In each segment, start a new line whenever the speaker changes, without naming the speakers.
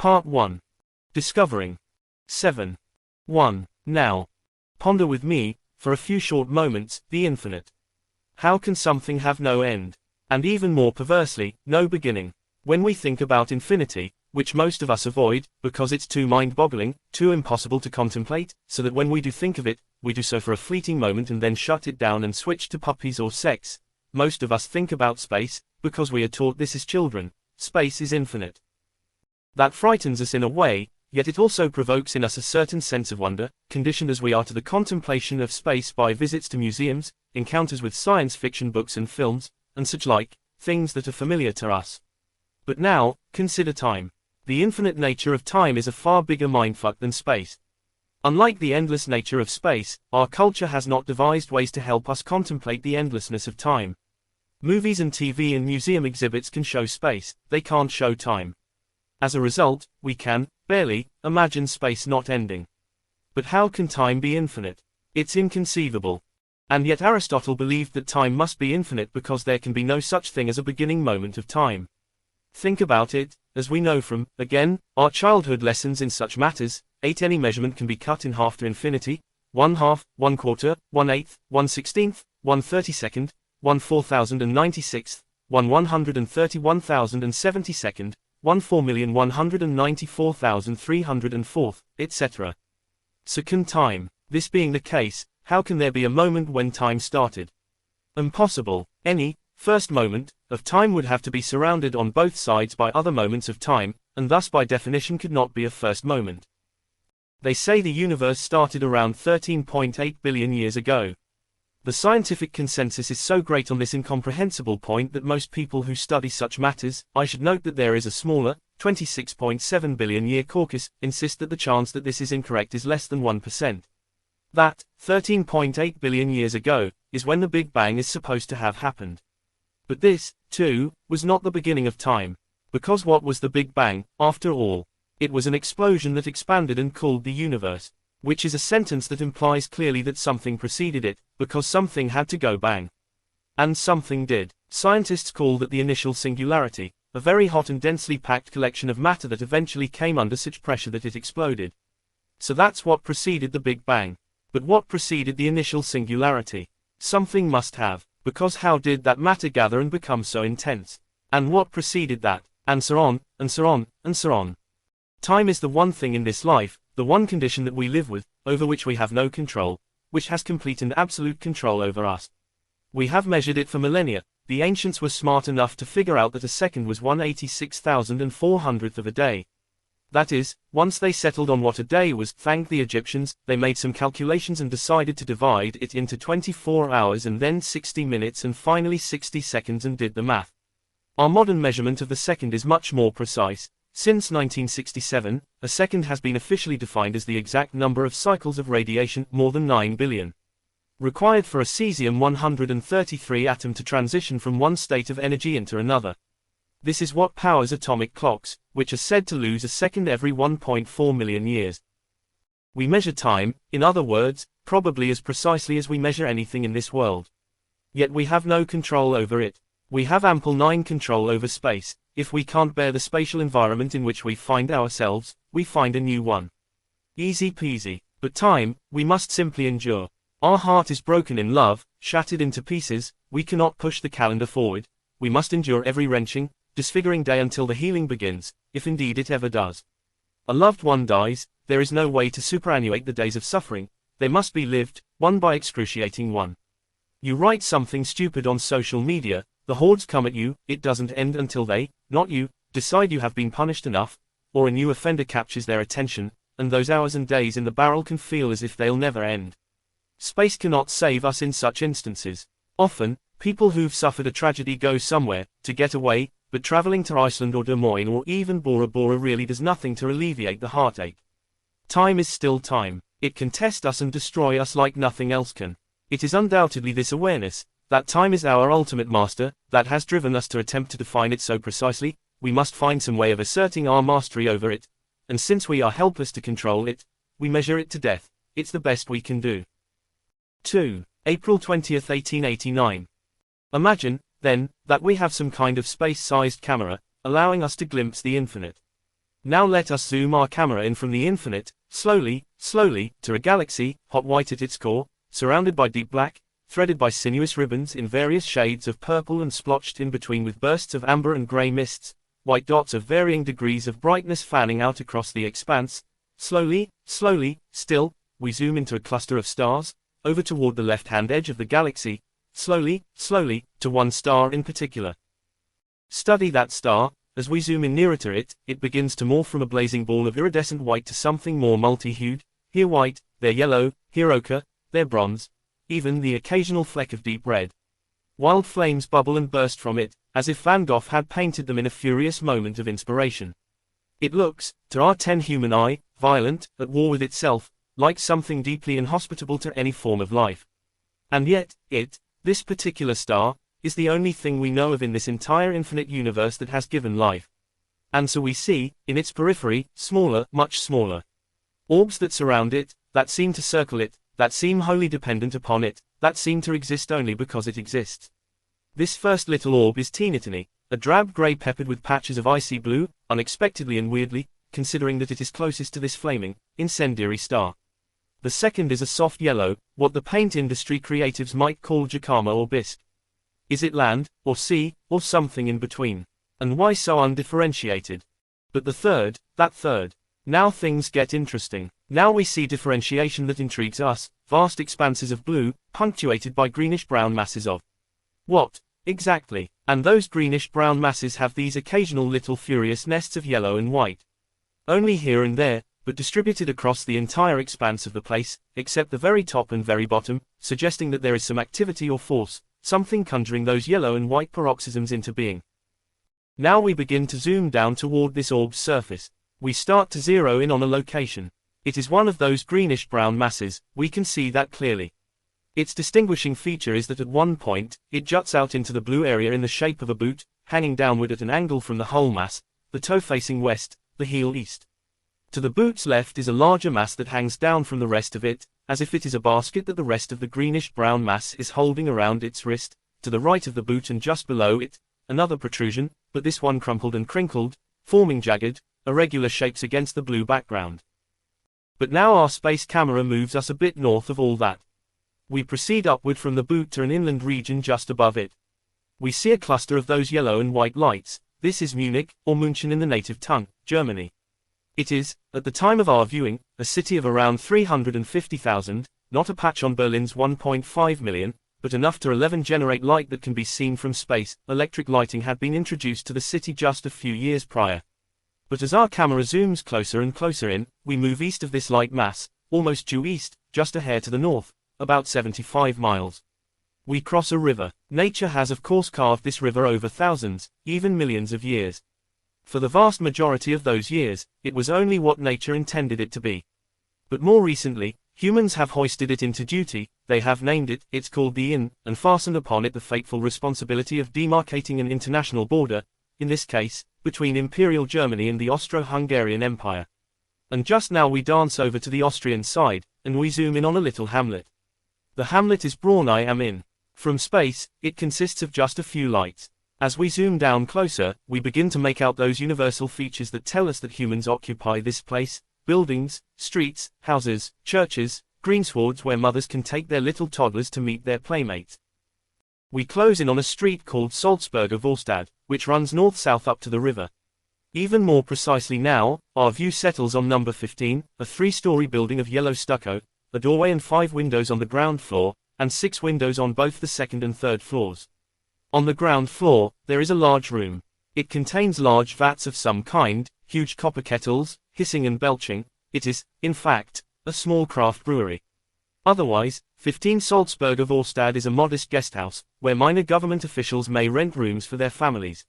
Part 1. Discovering. 7. 1. Now. Ponder with me, for a few short moments, the infinite. How can something have no end? And even more perversely, no beginning? When we think about infinity, which most of us avoid, because it's too mind-boggling, too impossible to contemplate, so that when we do think of it, we do so for a fleeting moment and then shut it down and switch to puppies or sex. Most of us think about space, because we are taught this as children. Space is infinite. That frightens us in a way, yet it also provokes in us a certain sense of wonder, conditioned as we are to the contemplation of space by visits to museums, encounters with science fiction books and films, and such like, things that are familiar to us. But now, consider time. The infinite nature of time is a far bigger mindfuck than space. Unlike the endless nature of space, our culture has not devised ways to help us contemplate the endlessness of time. Movies and TV and museum exhibits can show space, they can't show time. As a result, we can, barely, imagine space not ending. But how can time be infinite? It's inconceivable. And yet Aristotle believed that time must be infinite because there can be no such thing as a beginning moment of time. Think about it, as we know from, again, our childhood lessons in such matters, any measurement can be cut in half to infinity, 1/2, 1/4, 1/8, 1/16, 1/32, 1/4096, 1/131,072, 1/4,194,304, etc. So can time. This being the case, how can there be a moment when time started? Impossible. Any first moment of time would have to be surrounded on both sides by other moments of time, and thus by definition could not be a first moment. They say the universe started around 13.8 billion years ago. The scientific consensus is so great on this incomprehensible point that most people who study such matters, I should note that there is a smaller, 26.7 billion year caucus, insist that the chance that this is incorrect is less than 1%. That, 13.8 billion years ago, is when the Big Bang is supposed to have happened. But this, too, was not the beginning of time. Because what was the Big Bang, after all? It was an explosion that expanded and cooled the universe. Which is a sentence that implies clearly that something preceded it, because something had to go bang. And something did. Scientists call that the initial singularity, a very hot and densely packed collection of matter that eventually came under such pressure that it exploded. So that's what preceded the Big Bang. But what preceded the initial singularity? Something must have, because how did that matter gather and become so intense? And what preceded that? And so on, and so on, and so on. Time is the one thing in this life, the one condition that we live with, over which we have no control, which has complete and absolute control over us. We have measured it for millennia. The ancients were smart enough to figure out that a second was 1/86,400th of a day. That is, once they settled on what a day was, thank the Egyptians, they made some calculations and decided to divide it into 24 hours and then 60 minutes and finally 60 seconds and did the math. Our modern measurement of the second is much more precise. Since 1967, a second has been officially defined as the exact number of cycles of radiation, more than 9 billion. Required for a cesium-133 atom to transition from one state of energy into another. This is what powers atomic clocks, which are said to lose a second every 1.4 million years. We measure time, in other words, probably as precisely as we measure anything in this world. Yet we have no control over it. We have ample control over space. If we can't bear the spatial environment in which we find ourselves, we find a new one. Easy peasy. But time, we must simply endure. Our heart is broken in love, shattered into pieces, we cannot push the calendar forward, we must endure every wrenching, disfiguring day until the healing begins, if indeed it ever does. A loved one dies, there is no way to superannuate the days of suffering, they must be lived, one by excruciating one. You write something stupid on social media, the hordes come at you, it doesn't end until they, not you, decide you have been punished enough, or a new offender captures their attention, and those hours and days in the barrel can feel as if they'll never end. Space cannot save us in such instances. Often, people who've suffered a tragedy go somewhere, to get away, but traveling to Iceland or Des Moines or even Bora Bora really does nothing to alleviate the heartache. Time is still time. It can test us and destroy us like nothing else can. It is undoubtedly this awareness, that time is our ultimate master, that has driven us to attempt to define it so precisely. We must find some way of asserting our mastery over it, and since we are helpless to control it, we measure it to death. It's the best we can do. 2. April 20, 1889. Imagine, then, that we have some kind of space-sized camera, allowing us to glimpse the infinite. Now let us zoom our camera in from the infinite, slowly, to a galaxy, hot white at its core, surrounded by deep black, threaded by sinuous ribbons in various shades of purple and splotched in between with bursts of amber and gray mists, white dots of varying degrees of brightness fanning out across the expanse. Slowly, still, we zoom into a cluster of stars, over toward the left-hand edge of the galaxy, slowly, to one star in particular. Study that star. As we zoom in nearer to it, it begins to morph from a blazing ball of iridescent white to something more multi-hued, here white, there yellow, here ochre, there bronze, even the occasional fleck of deep red. Wild flames bubble and burst from it, as if Van Gogh had painted them in a furious moment of inspiration. It looks, to our human eye, violent, at war with itself, like something deeply inhospitable to any form of life. And yet, this particular star, is the only thing we know of in this entire infinite universe that has given life. And so we see, in its periphery, smaller, much smaller orbs that surround it, that seem to circle it, that seem wholly dependent upon it, that seem to exist only because it exists. This first little orb is teeny, a drab grey peppered with patches of icy blue, unexpectedly and weirdly, considering that it is closest to this flaming, incendiary star. The second is a soft yellow, what the paint industry creatives might call jacama or bisque. Is it land, or sea, or something in between? And why so undifferentiated? But the third, now things get interesting. Now we see differentiation that intrigues us, vast expanses of blue, punctuated by greenish-brown masses of what, exactly? And those greenish-brown masses have these occasional little furious nests of yellow and white. Only here and there, but distributed across the entire expanse of the place, except the very top and very bottom, suggesting that there is some activity or force, something conjuring those yellow and white paroxysms into being. Now we begin to zoom down toward this orb's surface. We start to zero in on a location. It is one of those greenish-brown masses, we can see that clearly. Its distinguishing feature is that at one point, it juts out into the blue area in the shape of a boot, hanging downward at an angle from the whole mass, the toe facing west, the heel east. To the boot's left is a larger mass that hangs down from the rest of it, as if it is a basket that the rest of the greenish-brown mass is holding around its wrist. To the right of the boot and just below it, another protrusion, but this one crumpled and crinkled, forming jagged, irregular shapes against the blue background. But now our space camera moves us a bit north of all that. We proceed upward from the boot to an inland region just above it. We see a cluster of those yellow and white lights. This is Munich, or München in the native tongue, Germany. It is, at the time of our viewing, a city of around 350,000, not a patch on Berlin's 1.5 million, but enough to generate light that can be seen from space. Electric lighting had been introduced to the city just a few years prior. But as our camera zooms closer and closer in, we move east of this light mass, almost due east, just a hair to the north, about 75 miles. We cross a river. Nature has of course carved this river over thousands, even millions of years. For the vast majority of those years, it was only what nature intended it to be. But more recently, humans have hoisted it into duty, they have named it, it's called the Inn, and fastened upon it the fateful responsibility of demarcating an international border, in this case, between Imperial Germany and the Austro-Hungarian Empire. And just now we dance over to the Austrian side, and we zoom in on a little hamlet. The hamlet is Braunau am Inn. From space, it consists of just a few lights. As we zoom down closer, we begin to make out those universal features that tell us that humans occupy this place: buildings, streets, houses, churches, greenswards where mothers can take their little toddlers to meet their playmates. We close in on a street called Salzburger Vorstadt, which runs north-south up to the river. Even more precisely now, our view settles on number 15, a 3-story building of yellow stucco, a doorway and 5 windows on the ground floor, and 6 windows on both the second and third floors. On the ground floor, there is a large room. It contains large vats of some kind, huge copper kettles, hissing and belching. It is, in fact, a small craft brewery. Otherwise, 15 Salzburger Vorstadt is a modest guesthouse, where minor government officials may rent rooms for their families.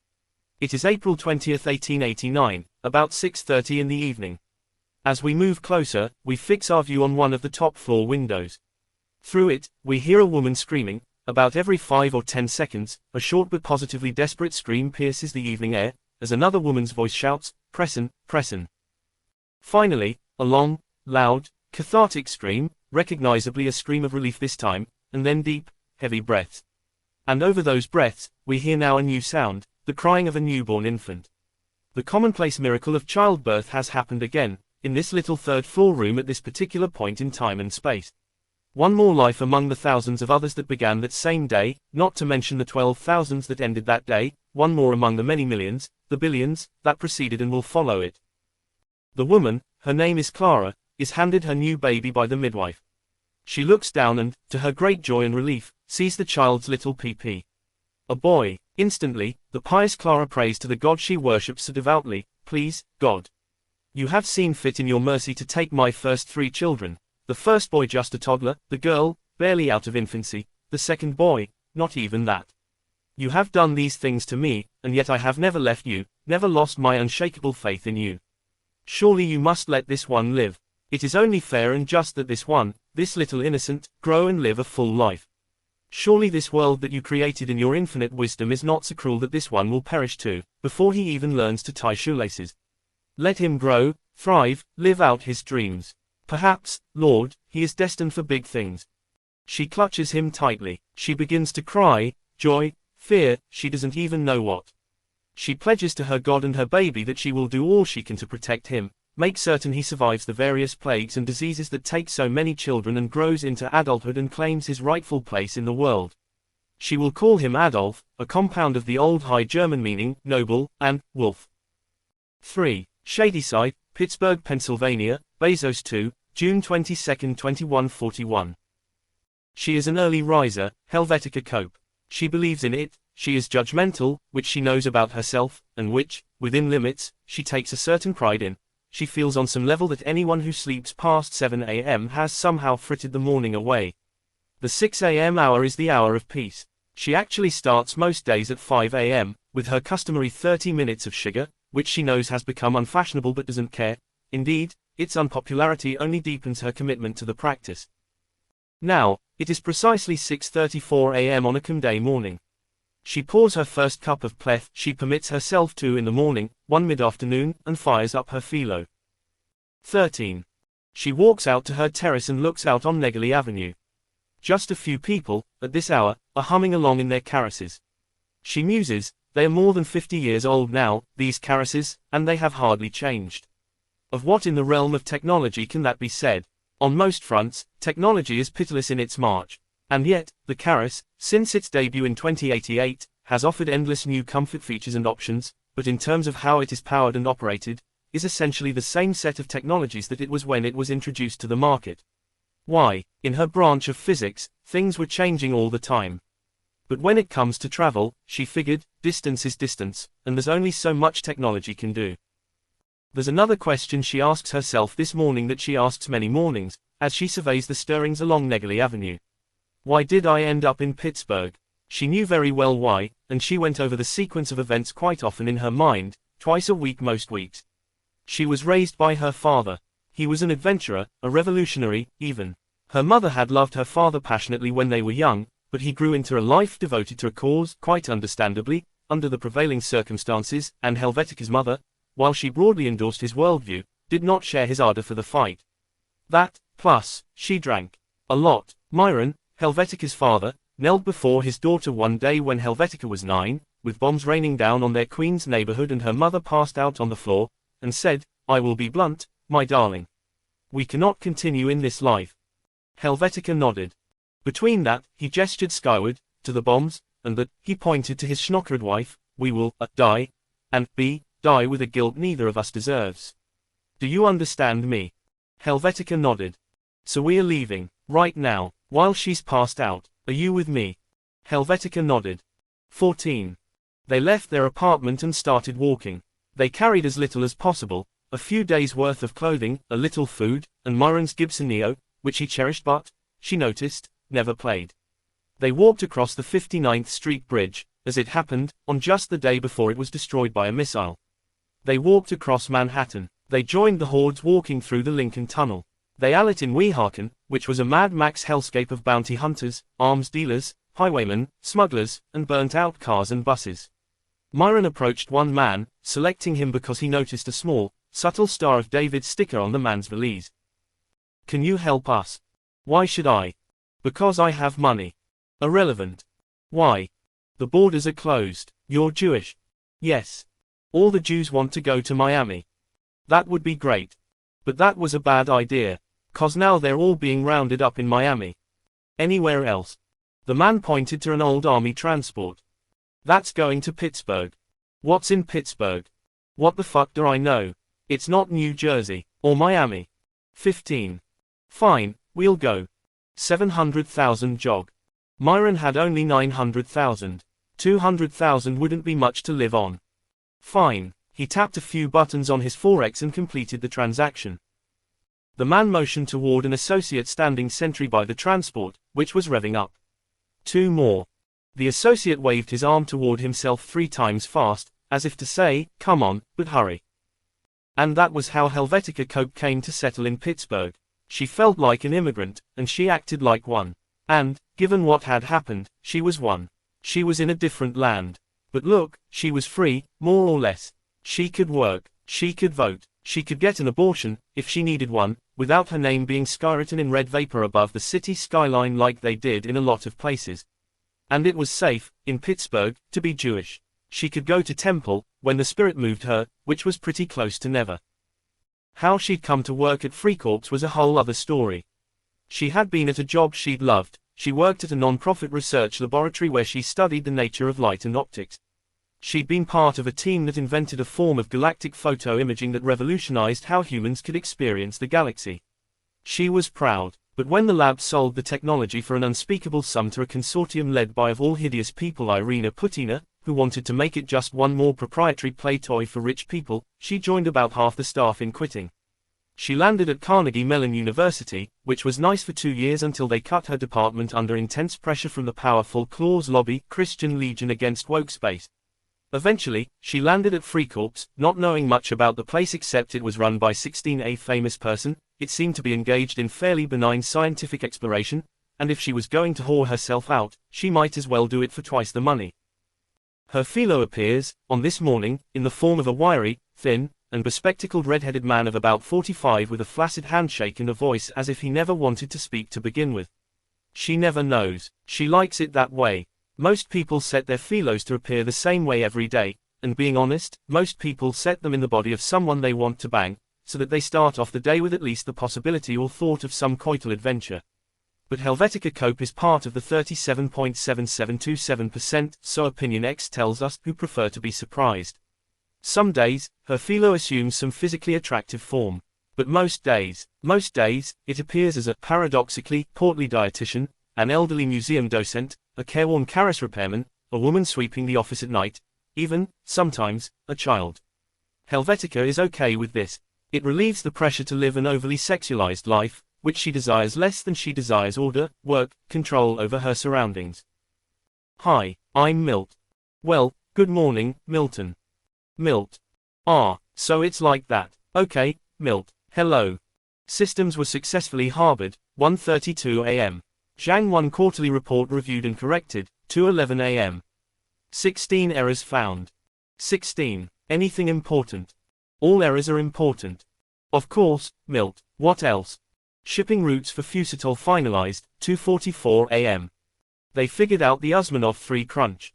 It is April 20, 1889, about 6:30 in the evening. As we move closer, we fix our view on one of the top floor windows. Through it, we hear a woman screaming. About every 5 or 10 seconds, a short but positively desperate scream pierces the evening air, as another woman's voice shouts, "Pressen, pressen." Finally, a long, loud, cathartic scream, recognizably a scream of relief this time, and then deep, heavy breaths. And over those breaths, we hear now a new sound, the crying of a newborn infant. The commonplace miracle of childbirth has happened again, in this little third-floor room at this particular point in time and space. One more life among the thousands of others that began that same day, not to mention the 12,000s that ended that day, one more among the many millions, the billions, that preceded and will follow it. The woman, her name is Clara, is handed her new baby by the midwife. She looks down and, to her great joy and relief, sees the child's little PP. A boy. Instantly, the pious Clara prays to the God she worships so devoutly, "Please, God. You have seen fit in your mercy to take my first 3 children, the first boy just a toddler, the girl, barely out of infancy, the second boy, not even that. You have done these things to me, and yet I have never left you, never lost my unshakable faith in you. Surely you must let this one live. It is only fair and just that this one, this little innocent, grow and live a full life. Surely this world that you created in your infinite wisdom is not so cruel that this one will perish too, before he even learns to tie shoelaces. Let him grow, thrive, live out his dreams. Perhaps, Lord, he is destined for big things." She clutches him tightly. She begins to cry, joy, fear, she doesn't even know what. She pledges to her God and her baby that she will do all she can to protect him, make certain he survives the various plagues and diseases that take so many children and grows into adulthood and claims his rightful place in the world. She will call him Adolf, a compound of the old High German meaning, noble, and wolf. 3. Shadyside, Pittsburgh, Pennsylvania, Bezos 2, June 22, 2141. She is an early riser, Helvetica Cope. She believes in it, she is judgmental, which she knows about herself, and which, within limits, she takes a certain pride in. She feels on some level that anyone who sleeps past 7 a.m. has somehow frittered the morning away. The 6 a.m. hour is the hour of peace. She actually starts most days at 5 a.m., with her customary 30 minutes of sugar, which she knows has become unfashionable but doesn't care. Indeed, its unpopularity only deepens her commitment to the practice. Now, it is precisely 6:34 a.m. on a Monday morning. She pours her first cup of pleth she permits herself to in the morning, one mid-afternoon, and fires up her philo. 13. She walks out to her terrace and looks out on Negley Avenue. Just a few people, at this hour, are humming along in their carrosses. She muses, they are more than 50 years old now, these carrosses, and they have hardly changed. Of what in the realm of technology can that be said? On most fronts, technology is pitiless in its march. And yet, the carrosse, since its debut in 2088, has offered endless new comfort features and options, but in terms of how it is powered and operated, is essentially the same set of technologies that it was when it was introduced to the market. Why, in her branch of physics, things were changing all the time. But when it comes to travel, she figured, distance is distance, and there's only so much technology can do. There's another question she asks herself this morning that she asks many mornings, as she surveys the stirrings along Negley Avenue. Why did I end up in Pittsburgh? She knew very well why, and she went over the sequence of events quite often in her mind, twice a week most weeks. She was raised by her father. He was an adventurer, a revolutionary, even. Her mother had loved her father passionately when they were young, but he grew into a life devoted to a cause, quite understandably, under the prevailing circumstances, and Helvetica's mother, while she broadly endorsed his worldview, did not share his ardor for the fight. That, plus, she drank. A lot. Myron, Helvetica's father, knelt before his daughter one day when Helvetica was 9, with bombs raining down on their Queens neighborhood and her mother passed out on the floor, and said, "I will be blunt, my darling. We cannot continue in this life." Helvetica nodded. Between that, he gestured skyward, to the bombs, and that, he pointed to his schnockered wife, "We will, die, and, die with a guilt neither of us deserves. Do you understand me?" Helvetica nodded. "So we are leaving, right now, while she's passed out. Are you with me?" Helvetica nodded. 14. They left their apartment and started walking. They carried as little as possible, a few days' worth of clothing, a little food, and Myron's Gibson Neo, which he cherished but, she noticed, never played. They walked across the 59th Street Bridge, as it happened, on just the day before it was destroyed by a missile. They walked across Manhattan. They joined the hordes walking through the Lincoln Tunnel. They allied in Weehawken, which was a Mad Max hellscape of bounty hunters, arms dealers, highwaymen, smugglers, and burnt-out cars and buses. Myron approached one man, selecting him because he noticed a small, subtle Star of David sticker on the man's valise. "Can you help us?" "Why should I?" "Because I have money." "Irrelevant." "Why?" "The borders are closed." "You're Jewish." "Yes." All the Jews want to go to Miami. That would be great. But that was a bad idea. 'Cause now they're all being rounded up in Miami. Anywhere else? The man pointed to an old army transport. That's going to Pittsburgh. What's in Pittsburgh? What the fuck do I know? It's not New Jersey. Or Miami. 15. Fine, we'll go. 700,000 jog. Myron had only 900,000. 200,000 wouldn't be much to live on. Fine. He tapped a few buttons on his Forex and completed the transaction. The man motioned toward an associate standing sentry by the transport, which was revving up. 2 more. The associate waved his arm toward himself 3 times fast, as if to say, come on, but hurry. And that was how Helvetica Cope came to settle in Pittsburgh. She felt like an immigrant, and she acted like one. And, given what had happened, she was one. She was in a different land. But look, she was free, more or less. She could work, she could vote, she could get an abortion, if she needed one, without her name being skywritten in red vapor above the city skyline like they did in a lot of places. And it was safe, in Pittsburgh, to be Jewish. She could go to temple, when the spirit moved her, which was pretty close to never. How she'd come to work at Frikorps was a whole other story. She had been at a job she'd loved. She worked at a non-profit research laboratory where she studied the nature of light and optics. She'd been part of a team that invented a form of galactic photo imaging that revolutionized how humans could experience the galaxy. She was proud, but when the lab sold the technology for an unspeakable sum to a consortium led by of all hideous people Irina Putina, who wanted to make it just one more proprietary play toy for rich people, she joined about half the staff in quitting. She landed at Carnegie Mellon University, which was nice for 2 years until they cut her department under intense pressure from the powerful Claus lobby, Christian Legion Against Woke Space. Eventually, she landed at Frikorps, not knowing much about the place except it was run by 16A famous person. It seemed to be engaged in fairly benign scientific exploration, and if she was going to whore herself out, she might as well do it for twice the money. Her philo appears, on this morning, in the form of a wiry, thin, and bespectacled red-headed man of about 45 with a flaccid handshake and a voice as if he never wanted to speak to begin with. She never knows. She likes it that way. Most people set their philos to appear the same way every day, and being honest, most people set them in the body of someone they want to bang, so that they start off the day with at least the possibility or thought of some coital adventure. But Helvetica Cope is part of the 37.7727%, so Opinion X tells us, who prefer to be surprised. Some days, her philo assumes some physically attractive form. But most days, it appears as a, paradoxically, portly dietitian, an elderly museum docent, a careworn Caris repairman, a woman sweeping the office at night, even, sometimes, a child. Helvetica is okay with this. It relieves the pressure to live an overly sexualized life, which she desires less than she desires order, work, control over her surroundings. Hi, I'm Milt. Well, good morning, Milton. Milt. Ah, so it's like that. Okay, Milt. Hello. Systems were successfully harbored, 1:32 a.m. Zhang 1 quarterly report reviewed and corrected, 2:11 a.m. 16 errors found. 16. Anything important? All errors are important. Of course, Milt. What else? Shipping routes for Fusitol finalized, 2:44 a.m. They figured out the Usmanov 3 crunch.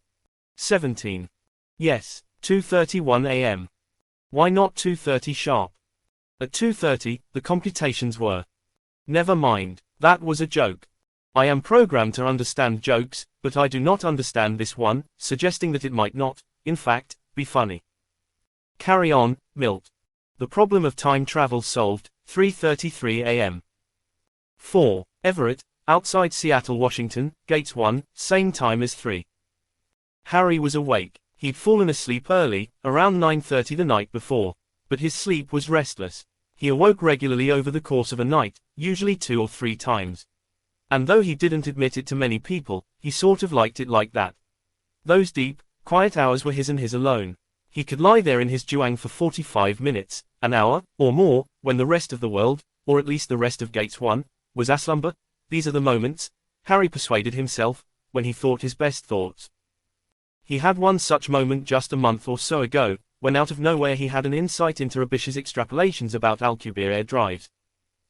17. Yes, 2:31 a.m. Why not 2:30 sharp? At 2:30, the computations were. Never mind, that was a joke. I am programmed to understand jokes, but I do not understand this one, suggesting that it might not, in fact, be funny. Carry on, Milt. The problem of time travel solved, 3:33 a.m. 4. Everett, outside Seattle, Washington, Gates 1, same time as 3. Harry was awake. He'd fallen asleep early, around 9:30 the night before. But his sleep was restless. He awoke regularly over the course of a night, usually 2 or 3 times. And though he didn't admit it to many people, he sort of liked it like that. Those deep, quiet hours were his and his alone. He could lie there in his juang for 45 minutes, an hour, or more, when the rest of the world, or at least the rest of Gates 1, was aslumber. These are the moments, Harry persuaded himself, when he thought his best thoughts. He had one such moment just a month or so ago, when out of nowhere he had an insight into Abish's extrapolations about Alcubierre air drives.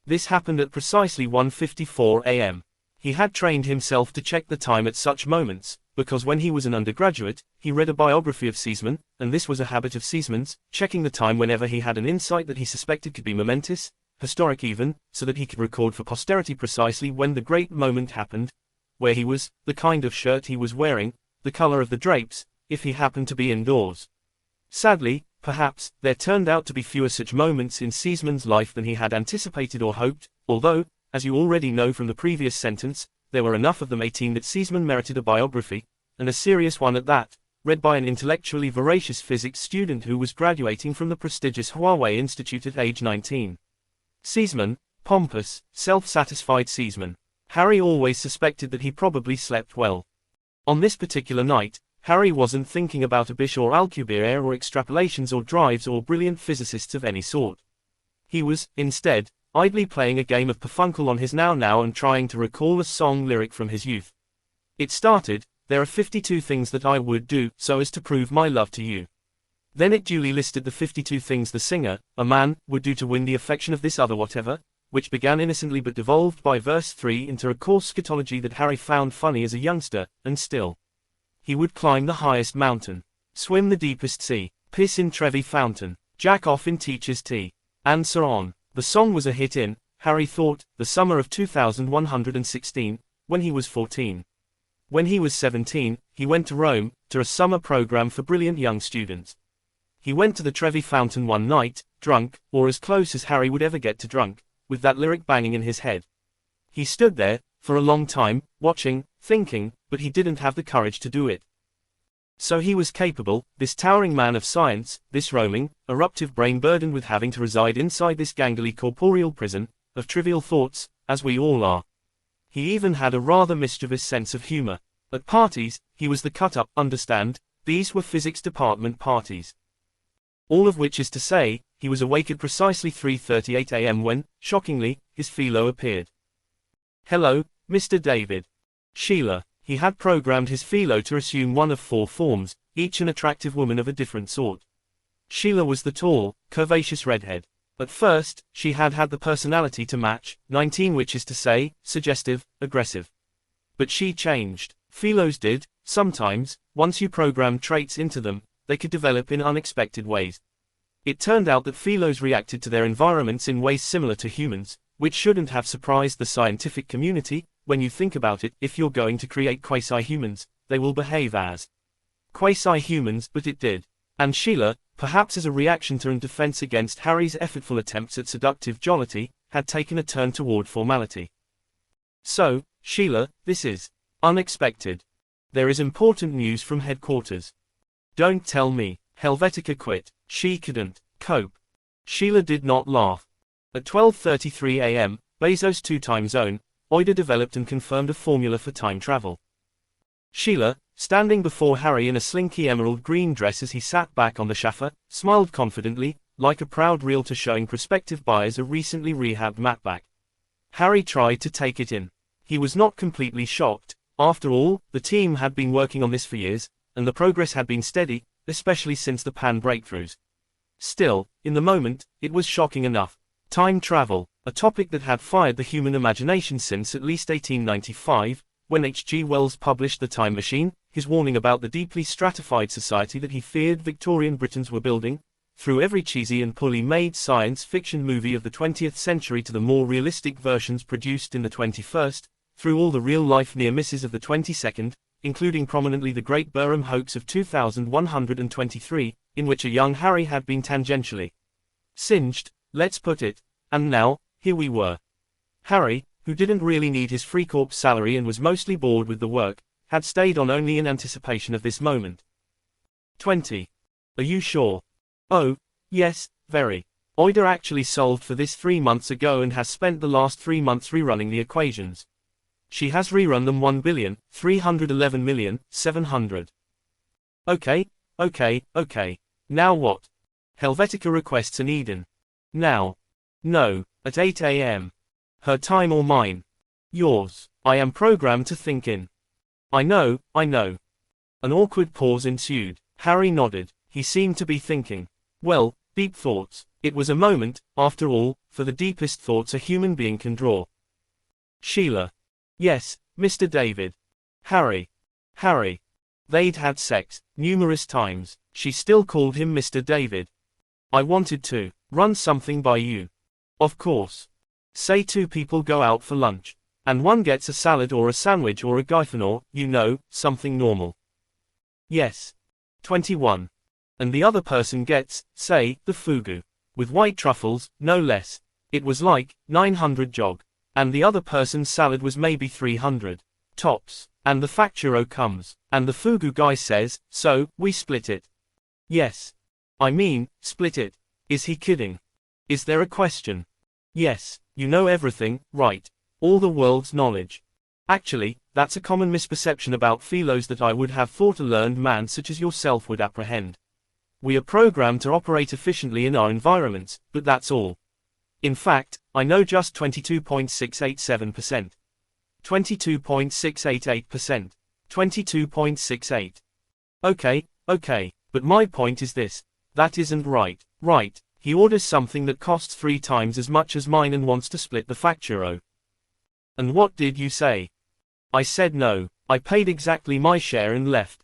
This happened at precisely 1:54 a.m. He had trained himself to check the time at such moments, because when he was an undergraduate, he read a biography of Seaman, and this was a habit of Seaman's, checking the time whenever he had an insight that he suspected could be momentous, historic even, so that he could record for posterity precisely when the great moment happened, where he was, the kind of shirt he was wearing, the color of the drapes, if he happened to be indoors. Sadly, perhaps, there turned out to be fewer such moments in Seaman's life than he had anticipated or hoped, although, as you already know from the previous sentence, there were enough of them 18 that Seaman merited a biography, and a serious one at that, read by an intellectually voracious physics student who was graduating from the prestigious Huawei Institute at age 19. Seaman, pompous, self-satisfied Seaman. Harry always suspected that he probably slept well. On this particular night, Harry wasn't thinking about Abish or Alcubierre or extrapolations or drives or brilliant physicists of any sort. He was, instead, idly playing a game of Perfuncle on his now and trying to recall a song lyric from his youth. It started, "There are 52 things that I would do, so as to prove my love to you." Then it duly listed the 52 things the singer, a man, would do to win the affection of this other whatever, which began innocently but devolved by verse 3 into a coarse scatology that Harry found funny as a youngster, and still. He would climb the highest mountain, swim the deepest sea, piss in Trevi fountain, jack off in teacher's tea, and so on. The song was a hit in, Harry thought, the summer of 2116, when he was 14. When he was 17, he went to Rome, to a summer program for brilliant young students. He went to the Trevi Fountain one night, drunk, or as close as Harry would ever get to drunk, with that lyric banging in his head. He stood there, for a long time, watching, thinking, but he didn't have the courage to do it. So he was capable, this towering man of science, this roaming, eruptive brain burdened with having to reside inside this gangly corporeal prison, of trivial thoughts, as we all are. He even had a rather mischievous sense of humor. At parties, he was the cut-up, understand, these were physics department parties. All of which is to say, he was awake at precisely 3:38 a.m. when, shockingly, his philo appeared. "Hello, Mr. David." Sheila. He had programmed his philo to assume one of 4 forms, each an attractive woman of a different sort. Sheila was the tall, curvaceous redhead. At first, she had the personality to match, 19 which is to say, suggestive, aggressive. But she changed. Philos did, sometimes, once you programmed traits into them, they could develop in unexpected ways. It turned out that philos reacted to their environments in ways similar to humans, which shouldn't have surprised the scientific community. When you think about it, if you're going to create quasi-humans, they will behave as quasi-humans, but it did. And Sheila, perhaps as a reaction to and defense against Harry's effortful attempts at seductive jollity, had taken a turn toward formality. "So, Sheila, this is unexpected. There is important news from headquarters." "Don't tell me." Helvetica quit. She couldn't cope. Sheila did not laugh. At 12:33 a.m., Bezos' 2 time zone, Oida developed and confirmed a formula for time travel. Sheila, standing before Harry in a slinky emerald green dress as he sat back on the sofa, smiled confidently, like a proud realtor showing prospective buyers a recently rehabbed Mattback. Harry tried to take it in. He was not completely shocked. After all, the team had been working on this for years, and the progress had been steady, especially since the Pan breakthroughs. Still, in the moment, it was shocking enough. Time travel, a topic that had fired the human imagination since at least 1895, when H. G. Wells published The Time Machine, his warning about the deeply stratified society that he feared Victorian Britons were building. Through every cheesy and poorly made science fiction movie of the 20th century to the more realistic versions produced in the 21st, through all the real-life near-misses of the 22nd, including prominently the Great Burham Hoax of 2123, in which a young Harry had been tangentially singed, let's put it, and now, here we were. Harry, who didn't really need his Freikorps salary and was mostly bored with the work, had stayed on only in anticipation of this moment. 20. Are you sure? Oh, yes, very. Oida actually solved for this 3 months ago and has spent the last 3 months rerunning the equations. She has rerun them 1,311,700. Okay. Now what? Helvetica requests an Eden. Now. No, at 8 a.m. Her time or mine? Yours. I am programmed to think in. I know. An awkward pause ensued. Harry nodded. He seemed to be thinking. Well, deep thoughts. It was a moment, after all, for the deepest thoughts a human being can draw. Sheila. Yes, Mr. David. Harry. They'd had sex numerous times. She still called him Mr. David. I wanted to run something by you. Of course. Say two people go out for lunch, and one gets a salad or a sandwich or a gyfanor, you know, something normal. Yes. 21. And the other person gets, say, the fugu. With white truffles, no less. It was like 900 jog. And the other person's salad was maybe 300. Tops. And the facturo comes. And the fugu guy says, so, we split it. Yes. I mean, split it. Is he kidding? Is there a question? Yes, you know everything, right? All the world's knowledge. Actually, that's a common misperception about philos that I would have thought a learned man such as yourself would apprehend. We are programmed to operate efficiently in our environments, but that's all. In fact, I know just 22.687%. 22.688%. 22.68. Okay, but my point is this. That isn't right. Right, he orders something that costs 3 times as much as mine and wants to split the facturo. And what did you say? I said no, I paid exactly my share and left.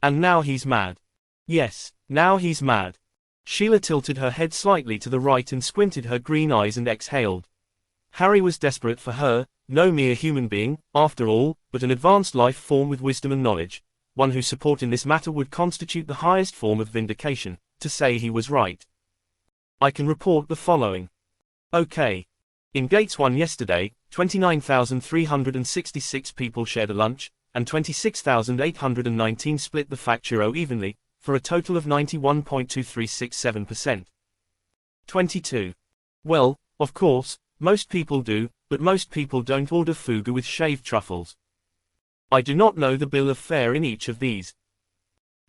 And now he's mad. Yes, now he's mad. Sheila tilted her head slightly to the right and squinted her green eyes and exhaled. Harry was desperate for her, no mere human being, after all, but an advanced life form with wisdom and knowledge, one whose support in this matter would constitute the highest form of vindication, to say he was right. I can report the following. Okay. In Gates 1 yesterday, 29,366 people shared a lunch, and 26,819 split the facturo evenly, for a total of 91.2367%. 22. Well, of course, most people do, but most people don't order fugu with shaved truffles. I do not know the bill of fare in each of these.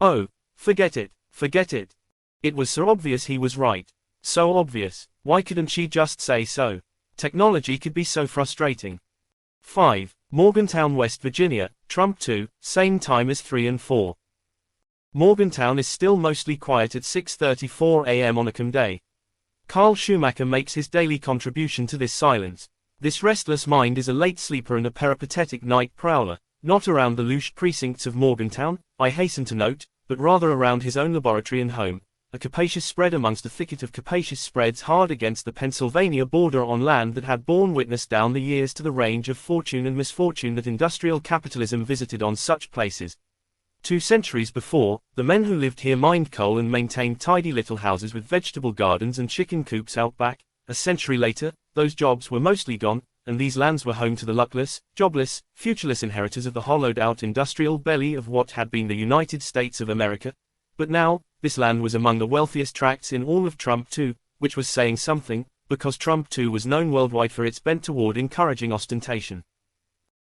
Oh, forget it, forget it. It was so obvious he was right. So obvious, why couldn't she just say so? Technology could be so frustrating. 5. Morgantown, West Virginia, Trump 2, same time as 3 and 4. Morgantown is still mostly quiet at 6:34 a.m. on a calm day. Carl Schumacher makes his daily contribution to this silence. This restless mind is a late sleeper and a peripatetic night prowler, not around the louche precincts of Morgantown, I hasten to note, but rather around his own laboratory and home, a capacious spread amongst a thicket of capacious spreads hard against the Pennsylvania border on land that had borne witness down the years to the range of fortune and misfortune that industrial capitalism visited on such places. 2 centuries before, the men who lived here mined coal and maintained tidy little houses with vegetable gardens and chicken coops out back. A century later, those jobs were mostly gone, and these lands were home to the luckless, jobless, futureless inheritors of the hollowed-out industrial belly of what had been the United States of America. But now, this land was among the wealthiest tracts in all of Trump 2, which was saying something, because Trump 2 was known worldwide for its bent toward encouraging ostentation.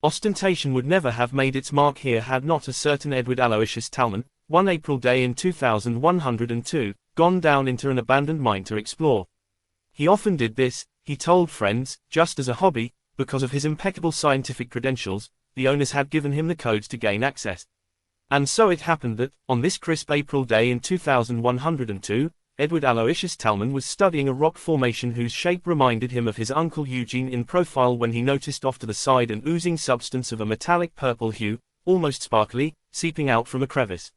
Ostentation would never have made its mark here had not a certain Edward Aloysius Talman, one April day in 2102, gone down into an abandoned mine to explore. He often did this, he told friends, just as a hobby, because of his impeccable scientific credentials, the owners had given him the codes to gain access. And so it happened that, on this crisp April day in 2102, Edward Aloysius Talman was studying a rock formation whose shape reminded him of his uncle Eugene in profile when he noticed off to the side an oozing substance of a metallic purple hue, almost sparkly, seeping out from a crevice.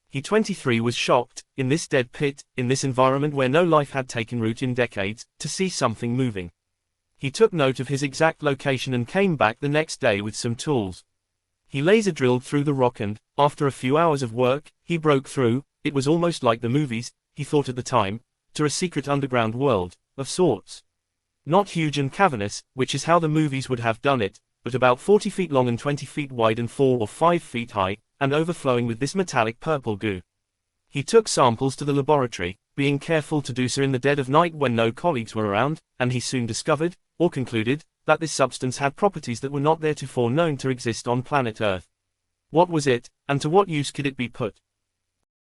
He 23 was shocked, in this dead pit, in this environment where no life had taken root in decades, to see something moving. He took note of his exact location and came back the next day with some tools. He laser drilled through the rock and, after a few hours of work, he broke through. It was almost like the movies, he thought at the time, to a secret underground world, of sorts. Not huge and cavernous, which is how the movies would have done it, but about 40 feet long and 20 feet wide and 4 or 5 feet high, and overflowing with this metallic purple goo. He took samples to the laboratory, being careful to do so in the dead of night when no colleagues were around, and he soon discovered, or concluded, that this substance had properties that were not theretofore known to exist on planet Earth. What was it, and to what use could it be put?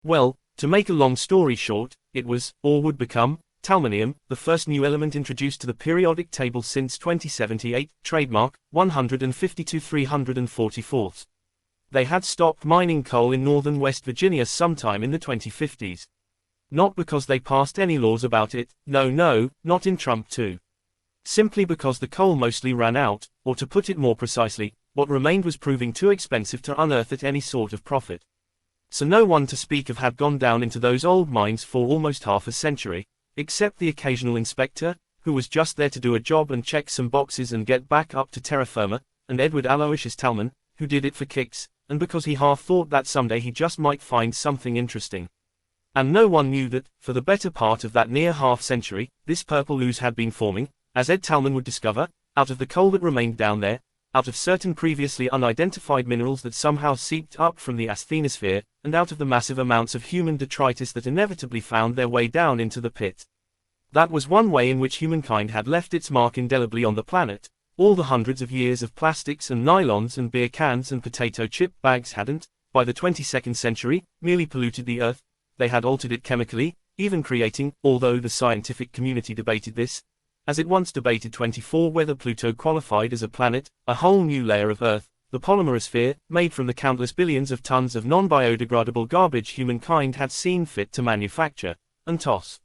Well, to make a long story short, it was, or would become, talmanium, the first new element introduced to the periodic table since 2078, trademark, 152,344. They had stopped mining coal in northern West Virginia sometime in the 2050s. Not because they passed any laws about it, no, not in Trump 2. Simply because the coal mostly ran out, or to put it more precisely, what remained was proving too expensive to unearth at any sort of profit. So no one to speak of had gone down into those old mines for almost half a century, except the occasional inspector, who was just there to do a job and check some boxes and get back up to terra firma, and Edward Aloysius Talman, who did it for kicks, and because he half thought that someday he just might find something interesting. And no one knew that, for the better part of that near half-century, this purple ooze had been forming, as Ed Talman would discover, out of the coal that remained down there, out of certain previously unidentified minerals that somehow seeped up from the asthenosphere, and out of the massive amounts of human detritus that inevitably found their way down into the pit. That was one way in which humankind had left its mark indelibly on the planet. All the hundreds of years of plastics and nylons and beer cans and potato chip bags hadn't, by the 22nd century, merely polluted the Earth, they had altered it chemically, even creating, although the scientific community debated this, as it once debated 24 whether Pluto qualified as a planet, a whole new layer of Earth, the polymerosphere, made from the countless billions of tons of non-biodegradable garbage humankind had seen fit to manufacture and toss.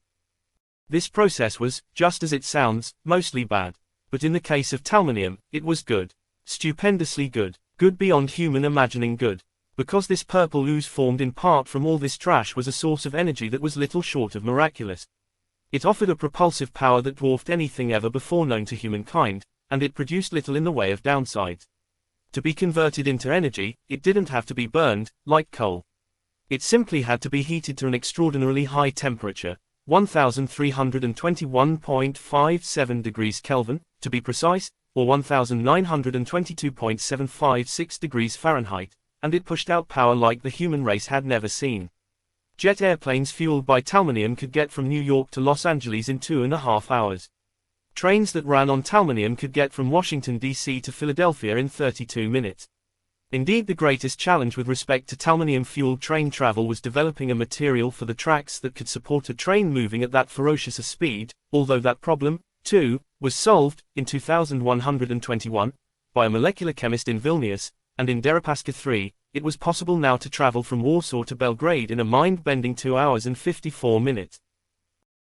This process was, just as it sounds, mostly bad. But in the case of talmanium, it was good. Stupendously good. Good beyond human imagining good. Because this purple ooze formed in part from all this trash was a source of energy that was little short of miraculous. It offered a propulsive power that dwarfed anything ever before known to humankind, and it produced little in the way of downsides. To be converted into energy, it didn't have to be burned, like coal. It simply had to be heated to an extraordinarily high temperature, 1321.57 degrees Kelvin, to be precise, or 1922.756 degrees Fahrenheit, and it pushed out power like the human race had never seen. Jet airplanes fueled by talmanium could get from New York to Los Angeles in 2.5 hours. Trains that ran on talmanium could get from Washington, D.C. to Philadelphia in 32 minutes. Indeed, the greatest challenge with respect to talmanium-fueled train travel was developing a material for the tracks that could support a train moving at that ferocious a speed, although that problem, too, was solved, in 2121, by a molecular chemist in Vilnius, and in Deripaska 3, it was possible now to travel from Warsaw to Belgrade in a mind-bending 2 hours and 54 minutes.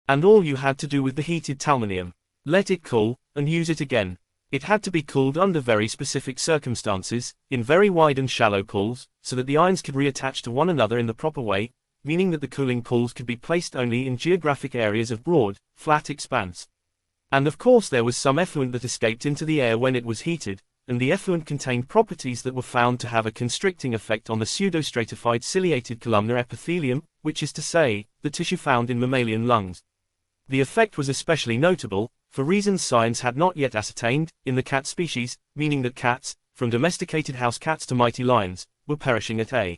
And all you had to do with the heated talmanium, let it cool, and use it again. It had to be cooled under very specific circumstances, in very wide and shallow pools, so that the ions could reattach to one another in the proper way, meaning that the cooling pools could be placed only in geographic areas of broad, flat expanse. And of course there was some effluent that escaped into the air when it was heated, and the effluent contained properties that were found to have a constricting effect on the pseudostratified ciliated columnar epithelium, which is to say, the tissue found in mammalian lungs. The effect was especially notable, for reasons science had not yet ascertained, in the cat species, meaning that cats, from domesticated house cats to mighty lions, were perishing at a,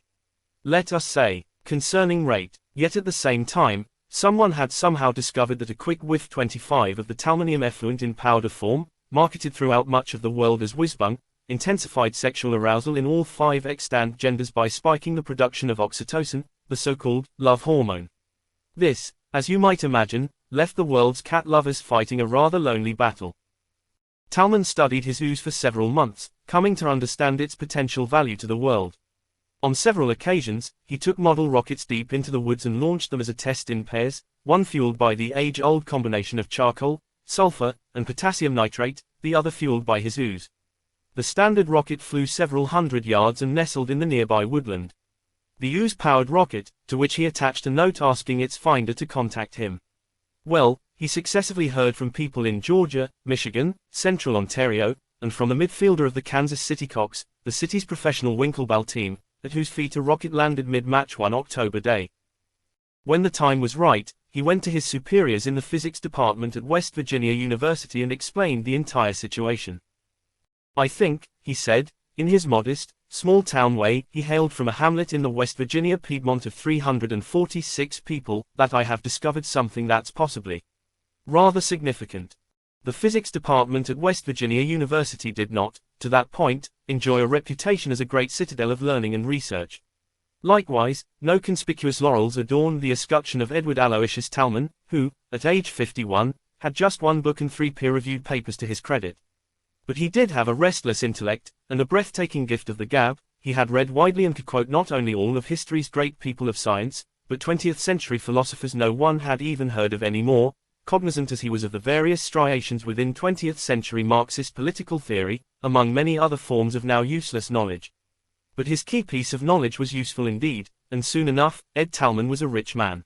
let us say, concerning rate. Yet at the same time, someone had somehow discovered that a quick whiff 25 of the talmanium effluent in powder form, marketed throughout much of the world as whizzbang, intensified sexual arousal in all 5 extant genders by spiking the production of oxytocin, the so-called love hormone. This, as you might imagine, left the world's cat lovers fighting a rather lonely battle. Talman studied his ooze for several months, coming to understand its potential value to the world. On several occasions, he took model rockets deep into the woods and launched them as a test in pairs, one fueled by the age-old combination of charcoal, sulfur, and potassium nitrate, the other fueled by his ooze. The standard rocket flew several hundred yards and nestled in the nearby woodland. The ooze-powered rocket, to which he attached a note asking its finder to contact him. Well, he successively heard from people in Georgia, Michigan, Central Ontario, and from the midfielder of the Kansas City Cox, the city's professional Winkleball team, at whose feet a rocket landed mid-match one October day. When the time was right, he went to his superiors in the physics department at West Virginia University and explained the entire situation. I think, he said, in his modest, small-town way, he hailed from a hamlet in the West Virginia Piedmont of 346 people, that I have discovered something that's possibly rather significant. The physics department at West Virginia University did not, to that point, enjoy a reputation as a great citadel of learning and research. Likewise, no conspicuous laurels adorned the escutcheon of Edward Aloysius Talman, who, at age 51, had just 1 book and 3 peer-reviewed papers to his credit. But he did have a restless intellect, and a breathtaking gift of the gab. He had read widely and could quote not only all of history's great people of science, but 20th-century philosophers no one had even heard of anymore, cognizant as he was of the various striations within 20th-century Marxist political theory, among many other forms of now useless knowledge. But his key piece of knowledge was useful indeed, and soon enough, Ed Talman was a rich man.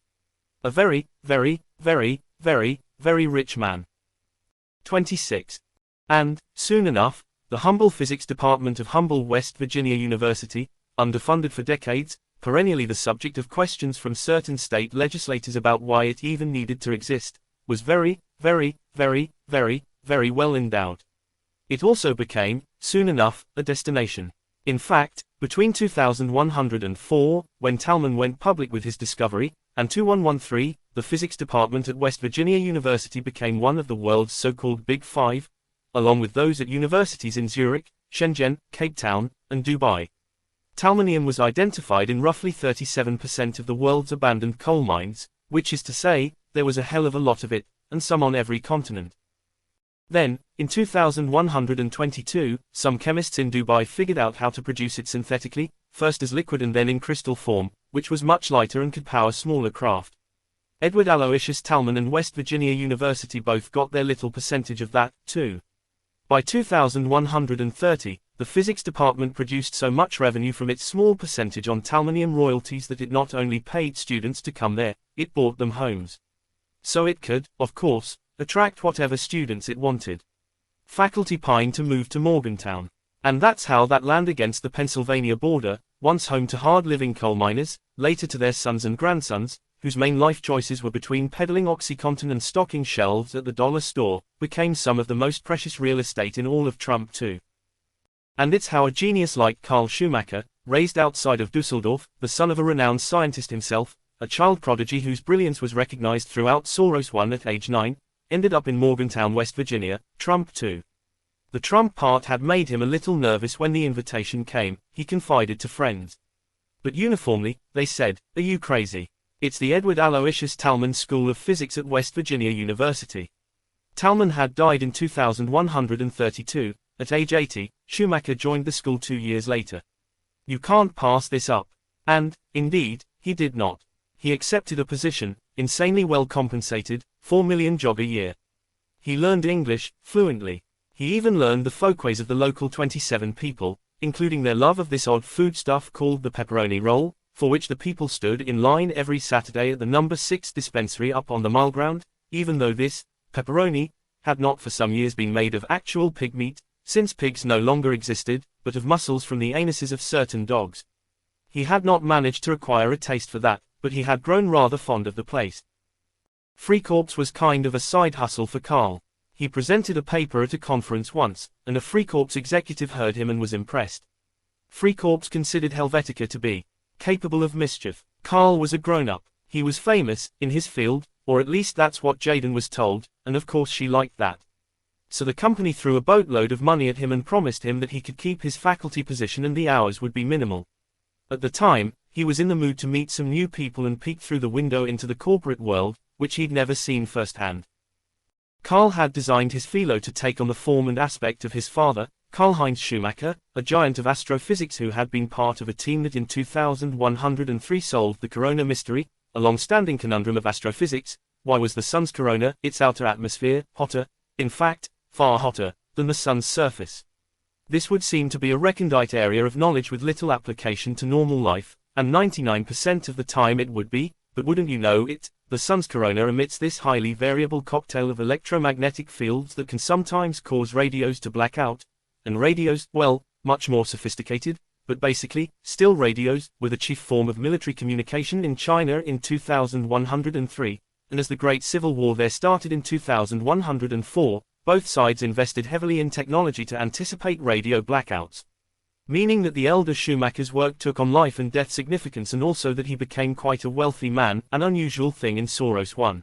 A very, very, very, very, very rich man. 26. And, soon enough, the humble physics department of humble West Virginia University, underfunded for decades, perennially the subject of questions from certain state legislators about why it even needed to exist, was very, very, very, very, very well endowed. It also became, soon enough, a destination. In fact, between 2104, when Talman went public with his discovery, and 2113, the physics department at West Virginia University became one of the world's so-called Big Five, along with those at universities in Zurich, Shenzhen, Cape Town, and Dubai. Talmanium was identified in roughly 37% of the world's abandoned coal mines, which is to say, there was a hell of a lot of it, and some on every continent. Then, in 2122, some chemists in Dubai figured out how to produce it synthetically, first as liquid and then in crystal form, which was much lighter and could power smaller craft. Edward Aloysius Talman and West Virginia University both got their little percentage of that, too. By 2130, the physics department produced so much revenue from its small percentage on Talmanium royalties that it not only paid students to come there, it bought them homes. So it could, of course, attract whatever students it wanted. Faculty pined to move to Morgantown. And that's how that land against the Pennsylvania border, once home to hard-living coal miners, later to their sons and grandsons, whose main life choices were between peddling OxyContin and stocking shelves at the dollar store, became some of the most precious real estate in all of Trump too. And it's how a genius like Carl Schumacher, raised outside of Dusseldorf, the son of a renowned scientist himself, a child prodigy whose brilliance was recognized throughout Soros I at age 9, ended up in Morgantown, West Virginia, Trump too. The Trump part had made him a little nervous when the invitation came, he confided to friends. But uniformly, they said, "Are you crazy? It's the Edward Aloysius Talman School of Physics at West Virginia University." Talman had died in 2132, at age 80, Schumacher joined the school 2 years later. You can't pass this up. And, indeed, he did not. He accepted a position, insanely well compensated, $4 million job a year. He learned English, fluently. He even learned the folkways of the local 27 people, including their love of this odd foodstuff called the pepperoni roll, for which the people stood in line every Saturday at the number 6 dispensary up on the mile ground, even though this, pepperoni, had not for some years been made of actual pig meat, since pigs no longer existed, but of muscles from the anuses of certain dogs. He had not managed to acquire a taste for that, but he had grown rather fond of the place. Freikorps was kind of a side hustle for Carl. He presented a paper at a conference once, and a Freikorps executive heard him and was impressed. Freikorps considered Helvetica to be capable of mischief. Carl was a grown-up. He was famous, in his field, or at least that's what Jaden was told, and of course she liked that. So the company threw a boatload of money at him and promised him that he could keep his faculty position and the hours would be minimal. At the time, he was in the mood to meet some new people and peek through the window into the corporate world, which he'd never seen firsthand. Carl had designed his philo to take on the form and aspect of his father, Karl-Heinz Schumacher, a giant of astrophysics who had been part of a team that in 2103 solved the corona mystery, a long-standing conundrum of astrophysics. Why was the sun's corona, its outer atmosphere, hotter, in fact, far hotter, than the sun's surface? This would seem to be a recondite area of knowledge with little application to normal life, and 99% of the time it would be, but wouldn't you know it, the sun's corona emits this highly variable cocktail of electromagnetic fields that can sometimes cause radios to black out, and radios, well, much more sophisticated, but basically, still radios, were the chief form of military communication in China in 2103, and as the Great Civil War there started in 2104, both sides invested heavily in technology to anticipate radio blackouts. Meaning that the elder Schumacher's work took on life and death significance and also that he became quite a wealthy man, an unusual thing in Soros I.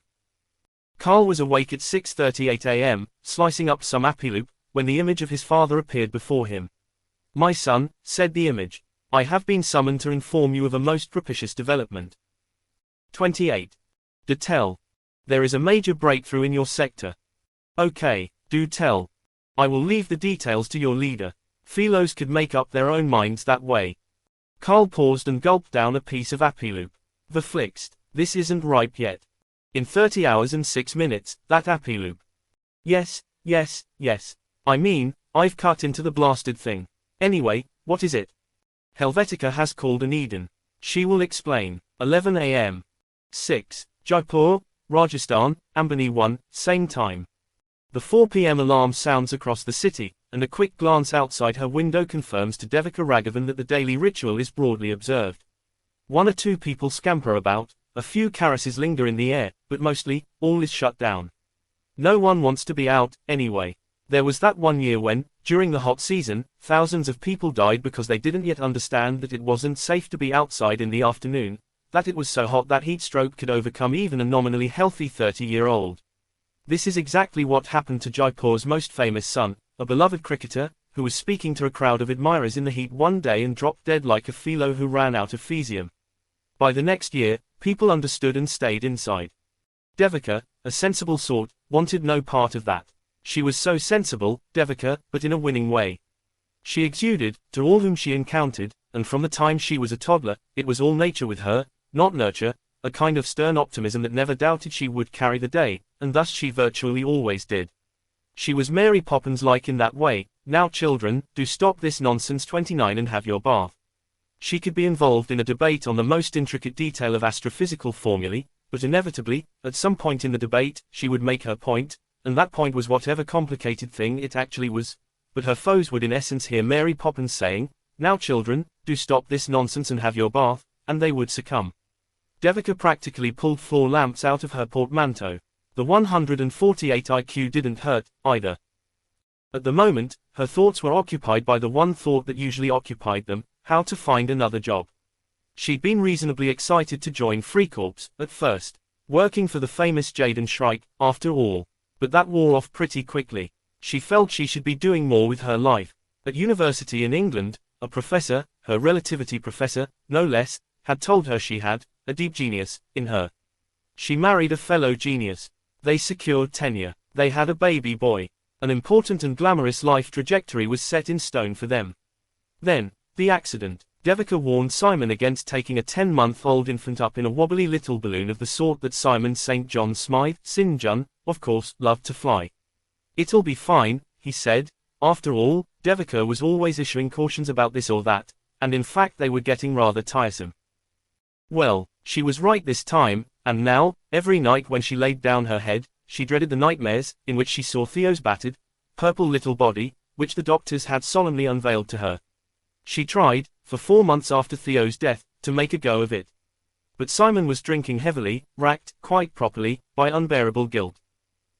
Carl was awake at 6:38 a.m., slicing up some Apiloop, when the image of his father appeared before him. "My son," said the image, "I have been summoned to inform you of a most propitious development." 28. Do tell. There is a major breakthrough in your sector. Okay, do tell. I will leave the details to your leader. Philos could make up their own minds that way. Carl paused and gulped down a piece of Apiloop. Verflixt, this isn't ripe yet. In 30 hours and 6 minutes, that Apiloop. Yes, yes, yes. I mean, I've cut into the blasted thing. Anyway, what is it? Helvetica has called an Eden. She will explain. 11 a.m. 6. Jaipur, Rajasthan, Ambani 1, same time. The 4 p.m. alarm sounds across the city, and a quick glance outside her window confirms to Devika Raghavan that the daily ritual is broadly observed. 1 or 2 people scamper about, a few caresses linger in the air, but mostly, all is shut down. No one wants to be out, anyway. There was that one year when, during the hot season, thousands of people died because they didn't yet understand that it wasn't safe to be outside in the afternoon, that it was so hot that heat stroke could overcome even a nominally healthy 30-year-old. This is exactly what happened to Jaipur's most famous son, a beloved cricketer, who was speaking to a crowd of admirers in the heat one day and dropped dead like a philo who ran out of physium. By the next year, people understood and stayed inside. Devika, a sensible sort, wanted no part of that. She was so sensible, Devika, but in a winning way. She exuded, to all whom she encountered, and from the time she was a toddler, it was all nature with her, not nurture, a kind of stern optimism that never doubted she would carry the day, and thus she virtually always did. She was Mary Poppins-like in that way. Now children, do stop this nonsense 29 and have your bath. She could be involved in a debate on the most intricate detail of astrophysical formulae, but inevitably, at some point in the debate, she would make her point, and that point was whatever complicated thing it actually was, but her foes would in essence hear Mary Poppins saying, "Now children, do stop this nonsense and have your bath," and they would succumb. Devika practically pulled floor lamps out of her portmanteau. The 148 IQ didn't hurt, either. At the moment, her thoughts were occupied by the one thought that usually occupied them, how to find another job. She'd been reasonably excited to join Freikorps, at first, working for the famous Jaden Shrike, after all. But that wore off pretty quickly. She felt she should be doing more with her life. At university in England, a professor, her relativity professor, no less, had told her she had a deep genius in her. She married a fellow genius. They secured tenure. They had a baby boy. An important and glamorous life trajectory was set in stone for them. Then, the accident. Devika warned Simon against taking a 10-month-old infant up in a wobbly little balloon of the sort that Simon St. John Smythe, St. John, of course, loved to fly. "It'll be fine," he said. After all, Devika was always issuing cautions about this or that, and in fact they were getting rather tiresome. Well, she was right this time, and now, every night when she laid down her head, she dreaded the nightmares, in which she saw Theo's battered, purple little body, which the doctors had solemnly unveiled to her. She tried, for 4 months after Theo's death, to make a go of it. But Simon was drinking heavily, racked, quite properly, by unbearable guilt.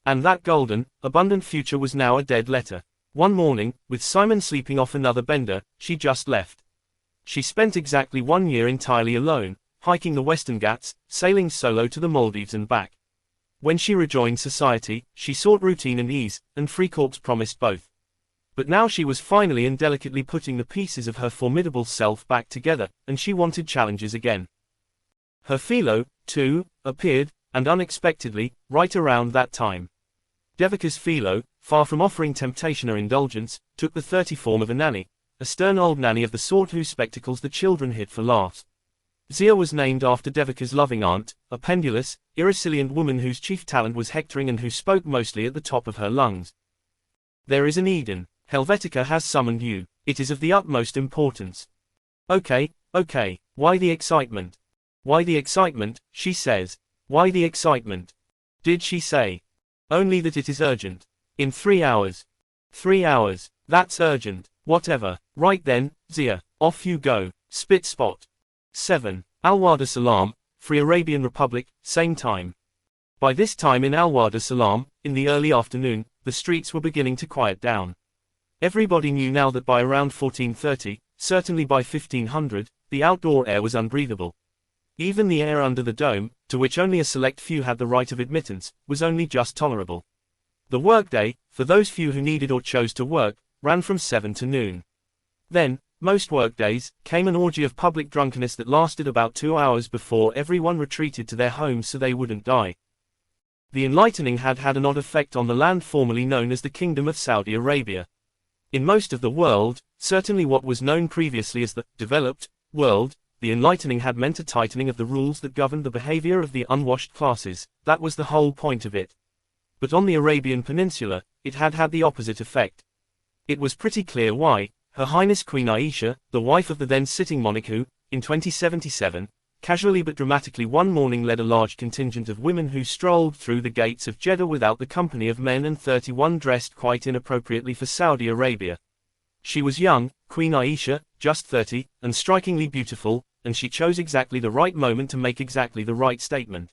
And that golden, abundant future was now a dead letter. One morning, with Simon sleeping off another bender, she just left. She spent exactly 1 year entirely alone, hiking the Western Ghats, sailing solo to the Maldives and back. When she rejoined society, she sought routine and ease, and Freikorps promised both. But now she was finally and delicately putting the pieces of her formidable self back together, and she wanted challenges again. Her philo, too, appeared, and unexpectedly, right around that time. Devika's philo, far from offering temptation or indulgence, took the 30 form of a nanny, a stern old nanny of the sort whose spectacles the children hid for laughs. Zia was named after Devika's loving aunt, a pendulous, irresilient woman whose chief talent was hectoring and who spoke mostly at the top of her lungs. "There is an Eden. Helvetica has summoned you. It is of the utmost importance." Okay. Why the excitement? Why the excitement, she says. Why the excitement? Did she say? Only that it is urgent. In 3 hours. 3 hours. That's urgent. Whatever. Right then, Zia, off you go. Spit spot. 7. Al-Wada Salam, Free Arabian Republic, same time. By this time in Al-Wada Salam, in the early afternoon, the streets were beginning to quiet down. Everybody knew now that by around 1430, certainly by 1500, the outdoor air was unbreathable. Even the air under the dome, to which only a select few had the right of admittance, was only just tolerable. The workday, for those few who needed or chose to work, ran from 7 to noon. Then, most workdays, came an orgy of public drunkenness that lasted about 2 hours before everyone retreated to their homes so they wouldn't die. The enlightening had had an odd effect on the land formerly known as the Kingdom of Saudi Arabia. In most of the world, certainly what was known previously as the developed world, the enlightening had meant a tightening of the rules that governed the behavior of the unwashed classes. That was the whole point of it. But on the Arabian Peninsula, it had had the opposite effect. It was pretty clear why. Her Highness Queen Aisha, the wife of the then sitting monarch who, in 2077, casually but dramatically one morning led a large contingent of women who strolled through the gates of Jeddah without the company of men, and 31 dressed quite inappropriately for Saudi Arabia. She was young, Queen Aisha, just 30, and strikingly beautiful, and she chose exactly the right moment to make exactly the right statement.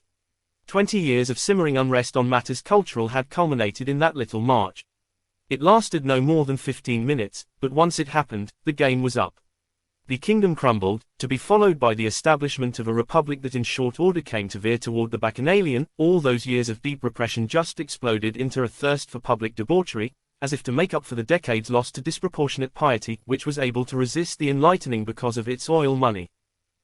20 years of simmering unrest on matters cultural had culminated in that little march. It lasted no more than 15 minutes, but once it happened, the game was up. The kingdom crumbled, to be followed by the establishment of a republic that in short order came to veer toward the bacchanalian. All those years of deep repression just exploded into a thirst for public debauchery, as if to make up for the decades lost to disproportionate piety, which was able to resist the enlightening because of its oil money.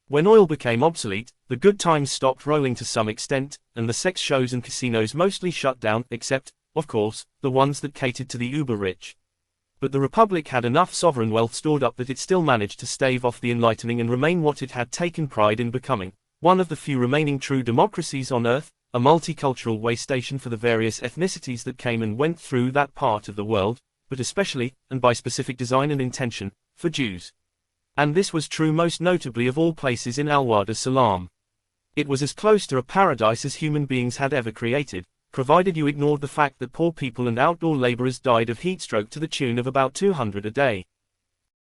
When oil became obsolete, the good times stopped rolling to some extent, and the sex shows and casinos mostly shut down, except, of course, the ones that catered to the uber-rich. But the Republic had enough sovereign wealth stored up that it still managed to stave off the enlightening and remain what it had taken pride in becoming, one of the few remaining true democracies on Earth, a multicultural way station for the various ethnicities that came and went through that part of the world, but especially, and by specific design and intention, for Jews. And this was true most notably of all places in Al-Wad as-Salam. It was as close to a paradise as human beings had ever created, provided you ignored the fact that poor people and outdoor laborers died of heatstroke to the tune of about 200 a day.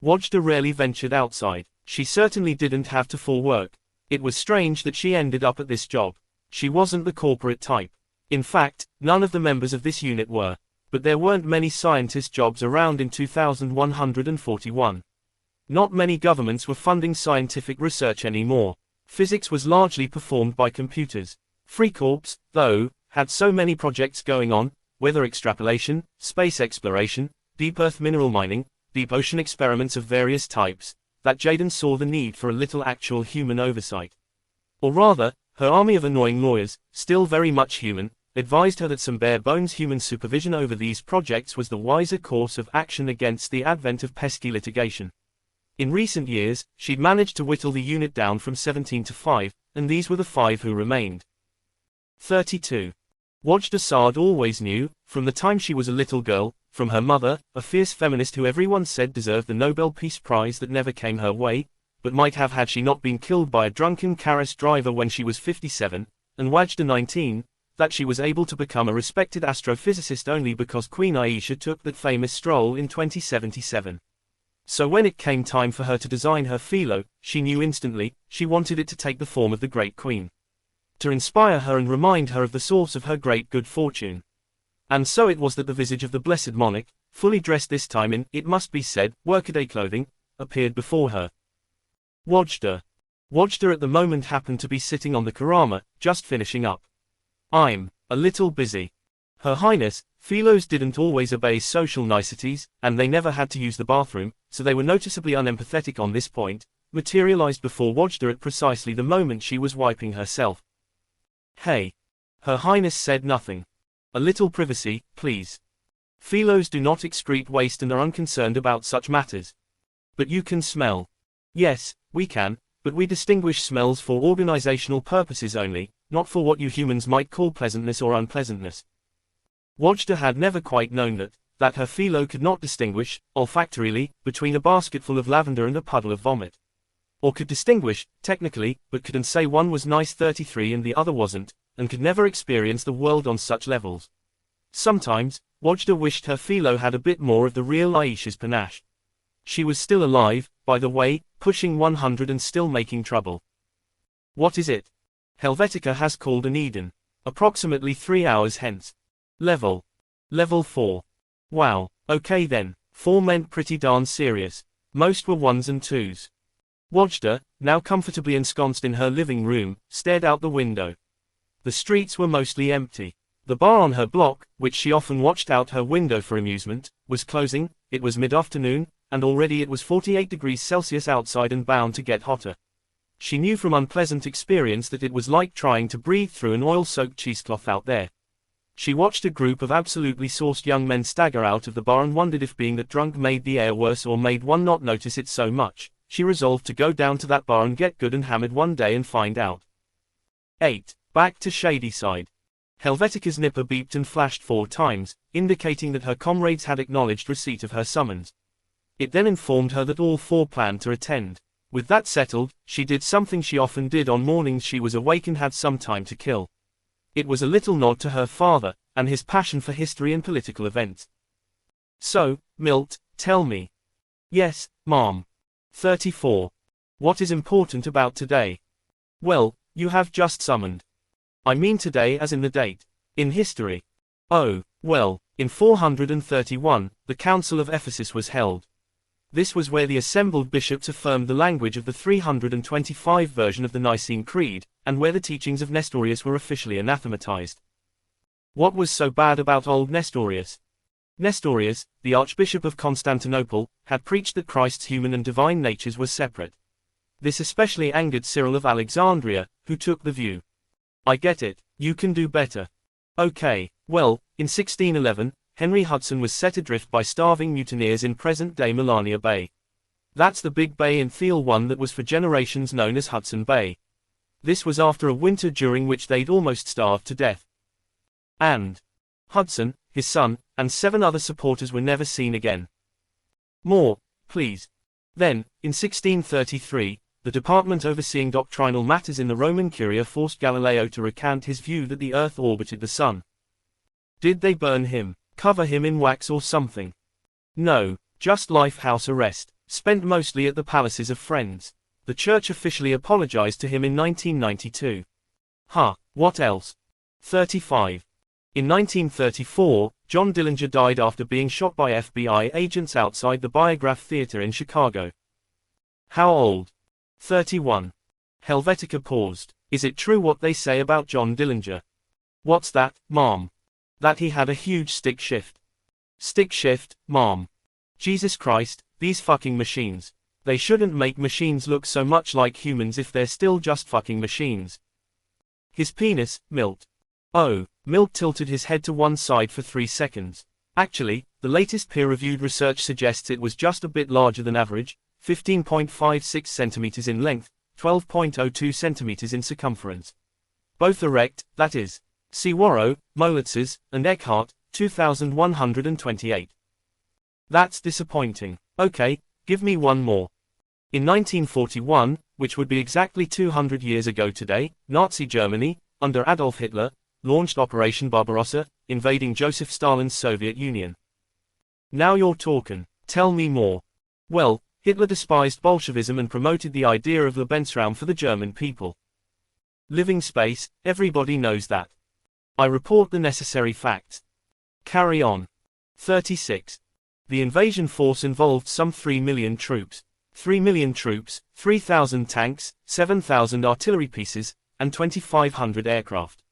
Wajda rarely ventured outside. She certainly didn't have to for work. It was strange that she ended up at this job. She wasn't the corporate type. In fact, none of the members of this unit were. But there weren't many scientist jobs around in 2141. Not many governments were funding scientific research anymore. Physics was largely performed by computers. Frikorps, though, had so many projects going on, weather extrapolation, space exploration, deep earth mineral mining, deep ocean experiments of various types, that Jaden saw the need for a little actual human oversight. Or rather, her army of annoying lawyers, still very much human, advised her that some bare-bones human supervision over these projects was the wiser course of action against the advent of pesky litigation. In recent years, she'd managed to whittle the unit down from 17 to 5, and these were the 5 who remained. 32. Wajda Saad always knew, from the time she was a little girl, from her mother, a fierce feminist who everyone said deserved the Nobel Peace Prize that never came her way, but might have had she not been killed by a drunken Karas driver when she was 57, and Wajda 19, that she was able to become a respected astrophysicist only because Queen Aisha took that famous stroll in 2077. So when it came time for her to design her philo, she knew instantly, she wanted it to take the form of the Great Queen. To inspire her and remind her of the source of her great good fortune. And so it was that the visage of the Blessed Monarch, fully dressed this time in, it must be said, workaday clothing, appeared before her. Wajda. Wajda at the moment happened to be sitting on the Karama, just finishing up. I'm a little busy. Her Highness, philos didn't always obey social niceties, and they never had to use the bathroom, so they were noticeably unempathetic on this point, materialized before Wajda at precisely the moment she was wiping herself. Hey. Her Highness said nothing. A little privacy, please. Philos do not excrete waste and are unconcerned about such matters. But you can smell. Yes, we can, but we distinguish smells for organizational purposes only, not for what you humans might call pleasantness or unpleasantness. Wajda had never quite known that her philo could not distinguish, olfactorily, between a basketful of lavender and a puddle of vomit. Or could distinguish, technically, but couldn't say one was nice 33 and the other wasn't, and could never experience the world on such levels. Sometimes, Wajda wished her philo had a bit more of the real Aisha's panache. She was still alive, by the way, pushing 100 and still making trouble. What is it? Helvetica has called an Eden. Approximately 3 hours hence. Level 4. Wow, okay then, 4 meant pretty darn serious. Most were 1s and 2s. Wajda, now comfortably ensconced in her living room, stared out the window. The streets were mostly empty. The bar on her block, which she often watched out her window for amusement, was closing. It was mid-afternoon, and already it was 48 degrees Celsius outside and bound to get hotter. She knew from unpleasant experience that it was like trying to breathe through an oil-soaked cheesecloth out there. She watched a group of absolutely sauced young men stagger out of the bar and wondered if being that drunk made the air worse or made one not notice it so much. she resolved to go down to that bar and get good and hammered one day and find out. 8. Back to Shadyside. Helvetica's nipper beeped and flashed 4 times, indicating that her comrades had acknowledged receipt of her summons. It then informed her that all 4 planned to attend. With that settled, she did something she often did on mornings she was awake and had some time to kill. It was a little nod to her father, and his passion for history and political events. So, Milt, tell me. Yes, Mom. 34. What is important about today? Well, you have just summoned. I mean today as in the date. In history. Oh, well, in 431, the Council of Ephesus was held. This was where the assembled bishops affirmed the language of the 325 version of the Nicene Creed, and where the teachings of Nestorius were officially anathematized. What was so bad about old Nestorius? Nestorius, the Archbishop of Constantinople, had preached that Christ's human and divine natures were separate. This especially angered Cyril of Alexandria, who took the view. I get it, you can do better. Okay, well, in 1611, Henry Hudson was set adrift by starving mutineers in present-day Melania Bay. That's the big bay in Thiel 1 that was for generations known as Hudson Bay. This was after a winter during which they'd almost starved to death. And Hudson, his son, and 7 other supporters were never seen again. More, please. Then, in 1633, the department overseeing doctrinal matters in the Roman Curia forced Galileo to recant his view that the Earth orbited the Sun. Did they burn him, cover him in wax or something? No, just life-house arrest, spent mostly at the palaces of friends. The church officially apologized to him in 1992. What else? 35. In 1934, John Dillinger died after being shot by FBI agents outside the Biograph Theater in Chicago. How old? 31. Helvetica paused. Is it true what they say about John Dillinger? What's that, Mom? That he had a huge stick shift. Stick shift, Mom. Jesus Christ, these fucking machines. They shouldn't make machines look so much like humans if they're still just fucking machines. His penis, Milt. Oh, Milt tilted his head to one side for 3 seconds. Actually, the latest peer-reviewed research suggests it was just a bit larger than average, 15.56 centimeters in length, 12.02 centimeters in circumference. Both erect, that is. See Warrow, Molitzes, and Eckhart, 2128. That's disappointing. Okay, give me one more. In 1941, which would be exactly 200 years ago today, Nazi Germany, under Adolf Hitler, launched Operation Barbarossa, invading Joseph Stalin's Soviet Union. Now you're talking. Tell me more. Well, Hitler despised Bolshevism and promoted the idea of Lebensraum for the German people. Living space, everybody knows that. I report the necessary facts. Carry on. 36. The invasion force involved some 3 million troops. 3 million troops, 3,000 tanks, 7,000 artillery pieces, and 2,500 aircraft.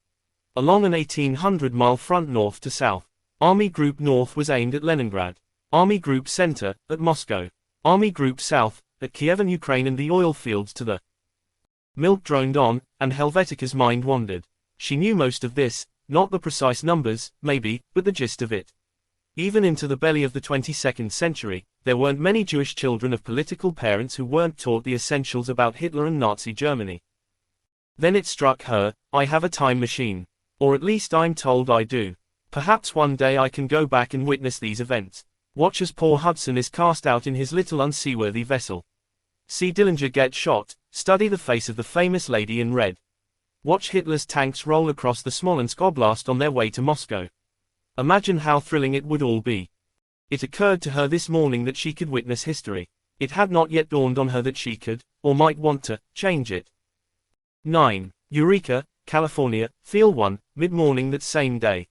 Along an 1,800-mile front north to south, Army Group North was aimed at Leningrad, Army Group Center, at Moscow, Army Group South, at Kiev and Ukraine and the oil fields to the. Milt droned on, and Helvetica's mind wandered. She knew most of this, not the precise numbers, maybe, but the gist of it. Even into the belly of the 22nd century, there weren't many Jewish children of political parents who weren't taught the essentials about Hitler and Nazi Germany. Then it struck her, I have a time machine. Or at least I'm told I do. Perhaps one day I can go back and witness these events. Watch as poor Hudson is cast out in his little unseaworthy vessel. See Dillinger get shot, study the face of the famous lady in red. Watch Hitler's tanks roll across the Smolensk Oblast on their way to Moscow. Imagine how thrilling it would all be. It occurred to her this morning that she could witness history. It had not yet dawned on her that she could, or might want to, change it. 9. Eureka, California, Thiel 1, mid-morning that same day.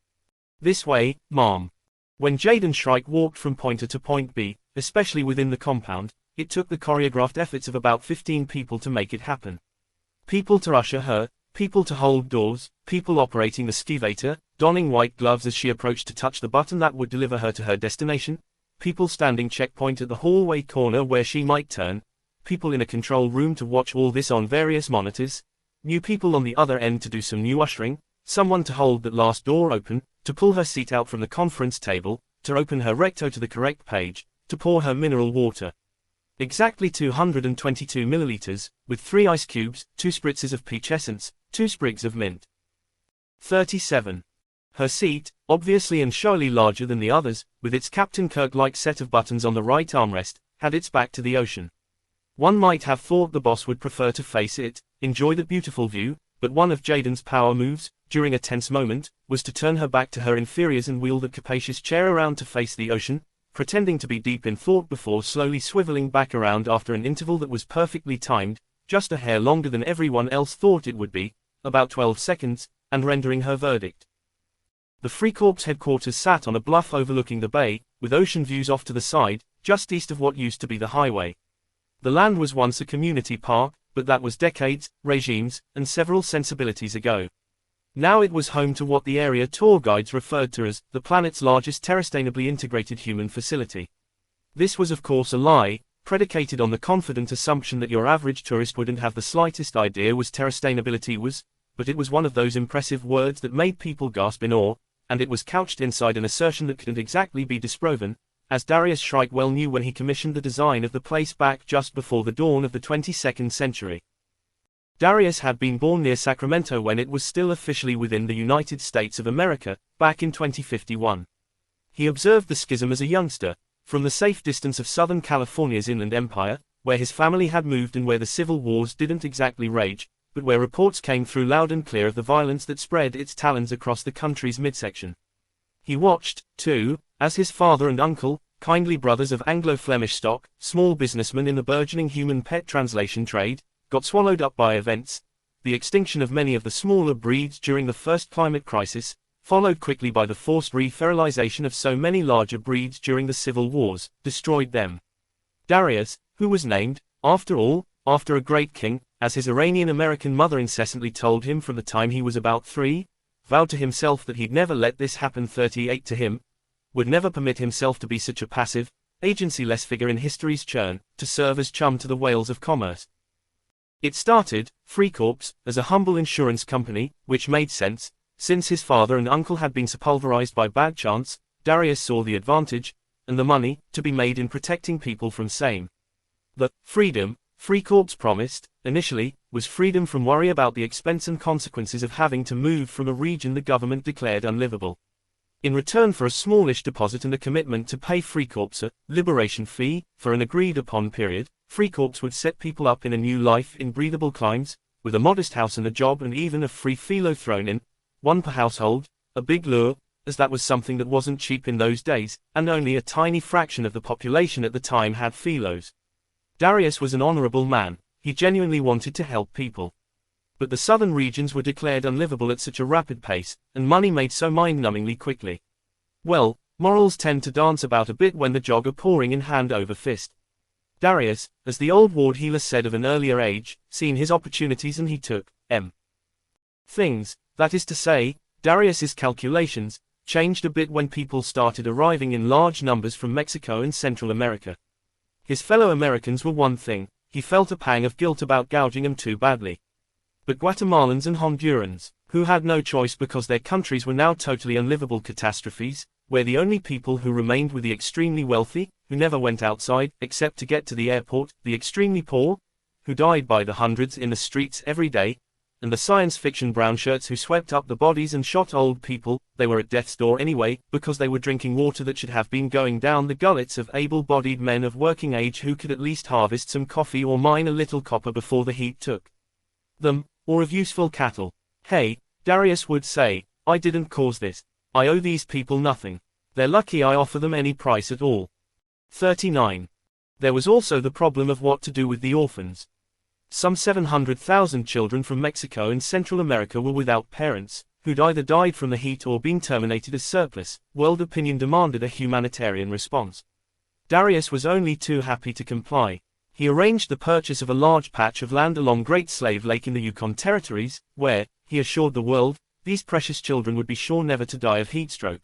This way, Mom. When Jaden Shrike walked from point A to point B, especially within the compound, it took the choreographed efforts of about 15 people to make it happen. People to usher her, people to hold doors, people operating the skivator, donning white gloves as she approached to touch the button that would deliver her to her destination, people standing checkpoint at the hallway corner where she might turn, people in a control room to watch all this on various monitors, new people on the other end to do some new ushering, someone to hold that last door open, to pull her seat out from the conference table, to open her recto to the correct page, to pour her mineral water. Exactly 222 milliliters, with 3 ice cubes, 2 spritzes of peach essence, 2 sprigs of mint. 37. Her seat, obviously and showily larger than the others, with its Captain Kirk-like set of buttons on the right armrest, had its back to the ocean. One might have thought the boss would prefer to face it, enjoy the beautiful view, but one of Jaden's power moves, during a tense moment, was to turn her back to her inferiors and wheel the capacious chair around to face the ocean, pretending to be deep in thought before slowly swiveling back around after an interval that was perfectly timed, just a hair longer than everyone else thought it would be, about 12 seconds, and rendering her verdict. The Freikorps headquarters sat on a bluff overlooking the bay, with ocean views off to the side, just east of what used to be the highway. The land was once a community park, but that was decades, regimes, and several sensibilities ago. Now it was home to what the area tour guides referred to as the planet's largest terrastainably integrated human facility. This was of course a lie, predicated on the confident assumption that your average tourist wouldn't have the slightest idea what terrastainability was, but it was one of those impressive words that made people gasp in awe, and it was couched inside an assertion that couldn't exactly be disproven, as Darius Shrike well knew when he commissioned the design of the place back just before the dawn of the 22nd century. Darius had been born near Sacramento when it was still officially within the United States of America, back in 2051. He observed the schism as a youngster, from the safe distance of Southern California's Inland Empire, where his family had moved and where the civil wars didn't exactly rage, but where reports came through loud and clear of the violence that spread its talons across the country's midsection. He watched, too, as his father and uncle, kindly brothers of Anglo-Flemish stock, small businessmen in the burgeoning human pet translation trade, got swallowed up by events, the extinction of many of the smaller breeds during the first climate crisis, followed quickly by the forced re-fertilization of so many larger breeds during the civil wars, destroyed them. Darius, who was named, after all, after a great king, as his Iranian-American mother incessantly told him from the time he was about 3, vowed to himself that he'd never let this happen. 38 to him, would never permit himself to be such a passive, agency-less figure in history's churn, to serve as chum to the whales of commerce. It started, Freikorps, as a humble insurance company, which made sense, since his father and uncle had been pulverized by bad chance. Darius saw the advantage, and the money, to be made in protecting people from same. The freedom Freikorps promised, initially, was freedom from worry about the expense and consequences of having to move from a region the government declared unlivable. In return for a smallish deposit and a commitment to pay Freikorps a liberation fee, for an agreed-upon period, Freikorps would set people up in a new life in breathable climes, with a modest house and a job and even a free philo thrown in, one per household, a big lure, as that was something that wasn't cheap in those days, and only a tiny fraction of the population at the time had philos. Darius was an honorable man, he genuinely wanted to help people. But the southern regions were declared unlivable at such a rapid pace, and money made so mind-numbingly quickly. Well, morals tend to dance about a bit when the jog are pouring in hand over fist. Darius, as the old ward healer said of an earlier age, seen his opportunities and he took things, that is to say, Darius's calculations, changed a bit when people started arriving in large numbers from Mexico and Central America. His fellow Americans were one thing, he felt a pang of guilt about gouging them too badly. But Guatemalans and Hondurans, who had no choice because their countries were now totally unlivable catastrophes, where the only people who remained were the extremely wealthy, who never went outside, except to get to the airport, the extremely poor, who died by the hundreds in the streets every day, and the science fiction brownshirts who swept up the bodies and shot old people. They were at death's door anyway, because they were drinking water that should have been going down the gullets of able-bodied men of working age who could at least harvest some coffee or mine a little copper before the heat took them, or of useful cattle. Hey, Darius would say, I didn't cause this. I owe these people nothing. They're lucky I offer them any price at all. 39. There was also the problem of what to do with the orphans. Some 700,000 children from Mexico and Central America were without parents, who'd either died from the heat or been terminated as surplus. World opinion demanded a humanitarian response. Darius was only too happy to comply. He arranged the purchase of a large patch of land along Great Slave Lake in the Yukon Territories, where, he assured the world, these precious children would be sure never to die of heatstroke.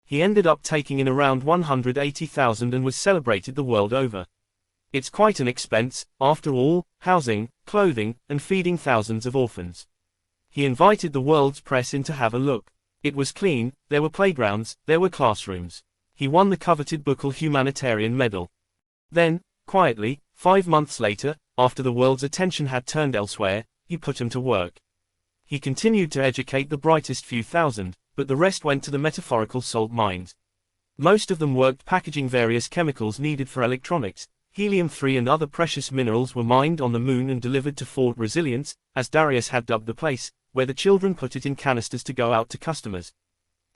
He ended up taking in around 180,000 and was celebrated the world over. It's quite an expense, after all, housing, clothing, and feeding thousands of orphans. He invited the world's press in to have a look. It was clean, there were playgrounds, there were classrooms. He won the coveted Buchel Humanitarian Medal. Then, Quietly, 5 months later, after the world's attention had turned elsewhere, he put him to work. He continued to educate the brightest few thousand, but the rest went to the metaphorical salt mines. Most of them worked packaging various chemicals needed for electronics. Helium-3 and other precious minerals were mined on the moon and delivered to Fort Resilience, as Darius had dubbed the place, where the children put it in canisters to go out to customers.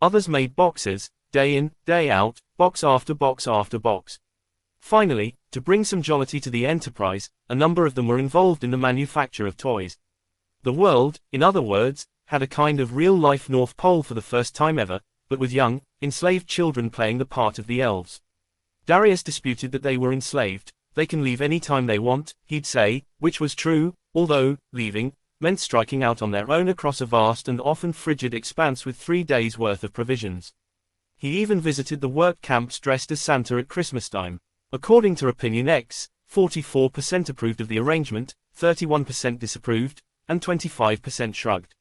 Others made boxes, day in, day out, box after box after box. Finally, to bring some jollity to the enterprise, a number of them were involved in the manufacture of toys. The world, in other words, had a kind of real-life North Pole for the first time ever, but with young, enslaved children playing the part of the elves. Darius disputed that they were enslaved. They can leave any time they want, he'd say, which was true, although, leaving, meant striking out on their own across a vast and often frigid expanse with 3 days' worth of provisions. He even visited the work camps dressed as Santa at Christmas time. According to Opinion X, 44% approved of the arrangement, 31% disapproved, and 25% shrugged.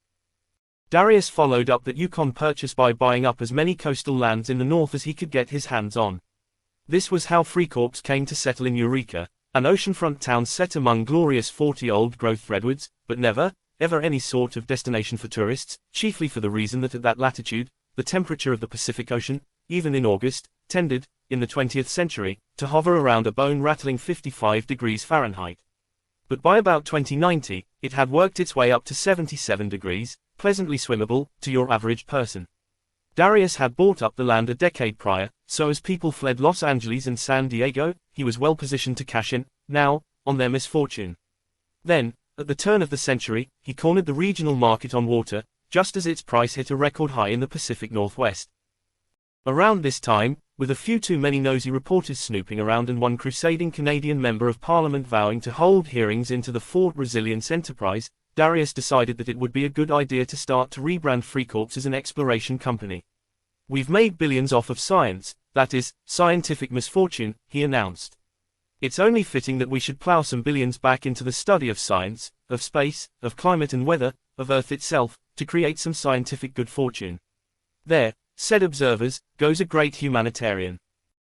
Darius followed up that Yukon purchase by buying up as many coastal lands in the north as he could get his hands on. This was how Frikorps came to settle in Eureka, an oceanfront town set among glorious 40 old-growth redwoods, but never, ever any sort of destination for tourists, chiefly for the reason that at that latitude, the temperature of the Pacific Ocean, even in August, tended, in the 20th century, to hover around a bone-rattling 55 degrees Fahrenheit. But by about 2090, it had worked its way up to 77 degrees, pleasantly swimmable, to your average person. Darius had bought up the land a decade prior, so as people fled Los Angeles and San Diego, he was well positioned to cash in, now, on their misfortune. Then, at the turn of the century, he cornered the regional market on water, just as its price hit a record high in the Pacific Northwest. Around this time, with a few too many nosy reporters snooping around and one crusading Canadian member of Parliament vowing to hold hearings into the Fort Resilience enterprise, Darius decided that it would be a good idea to start to rebrand Frikorps as an exploration company. "We've made billions off of science, that is, scientific misfortune," he announced. "It's only fitting that we should plow some billions back into the study of science, of space, of climate and weather, of Earth itself, to create some scientific good fortune. There," said observers, "goes a great humanitarian."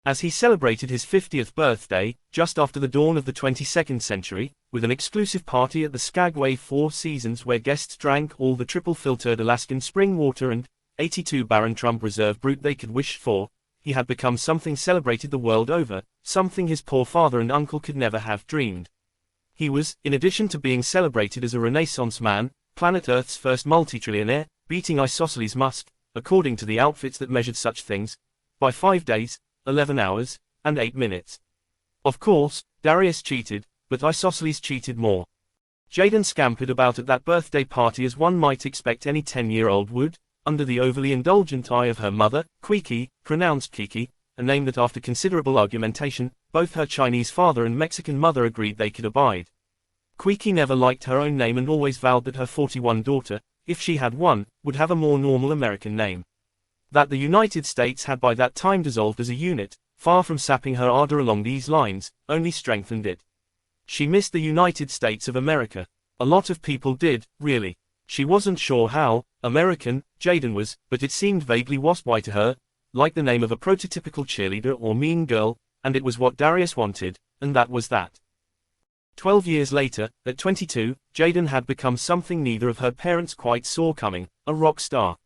As he celebrated his 50th birthday, just after the dawn of the 22nd century, with an exclusive party at the Skagway Four Seasons where guests drank all the triple-filtered Alaskan spring water and 82 Baron Trump Reserve Brut they could wish for, he had become something celebrated the world over, something his poor father and uncle could never have dreamed. He was, in addition to being celebrated as a Renaissance man, planet Earth's first multi-trillionaire, beating Isosceles Musk, according to the outfits that measured such things, by 5 days, 11 hours, and 8 minutes. Of course, Darius cheated, but Isosceles cheated more. Jaden scampered about at that birthday party as one might expect any 10-year-old would, under the overly indulgent eye of her mother, Quiki, pronounced Kiki, a name that after considerable argumentation, both her Chinese father and Mexican mother agreed they could abide. Quiki never liked her own name and always vowed that her 41 daughter, if she had one, would have a more normal American name. That the United States had by that time dissolved as a unit, far from sapping her ardor along these lines, only strengthened it. She missed the United States of America. A lot of people did, really. She wasn't sure how American Jaden was, but it seemed vaguely wasp-y to her, like the name of a prototypical cheerleader or mean girl, and it was what Darius wanted, and that was that. 12 years later, at 22, Jaden had become something neither of her parents quite saw coming, a rock star.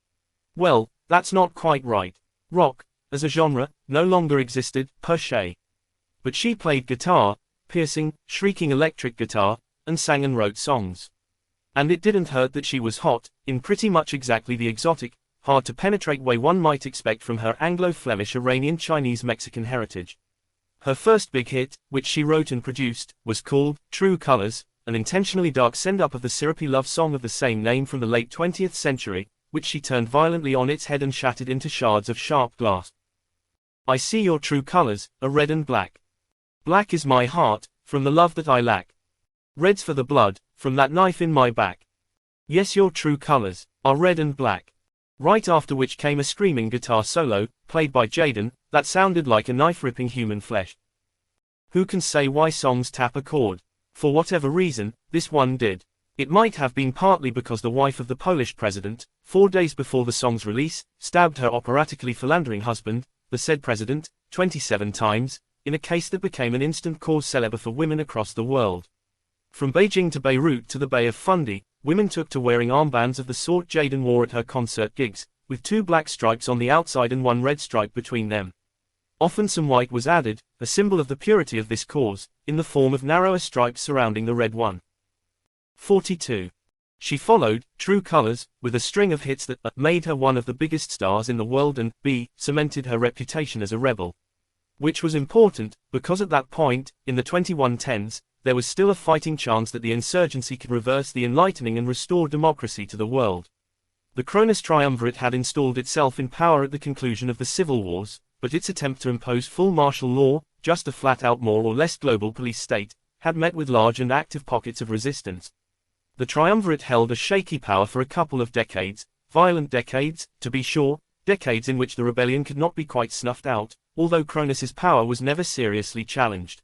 Well, that's not quite right. Rock, as a genre, no longer existed, per se. But she played guitar, piercing, shrieking electric guitar, and sang and wrote songs. And it didn't hurt that she was hot, in pretty much exactly the exotic, hard-to-penetrate way one might expect from her Anglo-Flemish Iranian-Chinese-Mexican heritage. Her first big hit, which she wrote and produced, was called True Colors, an intentionally dark send-up of the syrupy love song of the same name from the late 20th century, which she turned violently on its head and shattered into shards of sharp glass. "I see your true colors, are red and black. Black is my heart, from the love that I lack. Red's for the blood, from that knife in my back. Yes, your true colors are red and black." Right after which came a screaming guitar solo, played by Jaden, that sounded like a knife ripping human flesh. Who can say why songs tap a chord? For whatever reason, this one did. It might have been partly because the wife of the Polish president, 4 days before the song's release, stabbed her operatically philandering husband, the said president, 27 times, in a case that became an instant cause célèbre for women across the world. From Beijing to Beirut to the Bay of Fundy, women took to wearing armbands of the sort Jayden wore at her concert gigs, with 2 black stripes on the outside and 1 red stripe between them. Often some white was added, a symbol of the purity of this cause, in the form of narrower stripes surrounding the red one. 42. She followed, True Colors, with a string of hits that made her one of the biggest stars in the world and cemented her reputation as a rebel. Which was important, because at that point, in the 2110s, there was still a fighting chance that the insurgency could reverse the enlightening and restore democracy to the world. The Cronus triumvirate had installed itself in power at the conclusion of the civil wars, but its attempt to impose full martial law, just a flat-out more or less global police state, had met with large and active pockets of resistance. The triumvirate held a shaky power for a couple of decades, violent decades, to be sure, decades in which the rebellion could not be quite snuffed out, although Cronus's power was never seriously challenged.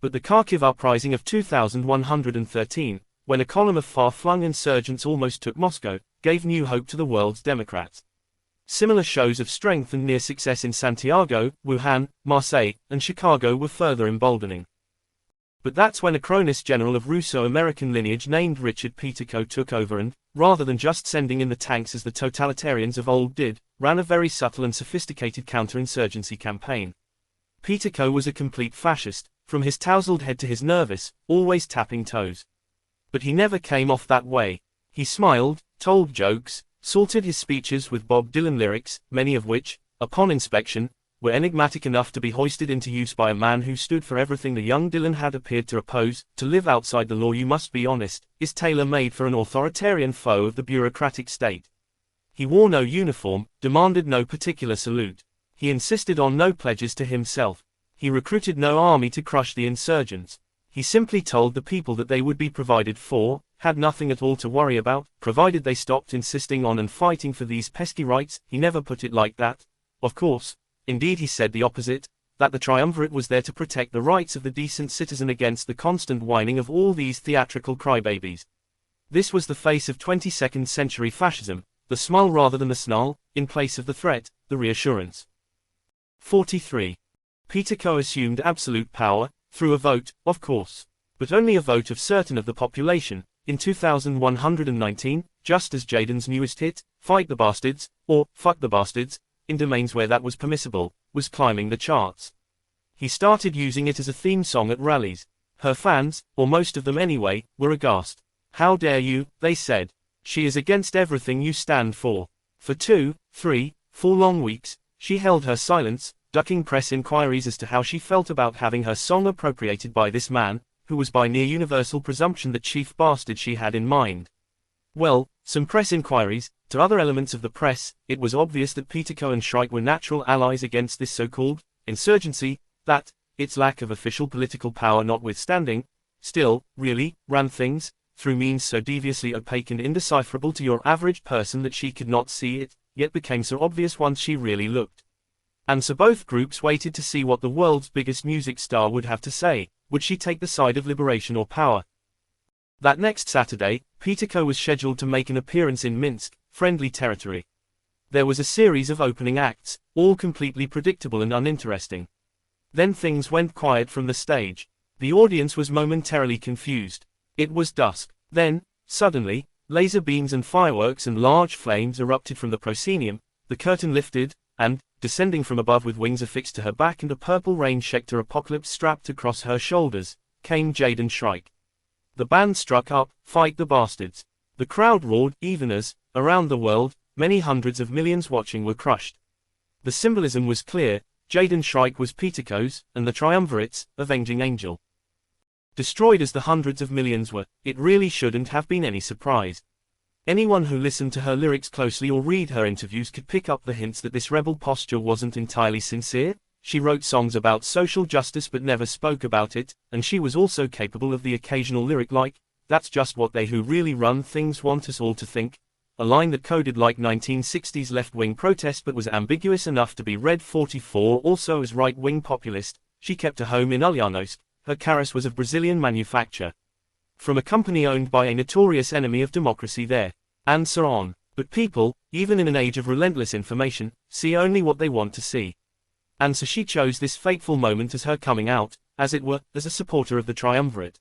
But the Kharkiv uprising of 2113, when a column of far-flung insurgents almost took Moscow, gave new hope to the world's Democrats. Similar shows of strength and near success in Santiago, Wuhan, Marseille, and Chicago were further emboldening. But that's when a Cronus general of Russo-American lineage named Richard Peterko took over and, rather than just sending in the tanks as the totalitarians of old did, ran a very subtle and sophisticated counterinsurgency campaign. Peterko was a complete fascist, from his tousled head to his nervous, always tapping toes. But he never came off that way. He smiled, told jokes, salted his speeches with Bob Dylan lyrics, many of which, upon inspection, were enigmatic enough to be hoisted into use by a man who stood for everything the young Dylan had appeared to oppose. To live outside the law, you must be honest, is tailor-made for an authoritarian foe of the bureaucratic state. He wore no uniform, demanded no particular salute. He insisted on no pledges to himself. He recruited no army to crush the insurgents. He simply told the people that they would be provided for, had nothing at all to worry about, provided they stopped insisting on and fighting for these pesky rights. He never put it like that, of course. Indeed, he said the opposite, that the triumvirate was there to protect the rights of the decent citizen against the constant whining of all these theatrical crybabies. This was the face of 22nd century fascism, the smile rather than the snarl, in place of the threat, the reassurance. 43. Peterko assumed absolute power, through a vote, of course. But only a vote of certain of the population, in 2119, just as Jayden's newest hit, Fight the Bastards, or Fuck the Bastards, in domains where that was permissible, was climbing the charts. He started using it as a theme song at rallies. Her fans, or most of them anyway, were aghast. How dare you, they said. She is against everything you stand for. For 2, 3, 4 long weeks, she held her silence, ducking press inquiries as to how she felt about having her song appropriated by this man, who was by near universal presumption the chief bastard she had in mind. Well, some press inquiries. To other elements of the press, it was obvious that Peterko and Shrike were natural allies against this so-called insurgency, that, its lack of official political power notwithstanding, still, really, ran things, through means so deviously opaque and indecipherable to your average person that she could not see it, yet became so obvious once she really looked. And so both groups waited to see what the world's biggest music star would have to say. Would she take the side of liberation or power? That next Saturday, Peterko was scheduled to make an appearance in Minsk, friendly territory. There was a series of opening acts, all completely predictable and uninteresting. Then things went quiet from the stage. The audience was momentarily confused. It was dusk. Then, suddenly, laser beams and fireworks and large flames erupted from the proscenium, the curtain lifted, and, descending from above with wings affixed to her back and a purple rain Schecter apocalypse strapped across her shoulders, came Jayden Shrike. The band struck up, Fight the Bastards. The crowd roared, even as, around the world, many hundreds of millions watching were crushed. The symbolism was clear. Jayden Shrike was Peterko's, and the triumvirate's, avenging angel. Destroyed as the hundreds of millions were, it really shouldn't have been any surprise. Anyone who listened to her lyrics closely or read her interviews could pick up the hints that this rebel posture wasn't entirely sincere. She wrote songs about social justice but never spoke about it, and she was also capable of the occasional lyric like, "That's just what they who really run things want us all to think," a line that coded like 1960s left-wing protest but was ambiguous enough to be read 44 also as right-wing populist. She kept a home in Ulyanovsk. Her chorus was of Brazilian manufacture, from a company owned by a notorious enemy of democracy there, and so on. But people, even in an age of relentless information, see only what they want to see. And so she chose this fateful moment as her coming out, as it were, as a supporter of the triumvirate.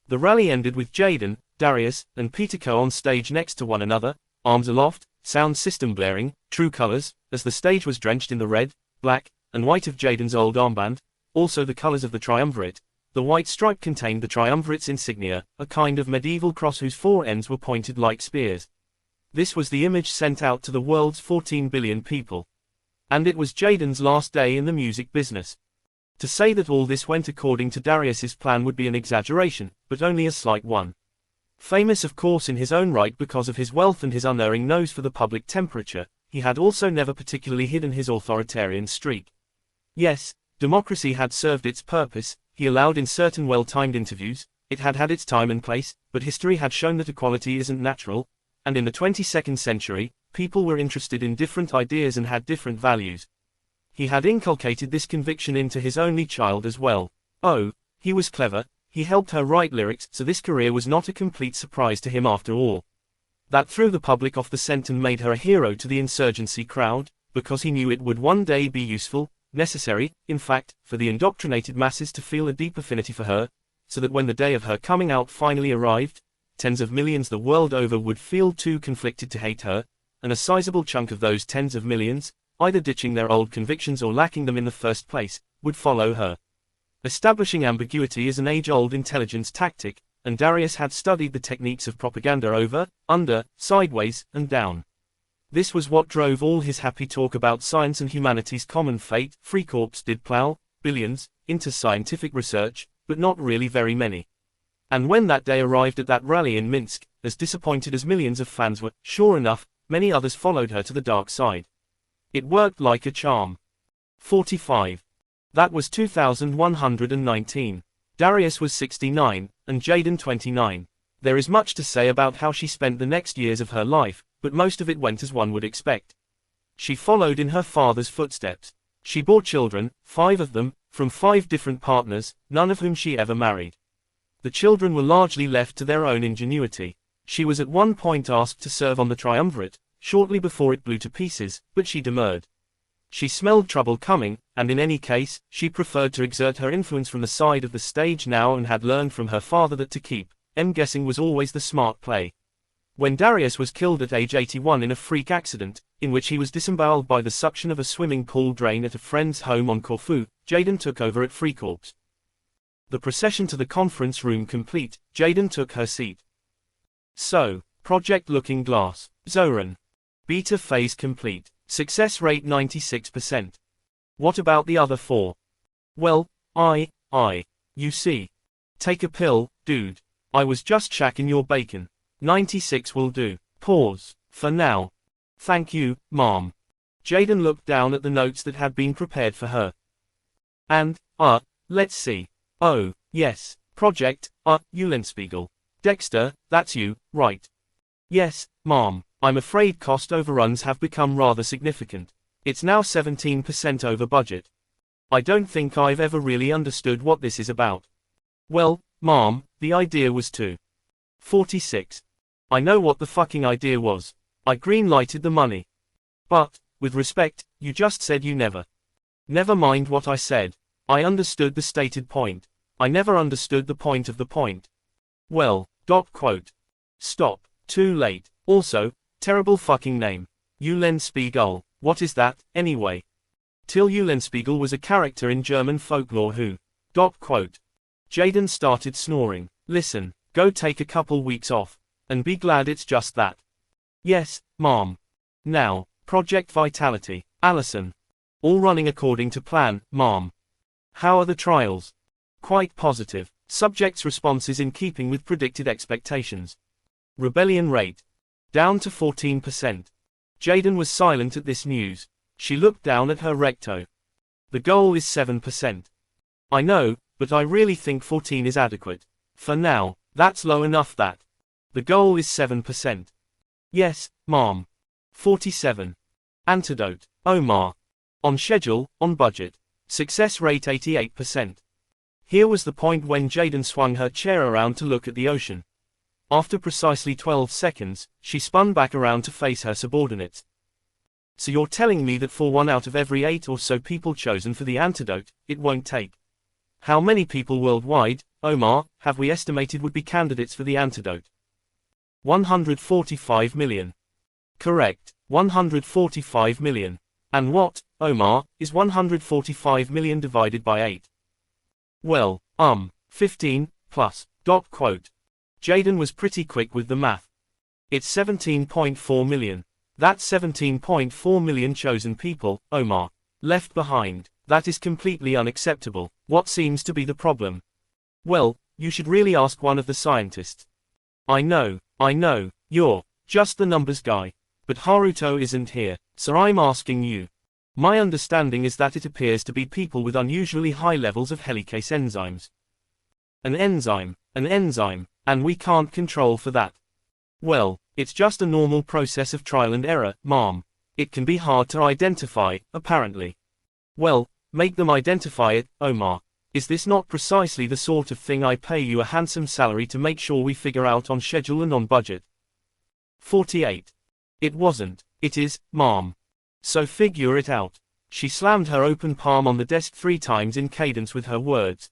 The rally ended with Jaden, Darius, and Peterco on stage next to one another, arms aloft, sound system blaring, true colors, as the stage was drenched in the red, black, and white of Jaden's old armband, also the colors of the triumvirate. The white stripe contained the triumvirate's insignia, a kind of medieval cross whose four ends were pointed like spears. This was the image sent out to the world's 14 billion people. And it was Jaden's last day in the music business. To say that all this went according to Darius's plan would be an exaggeration, but only a slight one. Famous of course in his own right because of his wealth and his unerring nose for the public temperature, he had also never particularly hidden his authoritarian streak. Yes, democracy had served its purpose, he allowed in certain well-timed interviews, it had had its time and place, but history had shown that equality isn't natural, and in the 22nd century, people were interested in different ideas and had different values. He had inculcated this conviction into his only child as well. Oh, he was clever, he helped her write lyrics, so this career was not a complete surprise to him after all. That threw the public off the scent and made her a hero to the insurgency crowd, because he knew it would one day be useful, necessary, in fact, for the indoctrinated masses to feel a deep affinity for her, so that when the day of her coming out finally arrived, tens of millions the world over would feel too conflicted to hate her, and a sizable chunk of those tens of millions, either ditching their old convictions or lacking them in the first place, would follow her. Establishing ambiguity is an age-old intelligence tactic, and Darius had studied the techniques of propaganda over, under, sideways, and down. This was what drove all his happy talk about science and humanity's common fate. Freikorps did plow billions into scientific research, but not really very many. And when that day arrived at that rally in Minsk, as disappointed as millions of fans were, sure enough, many others followed her to the dark side. It worked like a charm. 45. That was 2119. Darius was 69, and Jaden 29. There is much to say about how she spent the next years of her life, but most of it went as one would expect. She followed in her father's footsteps. She bore children, 5 of them, from 5 different partners, none of whom she ever married. The children were largely left to their own ingenuity. She was at one point asked to serve on the triumvirate, shortly before it blew to pieces, but she demurred. She smelled trouble coming, and in any case, she preferred to exert her influence from the side of the stage now and had learned from her father that to keep guessing was always the smart play. When Darius was killed at age 81 in a freak accident, in which he was disemboweled by the suction of a swimming pool drain at a friend's home on Corfu, Jaden took over at Freikorps. The procession to the conference room complete, Jaden took her seat. So, project Looking Glass, Zoran. Beta phase complete. Success rate 96%. What about the other 4? Well, you see. Take a pill, dude. I was just shacking your bacon. 96 will do. Pause. For now. Thank you, Mom. Jaden looked down at the notes that had been prepared for her. And, let's see. Oh, yes, Project, Eulenspiegel. Dexter, that's you, right? Yes, Mom. I'm afraid cost overruns have become rather significant. It's now 17% over budget. I don't think I've ever really understood what this is about. Well, Mom, the idea was to. 46. I know what the fucking idea was. I green-lighted the money. But, with respect, you just said you never. Never mind what I said. I understood the stated point. I never understood the point of the point. Well, ... Stop. Too late. Also, terrible fucking name. Eulenspiegel. What is that, anyway? Till Eulenspiegel was a character in German folklore who. ... Jaden started snoring. Listen, go take a couple weeks off. And be glad it's just that. Yes, Mom. Now, Project Vitality. Allison. All running according to plan, Mom. How are the trials? Quite positive. Subjects' responses in keeping with predicted expectations. Rebellion rate. Down to 14%. Jaden was silent at this news. She looked down at her recto. The goal is 7%. I know, but I really think 14 is adequate. For now, that's low enough that. The goal is 7%. Yes, Mom. 47. Antidote. Omar. On schedule, on budget. Success rate 88%. Here was the point when Jaden swung her chair around to look at the ocean. After precisely 12 seconds, she spun back around to face her subordinates. So you're telling me that for 1 out of every 8 or so people chosen for the antidote, it won't take. How many people worldwide, Omar, have we estimated would be candidates for the antidote? 145 million. Correct, 145 million. And what, Omar, is 145 million divided by 8? Well, 15, plus, ... Jaden was pretty quick with the math. It's 17.4 million. That's 17.4 million chosen people, Omar. Left behind. That is completely unacceptable. What seems to be the problem? Well, you should really ask one of the scientists. I know, you're just the numbers guy. But Haruto isn't here, so I'm asking you. My understanding is that it appears to be people with unusually high levels of helicase enzymes. An enzyme, and we can't control for that. Well, it's just a normal process of trial and error, ma'am. It can be hard to identify, apparently. Well, make them identify it, Omar. Is this not precisely the sort of thing I pay you a handsome salary to make sure we figure out on schedule and on budget? 48. It wasn't. It is, ma'am. So figure it out. She slammed her open palm on the desk 3 times in cadence with her words.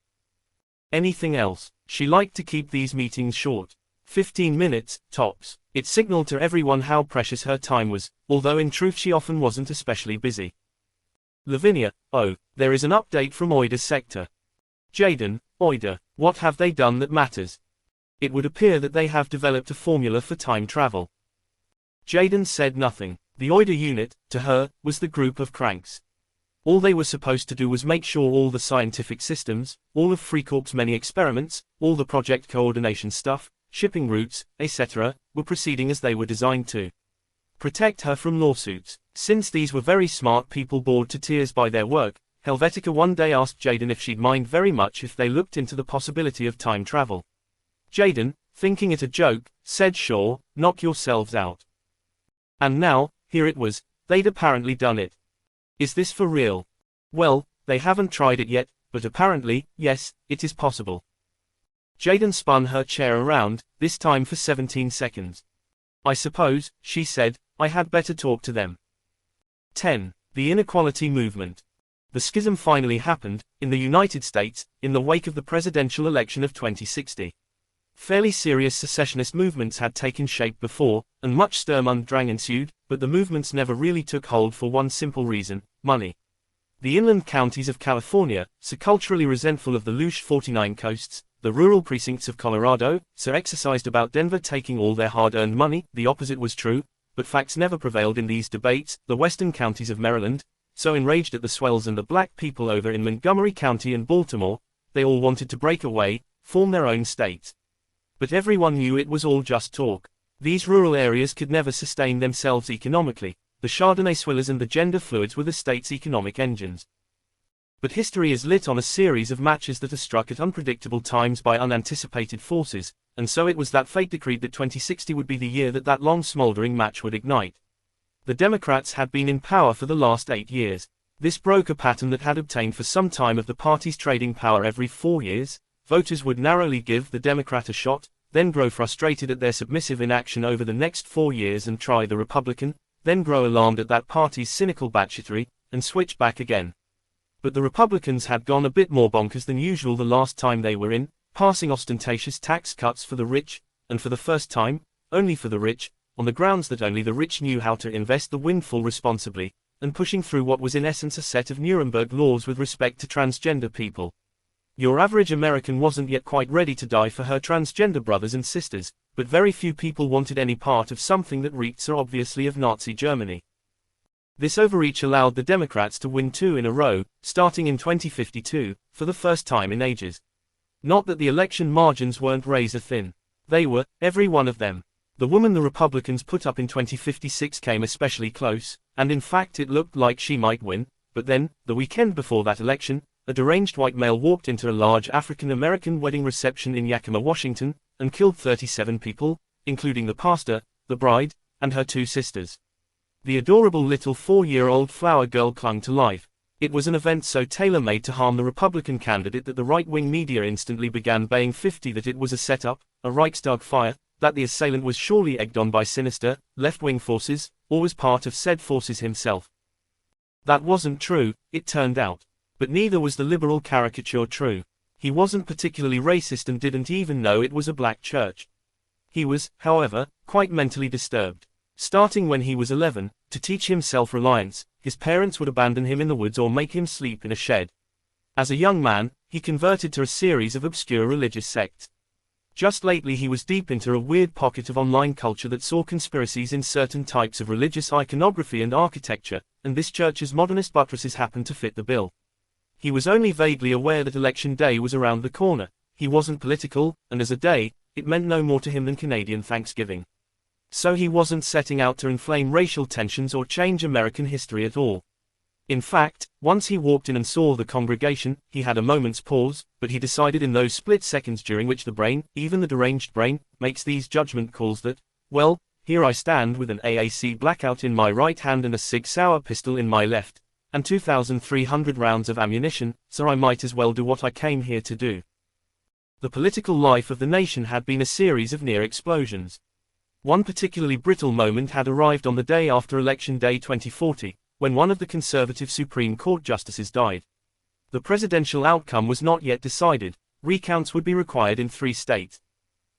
Anything else? She liked to keep these meetings short. 15 minutes, tops. It signaled to everyone how precious her time was, although in truth she often wasn't especially busy. Lavinia, oh, there is an update from Oida's sector. Jaden, Oida, what have they done that matters? It would appear that they have developed a formula for time travel. Jaden said nothing. The Oida unit, to her, was the group of cranks. All they were supposed to do was make sure all the scientific systems, all of Freecorp's many experiments, all the project coordination stuff, shipping routes, etc., were proceeding as they were designed to. Protect her from lawsuits. Since these were very smart people bored to tears by their work, Helvetica one day asked Jaden if she'd mind very much if they looked into the possibility of time travel. Jaden, thinking it a joke, said sure, knock yourselves out. And now, here it was, they'd apparently done it. Is this for real? Well, they haven't tried it yet, but apparently, yes, it is possible. Jaden spun her chair around, this time for 17 seconds. I suppose, she said, I had better talk to them. 10. The inequality movement. The schism finally happened, in the United States, in the wake of the presidential election of 2060. Fairly serious secessionist movements had taken shape before, and much Sturm und Drang ensued, but the movements never really took hold for one simple reason: money. The inland counties of California, so culturally resentful of the Lush 49 coasts, the rural precincts of Colorado, so exercised about Denver taking all their hard-earned money. The opposite was true, but facts never prevailed in these debates. The western counties of Maryland, so enraged at the swells and the black people over in Montgomery County and Baltimore, they all wanted to break away, form their own states. But everyone knew it was all just talk. These rural areas could never sustain themselves economically. The Chardonnay swillers and the gender fluids were the state's economic engines. But history is lit on a series of matches that are struck at unpredictable times by unanticipated forces, and so it was that fate decreed that 2060 would be the year that long smoldering match would ignite. The Democrats had been in power for the last 8 years. This broke a pattern that had obtained for some time of the parties trading power every 4 years. Voters would narrowly give the Democrat a shot, then grow frustrated at their submissive inaction over the next 4 years and try the Republican, then grow alarmed at that party's cynical batshittery, and switch back again. But the Republicans had gone a bit more bonkers than usual the last time they were in, passing ostentatious tax cuts for the rich, and for the first time, only for the rich, on the grounds that only the rich knew how to invest the windfall responsibly, and pushing through what was in essence a set of Nuremberg laws with respect to transgender people. Your average American wasn't yet quite ready to die for her transgender brothers and sisters, but very few people wanted any part of something that reeked so obviously of Nazi Germany. This overreach allowed the Democrats to win 2 in a row, starting in 2052, for the first time in ages. Not that the election margins weren't razor thin. They were, every one of them. The woman the Republicans put up in 2056 came especially close, and in fact it looked like she might win, but then, the weekend before that election, a deranged white male walked into a large African-American wedding reception in Yakima, Washington, and killed 37 people, including the pastor, the bride, and her 2 sisters. The adorable little 4-year-old flower girl clung to life. It was an event so tailor-made to harm the Republican candidate that the right-wing media instantly began baying 50 that it was a setup, a Reichstag fire, that the assailant was surely egged on by sinister, left-wing forces, or was part of said forces himself. That wasn't true, it turned out. But neither was the liberal caricature true. He wasn't particularly racist and didn't even know it was a black church. He was, however, quite mentally disturbed. Starting when he was 11, to teach him self-reliance, his parents would abandon him in the woods or make him sleep in a shed. As a young man, he converted to a series of obscure religious sects. Just lately he was deep into a weird pocket of online culture that saw conspiracies in certain types of religious iconography and architecture, and this church's modernist buttresses happened to fit the bill. He was only vaguely aware that election day was around the corner. He wasn't political, and as a day, it meant no more to him than Canadian Thanksgiving. So he wasn't setting out to inflame racial tensions or change American history at all. In fact, once he walked in and saw the congregation, he had a moment's pause, but he decided in those split seconds during which the brain, even the deranged brain, makes these judgment calls that, well, here I stand with an AAC blackout in my right hand and a Sig Sauer pistol in my left, and 2,300 rounds of ammunition, so I might as well do what I came here to do. The political life of the nation had been a series of near explosions. One particularly brittle moment had arrived on the day after Election Day 2040, when one of the conservative Supreme Court justices died. The presidential outcome was not yet decided. Recounts would be required in 3 states.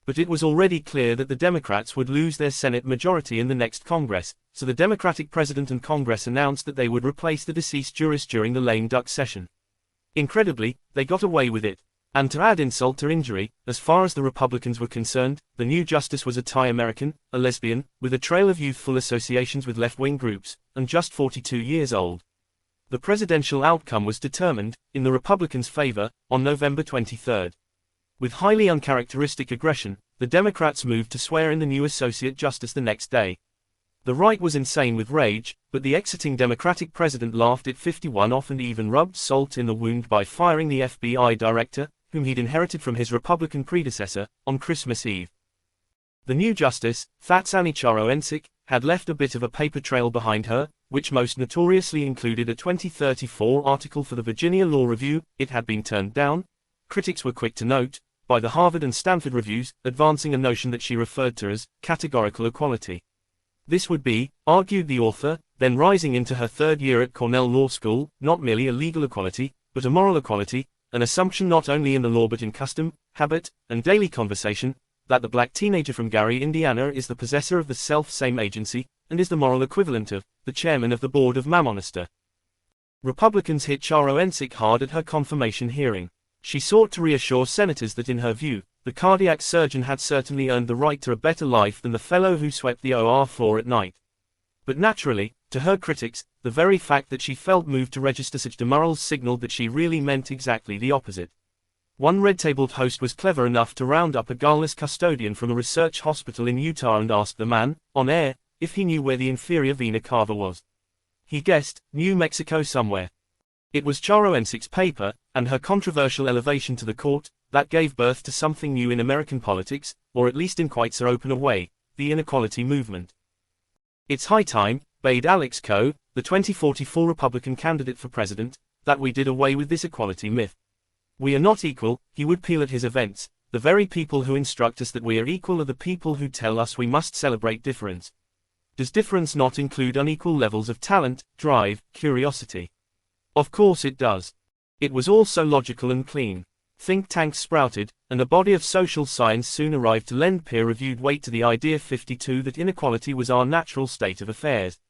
But it was already clear that the Democrats would lose their Senate majority in the next Congress, so the Democratic President and Congress announced that they would replace the deceased jurist during the lame duck session. Incredibly, they got away with it. And to add insult to injury, as far as the Republicans were concerned, the new justice was a Thai American, a lesbian, with a trail of youthful associations with left-wing groups, and just 42 years old. The presidential outcome was determined, in the Republicans' favor, on November 23. With highly uncharacteristic aggression, the Democrats moved to swear in the new associate justice the next day. The right was insane with rage, but the exiting Democratic president laughed it 51 off and even rubbed salt in the wound by firing the FBI director, whom he'd inherited from his Republican predecessor, on Christmas Eve. The new justice, Fatsani Charo-Ensik, had left a bit of a paper trail behind her, which most notoriously included a 2034 article for the Virginia Law Review. It had been turned down, critics were quick to note, by the Harvard and Stanford reviews, advancing a notion that she referred to as categorical equality. This would be, argued the author, then rising into her 3rd year at Cornell Law School, not merely a legal equality, but a moral equality, an assumption not only in the law but in custom, habit, and daily conversation, that the black teenager from Gary, Indiana is the possessor of the self-same agency, and is the moral equivalent of, the chairman of the board of Mammonister. Republicans hit Charo-Ensik hard at her confirmation hearing. She sought to reassure senators that in her view, the cardiac surgeon had certainly earned the right to a better life than the fellow who swept the OR floor at night. But naturally, to her critics, the very fact that she felt moved to register such demurrals signaled that she really meant exactly the opposite. One red-tabled host was clever enough to round up a guileless custodian from a research hospital in Utah and asked the man, on air, if he knew where the inferior vena cava was. He guessed, New Mexico somewhere. It was Charo-Ensik's paper, and her controversial elevation to the court, that gave birth to something new in American politics, or at least in quite so open a way, the inequality movement. It's high time, bade Alex Coe, the 2044 Republican candidate for president, that we did away with this equality myth. We are not equal, he would peal at his events. The very people who instruct us that we are equal are the people who tell us we must celebrate difference. Does difference not include unequal levels of talent, drive, curiosity? Of course it does. It was all so logical and clean. Think tanks sprouted, and a body of social science soon arrived to lend peer-reviewed weight to the idea 52 that inequality was our natural state of affairs.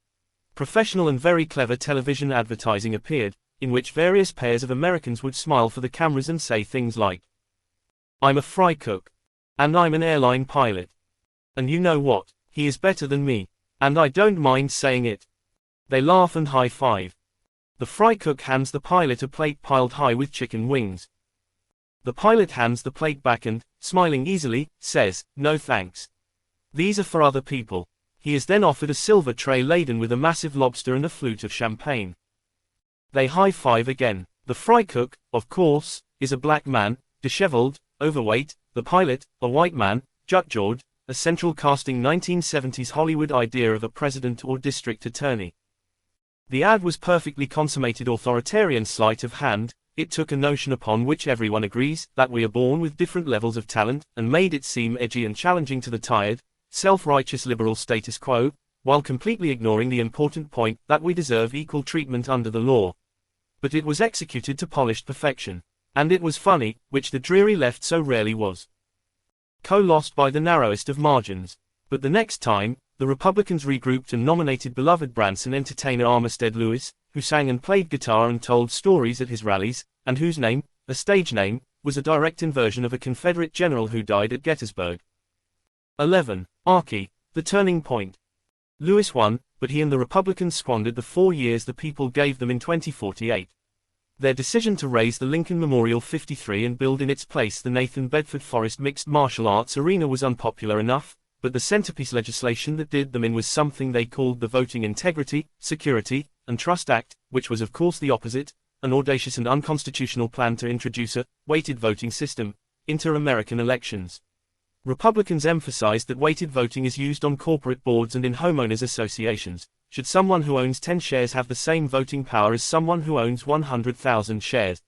Professional and very clever television advertising appeared, in which various pairs of Americans would smile for the cameras and say things like, "I'm a fry cook. And I'm an airline pilot. And you know what, he is better than me. And I don't mind saying it." They laugh and high-five. The fry cook hands the pilot a plate piled high with chicken wings. The pilot hands the plate back and, smiling easily, says, "No thanks. These are for other people." He is then offered a silver tray laden with a massive lobster and a flute of champagne. They high-five again. The fry cook, of course, is a black man, disheveled, overweight, the pilot, a white man, jut-jawed, a central casting 1970s Hollywood idea of a president or district attorney. The ad was perfectly consummated authoritarian sleight of hand. It took a notion upon which everyone agrees, that we are born with different levels of talent, and made it seem edgy and challenging to the tired, self-righteous liberal status quo, while completely ignoring the important point that we deserve equal treatment under the law. But it was executed to polished perfection. And it was funny, which the dreary left so rarely was. Co-lost by the narrowest of margins. But the next time, the Republicans regrouped and nominated beloved Branson entertainer Armistead Lewis, who sang and played guitar and told stories at his rallies, and whose name, a stage name, was a direct inversion of a Confederate general who died at Gettysburg. 11. Archie, the turning point. Lewis won, but he and the Republicans squandered the 4 years the people gave them in 2048. Their decision to raise the Lincoln Memorial 53 and build in its place the Nathan Bedford Forrest Mixed Martial Arts Arena was unpopular enough, but the centerpiece legislation that did them in was something they called the Voting Integrity, Security, and Trust Act, which was of course the opposite, an audacious and unconstitutional plan to introduce a weighted voting system into American elections. Republicans emphasized that weighted voting is used on corporate boards and in homeowners associations. Should someone who owns 10 shares have the same voting power as someone who owns 100,000 shares?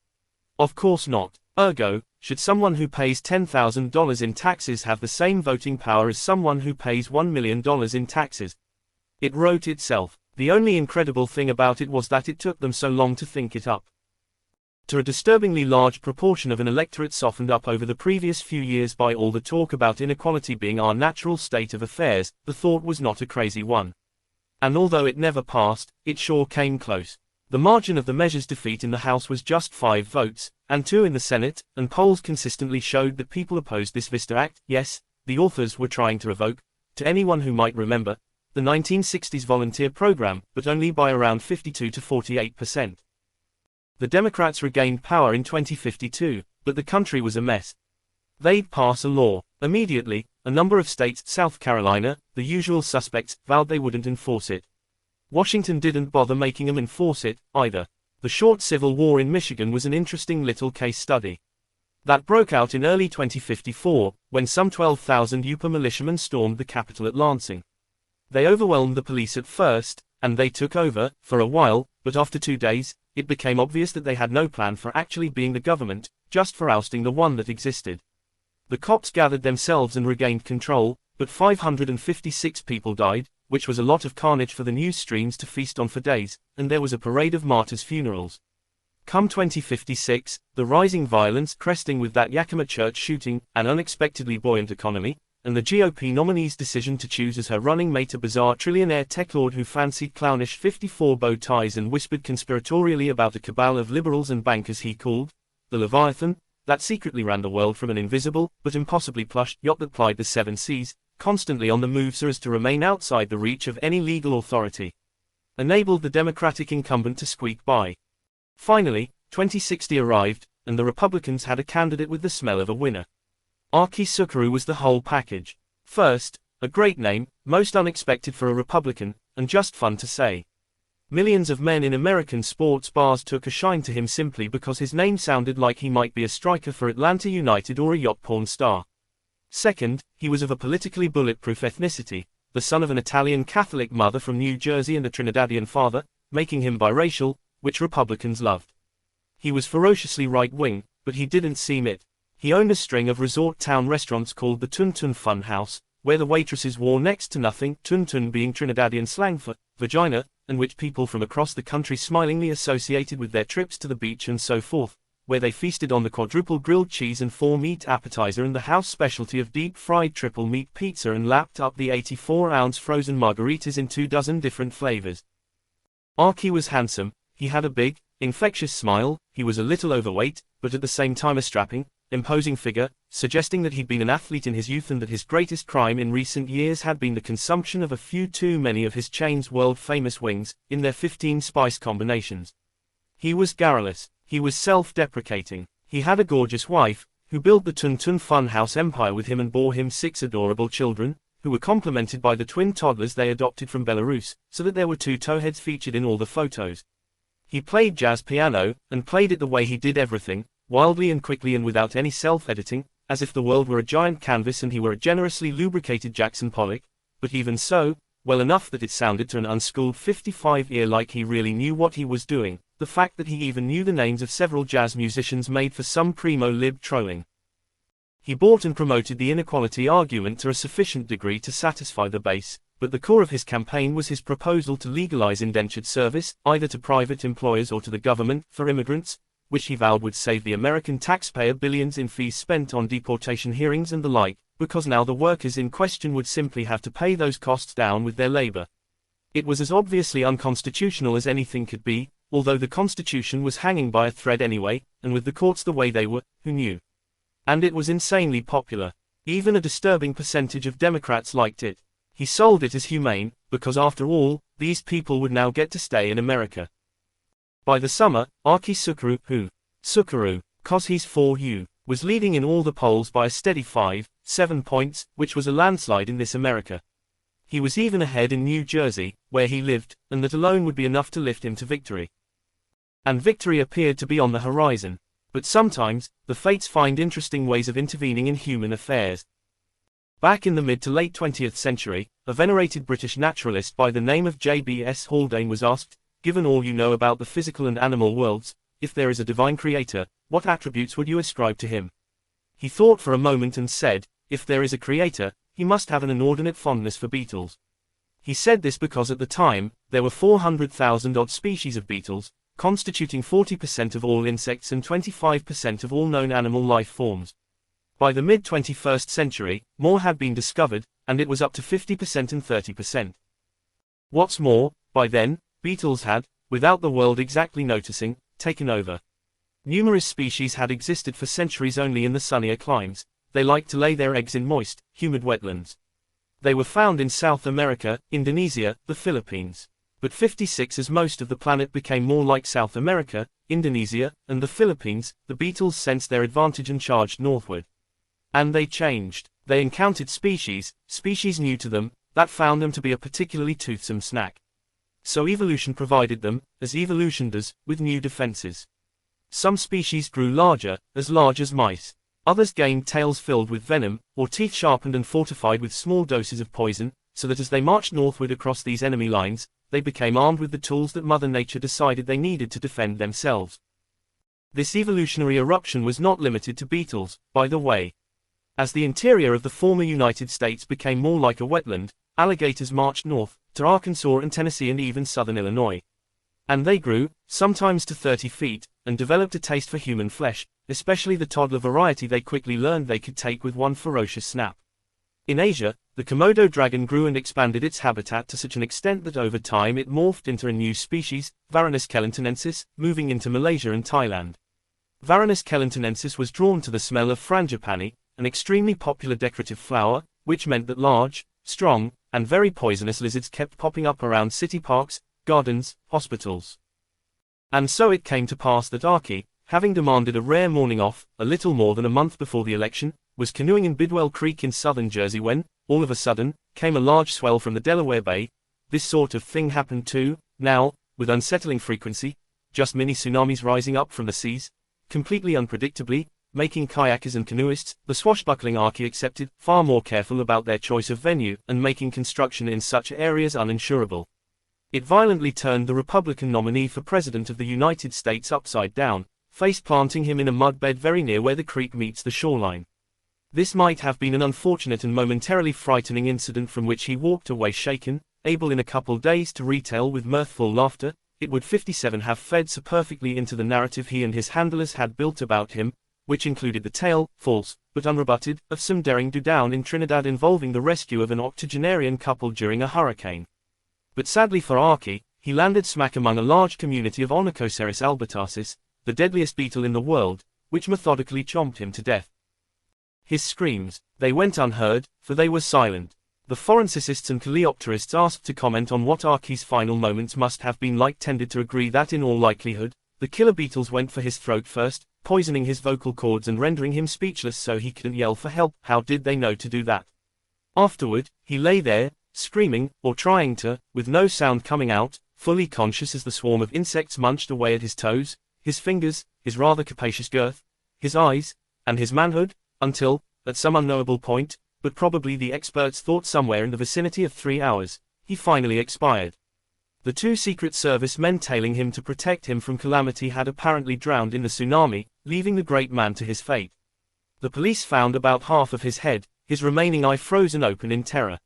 Of course not. Ergo, should someone who pays $10,000 in taxes have the same voting power as someone who pays $1 million in taxes? It wrote itself. The only incredible thing about it was that it took them so long to think it up. To a disturbingly large proportion of an electorate softened up over the previous few years by all the talk about inequality being our natural state of affairs, the thought was not a crazy one. And although it never passed, it sure came close. The margin of the measure's defeat in the House was just 5 votes, and 2 in the Senate, and polls consistently showed that people opposed this VISTA Act. Yes, the authors were trying to revoke, to anyone who might remember, the 1960s volunteer program, but only by around 52 to 48%. The Democrats regained power in 2052, but the country was a mess. They'd pass a law. Immediately, a number of states, South Carolina, the usual suspects, vowed they wouldn't enforce it. Washington didn't bother making them enforce it, either. The short civil war in Michigan was an interesting little case study. That broke out in early 2054, when some 12,000 UPA militiamen stormed the Capitol at Lansing. They overwhelmed the police at first, and they took over, for a while, but after 2 days, it became obvious that they had no plan for actually being the government, just for ousting the one that existed. The cops gathered themselves and regained control, but 556 people died, which was a lot of carnage for the news streams to feast on for days, and there was a parade of martyrs' funerals. Come 2056, the rising violence cresting with that Yakima church shooting, an unexpectedly buoyant economy, and the GOP nominee's decision to choose as her running mate a bizarre trillionaire tech lord who fancied clownish 54 bow ties and whispered conspiratorially about a cabal of liberals and bankers he called the Leviathan, that secretly ran the world from an invisible, but impossibly plush, yacht that plied the 7 seas, constantly on the move so as to remain outside the reach of any legal authority. Enabled the Democratic incumbent to squeak by. Finally, 2060 arrived, and the Republicans had a candidate with the smell of a winner. Archie Suckeru was the whole package. First, a great name, most unexpected for a Republican, and just fun to say. Millions of men in American sports bars took a shine to him simply because his name sounded like he might be a striker for Atlanta United or a yacht porn star. Second, he was of a politically bulletproof ethnicity, the son of an Italian Catholic mother from New Jersey and a Trinidadian father, making him biracial, which Republicans loved. He was ferociously right-wing, but he didn't seem it. He owned a string of resort town restaurants called the Tun Tun Fun House, where the waitresses wore next to nothing, Tun Tun being Trinidadian slang for vagina, and which people from across the country smilingly associated with their trips to the beach and so forth, where they feasted on the quadruple grilled cheese and 4-meat appetizer and the house specialty of deep-fried triple-meat pizza and lapped up the 84-ounce frozen margaritas in 24 different flavors. Archie was handsome, he had a big, infectious smile, he was a little overweight, but at the same time a strapping, imposing figure, suggesting that he'd been an athlete in his youth and that his greatest crime in recent years had been the consumption of a few too many of his chain's world-famous wings, in their 15 spice combinations. He was garrulous, he was self-deprecating, he had a gorgeous wife, who built the Tun Tun Fun House empire with him and bore him 6 adorable children, who were complemented by the twin toddlers they adopted from Belarus, so that there were 2 towheads featured in all the photos. He played jazz piano, and played it the way he did everything, wildly and quickly and without any self-editing, as if the world were a giant canvas and he were a generously lubricated Jackson Pollock, but even so, well enough that it sounded to an unschooled 55 ear like he really knew what he was doing. The fact that he even knew the names of several jazz musicians made for some primo lib trolling. He bought and promoted the inequality argument to a sufficient degree to satisfy the base, but the core of his campaign was his proposal to legalize indentured service, either to private employers or to the government, for immigrants, which he vowed would save the American taxpayer billions in fees spent on deportation hearings and the like, because now the workers in question would simply have to pay those costs down with their labor. It was as obviously unconstitutional as anything could be, although the Constitution was hanging by a thread anyway, and with the courts the way they were, who knew? And it was insanely popular. Even a disturbing percentage of Democrats liked it. He sold it as humane, because after all, these people would now get to stay in America. By the summer, Archie Sucharow, 'cause he's 4U, was leading in all the polls by a steady 5-7 points, which was a landslide in this America. He was even ahead in New Jersey, where he lived, and that alone would be enough to lift him to victory. And victory appeared to be on the horizon. But sometimes, the fates find interesting ways of intervening in human affairs. Back in the mid to late 20th century, a venerated British naturalist by the name of J.B.S. Haldane was asked, given all you know about the physical and animal worlds, if there is a divine creator, what attributes would you ascribe to him? He thought for a moment and said, if there is a creator, he must have an inordinate fondness for beetles. He said this because at the time, there were 400,000 odd species of beetles, constituting 40% of all insects and 25% of all known animal life forms. By the mid-21st century, more had been discovered, and it was up to 50% and 30%. What's more, by then, beetles had, without the world exactly noticing, taken over. Numerous species had existed for centuries only in the sunnier climes. They liked to lay their eggs in moist, humid wetlands. They were found in South America, Indonesia, the Philippines. But 56 as most of the planet became more like South America, Indonesia, and the Philippines, the beetles sensed their advantage and charged northward. And they changed. They encountered species new to them, that found them to be a particularly toothsome snack. So evolution provided them, as evolution does, with new defenses. Some species grew large as mice. Others gained tails filled with venom, or teeth sharpened and fortified with small doses of poison, so that as they marched northward across these enemy lines, they became armed with the tools that Mother Nature decided they needed to defend themselves. This evolutionary eruption was not limited to beetles, by the way. As the interior of the former United States became more like a wetland, alligators marched north, to Arkansas and Tennessee and even southern Illinois. And they grew, sometimes to 30 feet, and developed a taste for human flesh, especially the toddler variety they quickly learned they could take with one ferocious snap. In Asia, the Komodo dragon grew and expanded its habitat to such an extent that over time it morphed into a new species, Varanus kellentinensis, moving into Malaysia and Thailand. Varanus kellentinensis was drawn to the smell of frangipani, an extremely popular decorative flower, which meant that large, strong, and very poisonous lizards kept popping up around city parks, gardens, hospitals. And so it came to pass that Archie, having demanded a rare morning off, a little more than a month before the election, was canoeing in Bidwell Creek in southern Jersey when, all of a sudden, came a large swell from the Delaware Bay. This sort of thing happened too, now, with unsettling frequency, just mini tsunamis rising up from the seas, completely unpredictably, making kayakers and canoeists, the swashbuckling Archie accepted, far more careful about their choice of venue, and making construction in such areas uninsurable. It violently turned the Republican nominee for President of the United States upside down, face-planting him in a mudbed very near where the creek meets the shoreline. This might have been an unfortunate and momentarily frightening incident from which he walked away shaken, able in a couple days to retell with mirthful laughter. It would 57 have fed so perfectly into the narrative he and his handlers had built about him, which included the tale, false, but unrebutted, of some daring do-down in Trinidad involving the rescue of an octogenarian couple during a hurricane. But sadly for Archie, he landed smack among a large community of Onychoceras albertasis, the deadliest beetle in the world, which methodically chomped him to death. His screams, they went unheard, for they were silent. The forensicists and coleopterists asked to comment on what Archie's final moments must have been like tended to agree that in all likelihood, the killer beetles went for his throat first, poisoning his vocal cords and rendering him speechless so he couldn't yell for help. How did they know to do that? Afterward, he lay there, screaming, or trying to, with no sound coming out, fully conscious as the swarm of insects munched away at his toes, his fingers, his rather capacious girth, his eyes, and his manhood, until, at some unknowable point, but probably the experts thought somewhere in the vicinity of 3 hours, he finally expired. The 2 Secret Service men tailing him to protect him from calamity had apparently drowned in the tsunami, leaving the great man to his fate. The police found about half of his head, his remaining eye frozen open in terror.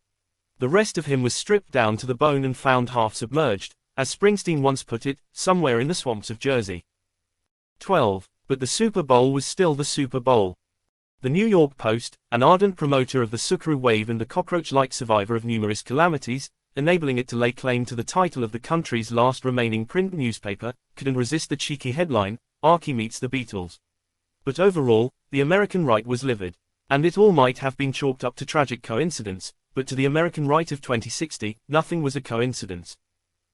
The rest of him was stripped down to the bone and found half submerged, as Springsteen once put it, somewhere in the swamps of Jersey. 12. But the Super Bowl was still the Super Bowl. The New York Post, an ardent promoter of the Sucru wave and a cockroach-like survivor of numerous calamities, enabling it to lay claim to the title of the country's last remaining print newspaper, couldn't resist the cheeky headline, Archie meets the Beatles. But overall, the American right was livid. And it all might have been chalked up to tragic coincidence, but to the American right of 2060, nothing was a coincidence.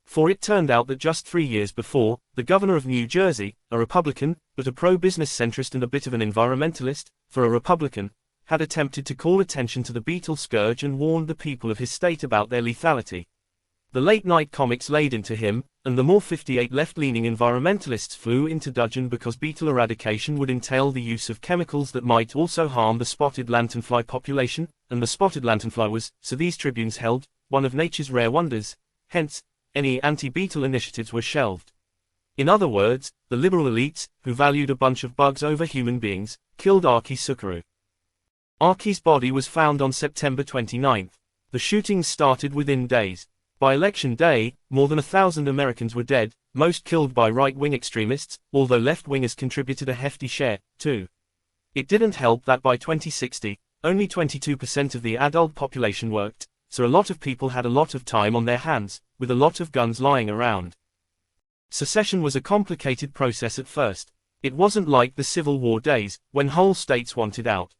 For it turned out that just 3 years before, the governor of New Jersey, a Republican, but a pro-business centrist and a bit of an environmentalist, for a Republican, had attempted to call attention to the Beatles scourge and warned the people of his state about their lethality. The late-night comics laid into him, and the more 58 left-leaning environmentalists flew into dudgeon because beetle eradication would entail the use of chemicals that might also harm the spotted lanternfly population, and the spotted lanternfly was, so these tribunes held, one of nature's rare wonders, hence, any anti-beetle initiatives were shelved. In other words, the liberal elites, who valued a bunch of bugs over human beings, killed Archie Sucru. Archie's body was found on September 29. The shootings started within days. By Election Day, more than 1,000 Americans were dead, most killed by right-wing extremists, although left-wingers contributed a hefty share, too. It didn't help that by 2060, only 22% of the adult population worked, so a lot of people had a lot of time on their hands, with a lot of guns lying around. Secession was a complicated process at first. It wasn't like the Civil War days, when whole states wanted out.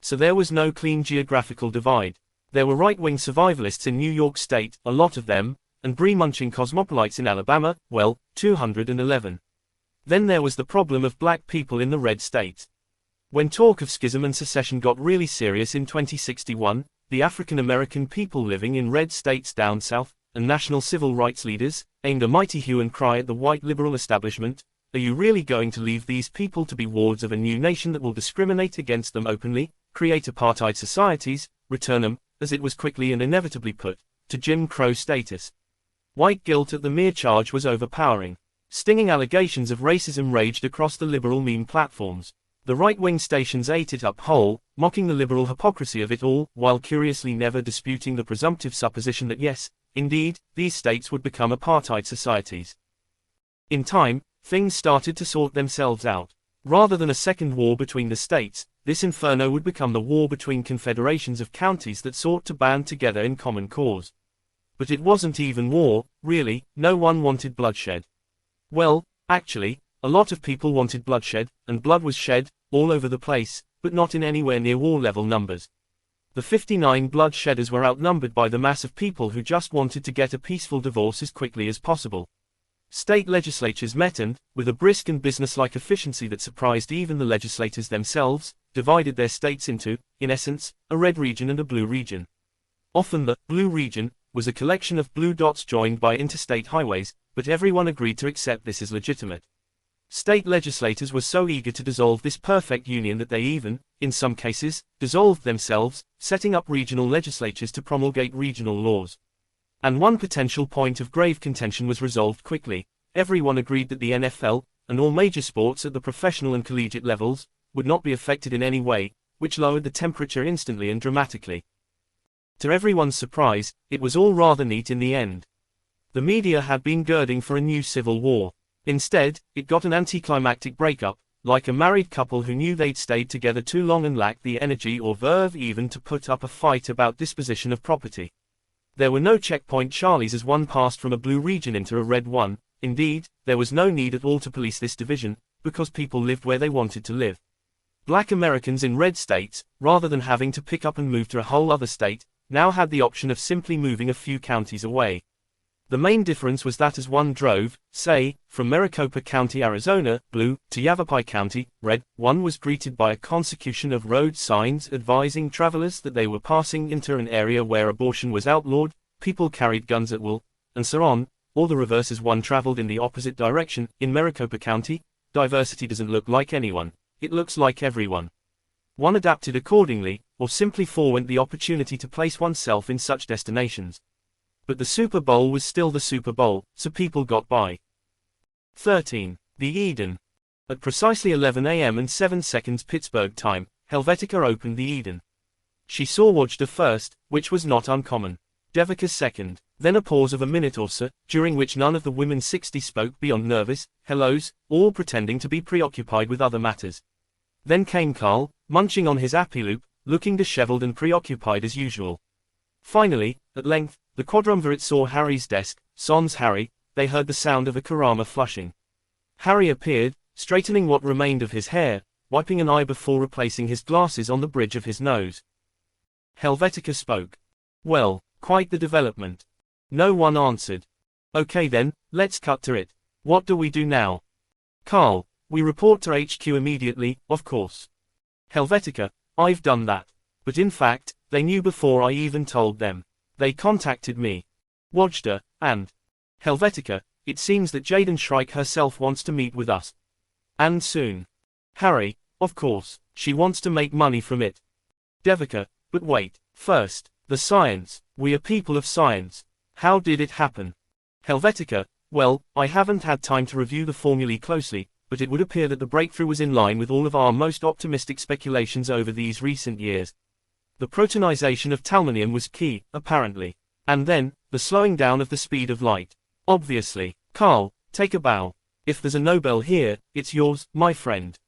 So there was no clean geographical divide. There were right-wing survivalists in New York State, a lot of them, and brie-munching cosmopolites in Alabama, well, 211. Then there was the problem of black people in the red states. When talk of schism and secession got really serious in 2061, the African-American people living in red states down south, and national civil rights leaders, aimed a mighty hue and cry at the white liberal establishment, "Are you really going to leave these people to be wards of a new nation that will discriminate against them openly, create apartheid societies, return them," as it was quickly and inevitably put, to Jim Crow status? White guilt at the mere charge was overpowering. Stinging allegations of racism raged across the liberal meme platforms. The right-wing stations ate it up whole, mocking the liberal hypocrisy of it all, while curiously never disputing the presumptive supposition that yes, indeed, these states would become apartheid societies. In time, things started to sort themselves out. Rather than a second war between the states, this inferno would become the war between confederations of counties that sought to band together in common cause. But it wasn't even war, really. No one wanted bloodshed. Well, actually, a lot of people wanted bloodshed, and blood was shed, all over the place, but not in anywhere near war-level numbers. The 59 bloodshedders were outnumbered by the mass of people who just wanted to get a peaceful divorce as quickly as possible. State legislatures met and, with a brisk and businesslike efficiency that surprised even the legislators themselves, divided their states into, in essence, a red region and a blue region. Often the blue region was a collection of blue dots joined by interstate highways, but everyone agreed to accept this as legitimate. State legislators were so eager to dissolve this perfect union that they even, in some cases, dissolved themselves, setting up regional legislatures to promulgate regional laws. And one potential point of grave contention was resolved quickly. Everyone agreed that the NFL, and all major sports at the professional and collegiate levels, would not be affected in any way, which lowered the temperature instantly and dramatically. To everyone's surprise, it was all rather neat in the end. The media had been girding for a new civil war. Instead, it got an anticlimactic breakup, like a married couple who knew they'd stayed together too long and lacked the energy or verve even to put up a fight about disposition of property. There were no checkpoint Charlies as one passed from a blue region into a red one. Indeed, there was no need at all to police this division, because people lived where they wanted to live. Black Americans in red states, rather than having to pick up and move to a whole other state, now had the option of simply moving a few counties away. The main difference was that as one drove, say, from Maricopa County, Arizona, blue, to Yavapai County, red, one was greeted by a consecution of road signs advising travelers that they were passing into an area where abortion was outlawed, people carried guns at will, and so on, or the reverse as one traveled in the opposite direction. In Maricopa County, diversity doesn't look like anyone, it looks like everyone. One adapted accordingly, or simply forewent the opportunity to place oneself in such destinations. But the Super Bowl was still the Super Bowl, so people got by. 13. The Eden. At precisely 11 a.m. and 7 seconds Pittsburgh time, Helvetica opened the Eden. She saw Wojda first, which was not uncommon. Devika second. Then a pause of a minute or so, during which none of the women 60 spoke beyond nervous hellos, all pretending to be preoccupied with other matters. Then came Karl, munching on his Appiloop, looking disheveled and preoccupied as usual. Finally, at length, the quadrumvirate saw Harry's desk. Sans Harry, they heard the sound of a kurama flushing. Harry appeared, straightening what remained of his hair, wiping an eye before replacing his glasses on the bridge of his nose. Helvetica spoke. Well, quite the development. No one answered. Okay then, let's cut to it. What do we do now? Karl, we report to HQ immediately, of course. Helvetica, I've done that. But in fact, they knew before I even told them. They contacted me. Wojda, and Helvetica, it seems that Jaden Shrike herself wants to meet with us. And soon. Harry, of course, she wants to make money from it. Devika, but wait, first, the science, we are people of science. How did it happen? Helvetica, well, I haven't had time to review the formulae closely, but it would appear that the breakthrough was in line with all of our most optimistic speculations over these recent years. The protonization of talmonium was key, apparently. And then, the slowing down of the speed of light. Obviously. Karl, take a bow. If there's a Nobel here, it's yours, my friend.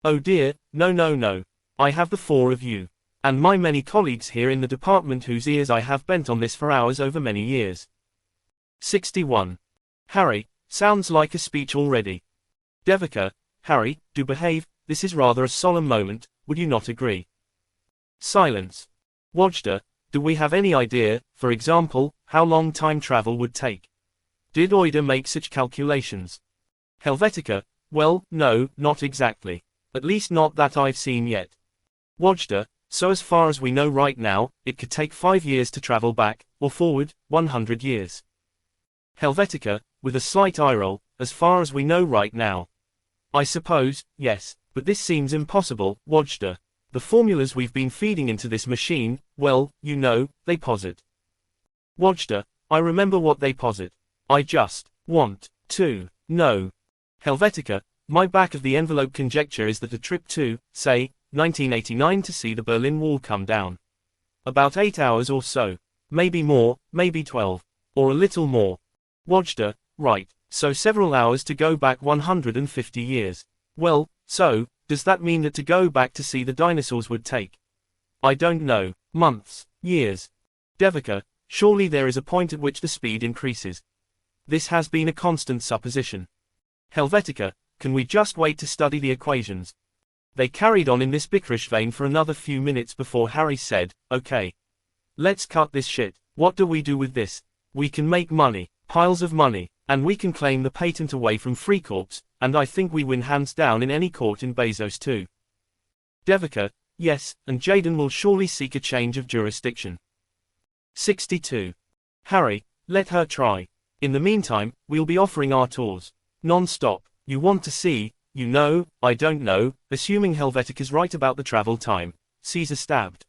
Oh dear, no. I have the four of you. And my many colleagues here in the department whose ears I have bent on this for hours over many years. 61. Harry, sounds like a speech already. Devika, Harry, do behave, this is rather a solemn moment, would you not agree? Silence. Wojda, do we have any idea, for example, how long time travel would take? Did Oida make such calculations? Helvetica, well, no, not exactly. At least not that I've seen yet. Wojda, so as far as we know right now, it could take 5 years to travel back, or forward, 100 years. Helvetica, with a slight eye roll, as far as we know right now. I suppose, yes, but this seems impossible, Wojda. The formulas we've been feeding into this machine, well, you know, they posit. Wojda, I remember what they posit. I just want to know. Helvetica, my back-of-the-envelope conjecture is that a trip to, say, 1989 to see the Berlin Wall come down. About 8 hours or so. Maybe more, maybe 12. Or a little more. Wojda, right, so several hours to go back 150 years. Well, so, does that mean that to go back to see the dinosaurs would take? I don't know, months, years. Devika, surely there is a point at which the speed increases. This has been a constant supposition. Helvetica, can we just wait to study the equations? They carried on in this bickerish vein for another few minutes before Harry said, okay. Let's cut this shit. What do we do with this? We can make money, piles of money, and we can claim the patent away from Freecorps, and I think we win hands down in any court in Bezos too. Devika, yes, and Jaden will surely seek a change of jurisdiction. 62. Harry, let her try. In the meantime, we'll be offering our tours. Non-stop. You want to see, you know, I don't know, assuming Helvetica's right about the travel time. Caesar stabbed.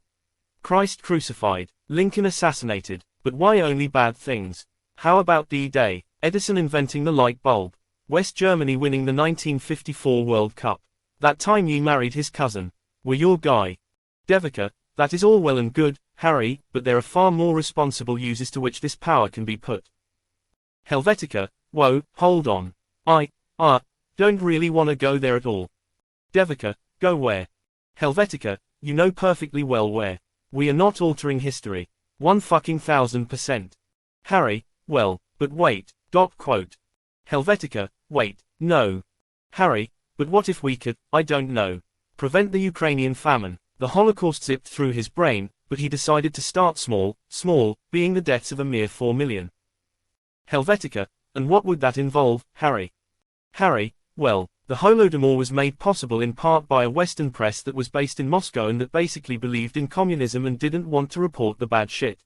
Christ crucified. Lincoln assassinated. But why only bad things? How about D-Day? Edison inventing the light bulb. West Germany winning the 1954 World Cup. That time you married his cousin. Were your guy. Devika, that is all well and good, Harry, but there are far more responsible uses to which this power can be put. Helvetica, whoa, hold on. Don't really want to go there at all. Devika, go where? Helvetica, you know perfectly well where. We are not altering history. 1,000%. Harry, well, but wait, quote. Helvetica, wait, no. Harry, but what if we could, I don't know, prevent the Ukrainian famine? The Holocaust zipped through his brain, but he decided to start small, being the deaths of a mere 4 million. Helvetica, and what would that involve, Harry? Harry, well, the Holodomor was made possible in part by a Western press that was based in Moscow and that basically believed in communism and didn't want to report the bad shit.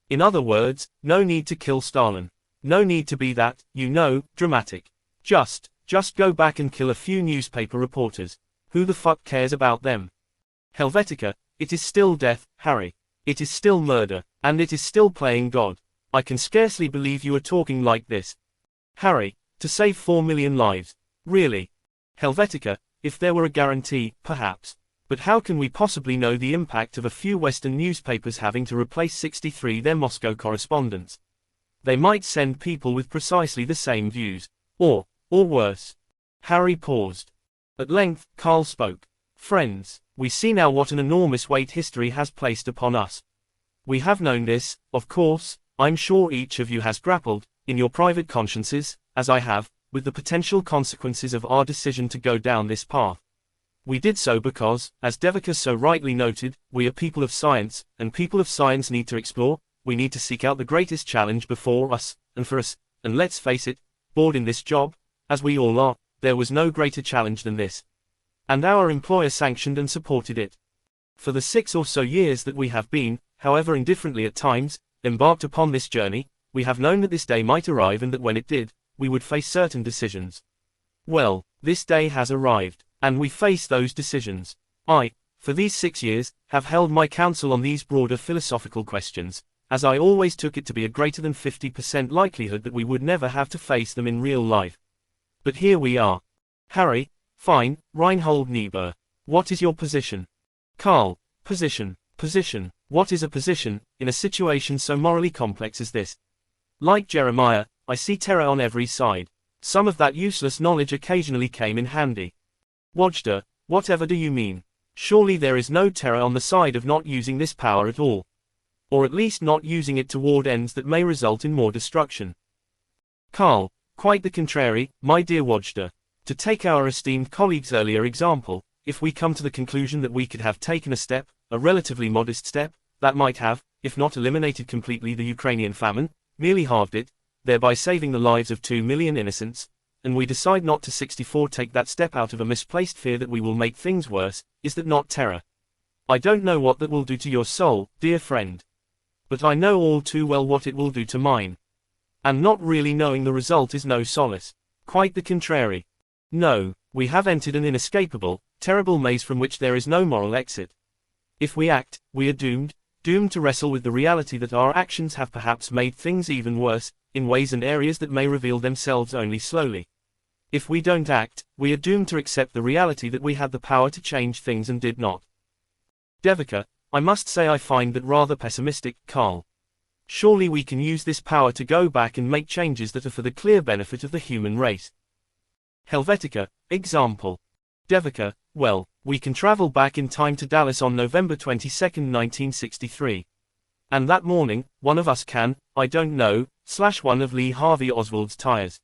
In other words, no need to kill Stalin. No need to be that, you know, dramatic. Just go back and kill a few newspaper reporters. Who the fuck cares about them? Helvetica, it is still death, Harry. It is still murder, and it is still playing God. I can scarcely believe you are talking like this. Harry, to save 4 million lives. Really? Helvetica, if there were a guarantee, perhaps. But how can we possibly know the impact of a few Western newspapers having to replace 63 their Moscow correspondents? They might send people with precisely the same views. Or worse. Harry paused. At length, Carl spoke. Friends, we see now what an enormous weight history has placed upon us. We have known this, of course. I'm sure each of you has grappled, in your private consciences, as I have, with the potential consequences of our decision to go down this path. We did so because, as Devika so rightly noted, we are people of science, and people of science need to explore. We need to seek out the greatest challenge before us, and for us, and let's face it, bored in this job, as we all are, there was no greater challenge than this. And our employer sanctioned and supported it. For the 6 or so years that we have been, however indifferently at times, embarked upon this journey, we have known that this day might arrive and that when it did, we would face certain decisions. Well, this day has arrived, and we face those decisions. I, for these 6 years, have held my counsel on these broader philosophical questions, as I always took it to be a greater than 50% likelihood that we would never have to face them in real life. But here we are. Harry, fine, Reinhold Niebuhr. What is your position? Carl, position. What is a position, in a situation so morally complex as this? Like Jeremiah, I see terror on every side. Some of that useless knowledge occasionally came in handy. Wajda, whatever do you mean? Surely there is no terror on the side of not using this power at all. Or at least not using it toward ends that may result in more destruction. Carl, quite the contrary, my dear Wajda. To take our esteemed colleague's earlier example, if we come to the conclusion that we could have taken a step, a relatively modest step, that might have, if not eliminated completely the Ukrainian famine, merely halved it, thereby saving the lives of 2 million innocents, and we decide not to 64 take that step out of a misplaced fear that we will make things worse, is that not terror? I don't know what that will do to your soul, dear friend. But I know all too well what it will do to mine. And not really knowing the result is no solace. Quite the contrary. No, we have entered an inescapable, terrible maze from which there is no moral exit. If we act, we are doomed to wrestle with the reality that our actions have perhaps made things even worse, in ways and areas that may reveal themselves only slowly. If we don't act, we are doomed to accept the reality that we had the power to change things and did not. Devika, I must say I find that rather pessimistic, Carl. Surely we can use this power to go back and make changes that are for the clear benefit of the human race. Helvetica, example. Devika, well, we can travel back in time to Dallas on November 22, 1963. And that morning, one of us can, I don't know, slash one of Lee Harvey Oswald's tires.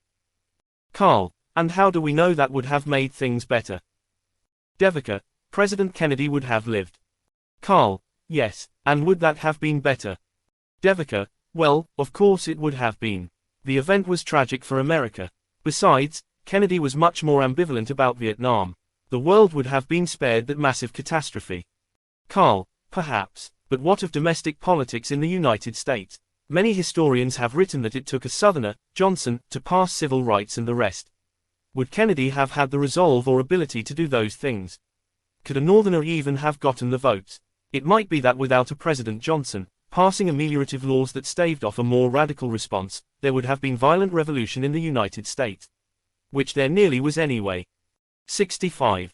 Carl, and how do we know that would have made things better? Devika, President Kennedy would have lived. Carl, yes, and would that have been better? Devika, well, of course it would have been. The event was tragic for America. Besides, Kennedy was much more ambivalent about Vietnam. The world would have been spared that massive catastrophe. Carl, perhaps, but what of domestic politics in the United States? Many historians have written that it took a Southerner, Johnson, to pass civil rights and the rest. Would Kennedy have had the resolve or ability to do those things? Could a Northerner even have gotten the votes? It might be that without a President Johnson, passing ameliorative laws that staved off a more radical response, there would have been violent revolution in the United States. Which there nearly was anyway. 65.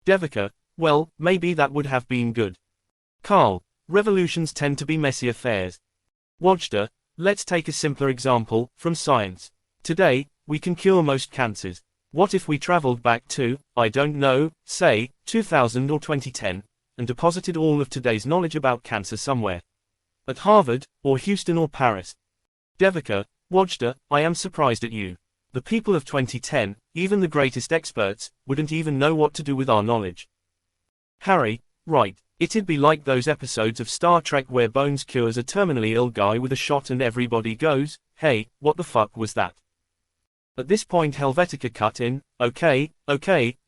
Devika, well, maybe that would have been good. Carl, revolutions tend to be messy affairs. Wajda, let's take a simpler example, from science. Today, we can cure most cancers. What if we traveled back to, I don't know, say, 2000 or 2010, and deposited all of today's knowledge about cancer somewhere? At Harvard, or Houston or Paris? Devika, Wajda, I am surprised at you. The people of 2010, even the greatest experts, wouldn't even know what to do with our knowledge. Harry, right, it'd be like those episodes of Star Trek where Bones cures a terminally ill guy with a shot and everybody goes, hey, what the fuck was that? At this point Helvetica cut in, okay,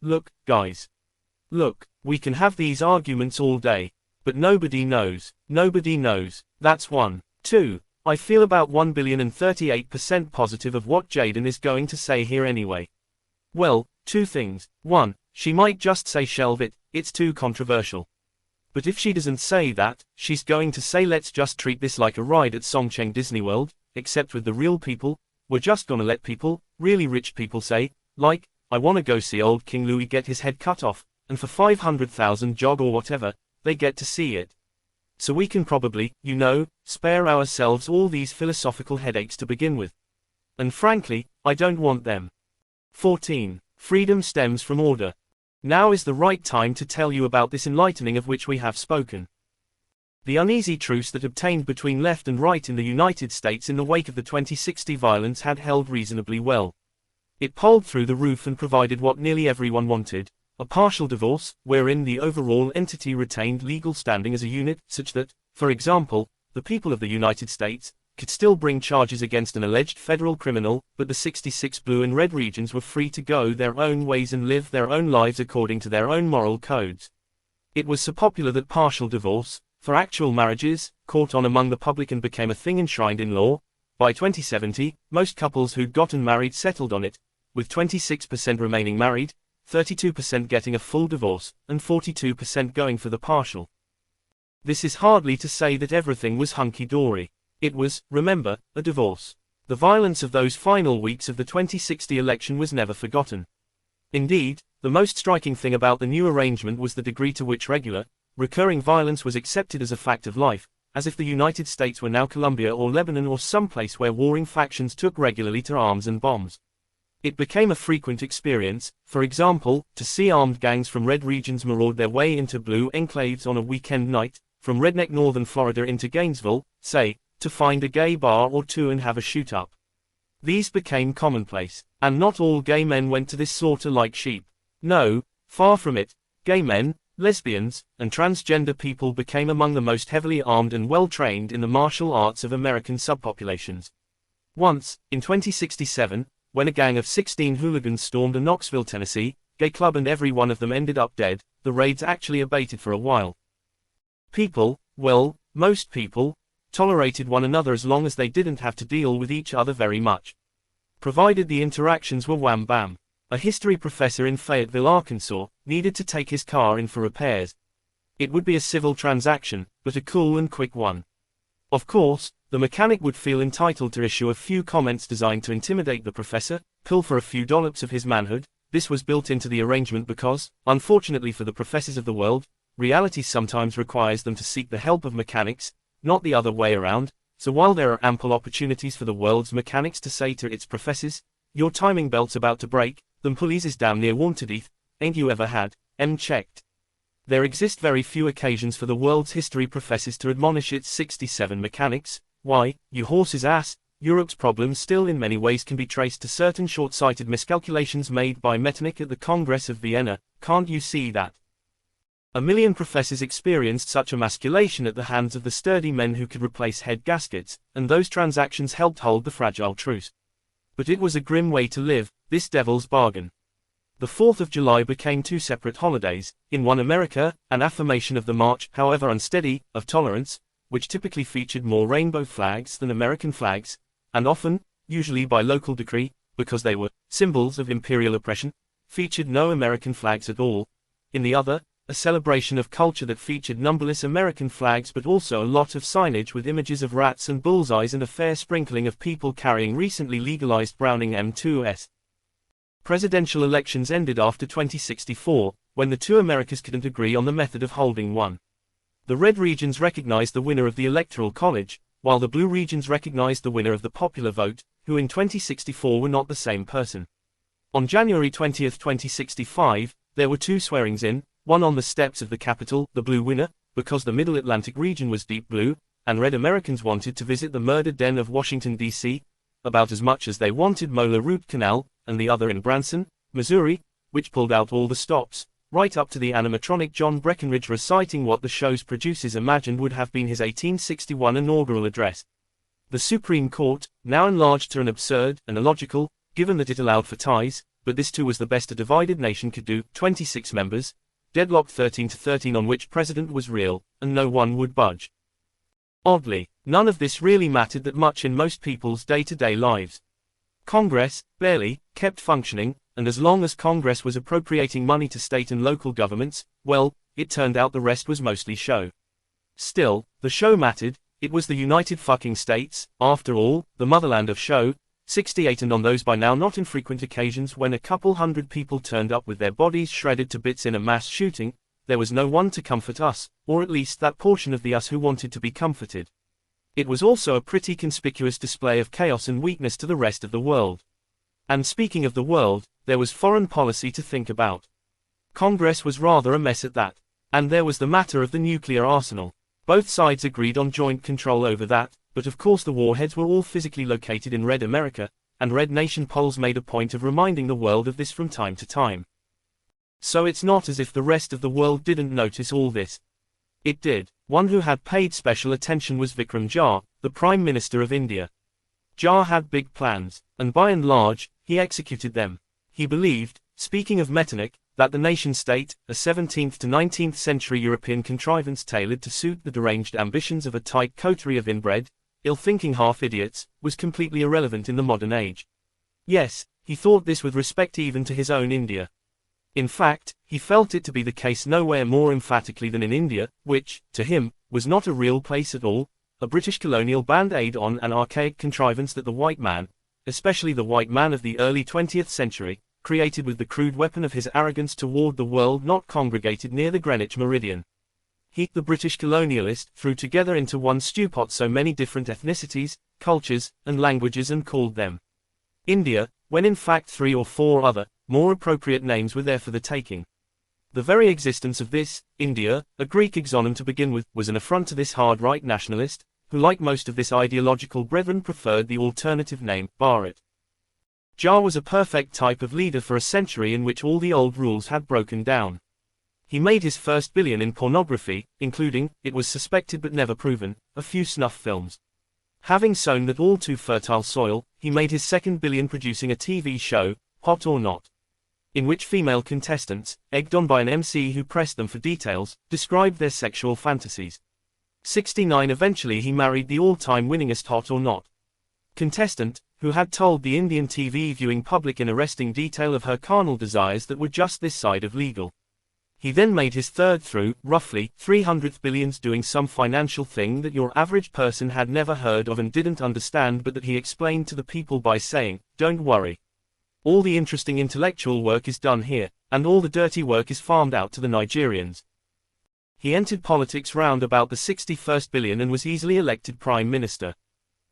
look, guys. Look, we can have these arguments all day. But nobody knows, that's one. 2. I feel about 1,038% positive of what Jaden is going to say here anyway. Well, 2 things. 1, she might just say shelve it, it's too controversial. But if she doesn't say that, she's going to say let's just treat this like a ride at Songcheng Disney World, except with the real people. We're just gonna let people, really rich people say, like, I wanna go see old King Louis get his head cut off, and for 500,000 jog or whatever, they get to see it. So we can probably, spare ourselves all these philosophical headaches to begin with. And frankly, I don't want them. 14. Freedom stems from order. Now is the right time to tell you about this enlightening of which we have spoken. The uneasy truce that obtained between left and right in the United States in the wake of the 2060 violence had held reasonably well. It pulled through the roof and provided what nearly everyone wanted, a partial divorce, wherein the overall entity retained legal standing as a unit, such that, for example, the people of the United States could still bring charges against an alleged federal criminal, but the 66 blue and red regions were free to go their own ways and live their own lives according to their own moral codes. It was so popular that partial divorce, for actual marriages, caught on among the public and became a thing enshrined in law. By 2070, most couples who'd gotten married settled on it, with 26% remaining married, 32% getting a full divorce, and 42% going for the partial. This is hardly to say that everything was hunky-dory. It was, remember, a divorce. The violence of those final weeks of the 2060 election was never forgotten. Indeed, the most striking thing about the new arrangement was the degree to which regular, recurring violence was accepted as a fact of life, as if the United States were now Colombia or Lebanon or someplace where warring factions took regularly to arms and bombs. It became a frequent experience, for example, to see armed gangs from red regions maraud their way into blue enclaves on a weekend night, from redneck northern Florida into Gainesville, say, to find a gay bar or two and have a shoot-up. These became commonplace, and not all gay men went to this slaughter like sheep. No, far from it. Gay men, lesbians, and transgender people became among the most heavily armed and well-trained in the martial arts of American subpopulations. Once, in 2067, when a gang of 16 hooligans stormed a Knoxville, Tennessee, gay club and every one of them ended up dead, the raids actually abated for a while. People, well, most people, tolerated one another as long as they didn't have to deal with each other very much. Provided the interactions were wham-bam. A history professor in Fayetteville, Arkansas, needed to take his car in for repairs. It would be a civil transaction, but a cool and quick one. Of course, the mechanic would feel entitled to issue a few comments designed to intimidate the professor, pull for a few dollops of his manhood. This was built into the arrangement because, unfortunately for the professors of the world, reality sometimes requires them to seek the help of mechanics, not the other way around. So while there are ample opportunities for the world's mechanics to say to its professors, "Your timing belt's about to break, them pulleys is damn near worn to death, ain't you ever had, checked?" There exist very few occasions for the world's history professors to admonish its 67 mechanics. Why, you horse's ass, Europe's problems still in many ways can be traced to certain short-sighted miscalculations made by Metternich at the Congress of Vienna, can't you see that? A million professors experienced such emasculation at the hands of the sturdy men who could replace head gaskets, and those transactions helped hold the fragile truce. But it was a grim way to live, this devil's bargain. The 4th of July became two separate holidays, in one America, an affirmation of the march, however unsteady, of tolerance, which typically featured more rainbow flags than American flags, and often, usually by local decree, because they were symbols of imperial oppression, featured no American flags at all. In the other, a celebration of culture that featured numberless American flags but also a lot of signage with images of rats and bullseyes and a fair sprinkling of people carrying recently legalized Browning M2s. Presidential elections ended after 2064, when the two Americas couldn't agree on the method of holding one. The red regions recognized the winner of the Electoral College, while the blue regions recognized the winner of the popular vote, who in 2064 were not the same person. On January 20, 2065, there were two swearings-in, one on the steps of the Capitol, the blue winner, because the Middle Atlantic region was deep blue, and red Americans wanted to visit the murder den of Washington, D.C., about as much as they wanted Mola Root Canal, and the other in Branson, Missouri, which pulled out all the stops, right up to the animatronic John Breckinridge reciting what the show's producers imagined would have been his 1861 inaugural address. The Supreme Court, now enlarged to an absurd and illogical, given that it allowed for ties, but this too was the best a divided nation could do, 26 members, deadlocked 13-13 on which precedent was real, and no one would budge. Oddly, none of this really mattered that much in most people's day-to-day lives. Congress, barely, kept functioning, and as long as Congress was appropriating money to state and local governments, well, it turned out the rest was mostly show. Still, the show mattered. It was the United fucking States, after all, the motherland of show, 68 and on those by now not infrequent occasions when a couple hundred people turned up with their bodies shredded to bits in a mass shooting, there was no one to comfort us, or at least that portion of the us who wanted to be comforted. It was also a pretty conspicuous display of chaos and weakness to the rest of the world. And speaking of the world, there was foreign policy to think about. Congress was rather a mess at that. And there was the matter of the nuclear arsenal. Both sides agreed on joint control over that, but of course the warheads were all physically located in Red America, and Red Nation polls made a point of reminding the world of this from time to time. So it's not as if the rest of the world didn't notice all this. It did. One who had paid special attention was Vikram Jha, the Prime Minister of India. Jha had big plans, and by and large, he executed them. He believed, speaking of Metternich, that the nation-state, a 17th to 19th century European contrivance tailored to suit the deranged ambitions of a tight coterie of inbred, ill-thinking half-idiots, was completely irrelevant in the modern age. Yes, he thought this with respect even to his own India. In fact, he felt it to be the case nowhere more emphatically than in India, which, to him, was not a real place at all, a British colonial band-aid on an archaic contrivance that the white man, especially the white man of the early 20th century, created with the crude weapon of his arrogance toward the world not congregated near the Greenwich meridian. He, the British colonialist, threw together into one stewpot so many different ethnicities, cultures, and languages and called them India, when in fact 3 or 4 other, more appropriate names were there for the taking. The very existence of this, India, a Greek exonym to begin with, was an affront to this hard-right nationalist, who like most of this ideological brethren preferred the alternative name, Bharat. Jha was a perfect type of leader for a century in which all the old rules had broken down. He made his first billion in pornography, including, it was suspected but never proven, a few snuff films. Having sown that all too fertile soil, he made his second billion producing a TV show, Hot or Not, in which female contestants, egged on by an MC who pressed them for details, described their sexual fantasies. 69 Eventually he married the all-time winningest Hot or Not contestant, who had told the Indian TV viewing public in arresting detail of her carnal desires that were just this side of legal. He then made his third through, roughly, 300th billions doing some financial thing that your average person had never heard of and didn't understand but that he explained to the people by saying, "Don't worry. All the interesting intellectual work is done here, and all the dirty work is farmed out to the Nigerians." He entered politics round about the 61st billion and was easily elected Prime Minister.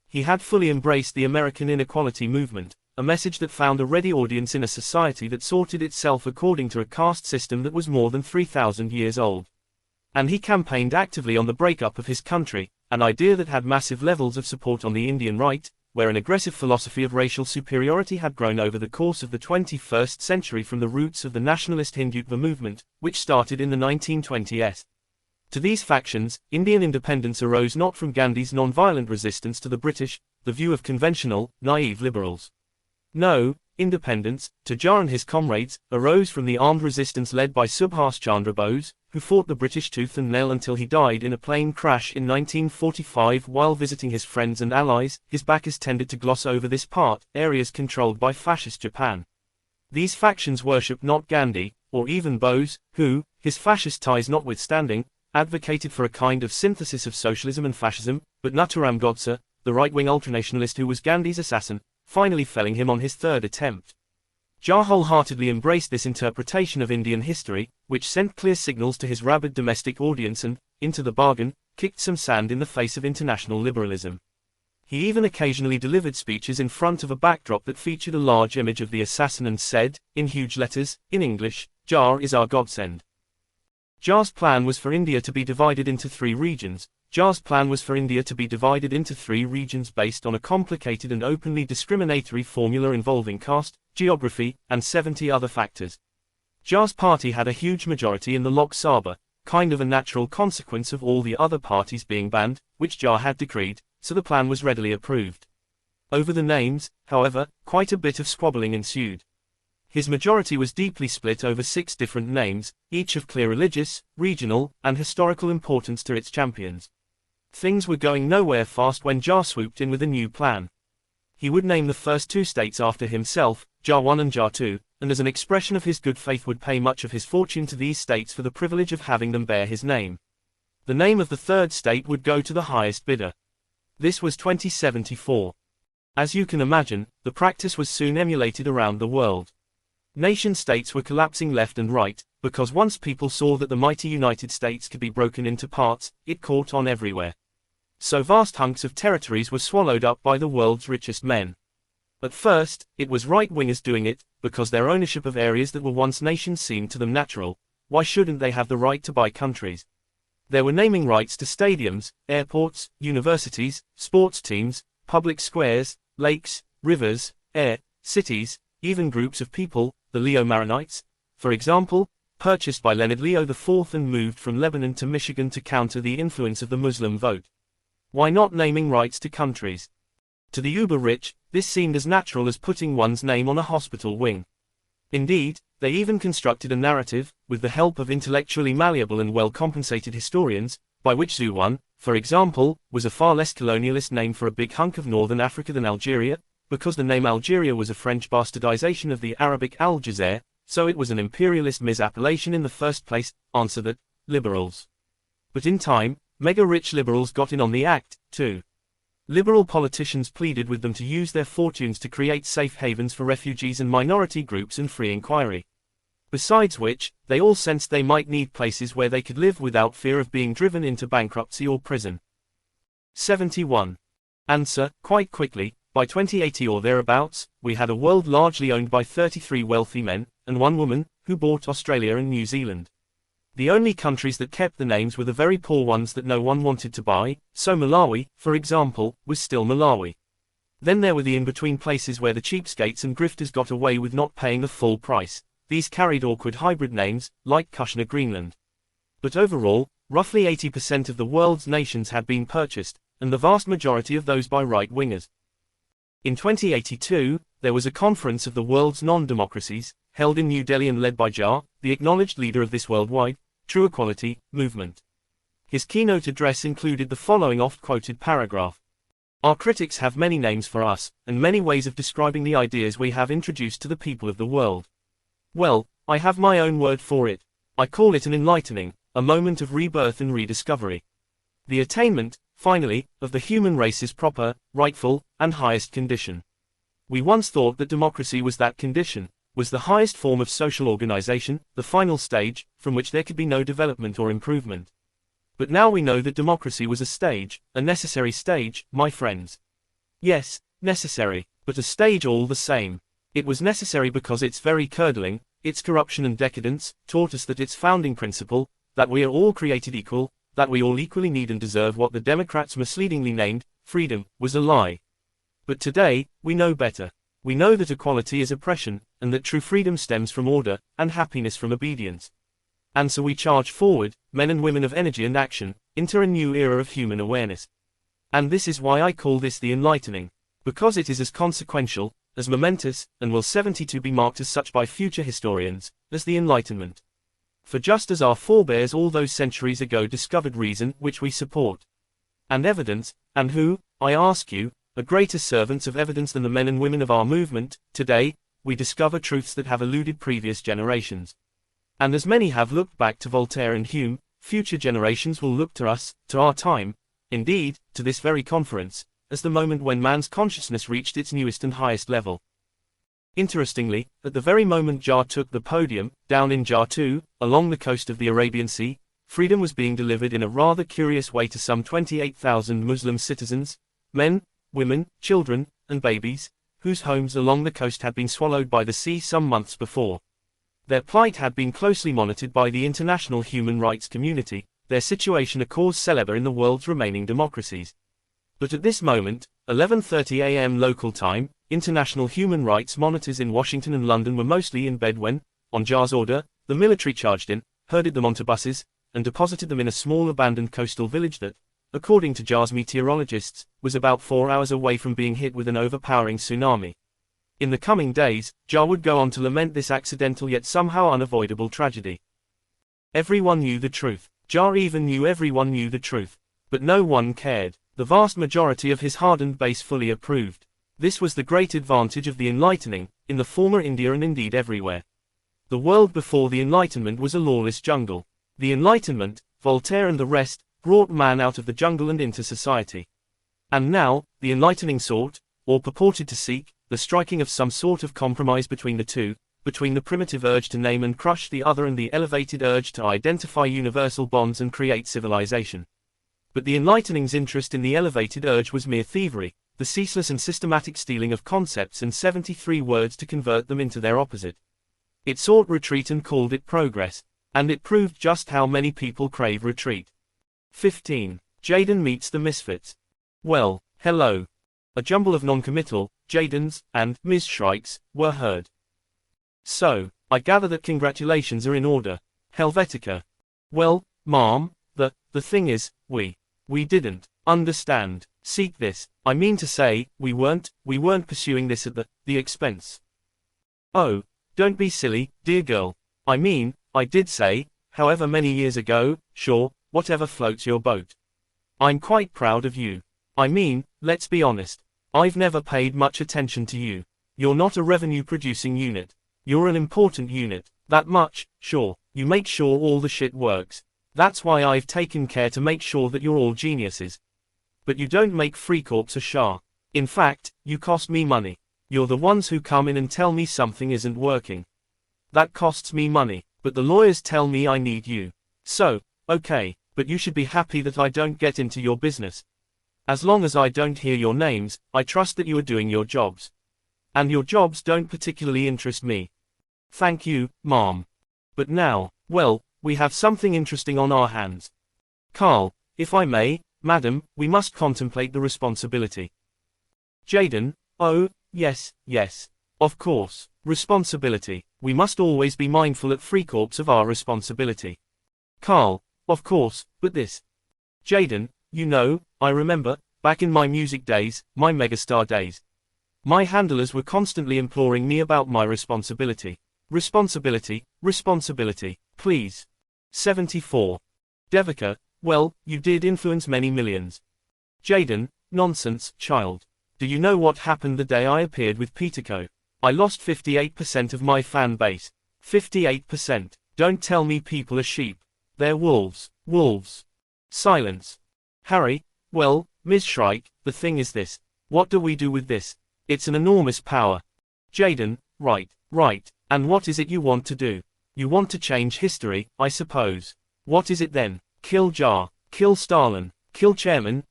He had fully embraced the American inequality movement, a message that found a ready audience in a society that sorted itself according to a caste system that was more than 3,000 years old. And he campaigned actively on the breakup of his country, an idea that had massive levels of support on the Indian right, where an aggressive philosophy of racial superiority had grown over the course of the 21st century from the roots of the nationalist Hindutva movement, which started in the 1920s. To these factions, Indian independence arose not from Gandhi's non-violent resistance to the British, the view of conventional, naive liberals. No, independence, to Jha and his comrades, arose from the armed resistance led by Subhas Chandra Bose, who fought the British tooth and nail until he died in a plane crash in 1945 while visiting his friends and allies. His backers tended to gloss over this part, areas controlled by fascist Japan. These factions worshipped not Gandhi, or even Bose, who, his fascist ties notwithstanding, advocated for a kind of synthesis of socialism and fascism, but Nathuram Godse, the right-wing ultranationalist who was Gandhi's assassin, finally felling him on his third attempt. Jha wholeheartedly embraced this interpretation of Indian history, which sent clear signals to his rabid domestic audience and, into the bargain, kicked some sand in the face of international liberalism. He even occasionally delivered speeches in front of a backdrop that featured a large image of the assassin and said, in huge letters, in English, "Jha is our godsend." Jha's plan was for India to be divided into 3 regions. Jha's plan was for India to be divided into 3 regions based on a complicated and openly discriminatory formula involving caste, geography, and 70 other factors. Jha's party had a huge majority in the Lok Sabha, kind of a natural consequence of all the other parties being banned, which Jha had decreed, so the plan was readily approved. Over the names, however, quite a bit of squabbling ensued. His majority was deeply split over 6 different names, each of clear religious, regional, and historical importance to its champions. Things were going nowhere fast when Jha swooped in with a new plan. He would name the first 2 states after himself, Jha 1 and Jha 2, and as an expression of his good faith would pay much of his fortune to these states for the privilege of having them bear his name. The name of the 3rd state would go to the highest bidder. This was 2074. As you can imagine, the practice was soon emulated around the world. Nation-states were collapsing left and right, because once people saw that the mighty United States could be broken into parts, it caught on everywhere. So vast hunks of territories were swallowed up by the world's richest men. At first, it was right-wingers doing it, because their ownership of areas that were once nations seemed to them natural. Why shouldn't they have the right to buy countries? There were naming rights to stadiums, airports, universities, sports teams, public squares, lakes, rivers, air, cities, even groups of people. The Leo Maronites, for example, purchased by Leonard Leo IV and moved from Lebanon to Michigan to counter the influence of the Muslim vote. Why not naming rights to countries? To the uber-rich, this seemed as natural as putting one's name on a hospital wing. Indeed, they even constructed a narrative, with the help of intellectually malleable and well-compensated historians, by which Zouan, for example, was a far less colonialist name for a big hunk of northern Africa than Algeria, because the name Algeria was a French bastardization of the Arabic Aljazair, so it was an imperialist misappellation in the first place. Answer that, liberals. But in time, mega-rich liberals got in on the act, too. Liberal politicians pleaded with them to use their fortunes to create safe havens for refugees and minority groups and free inquiry. Besides which, they all sensed they might need places where they could live without fear of being driven into bankruptcy or prison. 71. Answer, quite quickly. By 2080 or thereabouts, we had a world largely owned by 33 wealthy men, and one woman, who bought Australia and New Zealand. The only countries that kept the names were the very poor ones that no one wanted to buy, so Malawi, for example, was still Malawi. Then there were the in-between places where the cheapskates and grifters got away with not paying the full price. These carried awkward hybrid names, like Kushner Greenland. But overall, roughly 80% of the world's nations had been purchased, and the vast majority of those by right-wingers. In 2082, there was a conference of the world's non-democracies, held in New Delhi and led by Jar, the acknowledged leader of this worldwide, true equality, movement. His keynote address included the following oft-quoted paragraph. Our critics have many names for us, and many ways of describing the ideas we have introduced to the people of the world. Well, I have my own word for it. I call it an enlightening, a moment of rebirth and rediscovery. The attainment, finally, of the human race's proper, rightful, and highest condition. We once thought that democracy was that condition, was the highest form of social organization, the final stage, from which there could be no development or improvement. But now we know that democracy was a stage, a necessary stage, my friends. Yes, necessary, but a stage all the same. It was necessary because its very curdling, its corruption and decadence, taught us that its founding principle, that we are all created equal, that we all equally need and deserve what the Democrats misleadingly named freedom, was a lie. But today, we know better. We know that equality is oppression, and that true freedom stems from order, and happiness from obedience. And so we charge forward, men and women of energy and action, into a new era of human awareness. And this is why I call this the enlightening. Because it is as consequential, as momentous, and will 72 be marked as such by future historians, as the Enlightenment. For just as our forebears all those centuries ago discovered reason which we support, and evidence, and who, I ask you, are greater servants of evidence than the men and women of our movement, today, we discover truths that have eluded previous generations. And as many have looked back to Voltaire and Hume, future generations will look to us, to our time, indeed, to this very conference, as the moment when man's consciousness reached its newest and highest level. Interestingly, at the very moment Jar took the podium, down in Jar 2, along the coast of the Arabian Sea, freedom was being delivered in a rather curious way to some 28,000 Muslim citizens, men, women, children, and babies, whose homes along the coast had been swallowed by the sea some months before. Their plight had been closely monitored by the international human rights community, their situation a cause célèbre in the world's remaining democracies. But at this moment, 11:30 a.m. local time, international human rights monitors in Washington and London were mostly in bed when, on Jar's order, the military charged in, herded them onto buses, and deposited them in a small abandoned coastal village that, according to Jar's meteorologists, was about 4 hours away from being hit with an overpowering tsunami. In the coming days, Jar would go on to lament this accidental yet somehow unavoidable tragedy. Everyone knew the truth. Jar even knew everyone knew the truth. But no one cared. The vast majority of his hardened base fully approved. This was the great advantage of the Enlightening, in the former India and indeed everywhere. The world before the Enlightenment was a lawless jungle. The Enlightenment, Voltaire and the rest, brought man out of the jungle and into society. And now, the Enlightening sought, or purported to seek, the striking of some sort of compromise between the two, between the primitive urge to name and crush the other and the elevated urge to identify universal bonds and create civilization. But the Enlightening's interest in the elevated urge was mere thievery, the ceaseless and systematic stealing of concepts and 73 words to convert them into their opposite. It sought retreat and called it progress, and it proved just how many people crave retreat. 15. Jaden meets the misfits. Well, hello. A jumble of non-committal, Jadens, and Ms. Shrikes, were heard. So, I gather that congratulations are in order, Helvetica. Well, ma'am, the thing is, we didn't understand. Seek this. I mean to say, we weren't pursuing this at the expense. Oh, don't be silly, dear girl. I mean, I did say, however many years ago, sure, whatever floats your boat. I'm quite proud of you. I mean, let's be honest. I've never paid much attention to you. You're not a revenue-producing unit. You're an important unit. That much, sure. You make sure all the shit works. That's why I've taken care to make sure that you're all geniuses. But you don't make FreeCorps a Shah. In fact, you cost me money. You're the ones who come in and tell me something isn't working. That costs me money, but the lawyers tell me I need you. So, okay, but you should be happy that I don't get into your business. As long as I don't hear your names, I trust that you are doing your jobs. And your jobs don't particularly interest me. Thank you, ma'am. But now, well, we have something interesting on our hands. Carl, if I may, madam, we must contemplate the responsibility. Jaden, oh, yes, of course. Responsibility. We must always be mindful at FreeCorps of our responsibility. Carl, of course, but this. Jaden, you know, I remember, back in my music days, my megastar days. My handlers were constantly imploring me about my responsibility. Responsibility, please. 74. Devika, well, you did influence many millions. Jaden, nonsense, child. Do you know what happened the day I appeared with Peterco? I lost 58% of my fan base. 58%. Don't tell me people are sheep. They're wolves. Silence. Harry, well, Ms. Shrike, the thing is this. What do we do with this? It's an enormous power. Jaden, right. And what is it you want to do? You want to change history, I suppose. What is it then? Kill Jar. Kill Stalin. Kill Chairman,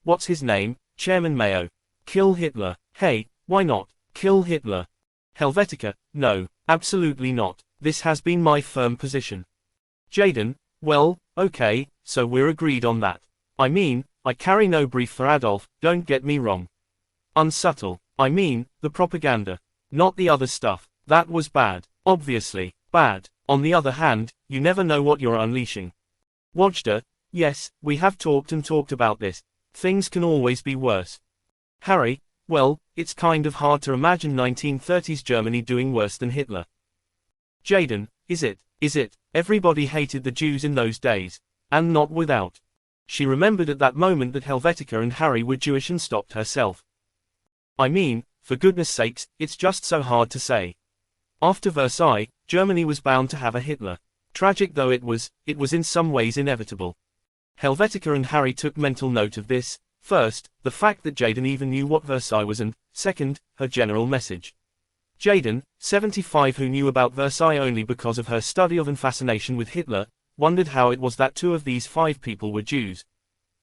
what's his name? Chairman Mayo. Kill Hitler. Hey, why not? Kill Hitler. Helvetica, no, absolutely not. This has been my firm position. Jaden, well, okay, so we're agreed on that. I mean, I carry no brief for Adolf, don't get me wrong. Unsubtle. I mean, the propaganda. Not the other stuff. That was bad. Obviously, bad. On the other hand, you never know what you're unleashing. Wajda, yes, we have talked about this. Things can always be worse. Harry, well, it's kind of hard to imagine 1930s Germany doing worse than Hitler. Jaden, is it? Everybody hated the Jews in those days. And not without. She remembered at that moment that Helvetica and Harry were Jewish and stopped herself. I mean, for goodness sakes, it's just so hard to say. After Versailles, Germany was bound to have a Hitler. Tragic though it was in some ways inevitable. Helvetica and Harry took mental note of this. First, the fact that Jaden even knew what Versailles was, and, second, her general message. Jaden, 75, who knew about Versailles only because of her study of and fascination with Hitler, wondered how it was that 2 of these 5 people were Jews.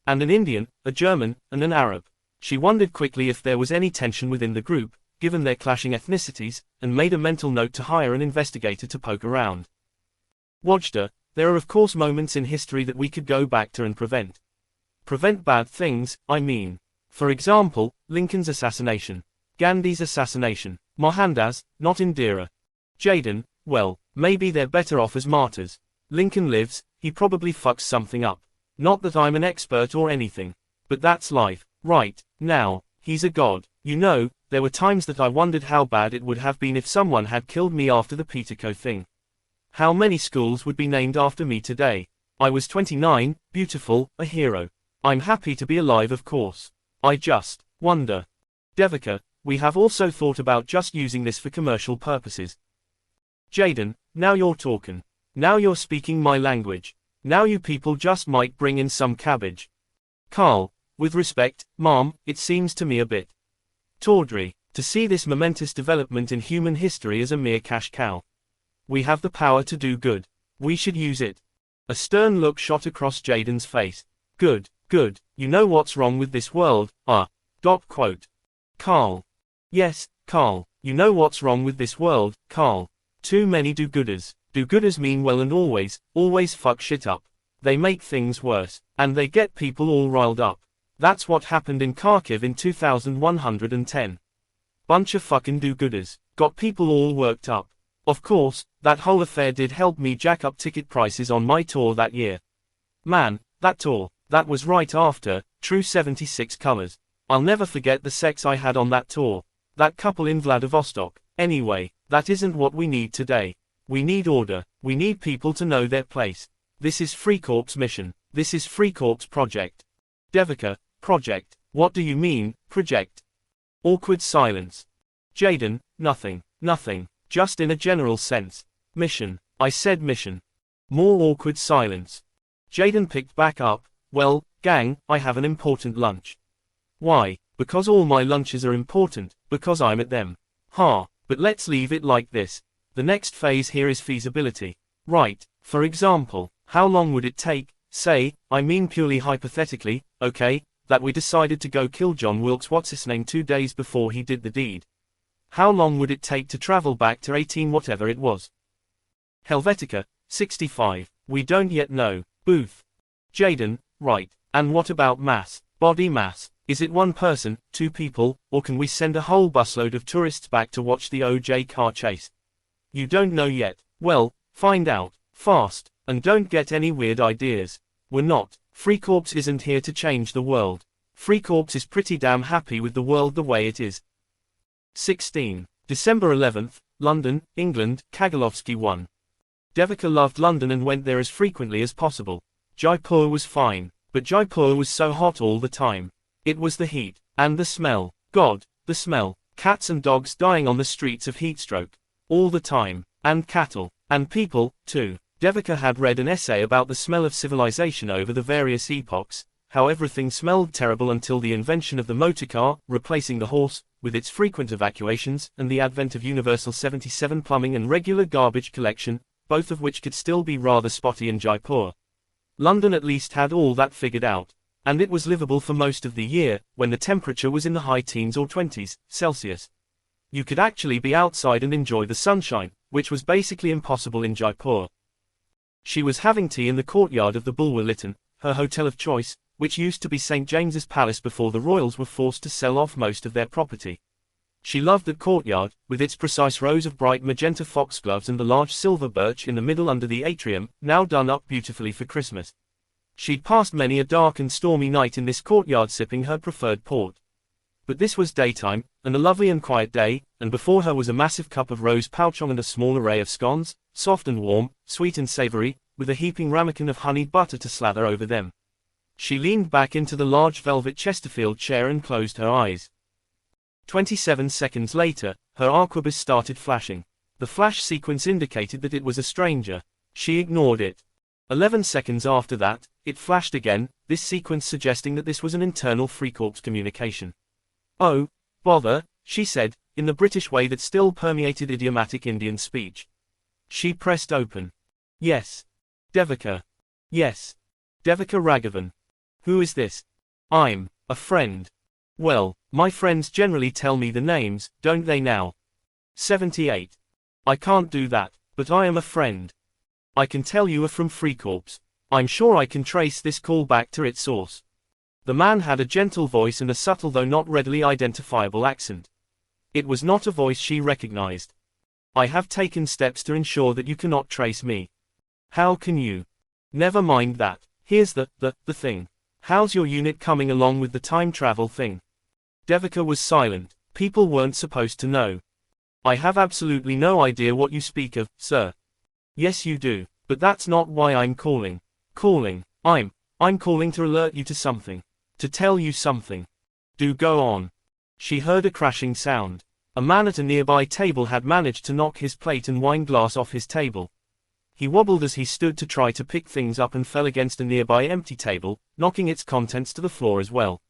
And an Indian, a German, and an Arab. She wondered quickly if there was any tension within the group, given their clashing ethnicities, and made a mental note to hire an investigator to poke around. Wajda, there are of course moments in history that we could go back to and prevent. Prevent bad things, I mean. For example, Lincoln's assassination. Gandhi's assassination. Mohandas, not Indira. Jaden, well, maybe they're better off as martyrs. Lincoln lives, he probably fucks something up. Not that I'm an expert or anything. But that's life. Right, now, he's a god. You know, there were times that I wondered how bad it would have been if someone had killed me after the Peterco thing. How many schools would be named after me today? I was 29, beautiful, a hero. I'm happy to be alive, of course. I just wonder. Devika, we have also thought about just using this for commercial purposes. Jaden, now you're talking. Now you're speaking my language. Now you people just might bring in some cabbage. Carl, with respect, ma'am, it seems to me a bit Tawdry, to see this momentous development in human history as a mere cash cow. We have the power to do good. We should use it. A stern look shot across Jaden's face. Good, good, you know what's wrong with this world, quote. Carl. Yes, Carl, you know what's wrong with this world, Carl. Too many do-gooders. Do-gooders mean well and always fuck shit up. They make things worse, and they get people all riled up. That's what happened in Kharkiv in 2110. Bunch of fucking do-gooders. Got people all worked up. Of course, that whole affair did help me jack up ticket prices on my tour that year. Man, that tour, that was right after True 76 Colors. I'll never forget the sex I had on that tour. That couple in Vladivostok. Anyway, that isn't what we need today. We need order. We need people to know their place. This is Frikorps mission. This is Frikorps project. Devika, project. What do you mean, project? Awkward silence. Jaden, nothing, nothing, just in a general sense. Mission. I said mission. More awkward silence. Jaden picked back up. Well, gang, I have an important lunch. Why? Because all my lunches are important, because I'm at them. But let's leave it like this. The next phase here is feasibility. Right, for example, how long would it take, say, I mean purely hypothetically, okay, that we decided to go kill John Wilkes what's-his-name 2 days before he did the deed? How long would it take to travel back to 18 whatever it was? Helvetica, 65, we don't yet know. Booth. Jaden, right, and what about mass, body mass? Is it one person, 2 people, or can we send a whole busload of tourists back to watch the OJ car chase? You don't know yet. Well, find out, fast, and don't get any weird ideas. We're not. Frikorps isn't here to change the world. Frikorps is pretty damn happy with the world the way it is. 16. December 11th, London, England, Kagalovsky 1. Devika loved London and went there as frequently as possible. Jaipur was fine, but Jaipur was so hot all the time. It was the heat, and the smell. God, the smell. Cats and dogs dying on the streets of heatstroke. All the time. And cattle. And people, too. Devika had read an essay about the smell of civilization over the various epochs, how everything smelled terrible until the invention of the motorcar, replacing the horse, with its frequent evacuations, and the advent of universal 77 plumbing and regular garbage collection, both of which could still be rather spotty in Jaipur. London at least had all that figured out. And it was livable for most of the year, when the temperature was in the high teens or 20s Celsius. You could actually be outside and enjoy the sunshine, which was basically impossible in Jaipur. She was having tea in the courtyard of the Bulwer Lytton, her hotel of choice, which used to be St. James's Palace before the royals were forced to sell off most of their property. She loved that courtyard, with its precise rows of bright magenta foxgloves and the large silver birch in the middle under the atrium, now done up beautifully for Christmas. She'd passed many a dark and stormy night in this courtyard sipping her preferred port. But this was daytime, and a lovely and quiet day, and before her was a massive cup of rose pouchong and a small array of scones, soft and warm, sweet and savory, with a heaping ramekin of honeyed butter to slather over them. She leaned back into the large velvet Chesterfield chair and closed her eyes. 27 seconds later, her arquebus started flashing. The flash sequence indicated that it was a stranger. She ignored it. 11 seconds after that, it flashed again, this sequence suggesting that this was an internal Frikorps communication. Oh, bother, she said, in the British way that still permeated idiomatic Indian speech. She pressed open. Yes. Devika. Yes. Devika Raghavan. Who is this? I'm a friend. Well, my friends generally tell me the names, don't they now? 78. I can't do that, but I am a friend. I can tell you are from Frikorps. I'm sure I can trace this call back to its source. The man had a gentle voice and a subtle though not readily identifiable accent. It was not a voice she recognized. I have taken steps to ensure that you cannot trace me. How can you? Never mind that. Here's the thing. How's your unit coming along with the time travel thing? Devika was silent. People weren't supposed to know. I have absolutely no idea what you speak of, sir. Yes you do, but that's not why I'm calling. I'm calling to alert you to something. To tell you something. Do go on. She heard a crashing sound. A man at a nearby table had managed to knock his plate and wine glass off his table. He wobbled as he stood to try to pick things up and fell against a nearby empty table, knocking its contents to the floor as well.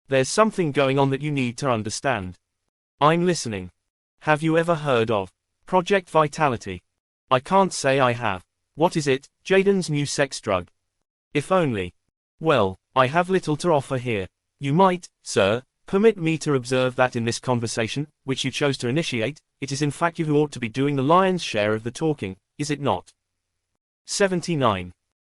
There's something going on that you need to understand. I'm listening. Have you ever heard of Project Vitality? I can't say I have. What is it? Jaden's new sex drug. If only. Well, I have little to offer here. You might, sir, permit me to observe that in this conversation, which you chose to initiate, it is in fact you who ought to be doing the lion's share of the talking, is it not? 79.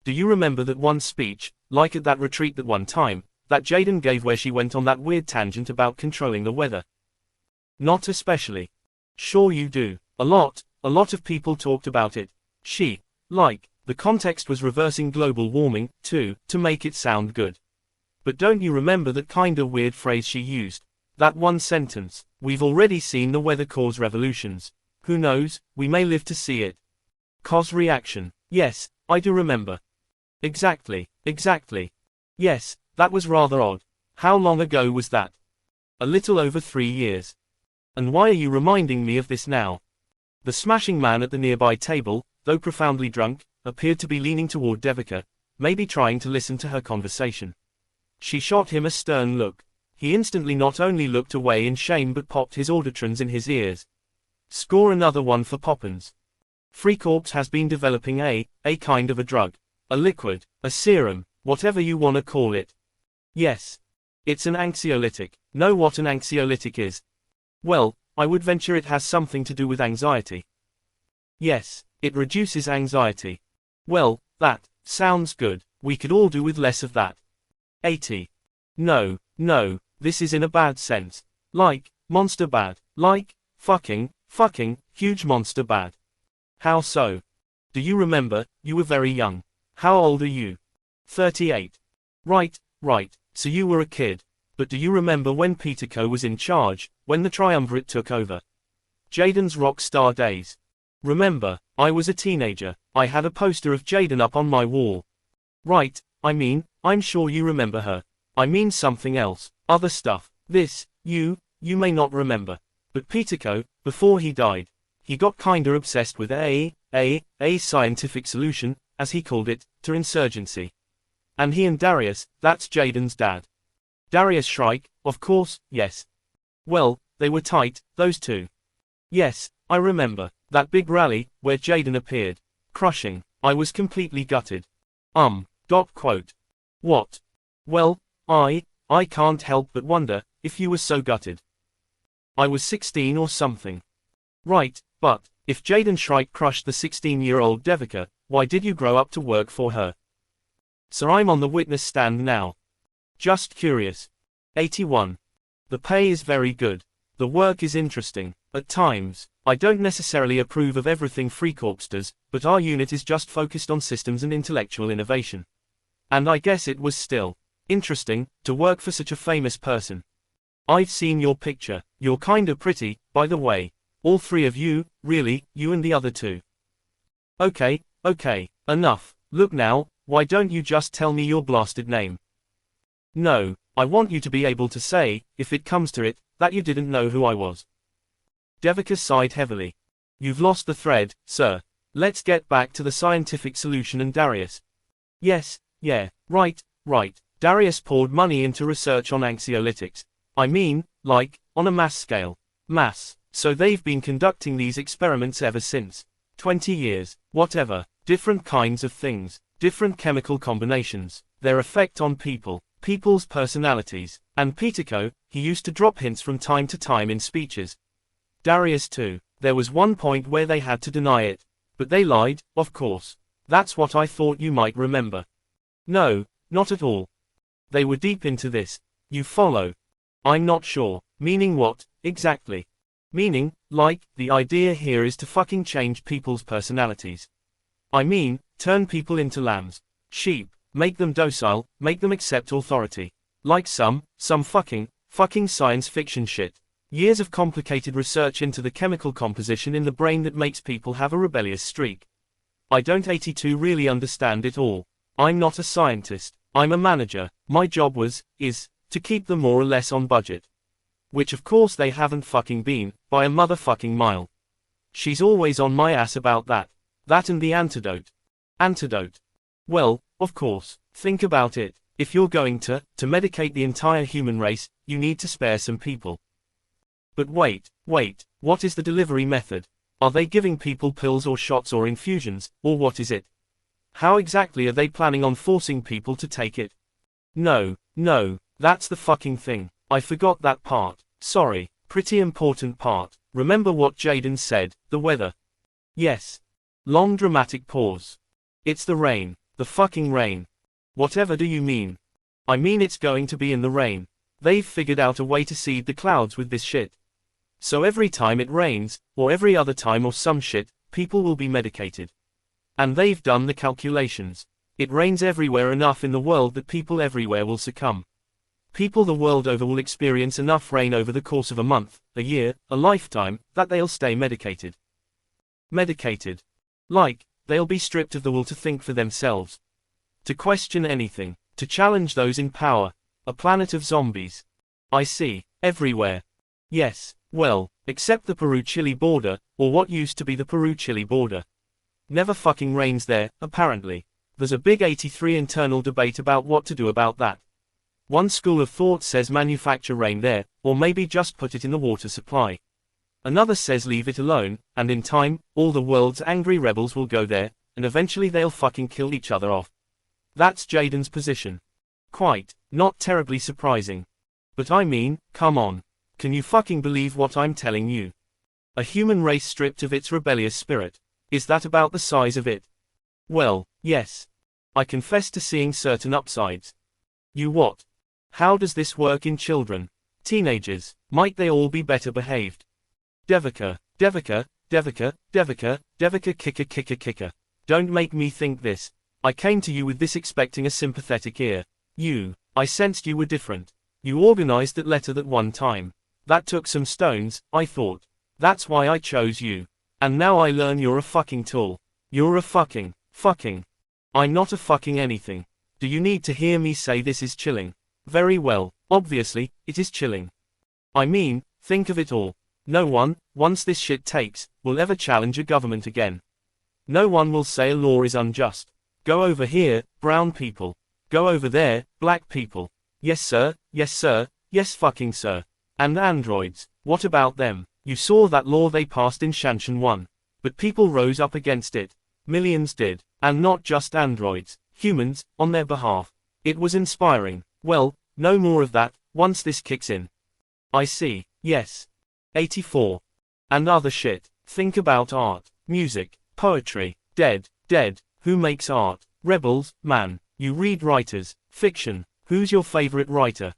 Do you remember that one speech, like at that retreat that one time, that Jaden gave where she went on that weird tangent about controlling the weather? Not especially. Sure you do. A lot of people talked about it. The context was reversing global warming, too, to make it sound good. But don't you remember that kinda weird phrase she used? That one sentence, we've already seen the weather cause revolutions. Who knows, we may live to see it. Cause reaction. Yes, I do remember. Exactly. Yes, that was rather odd. How long ago was that? A little over 3 years. And why are you reminding me of this now? The smashing man at the nearby table, though profoundly drunk, appeared to be leaning toward Devika, maybe trying to listen to her conversation. She shot him a stern look. He instantly not only looked away in shame but popped his auditrons in his ears. Score another one for Poppins. Freecorps has been developing a kind of a drug. A liquid, a serum, whatever you wanna call it. Yes. It's an anxiolytic. Know what an anxiolytic is? Well, I would venture it has something to do with anxiety. Yes, it reduces anxiety. Well, that sounds good. We could all do with less of that. 80. No, this is in a bad sense. Like, monster bad. Like, fucking, huge monster bad. How so? Do you remember, you were very young. How old are you? 38. Right, so you were a kid. But do you remember when Peterco was in charge, when the Triumvirate took over? Jaden's rock star days. Remember, I was a teenager. I had a poster of Jaden up on my wall. Right, I'm sure you remember her. I mean something else, other stuff. This, you may not remember. But Peterco, before he died, he got kinda obsessed with a scientific solution, as he called it, to insurgency. And he and Darius, that's Jaden's dad. Darius Shrike, of course, yes. Well, they were tight, those two. Yes, I remember. That big rally, where Jaden appeared. Crushing. I was completely gutted. Quote. What? Well, I can't help but wonder, if you were so gutted. I was 16 or something. Right, but, if Jaden Shrike crushed the 16-year-old Devika, why did you grow up to work for her? So I'm on the witness stand now. Just curious. 81. The pay is very good. The work is interesting. At times, I don't necessarily approve of everything Freecorps does, but our unit is just focused on systems and intellectual innovation. And I guess it was still interesting to work for such a famous person. I've seen your picture. You're kinda pretty, by the way. All three of you, really, you and the other two. Okay, enough. Look now, why don't you just tell me your blasted name? No, I want you to be able to say, if it comes to it, that you didn't know who I was. Devika sighed heavily. You've lost the thread, sir. Let's get back to the scientific solution and Darius. Yes, yeah, right. Darius poured money into research on anxiolytics. I mean, like, on a mass scale. So they've been conducting these experiments ever since. 20 years, whatever, different kinds of things, different chemical combinations, their effect on people's personalities. And Peterco, he used to drop hints from time to time in speeches. Darius too. There was one point where they had to deny it. But they lied, of course. That's what I thought you might remember. No, not at all. They were deep into this. You follow? I'm not sure. Meaning what, exactly? Meaning, like, the idea here is to fucking change people's personalities. I mean, turn people into lambs. Sheep. Make them docile, make them accept authority. Like some fucking science fiction shit. Years of complicated research into the chemical composition in the brain that makes people have a rebellious streak. I don't 82 really understand it all. I'm not a scientist. I'm a manager. My job is, to keep them more or less on budget. Which of course they haven't fucking been, by a motherfucking mile. She's always on my ass about that. That and the antidote. Antidote. Well, of course, think about it. If you're going to medicate the entire human race, you need to spare some people. But wait, what is the delivery method? Are they giving people pills or shots or infusions, or what is it? How exactly are they planning on forcing people to take it? No, that's the fucking thing. I forgot that part. Sorry, pretty important part. Remember what Jaden said, the weather. Yes. Long dramatic pause. It's the rain. The fucking rain. Whatever do you mean? I mean it's going to be in the rain. They've figured out a way to seed the clouds with this shit. So every time it rains, or every other time or some shit, people will be medicated. And they've done the calculations. It rains everywhere enough in the world that people everywhere will succumb. People the world over will experience enough rain over the course of a month, a year, a lifetime, that they'll stay medicated. Medicated. Like, they'll be stripped of the will to think for themselves. To question anything. To challenge those in power. A planet of zombies. I see. Everywhere. Yes, well, except the Peru-Chile border, or what used to be the Peru-Chile border. Never fucking rains there, apparently. There's a big 83 internal debate about what to do about that. One school of thought says manufacture rain there, or maybe just put it in the water supply. Another says leave it alone, and in time, all the world's angry rebels will go there, and eventually they'll fucking kill each other off. That's Jaden's position. Quite, not terribly surprising. But I mean, come on. Can you fucking believe what I'm telling you? A human race stripped of its rebellious spirit. Is that about the size of it? Well, yes. I confess to seeing certain upsides. You what? How does this work in children? Teenagers, might they all be better behaved? Devika, kicker. Don't make me think this. I came to you with this expecting a sympathetic ear. I sensed you were different. You organized that letter that one time. That took some stones, I thought. That's why I chose you. And now I learn you're a fucking tool. You're a fucking. I'm not a fucking anything. Do you need to hear me say this is chilling? Very well, obviously, it is chilling. I mean, think of it all. No one, once this shit takes, will ever challenge a government again. No one will say a law is unjust. Go over here, brown people. Go over there, black people. Yes sir, yes fucking sir. And androids, what about them? You saw that law they passed in Shanshan 1. But people rose up against it. Millions did. And not just androids, humans, on their behalf. It was inspiring. Well, no more of that, once this kicks in. I see, yes. 84. And other shit. Think about art, music, poetry, dead, who makes art? Rebels, man. You read writers, fiction, who's your favorite writer?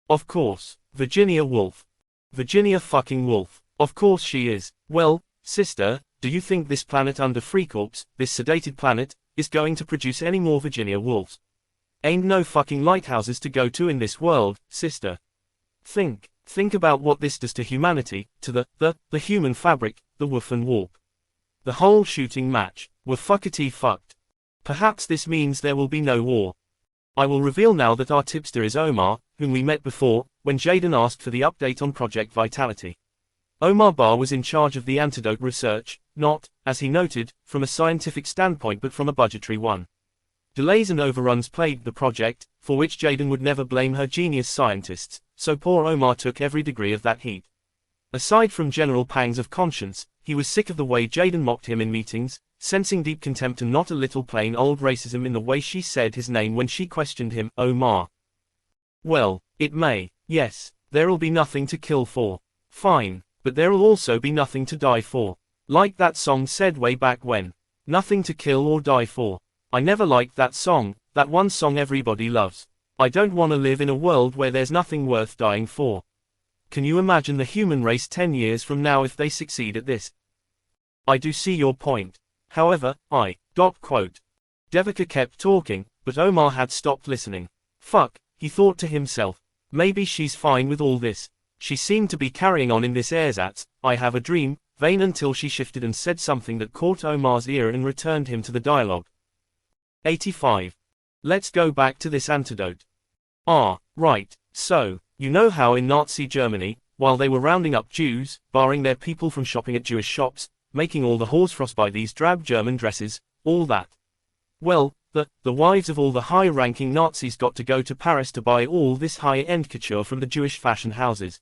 Of course, Virginia Woolf. Virginia fucking Woolf. Of course she is. Well, sister, do you think this planet under Freecorps, this sedated planet, is going to produce any more Virginia Woolfs? Ain't no fucking lighthouses to go to in this world, sister. Think about what this does to humanity, to the human fabric, the woof and warp. The whole shooting match. We're fuckety fucked. Perhaps this means there will be no war. I will reveal now that our tipster is Omar, whom we met before, when Jaden asked for the update on Project Vitality. Omar Bar was in charge of the antidote research, not, as he noted, from a scientific standpoint but from a budgetary one. Delays and overruns plagued the project, for which Jaden would never blame her genius scientists, so poor Omar took every degree of that heat. Aside from general pangs of conscience, he was sick of the way Jaden mocked him in meetings, sensing deep contempt and not a little plain old racism in the way she said his name when she questioned him, Omar. Well, it may, yes, there'll be nothing to kill for. Fine, but there'll also be nothing to die for. Like that song said way back when. Nothing to kill or die for. I never liked that song, that one song everybody loves. I don't want to live in a world where there's nothing worth dying for. Can you imagine the human race 10 years from now if they succeed at this? I do see your point. However, Devika kept talking, but Omar had stopped listening. Fuck, he thought to himself. Maybe she's fine with all this. She seemed to be carrying on in this ersatz, I have a dream, vein until she shifted and said something that caught Omar's ear and returned him to the dialogue. 85. Let's go back to this antidote. Ah, right, so, you know how in Nazi Germany, while they were rounding up Jews, barring their people from shopping at Jewish shops, making all the horsefrost by these drab German dresses, all that. Well, The wives of all the high-ranking Nazis got to go to Paris to buy all this high-end couture from the Jewish fashion houses.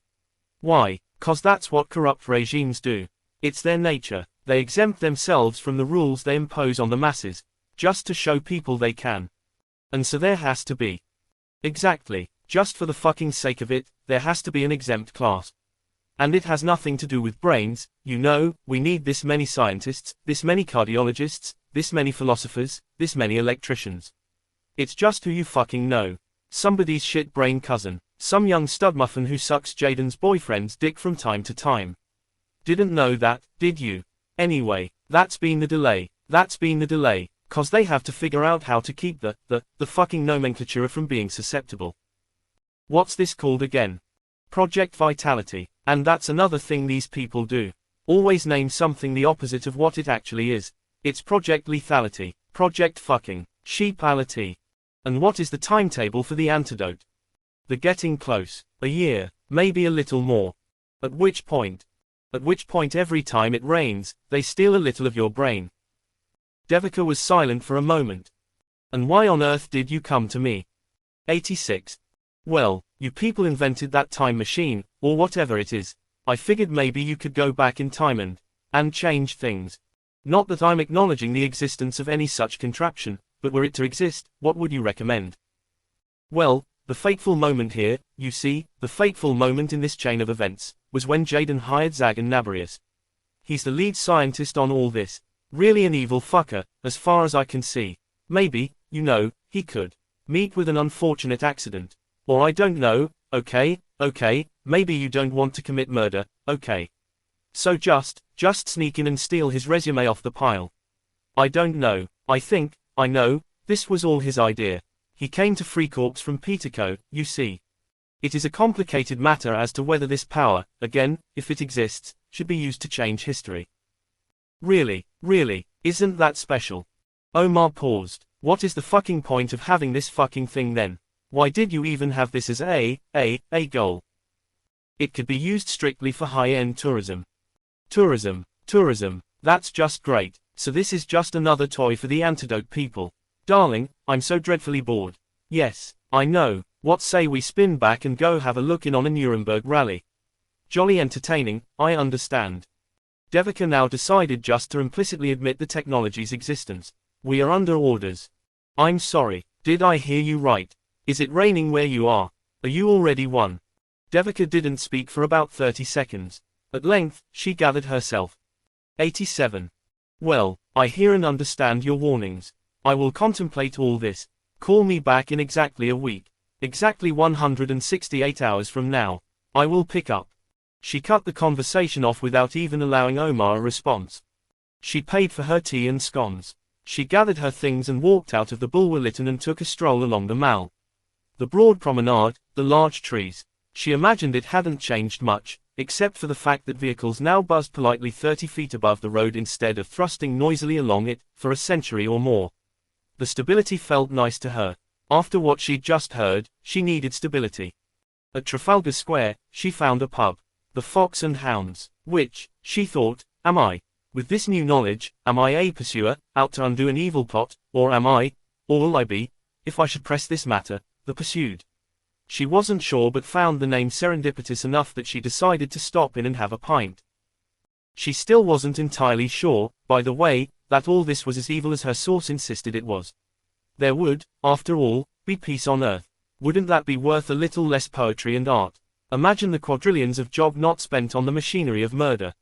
Why? 'Cause that's what corrupt regimes do. It's their nature. They exempt themselves from the rules they impose on the masses, just to show people they can. And so there has to be. Exactly. Just for the fucking sake of it, there has to be an exempt class. And it has nothing to do with brains. You know, we need this many scientists, this many cardiologists, this many philosophers, this many electricians. It's just who you fucking know. Somebody's shit-brain cousin. Some young studmuffin who sucks Jaden's boyfriend's dick from time to time. Didn't know that, did you? Anyway, that's been the delay. 'Cause they have to figure out how to keep the fucking nomenclature from being susceptible. What's this called again? Project Vitality. And that's another thing these people do. Always name something the opposite of what it actually is. It's Project Lethality. Project fucking sheepality. And what is the timetable for the antidote? They're getting close. A year, maybe a little more. At which point every time it rains, they steal a little of your brain. Devika was silent for a moment. And why on earth did you come to me? 86. Well, you people invented that time machine, or whatever it is. I figured maybe you could go back in time and change things. Not that I'm acknowledging the existence of any such contraption, but were it to exist, what would you recommend? Well, the fateful moment here, you see, the fateful moment in this chain of events, was when Jaden hired Zagan Nabarius. He's the lead scientist on all this. Really an evil fucker, as far as I can see. Maybe, you know, he could meet with an unfortunate accident. Or I don't know, okay, maybe you don't want to commit murder, okay. So just sneak in and steal his resume off the pile. I don't know, I know, this was all his idea. He came to Frikorps from Peterco, you see. It is a complicated matter as to whether this power, again, if it exists, should be used to change history. Really, isn't that special? Omar paused. What is the fucking point of having this fucking thing then? Why did you even have this as a goal? It could be used strictly for high-end tourism. Tourism, that's just great. So this is just another toy for the antidote people. Darling, I'm so dreadfully bored. Yes, I know. What say we spin back and go have a look in on a Nuremberg rally? Jolly entertaining, I understand. Devika now decided just to implicitly admit the technology's existence. We are under orders. I'm sorry, did I hear you right? Is it raining where you are? Are you already one? Devika didn't speak for about 30 seconds. At length, she gathered herself. 87. Well, I hear and understand your warnings. I will contemplate all this. Call me back in exactly a week. Exactly 168 hours from now. I will pick up. She cut the conversation off without even allowing Omar a response. She paid for her tea and scones. She gathered her things and walked out of the Bulwer-Lytton and took a stroll along the Mall. The broad promenade, the large trees. She imagined it hadn't changed much, except for the fact that vehicles now buzzed politely 30 feet above the road instead of thrusting noisily along it, for a century or more. The stability felt nice to her. After what she'd just heard, she needed stability. At Trafalgar Square, she found a pub. The Fox and Hounds. Which, she thought, am I? With this new knowledge, am I a pursuer, out to undo an evil plot, or am I, or will I be, if I should press this matter, the pursued? She wasn't sure but found the name serendipitous enough that she decided to stop in and have a pint. She still wasn't entirely sure, by the way, that all this was as evil as her source insisted it was. There would, after all, be peace on Earth. Wouldn't that be worth a little less poetry and art? Imagine the quadrillions of job not spent on the machinery of murder.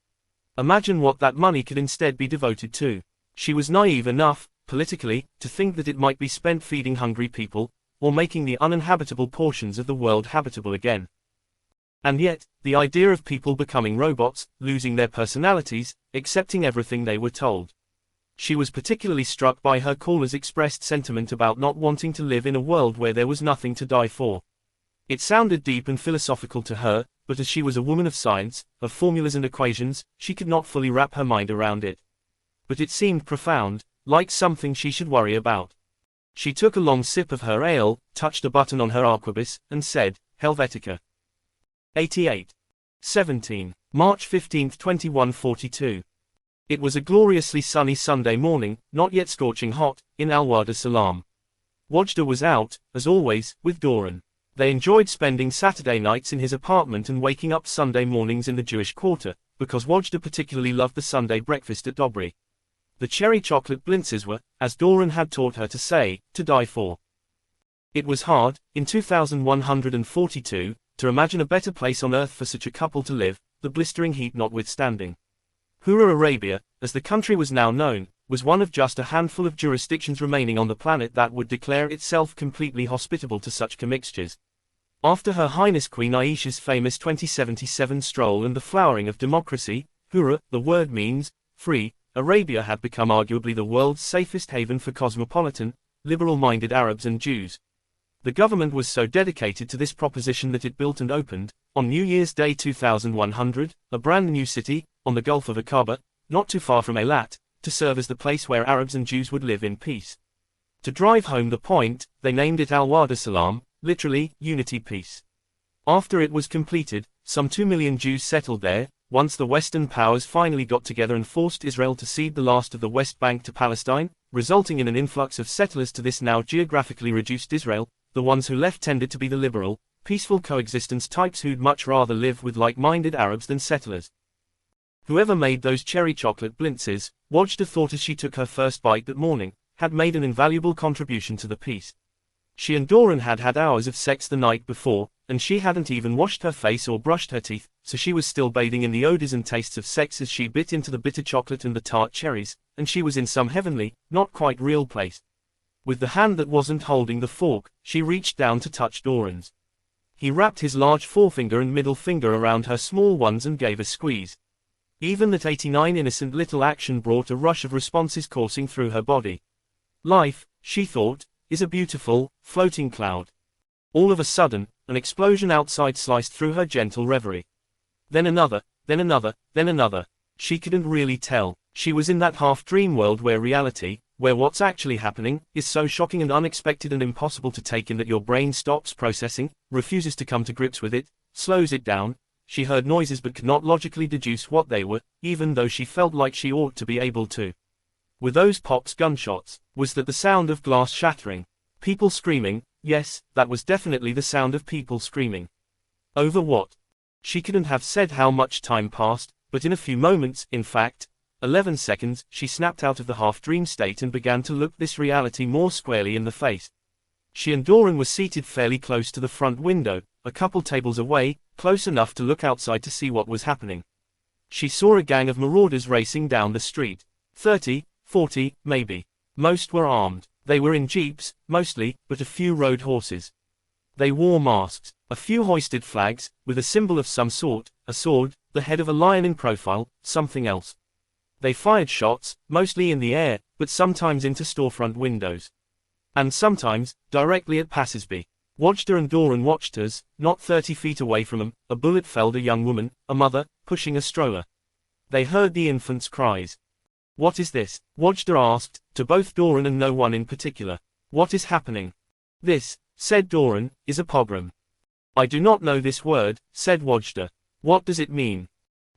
Imagine what that money could instead be devoted to. She was naive enough, politically, to think that it might be spent feeding hungry people, or making the uninhabitable portions of the world habitable again. And yet, the idea of people becoming robots, losing their personalities, accepting everything they were told. She was particularly struck by her caller's expressed sentiment about not wanting to live in a world where there was nothing to die for. It sounded deep and philosophical to her, but as she was a woman of science, of formulas and equations, she could not fully wrap her mind around it. But it seemed profound, like something she should worry about. She took a long sip of her ale, touched a button on her arquebus, and said, Helvetica. 88. 17. March 15, 2142. It was a gloriously sunny Sunday morning, not yet scorching hot, in Al-Wada Salam. Wajda was out, as always, with Doran. They enjoyed spending Saturday nights in his apartment and waking up Sunday mornings in the Jewish quarter, because Wajda particularly loved the Sunday breakfast at Dobry. The cherry chocolate blintzes were, as Doran had taught her to say, to die for. It was hard, in 2142, to imagine a better place on earth for such a couple to live, the blistering heat notwithstanding. Hura Arabia, as the country was now known, was one of just a handful of jurisdictions remaining on the planet that would declare itself completely hospitable to such commixtures. After Her Highness Queen Aisha's famous 2077 stroll and the flowering of democracy, Hura, the word means, free, Arabia had become arguably the world's safest haven for cosmopolitan, liberal-minded Arabs and Jews. The government was so dedicated to this proposition that it built and opened, on New Year's Day 2100, a brand new city, on the Gulf of Aqaba, not too far from Eilat, to serve as the place where Arabs and Jews would live in peace. To drive home the point, they named it Al-Wada Salam, literally, unity peace. After it was completed, some 2 million Jews settled there, once the Western powers finally got together and forced Israel to cede the last of the West Bank to Palestine, resulting in an influx of settlers to this now geographically reduced Israel. The ones who left tended to be the liberal, peaceful coexistence types who'd much rather live with like-minded Arabs than settlers. Whoever made those cherry chocolate blintzes, Wajda thought as she took her first bite that morning, had made an invaluable contribution to the peace. She and Doran had had hours of sex the night before, and she hadn't even washed her face or brushed her teeth, so she was still bathing in the odors and tastes of sex as she bit into the bitter chocolate and the tart cherries, and she was in some heavenly, not quite real place. With the hand that wasn't holding the fork, she reached down to touch Doran's. He wrapped his large forefinger and middle finger around her small ones and gave a squeeze. Even that 89 innocent little action brought a rush of responses coursing through her body. Life, she thought, is a beautiful, floating cloud. All of a sudden, an explosion outside sliced through her gentle reverie. Then another, then another, then another. She couldn't really tell. She was in that half-dream world where reality, where what's actually happening, is so shocking and unexpected and impossible to take in that your brain stops processing, refuses to come to grips with it, slows it down. She heard noises but could not logically deduce what they were, even though she felt like she ought to be able to. Were those pops gunshots? Was that the sound of glass shattering? People screaming? Yes, that was definitely the sound of people screaming. Over what? She couldn't have said how much time passed, but in a few moments, in fact, 11 seconds, she snapped out of the half-dream state and began to look this reality more squarely in the face. She and Doran were seated fairly close to the front window, a couple tables away, close enough to look outside to see what was happening. She saw a gang of marauders racing down the street. 30, 40, maybe. Most were armed. They were in jeeps, mostly, but a few rode horses. They wore masks. A few hoisted flags, with a symbol of some sort, a sword, the head of a lion in profile, something else. They fired shots, mostly in the air, but sometimes into storefront windows. And sometimes, directly at passersby. Wajda and Doran watched as, not 30 feet away from them, a bullet felled a young woman, a mother, pushing a stroller. They heard the infant's cries. "What is this?" Wajda asked, to both Doran and no one in particular. "What is happening?" "This," said Doran, "is a pogrom." "I do not know this word," said Wajda. "What does it mean?"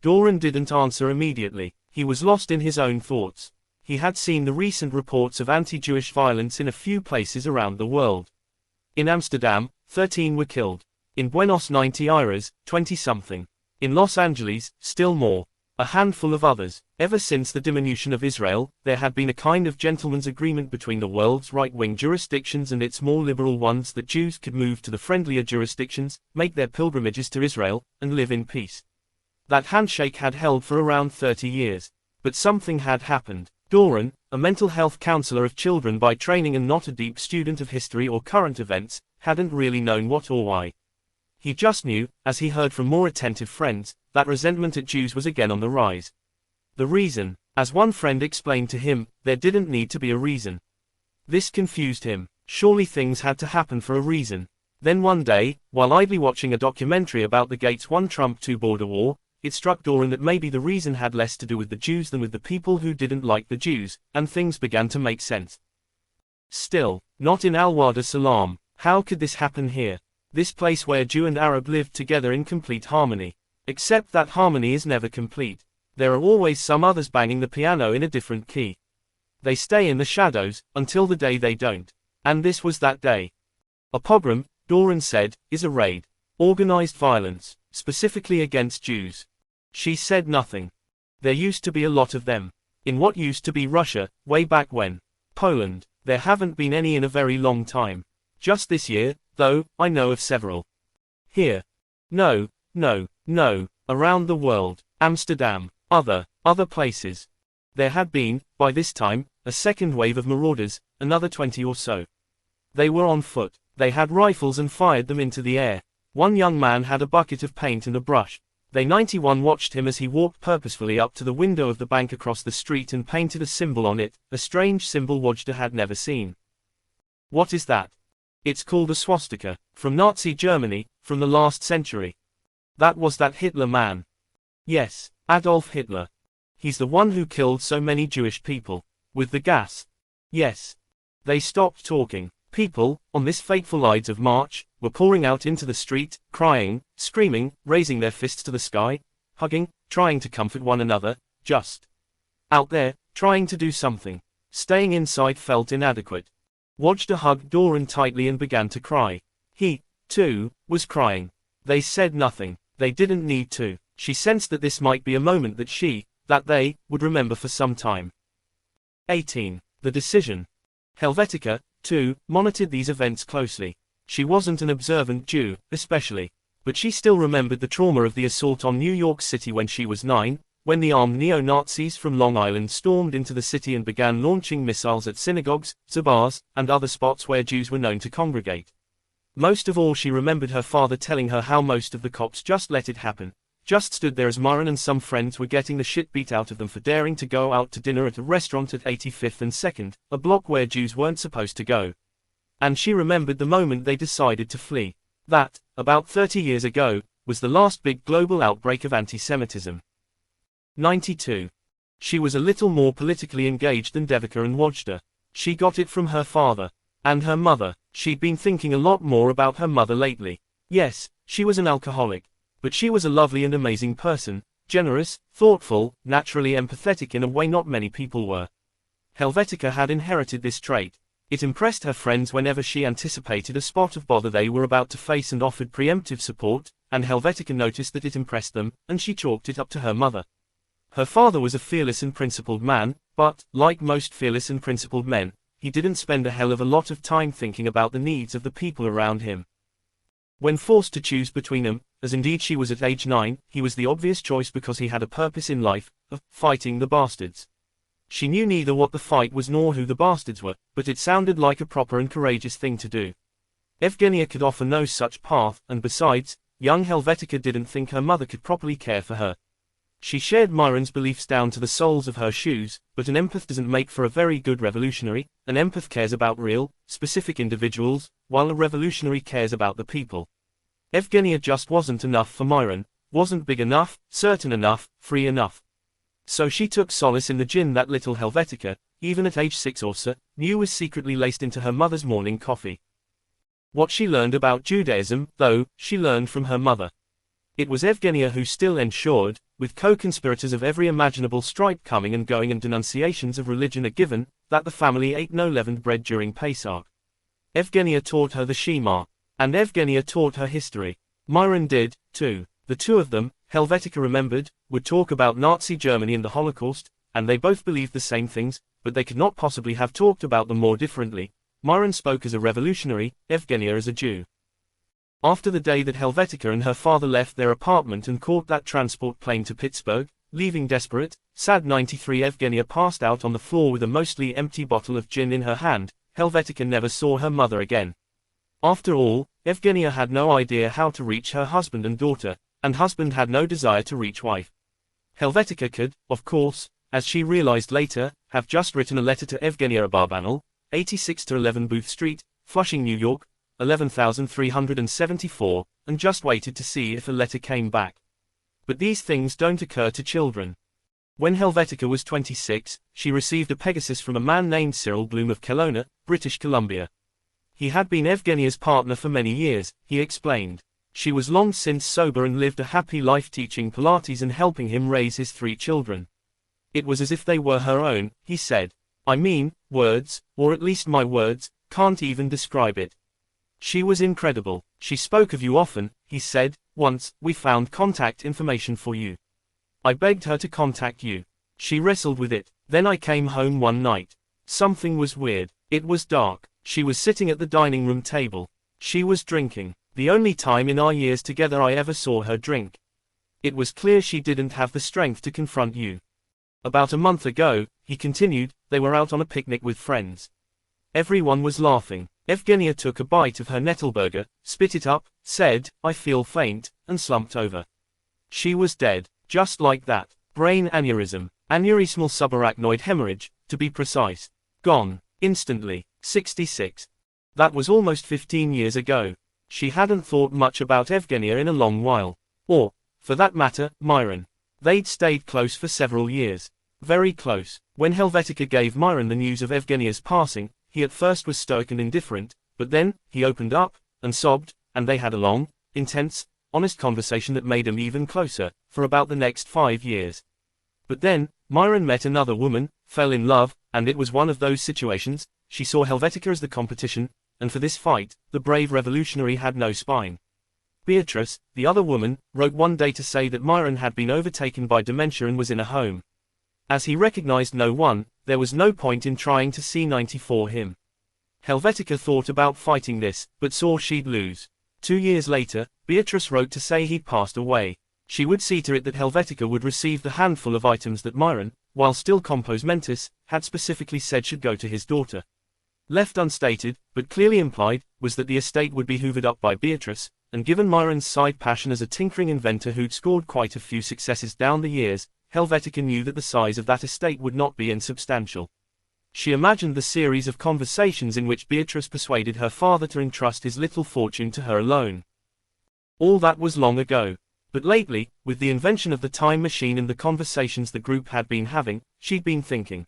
Doran didn't answer immediately. He was lost in his own thoughts. He had seen the recent reports of anti-Jewish violence in a few places around the world. In Amsterdam, 13 were killed. In Buenos Aires, 20-something. In Los Angeles, still more. A handful of others. Ever since the diminution of Israel, there had been a kind of gentleman's agreement between the world's right-wing jurisdictions and its more liberal ones that Jews could move to the friendlier jurisdictions, make their pilgrimages to Israel, and live in peace. That handshake had held for around 30 years. But something had happened. Doran, a mental health counselor of children by training and not a deep student of history or current events, hadn't really known what or why. He just knew, as he heard from more attentive friends, that resentment at Jews was again on the rise. The reason, as one friend explained to him, there didn't need to be a reason. This confused him. Surely things had to happen for a reason. Then one day, while idly watching a documentary about the Gates 1 Trump 2 border war, it struck Doran that maybe the reason had less to do with the Jews than with the people who didn't like the Jews, and things began to make sense. Still, not in Al-Wada Salam. How could this happen here? This place where Jew and Arab lived together in complete harmony. Except that harmony is never complete. There are always some others banging the piano in a different key. They stay in the shadows, until the day they don't. And this was that day. A pogrom, Doran said, is a raid. Organized violence, specifically against Jews. She said nothing. There used to be a lot of them. In what used to be Russia, way back when. Poland, there haven't been any in a very long time. Just this year, though, I know of several. Here. No, no, no, around the world, Amsterdam, other places. There had been, by this time, a second wave of marauders, another 20 or so. They were on foot. They had rifles and fired them into the air. One young man had a bucket of paint and a brush. They 91 watched him as he walked purposefully up to the window of the bank across the street and painted a symbol on it, a strange symbol Wojda had never seen. What is that? It's called a swastika, from Nazi Germany, from the last century. That was that Hitler man. Yes, Adolf Hitler. He's the one who killed so many Jewish people. With the gas. Yes. They stopped talking. People, on this fateful Ides of March, were pouring out into the street, crying, screaming, raising their fists to the sky, hugging, trying to comfort one another, just out there, trying to do something. Staying inside felt inadequate. Wojda hugged Doran tightly and began to cry. He, too, was crying. They said nothing. They didn't need to. She sensed that this might be a moment that they, would remember for some time. 18. The decision. Helvetica, too, monitored these events closely. She wasn't an observant Jew, especially. But she still remembered the trauma of the assault on New York City when she was 9, when the armed neo-Nazis from Long Island stormed into the city and began launching missiles at synagogues, bars, and other spots where Jews were known to congregate. Most of all she remembered her father telling her how most of the cops just let it happen, just stood there as Myron and some friends were getting the shit beat out of them for daring to go out to dinner at a restaurant at 85th and 2nd, a block where Jews weren't supposed to go. And she remembered the moment they decided to flee. That, about 30 years ago, was the last big global outbreak of anti-Semitism. 92. She was a little more politically engaged than Devika and Wojda. She got it from her father. And her mother. She'd been thinking a lot more about her mother lately. Yes, she was an alcoholic. But she was a lovely and amazing person, generous, thoughtful, naturally empathetic in a way not many people were. Helvetica had inherited this trait. It impressed her friends whenever she anticipated a spot of bother they were about to face and offered preemptive support, and Helvetica noticed that it impressed them, and she chalked it up to her mother. Her father was a fearless and principled man, but, like most fearless and principled men, he didn't spend a hell of a lot of time thinking about the needs of the people around him. When forced to choose between them, as indeed she was at age 9, he was the obvious choice because he had a purpose in life, of fighting the bastards. She knew neither what the fight was nor who the bastards were, but it sounded like a proper and courageous thing to do. Evgenia could offer no such path, and besides, young Helvetica didn't think her mother could properly care for her. She shared Myron's beliefs down to the soles of her shoes, but an empath doesn't make for a very good revolutionary. An empath cares about real, specific individuals, while a revolutionary cares about the people. Evgenia just wasn't enough for Myron, wasn't big enough, certain enough, free enough. So she took solace in the gin that little Helvetica, even at age 6 or so, knew was secretly laced into her mother's morning coffee. What she learned about Judaism, though, she learned from her mother. It was Evgenia who still ensured, with co-conspirators of every imaginable stripe coming and going and denunciations of religion are given, that the family ate no leavened bread during Pesach. Evgenia taught her the Shema. And Evgenia taught her history. Myron did, too. The two of them, Helvetica remembered, would talk about Nazi Germany and the Holocaust, and they both believed the same things, but they could not possibly have talked about them more differently. Myron spoke as a revolutionary, Evgenia as a Jew. After the day that Helvetica and her father left their apartment and caught that transport plane to Pittsburgh, leaving desperate, sad 93, Evgenia passed out on the floor with a mostly empty bottle of gin in her hand. Helvetica never saw her mother again. After all, Evgenia had no idea how to reach her husband and daughter, and husband had no desire to reach wife. Helvetica could, of course, as she realized later, have just written a letter to Evgenia Barbanel, 86-11 Booth Street, Flushing, New York, 11374, and just waited to see if a letter came back. But these things don't occur to children. When Helvetica was 26, she received a Pegasus from a man named Cyril Bloom of Kelowna, British Columbia. He had been Evgenia's partner for many years, he explained. She was long since sober and lived a happy life teaching Pilates and helping him raise his 3 children. It was as if they were her own, he said. I mean, words, or at least my words, can't even describe it. She was incredible. She spoke of you often, he said. Once, we found contact information for you. I begged her to contact you. She wrestled with it. Then I came home one night. Something was weird. It was dark. She was sitting at the dining room table. She was drinking. The only time in our years together I ever saw her drink. It was clear she didn't have the strength to confront you. About a month ago, he continued, they were out on a picnic with friends. Everyone was laughing. Evgenia took a bite of her Nettelburger, spit it up, said, I feel faint, and slumped over. She was dead. Just like that. Brain aneurysm. Aneurysmal subarachnoid hemorrhage, to be precise. Gone. Instantly. 66. That was almost 15 years ago. She hadn't thought much about Evgenia in a long while. Or, for that matter, Myron. They'd stayed close for several years. Very close. When Helvetica gave Myron the news of Evgenia's passing, he at first was stoic and indifferent, but then, he opened up, and sobbed, and they had a long, intense, honest conversation that made them even closer, for about the next 5 years. But then, Myron met another woman, fell in love, and it was one of those situations. She saw Helvetica as the competition, and for this fight, the brave revolutionary had no spine. Beatrice, the other woman, wrote one day to say that Myron had been overtaken by dementia and was in a home. As he recognized no one, there was no point in trying to C94 him. Helvetica thought about fighting this, but saw she'd lose. 2 years later, Beatrice wrote to say he'd passed away. She would see to it that Helvetica would receive the handful of items that Myron, while still compos mentis, had specifically said should go to his daughter. Left unstated, but clearly implied, was that the estate would be hoovered up by Beatrice, and given Myron's side passion as a tinkering inventor who'd scored quite a few successes down the years, Helvetica knew that the size of that estate would not be insubstantial. She imagined the series of conversations in which Beatrice persuaded her father to entrust his little fortune to her alone. All that was long ago. But lately, with the invention of the time machine and the conversations the group had been having, she'd been thinking.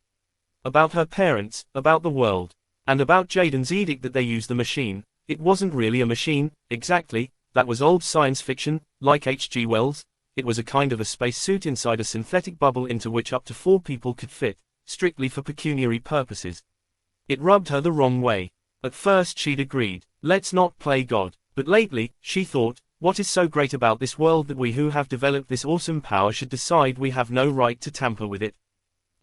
About her parents, about the world. And about Jaden's edict that they use the machine. It wasn't really a machine, exactly, that was old science fiction, like H.G. Wells. It was a kind of a spacesuit inside a synthetic bubble into which up to 4 people could fit, strictly for pecuniary purposes. It rubbed her the wrong way. At first she'd agreed, let's not play God. But lately, she thought, what is so great about this world that we who have developed this awesome power should decide we have no right to tamper with it?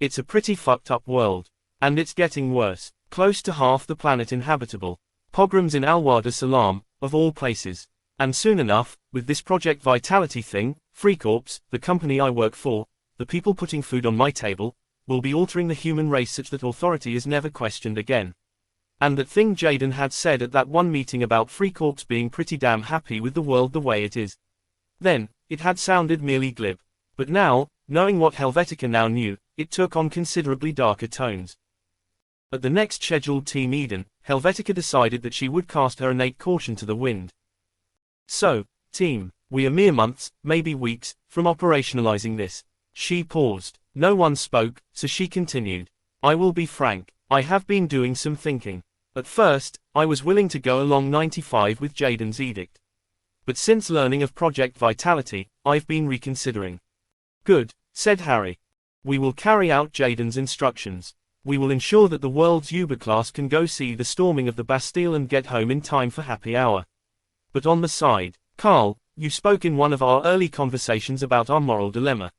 It's a pretty fucked up world. And it's getting worse. Close to half the planet inhabitable. Pogroms in Al-Wada Salam, of all places. And soon enough, with this Project Vitality thing, Freecorps, the company I work for, the people putting food on my table, will be altering the human race such that authority is never questioned again. And that thing Jaden had said at that one meeting about Freecorps being pretty damn happy with the world the way it is. Then, it had sounded merely glib. But now, knowing what Helvetica now knew, it took on considerably darker tones. At the next scheduled Team Eden, Helvetica decided that she would cast her innate caution to the wind. So, team, we are mere months, maybe weeks, from operationalizing this. She paused. No one spoke, so she continued. I will be frank, I have been doing some thinking. At first, I was willing to go along 95 with Jaden's edict. But since learning of Project Vitality, I've been reconsidering. Good, said Harry. We will carry out Jaden's instructions. We will ensure that the world's Uber class can go see the storming of the Bastille and get home in time for happy hour. But on the side, Carl, you spoke in one of our early conversations about our moral dilemma.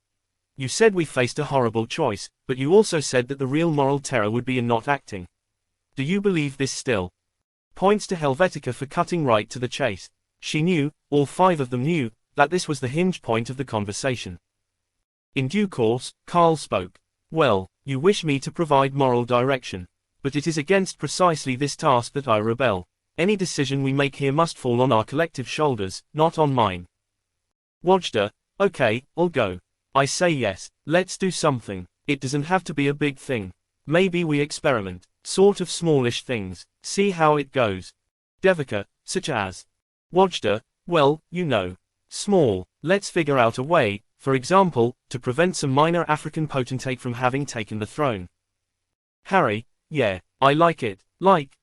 You said we faced a horrible choice, but you also said that the real moral terror would be in not acting. Do you believe this still? Points to Helvetica for cutting right to the chase. She knew, all 5 of them knew, that this was the hinge point of the conversation. In due course, Carl spoke. Well, you wish me to provide moral direction. But it is against precisely this task that I rebel. Any decision we make here must fall on our collective shoulders, not on mine. Wajda, okay, I'll go. I say yes, let's do something. It doesn't have to be a big thing. Maybe we experiment, sort of smallish things, see how it goes. Devika, such as. Wajda, well, you know. Small, let's figure out a way, for example, to prevent some minor African potentate from having taken the throne. Harry, yeah, I like it, like,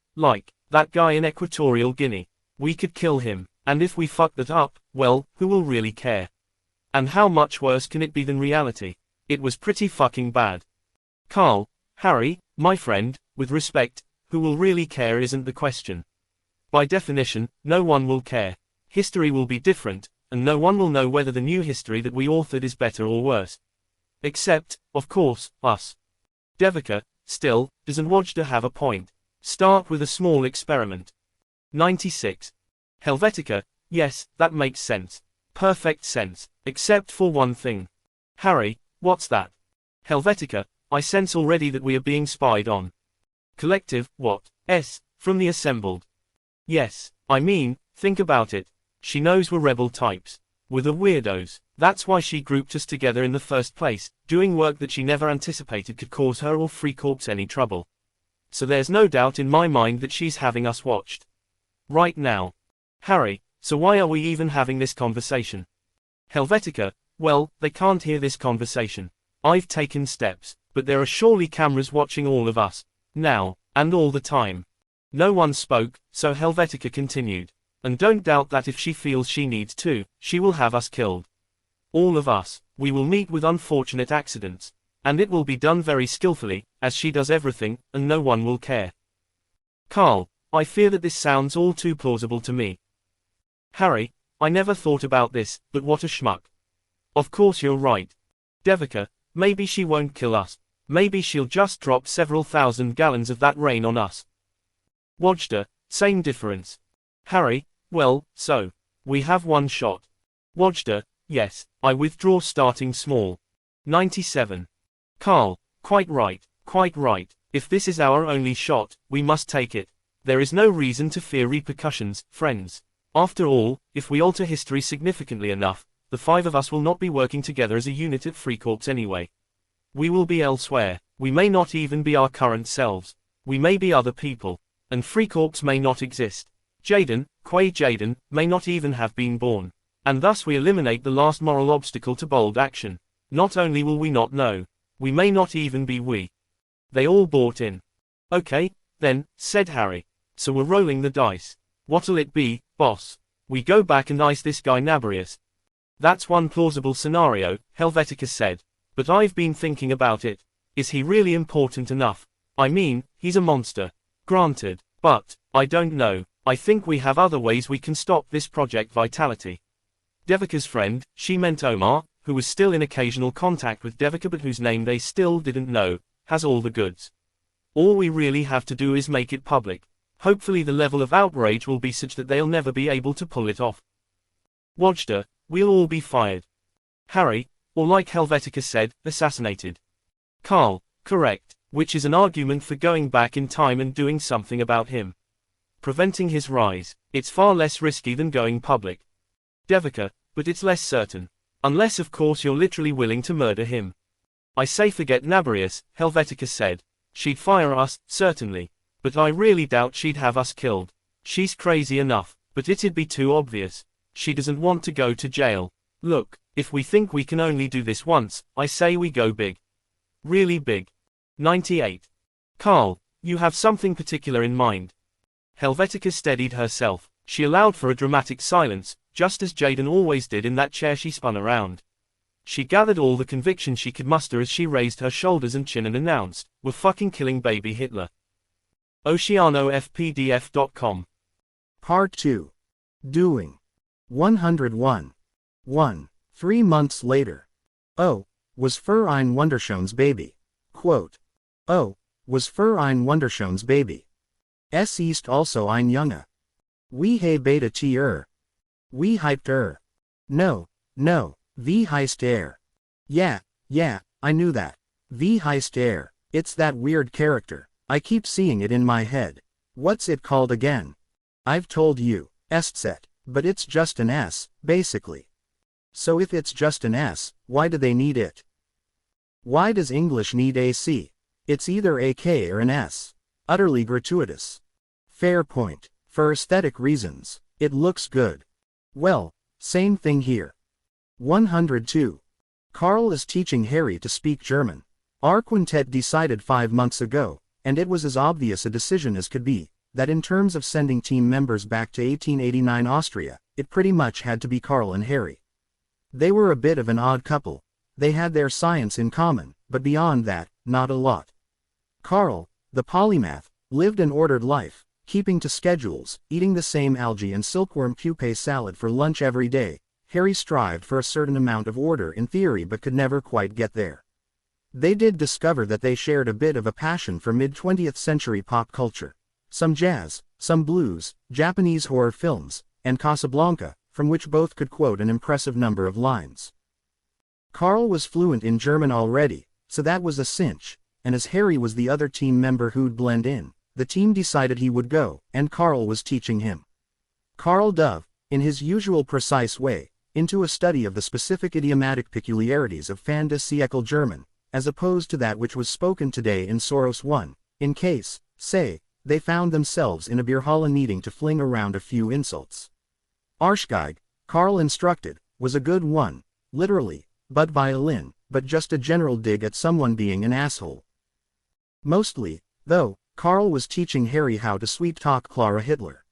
that guy in Equatorial Guinea. We could kill him. And if we fuck that up, well, who will really care? And how much worse can it be than reality? It was pretty fucking bad. Carl, Harry, my friend, with respect, who will really care isn't the question. By definition, no one will care. History will be different, and no one will know whether the new history that we authored is better or worse. Except, of course, us. Devika, still, doesn't Wajda have a point? Start with a small experiment. 96. Helvetica, yes, that makes sense. Perfect sense. Except for one thing. Harry, what's that? Helvetica, I sense already that we are being spied on. Collective, what? From the assembled. Yes, I mean, think about it. She knows we're rebel types. We're the weirdos. That's why she grouped us together in the first place, doing work that she never anticipated could cause her or Free Corps any trouble. So there's no doubt in my mind that she's having us watched. Right now. Harry, so why are we even having this conversation? Helvetica, well, they can't hear this conversation. I've taken steps, but there are surely cameras watching all of us. Now, and all the time. No one spoke, so Helvetica continued. And don't doubt that if she feels she needs to, she will have us killed. All of us. We will meet with unfortunate accidents. And it will be done very skillfully, as she does everything, and no one will care. Carl, I fear that this sounds all too plausible to me. Harry, I never thought about this, but what a schmuck. Of course you're right. Devika, maybe she won't kill us. Maybe she'll just drop several thousand gallons of that rain on us. Wajda, same difference. Harry, well, so. We have one shot. Wajda, yes, I withdraw starting small. 97. Carl, quite right, quite right. If this is our only shot, we must take it. There is no reason to fear repercussions, friends. After all, if we alter history significantly enough, the five of us will not be working together as a unit at Free Corps anyway. We will be elsewhere. We may not even be our current selves. We may be other people. And Free Corps may not exist. Jaden, Quay Jaden, may not even have been born. And thus we eliminate the last moral obstacle to bold action. Not only will we not know, we may not even be we. They all bought in. Okay, then, said Harry. So we're rolling the dice. What'll it be, boss? We go back and ice this guy Nabarius. That's one plausible scenario, Helvetica said. But I've been thinking about it. Is he really important enough? I mean, he's a monster. Granted. But, I don't know. I think we have other ways we can stop this Project Vitality. Devika's friend, she meant Omar, who was still in occasional contact with Devika but whose name they still didn't know, has all the goods. All we really have to do is make it public. Hopefully the level of outrage will be such that they'll never be able to pull it off. Wajda, we'll all be fired. Harry, or like Helvetica said, assassinated. Carl, correct, which is an argument for going back in time and doing something about him. Preventing his rise. It's far less risky than going public. Devika, but it's less certain. Unless of course you're literally willing to murder him. I say forget Nabarius, Helvetica said. She'd fire us, certainly. But I really doubt she'd have us killed. She's crazy enough, but it'd be too obvious. She doesn't want to go to jail. Look, if we think we can only do this once, I say we go big. Really big. 98. Carl, you have something particular in mind. Helvetica steadied herself. She allowed for a dramatic silence, just as Jaden always did in that chair she spun around. She gathered all the conviction she could muster as she raised her shoulders and chin and announced, "We're fucking killing baby Hitler." OceanoFPDF.com.
Part 2. Doing. 101. 1. 3 months later. Oh, was für ein Wunderschönes Baby. Quote. Oh, was für ein Wunderschönes Baby. Es ist also ein Junge. Wie heißt Wie heißt No, wie heißt Yeah, I knew that. Wie heißt It's that weird character. I keep seeing it in my head. What's it called again? I've told you, Estzet, but it's just an S, basically. So if it's just an S, why do they need it? Why does English need a C? It's either a K or an S. Utterly gratuitous. Fair point. For aesthetic reasons. It looks good. Well, same thing here. 102. Carl is teaching Harry to speak German. Our quintet decided 5 months ago, and it was as obvious a decision as could be. that in terms of sending team members back to 1889 Austria, it pretty much had to be Carl and Harry. They were a bit of an odd couple. They had their science in common, but beyond that, not a lot. Carl, the polymath, lived an ordered life, keeping to schedules, eating the same algae and silkworm pupae salad for lunch every day. Harry strived for a certain amount of order in theory but could never quite get there. They did discover that they shared a bit of a passion for mid-20th century pop culture. Some jazz, some blues, Japanese horror films, and Casablanca, from which both could quote an impressive number of lines. Carl was fluent in German already, so that was a cinch, and as Harry was the other team member who'd blend in, the team decided he would go, and Carl was teaching him. Carl dove, in his usual precise way, into a study of the specific idiomatic peculiarities of fin de siècle German, as opposed to that which was spoken today in Soros 1, in case, say, they found themselves in a beer hall needing to fling around a few insults. Arschgeige, Carl instructed, was a good one, literally, but violin, but just a general dig at someone being an asshole. Mostly, though, Carl was teaching Harry how to sweet-talk Clara Hitler.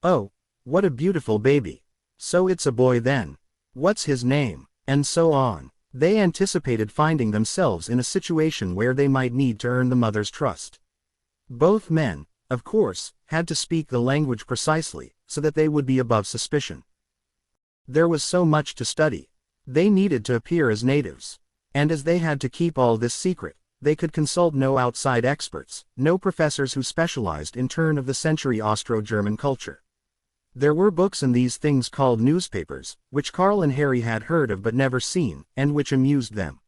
Oh, what a beautiful baby. So it's a boy then. What's his name? And so on. They anticipated finding themselves in a situation where they might need to earn the mother's trust. Both men, of course, had to speak the language precisely, so that they would be above suspicion. There was so much to study. They needed to appear as natives. And as they had to keep all this secret, they could consult no outside experts, no professors who specialized in turn-of-the-century Austro-German culture. There were books and these things called newspapers, which Carl and Harry had heard of but never seen, and which amused them.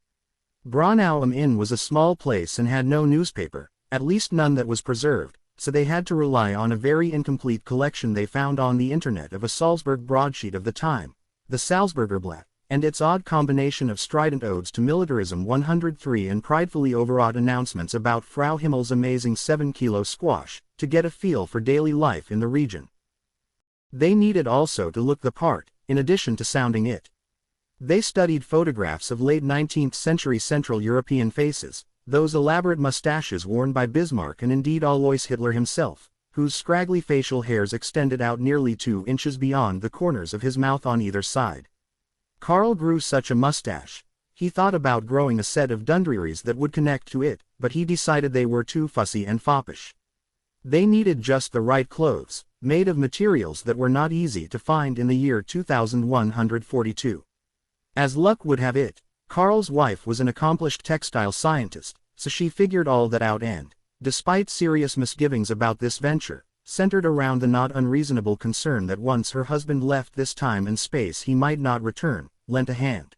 Braunau am Inn was a small place and had no newspaper, at least none that was preserved, so they had to rely on a very incomplete collection they found on the internet of a Salzburg broadsheet of the time, the Salzburger Blatt, and its odd combination of strident odes to militarism 103 and pridefully overwrought announcements about Frau Himmel's amazing 7-kilo squash, to get a feel for daily life in the region. They needed also to look the part, in addition to sounding it. They studied photographs of late 19th century Central European faces, those elaborate mustaches worn by Bismarck and indeed Alois Hitler himself, whose scraggly facial hairs extended out nearly 2 inches beyond the corners of his mouth on either side. Carl grew such a mustache. He thought about growing a set of Dundrearies that would connect to it, but he decided they were too fussy and foppish. They needed just the right clothes, made of materials that were not easy to find in the year 2142. As luck would have it, Carl's wife was an accomplished textile scientist, so she figured all that out and, despite serious misgivings about this venture, centered around the not unreasonable concern that once her husband left this time and space he might not return, lent a hand.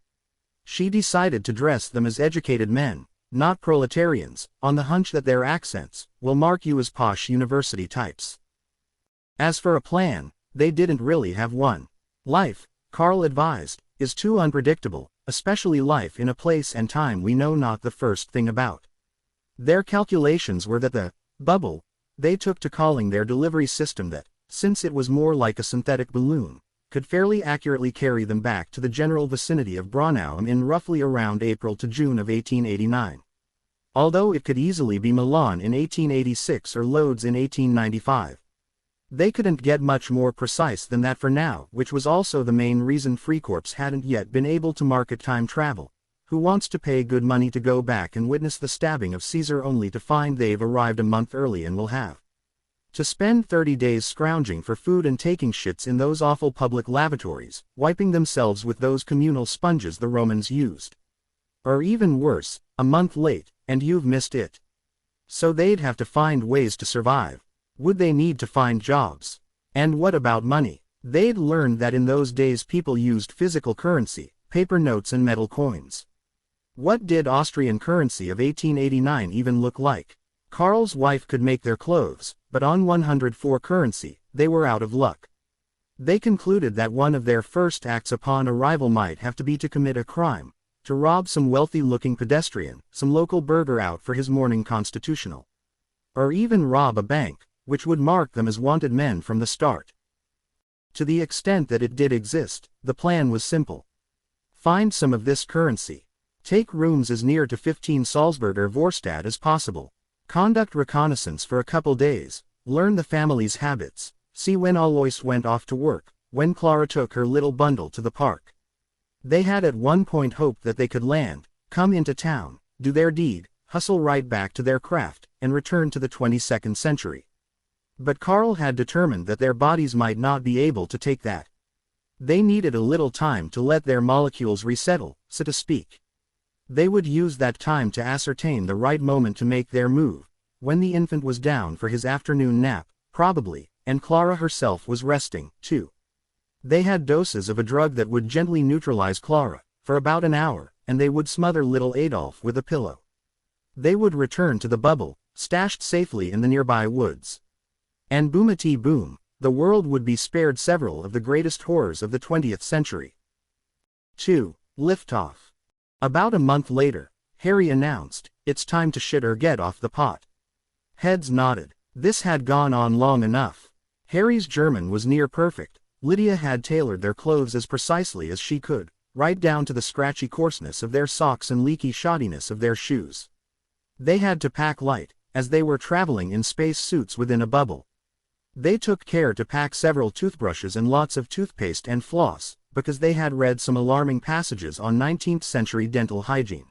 She decided to dress them as educated men, not proletarians, on the hunch that their accents will mark you as posh university types. As for a plan, they didn't really have one. Life, Carl advised, is too unpredictable, especially life in a place and time we know not the first thing about. Their calculations were that the bubble they took to calling their delivery system that, since it was more like a synthetic balloon, could fairly accurately carry them back to the general vicinity of Braunau in roughly around April to June of 1889. Although it could easily be Milan in 1886 or Lodz in 1895. They couldn't get much more precise than that for now, which was also the main reason Freikorps hadn't yet been able to market time travel. Who wants to pay good money to go back and witness the stabbing of Caesar only to find they've arrived a month early and will have to spend 30 days scrounging for food and taking shits in those awful public lavatories, wiping themselves with those communal sponges the Romans used. Or even worse, a month late, and you've missed it. So they'd have to find ways to survive. Would they need to find jobs? And what about money? They'd learned that in those days people used physical currency, paper notes and metal coins. What did Austrian currency of 1889 even look like? Carl's wife could make their clothes, but on 104 currency, they were out of luck. They concluded that one of their first acts upon arrival might have to be to commit a crime, to rob some wealthy-looking pedestrian, some local burgher out for his morning constitutional. Or even rob a bank, which would mark them as wanted men from the start. To the extent that it did exist, the plan was simple. Find some of this currency. Take rooms as near to 15 Salzburger Vorstadt as possible. Conduct reconnaissance for a couple days, learn the family's habits, see when Alois went off to work, when Clara took her little bundle to the park. They had at one point hoped that they could land, come into town, do their deed, hustle right back to their craft, and return to the 22nd century. But Carl had determined that their bodies might not be able to take that. They needed a little time to let their molecules resettle, so to speak. They would use that time to ascertain the right moment to make their move, when the infant was down for his afternoon nap, probably, and Clara herself was resting, too. They had doses of a drug that would gently neutralize Clara, for about an hour, and they would smother little Adolf with a pillow. They would return to the bubble, stashed safely in the nearby woods. And boomity boom, the world would be spared several of the greatest horrors of the 20th century. 2. Liftoff. About a month later, Harry announced, "It's time to shit or get off the pot." Heads nodded. This had gone on long enough. Harry's German was near perfect. Lydia had tailored their clothes as precisely as she could, right down to the scratchy coarseness of their socks and leaky shoddiness of their shoes. They had to pack light, as they were traveling in space suits within a bubble. They took care to pack several toothbrushes and lots of toothpaste and floss, because they had read some alarming passages on 19th century dental hygiene.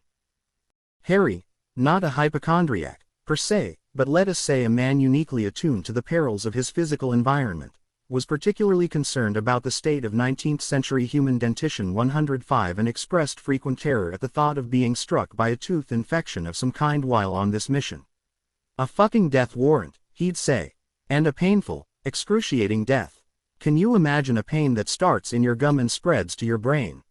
Harry, not a hypochondriac, per se, but let us say a man uniquely attuned to the perils of his physical environment, was particularly concerned about the state of 19th century human dentition 105 and expressed frequent terror at the thought of being struck by a tooth infection of some kind while on this mission. A fucking death warrant, he'd say. And a painful, excruciating death. Can you imagine a pain that starts in your gum and spreads to your brain?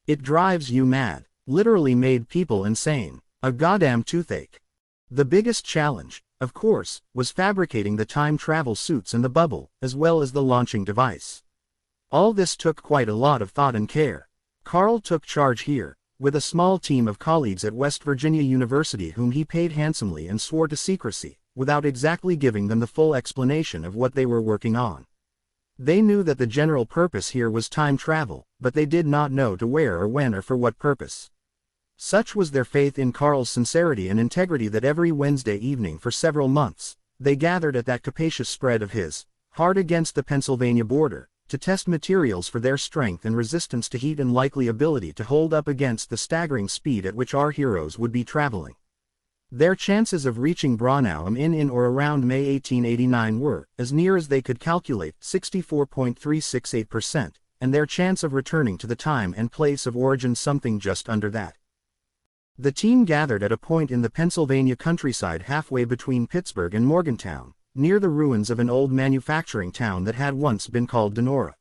It drives you mad, literally made people insane, a goddamn toothache. The biggest challenge, of course, was fabricating the time travel suits in the bubble, as well as the launching device. All this took quite a lot of thought and care. Carl took charge here, with a small team of colleagues at West Virginia University whom he paid handsomely and swore to secrecy, without exactly giving them the full explanation of what they were working on. They knew that the general purpose here was time travel, but they did not know to where or when or for what purpose. Such was their faith in Carl's sincerity and integrity that every Wednesday evening for several months, they gathered at that capacious spread of his, hard against the Pennsylvania border, to test materials for their strength and resistance to heat and likely ability to hold up against the staggering speed at which our heroes would be traveling. Their chances of reaching Braunau in or around May 1889 were, as near as they could calculate, 64.368%, and their chance of returning to the time and place of origin something just under that. The team gathered at a point in the Pennsylvania countryside halfway between Pittsburgh and Morgantown, near the ruins of an old manufacturing town that had once been called Donora.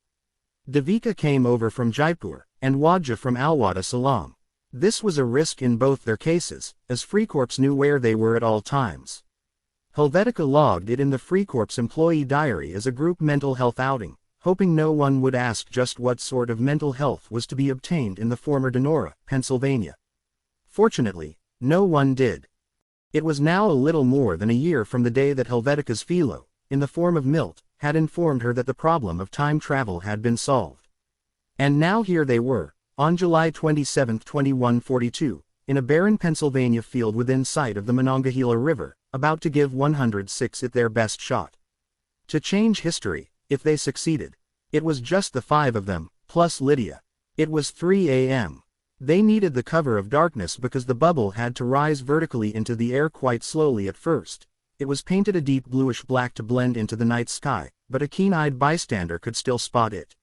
Devika came over from Jaipur, and Wadja from Alwada Salam. This was a risk in both their cases, as Freikorps knew where they were at all times. Helvetica logged it in the Freikorps employee diary as a group mental health outing, hoping no one would ask just what sort of mental health was to be obtained in the former Donora, Pennsylvania. Fortunately, no one did. It was now a little more than a year from the day that Helvetica's Philo, in the form of Milt, had informed her that the problem of time travel had been solved. And now here they were, on July 27, 2142, in a barren Pennsylvania field within sight of the Monongahela River, about to give 106 it their best shot. To change history, if they succeeded. It was just the five of them, plus Lydia. It was 3 a.m. They needed the cover of darkness because the bubble had to rise vertically into the air quite slowly at first. It was painted a deep bluish black to blend into the night sky, but a keen-eyed bystander could still spot it.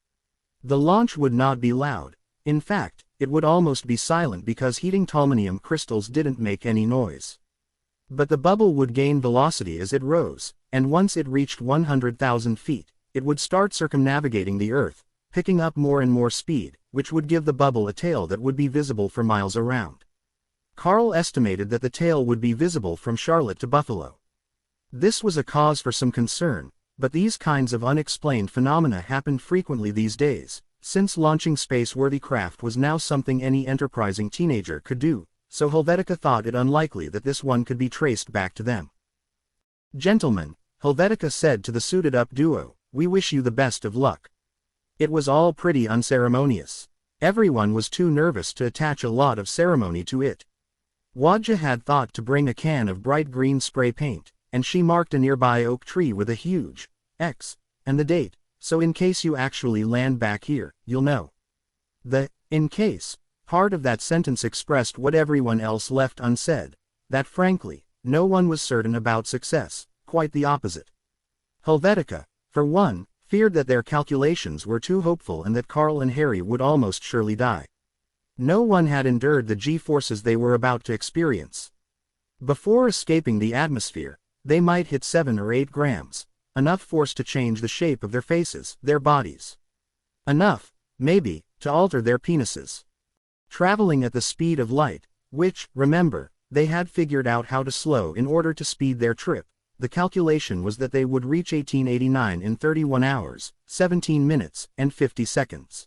The launch would not be loud. In fact, it would almost be silent because heating titanium crystals didn't make any noise. But the bubble would gain velocity as it rose, and once it reached 100,000 feet, it would start circumnavigating the Earth, picking up more and more speed, which would give the bubble a tail that would be visible for miles around. Carl estimated that the tail would be visible from Charlotte to Buffalo. This was a cause for some concern, but these kinds of unexplained phenomena happened frequently these days, since launching space-worthy craft was now something any enterprising teenager could do, so Helvetica thought it unlikely that this one could be traced back to them. "Gentlemen," Helvetica said to the suited-up duo, "we wish you the best of luck." It was all pretty unceremonious. Everyone was too nervous to attach a lot of ceremony to it. Wadja had thought to bring a can of bright green spray paint, and she marked a nearby oak tree with a huge X and the date, so in case you actually land back here, you'll know. The "in case" part of that sentence expressed what everyone else left unsaid, that frankly, no one was certain about success, quite the opposite. Helvetica, for one, feared that their calculations were too hopeful and that Carl and Harry would almost surely die. No one had endured the G-forces they were about to experience. Before escaping the atmosphere, they might hit 7 or 8 grams, enough force to change the shape of their faces, their bodies. Enough, maybe, to alter their penises. Traveling at the speed of light, which, remember, they had figured out how to slow in order to speed their trip, the calculation was that they would reach 1889 in 31 hours, 17 minutes, and 50 seconds.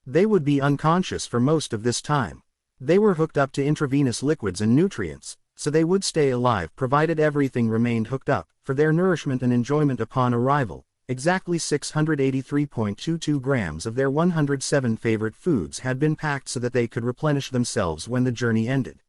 They would be unconscious for most of this time. They were hooked up to intravenous liquids and nutrients, so they would stay alive provided everything remained hooked up, for their nourishment and enjoyment upon arrival. Exactly 683.22 grams of their 107 favorite foods had been packed so that they could replenish themselves when the journey ended.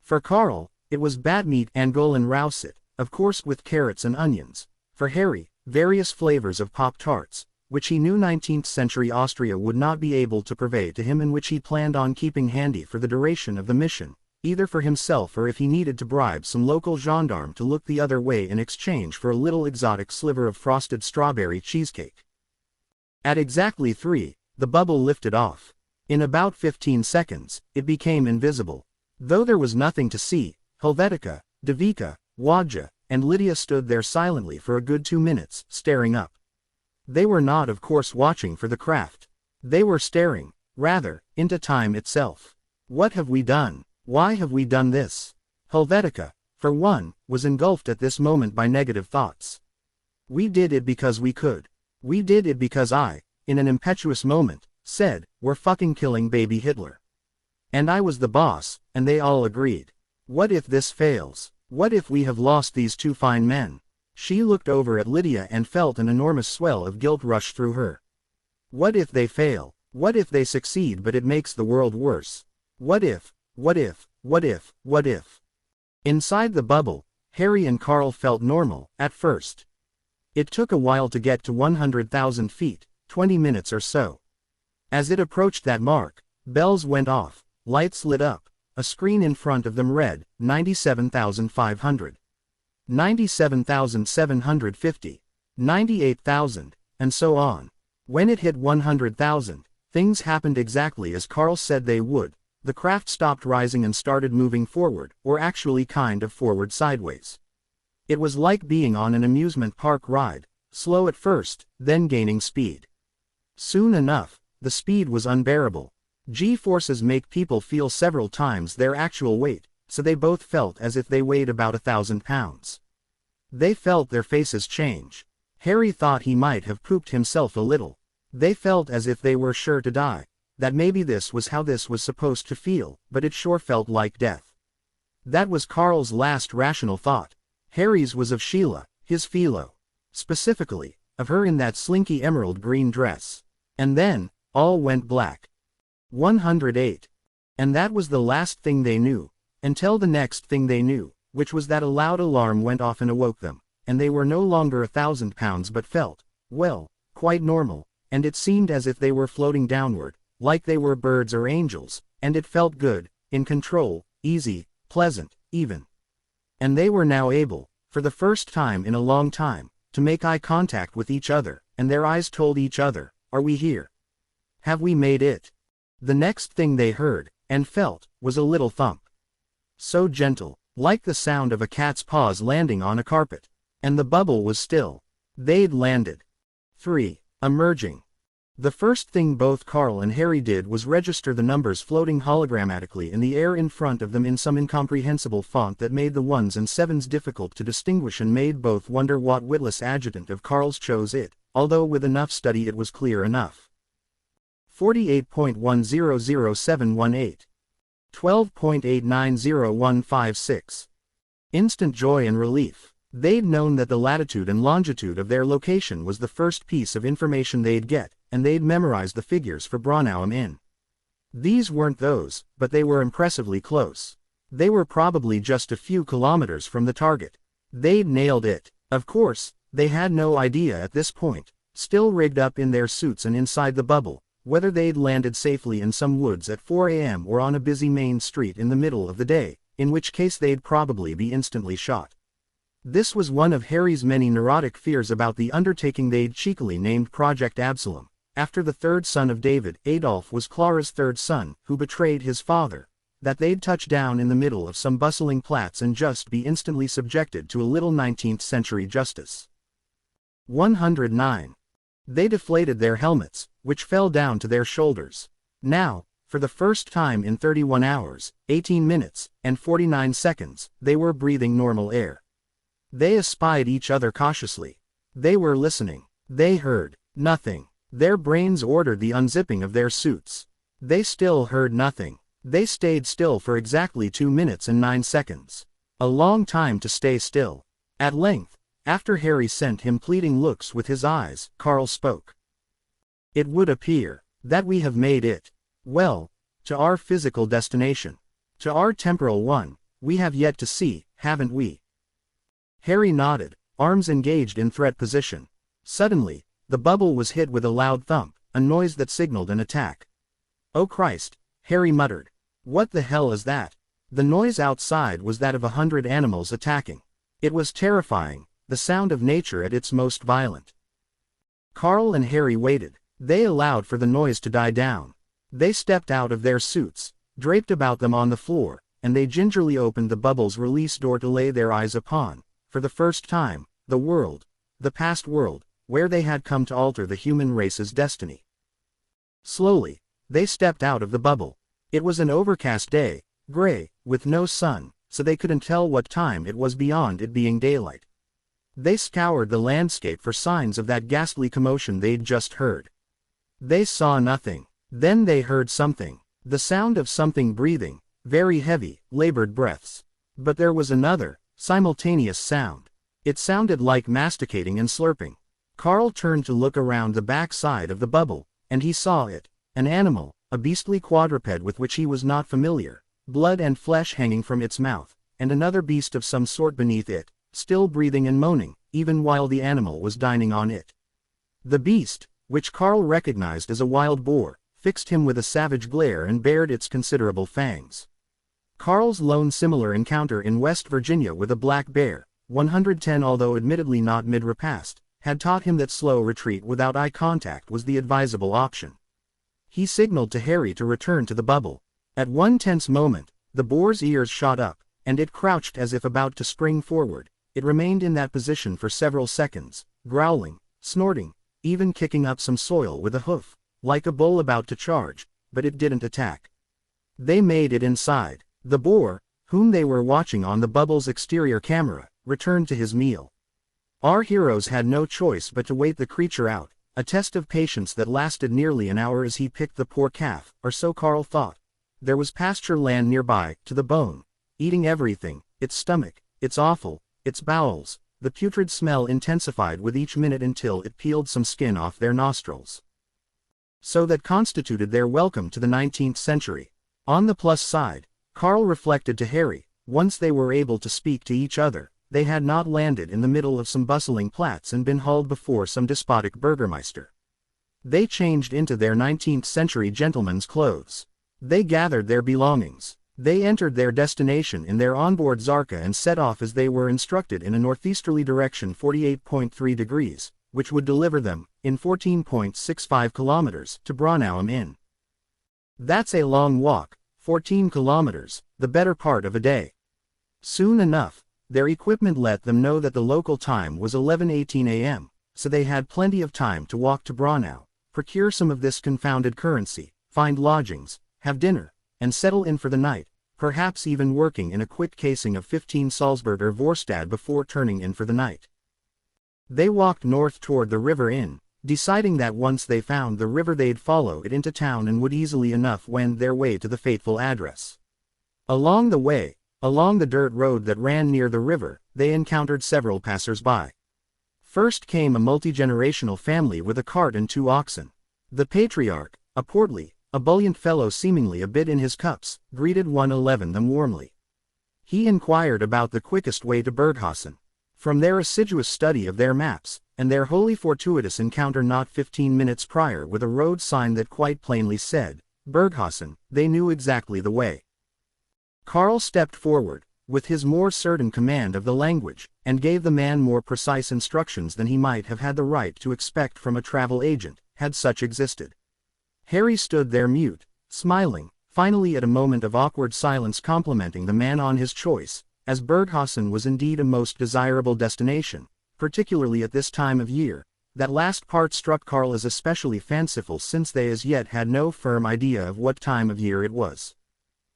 For Carl, it was bad meat, angol and rousit, of course with carrots and onions. For Harry, various flavors of Pop-Tarts, which he knew 19th century Austria would not be able to purvey to him and which he planned on keeping handy for the duration of the mission, either for himself or if he needed to bribe some local gendarme to look the other way in exchange for a little exotic sliver of frosted strawberry cheesecake. At exactly 3, the bubble lifted off. In about 15 seconds, it became invisible. Though there was nothing to see, Helvetica, Devika, Wadja, and Lydia stood there silently for a good 2 minutes, staring up. They were not of course watching for the craft. They were staring, rather, into time itself. What have we done? Why have we done this? Helvetica, for one, was engulfed at this moment by negative thoughts. We did it because we could. We did it because I, in an impetuous moment, said, "We're fucking killing baby Hitler." And I was the boss, and they all agreed. What if this fails? What if we have lost these 2 fine men? She looked over at Lydia and felt an enormous swell of guilt rush through her. What if they fail? What if they succeed but it makes the world worse? What if? What if? What if? What if? Inside the bubble, Harry and Carl felt normal, at first. It took a while to get to 100,000 feet, 20 minutes or so. As it approached that mark, bells went off, lights lit up, a screen in front of them read, 97,500. 97,750, 98,000, and so on. When it hit 100,000, things happened exactly as Carl said they would. The craft stopped rising and started moving forward, or actually kind of forward sideways. It was like being on an amusement park ride, slow at first, then gaining speed. Soon enough, the speed was unbearable. G-forces make people feel several times their actual weight, so they both felt as if they weighed about 1,000 pounds. They felt their faces change. Harry thought he might have pooped himself a little. They felt as if they were sure to die, that maybe this was how this was supposed to feel, but it sure felt like death. That was Carl's last rational thought. Harry's was of Sheila, his philo. Specifically, of her in that slinky emerald green dress. And then, all went black. 108. And that was the last thing they knew, until the next thing they knew, which was that a loud alarm went off and awoke them, and they were no longer 1,000 pounds but felt, well, quite normal, and it seemed as if they were floating downward, like they were birds or angels, and it felt good, in control, easy, pleasant, even. And they were now able, for the first time in a long time, to make eye contact with each other, and their eyes told each other, "Are we here? Have we made it?" The next thing they heard, and felt, was a little thump. So gentle, like the sound of a cat's paws landing on a carpet. And the bubble was still. They'd landed. 3. Emerging. The first thing both Carl and Harry did was register the numbers floating hologrammatically in the air in front of them in some incomprehensible font that made the 1s and 7s difficult to distinguish and made both wonder what witless adjutant of Carl's chose it, although with enough study it was clear enough. 48.100718. 12.890156. Instant joy and relief. They'd known that the latitude and longitude of their location was the first piece of information they'd get, and they'd memorized the figures for Braunau in. These weren't those, but they were impressively close. They were probably just a few kilometers from the target. They'd nailed it. Of course, they had no idea at this point, still rigged up in their suits and inside the bubble, whether they'd landed safely in some woods at 4 a.m. or on a busy main street in the middle of the day, in which case they'd probably be instantly shot. This was one of Harry's many neurotic fears about the undertaking they'd cheekily named Project Absalom, after the third son of David. Adolf was Clara's third son, who betrayed his father, that they'd touch down in the middle of some bustling Platz and just be instantly subjected to a little 19th century justice. 109. They deflated their helmets, which fell down to their shoulders. Now, for the first time in 31 hours, 18 minutes, and 49 seconds, they were breathing normal air. They espied each other cautiously. They were listening. They heard nothing. Their brains ordered the unzipping of their suits. They still heard nothing. They stayed still for exactly 2 minutes and 9 seconds. A long time to stay still. At length, after Harry sent him pleading looks with his eyes, Carl spoke. "It would appear that we have made it. Well, to our physical destination. To our temporal one, we have yet to see, haven't we?" Harry nodded, arms engaged in threat position. Suddenly, the bubble was hit with a loud thump, a noise that signaled an attack. "Oh Christ," Harry muttered. "What the hell is that?" The noise outside was that of 100 animals attacking. It was terrifying, the sound of nature at its most violent. Carl and Harry waited. They allowed for the noise to die down. They stepped out of their suits, draped about them on the floor, and they gingerly opened the bubble's release door to lay their eyes upon, for the first time, the world, the past world, where they had come to alter the human race's destiny. Slowly, they stepped out of the bubble. It was an overcast day, gray, with no sun, so they couldn't tell what time it was beyond it being daylight. They scoured the landscape for signs of that ghastly commotion they'd just heard. They saw nothing. Then they heard something. The sound of something breathing, very heavy, labored breaths. But there was another, simultaneous sound. It sounded like masticating and slurping. Carl turned to look around the back side of the bubble, and he saw it. An animal, a beastly quadruped with which he was not familiar, blood and flesh hanging from its mouth, and another beast of some sort beneath it, still breathing and moaning, even while the animal was dining on it. The beast, which Carl recognized as a wild boar, fixed him with a savage glare and bared its considerable fangs. Carl's lone similar encounter in West Virginia with a black bear, 110 although admittedly not mid-repast, had taught him that slow retreat without eye contact was the advisable option. He signaled to Harry to return to the bubble. At one tense moment, the boar's ears shot up, and it crouched as if about to spring forward. It remained in that position for several seconds, growling, snorting, even kicking up some soil with a hoof, like a bull about to charge, but it didn't attack. They made it inside. The boar, whom they were watching on the bubble's exterior camera, returned to his meal. Our heroes had no choice but to wait the creature out, a test of patience that lasted nearly an hour as he picked the poor calf, or so Carl thought. There was pasture land nearby, to the bone, eating everything, its stomach, its offal, its bowels. The putrid smell intensified with each minute until it peeled some skin off their nostrils. So that constituted their welcome to the 19th century. On the plus side, Carl reflected to Harry, once they were able to speak to each other, they had not landed in the middle of some bustling Platz and been hauled before some despotic burgermeister. They changed into their 19th century gentlemen's clothes. They gathered their belongings. They entered their destination in their onboard Zarka and set off as they were instructed in a northeasterly direction 48.3 degrees, which would deliver them, in 14.65 kilometers, to Braunau am Inn. That's a long walk, 14 kilometers, the better part of a day. Soon enough, their equipment let them know that the local time was 11:18 a.m., so they had plenty of time to walk to Braunau, procure some of this confounded currency, find lodgings, have dinner, and settle in for the night, perhaps even working in a quick casing of 15 Salzburger Vorstad before turning in for the night. They walked north toward the river Inn, deciding that once they found the river they'd follow it into town and would easily enough wend their way to the fateful address. Along the way, along the dirt road that ran near the river, they encountered several passers-by. First came a multi-generational family with a cart and 2 oxen. The patriarch, a portly, ebullient fellow seemingly a bit in his cups, greeted 111 them warmly. He inquired about the quickest way to Berghausen. From their assiduous study of their maps, and their wholly fortuitous encounter not 15 minutes prior with a road sign that quite plainly said, Berghasen, they knew exactly the way. Karl stepped forward, with his more certain command of the language, and gave the man more precise instructions than he might have had the right to expect from a travel agent, had such existed. Harry stood there mute, smiling, finally at a moment of awkward silence complimenting the man on his choice, as Berghasen was indeed a most desirable destination, particularly at this time of year. That last part struck Karl as especially fanciful since they as yet had no firm idea of what time of year it was.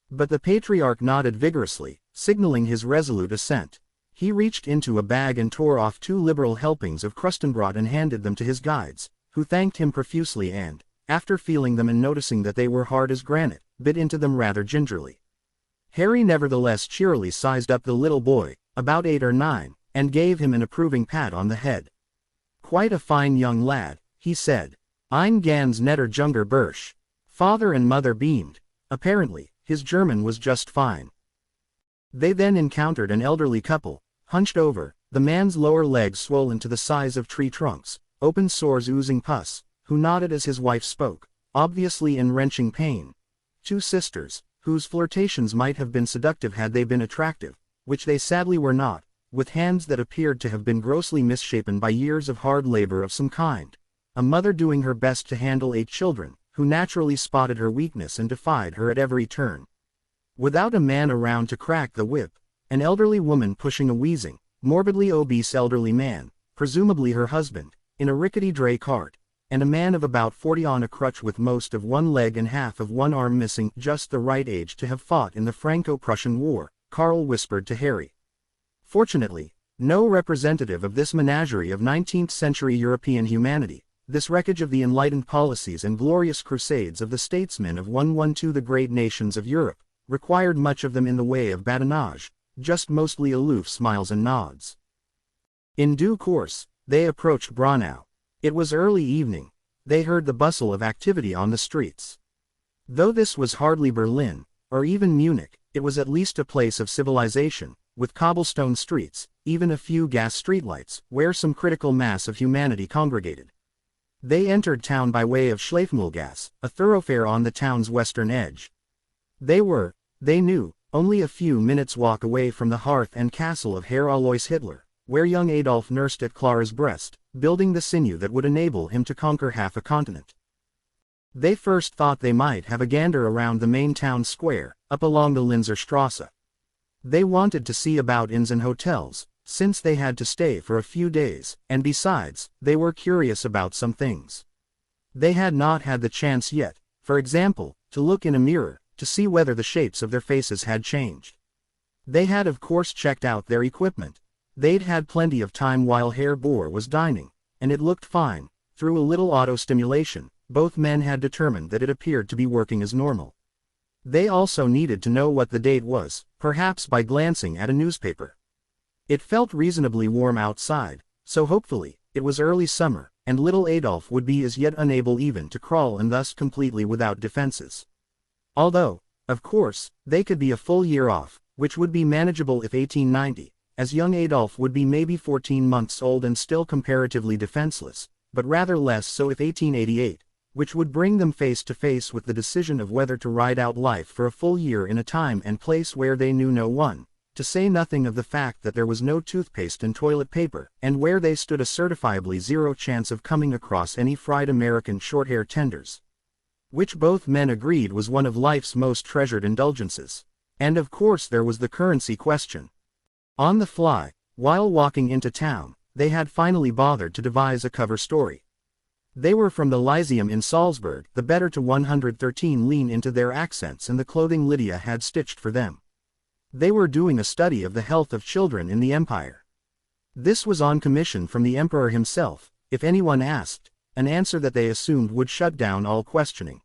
But the patriarch nodded vigorously, signaling his resolute assent. He reached into a bag and tore off 2 liberal helpings of Krustenbrot and handed them to his guides, who thanked him profusely and, after feeling them and noticing that they were hard as granite, bit into them rather gingerly. Harry nevertheless cheerily sized up the little boy, about 8 or 9, and gave him an approving pat on the head. Quite a fine young lad, he said. Ein ganz netter junger Bursch. Father and mother beamed. Apparently, his German was just fine. They then encountered an elderly couple, hunched over, the man's lower legs swollen to the size of tree trunks, open sores oozing pus, who nodded as his wife spoke, obviously in wrenching pain. 2 sisters, whose flirtations might have been seductive had they been attractive, which they sadly were not, with hands that appeared to have been grossly misshapen by years of hard labor of some kind. A mother doing her best to handle 8 children, who naturally spotted her weakness and defied her at every turn. Without a man around to crack the whip, an elderly woman pushing a wheezing, morbidly obese elderly man, presumably her husband, in a rickety dray cart, and a man of about 40 on a crutch with most of one leg and half of one arm missing, just the right age to have fought in the Franco-Prussian War, Karl whispered to Harry. Fortunately, no representative of this menagerie of 19th-century European humanity, this wreckage of the enlightened policies and glorious crusades of the statesmen of 112 the great nations of Europe, required much of them in the way of badinage, just mostly aloof smiles and nods. In due course, they approached Braunau. It was early evening. They heard the bustle of activity on the streets. Though this was hardly Berlin, or even Munich, it was at least a place of civilization, with cobblestone streets, even a few gas streetlights, where some critical mass of humanity congregated. They entered town by way of Schleifmühlgasse, a thoroughfare on the town's western edge. They were, they knew, only a few minutes' walk away from the hearth and castle of Herr Alois Hitler, where young Adolf nursed at Clara's breast, building the sinew that would enable him to conquer half a continent. They first thought they might have a gander around the main town square, up along the Linzer Strasse. They wanted to see about inns and hotels, since they had to stay for a few days, and besides, they were curious about some things. They had not had the chance yet, for example, to look in a mirror, to see whether the shapes of their faces had changed. They had of course checked out their equipment. They'd had plenty of time while Herr Bohr was dining, and it looked fine. Through a little auto-stimulation, both men had determined that it appeared to be working as normal. They also needed to know what the date was, perhaps by glancing at a newspaper. It felt reasonably warm outside, so hopefully, it was early summer, and little Adolf would be as yet unable even to crawl and thus completely without defenses. Although, of course, they could be a full year off, which would be manageable if 1890, as young Adolf would be maybe 14 months old and still comparatively defenseless, but rather less so if 1888, which would bring them face to face with the decision of whether to ride out life for a full year in a time and place where they knew no one, to say nothing of the fact that there was no toothpaste and toilet paper, and where they stood a certifiably zero chance of coming across any fried American short-hair tenders. Which both men agreed was one of life's most treasured indulgences. And of course there was the currency question. On the fly, while walking into town, they had finally bothered to devise a cover story. They were from the Lyceum in Salzburg, the better to 113 lean into their accents and the clothing Lydia had stitched for them. They were doing a study of the health of children in the empire. This was on commission from the emperor himself. If anyone asked, an answer that they assumed would shut down all questioning.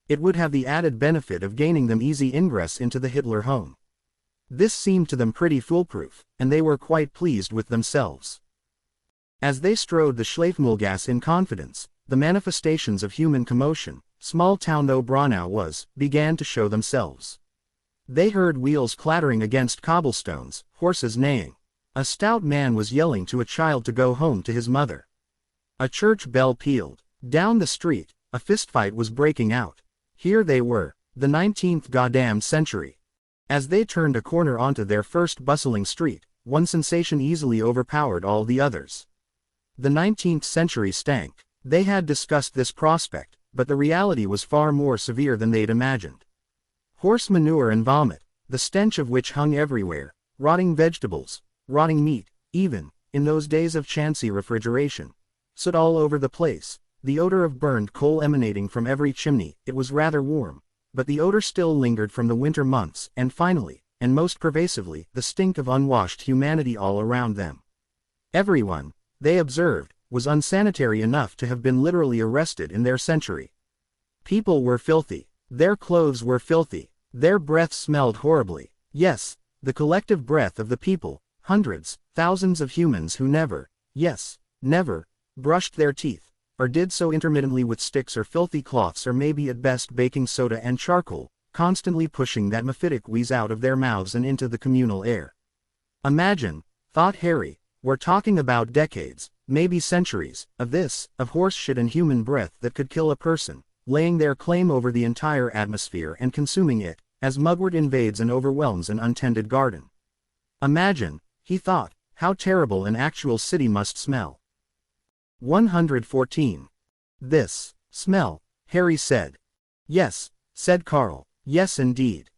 It would have the added benefit of gaining them easy ingress into the Hitler home. This seemed to them pretty foolproof, and they were quite pleased with themselves. As they strode the Schleifmühlgasse in confidence, the manifestations of human commotion, small town though Braunau was, began to show themselves. They heard wheels clattering against cobblestones, horses neighing. A stout man was yelling to a child to go home to his mother. A church bell pealed. Down the street, a fistfight was breaking out. Here they were, the 19th goddamn century. As they turned a corner onto their first bustling street, one sensation easily overpowered all the others. The 19th century stank. They had discussed this prospect, but the reality was far more severe than they'd imagined. Horse manure and vomit, the stench of which hung everywhere, rotting vegetables, rotting meat, even, in those days of chancy refrigeration, soot all over the place, the odor of burned coal emanating from every chimney. It was rather warm, but the odor still lingered from the winter months, and finally, and most pervasively, the stink of unwashed humanity all around them. Everyone, they observed, was unsanitary enough to have been literally arrested in their century. People were filthy. Their clothes were filthy. Their breath smelled horribly. Yes, the collective breath of the people, hundreds, thousands of humans who never, yes, never, brushed their teeth, or did so intermittently with sticks or filthy cloths or maybe at best baking soda and charcoal, constantly pushing that mephitic wheeze out of their mouths and into the communal air. Imagine, thought Harry, we're talking about decades, maybe centuries, of this, of horse shit and human breath that could kill a person, laying their claim over the entire atmosphere and consuming it, as mugwort invades and overwhelms an untended garden. Imagine, he thought, how terrible an actual city must smell. 114. This smell, Harry said. Yes, said Carl, yes indeed.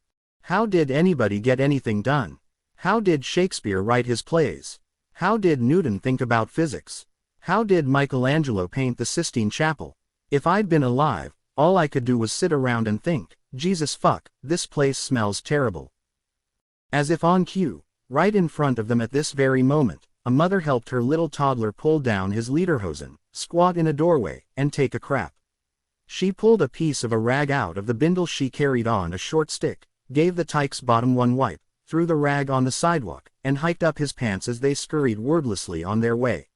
How did anybody get anything done? How did Shakespeare write his plays? How did Newton think about physics? How did Michelangelo paint the Sistine Chapel? If I'd been alive, all I could do was sit around and think, Jesus fuck, this place smells terrible. As if on cue, right in front of them at this very moment, a mother helped her little toddler pull down his lederhosen, squat in a doorway, and take a crap. She pulled a piece of a rag out of the bindle she carried on a short stick, gave the tyke's bottom one wipe, threw the rag on the sidewalk, and hiked up his pants as they scurried wordlessly on their way.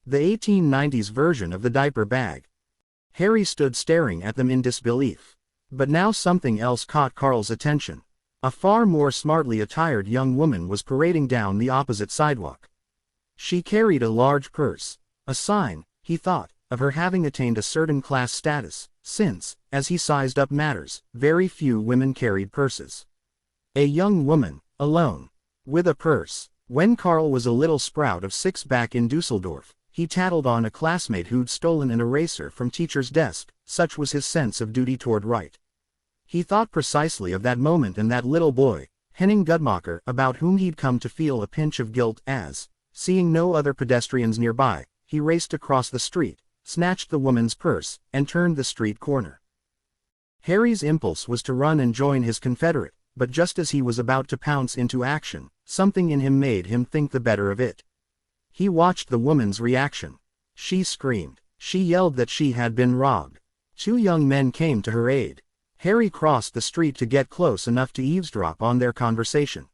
The 1890s version of the diaper bag. Harry stood staring at them in disbelief. But now something else caught Carl's attention. A far more smartly attired young woman was parading down the opposite sidewalk. She carried a large purse, a sign, he thought, of her having attained a certain class status, since, as he sized up matters, very few women carried purses. A young woman, alone, with a purse. When Carl was a little sprout of 6 back in Dusseldorf, he tattled on a classmate who'd stolen an eraser from teacher's desk, such was his sense of duty toward right. He thought precisely of that moment and that little boy, Henning Gudmacher, about whom he'd come to feel a pinch of guilt as, seeing no other pedestrians nearby, he raced across the street, snatched the woman's purse, and turned the street corner. Harry's impulse was to run and join his confederate, but just as he was about to pounce into action, something in him made him think the better of it. He watched the woman's reaction. She screamed. She yelled that she had been robbed. 2 young men came to her aid. Harry crossed the street to get close enough to eavesdrop on their conversation.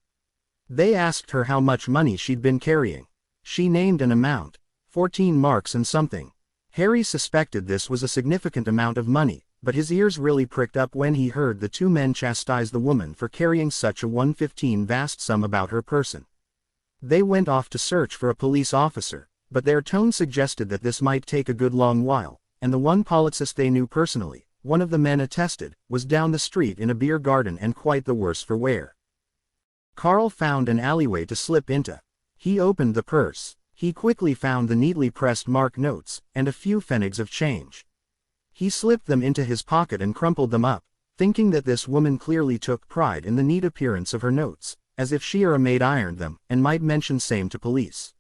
They asked her how much money she'd been carrying. She named an amount, 14 marks and something. Harry suspected this was a significant amount of money, but his ears really pricked up when he heard the 2 men chastise the woman for carrying such a 115 vast sum about her person. They went off to search for a police officer, but their tone suggested that this might take a good long while, and the one policist they knew personally, one of the men attested, was down the street in a beer garden and quite the worse for wear. Carl found an alleyway to slip into. He opened the purse. He quickly found the neatly pressed mark notes, and a few pfennigs of change. He slipped them into his pocket and crumpled them up, thinking that this woman clearly took pride in the neat appearance of her notes, as if she or a maid ironed them, and might mention same to police.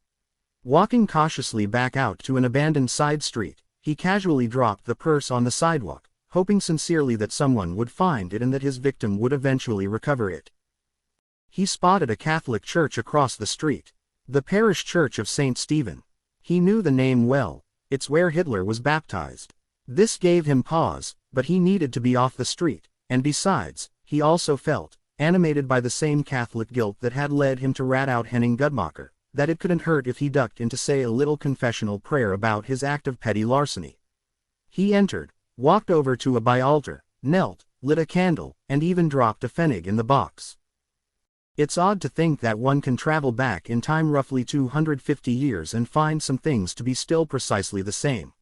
Walking cautiously back out to an abandoned side street, he casually dropped the purse on the sidewalk, hoping sincerely that someone would find it and that his victim would eventually recover it. He spotted a Catholic church across the street. The parish church of St. Stephen. He knew the name well. It's where Hitler was baptized. This gave him pause, but he needed to be off the street, and besides, he also felt, animated by the same Catholic guilt that had led him to rat out Henning Gudmacher, that it couldn't hurt if he ducked in to say a little confessional prayer about his act of petty larceny. He entered, walked over to a by altar, knelt, lit a candle, and even dropped a pfennig in the box. It's odd to think that one can travel back in time roughly 250 years and find some things to be still precisely the same.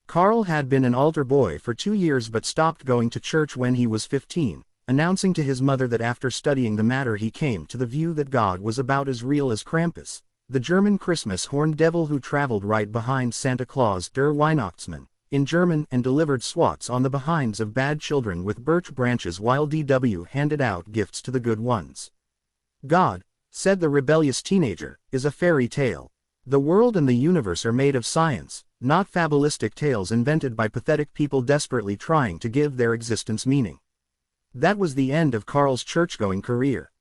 Carl had been an altar boy for 2 years but stopped going to church when he was 15, announcing to his mother that after studying the matter he came to the view that God was about as real as Krampus, the German Christmas horned devil who traveled right behind Santa Claus der Weihnachtsmann, in German, and delivered swats on the behinds of bad children with birch branches while DW handed out gifts to the good ones. God, said the rebellious teenager, is a fairy tale. The world and the universe are made of science, not fabulistic tales invented by pathetic people desperately trying to give their existence meaning. That was the end of Carl's church-going career.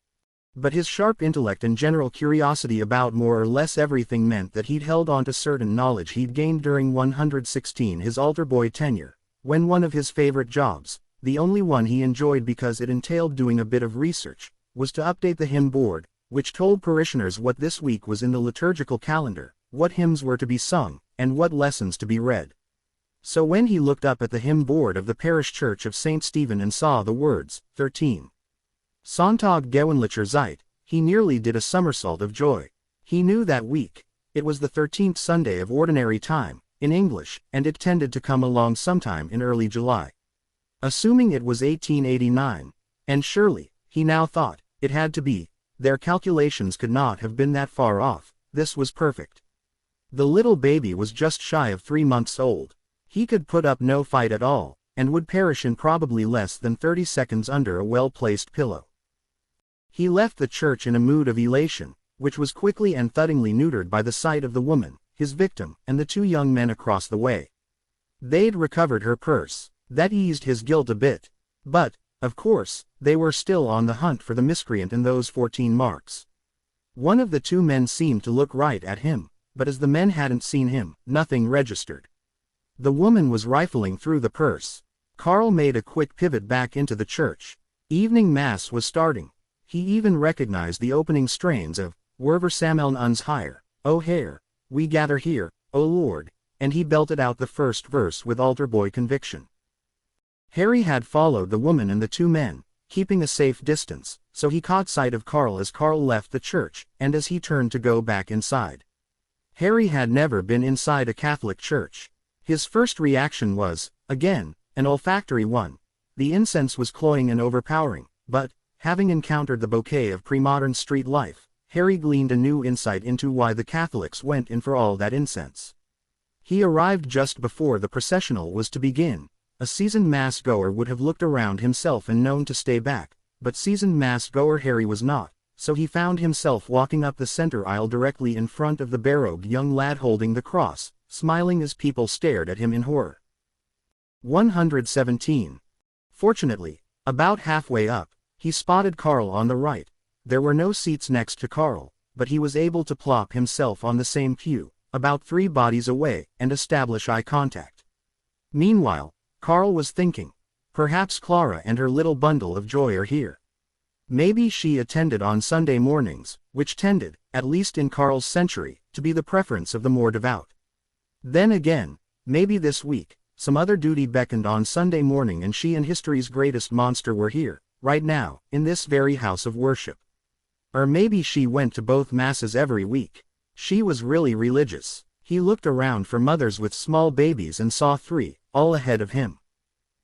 But his sharp intellect and general curiosity about more or less everything meant that he'd held on to certain knowledge he'd gained during 116 his altar boy tenure, when one of his favorite jobs, the only one he enjoyed because it entailed doing a bit of research, was to update the hymn board, which told parishioners what this week was in the liturgical calendar, what hymns were to be sung, and what lessons to be read. So when he looked up at the hymn board of the parish church of St. Stephen and saw the words, 13. Sonntag gewöhnlicher Zeit, he nearly did a somersault of joy. He knew that week. It was the 13th Sunday of Ordinary Time, in English, and it tended to come along sometime in early July. Assuming it was 1889, and surely, he now thought, it had to be, their calculations could not have been that far off, this was perfect. The little baby was just shy of 3 months old. He could put up no fight at all, and would perish in probably less than 30 seconds under a well-placed pillow. He left the church in a mood of elation, which was quickly and thuddingly neutered by the sight of the woman, his victim, and the 2 young men across the way. They'd recovered her purse. That eased his guilt a bit. But, of course, they were still on the hunt for the miscreant in those 14 marks. One of the 2 men seemed to look right at him, but as the men hadn't seen him, nothing registered. The woman was rifling through the purse. Carl made a quick pivot back into the church. Evening mass was starting. He even recognized the opening strains of "Wir versammeln uns hier, O Herr, we gather here, O Lord," and he belted out the first verse with altar boy conviction. Harry had followed the woman and the 2 men, keeping a safe distance, so he caught sight of Carl as Carl left the church, and as he turned to go back inside. Harry had never been inside a Catholic church. His first reaction was, again, an olfactory one. The incense was cloying and overpowering, but, having encountered the bouquet of pre-modern street life, Harry gleaned a new insight into why the Catholics went in for all that incense. He arrived just before the processional was to begin. A seasoned mass-goer would have looked around himself and known to stay back, but seasoned mass-goer Harry was not, so he found himself walking up the center aisle directly in front of the bare-robed young lad holding the cross, smiling as people stared at him in horror. 117. Fortunately, about halfway up, he spotted Carl on the right. There were no seats next to Carl, but he was able to plop himself on the same pew, about 3 bodies away, and establish eye contact. Meanwhile, Carl was thinking, perhaps Clara and her little bundle of joy are here. Maybe she attended on Sunday mornings, which tended, at least in Carl's century, to be the preference of the more devout. Then again, maybe this week, some other duty beckoned on Sunday morning and she and history's greatest monster were here, right now, in this very house of worship. Or maybe she went to both masses every week. She was really religious. He looked around for mothers with small babies and saw 3, all ahead of him.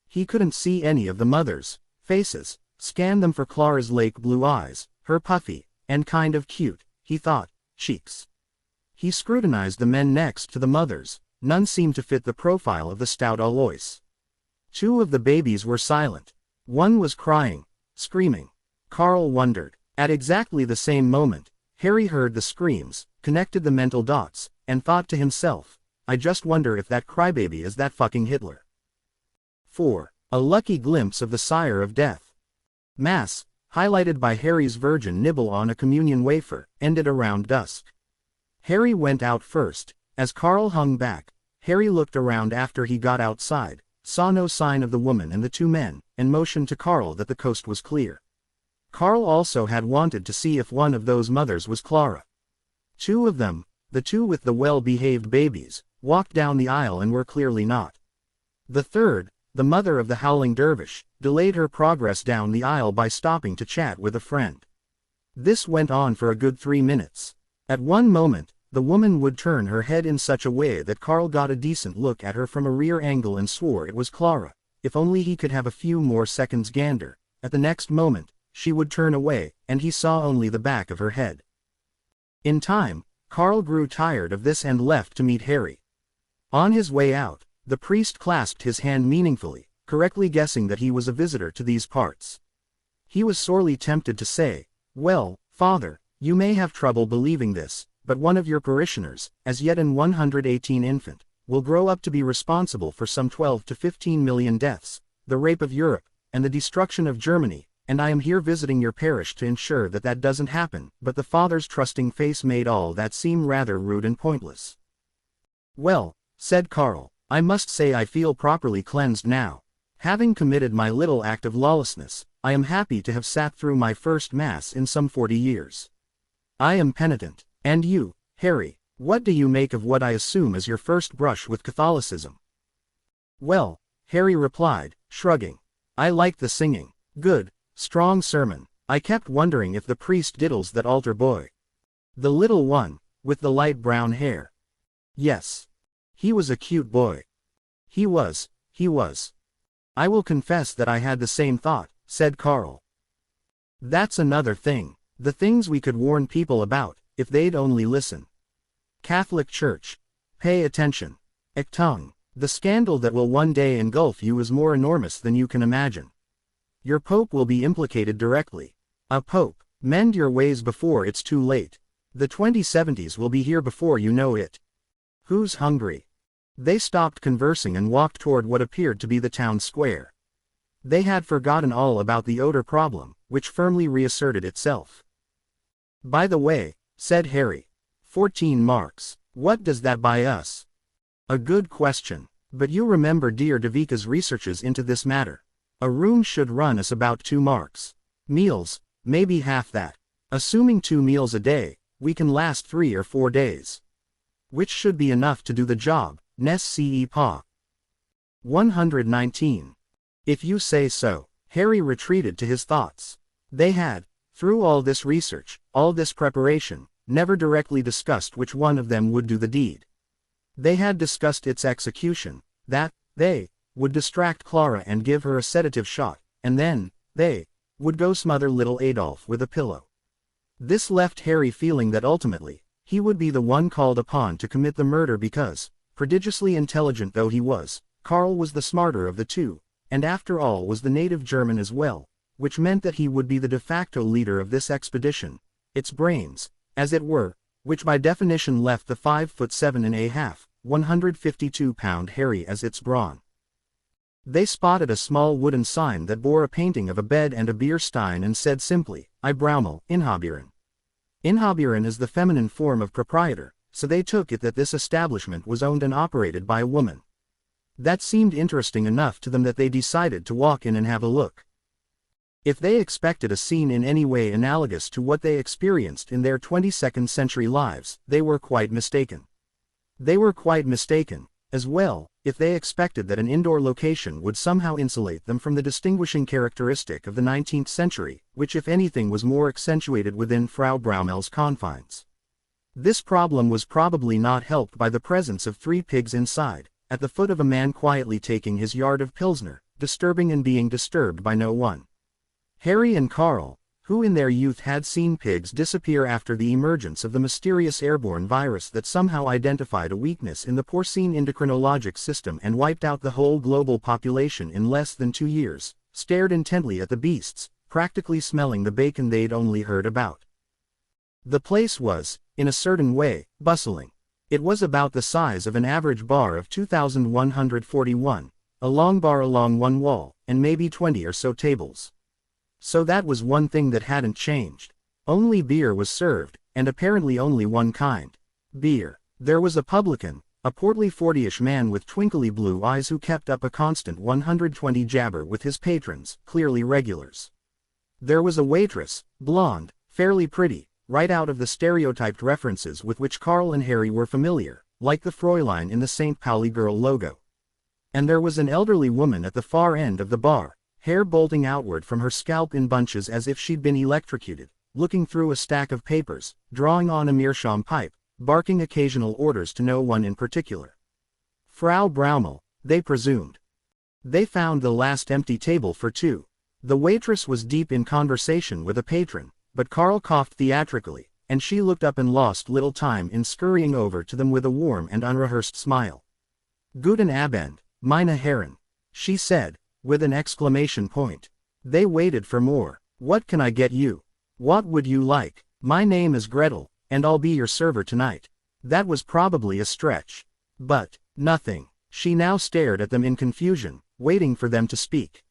He couldn't see any of the mothers' faces, scanned them for Clara's lake blue eyes, her puffy, and kind of cute, he thought, cheeks. He scrutinized the men next to the mothers. None seemed to fit the profile of the stout Alois. 2 of the babies were silent. One was crying, screaming. Carl wondered. At exactly the same moment, Harry heard the screams, connected the mental dots, and thought to himself, I just wonder if that crybaby is that fucking Hitler. 4. A lucky glimpse of the sire of death. Mass, highlighted by Harry's virgin nibble on a communion wafer, ended around dusk. Harry went out first. As Carl hung back, Harry looked around after he got outside, saw no sign of the woman and the 2 men, and motioned to Carl that the coast was clear. Carl also had wanted to see if one of those mothers was Clara. 2 of them, the 2 with the well-behaved babies, walked down the aisle and were clearly not. The 3rd, the mother of the howling dervish, delayed her progress down the aisle by stopping to chat with a friend. This went on for a good 3 minutes. At one moment, the woman would turn her head in such a way that Carl got a decent look at her from a rear angle and swore it was Clara, if only he could have a few more seconds gander. At the next moment, she would turn away, and he saw only the back of her head. In time, Carl grew tired of this and left to meet Harry. On his way out, the priest clasped his hand meaningfully, correctly guessing that he was a visitor to these parts. He was sorely tempted to say, "Well, Father, you may have trouble believing this, but one of your parishioners, as yet an 118 infant, will grow up to be responsible for some 12 to 15 million deaths, the rape of Europe, and the destruction of Germany, and I am here visiting your parish to ensure that that doesn't happen." But the father's trusting face made all that seem rather rude and pointless. "Well," said Carl, "I must say I feel properly cleansed now. Having committed my little act of lawlessness, I am happy to have sat through my first Mass in some 40 years. I am penitent. And you, Harry, what do you make of what I assume is your first brush with Catholicism?" "Well," Harry replied, shrugging, "I liked the singing. Good, strong sermon. I kept wondering if the priest diddles that altar boy. The little one, with the light brown hair. Yes. He was a cute boy. He was. I will confess that I had the same thought," said Carl. "That's another thing. The things we could warn people about, if they'd only listen. Catholic Church. Pay attention. Achtung. The scandal that will one day engulf you is more enormous than you can imagine. Your Pope will be implicated directly. A Pope. Mend your ways before it's too late. The 2070s will be here before you know it. Who's hungry?" They stopped conversing and walked toward what appeared to be the town square. They had forgotten all about the odor problem, which firmly reasserted itself. "By the way," said Harry, 14 marks. What does that buy us?" "A good question. But you remember dear Devika's researches into this matter. A room should run us about 2 marks. Meals, maybe half that. Assuming 2 meals a day, we can last 3 or 4 days. Which should be enough to do the job, n'est-ce pas?" 119. "If you say so." Harry retreated to his thoughts. They had, through all this research, all this preparation, never directly discussed which one of them would do the deed. They had discussed its execution, that they would distract Clara and give her a sedative shot, and then they would go smother little Adolf with a pillow. This left Harry feeling that ultimately, he would be the one called upon to commit the murder because, prodigiously intelligent though he was, Carl was the smarter of the two, and after all was the native German as well, which meant that he would be the de facto leader of this expedition, its brains, as it were, which by definition left the 5'7½", 152-pound Harry as its brawn. They spotted a small wooden sign that bore a painting of a bed and a beer stein and said simply, "I Braumel, Inhabieren." Inhabieren is the feminine form of proprietor, so they took it that this establishment was owned and operated by a woman. That seemed interesting enough to them that they decided to walk in and have a look. If they expected a scene in any way analogous to what they experienced in their 22nd century lives, they were quite mistaken. They were quite mistaken, as well, if they expected that an indoor location would somehow insulate them from the distinguishing characteristic of the 19th century, which if anything was more accentuated within Frau Braumel's confines. This problem was probably not helped by the presence of 3 pigs inside, at the foot of a man quietly taking his yard of Pilsner, disturbing and being disturbed by no one. Harry and Carl, who in their youth had seen pigs disappear after the emergence of the mysterious airborne virus that somehow identified a weakness in the porcine endocrinologic system and wiped out the whole global population in less than 2 years, stared intently at the beasts, practically smelling the bacon they'd only heard about. The place was, in a certain way, bustling. It was about the size of an average bar of 2,141, a long bar along one wall, and maybe 20 or so tables. So that was one thing that hadn't changed. Only beer was served, and apparently only one kind. Beer. There was a publican, a portly 40-ish man with twinkly blue eyes who kept up a constant 120 jabber with his patrons, clearly regulars. There was a waitress, blonde, fairly pretty, right out of the stereotyped references with which Carl and Harry were familiar, like the Fräulein in the St. Pauli girl logo. And there was an elderly woman at the far end of the bar, hair bolting outward from her scalp in bunches as if she'd been electrocuted, looking through a stack of papers, drawing on a meerschaum pipe, barking occasional orders to no one in particular. Frau Braumel, they presumed. They found the last empty table for two. The waitress was deep in conversation with a patron, but Karl coughed theatrically, and she looked up and lost little time in scurrying over to them with a warm and unrehearsed smile. "Guten Abend, meine Herren," she said, with an exclamation point. They waited for more. "What can I get you? What would you like? My name is Gretel, and I'll be your server tonight." That was probably a stretch. But, nothing. She now stared at them in confusion, waiting for them to speak.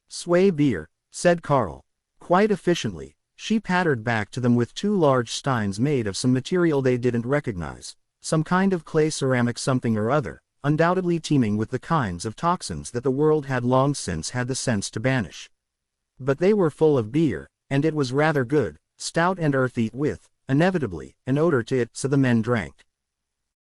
"Zwei Bier," said Karl. Quite efficiently, she pattered back to them with two large steins made of some material they didn't recognize, some kind of clay ceramic something or other, undoubtedly teeming with the kinds of toxins that the world had long since had the sense to banish. But they were full of beer, and it was rather good, stout and earthy, with, inevitably, an odor to it, so the men drank.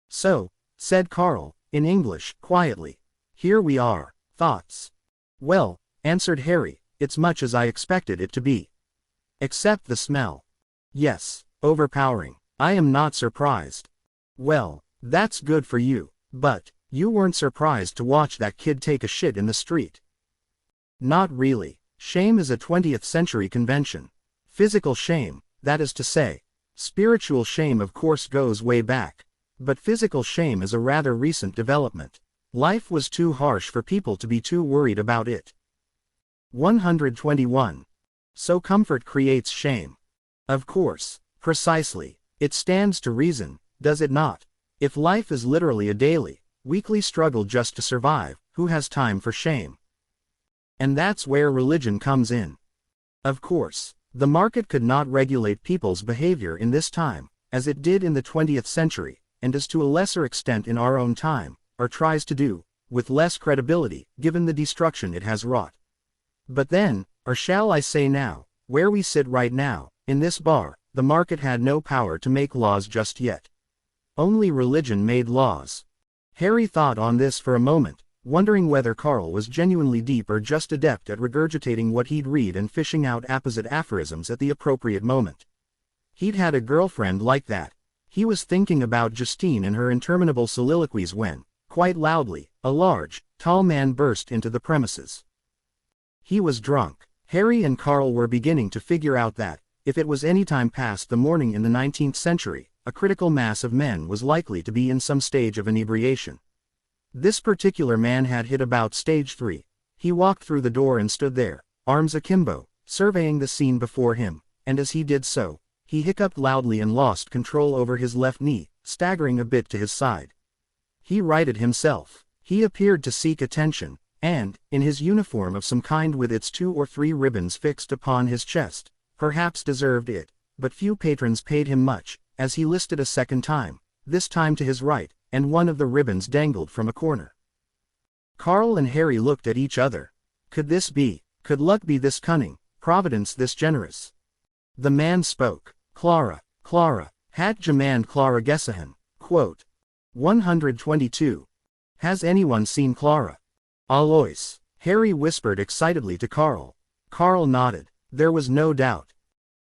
"So," said Karl, in English, quietly. "Here we are. Thoughts?" "Well," answered Harry, "it's much as I expected it to be. Except the smell. Yes, overpowering. I am not surprised." "Well, that's good for you. But, you weren't surprised to watch that kid take a shit in the street?" "Not really. Shame is a 20th century convention. Physical shame, that is to say. Spiritual shame of course goes way back. But physical shame is a rather recent development. Life was too harsh for people to be too worried about it." 121. So comfort creates shame. Of course. Precisely. It stands to reason, does it not? If life is literally a daily, weekly struggle just to survive, who has time for shame? And that's where religion comes in. Of course, the market could not regulate people's behavior in this time, as it did in the 20th century, and as to a lesser extent in our own time, or tries to do, with less credibility, given the destruction it has wrought. But then, or shall I say now, where we sit right now, in this bar, the market had no power to make laws just yet. Only religion made laws. Harry thought on this for a moment, wondering whether Karl was genuinely deep or just adept at regurgitating what he'd read and fishing out apposite aphorisms at the appropriate moment. He'd had a girlfriend like that. He was thinking about Justine and her interminable soliloquies when, quite loudly, a large, tall man burst into the premises. He was drunk. Harry and Karl were beginning to figure out that, if it was any time past the morning in the 19th century, a critical mass of men was likely to be in some stage of inebriation. This particular man had hit about stage 3. He walked through the door and stood there, arms akimbo, surveying the scene before him, and as he did so, he hiccuped loudly and lost control over his left knee, staggering a bit to his side. He righted himself. He appeared to seek attention, and, in his uniform of some kind with its 2 or 3 ribbons fixed upon his chest, perhaps deserved it, but few patrons paid him much, as he listed a second time, this time to his right, and one of the ribbons dangled from a corner. Karl and Harry looked at each other. Could this be? Could luck be this cunning, Providence this generous? The man spoke. "Clara, hat jemand Clara gesehen?" Quote. 122. Has anyone seen Clara? Alois. Harry whispered excitedly to Karl. Karl nodded. There was no doubt.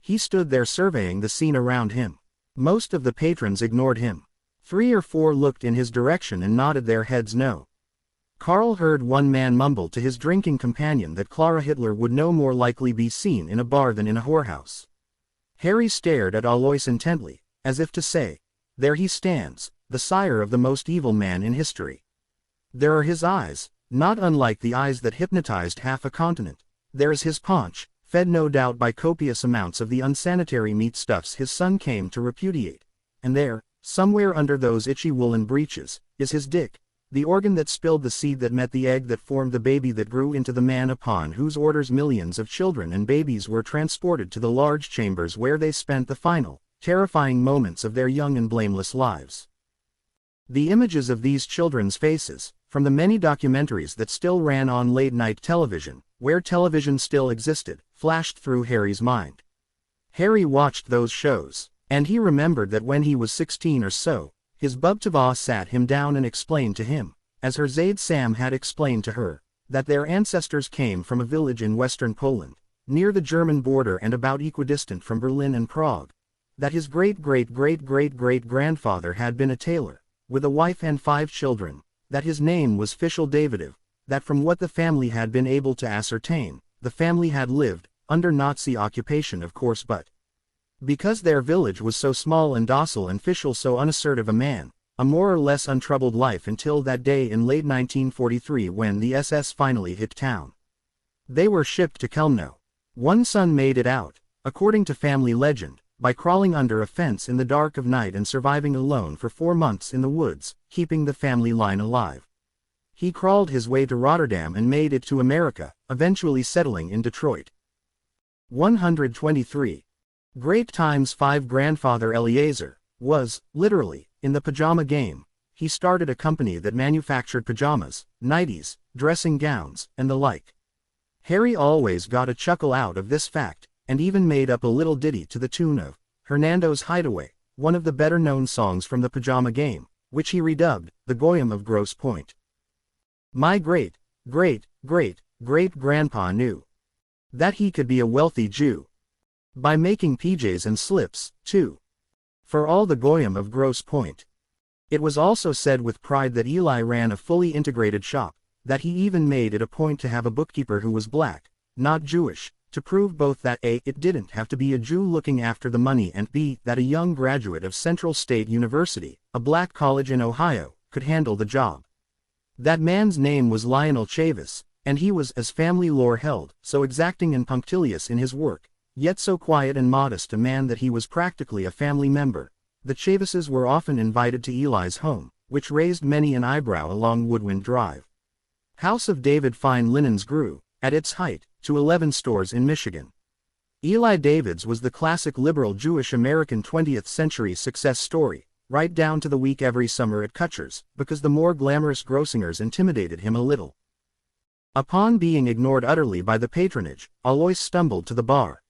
He stood there surveying the scene around him. Most of the patrons ignored him. 3 or 4 looked in his direction and nodded their heads no. Karl heard one man mumble to his drinking companion that Clara Hitler would no more likely be seen in a bar than in a whorehouse. Harry stared at Alois intently, as if to say, there he stands, the sire of the most evil man in history. There are his eyes, not unlike the eyes that hypnotized half a continent. There is his paunch, fed no doubt by copious amounts of the unsanitary meat stuffs his son came to repudiate. And there, somewhere under those itchy woolen breeches, is his dick, the organ that spilled the seed that met the egg that formed the baby that grew into the man upon whose orders millions of children and babies were transported to the large chambers where they spent the final, terrifying moments of their young and blameless lives. The images of these children's faces, from the many documentaries that still ran on late-night television, where television still existed, flashed through Harry's mind. Harry watched those shows, and he remembered that when he was 16 or so, his Bubtava sat him down and explained to him, as her Zaid Sam had explained to her, that their ancestors came from a village in western Poland, near the German border and about equidistant from Berlin and Prague. That his great-great-great-great-great-grandfather had been a tailor, with a wife and 5 children, that his name was Fischl Davidow, that from what the family had been able to ascertain, the family had lived, under Nazi occupation of course, but because their village was so small and docile and Fischl so unassertive a man, a more or less untroubled life until that day in late 1943 when the SS finally hit town. They were shipped to Chelmno. One son made it out, according to family legend, by crawling under a fence in the dark of night and surviving alone for 4 months in the woods, keeping the family line alive. He crawled his way to Rotterdam and made it to America, eventually settling in Detroit. 123. Great times 5. Grandfather Eliezer was, literally, in the pajama game. He started a company that manufactured pajamas, nighties, dressing gowns, and the like. Harry always got a chuckle out of this fact, and even made up a little ditty to the tune of Hernando's Hideaway, one of the better-known songs from the pajama game, which he redubbed, the Goyim of Grosse Pointe. My great-great-great-great-grandpa knew that he could be a wealthy Jew by making PJs and slips, too, for all the Goyim of Grosse Pointe. It was also said with pride that Eli ran a fully integrated shop, that he even made it a point to have a bookkeeper who was black, not Jewish, to prove both that A. it didn't have to be a Jew looking after the money and B. that a young graduate of Central State University, a black college in Ohio, could handle the job. That man's name was Lionel Chavis, and he was, as family lore held, so exacting and punctilious in his work, yet so quiet and modest a man that he was practically a family member. The Chavises were often invited to Eli's home, which raised many an eyebrow along Woodwind Drive. House of David fine linens grew, at its height, to 11 stores in Michigan. Eli David's was the classic liberal Jewish-American 20th century success story, right down to the week every summer at Kutcher's, because the more glamorous Grossingers intimidated him a little. Upon being ignored utterly by the patronage, Alois stumbled to the bar.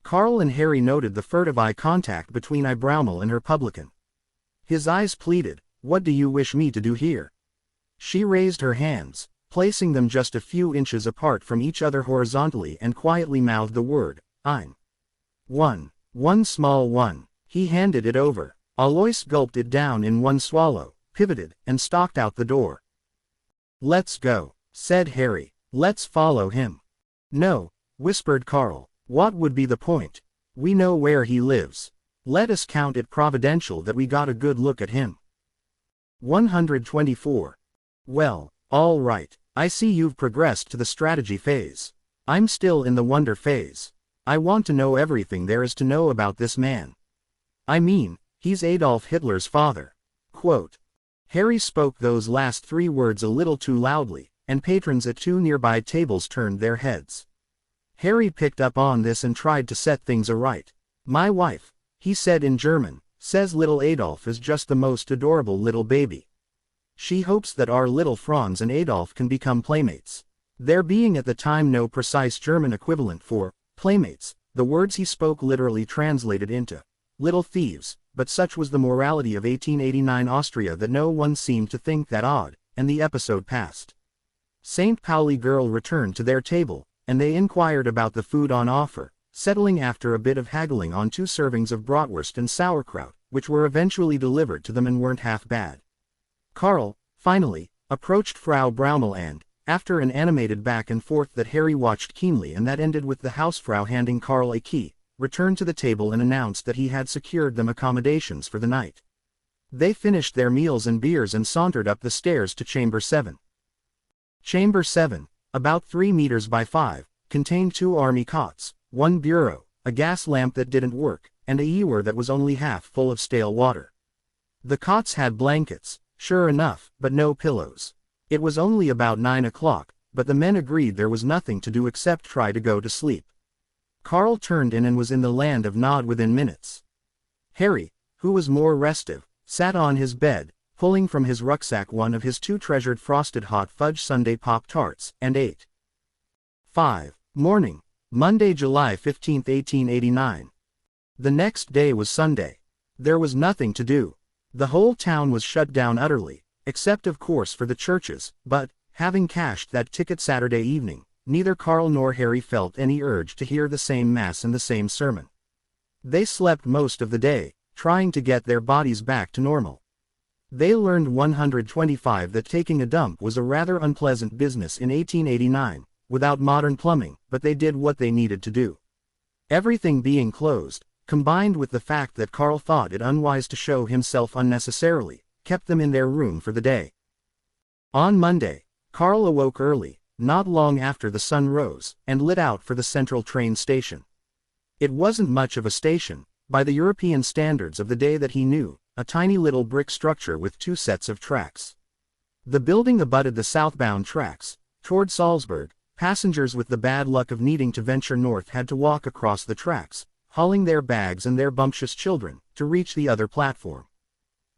Carl and Harry noted the furtive eye contact between Ibroumel and her publican. His eyes pleaded, "What do you wish me to do here?" She raised her hands, placing them just a few inches apart from each other horizontally, and quietly mouthed the word, "Ein." One small one. He handed it over. Alois gulped it down in one swallow, pivoted, and stalked out the door. "Let's go," said Harry. "Let's follow him." "No," whispered Carl. "What would be the point? We know where he lives. Let us count it providential that we got a good look at him." 124. Well, all right, I see you've progressed to the strategy phase. I'm still in the wonder phase. I want to know everything there is to know about this man. I mean, he's Adolf Hitler's father. Quote. Harry spoke those last 3 words a little too loudly, and patrons at 2 nearby tables turned their heads. Harry picked up on this and tried to set things aright. "My wife," he said in German, "says little Adolf is just the most adorable little baby. She hopes that our little Franz and Adolf can become playmates." There being at the time no precise German equivalent for playmates, the words he spoke literally translated into little thieves, but such was the morality of 1889 Austria that no one seemed to think that odd, and the episode passed. St. Pauli girl returned to their table, and they inquired about the food on offer, settling after a bit of haggling on 2 servings of bratwurst and sauerkraut, which were eventually delivered to them and weren't half bad. Carl, finally, approached Frau Braumel and, after an animated back and forth that Harry watched keenly and that ended with the Hausfrau handing Carl a key, returned to the table and announced that he had secured them accommodations for the night. They finished their meals and beers and sauntered up the stairs to Chamber 7. Chamber 7, about 3 meters by 5, contained 2 army cots, 1 bureau, a gas lamp that didn't work, and a ewer that was only half full of stale water. The cots had blankets, sure enough, but no pillows. It was only about 9 o'clock, but the men agreed there was nothing to do except try to go to sleep. Carl turned in and was in the land of Nod within minutes. Harry, who was more restive, sat on his bed, pulling from his rucksack one of his 2 treasured frosted hot fudge sundae Pop-Tarts, and ate. 5. Morning, Monday, July 15, 1889. The next day was Sunday. There was nothing to do. The whole town was shut down utterly, except of course for the churches, but, having cashed that ticket Saturday evening, neither Carl nor Harry felt any urge to hear the same mass and the same sermon. They slept most of the day, trying to get their bodies back to normal. They learned 125 that taking a dump was a rather unpleasant business in 1889, without modern plumbing, but they did what they needed to do. Everything being closed, combined with the fact that Carl thought it unwise to show himself unnecessarily, kept them in their room for the day. On Monday, Carl awoke early, not long after the sun rose, and lit out for the central train station. It wasn't much of a station, by the European standards of the day that he knew, a tiny little brick structure with 2 sets of tracks. The building abutted the southbound tracks. Toward Salzburg, passengers with the bad luck of needing to venture north had to walk across the tracks, hauling their bags and their bumptious children, to reach the other platform.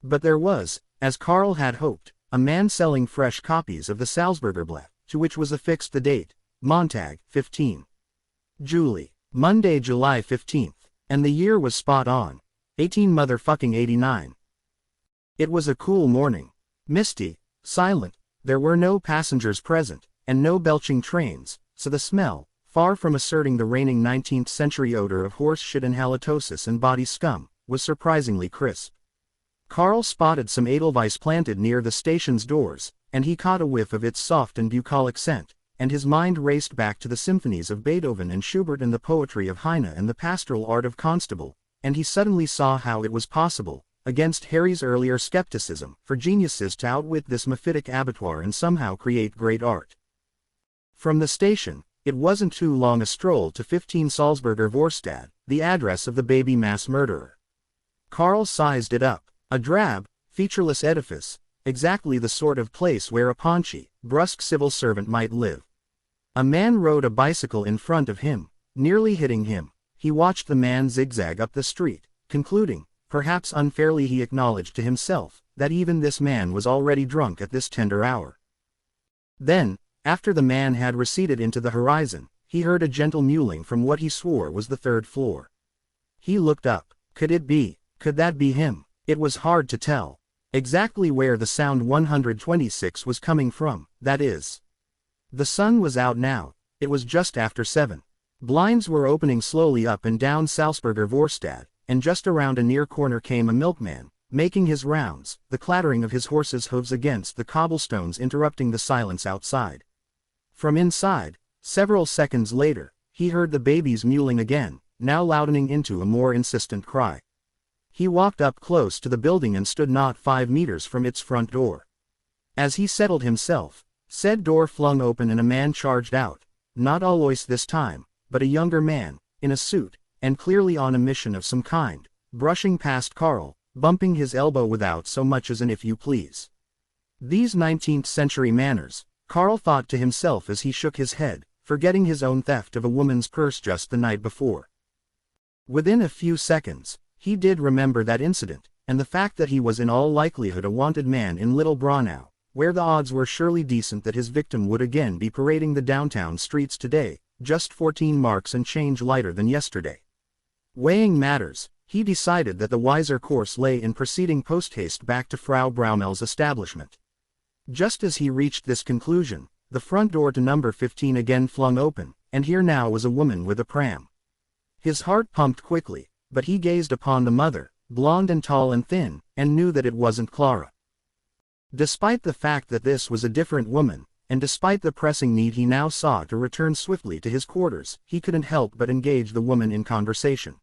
But there was, as Carl had hoped, a man selling fresh copies of the Salzburger Blatt, to which was affixed the date, Montag, 15. July, Monday, July 15th, and the year was spot on, 1889. It was a cool morning, misty, silent, there were no passengers present, and no belching trains, so the smell, far from asserting the reigning 19th century odor of horse shit and halitosis and body scum, was surprisingly crisp. Carl spotted some edelweiss planted near the station's doors, and he caught a whiff of its soft and bucolic scent, and his mind raced back to the symphonies of Beethoven and Schubert and the poetry of Heine and the pastoral art of Constable, and he suddenly saw how it was possible, against Harry's earlier skepticism, for geniuses to outwit this mephitic abattoir and somehow create great art. From the station, it wasn't too long a stroll to 15 Salzburger Vorstadt, the address of the baby mass murderer. Carl sized it up, a drab, featureless edifice, exactly the sort of place where a paunchy, brusque civil servant might live. A man rode a bicycle in front of him, nearly hitting him. He watched the man zigzag up the street, concluding, perhaps unfairly he acknowledged to himself, that even this man was already drunk at this tender hour. Then, after the man had receded into the horizon, he heard a gentle mewling from what he swore was the 3rd floor. He looked up. Could that be him? It was hard to tell exactly where the sound 126 was coming from, that is. The sun was out now, it was just after 7. Blinds were opening slowly up and down Salzburger Vorstadt, and just around a near corner came a milkman, making his rounds, the clattering of his horse's hooves against the cobblestones interrupting the silence outside. From inside, several seconds later, he heard the baby's mewling again, now loudening into a more insistent cry. He walked up close to the building and stood not 5 meters from its front door. As he settled himself, said door flung open and a man charged out, not Alois this time, but a younger man, in a suit, and clearly on a mission of some kind, brushing past Carl, bumping his elbow without so much as an "if you please." These 19th century manners, Carl thought to himself as he shook his head, forgetting his own theft of a woman's purse just the night before. Within a few seconds, he did remember that incident, and the fact that he was in all likelihood a wanted man in Little Braunau, where the odds were surely decent that his victim would again be parading the downtown streets today, just 14 marks and change lighter than yesterday. Weighing matters, he decided that the wiser course lay in proceeding post-haste back to Frau Braumel's establishment. Just as he reached this conclusion, the front door to number 15 again flung open, and here now was a woman with a pram. His heart pumped quickly, but he gazed upon the mother, blonde and tall and thin, and knew that it wasn't Clara. Despite the fact that this was a different woman, and despite the pressing need he now saw to return swiftly to his quarters, he couldn't help but engage the woman in conversation.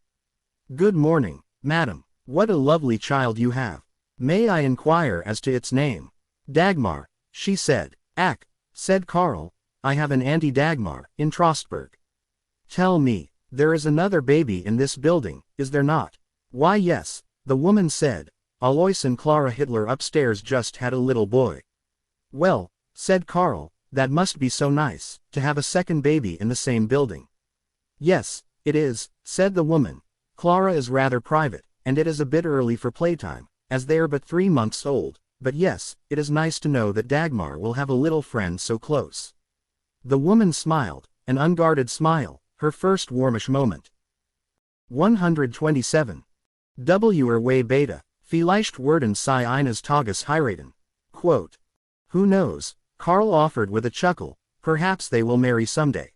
"Good morning, madam. What a lovely child you have. May I inquire as to its name?" "Dagmar," she said. "Ach," said Carl, "I have an Auntie Dagmar, in Trostberg." "Tell me, there is another baby in this building, is there not?" "Why yes," the woman said. "Alois and Clara Hitler upstairs just had a little boy." "Well," said Carl, "that must be so nice, to have a second baby in the same building." "Yes, it is," said the woman. "Clara is rather private, and it is a bit early for playtime, as they are but 3 months old, but yes, it is nice to know that Dagmar will have a little friend so close." The woman smiled, an unguarded smile, her first warmish moment. 127. Way beta, vielleicht werden sie eines Tages heiraten. Quote. Who knows, Carl offered with a chuckle, Perhaps they will marry someday.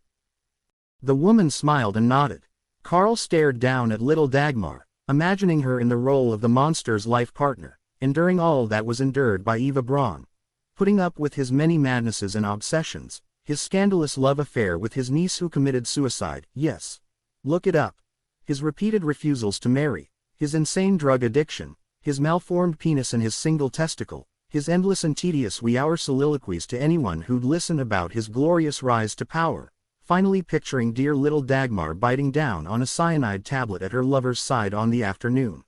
The woman smiled and nodded. Carl stared down at little Dagmar, imagining her in the role of the monster's life partner, enduring all that was endured by Eva Braun, putting up with his many madnesses and obsessions, his scandalous love affair with his niece who committed suicide, yes. Look it up. His repeated refusals to marry, his insane drug addiction, his malformed penis and his single testicle, his endless and tedious wee-hour soliloquies to anyone who'd listen about his glorious rise to power, finally picturing dear little Dagmar biting down on a cyanide tablet at her lover's side on the afternoon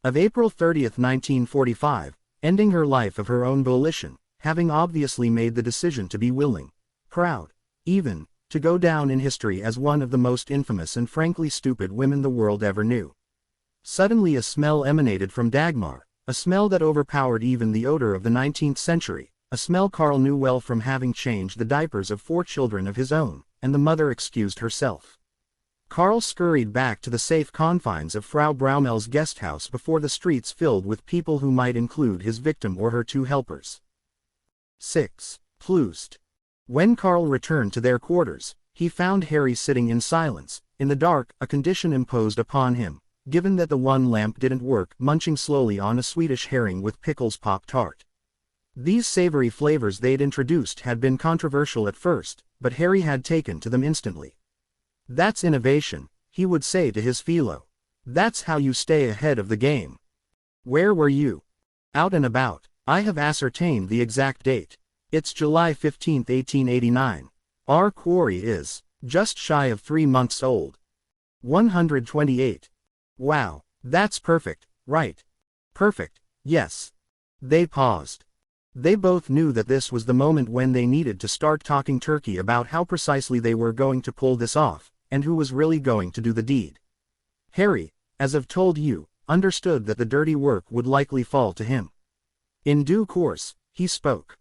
of April 30, 1945, ending her life of her own volition, having obviously made the decision to be willing, proud, even, to go down in history as one of the most infamous and frankly stupid women the world ever knew. Suddenly a smell emanated from Dagmar, a smell that overpowered even the odor of the 19th century, a smell Carl knew well from having changed the diapers of 4 children of his own, and the mother excused herself. Carl scurried back to the safe confines of Frau Braumel's guest house before the streets filled with people who might include his victim or her 2 helpers. 6. Ploust. When Carl returned to their quarters, he found Harry sitting in silence, in the dark, a condition imposed upon him, given that the one lamp didn't work, munching slowly on a Swedish herring with pickles Pop-Tart. These savory flavors they'd introduced had been controversial at first, but Harry had taken to them instantly. That's innovation, he would say to his philo. That's how you stay ahead of the game. Where were you? Out and about. I have ascertained the exact date. It's July 15, 1889. Our quarry is just shy of 3 months old. 128. Wow, that's perfect, right? Perfect, yes. They paused. They both knew that this was the moment when they needed to start talking turkey about how precisely they were going to pull this off, and who was really going to do the deed. Harry, as I've told you, understood that the dirty work would likely fall to him. In due course, he spoke.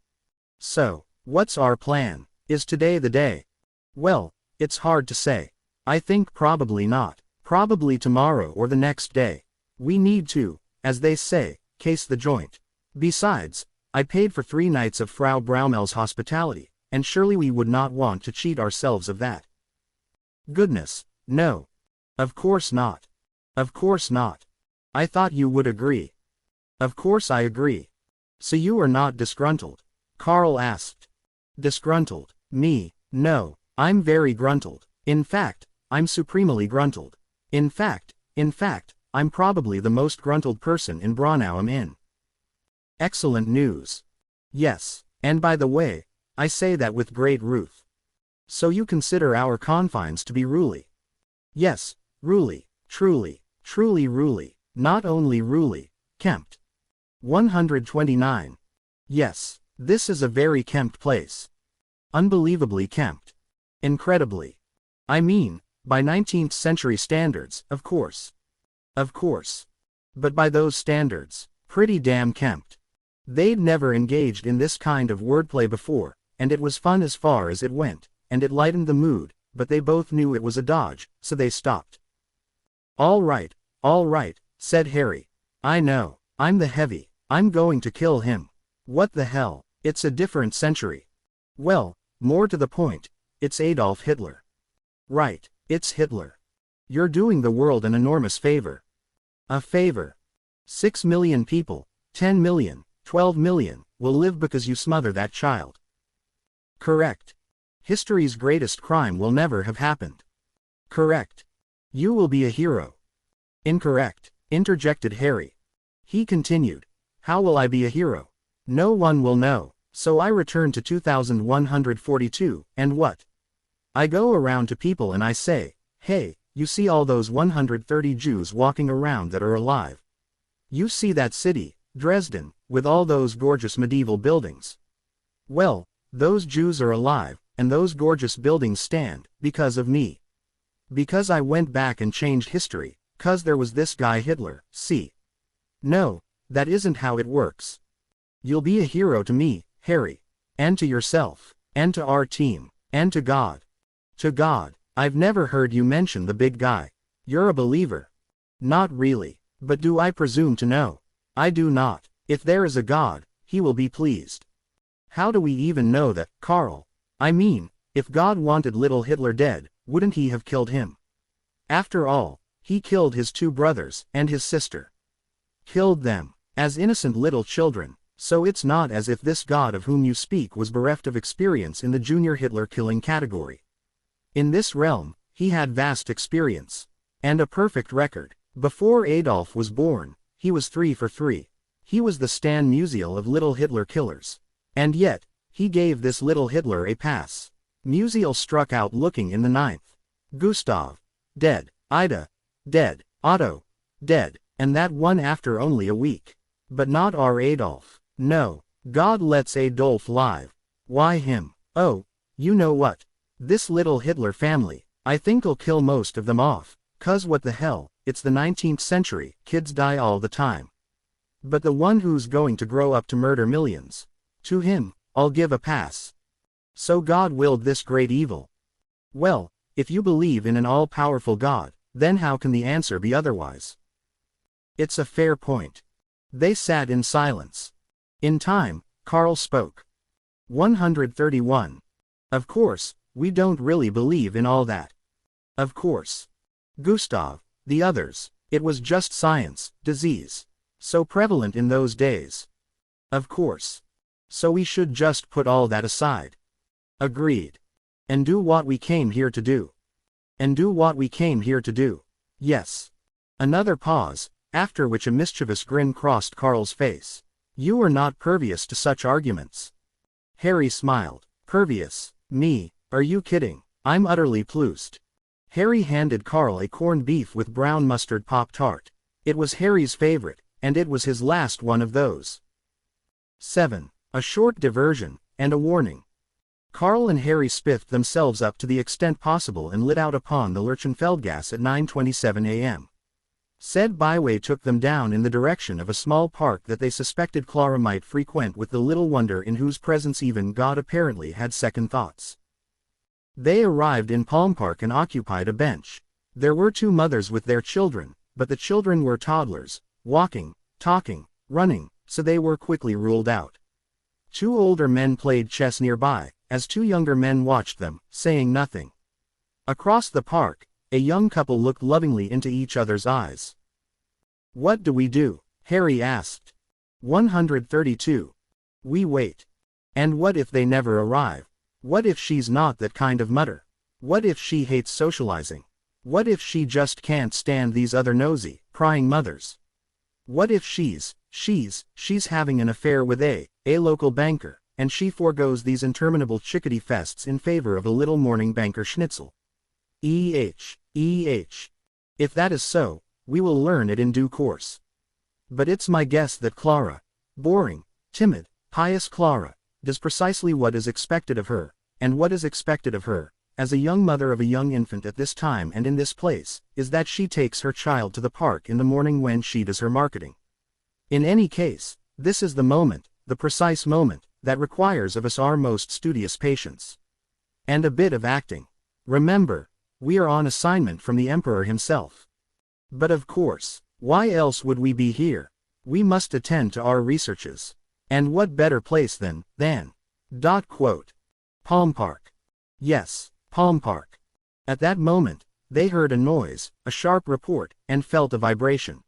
So, what's our plan? Is today the day? Well, it's hard to say. I think probably not. Probably tomorrow or the next day. We need to, as they say, case the joint. Besides, I paid for 3 nights of Frau Braumel's hospitality, and surely we would not want to cheat ourselves of that. Goodness, no. Of course not. Of course not. I thought you would agree. Of course I agree. So you are not disgruntled? Carl asked. Disgruntled? Me? No, I'm very gruntled. In fact, I'm supremely gruntled. In fact, I'm probably the most gruntled person in Braunau am in. Excellent news. Yes, and by the way, I say that with great ruth. So you consider our confines to be ruly? Yes, ruly, truly, truly ruly, not only ruly, kempt. 129. Yes, this is a very kempt place. Unbelievably kempt. Incredibly. I mean, by 19th century standards, of course. Of course. But by those standards, pretty damn kempt. They'd never engaged in this kind of wordplay before, and it was fun as far as it went, and it lightened the mood, but they both knew it was a dodge, so they stopped. All right, said Harry. I know, I'm the heavy, I'm going to kill him. What the hell, it's a different century. Well, more to the point, it's Adolf Hitler. Right, it's Hitler. You're doing the world an enormous favor. A favor. 6 million people, 10 million, 12 million, will live because you smother that child. Correct. History's greatest crime will never have happened. Correct. You will be a hero. Incorrect, interjected Harry. He continued. How will I be a hero? No one will know, so I return to 2142, and what? I go around to people and I say, hey, you see all those 130 Jews walking around that are alive? You see that city, Dresden, with all those gorgeous medieval buildings? Well, those Jews are alive, and those gorgeous buildings stand, because of me. Because I went back and changed history, 'cause there was this guy Hitler, see? No, that isn't how it works. You'll be a hero to me, Harry. And to yourself. And to our team. And to God. To God. I've never heard you mention the big guy. You're a believer. Not really. But do I presume to know? I do not. If there is a God, he will be pleased. How do we even know that, Carl? I mean, if God wanted little Hitler dead, wouldn't he have killed him? After all, he killed his 2 brothers, and his sister. Killed them, as innocent little children, so it's not as if this God of whom you speak was bereft of experience in the junior Hitler killing category. In this realm, he had vast experience. And a perfect record. Before Adolf was born, he was 3 for 3. He was the Stan Musial of little Hitler killers. And yet, he gave this little Hitler a pass. Musial struck out looking in the 9th. Gustav. Dead. Ida. Dead. Otto. Dead. And that one after only a week. But not our Adolf. No. God lets Adolf live. Why him? Oh, you know what? This little Hitler family, I think'll kill most of them off. 'Cause what the hell, it's the 19th century, kids die all the time. But the one who's going to grow up to murder millions, to him, I'll give a pass. So God willed this great evil. Well, if you believe in an all-powerful God, then how can the answer be otherwise? It's a fair point. They sat in silence. In time, Karl spoke. 131. Of course, we don't really believe in all that. Of course. Gustav, the others, it was just science, disease. So prevalent in those days. Of course. So we should just put all that aside. Agreed. And do what we came here to do. And do what we came here to do. Yes. Another pause, after which a mischievous grin crossed Karl's face. You are not pervious to such arguments. Harry smiled. Pervious? Me? Are you kidding? I'm utterly ploused. Harry handed Karl a corned beef with brown mustard Pop-Tart. It was Harry's favorite, and it was his last one of those. 7. A short diversion, and a warning. Karl and Harry spiffed themselves up to the extent possible and lit out upon the Lerchenfeldgasse at 9:27 a.m. Said byway took them down in the direction of a small park that they suspected Clara might frequent with the little wonder in whose presence even God apparently had second thoughts. They arrived in Palm Park and occupied a bench. There were 2 mothers with their children, but the children were toddlers, walking, talking, running, so they were quickly ruled out. 2 older men played chess nearby, as 2 younger men watched them, saying nothing. Across the park, a young couple looked lovingly into each other's eyes. What do we do? Harry asked. 132. We wait. And what if they never arrive? What if she's not that kind of mother? What if she hates socializing? What if she just can't stand these other nosy, prying mothers? What if she's having an affair with a local banker, and she forgoes these interminable chickadee fests in favor of a little morning banker schnitzel? If that is so, we will learn it in due course. But it's my guess that Clara, boring, timid, pious Clara, does precisely what is expected of her, and what is expected of her, as a young mother of a young infant at this time and in this place, is that she takes her child to the park in the morning when she does her marketing. In any case, this is the moment, the precise moment, that requires of us our most studious patience. And a bit of acting. Remember, we are on assignment from the Emperor himself. But of course, why else would we be here? We must attend to our researches. And what better place than. Palm Park. Yes, Palm Park. At that moment, they heard a noise, a sharp report, and felt a vibration.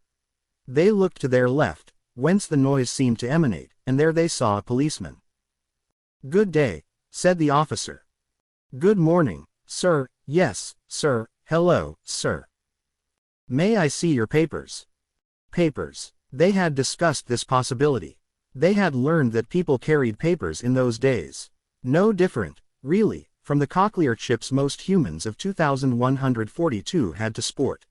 They looked to their left, whence the noise seemed to emanate, and there they saw a policeman. Good day, said the officer. Good morning, sir. Yes, sir. Hello, sir. May I see your papers? Papers. They had discussed this possibility. They had learned that people carried papers in those days. No different, really, from the cochlear chips most humans of 2142 had to sport.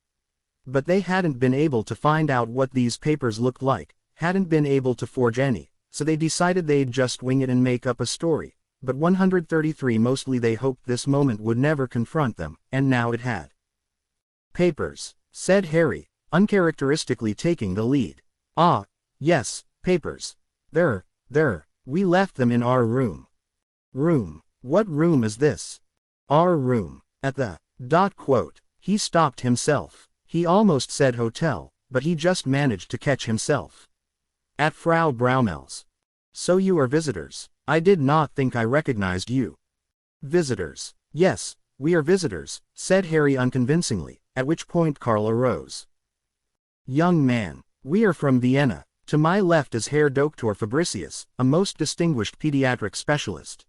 But they hadn't been able to find out what these papers looked like, hadn't been able to forge any, so they decided they'd just wing it and make up a story. But 133 mostly they hoped this moment would never confront them, and now it had. Papers, said Harry, uncharacteristically taking the lead. Ah, yes, papers. There, we left them in our room. Room, what room is this? Our room, at the. He stopped himself. He almost said hotel, but he just managed to catch himself. At Frau Braumel's. So you are visitors. I did not think I recognized you. Visitors. Yes, we are visitors, said Harry unconvincingly, at which point Karl arose. Young man, we are from Vienna. To my left is Herr Dr. Fabricius, a most distinguished pediatric specialist.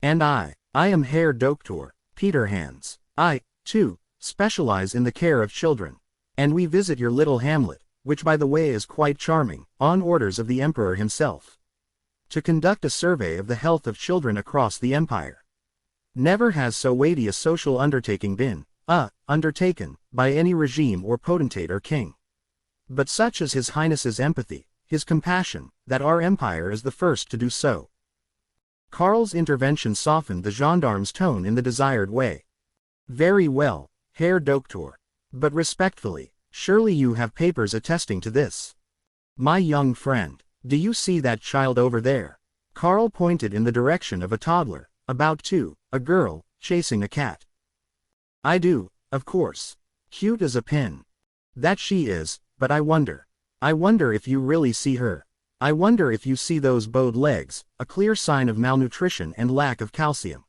And I am Herr Dr. Peter Hans. I, too, specialize in the care of children. And we visit your little hamlet, which by the way is quite charming, on orders of the Emperor himself, to conduct a survey of the health of children across the empire. Never has so weighty a social undertaking been, undertaken, by any regime or potentate or king. But such is His Highness's empathy, his compassion, that our empire is the first to do so. Karl's intervention softened the gendarme's tone in the desired way. Very well, Herr Doktor. But respectfully, surely you have papers attesting to this. My young friend, do you see that child over there? Karl pointed in the direction of a toddler, about 2, a girl, chasing a cat. I do, of course. Cute as a pin. That she is, but I wonder if you really see her. I wonder if you see those bowed legs, a clear sign of malnutrition and lack of calcium.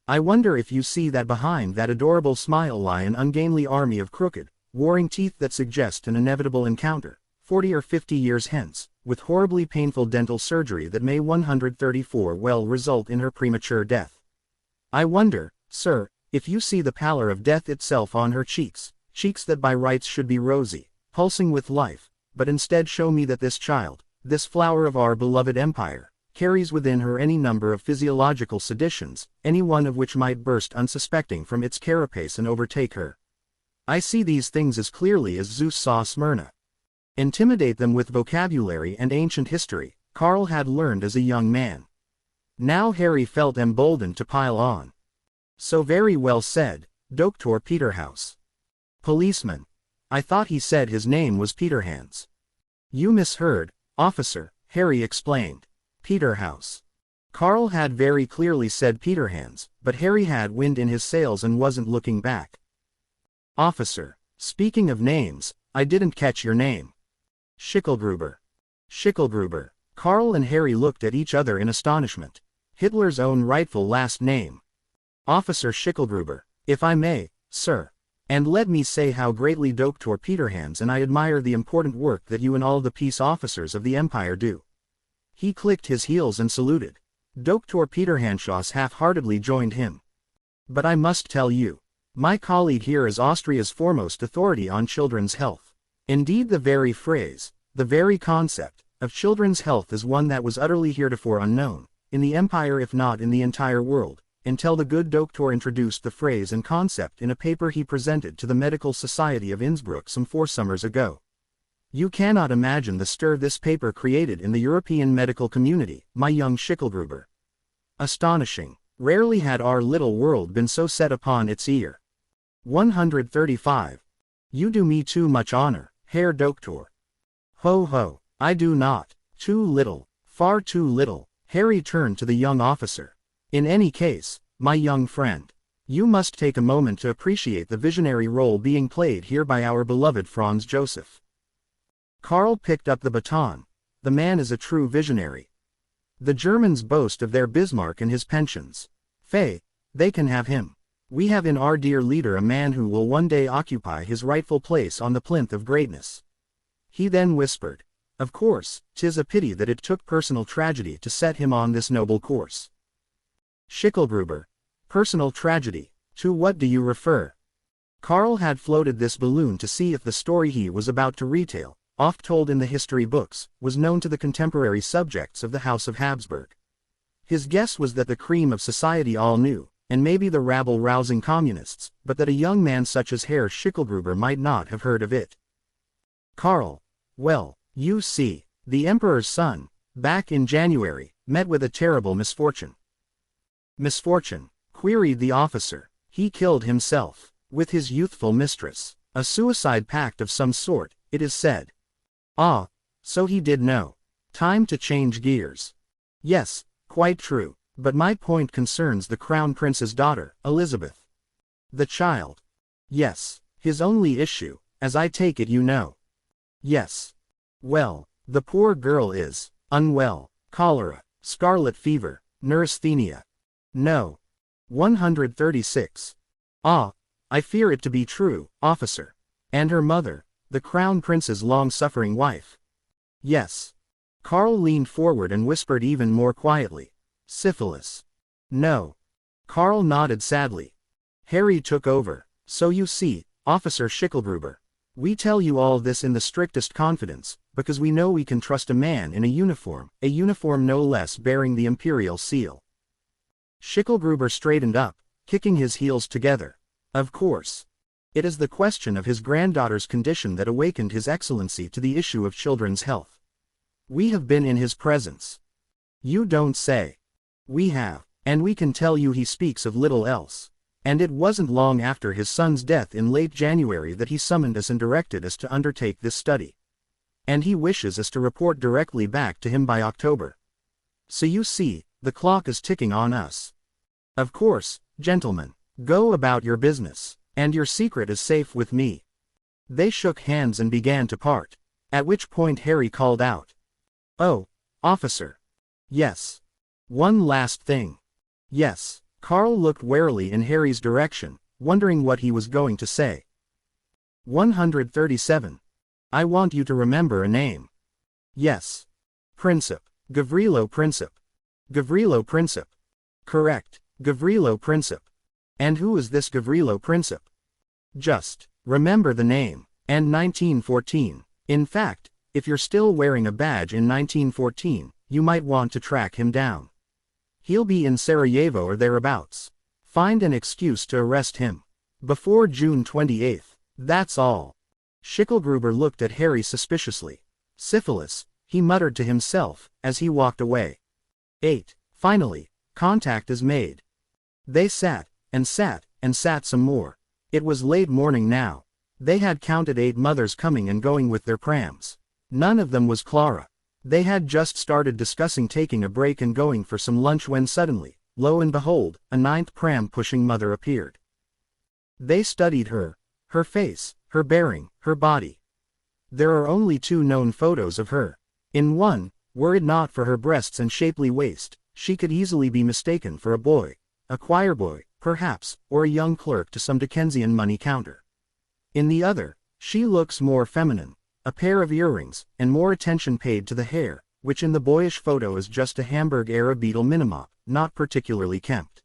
I wonder if you see that behind that adorable smile lie an ungainly army of crooked, warring teeth that suggest an inevitable encounter, 40 or 50 years hence, with horribly painful dental surgery that may 134 well result in her premature death. I wonder, sir, if you see the pallor of death itself on her cheeks, cheeks that by rights should be rosy, pulsing with life, but instead show me that this child, this flower of our beloved empire, carries within her any number of physiological seditions, any one of which might burst unsuspecting from its carapace and overtake her. I see these things as clearly as Zeus saw Smyrna. Intimidate them with vocabulary and ancient history, Karl had learned as a young man. Now Harry felt emboldened to pile on. So very well said, Dr. Peterhouse. Policeman. I thought he said his name was Peterhans. You misheard, officer, Harry explained. Peterhouse. Karl had very clearly said Peterhans, but Harry had wind in his sails and wasn't looking back. Officer, speaking of names, I didn't catch your name. Schicklgruber. Schicklgruber. Karl and Harry looked at each other in astonishment. Hitler's own rightful last name. Officer Schicklgruber, if I may, sir. And let me say how greatly Dr. Peterhans and I admire the important work that you and all the peace officers of the Empire do. He clicked his heels and saluted. Dr. Peterhanschoss half-heartedly joined him. But I must tell you, my colleague here is Austria's foremost authority on children's health. Indeed, the very phrase, the very concept, of children's health is one that was utterly heretofore unknown, in the Empire if not in the entire world, until the good Doktor introduced the phrase and concept in a paper he presented to the Medical Society of Innsbruck some 4 summers ago. You cannot imagine the stir this paper created in the European medical community, my young Schicklgruber. Astonishing. Rarely had our little world been so set upon its ear. 135. You do me too much honor, Herr Doktor. Ho ho, I do not. Too little, far too little. Harry turned to the young officer. In any case, my young friend, you must take a moment to appreciate the visionary role being played here by our beloved Franz Joseph. Karl picked up the baton. The man is a true visionary. The Germans boast of their Bismarck and his pensions. They can have him. We have in our dear leader a man who will one day occupy his rightful place on the plinth of greatness. He then whispered, of course, 'tis a pity that it took personal tragedy to set him on this noble course. Schicklgruber. Personal tragedy, to what do you refer? Karl had floated this balloon to see if the story he was about to retail, oft told in the history books, was known to the contemporary subjects of the House of Habsburg. His guess was that the cream of society all knew, and maybe the rabble-rousing communists, but that a young man such as Herr Schicklgruber might not have heard of it. Karl. Well, you see, the Emperor's son, back in January, met with a terrible misfortune. Misfortune? Queried the officer. He killed himself, with his youthful mistress. A suicide pact of some sort, it is said. Ah, so he did know. Time to change gears. Yes, quite true, but my point concerns the Crown Prince's daughter, Elizabeth. The child. Yes, his only issue, as I take it you know. Yes. Well, the poor girl is unwell, cholera, scarlet fever, neurasthenia. No. 136. Ah, I fear it to be true, officer. And her mother, the crown prince's long-suffering wife. Yes. Carl leaned forward and whispered even more quietly. Syphilis. No. Carl nodded sadly. Harry took over. So you see, Officer Schicklgruber. We tell you all this in the strictest confidence, because we know we can trust a man in a uniform no less bearing the imperial seal. Schicklgruber straightened up, kicking his heels together. Of course. It is the question of his granddaughter's condition that awakened His Excellency to the issue of children's health. We have been in his presence. You don't say. We have, and we can tell you he speaks of little else. And it wasn't long after his son's death in late January that he summoned us and directed us to undertake this study. And he wishes us to report directly back to him by October. So you see, the clock is ticking on us. Of course, gentlemen, go about your business, and your secret is safe with me. They shook hands and began to part, at which point Harry called out. Oh, officer. Yes. One last thing. Yes. Carl looked warily in Harry's direction, wondering what he was going to say. 137. I want you to remember a name. Yes. Princip. Gavrilo Princip. Gavrilo Princip. Correct, Gavrilo Princip. And who is this Gavrilo Princip? Just remember the name, and 1914. In fact, if you're still wearing a badge in 1914, you might want to track him down. He'll be in Sarajevo or thereabouts. Find an excuse to arrest him. Before June 28th. That's all. Schicklgruber looked at Harry suspiciously. Syphilis, he muttered to himself, as he walked away. 8. Finally, contact is made. They sat, and sat, and sat some more. It was late morning now. They had counted 8 mothers coming and going with their prams. None of them was Clara. They had just started discussing taking a break and going for some lunch when suddenly, lo and behold, a 9th pram-pushing mother appeared. They studied her face, her bearing, her body. There are only 2 known photos of her. In one, were it not for her breasts and shapely waist, she could easily be mistaken for a boy, a choir boy, perhaps, or a young clerk to some Dickensian money counter. In the other, she looks more feminine. A pair of earrings, and more attention paid to the hair, which in the boyish photo is just a Hamburg-era beetle minimop, not particularly kempt.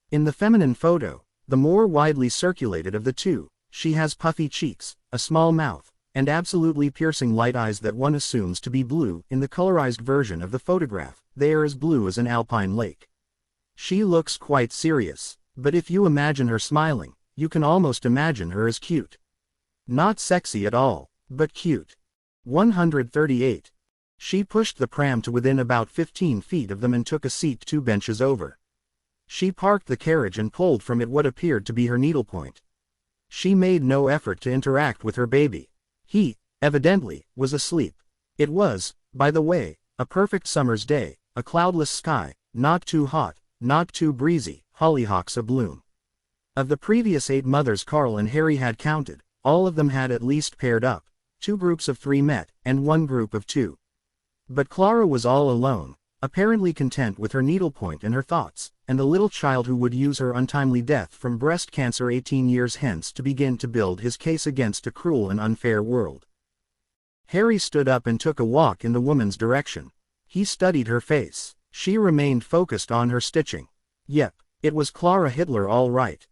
In the feminine photo, the more widely circulated of the two, she has puffy cheeks, a small mouth, and absolutely piercing light eyes that one assumes to be blue. In the colorized version of the photograph, they are as blue as an alpine lake. She looks quite serious, but if you imagine her smiling, you can almost imagine her as cute. Not sexy at all, but cute. 138. She pushed the pram to within about 15 feet of them and took a seat 2 benches over. She parked the carriage and pulled from it what appeared to be her needlepoint. She made no effort to interact with her baby. He, evidently, was asleep. It was, by the way, a perfect summer's day, a cloudless sky, not too hot, not too breezy, hollyhocks abloom. Of the previous 8 mothers Carl and Harry had counted, all of them had at least paired up. 2 groups of 3 met, and 1 group of 2. But Clara was all alone, apparently content with her needlepoint and her thoughts, and the little child who would use her untimely death from breast cancer 18 years hence to begin to build his case against a cruel and unfair world. Harry stood up and took a walk in the woman's direction. He studied her face. She remained focused on her stitching. Yep, it was Clara Hitler all right.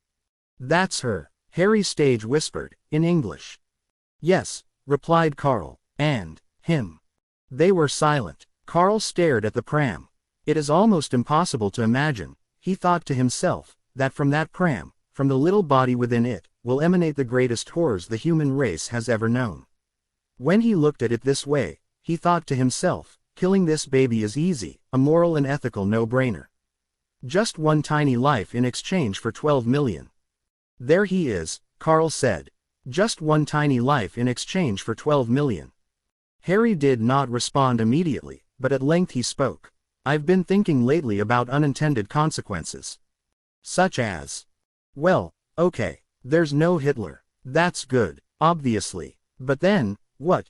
That's her, Harry Stage whispered, in English. Yes, replied Carl, and him. They were silent. Carl stared at the pram. It is almost impossible to imagine, he thought to himself, that from that pram, from the little body within it, will emanate the greatest horrors the human race has ever known. When he looked at it this way, he thought to himself, killing this baby is easy, a moral and ethical no-brainer. Just one tiny life in exchange for 12 million. There he is, Carl said. Just one tiny life in exchange for 12 million. Harry did not respond immediately, but at length he spoke. I've been thinking lately about unintended consequences. Such as? Well, okay, there's no Hitler. That's good, obviously. But then, what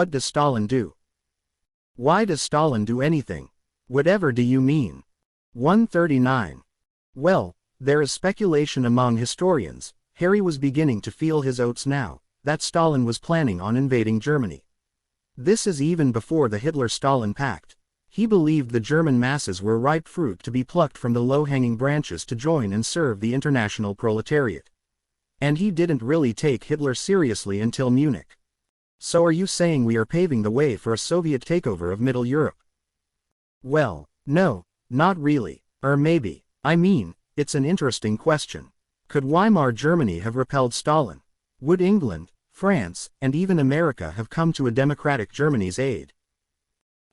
does Stalin do? Why does Stalin do anything? Whatever do you mean? 139. Well, there is speculation among historians. Harry was beginning to feel his oats now, that Stalin was planning on invading Germany. This is even before the Hitler-Stalin pact. He believed the German masses were ripe fruit to be plucked from the low-hanging branches to join and serve the international proletariat. And he didn't really take Hitler seriously until Munich. So are you saying we are paving the way for a Soviet takeover of Middle Europe? Well, no, not really, or maybe. I mean, it's an interesting question. Could Weimar Germany have repelled Stalin? Would England, France, and even America have come to a democratic Germany's aid?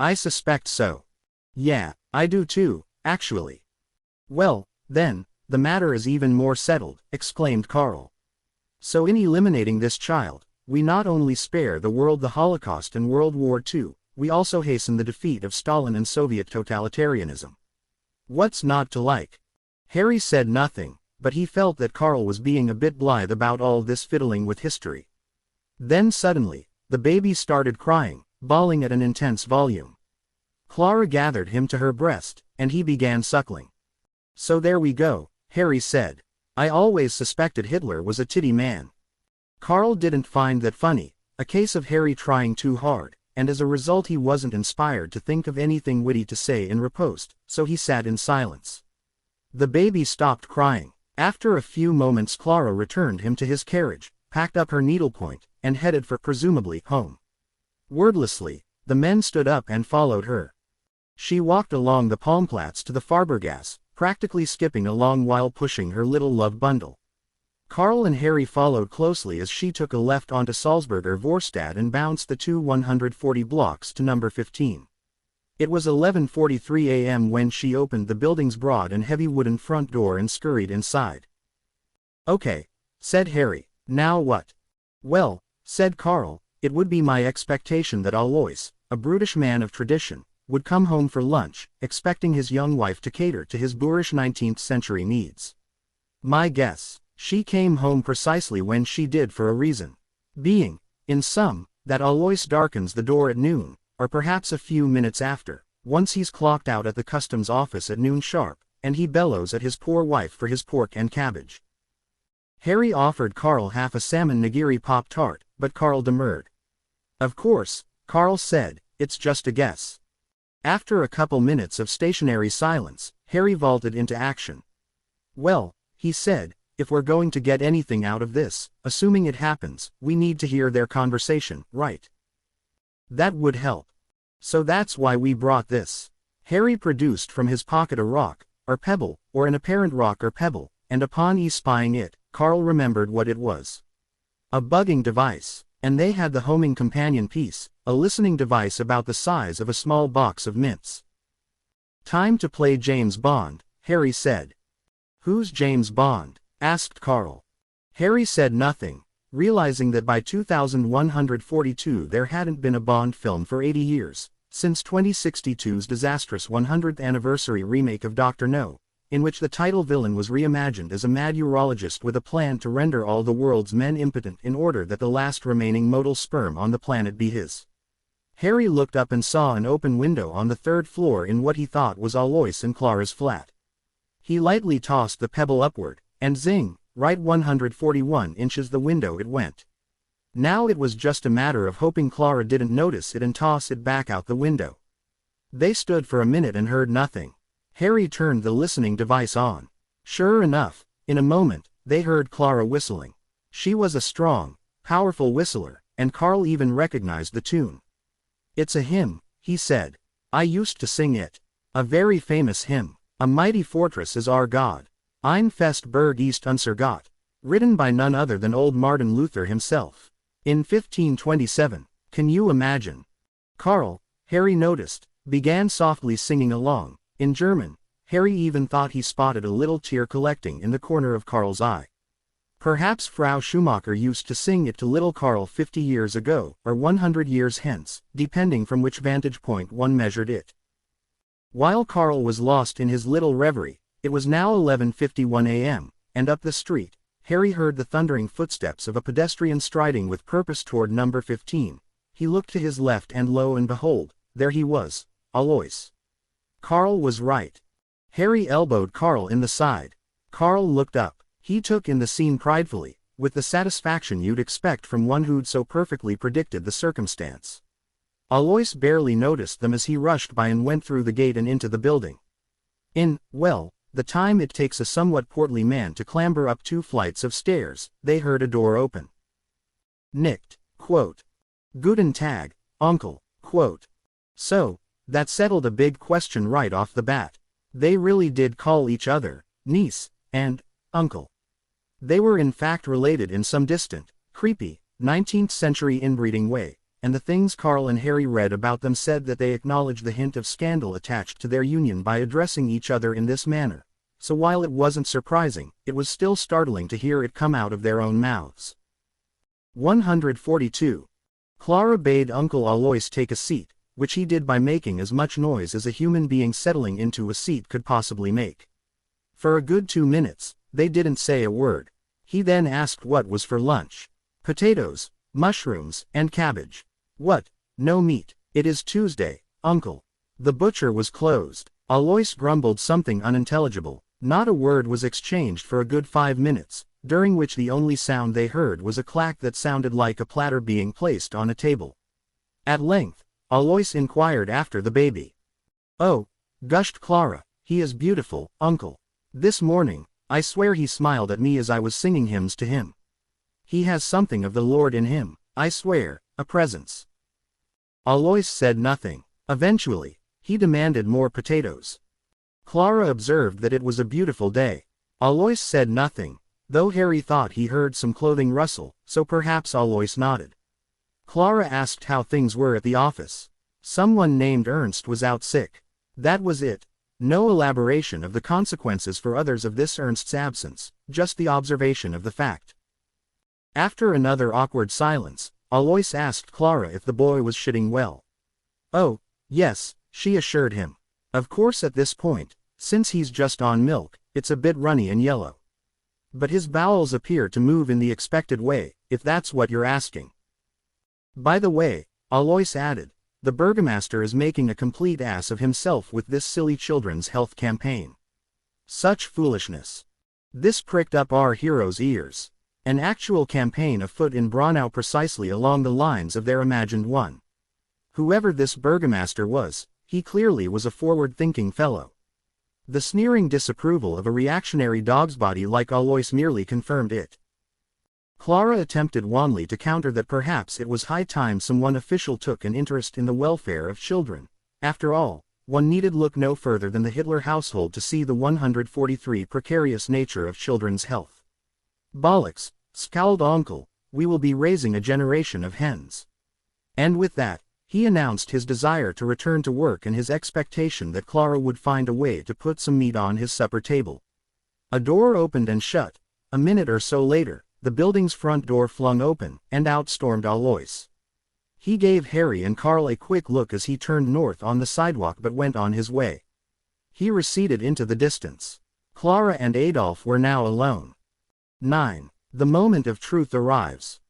I suspect so. Yeah, I do too, actually. Well, then, the matter is even more settled, exclaimed Karl. So in eliminating this child, we not only spare the world the Holocaust and World War II, we also hasten the defeat of Stalin and Soviet totalitarianism. What's not to like? Harry said nothing, but he felt that Karl was being a bit blithe about all this fiddling with history. Then suddenly, the baby started crying, bawling at an intense volume. Clara gathered him to her breast, and he began suckling. So there we go, Harry said. I always suspected Hitler was a titty man. Karl didn't find that funny, a case of Harry trying too hard, and as a result he wasn't inspired to think of anything witty to say in riposte, so he sat in silence. The baby stopped crying. After a few moments Clara returned him to his carriage, packed up her needlepoint, and headed for presumably home. Wordlessly, the men stood up and followed her. She walked along the Palmplatz to the Fahrbergasse, practically skipping along while pushing her little love bundle. Karl and Harry followed closely as she took a left onto Salzburger Vorstadt and bounced the 140 blocks to number 15. It was 11:43 a.m. when she opened the building's broad and heavy wooden front door and scurried inside. Okay, said Harry, now what? Well, said Karl, it would be my expectation that Alois, a brutish man of tradition, would come home for lunch, expecting his young wife to cater to his boorish 19th century needs. My guess, she came home precisely when she did for a reason. Being, in sum, that Alois darkens the door at noon, or perhaps a few minutes after, once he's clocked out at the customs office at noon sharp, and he bellows at his poor wife for his pork and cabbage. Harry offered Karl half a salmon nigiri Pop-Tart, but Karl demurred. Of course, Karl said, it's just a guess. After a couple minutes of stationary silence, Harry vaulted into action. Well, he said, if we're going to get anything out of this, assuming it happens, we need to hear their conversation, right? That would help. So that's why we brought this. Harry produced from his pocket a rock, or pebble, or an apparent rock or pebble, and upon espying it, Karl remembered what it was. A bugging device, and they had the homing companion piece, a listening device about the size of a small box of mints. Time to play James Bond, Harry said. Who's James Bond? Asked Karl. Harry said nothing, realizing that by 2142 there hadn't been a Bond film for 80 years, since 2062's disastrous 100th anniversary remake of Dr. No, in which the title villain was reimagined as a mad urologist with a plan to render all the world's men impotent in order that the last remaining modal sperm on the planet be his. Harry looked up and saw an open window on the third floor in what he thought was Alois and Clara's flat. He lightly tossed the pebble upward, and zing, right 141 inches the window it went. Now it was just a matter of hoping Clara didn't notice it and toss it back out the window. They stood for a minute and heard nothing. Harry turned the listening device on. Sure enough, in a moment, they heard Clara whistling. She was a strong, powerful whistler, and Karl even recognized the tune. It's a hymn, he said. I used to sing it. A very famous hymn. A mighty fortress is our God. Ein fest Berg ist unser Gott. Written by none other than old Martin Luther himself. In 1527, can you imagine? Karl, Harry noticed, began softly singing along. In German, Harry even thought he spotted a little tear collecting in the corner of Karl's eye. Perhaps Frau Schumacher used to sing it to little Karl 50 years ago, or 100 years hence, depending from which vantage point one measured it. While Karl was lost in his little reverie, it was now 11:51 a.m., and up the street, Harry heard the thundering footsteps of a pedestrian striding with purpose toward number 15. He looked to his left and lo and behold, there he was, Alois. Karl was right. Harry elbowed Carl in the side. Carl looked up. He took in the scene pridefully, with the satisfaction you'd expect from one who'd so perfectly predicted the circumstance. Alois barely noticed them as he rushed by and went through the gate and into the building. Well, the time it takes a somewhat portly man to clamber up 2 flights of stairs, they heard a door open. Nicked, quote. Guten Tag, Uncle, quote. So, that settled a big question right off the bat. They really did call each other, niece, and, uncle. They were in fact related in some distant, creepy, 19th century inbreeding way, and the things Carl and Harry read about them said that they acknowledged the hint of scandal attached to their union by addressing each other in this manner. So while it wasn't surprising, it was still startling to hear it come out of their own mouths. 142. Clara bade Uncle Alois take a seat, which he did by making as much noise as a human being settling into a seat could possibly make. For a good 2 minutes, they didn't say a word. He then asked what was for lunch. Potatoes, mushrooms, and cabbage. What? No meat. It is Tuesday, Uncle. The butcher was closed. Alois grumbled something unintelligible. Not a word was exchanged for a good 5 minutes, during which the only sound they heard was a clack that sounded like a platter being placed on a table. At length, Alois inquired after the baby. Oh, gushed Clara, he is beautiful, Uncle. This morning, I swear he smiled at me as I was singing hymns to him. He has something of the Lord in him, I swear, a presence. Alois said nothing. Eventually, he demanded more potatoes. Clara observed that it was a beautiful day. Alois said nothing, though Harry thought he heard some clothing rustle, so perhaps Alois nodded. Clara asked how things were at the office. Someone named Ernst was out sick. That was it. No elaboration of the consequences for others of this Ernst's absence, just the observation of the fact. After another awkward silence, Alois asked Clara if the boy was shitting well. Oh, yes, she assured him. Of course at this point, since he's just on milk, it's a bit runny and yellow. But his bowels appear to move in the expected way, if that's what you're asking. By the way, Alois added, the burgomaster is making a complete ass of himself with this silly children's health campaign. Such foolishness. This pricked up our hero's ears. An actual campaign afoot in Braunau precisely along the lines of their imagined one. Whoever this burgomaster was, he clearly was a forward-thinking fellow. The sneering disapproval of a reactionary dog's body like Alois merely confirmed it. Clara attempted wanly to counter that perhaps it was high time someone official took an interest in the welfare of children. After all, one needed look no further than the Hitler household to see the 143 precarious nature of children's health. Bollocks, scowled Uncle, we will be raising a generation of hens. And with that, he announced his desire to return to work and his expectation that Clara would find a way to put some meat on his supper table. A door opened and shut. A minute or so later, the building's front door flung open, and out stormed Alois. He gave Harry and Carl a quick look as he turned north on the sidewalk but went on his way. He receded into the distance. Clara and Adolf were now alone. 9. The moment of truth arrives.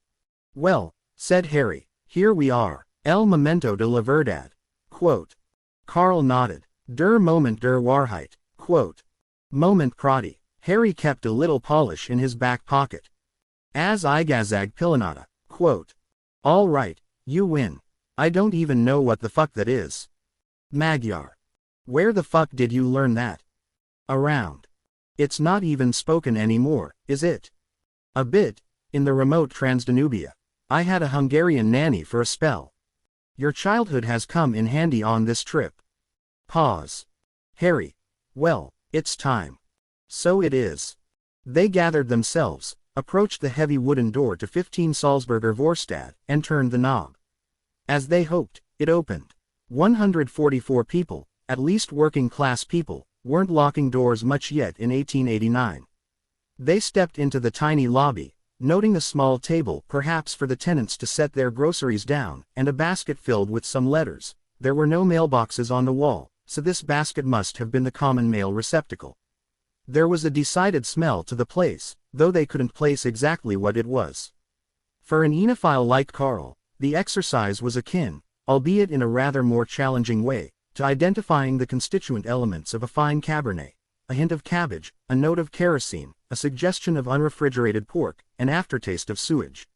Well, said Harry, here we are. El momento de la verdad. Quote. Carl nodded. Der Moment der Wahrheit. Quote. Moment Prati. Harry kept a little polish in his back pocket. As Igazag Pilanata. Quote. All right, you win. I don't even know what the fuck that is. Magyar. Where the fuck did you learn that? Around. It's not even spoken anymore, is it? A bit, in the remote Transdanubia. I had a Hungarian nanny for a spell. Your childhood has come in handy on this trip. Pause. Harry. Well, it's time. So it is. They gathered themselves, approached the heavy wooden door to 15 Salzburger Vorstadt, and turned the knob. As they hoped, it opened. 144 people, at least working-class people, weren't locking doors much yet in 1889. They stepped into the tiny lobby, noting a small table perhaps for the tenants to set their groceries down, and a basket filled with some letters. There were no mailboxes on the wall, so this basket must have been the common mail receptacle. There was a decided smell to the place, though they couldn't place exactly what it was. For an enophile like Carl, the exercise was akin, albeit in a rather more challenging way, to identifying the constituent elements of a fine Cabernet. a hint of cabbage, a note of kerosene, a suggestion of unrefrigerated pork, an aftertaste of sewage.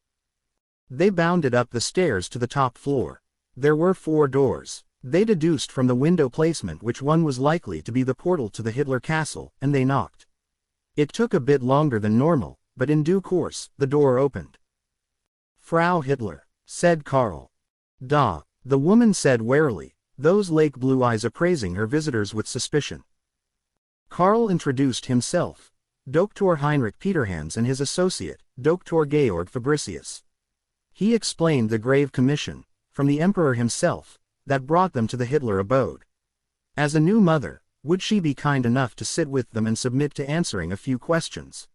They bounded up the stairs to the top floor. There were 4 doors. They deduced from the window placement which one was likely to be the portal to the Hitler castle, and they knocked. It took a bit longer than normal, but in due course, the door opened. "Frau Hitler," said Karl. "Da," the woman said warily, those lake blue eyes appraising her visitors with suspicion. Karl introduced himself. Dr. Heinrich Peterhans and his associate, Dr. Georg Fabricius. He explained the grave commission, from the Emperor himself, that brought them to the Hitler abode. As a new mother, would she be kind enough to sit with them and submit to answering a few questions?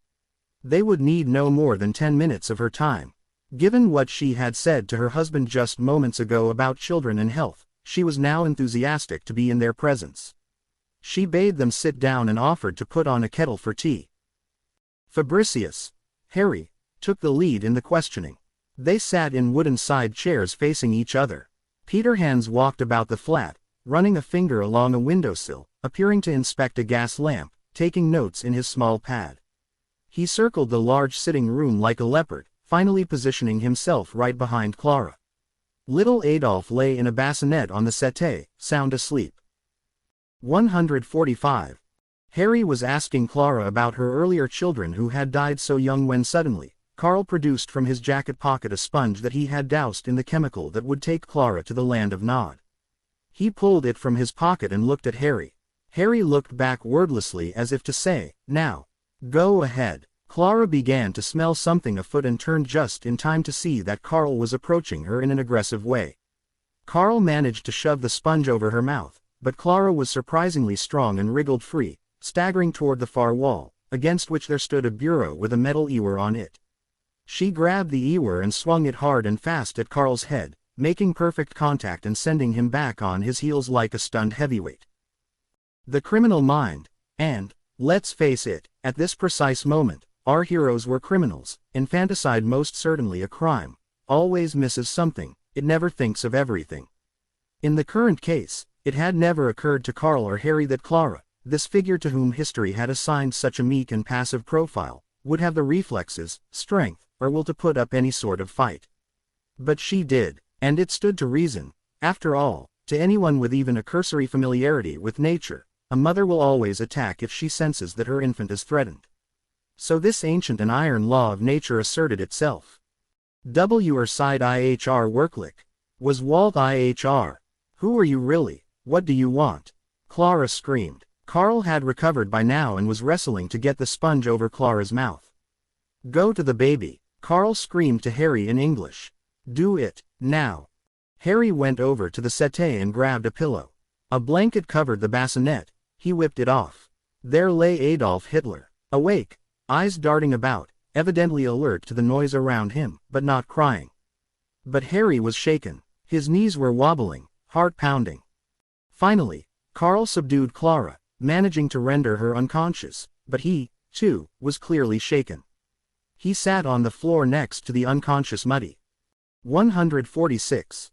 They would need no more than 10 minutes of her time. Given what she had said to her husband just moments ago about children and health, she was now enthusiastic to be in their presence. She bade them sit down and offered to put on a kettle for tea. Fabricius, Harry, took the lead in the questioning. They sat in wooden side chairs facing each other. Peterhans walked about the flat, running a finger along a windowsill, appearing to inspect a gas lamp, taking notes in his small pad. He circled the large sitting room like a leopard, finally positioning himself right behind Clara. Little Adolf lay in a bassinet on the settee, sound asleep. 145. Harry was asking Clara about her earlier children who had died so young when suddenly, Karl produced from his jacket pocket a sponge that he had doused in the chemical that would take Clara to the land of Nod. He pulled it from his pocket and looked at Harry. Harry looked back wordlessly as if to say, "Now, go ahead." Clara began to smell something afoot and turned just in time to see that Karl was approaching her in an aggressive way. Karl managed to shove the sponge over her mouth, but Clara was surprisingly strong and wriggled free, staggering toward the far wall, against which there stood a bureau with a metal ewer on it. She grabbed the ewer and swung it hard and fast at Karl's head, making perfect contact and sending him back on his heels like a stunned heavyweight. The criminal mind, and, let's face it, at this precise moment, our heroes were criminals. Infanticide, most certainly a crime, always misses something, it never thinks of everything. In the current case, it had never occurred to Karl or Harry that Clara, this figure to whom history had assigned such a meek and passive profile, would have the reflexes, strength, or will to put up any sort of fight. But she did, and it stood to reason. After all, to anyone with even a cursory familiarity with nature, a mother will always attack if she senses that her infant is threatened. So this ancient and iron law of nature asserted itself. "W side IHR Worklick," was Walt IHR. "Who are you really? What do you want?" Clara screamed. Karl had recovered by now and was wrestling to get the sponge over Clara's mouth. "Go to the baby," Karl screamed to Harry in English. "Do it, now." Harry went over to the settee and grabbed a pillow. A blanket covered the bassinet. He whipped it off. There lay Adolf Hitler, awake, eyes darting about, evidently alert to the noise around him, but not crying. But Harry was shaken. His knees were wobbling, heart pounding. Finally, Karl subdued Clara, managing to render her unconscious, but he, too, was clearly shaken. He sat on the floor next to the unconscious Muddy. 146.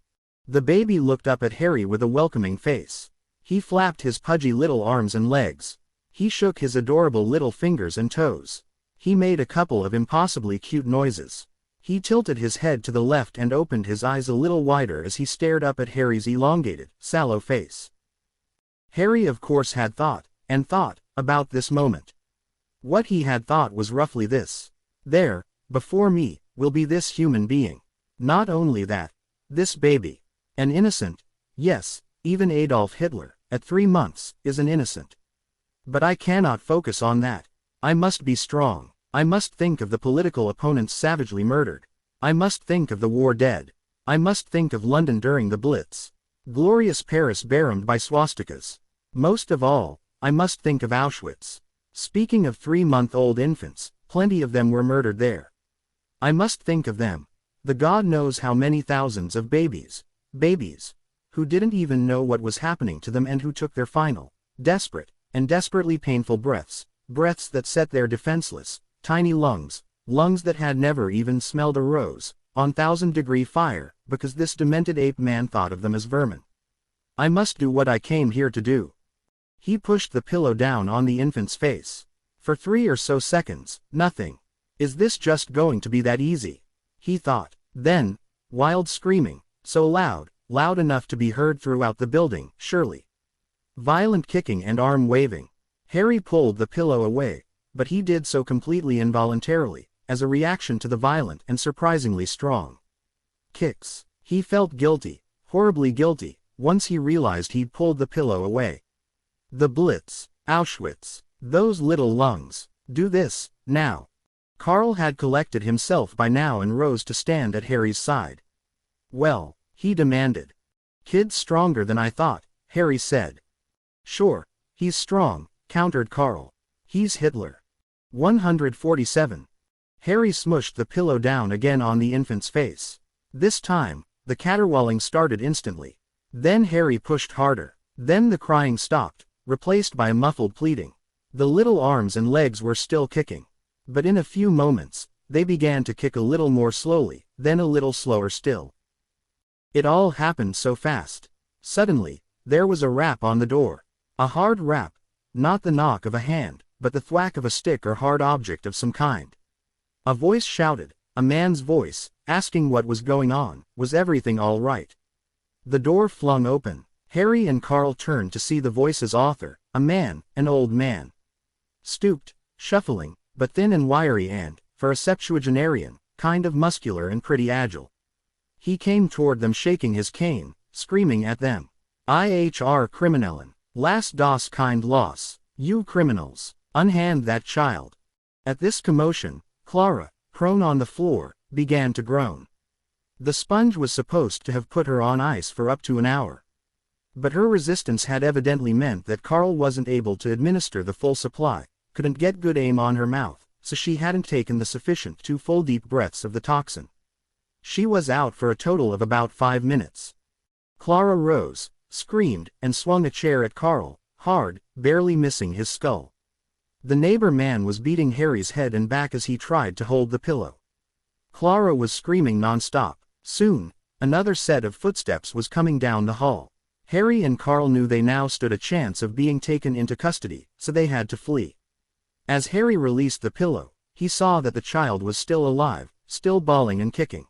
The baby looked up at Harry with a welcoming face. He flapped his pudgy little arms and legs. He shook his adorable little fingers and toes. He made a couple of impossibly cute noises. He tilted his head to the left and opened his eyes a little wider as he stared up at Harry's elongated, sallow face. Harry of course had thought, and thought, about this moment. What he had thought was roughly this. There, before me, will be this human being. Not only that, this baby. An innocent. Yes, even Adolf Hitler, at 3 months, is an innocent. But I cannot focus on that. I must be strong. I must think of the political opponents savagely murdered. I must think of the war dead. I must think of London during the Blitz. Glorious Paris barramed by swastikas. Most of all, I must think of Auschwitz. Speaking of 3-month-old infants, plenty of them were murdered there. I must think of them. The God knows how many thousands of babies, who didn't even know what was happening to them and who took their final, desperate, and desperately painful breaths that set their defenseless, tiny lungs that had never even smelled a rose, on 1,000-degree fire, because this demented ape man thought of them as vermin. I must do what I came here to do. He pushed the pillow down on the infant's face. For 3 or so seconds, nothing. Is this just going to be that easy? He thought. Then, wild screaming, so loud enough to be heard throughout the building, surely. Violent kicking and arm waving. Harry pulled the pillow away, but he did so completely involuntarily, as a reaction to the violent and surprisingly strong kicks. He felt guilty, horribly guilty, once he realized he'd pulled the pillow away. The Blitz, Auschwitz, those little lungs, do this, now. Carl had collected himself by now and rose to stand at Harry's side. Well, he demanded. Kid's stronger than I thought, Harry said. Sure, he's strong, countered Carl. He's Hitler. 147. Harry smushed the pillow down again on the infant's face. This time, the caterwauling started instantly. Then Harry pushed harder. Then the crying stopped, replaced by a muffled pleading. The little arms and legs were still kicking. But in a few moments, they began to kick a little more slowly, then a little slower still. It all happened so fast. Suddenly, there was a rap on the door. A hard rap. Not the knock of a hand, but the thwack of a stick or hard object of some kind. A voice shouted, a man's voice, asking what was going on, was everything all right? The door flung open. Harry and Carl turned to see the voice's author, a man, an old man. Stooped, shuffling, but thin and wiry and, for a septuagenarian, kind of muscular and pretty agile. He came toward them shaking his cane, screaming at them. IHR Kriminellen, last das kind los, you criminals, unhand that child. At this commotion, Clara, prone on the floor, began to groan. The sponge was supposed to have put her on ice for up to an hour. But her resistance had evidently meant that Carl wasn't able to administer the full supply, couldn't get good aim on her mouth, so she hadn't taken the sufficient 2 full deep breaths of the toxin. She was out for a total of about 5 minutes. Clara rose, screamed, and swung a chair at Carl, hard, barely missing his skull. The neighbor man was beating Harry's head and back as he tried to hold the pillow. Clara was screaming non-stop. Soon, another set of footsteps was coming down the hall. Harry and Carl knew they now stood a chance of being taken into custody, so they had to flee. As Harry released the pillow, he saw that the child was still alive, still bawling and kicking.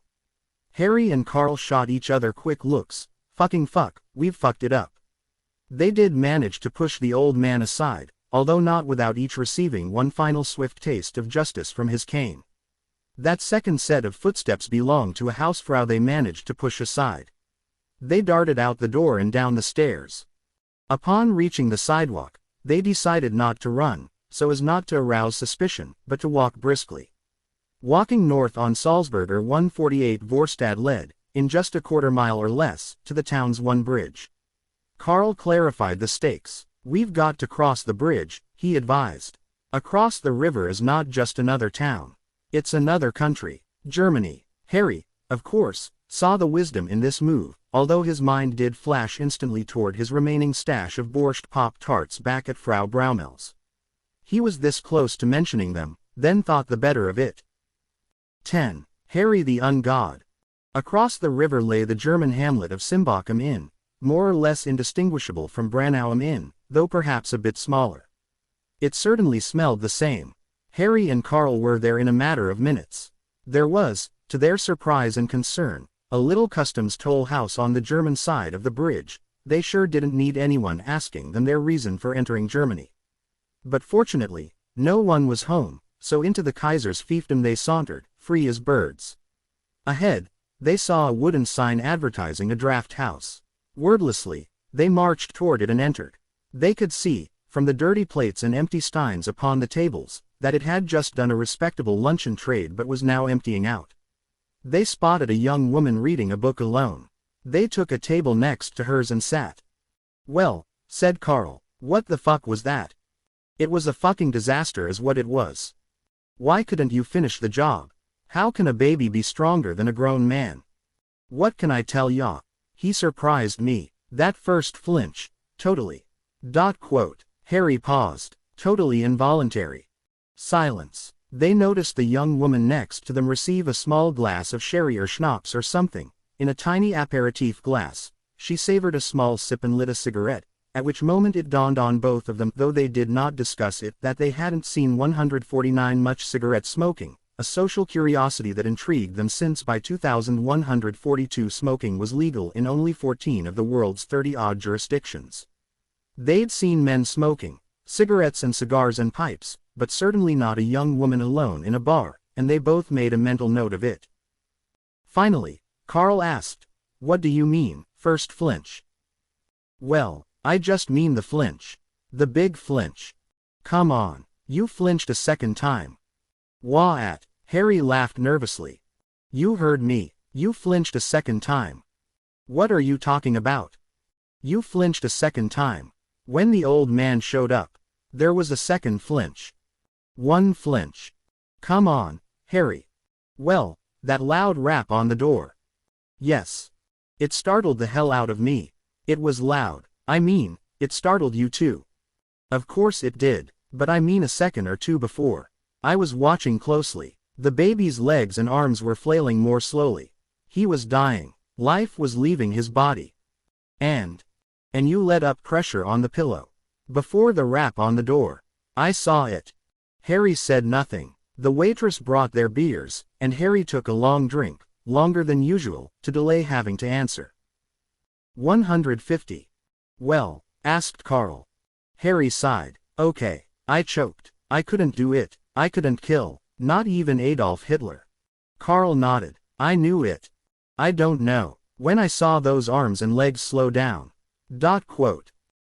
Harry and Carl shot each other quick looks. Fucking fuck, we've fucked it up. They did manage to push the old man aside, although not without each receiving one final swift taste of justice from his cane. That second set of footsteps belonged to a housefrau they managed to push aside. They darted out the door and down the stairs. Upon reaching the sidewalk, they decided not to run, so as not to arouse suspicion, but to walk briskly. Walking north on Salzburger 148 Vorstadt led, in just a quarter mile or less, to the town's one bridge. Carl clarified the stakes. We've got to cross the bridge, he advised. Across the river is not just another town. It's another country, Germany. Harry, of course, saw the wisdom in this move, although his mind did flash instantly toward his remaining stash of borscht Pop-Tarts back at Frau Braumel's. He was this close to mentioning them, then thought the better of it. 10. Harry the Ungod. Across the river lay the German hamlet of Simbachum Inn, more or less indistinguishable from Branauum Inn, though perhaps a bit smaller. It certainly smelled the same. Harry and Carl were there in a matter of minutes. There was, to their surprise and concern, a little customs toll house on the German side of the bridge. They sure didn't need anyone asking them their reason for entering Germany. But fortunately, no one was home, so into the Kaiser's fiefdom they sauntered, free as birds. Ahead, they saw a wooden sign advertising a draft house. Wordlessly, they marched toward it and entered. They could see, from the dirty plates and empty steins upon the tables, that it had just done a respectable luncheon trade but was now emptying out. They spotted a young woman reading a book alone. They took a table next to hers and sat. Well, said Carl, what the fuck was that? It was a fucking disaster is what it was. Why couldn't you finish the job? How can a baby be stronger than a grown man? What can I tell ya? He surprised me. That first flinch. Totally. Harry paused. Totally involuntary. Silence. They noticed the young woman next to them receive a small glass of sherry or schnapps or something, in a tiny aperitif glass. She savored a small sip and lit a cigarette, at which moment it dawned on both of them, though they did not discuss it, that they hadn't seen 149 much cigarette smoking, a social curiosity that intrigued them since by 2142 smoking was legal in only 14 of the world's 30-odd jurisdictions. They'd seen men smoking, cigarettes and cigars and pipes, but certainly not a young woman alone in a bar, and they both made a mental note of it. Finally, Carl asked, "What do you mean, first flinch?" "Well, I just mean the flinch. The big flinch. Come on, you flinched a second time." "What?" Harry laughed nervously. "You heard me, you flinched a second time." "What are you talking about?" "You flinched a second time. When the old man showed up, there was a second flinch. One flinch. Come on, Harry." "Well, that loud rap on the door." "Yes. It startled the hell out of me. It was loud. I mean, it startled you too." "Of course it did, but I mean a second or two before. I was watching closely. The baby's legs and arms were flailing more slowly. He was dying. Life was leaving his body. And you let up pressure on the pillow. Before the rap on the door. I saw it." Harry said nothing. The waitress brought their beers, and Harry took a long drink, longer than usual, to delay having to answer. 150. "Well?" asked Carl. Harry sighed. "Okay, I choked. I couldn't do it. I couldn't kill, not even Adolf Hitler." Carl nodded. "I knew it. I don't know. When I saw those arms and legs slow down.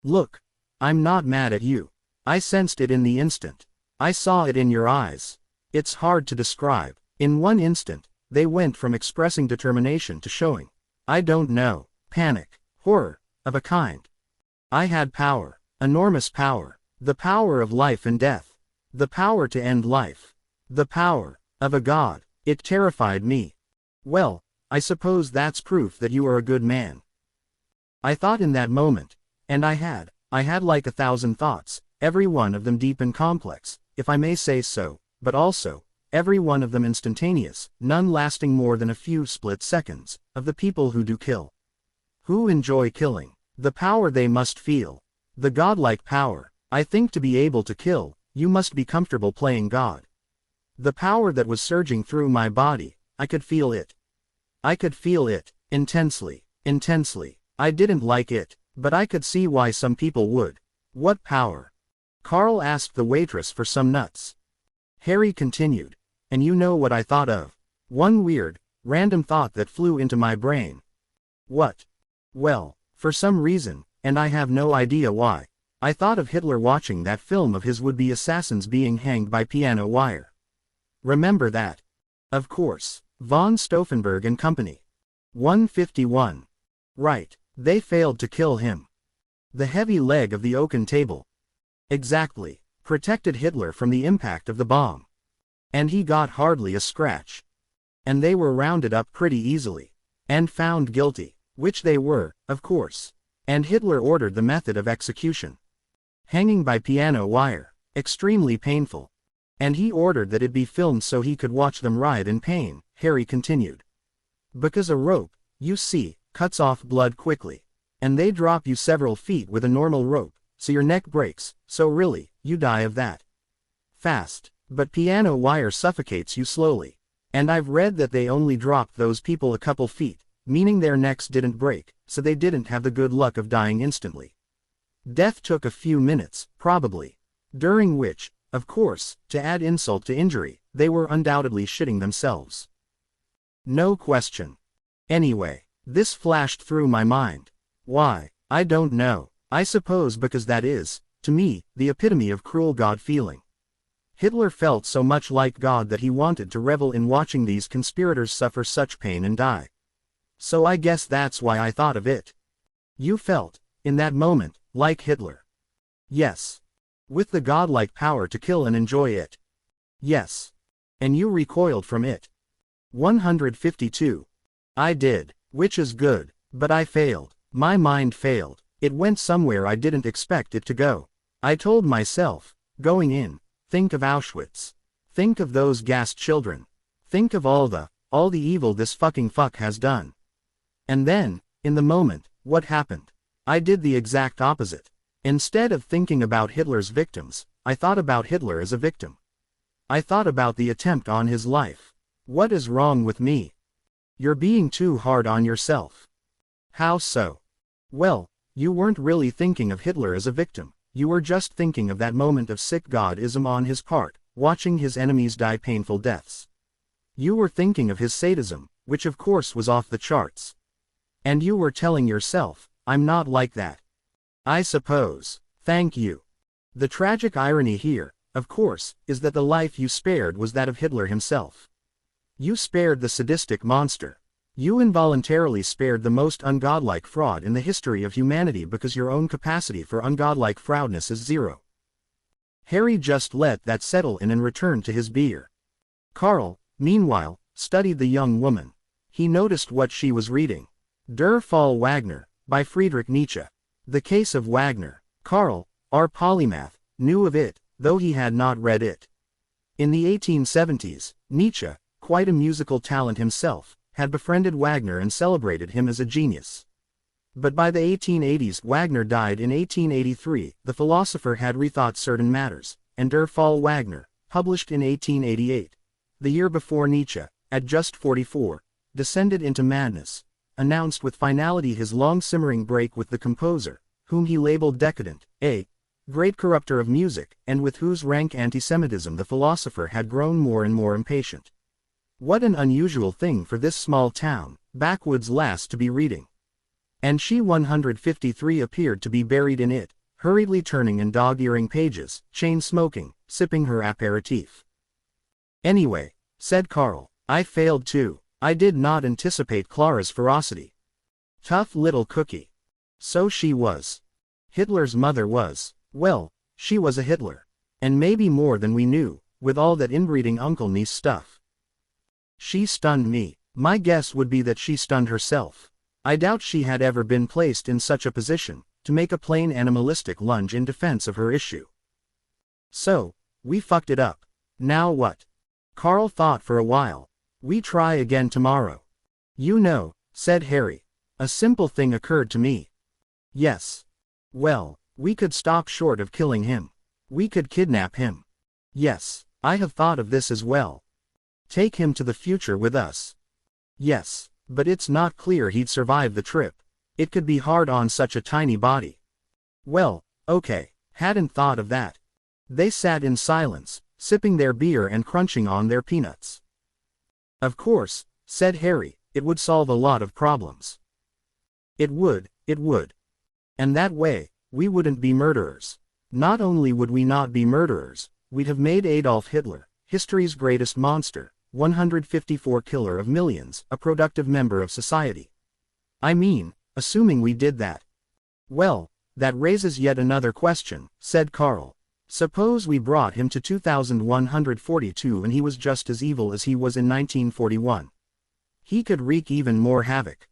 Look, I'm not mad at you. I sensed it in the instant. I saw it in your eyes. It's hard to describe. In one instant, they went from expressing determination to showing, I don't know, panic, horror, of a kind. I had power, enormous power, the power of life and death, the power to end life, the power of a god. It terrified me. Well, I suppose that's proof that you are a good man." I thought in that moment, and I had like 1,000 thoughts, every one of them deep and complex, if I may say so, but also, every one of them instantaneous, none lasting more than a few split seconds, of the people who do kill. Who enjoy killing. The power they must feel. The godlike power. I think to be able to kill, you must be comfortable playing God. The power that was surging through my body, I could feel it. I could feel it, intensely, intensely. I didn't like it, but I could see why some people would. What power? Carl asked the waitress for some nuts. Harry continued, and you know what I thought of. One weird, random thought that flew into my brain. What? Well, for some reason, and I have no idea why, I thought of Hitler watching that film of his would-be assassins being hanged by piano wire. Remember that? Of course, von Stauffenberg and company. 151. Right, they failed to kill him. The heavy leg of the oaken table. Exactly, protected Hitler from the impact of the bomb. And he got hardly a scratch. And they were rounded up pretty easily. And found guilty, which they were, of course. And Hitler ordered the method of execution. Hanging by piano wire, extremely painful. And he ordered that it be filmed so he could watch them writhe in pain, Harry continued. Because a rope, you see, cuts off blood quickly. And they drop you several feet with a normal rope, so your neck breaks, so really, you die of that. Fast, but piano wire suffocates you slowly. And I've read that they only dropped those people a couple feet, meaning their necks didn't break, so they didn't have the good luck of dying instantly. Death took a few minutes, probably. During which, of course, to add insult to injury, they were undoubtedly shitting themselves. No question. Anyway, this flashed through my mind. Why, I don't know. I suppose because that is, to me, the epitome of cruel God feeling. Hitler felt so much like God that he wanted to revel in watching these conspirators suffer such pain and die. So I guess that's why I thought of it. You felt, in that moment, like Hitler. Yes. With the godlike power to kill and enjoy it. Yes. And you recoiled from it. 152. I did, which is good, but I failed. My mind failed. It went somewhere I didn't expect it to go. I told myself, going in, think of Auschwitz. Think of those gassed children. Think of all the evil this fucking fuck has done. And then, in the moment, what happened? I did the exact opposite. Instead of thinking about Hitler's victims, I thought about Hitler as a victim. I thought about the attempt on his life. What is wrong with me? You're being too hard on yourself. How so? Well, you weren't really thinking of Hitler as a victim, you were just thinking of that moment of sick godism on his part, watching his enemies die painful deaths. You were thinking of his sadism, which of course was off the charts. And you were telling yourself, I'm not like that. I suppose. Thank you. The tragic irony here, of course, is that the life you spared was that of Hitler himself. You spared the sadistic monster. You involuntarily spared the most ungodlike fraud in the history of humanity because your own capacity for ungodlike fraudness is zero. Harry just let that settle in and returned to his beer. Carl, meanwhile, studied the young woman. He noticed what she was reading. Der Fall Wagner, by Friedrich Nietzsche. The Case of Wagner. Carl, our polymath, knew of it, though he had not read it. In the 1870s, Nietzsche, quite a musical talent himself, had befriended Wagner and celebrated him as a genius. But by the 1880s, Wagner died in 1883, the philosopher had rethought certain matters, and Der Fall Wagner, published in 1888, the year before Nietzsche, at just 44, descended into madness, announced with finality his long-simmering break with the composer, whom he labeled decadent, a great corrupter of music, and with whose rank antisemitism the philosopher had grown more and more impatient. What an unusual thing for this small town, backwoods lass to be reading. And she 153 appeared to be buried in it, hurriedly turning and dog-earing pages, chain-smoking, sipping her aperitif. Anyway, said Carl, I failed too. I did not anticipate Clara's ferocity. Tough little cookie. So she was. Hitler's mother was. Well, she was a Hitler. And maybe more than we knew, with all that inbreeding uncle-niece stuff. She stunned me. My guess would be that she stunned herself. I doubt she had ever been placed in such a position, to make a plain animalistic lunge in defense of her issue. So, we fucked it up. Now what? Carl thought for a while. We try again tomorrow. You know, said Harry. A simple thing occurred to me. Yes. Well, we could stop short of killing him. We could kidnap him. Yes, I have thought of this as well. Take him to the future with us. Yes, but it's not clear he'd survive the trip. It could be hard on such a tiny body. Well, okay, hadn't thought of that. They sat in silence, sipping their beer and crunching on their peanuts. Of course, said Harry, it would solve a lot of problems. It would. And that way, we wouldn't be murderers. Not only would we not be murderers, we'd have made Adolf Hitler, history's greatest monster, 154 killer of millions, a productive member of society. I mean, assuming we did that. Well, that raises yet another question, said Carl. Suppose we brought him to 2142 and he was just as evil as he was in 1941. He could wreak even more havoc.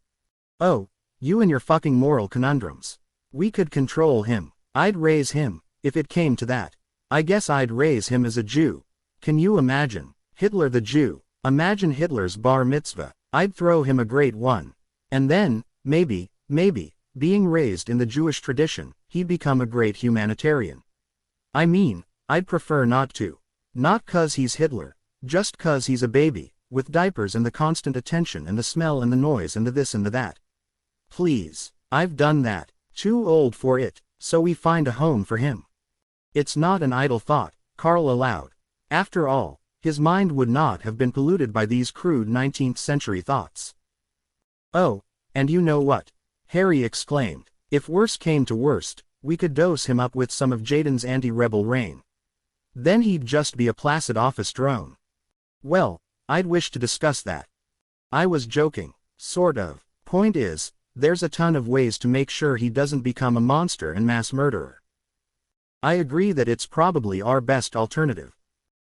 Oh, you and your fucking moral conundrums. We could control him. I'd raise him, if it came to that. I guess I'd raise him as a Jew. Can you imagine? Hitler the Jew. Imagine Hitler's bar mitzvah. I'd throw him a great one. And then, maybe, being raised in the Jewish tradition, he'd become a great humanitarian. I mean, I'd prefer not to. Not 'cause he's Hitler, just 'cause he's a baby, with diapers and the constant attention and the smell and the noise and the this and the that. Please, I've done that. Too old for it, so we find a home for him. It's not an idle thought, Carl allowed. After all, his mind would not have been polluted by these crude 19th century thoughts. Oh, and you know what? Harry exclaimed. If worst came to worst, we could dose him up with some of Jaden's anti-rebel rain. Then he'd just be a placid office drone. Well, I'd wish to discuss that. I was joking, sort of. Point is, there's a ton of ways to make sure he doesn't become a monster and mass murderer. I agree that it's probably our best alternative.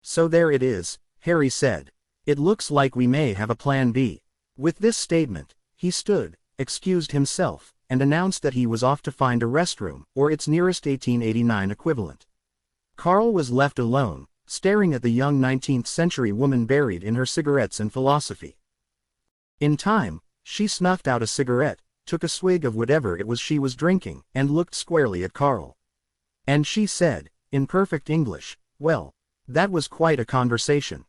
So there it is, Harry said. It looks like we may have a plan B. With this statement, he stood, excused himself, and announced that he was off to find a restroom, or its nearest 1889 equivalent. Carl was left alone, staring at the young 19th century woman buried in her cigarettes and philosophy. In time, she snuffed out a cigarette, took a swig of whatever it was she was drinking, and looked squarely at Carl. And she said, in perfect English, "Well, that was quite a conversation."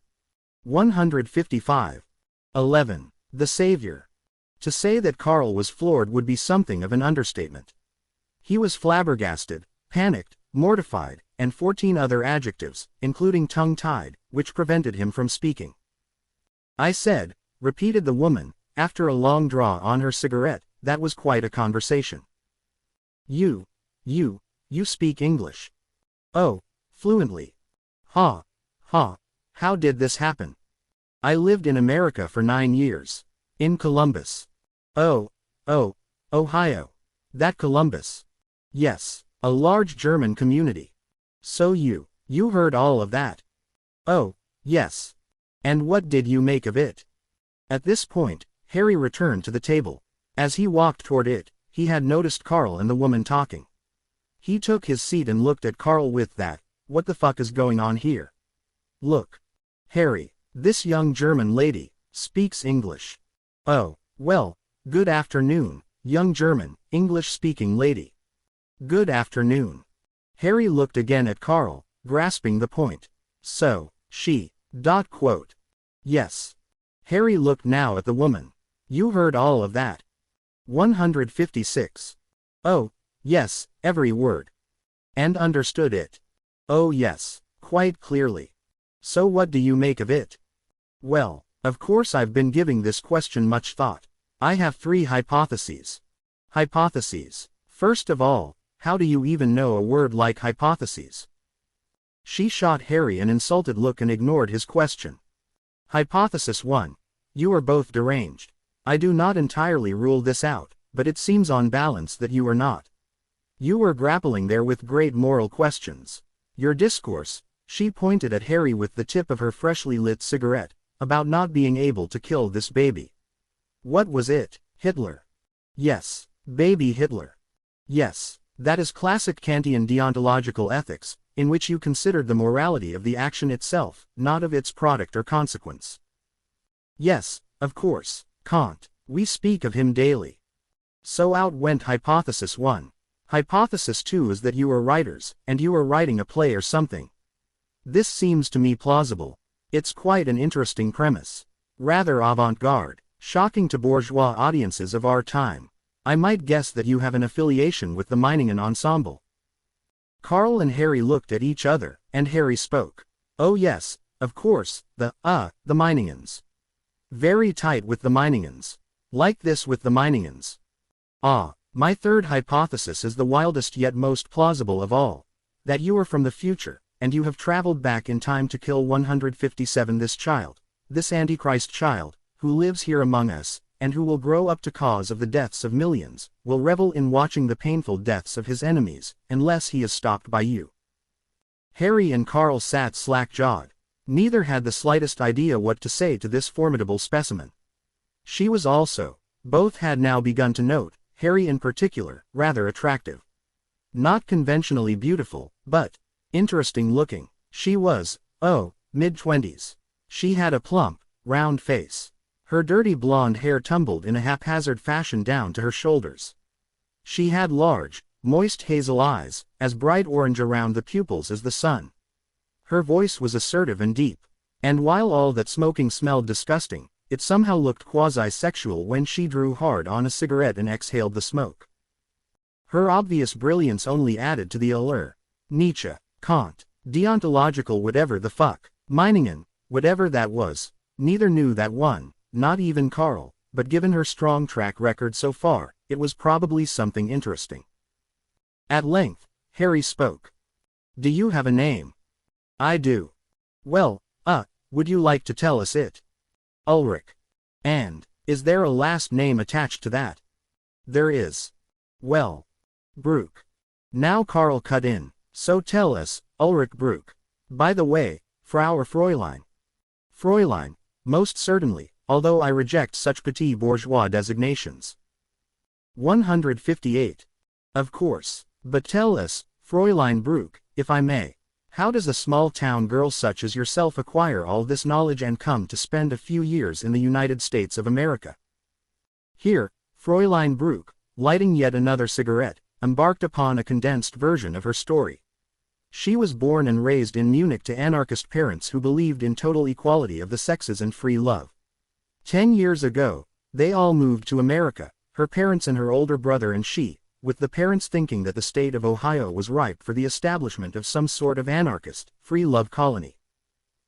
155. 11. The Savior. To say that Carl was floored would be something of an understatement. He was flabbergasted, panicked, mortified, and 14 other adjectives, including tongue-tied, which prevented him from speaking. "I said," repeated the woman, after a long draw on her cigarette, "that was quite a conversation." You speak English." "Oh, fluently." "Ha, ha, how did this happen?" "I lived in America for 9 years. In Columbus." "Oh, Ohio. That Columbus." "Yes, a large German community." "So you heard all of that?" "Oh, yes. And what did you make of it?" At this point, Harry returned to the table. As he walked toward it, he had noticed Carl and the woman talking. He took his seat and looked at Carl with that, "What the fuck is going on here?" look. "Harry, this young German lady speaks English." "Oh, well, good afternoon, young German, English-speaking lady." "Good afternoon." Harry looked again at Carl, grasping the point. "So, she, ... Yes." Harry looked now at the woman. "You heard all of that?" 156. "Oh, yes, every word." "And understood it?" "Oh yes, quite clearly." "So what do you make of it?" "Well, of course I've been giving this question much thought. I have 3 hypotheses." "Hypotheses? First of all, how do you even know a word like hypotheses?" She shot Harry an insulted look and ignored his question. "Hypothesis 1. You are both deranged. I do not entirely rule this out, but it seems on balance that you are not. You were grappling there with great moral questions. Your discourse," she pointed at Harry with the tip of her freshly lit cigarette, "about not being able to kill this baby. What was it, Hitler?" "Yes, baby Hitler." "Yes, that is classic Kantian deontological ethics, in which you considered the morality of the action itself, not of its product or consequence." "Yes, of course, Kant, we speak of him daily." So out went hypothesis 1. Hypothesis 2 is that you are writers, and you are writing a play or something. This seems to me plausible. It's quite an interesting premise. Rather avant-garde, shocking to bourgeois audiences of our time. I might guess that you have an affiliation with the Meiningen ensemble. Carl and Harry looked at each other, and Harry spoke. "Oh yes, of course, the Meiningens. Very tight with the Meiningens. Like this with the Meiningens. Ah, my third hypothesis is the wildest yet most plausible of all. That you are from the future, and you have traveled back in time to kill 157 this child, this Antichrist child, who lives here among us, and who will grow up to cause of the deaths of millions, will revel in watching the painful deaths of his enemies, unless he is stopped by you." Harry and Carl sat slack-jawed. Neither had the slightest idea what to say to this formidable specimen. She was also, both had now begun to note, Harry in particular, rather attractive. Not conventionally beautiful, but interesting looking. She was, mid-20s. She had a plump, round face. Her dirty blonde hair tumbled in a haphazard fashion down to her shoulders. She had large, moist hazel eyes, as bright orange around the pupils as the sun. Her voice was assertive and deep. And while all that smoking smelled disgusting, it somehow looked quasi-sexual when she drew hard on a cigarette and exhaled the smoke. Her obvious brilliance only added to the allure. Nietzsche, Kant, deontological whatever the fuck, Meiningen, whatever that was, neither knew that one, not even Carl, but given her strong track record so far, it was probably something interesting. At length, Harry spoke. "Do you have a name?" "I do." "Well, would you like to tell us it?" "Ulrich." "And, is there a last name attached to that?" "There is." "Well, Bruck." Now Carl cut in. "So tell us, Ulrich Bruck. By the way, Frau or Fräulein?" "Fräulein, most certainly, although I reject such petit bourgeois designations." 158. "Of course. But tell us, Fräulein Bruck, if I may, how does a small-town girl such as yourself acquire all this knowledge and come to spend a few years in the United States of America?" Here, Fräulein Brooke, lighting yet another cigarette, embarked upon a condensed version of her story. She was born and raised in Munich to anarchist parents who believed in total equality of the sexes and free love. 10 years ago, they all moved to America, her parents and her older brother and she, with the parents thinking that the state of Ohio was ripe for the establishment of some sort of anarchist, free love colony.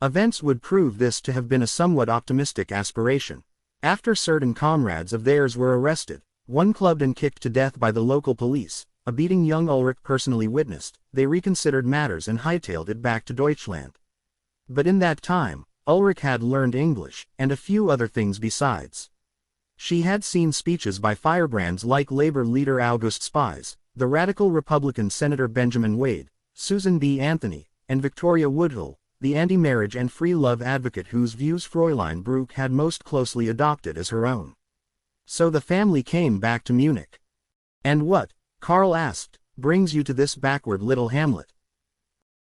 Events would prove this to have been a somewhat optimistic aspiration. After certain comrades of theirs were arrested, one clubbed and kicked to death by the local police, a beating young Ulrich personally witnessed, they reconsidered matters and hightailed it back to Deutschland. But in that time, Ulrich had learned English, and a few other things besides. She had seen speeches by firebrands like Labor leader August Spies, the radical Republican Senator Benjamin Wade, Susan B. Anthony, and Victoria Woodhull, the anti-marriage and free love advocate whose views Fräulein Brooke had most closely adopted as her own. So the family came back to Munich. And what, Karl asked, brings you to this backward little hamlet?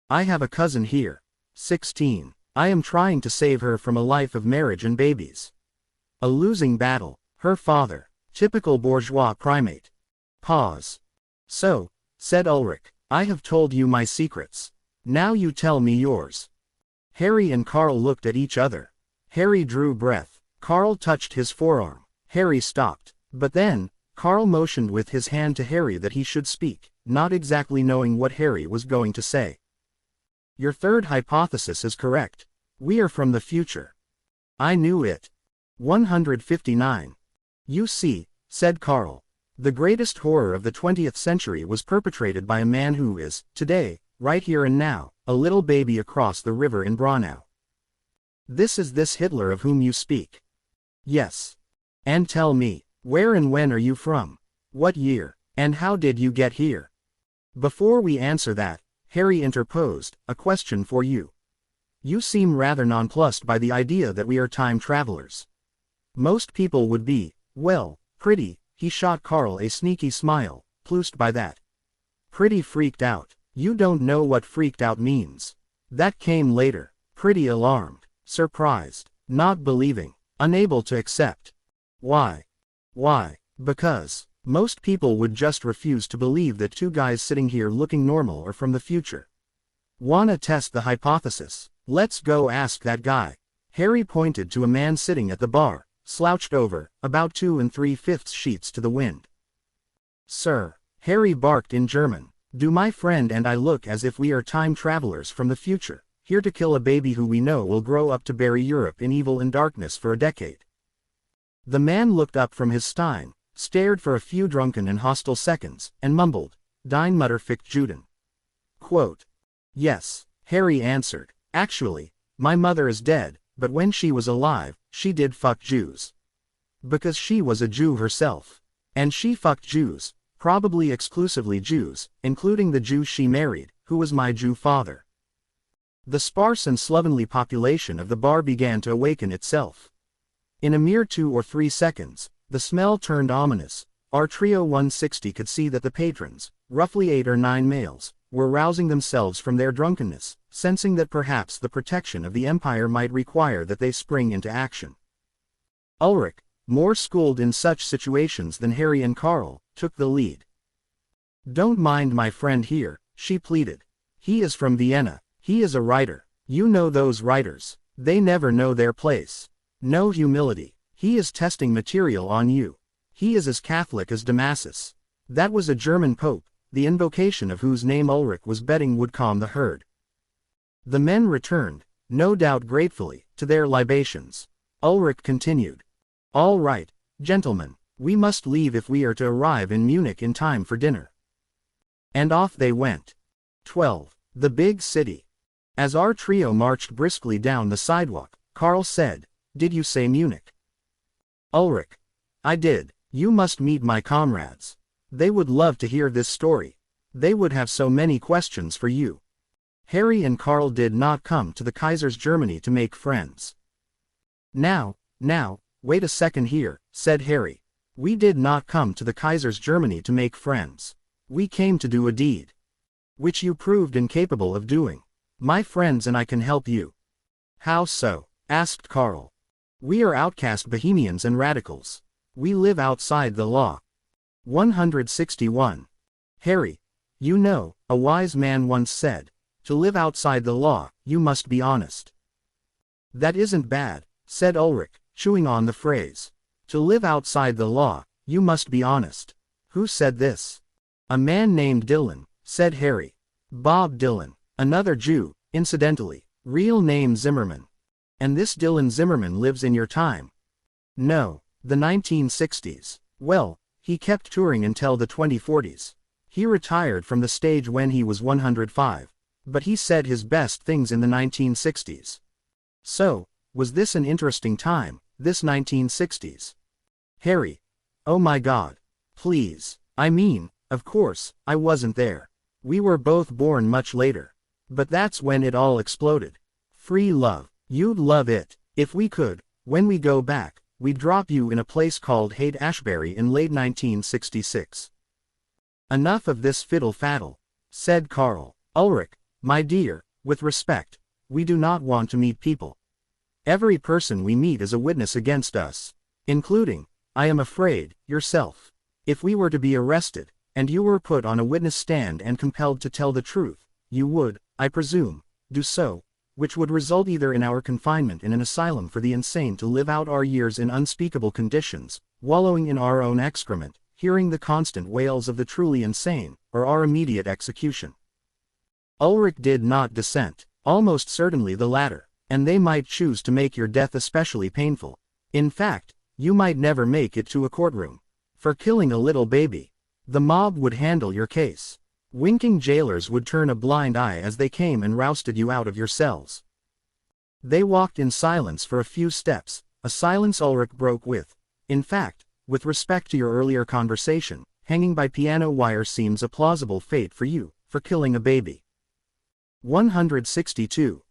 I have a cousin here, 16. I am trying to save her from a life of marriage and babies. A losing battle, her father, typical bourgeois primate. Pause. So, said Ulrich, I have told you my secrets. Now you tell me yours. Harry and Karl looked at each other. Harry drew breath. Karl touched his forearm. Harry stopped. But then, Karl motioned with his hand to Harry that he should speak, not exactly knowing what Harry was going to say. Your third hypothesis is correct. We are from the future. I knew it. 159. You see, said Karl. The greatest horror of the 20th century was perpetrated by a man who is, today, right here and now, a little baby across the river in Braunau. This is this Hitler of whom you speak. Yes. And tell me, where and when are you from? What year? And how did you get here? Before we answer that, Harry interposed, a question for you. You seem rather nonplussed by the idea that we are time travelers. Most people would be, well, pretty, he shot Karl a sneaky smile, pleased by that. Pretty freaked out. You don't know what freaked out means. That came later. Pretty alarmed, surprised, not believing, unable to accept. Why? Why? Because most people would just refuse to believe that two guys sitting here looking normal are from the future. Wanna test the hypothesis? Let's go ask that guy. Harry pointed to a man sitting at the bar, slouched over, about 2 3/5 sheets to the wind. Sir, Harry barked in German, do my friend and I look as if we are time travelers from the future, here to kill a baby who we know will grow up to bury Europe in evil and darkness for a decade? The man looked up from his stein, stared for a few drunken and hostile seconds, and mumbled, Dein Mutter fickt Juden. Quote. Yes, Harry answered. Actually, my mother is dead, but when she was alive, she did fuck Jews. Because she was a Jew herself. And she fucked Jews, probably exclusively Jews, including the Jew she married, who was my Jew father. The sparse and slovenly population of the bar began to awaken itself. In a mere 2 or 3 seconds, the smell turned ominous. Our trio 160 could see that the patrons, roughly 8 or 9 males, were rousing themselves from their drunkenness, sensing that perhaps the protection of the empire might require that they spring into action. Ulrich, more schooled in such situations than Harry and Karl, took the lead. Don't mind my friend here, she pleaded. He is from Vienna, he is a writer. You know those writers, they never know their place. No humility, he is testing material on you. He is as Catholic as Damasus. That was a German pope, the invocation of whose name Ulrich was betting would calm the herd. The men returned, no doubt gratefully, to their libations. Ulrich continued. All right, gentlemen, we must leave if we are to arrive in Munich in time for dinner. And off they went. 12. The big city. As our trio marched briskly down the sidewalk, Karl said, Did you say Munich? Ulrich. I did. You must meet my comrades. They would love to hear this story. They would have so many questions for you. Harry and Karl did not come to the Kaiser's Germany to make friends. Now, wait a second here, said Harry. We did not come to the Kaiser's Germany to make friends. We came to do a deed. Which you proved incapable of doing. My friends and I can help you. How so? Asked Karl. We are outcast bohemians and radicals. We live outside the law. 161. Harry, you know, a wise man once said, to live outside the law, you must be honest. That isn't bad, said Ulrich, chewing on the phrase. To live outside the law, you must be honest. Who said this? A man named Dylan, said Harry. Bob Dylan, another Jew, incidentally, real name Zimmerman. And this Dylan Zimmerman lives in your time? No, the 1960s. Well, he kept touring until the 2040s. He retired from the stage when he was 105, but he said his best things in the 1960s. So, was this an interesting time, this 1960s? Harry. Oh my God. Please. I mean, of course, I wasn't there. We were both born much later. But that's when it all exploded. Free love. You'd love it. If we could, when we go back, we'd drop you in a place called Haight-Ashbury in late 1966. Enough of this fiddle-faddle, said Carl. Ulrich, my dear, with respect, we do not want to meet people. Every person we meet is a witness against us, including, I am afraid, yourself. If we were to be arrested, and you were put on a witness stand and compelled to tell the truth, you would, I presume, do so, which would result either in our confinement in an asylum for the insane to live out our years in unspeakable conditions, wallowing in our own excrement, hearing the constant wails of the truly insane, or our immediate execution. Ulrich did not dissent, almost certainly the latter, and they might choose to make your death especially painful. In fact, you might never make it to a courtroom. For killing a little baby, the mob would handle your case. Winking jailers would turn a blind eye as they came and rousted you out of your cells. They walked in silence for a few steps, a silence Ulrich broke with, in fact, with respect to your earlier conversation, hanging by piano wire seems a plausible fate for you, for killing a baby. 162.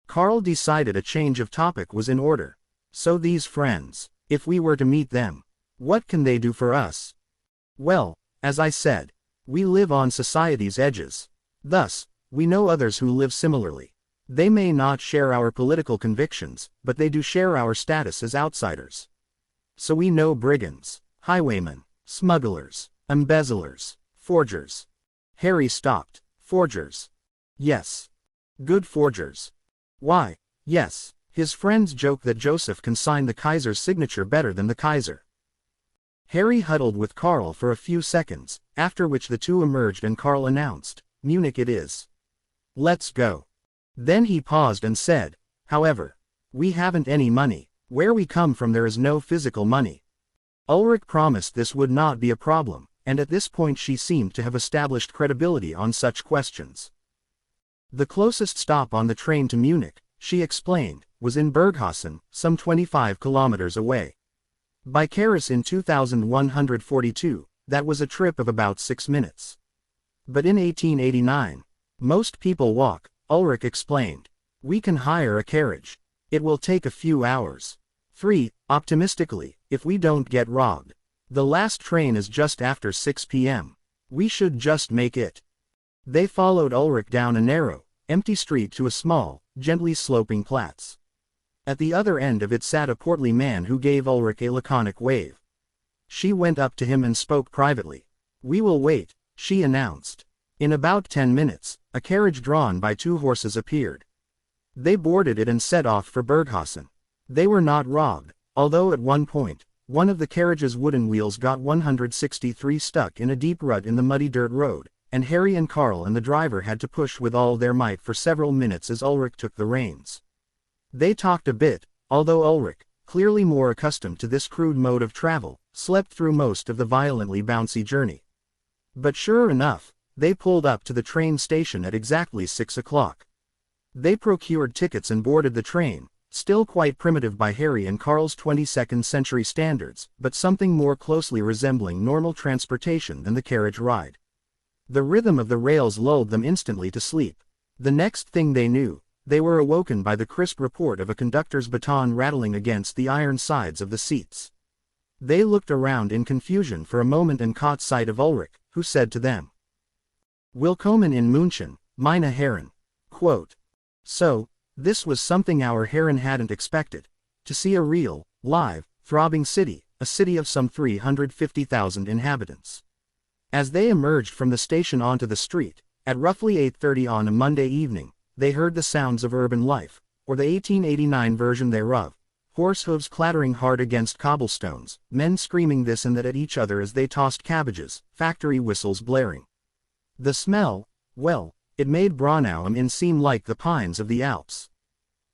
Carl decided a change of topic was in order. So these friends, if we were to meet them, what can they do for us? Well, as I said, we live on society's edges. Thus, we know others who live similarly. They may not share our political convictions, but they do share our status as outsiders. So we know brigands, highwaymen, smugglers, embezzlers, forgers. Harry stopped. Forgers. Yes. Good forgers. Why, yes, his friends joke that Joseph can sign the Kaiser's signature better than the Kaiser. Harry huddled with Carl for a few seconds, after which the two emerged and Carl announced, Munich it is. Let's go. Then he paused and said, however, we haven't any money. Where we come from there is no physical money. Ulrich promised this would not be a problem, and at this point she seemed to have established credibility on such questions. The closest stop on the train to Munich, she explained, was in Burghausen, some 25 kilometers away. By Paris in 2142, that was a trip of about 6 minutes. But in 1889, most people walk, Ulrich explained. We can hire a carriage. It will take a few hours. 3, optimistically, if we don't get robbed. The last train is just after 6 p.m. We should just make it. They followed Ulrich down a narrow, empty street to a small, gently sloping Platz. At the other end of it sat a portly man who gave Ulrich a laconic wave. She went up to him and spoke privately. We will wait, she announced. In about 10 minutes, a carriage drawn by 2 horses appeared. They boarded it and set off for Burghausen. They were not robbed, although at one point, one of the carriage's wooden wheels got 163 stuck in a deep rut in the muddy dirt road, and Harry and Carl and the driver had to push with all their might for several minutes as Ulrich took the reins. They talked a bit, although Ulrich, clearly more accustomed to this crude mode of travel, slept through most of the violently bouncy journey. But sure enough, they pulled up to the train station at exactly 6 o'clock. They procured tickets and boarded the train, still quite primitive by Harry and Carl's 22nd century standards, but something more closely resembling normal transportation than the carriage ride. The rhythm of the rails lulled them instantly to sleep. The next thing they knew, they were awoken by the crisp report of a conductor's baton rattling against the iron sides of the seats. They looked around in confusion for a moment and caught sight of Ulrich, who said to them, Willkommen in München, meine Herren. Quote. So, this was something our Herren hadn't expected. To see a real, live, throbbing city, a city of some 350,000 inhabitants. As they emerged from the station onto the street, at roughly 8:30 on a Monday evening, they heard the sounds of urban life, or the 1889 version thereof, horse hooves clattering hard against cobblestones, men screaming this and that at each other as they tossed cabbages, factory whistles blaring. The smell, well, it made Braunau am Inn seem like the pines of the Alps.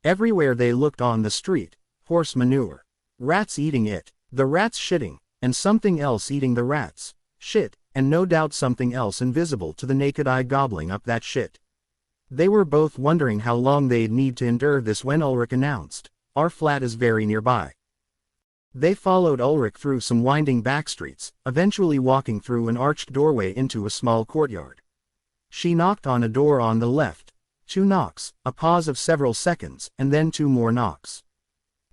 Everywhere they looked on the street, horse manure. Rats eating it, the rats shitting, and something else eating the rats. Shit, and no doubt something else invisible to the naked eye gobbling up that shit. They were both wondering how long they'd need to endure this when Ulrich announced, "Our flat is very nearby." They followed Ulrich through some winding back streets, eventually walking through an arched doorway into a small courtyard. She knocked on a door on the left. 2 knocks, a pause of several seconds, and then 2 more knocks.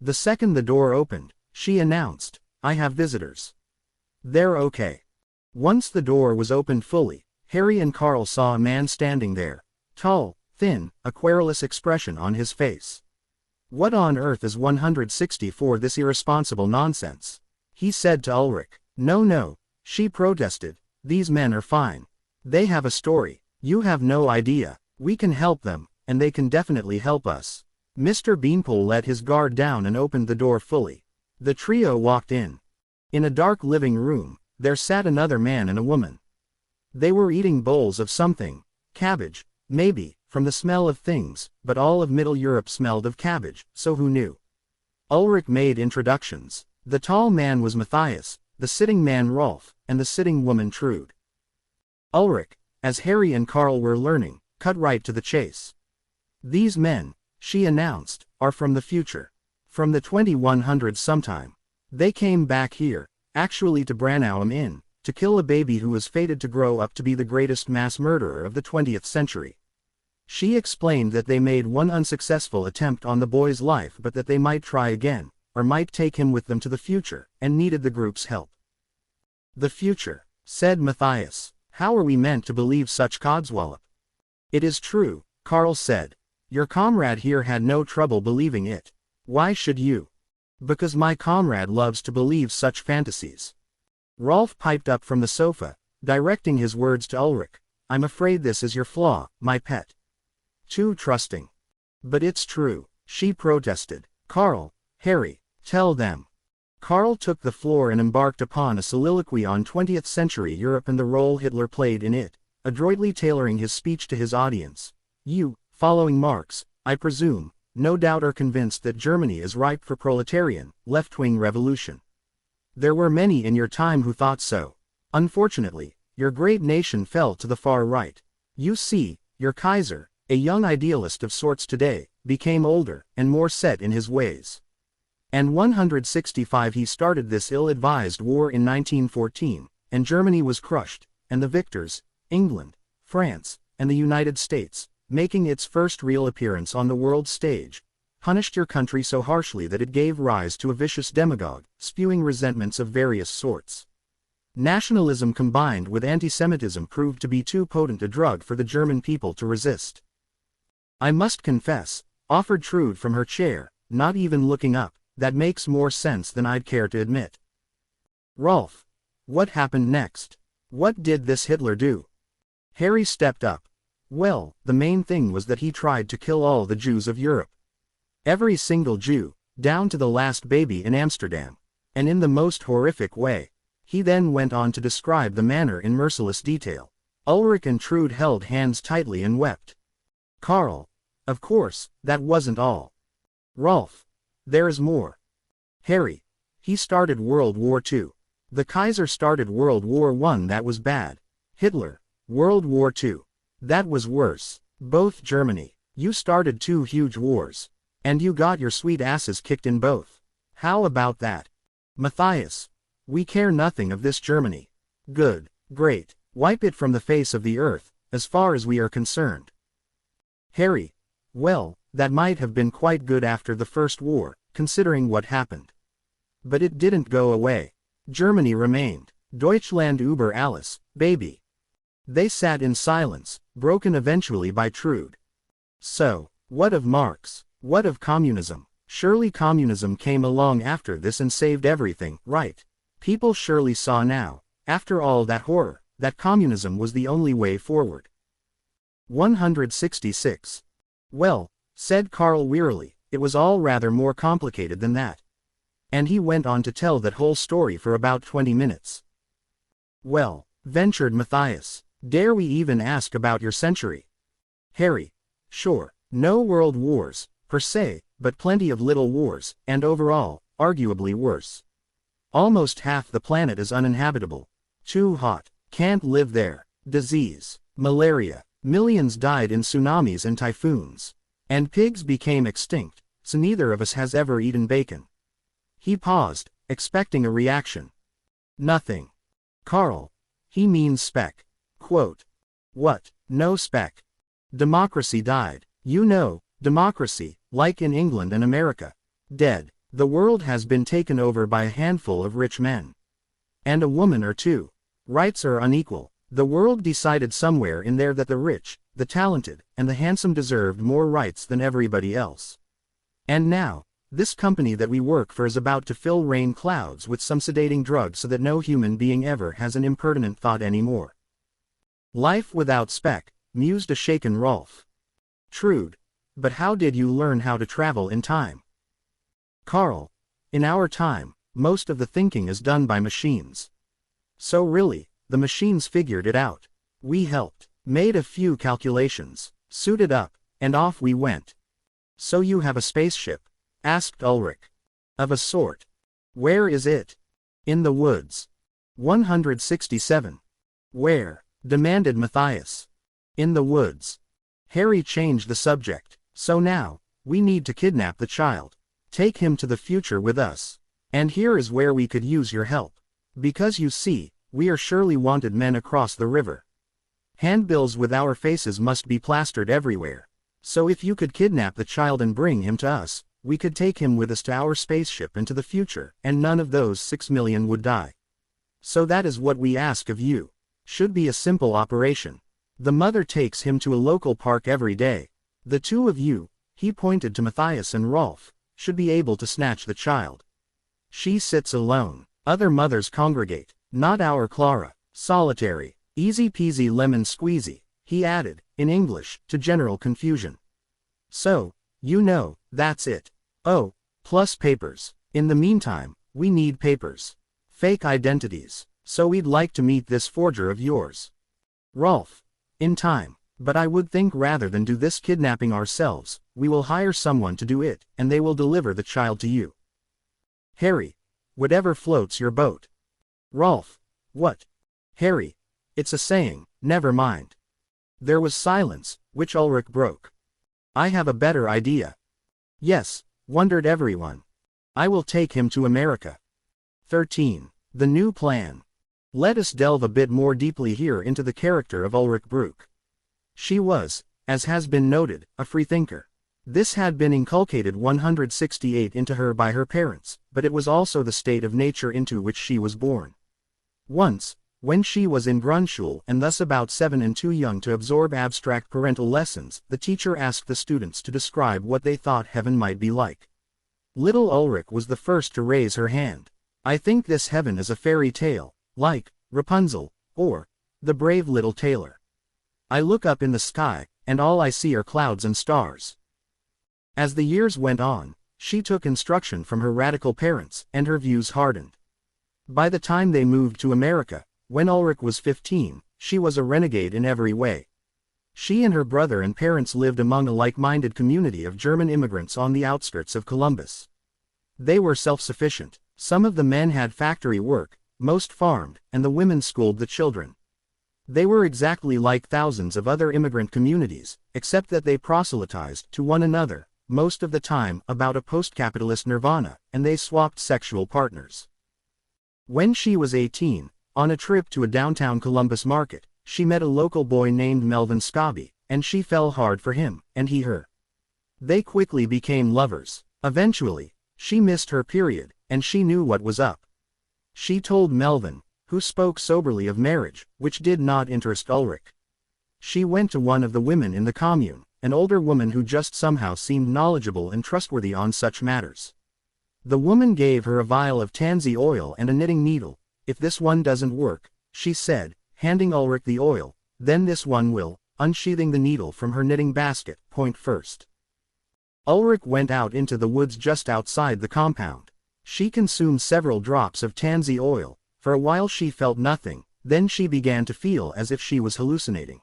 The second the door opened, she announced, "I have visitors. They're okay." Once the door was opened fully, Harry and Carl saw a man standing there. Tall, thin, a querulous expression on his face. "What on earth is 160 for this irresponsible nonsense?" he said to Ulrich. No, she protested. "These men are fine. They have a story. You have no idea. We can help them, and they can definitely help us." Mr. Beanpole let his guard down and opened the door fully. The trio walked in. In a dark living room, there sat another man and a woman. They were eating bowls of something. Cabbage, maybe, from the smell of things, but all of Middle Europe smelled of cabbage, so who knew? Ulrich made introductions. The tall man was Matthias, the sitting man Rolf, and the sitting woman Trude. Ulrich, as Harry and Carl were learning, cut right to the chase. "These men," she announced, "are from the future. From the 2100s sometime. They came back here, actually to Braunau am Inn, to kill a baby who was fated to grow up to be the greatest mass murderer of the 20th century. She explained that they made one unsuccessful attempt on the boy's life but that they might try again, or might take him with them to the future, and needed the group's help." "The future," said Matthias. "How are we meant to believe such codswallop?" "It is true," Carl said. "Your comrade here had no trouble believing it. Why should you?" "Because my comrade loves to believe such fantasies." Rolf piped up from the sofa, directing his words to Ulrich. "I'm afraid this is your flaw, my pet. Too trusting." "But it's true," she protested. "Carl, Harry, tell them." Carl took the floor and embarked upon a soliloquy on 20th century Europe and the role Hitler played in it, adroitly tailoring his speech to his audience. "You, following Marx, I presume, no doubt are convinced that Germany is ripe for proletarian, left-wing revolution. There were many in your time who thought so. Unfortunately, your great nation fell to the far right. You see, your Kaiser, a young idealist of sorts today, became older and more set in his ways. And 165 he started this ill-advised war in 1914, and Germany was crushed, and the victors, England, France, and the United States, making its first real appearance on the world stage, punished your country so harshly that it gave rise to a vicious demagogue, spewing resentments of various sorts. Nationalism combined with anti-Semitism proved to be too potent a drug for the German people to resist." "I must confess," offered Trude from her chair, not even looking up, "that makes more sense than I'd care to admit." "Rolf, what happened next? What did this Hitler do?" Harry stepped up. "Well, the main thing was that he tried to kill all the Jews of Europe. Every single Jew, down to the last baby in Amsterdam. And in the most horrific way." He then went on to describe the manner in merciless detail. Ulrich and Trude held hands tightly and wept. Carl, "Of course, that wasn't all." Rolf, "There is more." Harry, "He started World War II. The Kaiser started World War I. That was bad. Hitler, World War II. That was worse. Both Germany. You started 2 huge wars. And you got your sweet asses kicked in both. How about that?" Matthias, "We care nothing of this Germany. Good, great, wipe it from the face of the earth, as far as we are concerned." Harry, "Well, that might have been quite good after the First War, considering what happened. But it didn't go away. Germany remained. Deutschland über alles, baby." They sat in silence, broken eventually by Trude. "So, what of Marx? What of communism?" Surely communism came along after this and saved everything, right? People surely saw now, after all that horror, that communism was the only way forward. 166. Well, said Carl wearily, it was all rather more complicated than that. And he went on to tell that whole story for about 20 minutes. Well, ventured Matthias, dare we even ask about your century? Harry, sure, no world wars, per se, but plenty of little wars, and overall, arguably worse. Almost half the planet is uninhabitable. Too hot, can't live there. Disease, malaria, millions died in tsunamis and typhoons. And pigs became extinct, so neither of us has ever eaten bacon. He paused, expecting a reaction. Nothing. Carl. He means spec. Quote. What? No spec. Democracy died. You know, democracy, like in England and America. Dead. The world has been taken over by a handful of rich men. And a woman or two. Rights are unequal. The world decided somewhere in there that the rich, the talented, and the handsome deserved more rights than everybody else. And now, this company that we work for is about to fill rain clouds with some sedating drug so that no human being ever has an impertinent thought anymore. Life without spec, mused a shaken Rolf. Trude. But how did you learn how to travel in time? Carl. In our time, most of the thinking is done by machines. So really, the machines figured it out. We helped, made a few calculations, suited up, and off we went. So you have a spaceship? Asked Ulrich. Of a sort. Where is it? In the woods. 167. Where? Demanded Matthias. In the woods. Harry changed the subject. So now, we need to kidnap the child. Take him to the future with us. And here is where we could use your help. Because you see, we are surely wanted men across the river. Handbills with our faces must be plastered everywhere. So if you could kidnap the child and bring him to us, we could take him with us to our spaceship into the future, and none of those 6 million would die. So that is what we ask of you. Should be a simple operation. The mother takes him to a local park every day. The two of you, he pointed to Matthias and Rolf, should be able to snatch the child. She sits alone. Other mothers congregate. Not our Clara. Solitary. Easy peasy lemon squeezy, he added, in English, to general confusion. So, you know, that's it. Oh, plus papers. In the meantime, we need papers. Fake identities. So we'd like to meet this forger of yours. Rolf. In time. But I would think rather than do this kidnapping ourselves, we will hire someone to do it, and they will deliver the child to you. Harry. Whatever floats your boat. Rolf. What? Harry. It's a saying, never mind. There was silence, which Ulrich broke. I have a better idea. Yes, wondered everyone. I will take him to America. 13. The new plan. Let us delve a bit more deeply here into the character of Ulrich Bruch. She was, as has been noted, a freethinker. This had been inculcated 168 into her by her parents, but it was also the state of nature into which she was born. Once, when she was in Grundschule and thus about 7 and too young to absorb abstract parental lessons, the teacher asked the students to describe what they thought heaven might be like. Little Ulrich was the first to raise her hand. I think this heaven is a fairy tale, like Rapunzel, or The Brave Little Tailor. I look up in the sky, and all I see are clouds and stars. As the years went on, she took instruction from her radical parents, and her views hardened. By the time they moved to America, when Ulrich was 15, she was a renegade in every way. She and her brother and parents lived among a like-minded community of German immigrants on the outskirts of Columbus. They were self-sufficient. Some of the men had factory work, most farmed, and the women schooled the children. They were exactly like thousands of other immigrant communities, except that they proselytized to one another, most of the time about a post-capitalist nirvana, and they swapped sexual partners. When she was 18, on a trip to a downtown Columbus market, she met a local boy named Melvin Scobie, and she fell hard for him, and he her. They quickly became lovers. Eventually, she missed her period, and she knew what was up. She told Melvin, who spoke soberly of marriage, which did not interest Ulrich. She went to one of the women in the commune, an older woman who just somehow seemed knowledgeable and trustworthy on such matters. The woman gave her a vial of tansy oil and a knitting needle. "If this one doesn't work," she said, handing Ulrich the oil, "then this one will," unsheathing the needle from her knitting basket, point first. Ulrich went out into the woods just outside the compound. She consumed several drops of tansy oil. For a while she felt nothing, then she began to feel as if she was hallucinating.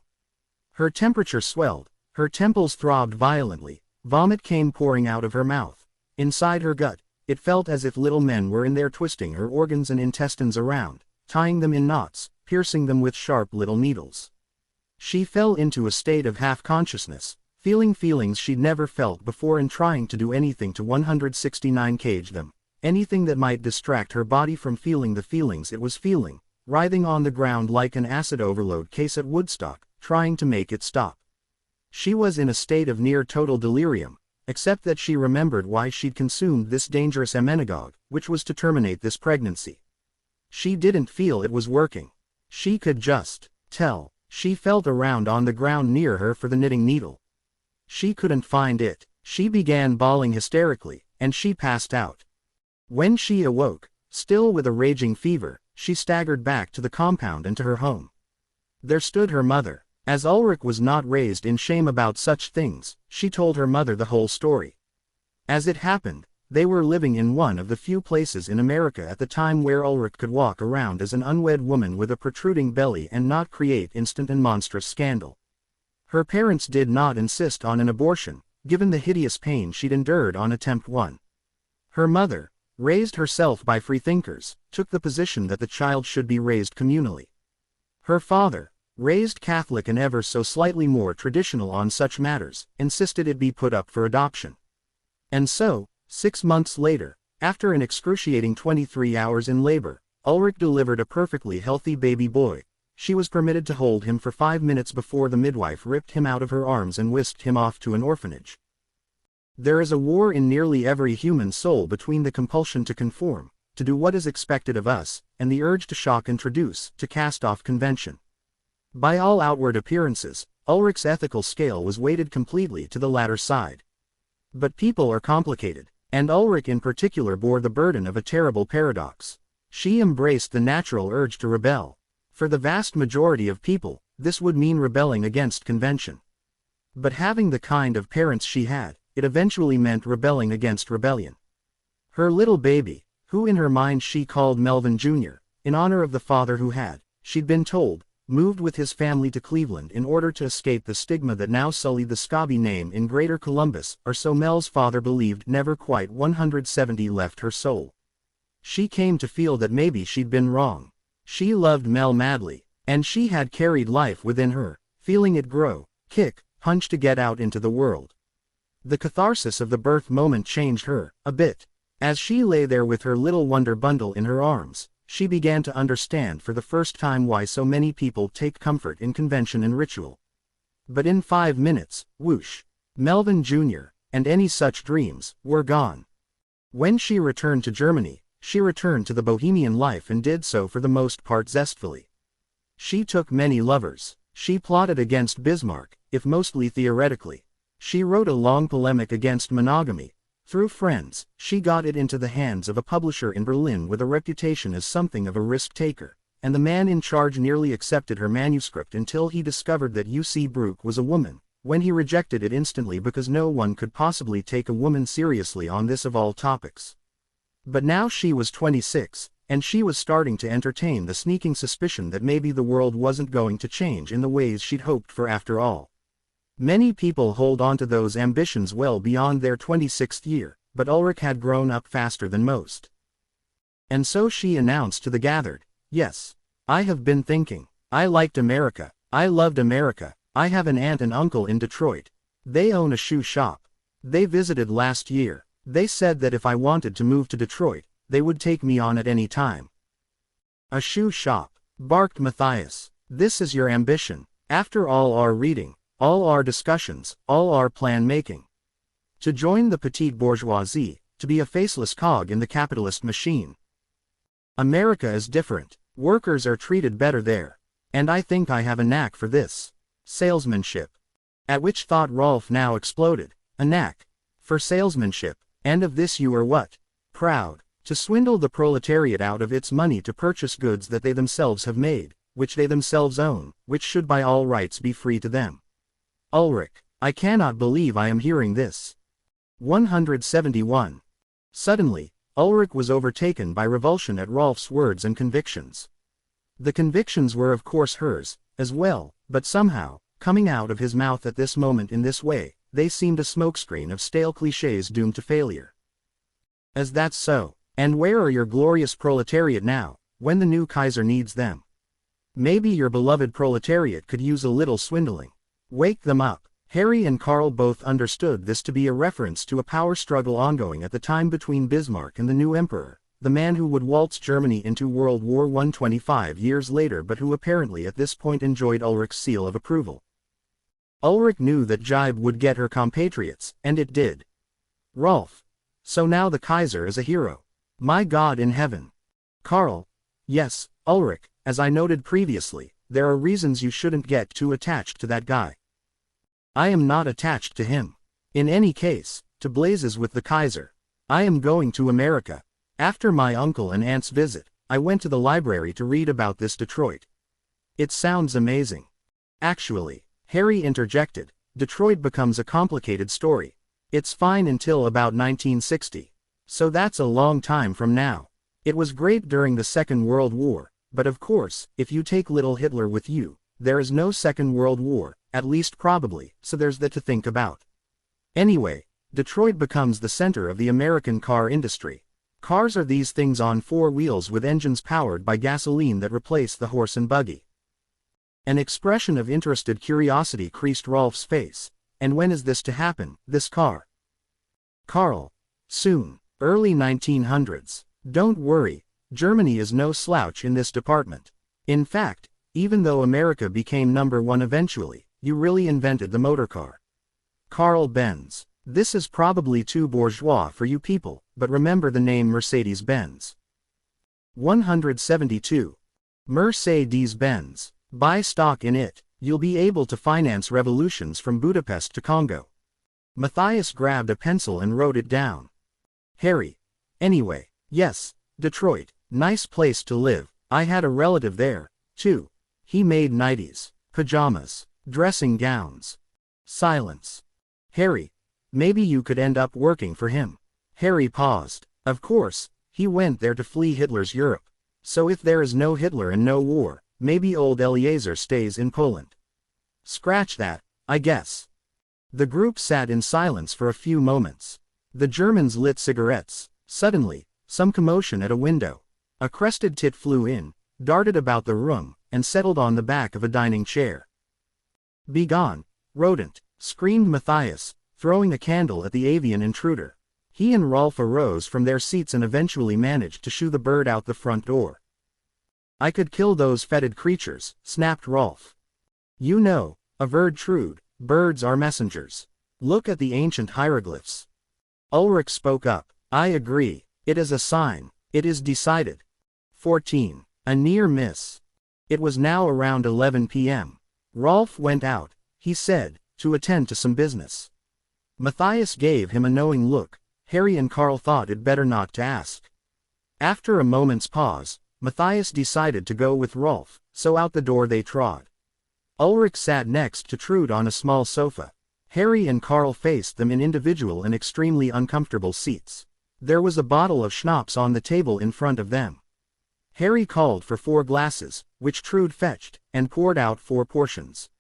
Her temperature swelled, her temples throbbed violently, vomit came pouring out of her mouth. Inside her gut, it felt as if little men were in there twisting her organs and intestines around, tying them in knots, piercing them with sharp little needles. She fell into a state of half-consciousness, feeling feelings she'd never felt before and trying to do anything to 169 cage them, anything that might distract her body from feeling the feelings it was feeling, writhing on the ground like an acid overload case at Woodstock, trying to make it stop. She was in a state of near total delirium, except that she remembered why she'd consumed this dangerous emmenagogue, which was to terminate this pregnancy. She didn't feel it was working. She could just tell. She felt around on the ground near her for the knitting needle. She couldn't find it. She began bawling hysterically, and she passed out. When she awoke, still with a raging fever, she staggered back to the compound and to her home. There stood her mother. As Ulrich was not raised in shame about such things, she told her mother the whole story. As it happened, they were living in one of the few places in America at the time where Ulrich could walk around as an unwed woman with a protruding belly and not create instant and monstrous scandal. Her parents did not insist on an abortion, given the hideous pain she'd endured on attempt 1. Her mother, raised herself by freethinkers, took the position that the child should be raised communally. Her father, raised Catholic and ever so slightly more traditional on such matters, insisted it be put up for adoption. And so, 6 months later, after an excruciating 23 hours in labor, Ulrich delivered a perfectly healthy baby boy. She was permitted to hold him for 5 minutes before the midwife ripped him out of her arms and whisked him off to an orphanage. There is a war in nearly every human soul between the compulsion to conform, to do what is expected of us, and the urge to shock and traduce, to cast off convention. By all outward appearances, Ulrich's ethical scale was weighted completely to the latter side. But people are complicated, and Ulrich in particular bore the burden of a terrible paradox. She embraced the natural urge to rebel. For the vast majority of people, this would mean rebelling against convention. But having the kind of parents she had, it eventually meant rebelling against rebellion. Her little baby, who in her mind she called Melvin Jr., in honor of the father who had, she'd been told, moved with his family to Cleveland in order to escape the stigma that now sullied the Scobie name in Greater Columbus, or so Mel's father believed. Never quite 170 left her soul. She came to feel that maybe she'd been wrong. She loved Mel madly, and she had carried life within her, feeling it grow, kick, punch to get out into the world. The catharsis of the birth moment changed her, a bit. As she lay there with her little wonder bundle in her arms, she began to understand for the first time why so many people take comfort in convention and ritual. But in 5 minutes, whoosh, Melvin Jr., and any such dreams, were gone. When she returned to Germany, she returned to the bohemian life and did so for the most part zestfully. She took many lovers. She plotted against Bismarck, if mostly theoretically. She wrote a long polemic against monogamy. Through friends, she got it into the hands of a publisher in Berlin with a reputation as something of a risk-taker, and the man in charge nearly accepted her manuscript until he discovered that U.C. Brooke was a woman, when he rejected it instantly because no one could possibly take a woman seriously on this of all topics. But now she was 26, and she was starting to entertain the sneaking suspicion that maybe the world wasn't going to change in the ways she'd hoped for after all. Many people hold on to those ambitions well beyond their 26th year, but Ulrich had grown up faster than most. And so she announced to the gathered, "Yes, I have been thinking. I liked America. I loved America. I have an aunt and uncle in Detroit. They own a shoe shop. They visited last year. They said that if I wanted to move to Detroit, they would take me on at any time." "A shoe shop," barked Matthias. "This is your ambition, after all our reading, all our discussions, all our plan-making. To join the petite bourgeoisie, to be a faceless cog in the capitalist machine. America is different. Workers are treated better there. And I think I have a knack for this. Salesmanship. At which thought Rolf now exploded. A knack for salesmanship, and of this you are what? Proud. To swindle the proletariat out of its money to purchase goods that they themselves have made, which they themselves own, which should by all rights be free to them. Ulrich, I cannot believe I am hearing this. 171. Suddenly, Ulrich was overtaken by revulsion at Rolf's words and convictions. The convictions were of course hers, as well, but somehow, coming out of his mouth at this moment in this way, they seemed a smokescreen of stale clichés doomed to failure. As that's so, and where are your glorious proletariat now, when the new Kaiser needs them? Maybe your beloved proletariat could use a little swindling. Wake them up. Harry and Karl both understood this to be a reference to a power struggle ongoing at the time between Bismarck and the new emperor, the man who would waltz Germany into World War I 25 years later but who apparently at this point enjoyed Ulrich's seal of approval. Ulrich knew that jibe would get her compatriots, and it did. Rolf. So now the Kaiser is a hero. My God in heaven. Karl. Yes, Ulrich, as I noted previously, there are reasons you shouldn't get too attached to that guy. I am not attached to him. In any case, to blazes with the Kaiser. I am going to America. After my uncle and aunt's visit, I went to the library to read about this Detroit. It sounds amazing. Actually, Harry interjected, Detroit becomes a complicated story. It's fine until about 1960. So that's a long time from now. It was great during the Second World War, but of course, if you take little Hitler with you, there is no Second World War, at least probably, so there's that to think about. Anyway, Detroit becomes the center of the American car industry. Cars are these things on four wheels with engines powered by gasoline that replace the horse and buggy. An expression of interested curiosity creased Rolf's face. And when is this to happen, this car? Karl. Soon. Early 1900s. Don't worry, Germany is no slouch in this department. In fact, even though America became #1 eventually, you really invented the motorcar. Karl Benz. This is probably too bourgeois for you people, but remember the name Mercedes-Benz. 172. Mercedes-Benz. Buy stock in it, you'll be able to finance revolutions from Budapest to Congo. Matthias grabbed a pencil and wrote it down. Harry. Anyway, yes, Detroit, nice place to live, I had a relative there, too. He made nighties, pajamas, dressing gowns. Silence. Harry. Maybe you could end up working for him. Harry paused. Of course, he went there to flee Hitler's Europe. So if there is no Hitler and no war, maybe old Eliezer stays in Poland. Scratch that, I guess. The group sat in silence for a few moments. The Germans lit cigarettes. Suddenly, some commotion at a window. A crested tit flew in, darted about the room, and settled on the back of a dining chair. Begone, rodent, screamed Matthias, throwing a candle at the avian intruder. He and Rolf arose from their seats and eventually managed to shoo the bird out the front door. I could kill those fetid creatures, snapped Rolf. You know, averred Trude, birds are messengers. Look at the ancient hieroglyphs. Ulrich spoke up. I agree, it is a sign, it is decided. 14. A near miss. It was now around 11 p.m. Rolf went out, he said, to attend to some business. Matthias gave him a knowing look. Harry and Karl thought it better not to ask. After a moment's pause, Matthias decided to go with Rolf, so out the door they trod. Ulrich sat next to Trude on a small sofa. Harry and Karl faced them in individual and extremely uncomfortable seats. There was a bottle of schnapps on the table in front of them. Harry called for 4 glasses, which Trude fetched, and poured out 4 portions.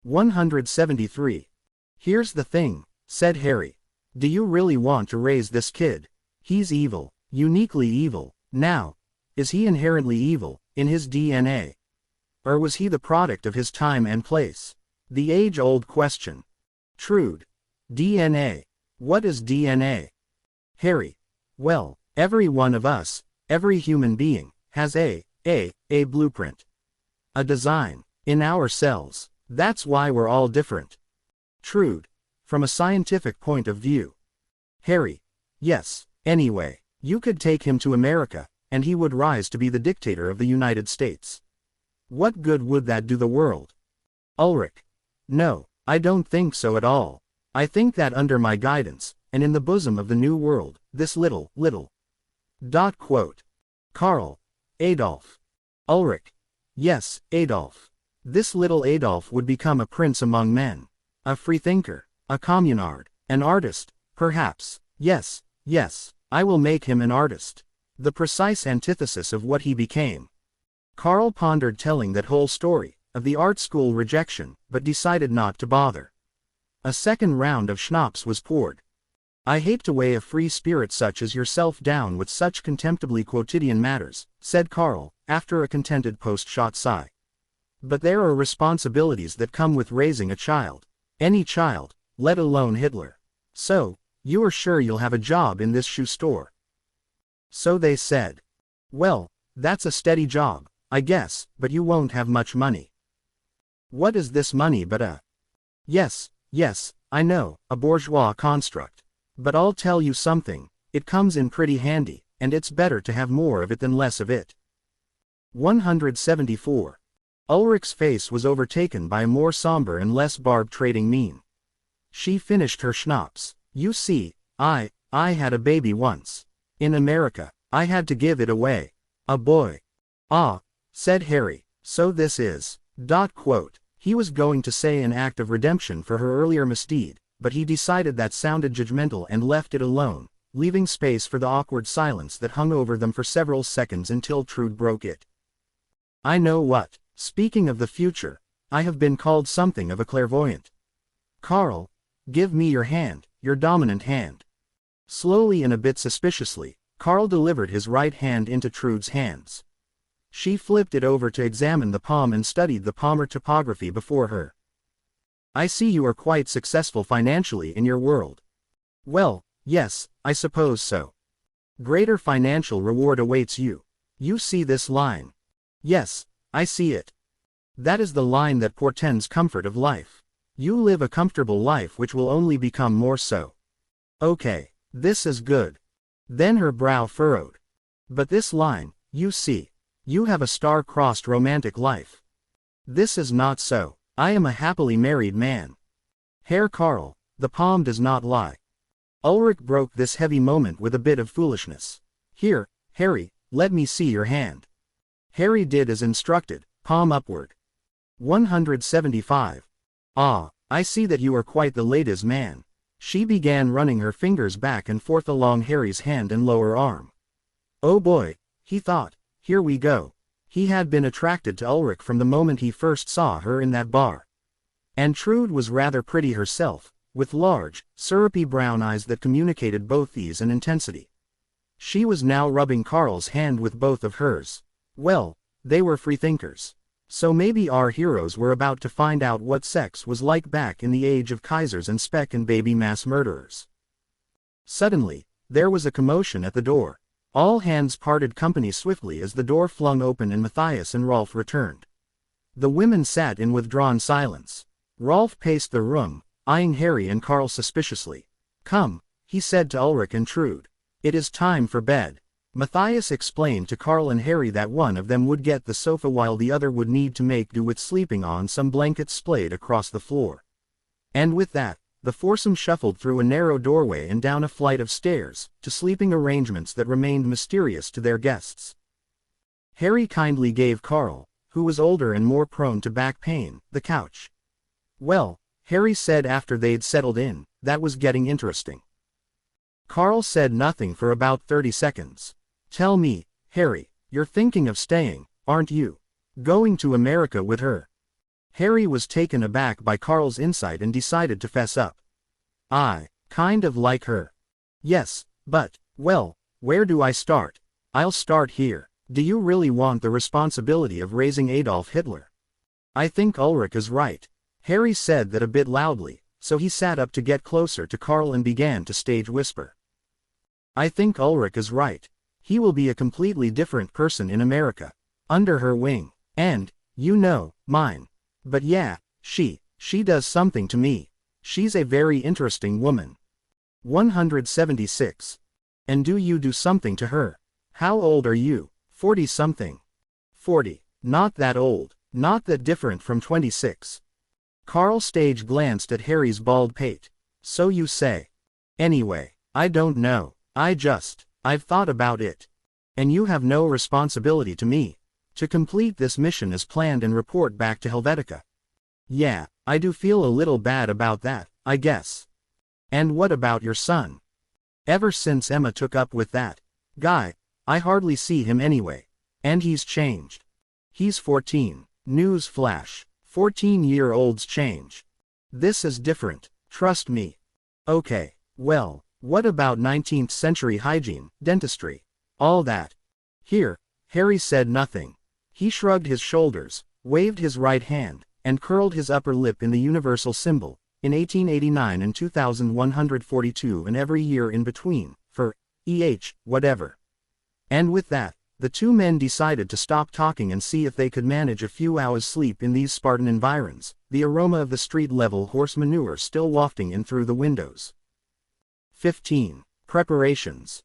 173. Here's the thing, said Harry. Do you really want to raise this kid? He's evil, uniquely evil. Now, is he inherently evil, in his DNA? Or was he the product of his time and place? The age-old question. Trude. DNA. What is DNA? Harry. Well, every one of us, every human being, has a blueprint. A design, in our cells. That's why we're all different. Trude. From a scientific point of view. Harry. Yes, anyway, you could take him to America, and he would rise to be the dictator of the United States. What good would that do the world? Ulrich. No, I don't think so at all. I think that under my guidance, and in the bosom of the new world, this little. Karl. Adolf. Ulrich. Yes, Adolf. This little Adolf would become a prince among men. A freethinker. A communard. An artist, perhaps. Yes, I will make him an artist. The precise antithesis of what he became. Karl pondered telling that whole story, of the art school rejection, but decided not to bother. A second round of schnapps was poured. I hate to weigh a free spirit such as yourself down with such contemptibly quotidian matters, said Karl, after a contented post-shot sigh. But there are responsibilities that come with raising a child. Any child, let alone Hitler. So, you are sure you'll have a job in this shoe store? So they said. Well, that's a steady job, I guess, but you won't have much money. What is this money but a... Yes, I know, a bourgeois construct. But I'll tell you something, it comes in pretty handy, and it's better to have more of it than less of it. 174. Ulrich's face was overtaken by a more somber and less barbed trading mien. She finished her schnapps. You see, I had a baby once. In America, I had to give it away. A boy. Ah, said Harry, so this is... He was going to say an act of redemption for her earlier misdeed, but he decided that sounded judgmental and left it alone, leaving space for the awkward silence that hung over them for several seconds until Trude broke it. I know what. Speaking of the future, I have been called something of a clairvoyant. Karl, give me your hand, your dominant hand. Slowly and a bit suspiciously, Karl delivered his right hand into Trude's hands. She flipped it over to examine the palm and studied the palmar topography before her. I see you are quite successful financially in your world. Well, yes, I suppose so. Greater financial reward awaits you. You see this line? Yes, I see it. That is the line that portends comfort of life. You live a comfortable life which will only become more so. Okay, this is good. Then her brow furrowed. But this line, you see. You have a star-crossed romantic life. This is not so. I am a happily married man. Herr Karl, the palm does not lie. Ulrich broke this heavy moment with a bit of foolishness. Here, Harry, let me see your hand. Harry did as instructed, palm upward. 175. Ah, I see that you are quite the ladies' man. She began running her fingers back and forth along Harry's hand and lower arm. Oh boy, he thought, here we go. He had been attracted to Ulrich from the moment he first saw her in that bar. And Trude was rather pretty herself, with large, syrupy brown eyes that communicated both ease and intensity. She was now rubbing Karl's hand with both of hers. Well, they were freethinkers. So maybe our heroes were about to find out what sex was like back in the age of Kaisers and Speck and baby mass murderers. Suddenly, there was a commotion at the door. All hands parted company swiftly as the door flung open and Matthias and Rolf returned. The women sat in withdrawn silence. Rolf paced the room, eyeing Harry and Karl suspiciously. Come, he said to Ulrich and Trude. It is time for bed. Matthias explained to Karl and Harry that one of them would get the sofa while the other would need to make do with sleeping on some blankets splayed across the floor. And with that, the foursome shuffled through a narrow doorway and down a flight of stairs, to sleeping arrangements that remained mysterious to their guests. Harry kindly gave Karl, who was older and more prone to back pain, the couch. Well, Harry said after they'd settled in, that was getting interesting. Karl said nothing for about 30 seconds. Tell me, Harry, you're thinking of staying, aren't you? Going to America with her? Harry was taken aback by Karl's insight and decided to fess up. I kind of like her. Yes, but, well, where do I start? I'll start here. Do you really want the responsibility of raising Adolf Hitler? I think Ulrich is right. Harry said that a bit loudly, so he sat up to get closer to Karl and began to stage whisper. I think Ulrich is right. He will be a completely different person in America. Under her wing. And, you know, mine. But yeah, she does something to me. She's a very interesting woman. 176. And do you do something to her? How old are you? 40-something. 40. Not that old. Not that different from 26. Carl Stage glanced at Harry's bald pate. So you say. Anyway, I don't know. I've thought about it. And you have no responsibility to me. To complete this mission as planned and report back to Helvetica. Yeah, I do feel a little bad about that, I guess. And what about your son? Ever since Emma took up with that guy, I hardly see him anyway. And he's changed. He's 14. News flash. 14-year-olds change. This is different, trust me. Okay, well, what about 19th century hygiene, dentistry? All that. Here, Harry said nothing. He shrugged his shoulders, waved his right hand, and curled his upper lip in the universal symbol, in 1889 and 2142 and every year in between, for, whatever. And with that, the two men decided to stop talking and see if they could manage a few hours sleep in these Spartan environs, the aroma of the street-level horse manure still wafting in through the windows. 15. Preparations.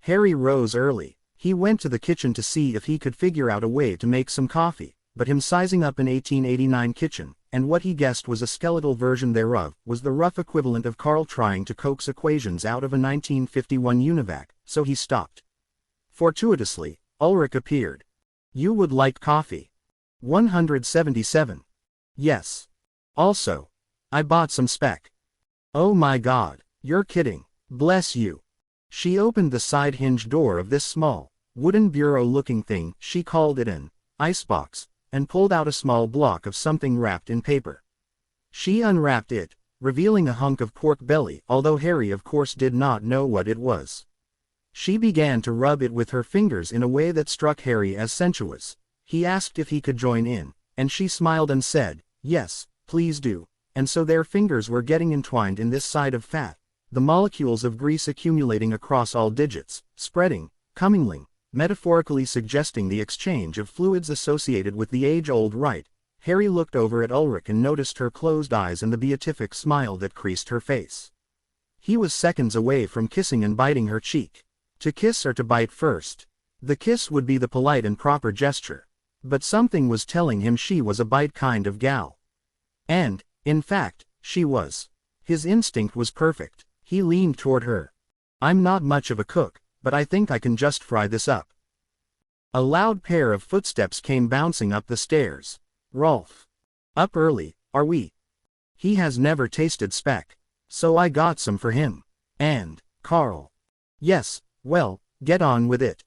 Harry rose early. He went to the kitchen to see if he could figure out a way to make some coffee, but him sizing up an 1889 kitchen, and what he guessed was a skeletal version thereof, was the rough equivalent of Carl trying to coax equations out of a 1951 UNIVAC, so he stopped. Fortuitously, Ulrich appeared. You would like coffee. 177. Yes. Also, I bought some spec. Oh my God, you're kidding. Bless you. She opened the side hinge door of this small, wooden bureau-looking thing, she called it an icebox, and pulled out a small block of something wrapped in paper. She unwrapped it, revealing a hunk of pork belly, although Harry of course did not know what it was. She began to rub it with her fingers in a way that struck Harry as sensuous. He asked if he could join in, and she smiled and said, yes, please do. And so their fingers were getting entwined in this side of fat, the molecules of grease accumulating across all digits, spreading, commingling, metaphorically suggesting the exchange of fluids associated with the age-old rite. Harry looked over at Ulrich and noticed her closed eyes and the beatific smile that creased her face. He was seconds away from kissing and biting her cheek. To kiss or to bite first? The kiss would be the polite and proper gesture. But something was telling him she was a bite kind of gal. And, in fact, she was. His instinct was perfect. He leaned toward her. I'm not much of a cook, but I think I can just fry this up. A loud pair of footsteps came bouncing up the stairs. Rolf. Up early, are we? He has never tasted speck. So I got some for him. And, Carl. Yes. Well, get on with it.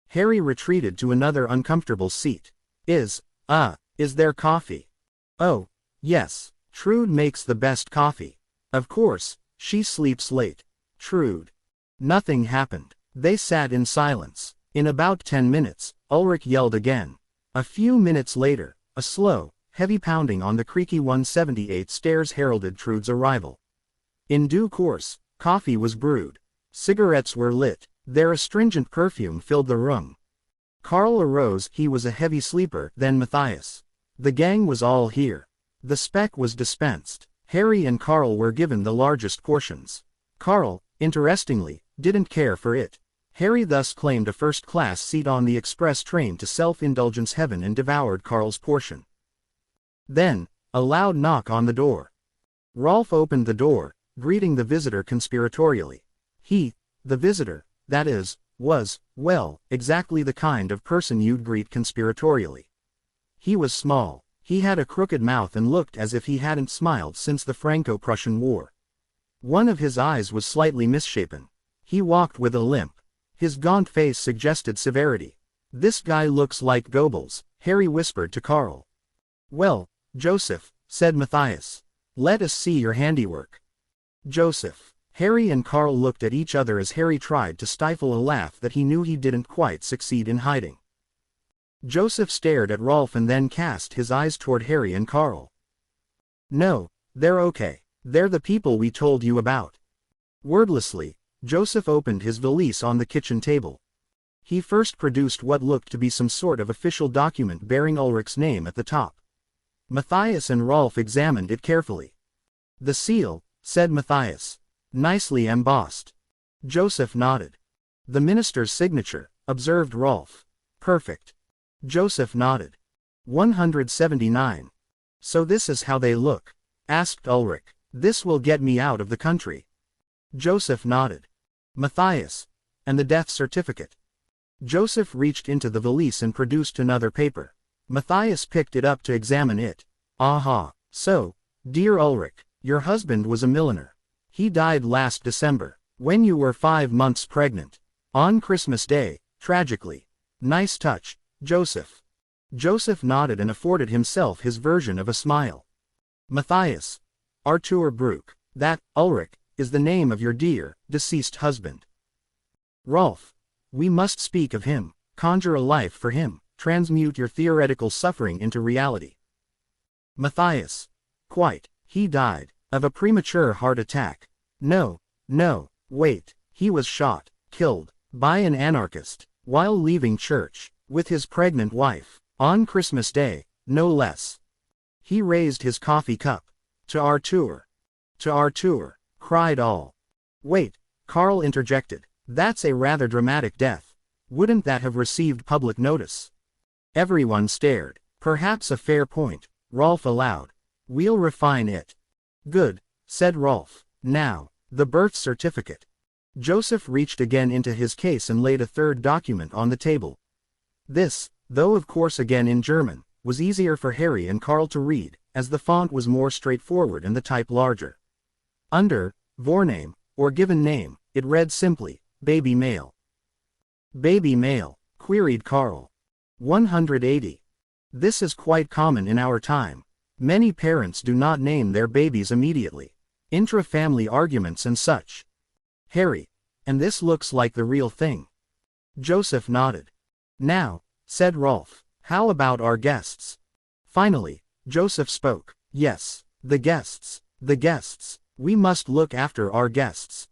Harry retreated to another uncomfortable seat. Is there coffee? Oh, yes, Trude makes the best coffee. Of course, she sleeps late. Trude. Nothing happened. They sat in silence. In about 10 minutes, Ulrich yelled again. A few minutes later, a slow, heavy pounding on the creaky 178 stairs heralded Trude's arrival. In due course, coffee was brewed. Cigarettes were lit. Their astringent perfume filled the room. Carl arose, he was a heavy sleeper, then Matthias. The gang was all here. The speck was dispensed. Harry and Carl were given the largest portions. Carl, interestingly, didn't care for it. Harry thus claimed a first-class seat on the express train to self-indulgence heaven and devoured Carl's portion. Then, a loud knock on the door. Rolf opened the door, greeting the visitor conspiratorially. He, the visitor, that is, was, well, exactly the kind of person you'd greet conspiratorially. He was small, he had a crooked mouth and looked as if he hadn't smiled since the Franco-Prussian War. One of his eyes was slightly misshapen. He walked with a limp. His gaunt face suggested severity. This guy looks like Goebbels, Harry whispered to Carl. Well, Joseph, said Matthias. Let us see your handiwork. Joseph. Harry and Carl looked at each other as Harry tried to stifle a laugh that he knew he didn't quite succeed in hiding. Joseph stared at Rolf and then cast his eyes toward Harry and Carl. No, they're okay. They're the people we told you about. Wordlessly, Joseph opened his valise on the kitchen table. He first produced what looked to be some sort of official document bearing Ulrich's name at the top. Matthias and Rolf examined it carefully. The seal, said Matthias. Nicely embossed. Joseph nodded. The minister's signature, observed Rolf. Perfect. Joseph nodded. 179. So this is how they look. asked Ulrich. This will get me out of the country. Joseph nodded. Matthias. And the death certificate. Joseph reached into the valise and produced another paper. Matthias picked it up to examine it. Aha. So, dear Ulrich, your husband was a milliner. He died last December, when you were 5 months pregnant. On Christmas Day, tragically. Nice touch, Joseph. Joseph nodded and afforded himself his version of a smile. Matthias. Artur Bruck. That, Ulrich, is the name of your dear, deceased husband. Rolf. We must speak of him, conjure a life for him, transmute your theoretical suffering into reality. Matthias. Quite. He died, of a premature heart attack. No, wait, he was shot, killed, by an anarchist, while leaving church, with his pregnant wife, on Christmas Day, no less. He raised his coffee cup. To Artur. To Artur, cried all. Wait, Karl interjected. That's a rather dramatic death. Wouldn't that have received public notice? Everyone stared. Perhaps a fair point, Rolf allowed. We'll refine it. Good, said Rolf. Now, the birth certificate. Joseph reached again into his case and laid a third document on the table. This, though of course again in German, was easier for Harry and Karl to read, as the font was more straightforward and the type larger. Under, Vorname, or given name, it read simply, Baby male. Baby male, queried Karl. 180. This is quite common in our time. Many parents do not name their babies immediately. Intra-family arguments and such. Harry. And this looks like the real thing. Joseph nodded. Now, said Rolf, how about our guests? Finally, Joseph spoke. Yes, the guests. We must look after our guests.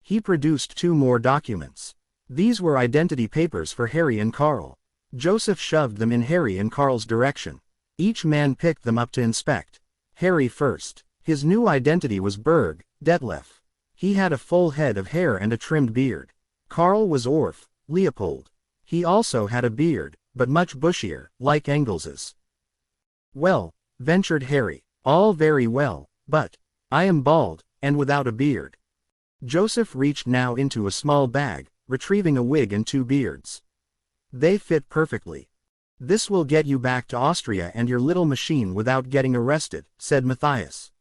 He produced 2 more documents. These were identity papers for Harry and Karl. Joseph shoved them in Harry and Karl's direction. Each man picked them up to inspect. Harry first. His new identity was Berg, Detlef. He had a full head of hair and a trimmed beard. Karl was Orff, Leopold. He also had a beard, but much bushier, like Engels's. Well, ventured Harry, all very well, but I am bald, and without a beard. Joseph reached now into a small bag, retrieving a wig and 2 beards. They fit perfectly. This will get you back to Austria and your little machine without getting arrested, said Matthias.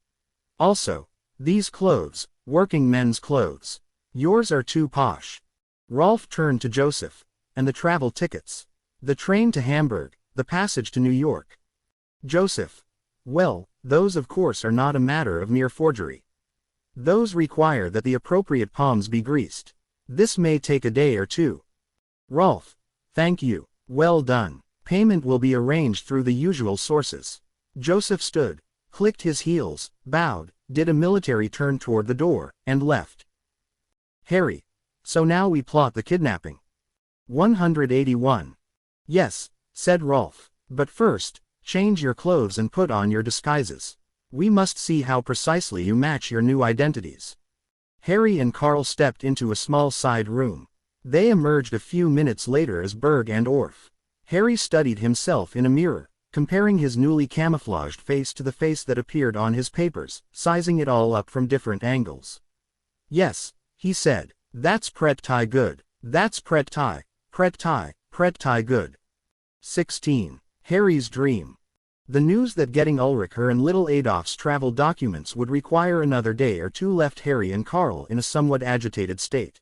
Also, these clothes, working men's clothes. Yours are too posh. Rolf turned to Joseph. And the travel tickets. The train to Hamburg, the passage to New York. Joseph. Well, those of course are not a matter of mere forgery. Those require that the appropriate palms be greased. This may take a day or 2. Rolf. Thank you. Well done. Payment will be arranged through the usual sources. Joseph stood, clicked his heels, bowed, did a military turn toward the door, and left. Harry. So now we plot the kidnapping. 181. Yes, said Rolf. But first, change your clothes and put on your disguises. We must see how precisely you match your new identities. Harry and Karl stepped into a small side room. They emerged a few minutes later as Berg and Orff. Harry studied himself in a mirror, comparing his newly camouflaged face to the face that appeared on his papers, sizing it all up from different angles. Yes, he said, that's pretty good. That's pretty good. 16. Harry's dream. The news that getting Ulrich and little Adolf's travel documents would require another day or 2 left Harry and Karl in a somewhat agitated state.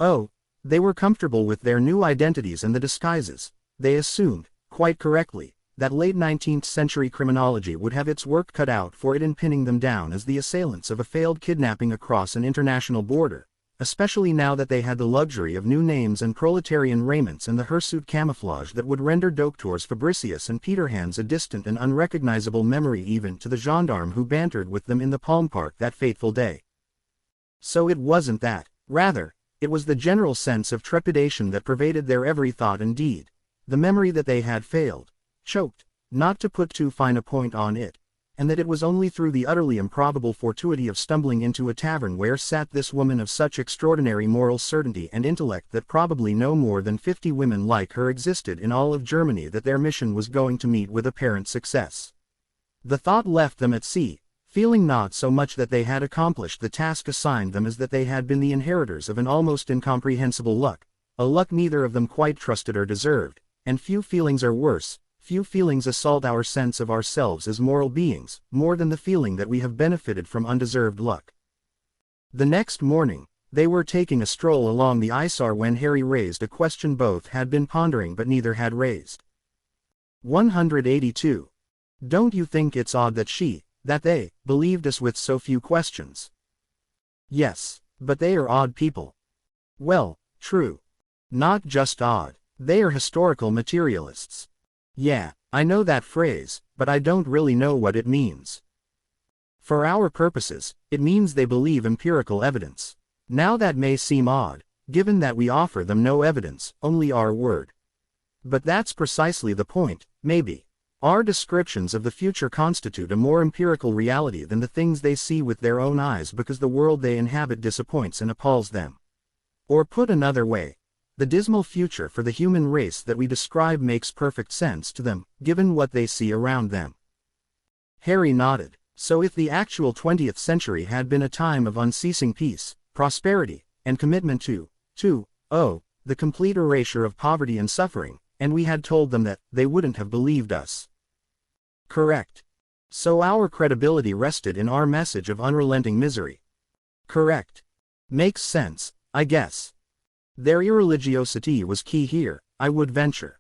Oh, they were comfortable with their new identities and the disguises. They assumed, quite correctly, that late 19th century criminology would have its work cut out for it in pinning them down as the assailants of a failed kidnapping across an international border, especially now that they had the luxury of new names and proletarian raiments and the hirsute camouflage that would render doctors Fabricius and Peterhans a distant and unrecognizable memory even to the gendarme who bantered with them in the Palm Park that fateful day. So it wasn't that. Rather, it was the general sense of trepidation that pervaded their every thought and deed. The memory that they had failed, choked, not to put too fine a point on it, and that it was only through the utterly improbable fortuity of stumbling into a tavern where sat this woman of such extraordinary moral certainty and intellect that probably no more than 50 women like her existed in all of Germany that their mission was going to meet with apparent success. The thought left them at sea, feeling not so much that they had accomplished the task assigned them as that they had been the inheritors of an almost incomprehensible luck, a luck neither of them quite trusted or deserved, and few feelings are worse, few feelings assault our sense of ourselves as moral beings, more than the feeling that we have benefited from undeserved luck. The next morning, they were taking a stroll along the Isar when Harry raised a question both had been pondering but neither had raised. 182. Don't you think it's odd that they, believed us with so few questions? Yes, but they are odd people. Well, true. Not just odd, they are historical materialists. Yeah, I know that phrase, but I don't really know what it means. For our purposes, it means they believe empirical evidence. Now that may seem odd, given that we offer them no evidence, only our word. But that's precisely the point, maybe. Our descriptions of the future constitute a more empirical reality than the things they see with their own eyes because the world they inhabit disappoints and appalls them. Or put another way, the dismal future for the human race that we describe makes perfect sense to them, given what they see around them. Harry nodded. So if the actual 20th century had been a time of unceasing peace, prosperity, and commitment to the complete erasure of poverty and suffering, and we had told them that, they wouldn't have believed us. Correct. So our credibility rested in our message of unrelenting misery. Correct. Makes sense, I guess. Their irreligiosity was key here, I would venture.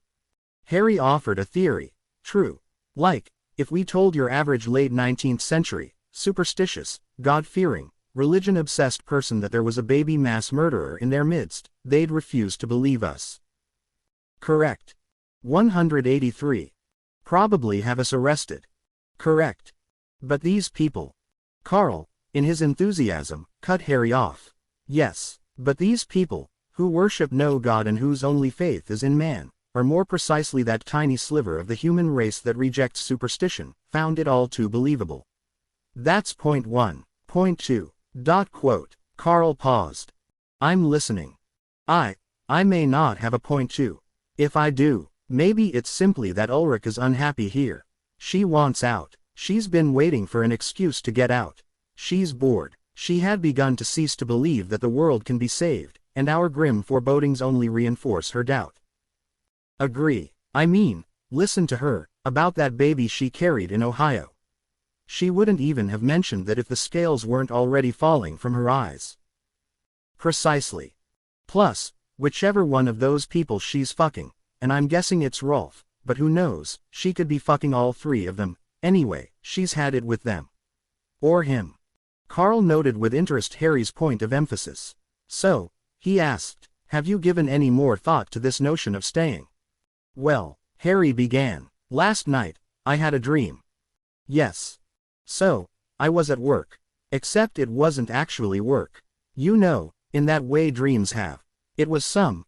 Harry offered a theory. True. Like, if we told your average late 19th century, superstitious, God-fearing, religion-obsessed person that there was a baby mass murderer in their midst, they'd refuse to believe us. Correct. 183. Probably have us arrested. Correct. But these people. Carl, in his enthusiasm, cut Harry off. Yes, but these people, who worship no God and whose only faith is in man, or more precisely that tiny sliver of the human race that rejects superstition, found it all too believable. That's point 1. Point 2. Carl paused. I'm listening. I may not have a point 2. If I do, maybe it's simply that Ulrich is unhappy here. She wants out. She's been waiting for an excuse to get out. She's bored. She had begun to cease to believe that the world can be saved, and our grim forebodings only reinforce her doubt. Agree. I mean, listen to her, about that baby she carried in Ohio. She wouldn't even have mentioned that if the scales weren't already falling from her eyes. Precisely. Plus, whichever one of those people she's fucking, and I'm guessing it's Rolf, but who knows, she could be fucking all three of them, anyway, she's had it with them. Or him. Carl noted with interest Harry's point of emphasis. So, he asked, have you given any more thought to this notion of staying? Well, Harry began, last night, I had a dream. Yes. So, I was at work. Except it wasn't actually work. You know, in that way dreams have. It was some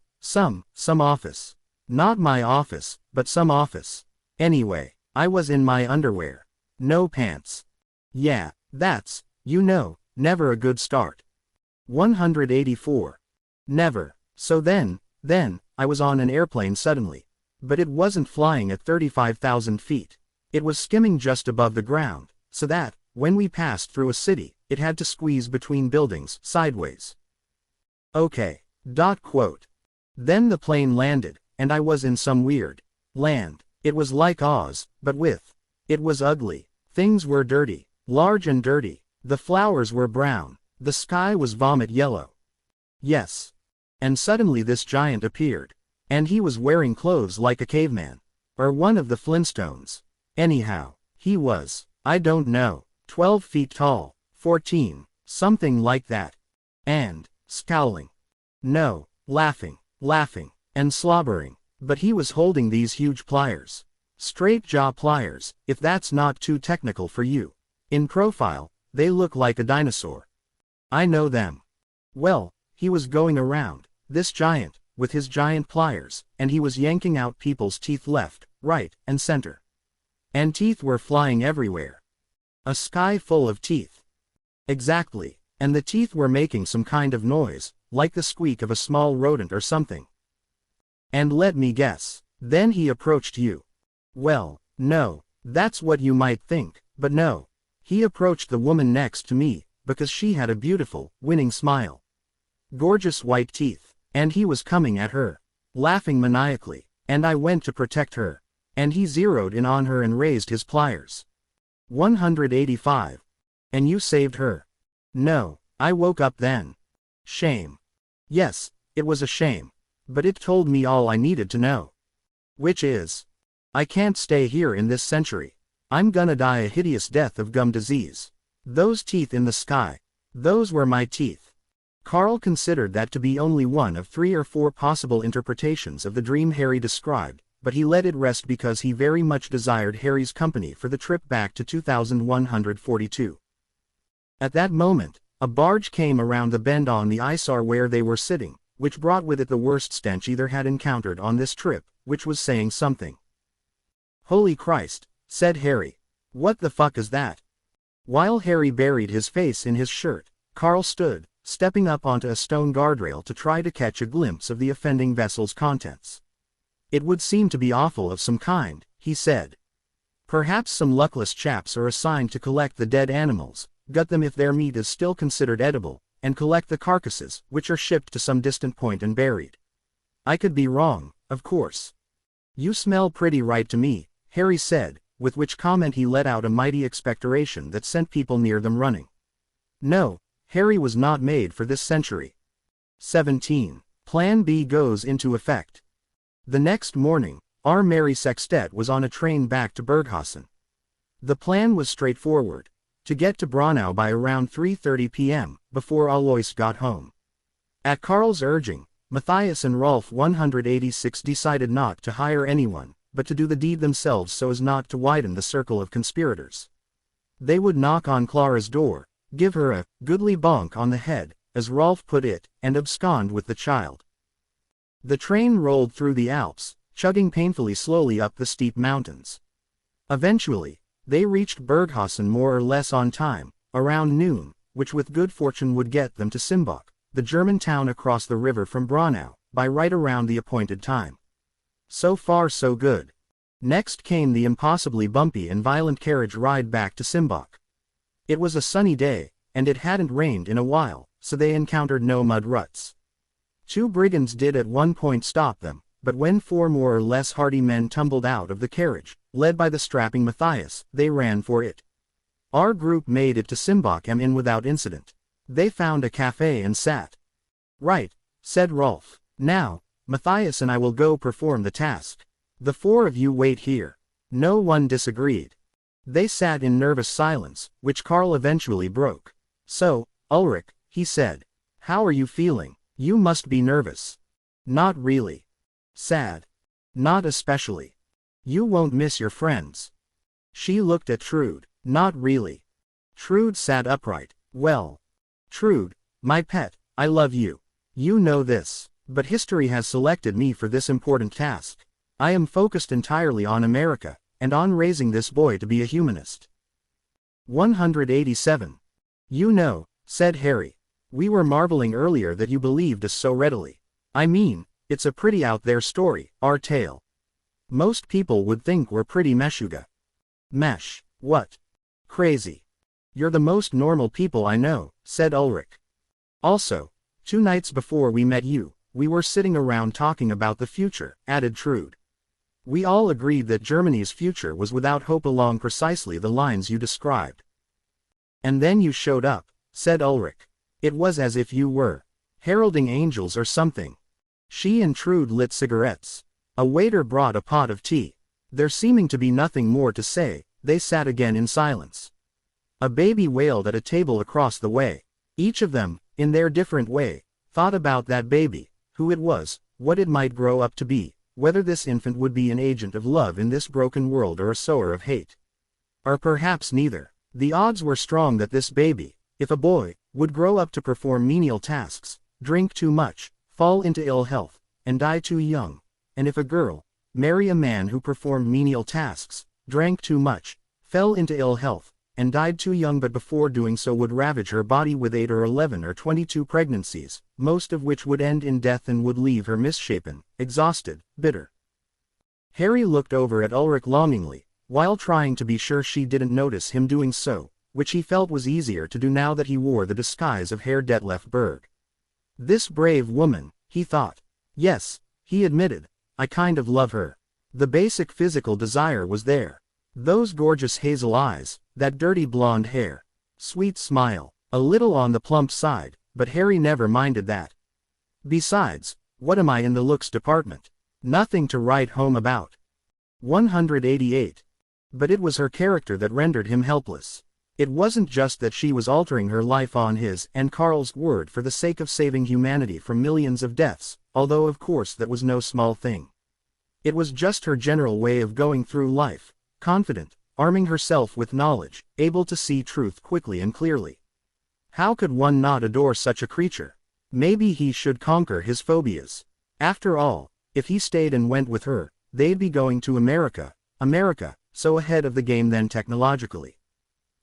office. Not my office, but some office. Anyway, I was in my underwear. No pants. Yeah, that's, never a good start. 184. Never. So then, I was on an airplane suddenly. But it wasn't flying at 35,000 feet. It was skimming just above the ground, so that, when we passed through a city, it had to squeeze between buildings, sideways. Okay. Then the plane landed, and I was in some weird land. It was like Oz, but it was ugly. Things were dirty, large and dirty. The flowers were brown. The sky was vomit yellow. Yes. And suddenly this giant appeared. And he was wearing clothes like a caveman. Or one of the Flintstones. Anyhow, he was, I don't know, 12 feet tall, 14, something like that. And, scowling. No, laughing, and slobbering. But he was holding these huge pliers. Straight jaw pliers, if that's not too technical for you. In profile, they look like a dinosaur. I know them. Well, he was going around, this giant, with his giant pliers, and he was yanking out people's teeth left, right, and center. And teeth were flying everywhere. A sky full of teeth. Exactly, and the teeth were making some kind of noise, like the squeak of a small rodent or something. And let me guess, then he approached you. Well, no, that's what you might think, but no. He approached the woman next to me, because she had a beautiful, winning smile. Gorgeous white teeth, and he was coming at her, laughing maniacally, and I went to protect her, and he zeroed in on her and raised his pliers. 185. And you saved her? No, I woke up then. Shame. Yes, it was a shame. But it told me all I needed to know. Which is, I can't stay here in this century. I'm gonna die a hideous death of gum disease. Those teeth in the sky. Those were my teeth. Carl considered that to be only one of 3 or 4 possible interpretations of the dream Harry described, but he let it rest because he very much desired Harry's company for the trip back to 2142. At that moment, a barge came around the bend on the Isar where they were sitting, which brought with it the worst stench either had encountered on this trip, which was saying something. Holy Christ, said Harry. What the fuck is that? While Harry buried his face in his shirt, Carl stood, stepping up onto a stone guardrail to try to catch a glimpse of the offending vessel's contents. It would seem to be offal of some kind, he said. Perhaps some luckless chaps are assigned to collect the dead animals, gut them if their meat is still considered edible, and collect the carcasses, which are shipped to some distant point and buried. I could be wrong, of course. You smell pretty right to me, Harry said, with which comment he let out a mighty expectoration that sent people near them running. No, Harry was not made for this century. 17. Plan B goes into effect. The next morning, our merry sextet was on a train back to Berghasen. The plan was straightforward: to get to Braunau by around 3:30 p.m., before Alois got home. At Carl's urging, Matthias and Rolf 186 decided not to hire anyone, but to do the deed themselves so as not to widen the circle of conspirators. They would knock on Clara's door, give her a goodly bonk on the head, as Rolf put it, and abscond with the child. The train rolled through the Alps, chugging painfully slowly up the steep mountains. Eventually, they reached Berghasen more or less on time, around noon, which with good fortune would get them to Simbach, the German town across the river from Braunau, by right around the appointed time. So far so good. Next came the impossibly bumpy and violent carriage ride back to Simbach. It was a sunny day, and it hadn't rained in a while, so they encountered no mud ruts. 2 brigands did at one point stop them, but when 4 more or less hardy men tumbled out of the carriage, led by the strapping Matthias, they ran for it. Our group made it to Simbach in without incident. They found a cafe and sat. Right, said Rolf. Now, Matthias and I will go perform the task. The 4 of you wait here. No one disagreed. They sat in nervous silence, which Carl eventually broke. So, Ulrich, he said. How are you feeling? You must be nervous. Not really. Sad. Not especially. You won't miss your friends. She looked at Trude. Not really. Trude sat upright. Well. Trude, my pet, I love you. You know this. But history has selected me for this important task. I am focused entirely on America, and on raising this boy to be a humanist. 187. You know, said Harry. We were marveling earlier that you believed us so readily. I mean, it's a pretty out there story, our tale. Most people would think we're pretty meshuga. Mesh, what? Crazy. You're the most normal people I know, said Ulrich. Also, 2 nights before we met you, we were sitting around talking about the future, added Trude. We all agreed that Germany's future was without hope along precisely the lines you described. And then you showed up, said Ulrich. It was as if you were heralding angels or something. She and Trude lit cigarettes. A waiter brought a pot of tea. There seeming to be nothing more to say, they sat again in silence. A baby wailed at a table across the way. Each of them, in their different way, thought about that baby, who it was, what it might grow up to be, whether this infant would be an agent of love in this broken world or a sower of hate. Or perhaps neither. The odds were strong that this baby, if a boy, would grow up to perform menial tasks, drink too much, fall into ill health, and die too young, and if a girl, marry a man who performed menial tasks, drank too much, fell into ill health, and died too young but before doing so would ravage her body with 8 or 11 or 22 pregnancies, most of which would end in death and would leave her misshapen, exhausted, bitter. Harry looked over at Ulrich longingly, while trying to be sure she didn't notice him doing so, which he felt was easier to do now that he wore the disguise of Herr Detlef Berg. This brave woman, he thought. Yes, he admitted, I kind of love her. The basic physical desire was there. Those gorgeous hazel eyes, that dirty blonde hair. Sweet smile, a little on the plump side, but Harry never minded that. Besides, what am I in the looks department? Nothing to write home about. 188. But it was her character that rendered him helpless. It wasn't just that she was altering her life on his and Carl's word for the sake of saving humanity from millions of deaths, although of course that was no small thing. It was just her general way of going through life, confident, arming herself with knowledge, able to see truth quickly and clearly. How could one not adore such a creature? Maybe he should conquer his phobias. After all, if he stayed and went with her, they'd be going to America, so ahead of the game then technologically.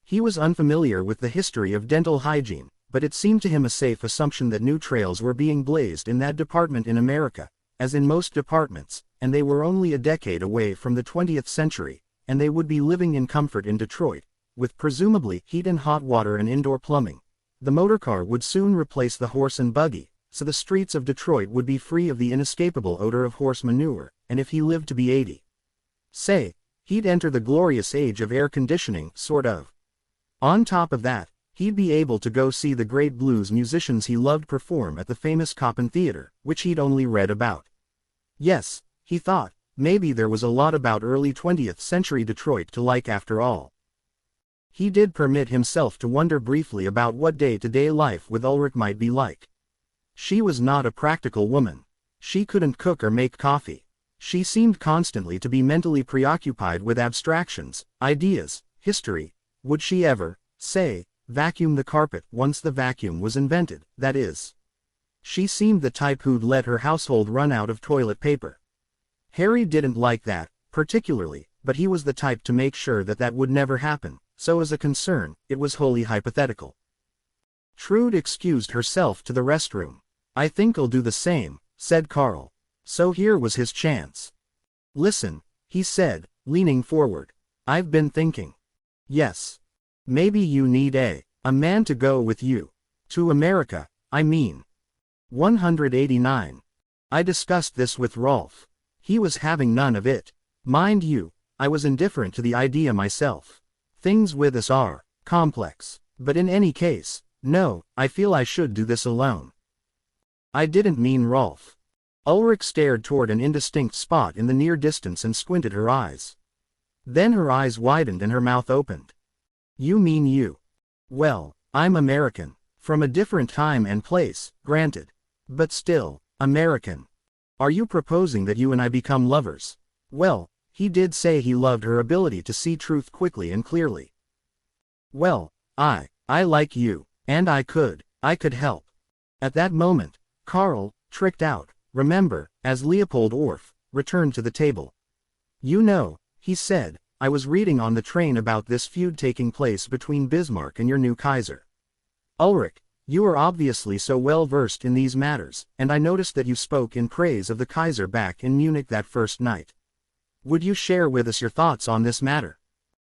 He was unfamiliar with the history of dental hygiene, but it seemed to him a safe assumption that new trails were being blazed in that department in America, as in most departments, and they were only a decade away from the 20th century, and they would be living in comfort in Detroit, with presumably heat and hot water and indoor plumbing. The motorcar would soon replace the horse and buggy, so the streets of Detroit would be free of the inescapable odor of horse manure, and if he lived to be 80, say, he'd enter the glorious age of air conditioning, sort of. On top of that, he'd be able to go see the great blues musicians he loved perform at the famous Coppin Theater, which he'd only read about. Yes, he thought, maybe there was a lot about early 20th century Detroit to like after all. He did permit himself to wonder briefly about what day-to-day life with Ulrich might be like. She was not a practical woman. She couldn't cook or make coffee. She seemed constantly to be mentally preoccupied with abstractions, ideas, history. Would she ever, say, vacuum the carpet once the vacuum was invented, that is? She seemed the type who'd let her household run out of toilet paper. Harry didn't like that, particularly, but he was the type to make sure that that would never happen, so as a concern, it was wholly hypothetical. Trude excused herself to the restroom. I think I'll do the same, said Carl. So here was his chance. Listen, he said, leaning forward. I've been thinking. Yes. Maybe you need a man to go with you. To America, I mean. 189. I discussed this with Rolf. He was having none of it. Mind you, I was indifferent to the idea myself. Things with us are complex. But in any case, no, I feel I should do this alone. I didn't mean Rolf. Ulrich stared toward an indistinct spot in the near distance and squinted her eyes. Then her eyes widened and her mouth opened. You mean you? Well, I'm American. From a different time and place, granted. But still, American. Are you proposing that you and I become lovers? Well, he did say he loved her ability to see truth quickly and clearly. Well, I like you, and I could help. At that moment, Carl, tricked out, remember, as Leopold Orff, returned to the table. You know, he said, I was reading on the train about this feud taking place between Bismarck and your new Kaiser. Ulrich, you are obviously so well versed in these matters, and I noticed that you spoke in praise of the Kaiser back in Munich that first night. Would you share with us your thoughts on this matter?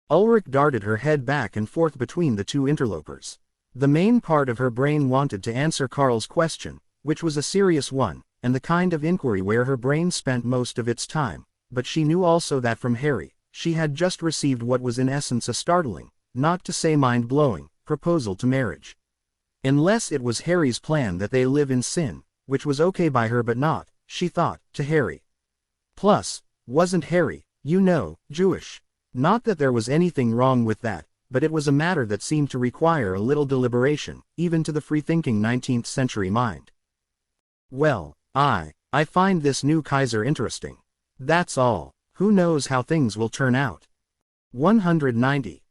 Ulrich darted her head back and forth between the two interlopers. The main part of her brain wanted to answer Carl's question, which was a serious one, and the kind of inquiry where her brain spent most of its time, but she knew also that from Harry, she had just received what was in essence a startling, not to say mind-blowing, proposal to marriage. Unless it was Harry's plan that they live in sin, which was okay by her but not, she thought, to Harry. Plus, wasn't Harry, you know, Jewish? Not that there was anything wrong with that, but it was a matter that seemed to require a little deliberation, even to the free-thinking 19th century mind. Well, I find this new Kaiser interesting. That's all. Who knows how things will turn out? 190.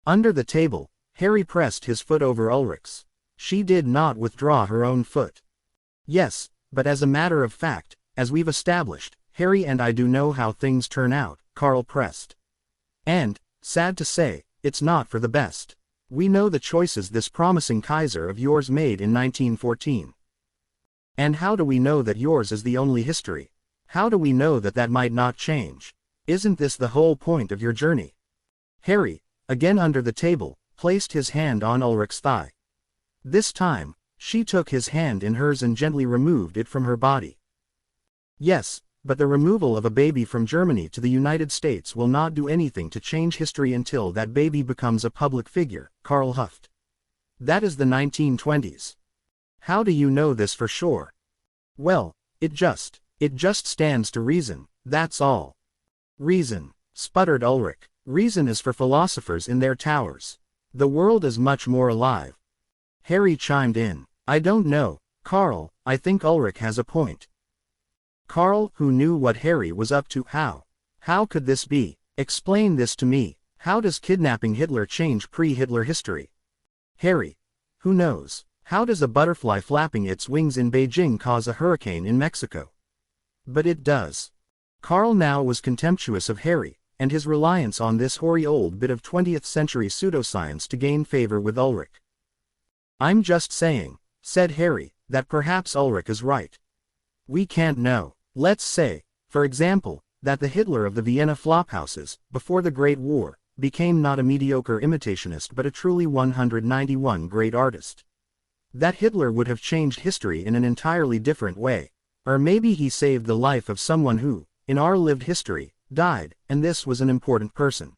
Under the table, Harry pressed his foot over Ulrich's. She did not withdraw her own foot. Yes, but as a matter of fact, as we've established, Harry and I do know how things turn out, Carl pressed. And, sad to say, it's not for the best. We know the choices this promising Kaiser of yours made in 1914. And how do we know that yours is the only history? How do we know that that might not change? Isn't this the whole point of your journey? Harry, again under the table, placed his hand on Ulrich's thigh. This time, she took his hand in hers and gently removed it from her body. Yes, but the removal of a baby from Germany to the United States will not do anything to change history until that baby becomes a public figure, Karl huffed. That is the 1920s. How do you know this for sure? Well, it just stands to reason, that's all. Reason, sputtered Ulrich. Reason is for philosophers in their towers. The world is much more alive. Harry chimed in. I don't know, Karl, I think Ulrich has a point. Karl, who knew what Harry was up to, how could this be? Explain this to me. How does kidnapping Hitler change pre-Hitler history? Harry, who knows? How does a butterfly flapping its wings in Beijing cause a hurricane in Mexico? But it does. Karl now was contemptuous of Harry, and his reliance on this hoary old bit of 20th century pseudoscience to gain favor with Ulrich. I'm just saying, said Harry, that perhaps Ulrich is right. We can't know. Let's say, for example, that the Hitler of the Vienna flophouses, before the Great War, became not a mediocre imitationist but a truly 191 great artist. That Hitler would have changed history in an entirely different way. Or maybe he saved the life of someone who, in our lived history, died, and this was an important person.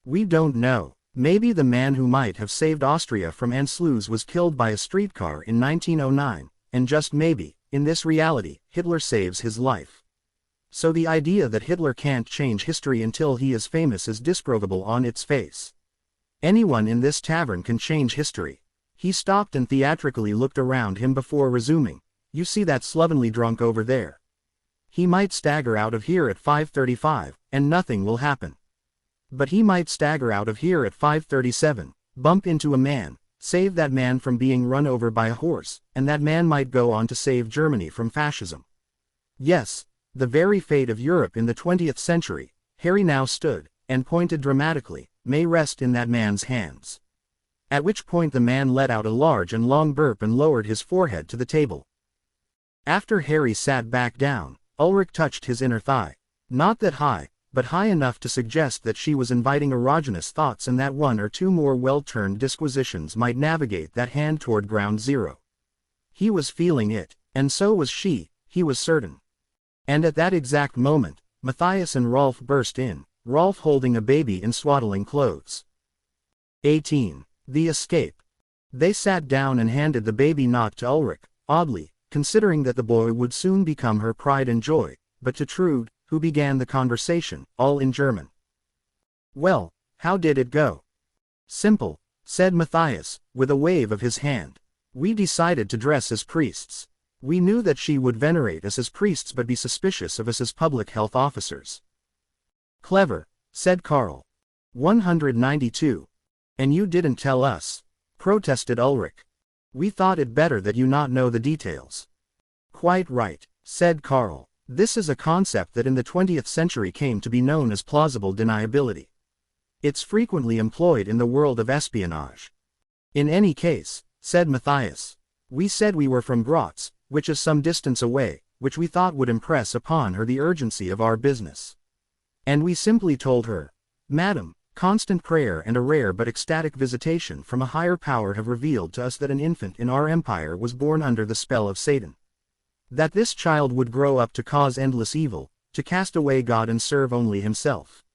We don't know. Maybe the man who might have saved Austria from Anschluss was killed by a streetcar in 1909, and just maybe, in this reality, Hitler saves his life. So the idea that Hitler can't change history until he is famous is disprovable on its face. Anyone in this tavern can change history. He stopped and theatrically looked around him before resuming. You see that slovenly drunk over there? He might stagger out of here at 5:35, and nothing will happen. But he might stagger out of here at 5:37, bump into a man, save that man from being run over by a horse, and that man might go on to save Germany from fascism. Yes, the very fate of Europe in the 20th century, Harry now stood, and pointed dramatically, may rest in that man's hands. At which point the man let out a large and long burp and lowered his forehead to the table. After Harry sat back down, Ulrich touched his inner thigh. Not that high, but high enough to suggest that she was inviting erogenous thoughts and that one or two more well-turned disquisitions might navigate that hand toward ground zero. He was feeling it, and so was she, he was certain. And at that exact moment, Matthias and Rolf burst in, Rolf holding a baby in swaddling clothes. 18. The escape. They sat down and handed the baby not to Ulrich, oddly, considering that the boy would soon become her pride and joy, but to Trude, who began the conversation, all in German. Well, how did it go? Simple, said Matthias, with a wave of his hand. We decided to dress as priests. We knew that she would venerate us as priests but be suspicious of us as public health officers. Clever, said Karl. 192. And you didn't tell us, protested Ulrich. We thought it better that you not know the details. Quite right, said Karl. This is a concept that in the 20th century came to be known as plausible deniability. It's frequently employed in the world of espionage. In any case, said Matthias, we said we were from Graz, which is some distance away, which we thought would impress upon her the urgency of our business. And we simply told her, Madam, constant prayer and a rare but ecstatic visitation from a higher power have revealed to us that an infant in our empire was born under the spell of Satan. That this child would grow up to cause endless evil, to cast away God and serve only himself.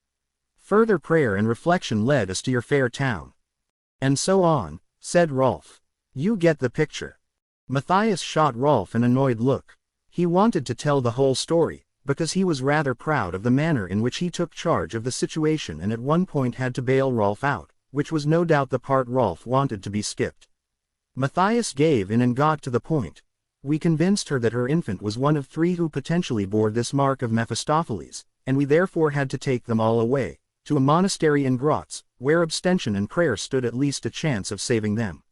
Further prayer and reflection led us to your fair town. And so on, said Rolf. You get the picture. Matthias shot Rolf an annoyed look. He wanted to tell the whole story, because he was rather proud of the manner in which he took charge of the situation and at one point had to bail Rolf out, which was no doubt the part Rolf wanted to be skipped. Matthias gave in and got to the point. We convinced her that her infant was one of 3 who potentially bore this mark of Mephistopheles, and we therefore had to take them all away, to a monastery in Graz, where abstention and prayer stood at least a chance of saving them.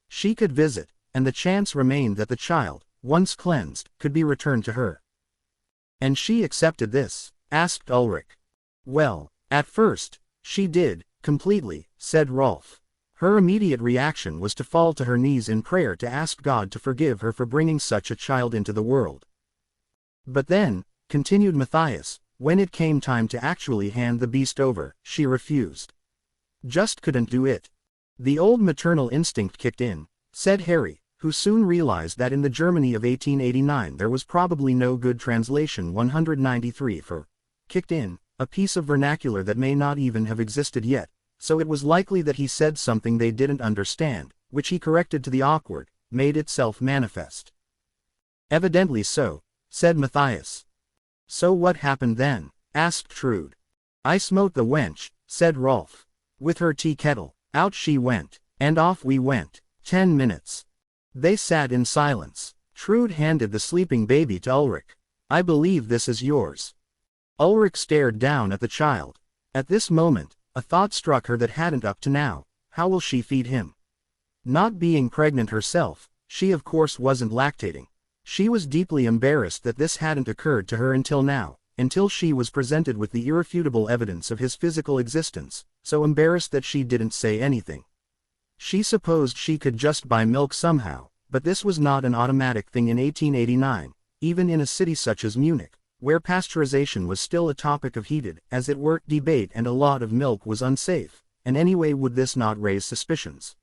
She could visit, and the chance remained that the child, once cleansed, could be returned to her. And she accepted this? Asked Ulrich. Well, at first, she did, completely, said Rolf. Her immediate reaction was to fall to her knees in prayer to ask God to forgive her for bringing such a child into the world. But then, continued Matthias, when it came time to actually hand the beast over, she refused. Just couldn't do it. The old maternal instinct kicked in, said Harry, who soon realized that in the Germany of 1889 there was probably no good translation 193 for kicked in, a piece of vernacular that may not even have existed yet, so it was likely that he said something they didn't understand, which he corrected to the awkward, made itself manifest. Evidently so, said Matthias. So what happened then? Asked Trude. I smote the wench, said Rolf. With her tea kettle, out she went, and off we went. 10 minutes. They sat in silence. Trude handed the sleeping baby to Ulrich. I believe this is yours. Ulrich stared down at the child. At this moment, a thought struck her that hadn't up to now. How will she feed him? Not being pregnant herself, she of course wasn't lactating. She was deeply embarrassed that this hadn't occurred to her until now, until she was presented with the irrefutable evidence of his physical existence, so embarrassed that she didn't say anything. She supposed she could just buy milk somehow, but this was not an automatic thing in 1889, even in a city such as Munich, where pasteurization was still a topic of heated, as it were, debate, and a lot of milk was unsafe, and anyway would this not raise suspicions?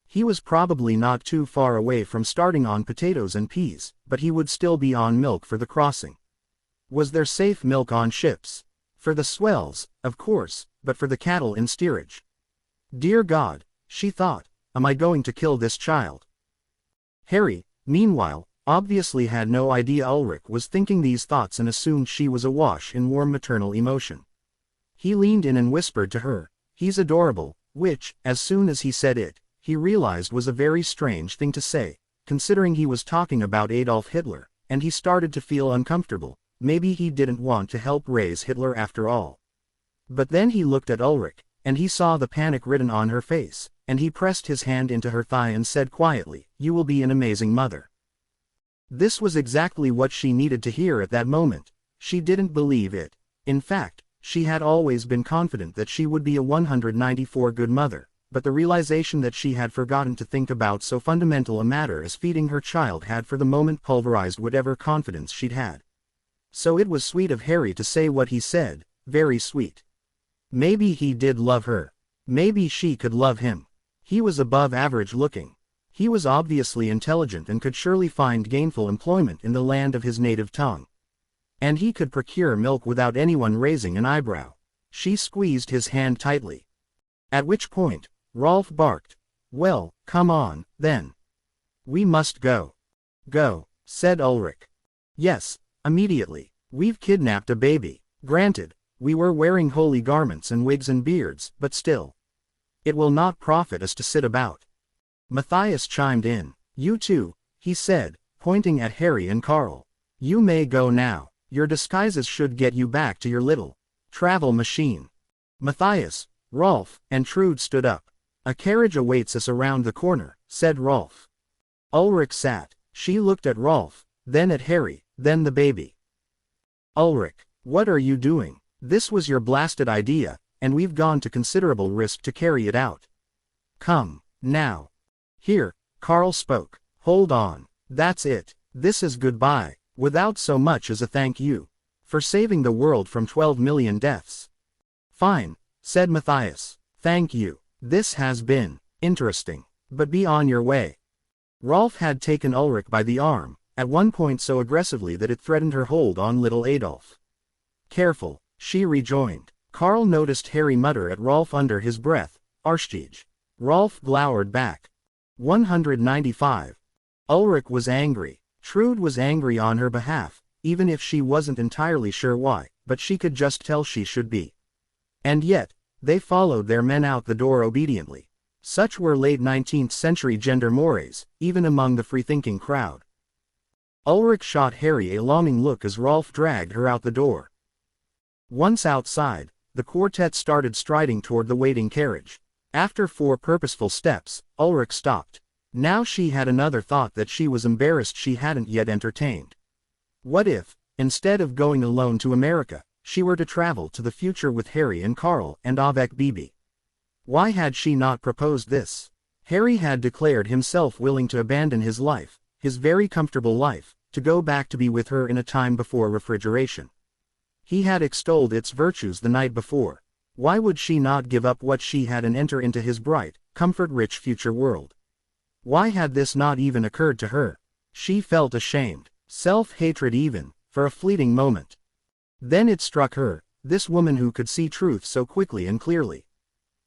He was probably not too far away from starting on potatoes and peas, but he would still be on milk for the crossing. Was there safe milk on ships? For the swells, of course, but for the cattle in steerage. Dear God, she thought, am I going to kill this child? Harry, meanwhile, obviously had no idea Ulrich was thinking these thoughts and assumed she was awash in warm maternal emotion. He leaned in and whispered to her, he's adorable, which, as soon as he said it, he realized was a very strange thing to say, considering he was talking about Adolf Hitler, and he started to feel uncomfortable. Maybe he didn't want to help raise Hitler after all. But then he looked at Ulrich, and he saw the panic written on her face, and he pressed his hand into her thigh and said quietly, you will be an amazing mother. This was exactly what she needed to hear at that moment. She didn't believe it. In fact, she had always been confident that she would be a 194 good mother, but the realization that she had forgotten to think about so fundamental a matter as feeding her child had for the moment pulverized whatever confidence she'd had. So it was sweet of Harry to say what he said, very sweet. Maybe he did love her. Maybe she could love him. He was above average looking. He was obviously intelligent and could surely find gainful employment in the land of his native tongue. And he could procure milk without anyone raising an eyebrow. She squeezed his hand tightly. At which point, Rolf barked. Well, come on, then. We must go. Go, said Ulrich. Yes, immediately. We've kidnapped a baby. Granted, we were wearing holy garments and wigs and beards, but still. It will not profit us to sit about. Matthias chimed in. You too, he said, pointing at Harry and Carl. You may go now. Your disguises should get you back to your little travel machine. Matthias, Rolf, and Trude stood up. A carriage awaits us around the corner, said Rolf. Ulrich sat. She looked at Rolf, then at Harry, then the baby. Ulrich, what are you doing? This was your blasted idea, and we've gone to considerable risk to carry it out. Come, now. Here, Carl spoke. Hold on. That's it. This is goodbye, without so much as a thank you. For saving the world from 12 million deaths. Fine, said Matthias. Thank you. This has been interesting. But be on your way. Rolf had taken Ulrich by the arm, at one point so aggressively that it threatened her hold on little Adolf. Careful, she rejoined. Carl noticed Harry mutter at Rolf under his breath, Arschtige. Rolf glowered back. 195. Ulrich was angry. Trude was angry on her behalf, even if she wasn't entirely sure why, but she could just tell she should be. And yet, they followed their men out the door obediently. Such were late 19th century gender mores, even among the free-thinking crowd. Ulrich shot Harry a longing look as Rolf dragged her out the door. Once outside, the quartet started striding toward the waiting carriage. After 4 purposeful steps, Ulrich stopped. Now she had another thought that she was embarrassed she hadn't yet entertained. What if, instead of going alone to America, she were to travel to the future with Harry and Carl and avec Bibi? Why had she not proposed this? Harry had declared himself willing to abandon his life, his very comfortable life, to go back to be with her in a time before refrigeration. He had extolled its virtues the night before. Why would she not give up what she had and enter into his bright, comfort-rich future world. Why had this not even occurred to her? She felt ashamed, self-hatred even, for a fleeting moment. Then it struck her, this woman who could see truth so quickly and clearly.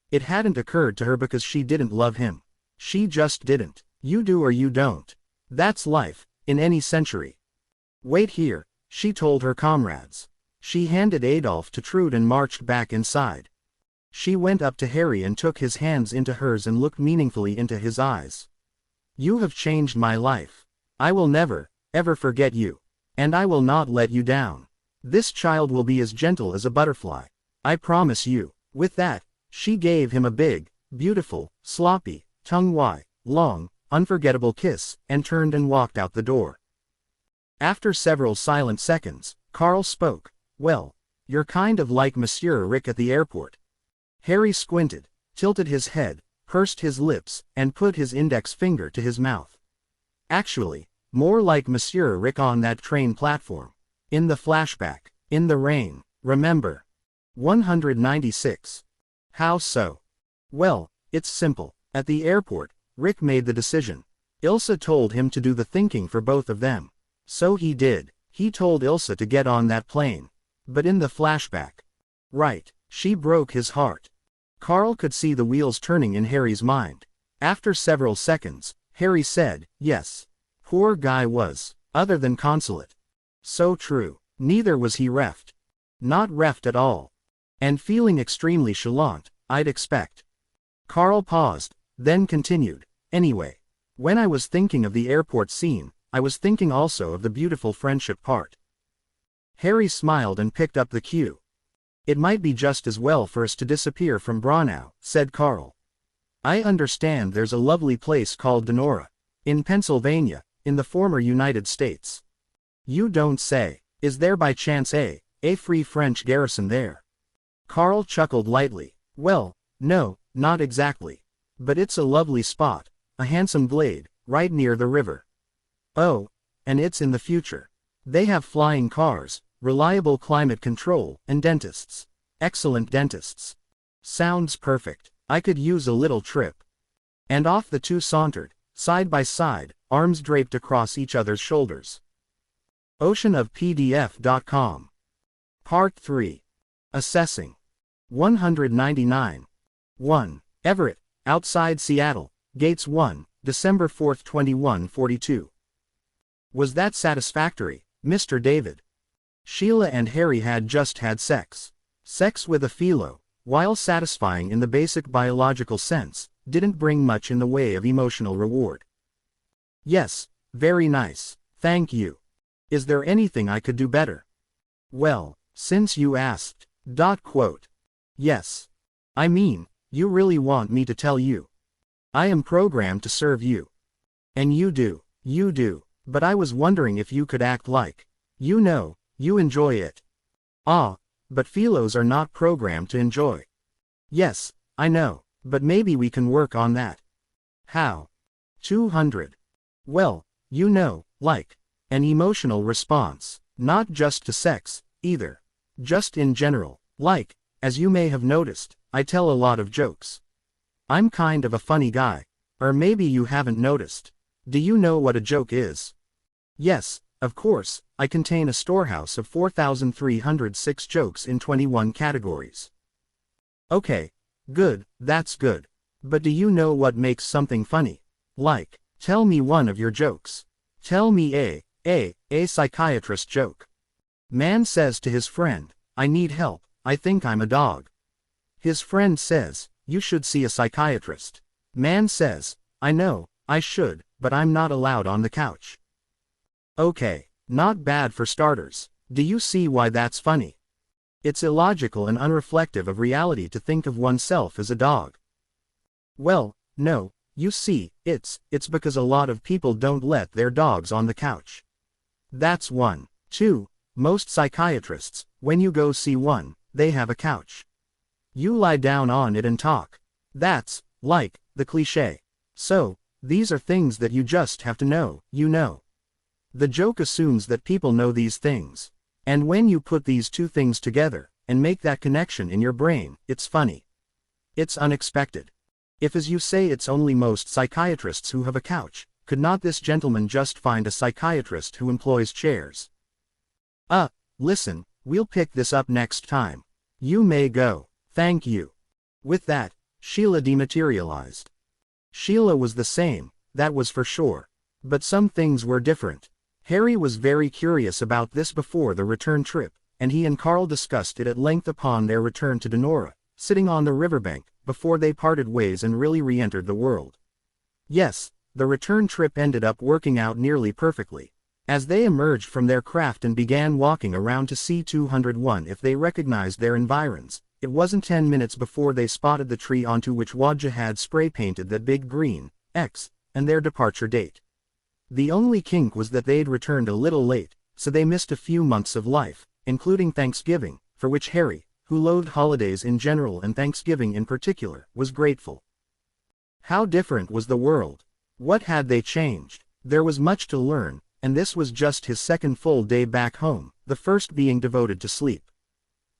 It hadn't occurred to her because she didn't love him. She just didn't. You do or you don't. That's life, in any century. Wait here, she told her comrades. She handed Adolf to Trude and marched back inside. She went up to Harry and took his hands into hers and looked meaningfully into his eyes. You have changed my life. I will never, ever forget you. And I will not let you down. This child will be as gentle as a butterfly. I promise you. With that, she gave him a big, beautiful, sloppy, tongue-wide, long, unforgettable kiss, and turned and walked out the door. After several silent seconds, Carl spoke. Well, you're kind of like Monsieur Rick at the airport. Harry squinted, tilted his head, pursed his lips, and put his index finger to his mouth. Actually, more like Monsieur Rick on that train platform. In the flashback. In the rain. Remember. 196. How so? Well, it's simple. At the airport, Rick made the decision. Ilsa told him to do the thinking for both of them. So he did. He told Ilsa to get on that plane. But in the flashback. Right, she broke his heart. Carl could see the wheels turning in Harry's mind. After several seconds, Harry said, yes. Poor guy was, other than consulate. So true. Neither was he reffed. Not reffed at all. And feeling extremely chalant, I'd expect. Carl paused, then continued. Anyway, when I was thinking of the airport scene, I was thinking also of the beautiful friendship part. Harry smiled and picked up the cue. It might be just as well for us to disappear from Braunau, said Carl. I understand there's a lovely place called Donora. In Pennsylvania, in the former United States. You don't say. Is there by chance a free French garrison there? Carl chuckled lightly. Well, no, not exactly. But it's a lovely spot, a handsome glade, right near the river. Oh, and it's in the future. They have flying cars, reliable climate control, and dentists. Excellent dentists. Sounds perfect. I could use a little trip. And off the two sauntered, side by side, arms draped across each other's shoulders. Oceanofpdf.com. Part 3. Assessing. 199. 1. Everett, outside Seattle, Gates 1, December 4, 2142. Was that satisfactory, Mr. David? Sheila and Harry had just had sex. Sex with a philo, while satisfying in the basic biological sense, didn't bring much in the way of emotional reward. Yes, very nice, thank you. Is there anything I could do better? Well, since you asked. Yes. I mean, you really want me to tell you. I am programmed to serve you. And you do, but I was wondering if you could act like, you know, you enjoy it. Ah, but philos are not programmed to enjoy. Yes, I know, but maybe we can work on that. How? 200. Well, you know, like, an emotional response, not just to sex, either. Just in general, like, as you may have noticed, I tell a lot of jokes. I'm kind of a funny guy, or maybe you haven't noticed. Do you know what a joke is? Yes, of course, I contain a storehouse of 4,306 jokes in 21 categories. Okay, good, that's good. But do you know what makes something funny? Like, tell me one of your jokes. Tell me a psychiatrist joke. Man says to his friend, I need help, I think I'm a dog. His friend says, you should see a psychiatrist. Man says, I know, I should, but I'm not allowed on the couch. Okay, not bad for starters. Do you see why that's funny? It's illogical and unreflective of reality to think of oneself as a dog. Well, no, you see, it's because a lot of people don't let their dogs on the couch. That's one. 2. Most psychiatrists, when you go see one, they have a couch. You lie down on it and talk. That's, like, the cliché. So, these are things that you just have to know, you know. The joke assumes that people know these things. And when you put these two things together, and make that connection in your brain, it's funny. It's unexpected. If as you say it's only most psychiatrists who have a couch, could not this gentleman just find a psychiatrist who employs chairs? Listen, we'll pick this up next time. You may go. Thank you. With that, Sheila dematerialized. Sheila was the same, that was for sure. But some things were different. Harry was very curious about this before the return trip, and he and Carl discussed it at length upon their return to Denora, sitting on the riverbank, before they parted ways and really re-entered the world. Yes, the return trip ended up working out nearly perfectly. As they emerged from their craft and began walking around to see 201 if they recognized their environs, it wasn't 10 minutes before they spotted the tree onto which Wadja had spray-painted that big green X, and their departure date. The only kink was that they'd returned a little late, so they missed a few months of life, including Thanksgiving, for which Harry, who loathed holidays in general and Thanksgiving in particular, was grateful. How different was the world? What had they changed? There was much to learn, and this was just his second full day back home, the first being devoted to sleep.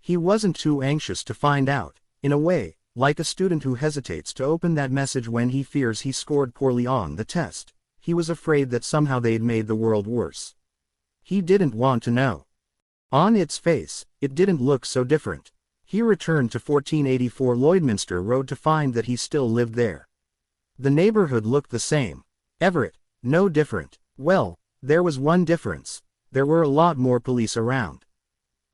He wasn't too anxious to find out, in a way, like a student who hesitates to open that message when he fears he scored poorly on the test. He was afraid that somehow they'd made the world worse. He didn't want to know. On its face, it didn't look so different. He returned to 1484 Lloydminster Road to find that he still lived there. The neighborhood looked the same. Everett, no different. Well, there was one difference. There were a lot more police around.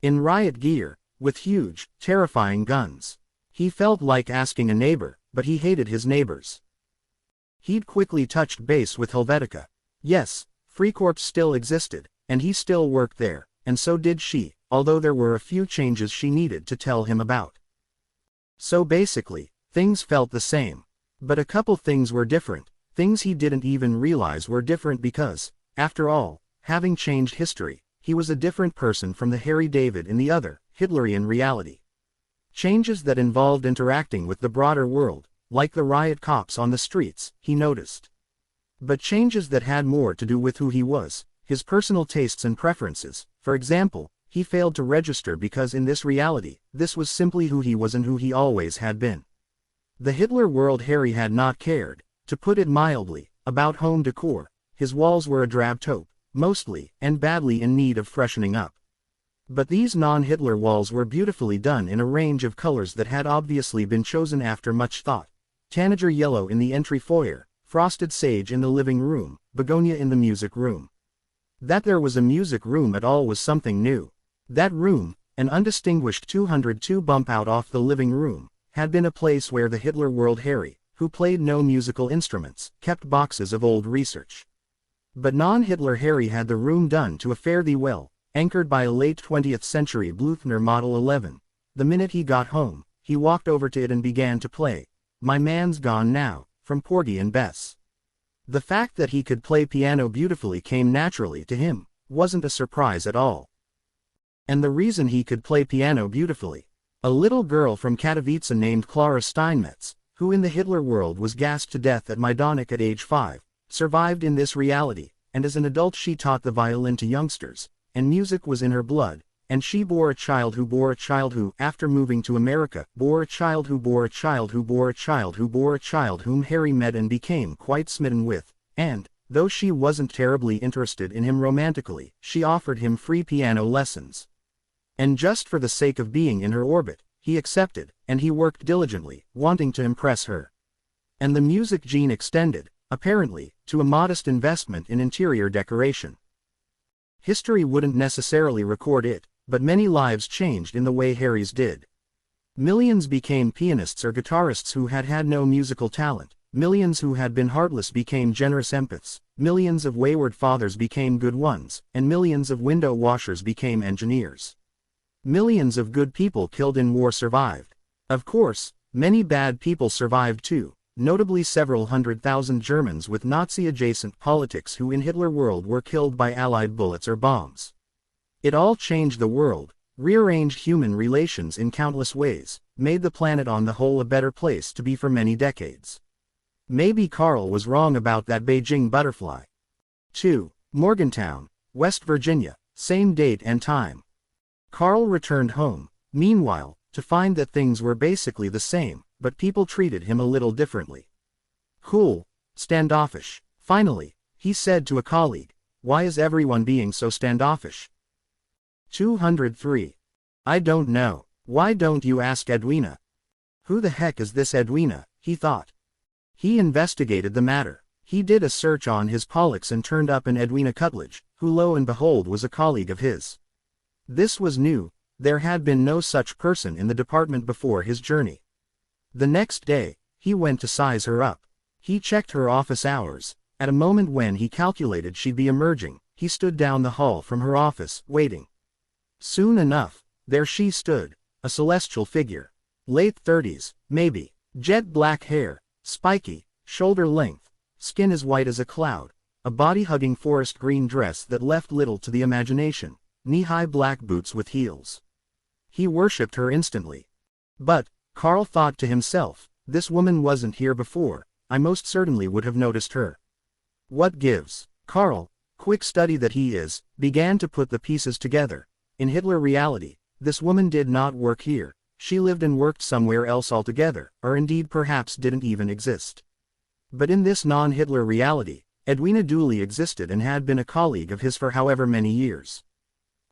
In riot gear, with huge, terrifying guns. He felt like asking a neighbor, but he hated his neighbors. He'd quickly touched base with Helvetica. Yes, Fricorps still existed, and he still worked there, and so did she, although there were a few changes she needed to tell him about. So basically, things felt the same. But a couple things were different, things he didn't even realize were different because, after all, having changed history, he was a different person from the Harry David in the other, Hitlerian reality. Changes that involved interacting with the broader world, like the riot cops on the streets, he noticed. But changes that had more to do with who he was, his personal tastes and preferences. For example, he failed to register because in this reality, this was simply who he was and who he always had been. The Hitler world Harry had not cared, to put it mildly, about home decor. His walls were a drab taupe, mostly, and badly in need of freshening up. But these non-Hitler walls were beautifully done in a range of colors that had obviously been chosen after much thought. Tanager yellow in the entry foyer, frosted sage in the living room, begonia in the music room. That there was a music room at all was something new. That room, an undistinguished 202 bump out off the living room, had been a place where the Hitler world Harry, who played no musical instruments, kept boxes of old research. But non-Hitler Harry had the room done to a fare-thee well, anchored by a late 20th century Bluthner Model 11. The minute he got home, he walked over to it and began to play My Man's Gone Now, from Porgy and Bess. The fact that he could play piano beautifully came naturally to him, wasn't a surprise at all. And the reason he could play piano beautifully, a little girl from Katowice named Clara Steinmetz, who in the Hitler world was gassed to death at Majdanek at age 5, survived in this reality, and as an adult she taught the violin to youngsters, and music was in her blood, and she bore a child who bore a child who, after moving to America, bore a child who bore a child who bore a child who bore a child whom Harry met and became quite smitten with, and, though she wasn't terribly interested in him romantically, she offered him free piano lessons. And just for the sake of being in her orbit, he accepted, and he worked diligently, wanting to impress her. And the music gene extended, apparently, to a modest investment in interior decoration. History wouldn't necessarily record it, but many lives changed in the way Harry's did. Millions became pianists or guitarists who had had no musical talent, millions who had been heartless became generous empaths, millions of wayward fathers became good ones, and millions of window washers became engineers. Millions of good people killed in war survived. Of course, many bad people survived too, notably several 100,000 Germans with Nazi-adjacent politics who in Hitler world were killed by Allied bullets or bombs. It all changed the world, rearranged human relations in countless ways, made the planet on the whole a better place to be for many decades. Maybe Carl was wrong about that Beijing butterfly. 2. Morgantown, West Virginia, same date and time. Carl returned home, meanwhile, to find that things were basically the same, but people treated him a little differently. Cool, standoffish. Finally, he said to a colleague, "Why is everyone being so standoffish?" 203. "I don't know. Why don't you ask Edwina?" Who the heck is this Edwina, he thought. He investigated the matter. He did a search on his Pollux and turned up an Edwina Cutledge, who lo and behold was a colleague of his. This was new, there had been no such person in the department before his journey. The next day, he went to size her up. He checked her office hours. At a moment when he calculated she'd be emerging, he stood down the hall from her office, waiting. Soon enough, there she stood, a celestial figure. Late 30s, maybe. Jet black hair, spiky, shoulder length, skin as white as a cloud, a body-hugging forest green dress that left little to the imagination, knee-high black boots with heels. He worshipped her instantly. But, Carl thought to himself, this woman wasn't here before, I most certainly would have noticed her. What gives? Carl, quick study that he is, began to put the pieces together. In Hitler reality, this woman did not work here, she lived and worked somewhere else altogether, or indeed perhaps didn't even exist. But in this non-Hitler reality, Edwina Dooley existed and had been a colleague of his for however many years.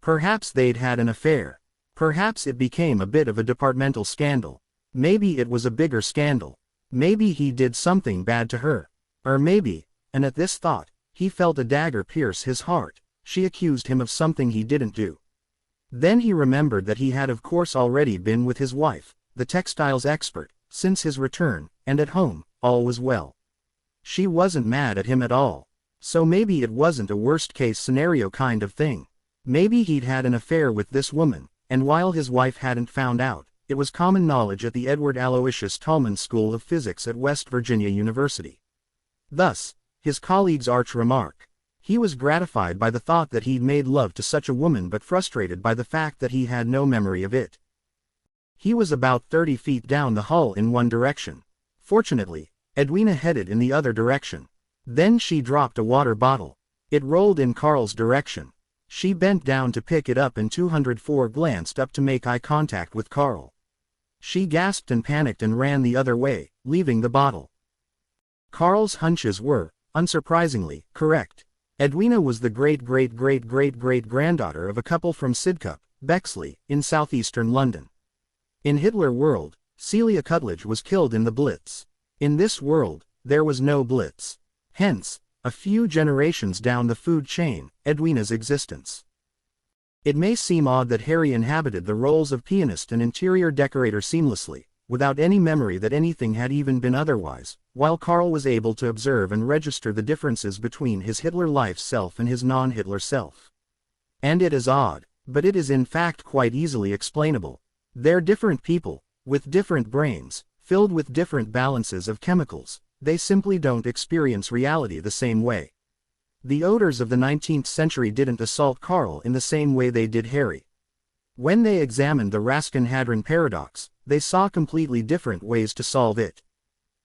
Perhaps they'd had an affair. Perhaps it became a bit of a departmental scandal. Maybe it was a bigger scandal. Maybe he did something bad to her. Or maybe, and at this thought, he felt a dagger pierce his heart, she accused him of something he didn't do. Then he remembered that he had of course already been with his wife, the textiles expert, since his return, and at home, all was well. She wasn't mad at him at all. So maybe it wasn't a worst-case scenario kind of thing. Maybe he'd had an affair with this woman, and while his wife hadn't found out, it was common knowledge at the Edward Aloysius Tolman School of Physics at West Virginia University. Thus, his colleague's arch remark. He was gratified by the thought that he'd made love to such a woman but frustrated by the fact that he had no memory of it. He was about 30 feet down the hall in one direction. Fortunately, Edwina headed in the other direction. Then she dropped a water bottle. It rolled in Carl's direction. She bent down to pick it up and 204 glanced up to make eye contact with Carl. She gasped and panicked and ran the other way, leaving the bottle. Carl's hunches were, unsurprisingly, correct. Edwina was the great-great-great-great-great-granddaughter of a couple from Sidcup, Bexley, in southeastern London. In Hitler world, Celia Cutledge was killed in the Blitz. In this world, there was no Blitz. Hence, a few generations down the food chain, Edwina's existence. It may seem odd that Harry inhabited the roles of pianist and interior decorator seamlessly, without any memory that anything had even been otherwise, while Carl was able to observe and register the differences between his Hitler life self and his non-Hitler self. And it is odd, but it is in fact quite easily explainable. They're different people, with different brains, filled with different balances of chemicals, they simply don't experience reality the same way. The odors of the 19th century didn't assault Carl in the same way they did Harry. When they examined the Raskin-Hadron paradox, they saw completely different ways to solve it.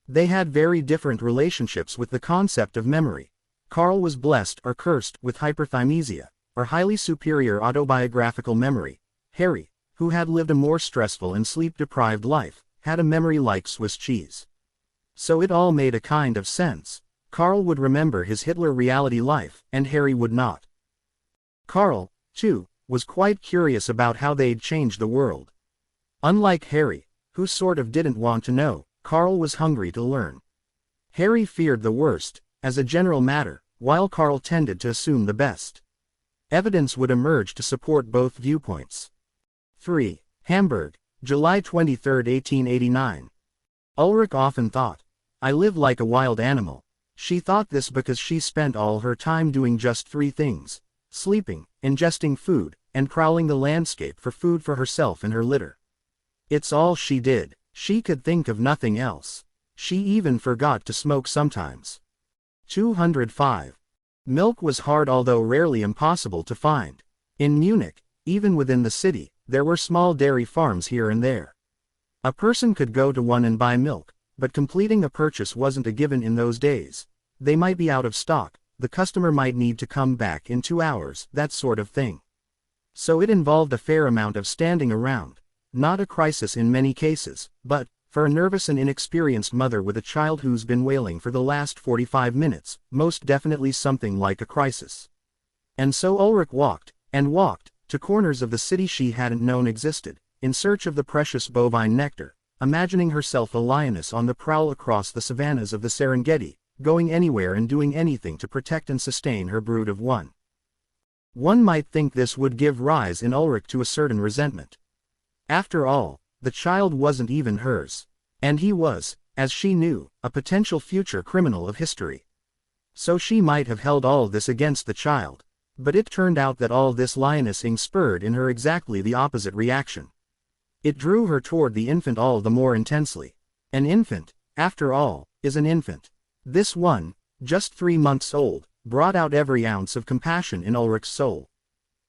They had very different relationships with the concept of memory. Carl was blessed or cursed with hyperthymesia, or highly superior autobiographical memory. Harry, who had lived a more stressful and sleep-deprived life, had a memory like Swiss cheese. So it all made a kind of sense. Carl would remember his Hitler reality life, and Harry would not. Carl, too, was quite curious about how they'd changed the world. Unlike Harry, who sort of didn't want to know, Carl was hungry to learn. Harry feared the worst, as a general matter, while Carl tended to assume the best. Evidence would emerge to support both viewpoints. 3. Hamburg, July 23, 1889. Ulrich often thought, "I live like a wild animal." She thought this because she spent all her time doing just three things: sleeping, ingesting food, and prowling the landscape for food for herself and her litter. It's all she did. She could think of nothing else. She even forgot to smoke sometimes. 205. Milk was hard although rarely impossible to find. In Munich, even within the city, there were small dairy farms here and there. A person could go to one and buy milk, but completing a purchase wasn't a given in those days. They might be out of stock, the customer might need to come back in 2 hours, that sort of thing. So it involved a fair amount of standing around. Not a crisis in many cases, but, for a nervous and inexperienced mother with a child who's been wailing for the last 45 minutes, most definitely something like a crisis. And so Ulrich walked, and walked, to corners of the city she hadn't known existed, in search of the precious bovine nectar, imagining herself a lioness on the prowl across the savannas of the Serengeti, going anywhere and doing anything to protect and sustain her brood of one. One might think this would give rise in Ulrich to a certain resentment. After all, the child wasn't even hers. And he was, as she knew, a potential future criminal of history. So she might have held all this against the child. But it turned out that all this lionessing spurred in her exactly the opposite reaction. It drew her toward the infant all the more intensely. An infant, after all, is an infant. This one, just 3 months old, brought out every ounce of compassion in Ulrich's soul.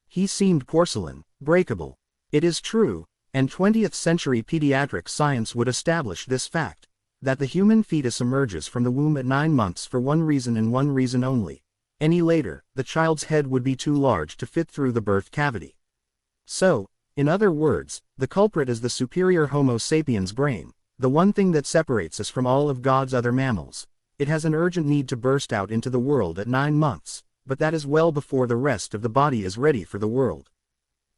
He seemed porcelain, breakable. It is true, and 20th century pediatric science would establish this fact, that the human fetus emerges from the womb at 9 months for one reason and one reason only. Any later, the child's head would be too large to fit through the birth cavity. So, in other words, the culprit is the superior Homo sapiens brain, the one thing that separates us from all of God's other mammals. It has an urgent need to burst out into the world at 9 months, but that is well before the rest of the body is ready for the world.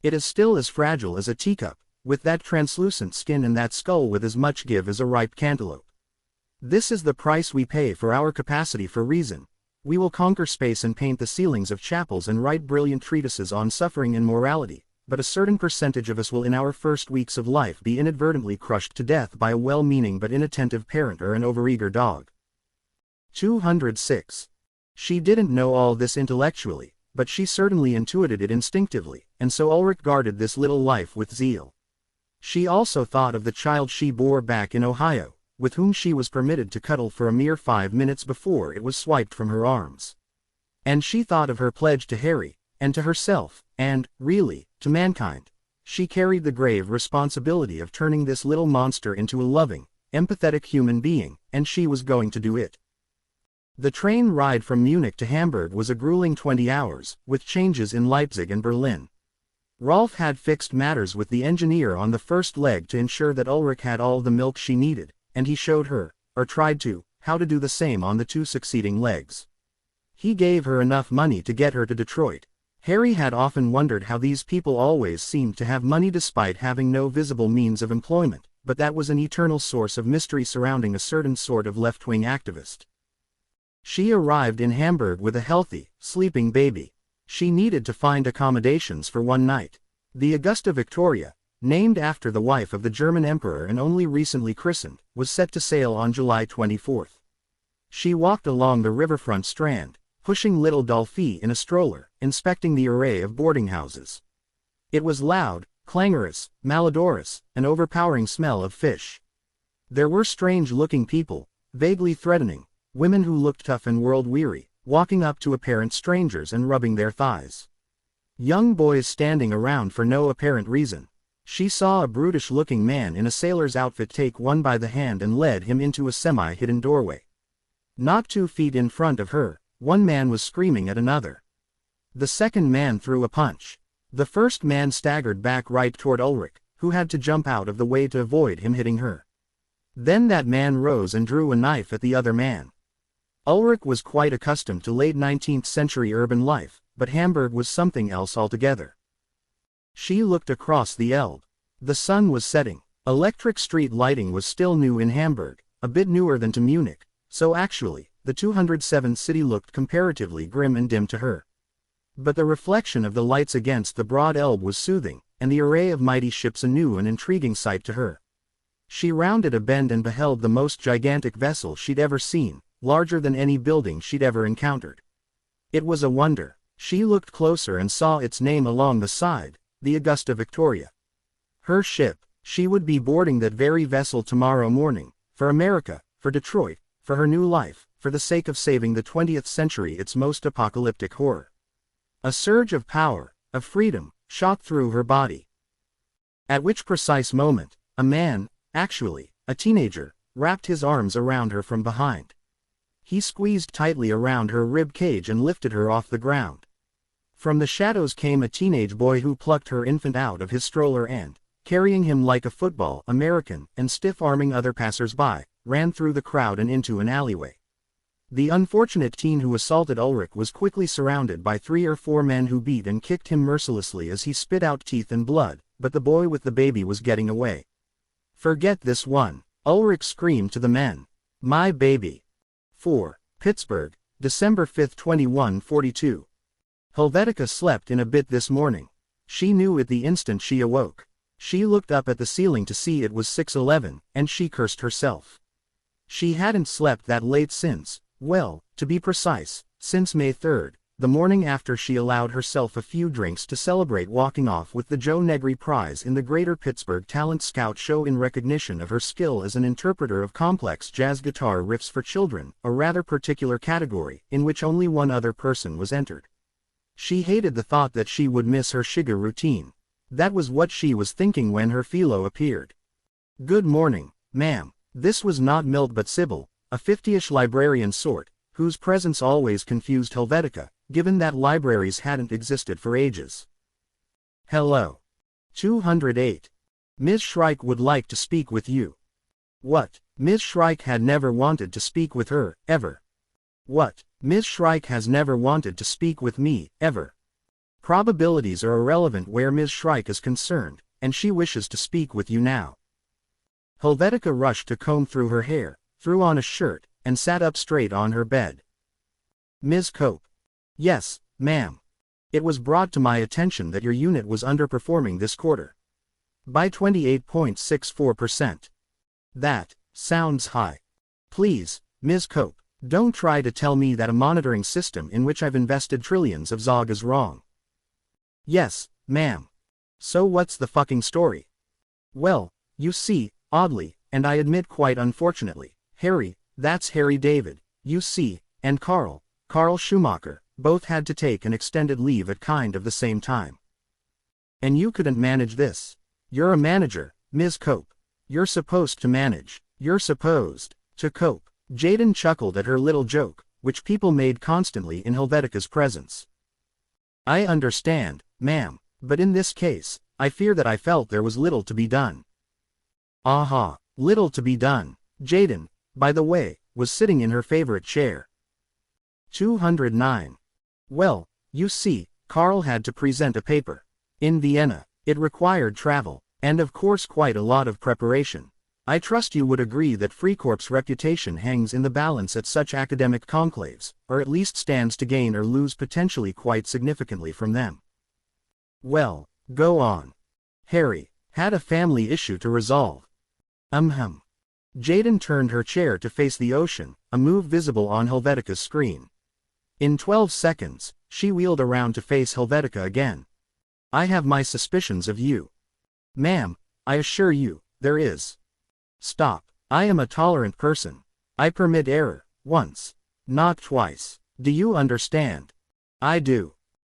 It is still as fragile as a teacup, with that translucent skin and that skull with as much give as a ripe cantaloupe. This is the price we pay for our capacity for reason. We will conquer space and paint the ceilings of chapels and write brilliant treatises on suffering and morality, but a certain percentage of us will in our first weeks of life be inadvertently crushed to death by a well-meaning but inattentive parent or an overeager dog. 206. She didn't know all this intellectually, but she certainly intuited it instinctively, and so Ulrich guarded this little life with zeal. She also thought of the child she bore back in Ohio, with whom she was permitted to cuddle for a mere 5 minutes before it was swiped from her arms. And she thought of her pledge to Harry, and to herself, and, really, to mankind. She carried the grave responsibility of turning this little monster into a loving, empathetic human being, and she was going to do it. The train ride from Munich to Hamburg was a grueling 20 hours, with changes in Leipzig and Berlin. Rolf had fixed matters with the engineer on the first leg to ensure that Ulrich had all the milk she needed, and he showed her, or tried to, how to do the same on the 2 succeeding legs. He gave her enough money to get her to Detroit. Harry had often wondered how these people always seemed to have money despite having no visible means of employment, but that was an eternal source of mystery surrounding a certain sort of left-wing activist. She arrived in Hamburg with a healthy, sleeping baby. She needed to find accommodations for one night. The Augusta Victoria, named after the wife of the German emperor and only recently christened, was set to sail on July 24. She walked along the riverfront strand, pushing little Dolphy in a stroller, inspecting the array of boarding houses. It was loud, clangorous, malodorous, an overpowering smell of fish. There were strange-looking people, vaguely threatening, women who looked tough and world-weary, walking up to apparent strangers and rubbing their thighs. Young boys standing around for no apparent reason. She saw a brutish-looking man in a sailor's outfit take one by the hand and led him into a semi-hidden doorway. Not 2 feet in front of her, one man was screaming at another. The second man threw a punch. The first man staggered back right toward Ulrich, who had to jump out of the way to avoid him hitting her. Then that man rose and drew a knife at the other man. Ulrich was quite accustomed to late 19th century urban life, but Hamburg was something else altogether. She looked across the Elbe. The sun was setting. Electric street lighting was still new in Hamburg, a bit newer than to Munich, so actually, the 207th city looked comparatively grim and dim to her. But the reflection of the lights against the broad Elbe was soothing, and the array of mighty ships a new and intriguing sight to her. She rounded a bend and beheld the most gigantic vessel she'd ever seen, larger than any building she'd ever encountered. It was a wonder. She looked closer and saw its name along the side, the Augusta Victoria. Her ship. She would be boarding that very vessel tomorrow morning, for America, for Detroit, for her new life, for the sake of saving the 20th century its most apocalyptic horror. A surge of power, of freedom, shot through her body. At which precise moment, a man, actually, a teenager, wrapped his arms around her from behind. He squeezed tightly around her rib cage and lifted her off the ground. From the shadows came a teenage boy who plucked her infant out of his stroller and, carrying him like a football American and stiff-arming other passers-by, ran through the crowd and into an alleyway. The unfortunate teen who assaulted Ulrich was quickly surrounded by 3 or 4 men who beat and kicked him mercilessly as he spit out teeth and blood, but the boy with the baby was getting away. "Forget this one," Ulrich screamed to the men. "My baby." 4. Pittsburgh, December 5, 2142. Helvetica slept in a bit this morning. She knew it the instant she awoke. She looked up at the ceiling to see it was 6:11, and she cursed herself. She hadn't slept that late since, well, to be precise, since May 3rd, the morning after she allowed herself a few drinks to celebrate walking off with the Joe Negri Prize in the Greater Pittsburgh Talent Scout Show in recognition of her skill as an interpreter of complex jazz guitar riffs for children, a rather particular category, in which only one other person was entered. She hated the thought that she would miss her Shiga routine. That was what she was thinking when her philo appeared. "Good morning, ma'am." This was not Milt but Sybil, a 50-ish librarian sort, whose presence always confused Helvetica, given that libraries hadn't existed for ages. "Hello. 208. Ms. Shrike would like to speak with you." What? Ms. Shrike had never wanted to speak with her, ever. What? Ms. Shrike has never wanted to speak with me, ever. Probabilities are irrelevant where Ms. Shrike is concerned, and she wishes to speak with you now. Helvetica rushed to comb through her hair, threw on a shirt, and sat up straight on her bed. "Ms. Cope." "Yes, ma'am. It was brought to my attention that your unit was underperforming this quarter. By 28.64%. That sounds high. Please, Ms. Cope, don't try to tell me that a monitoring system in which I've invested trillions of Zog is wrong." "Yes, ma'am. So what's the fucking story?" "Well, you see, oddly, and I admit quite unfortunately, Harry, that's Harry David, you see, and Carl Schumacher, both had to take an extended leave at kind of the same time. And you couldn't manage this. You're a manager, Ms. Cope. You're supposed to manage. You're supposed to cope." Jaden chuckled at her little joke, which people made constantly in Helvetica's presence. "I understand, ma'am, but in this case, I fear that I felt there was little to be done." "Aha, little to be done." Jaden, by the way, was sitting in her favorite chair. 209. "Well, you see, Carl had to present a paper. In Vienna. It required travel, and of course quite a lot of preparation. I trust you would agree that Frikorp's reputation hangs in the balance at such academic conclaves, or at least stands to gain or lose potentially quite significantly from them." "Well, go on." "Harry had a family issue to resolve." Jaden turned her chair to face the ocean, a move visible on Helvetica's screen. In 12 seconds, she wheeled around to face Helvetica again. "I have my suspicions of you. Ma'am, I assure you, there is." "Stop. I am a tolerant person. I permit error, once. Not twice. Do you understand?" "I do."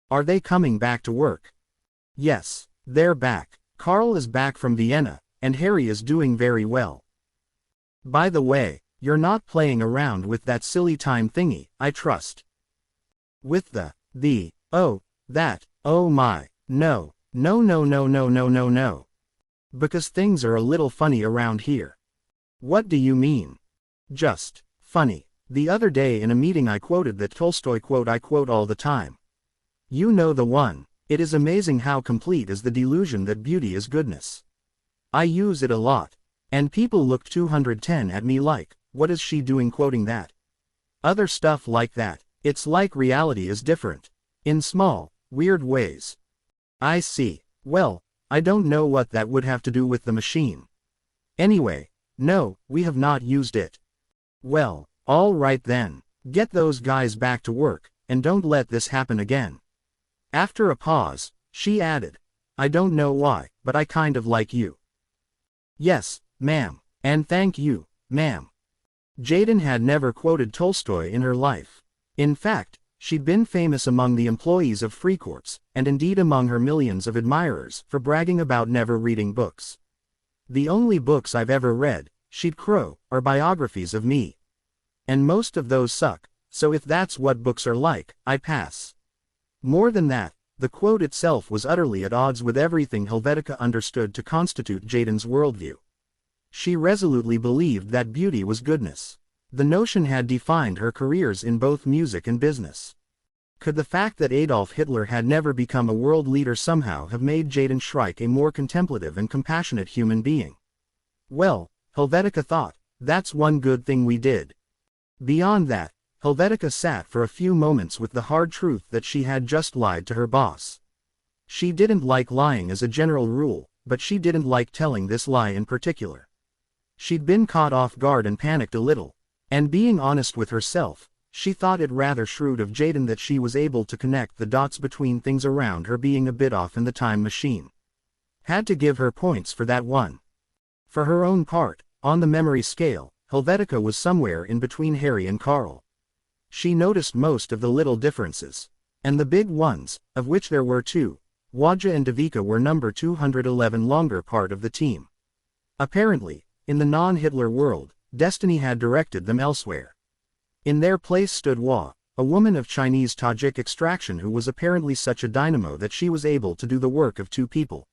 "Are they coming back to work?" "Yes, they're back. Carl is back from Vienna, and Harry is doing very well. By the way, you're not playing around with that silly time thingy, I trust." "With oh my, no. Because things are a little funny around here." "What do you mean?" "Just funny. The other day in a meeting I quoted that Tolstoy quote I quote all the time. You know the one. It is amazing how complete is the delusion that beauty is goodness. I use it a lot. And people look 210 at me like, what is she doing quoting that? Other stuff like that. It's like reality is different. In small, weird ways." "I see. Well, I don't know what that would have to do with the machine. Anyway, no, we have not used it." "Well, all right then. Get those guys back to work, and don't let this happen again." After a pause, she added, "I don't know why, but I kind of like you." "Yes, ma'am, and thank you, ma'am." Jaden had never quoted Tolstoy in her life. In fact, she'd been famous among the employees of Frikorps, and indeed among her millions of admirers, for bragging about never reading books. "The only books I've ever read," she'd crow, "are biographies of me. And most of those suck, so if that's what books are like, I pass. More than that, The quote itself was utterly at odds with everything Helvetica understood to constitute Jaden's worldview. She resolutely believed that beauty was goodness. The notion had defined her careers in both music and business. Could the fact that Adolf Hitler had never become a world leader somehow have made Jaden Shrike a more contemplative and compassionate human being? Well, Helvetica thought, that's one good thing we did. Beyond that, Helvetica sat for a few moments with the hard truth that she had just lied to her boss. She didn't like lying as a general rule, but she didn't like telling this lie in particular. She'd been caught off guard and panicked a little, and being honest with herself, she thought it rather shrewd of Jaden that she was able to connect the dots between things around her being a bit off in the time machine. Had to give her points for that one. For her own part, on the memory scale, Helvetica was somewhere in between Harry and Carl. She noticed most of the little differences. And the big ones, of which there were two, Wadja and Devika were number 211 longer part of the team. Apparently, in the non-Hitler world, destiny had directed them elsewhere. In their place stood Wa, a woman of Chinese Tajik extraction who was apparently such a dynamo that she was able to do the work of two people.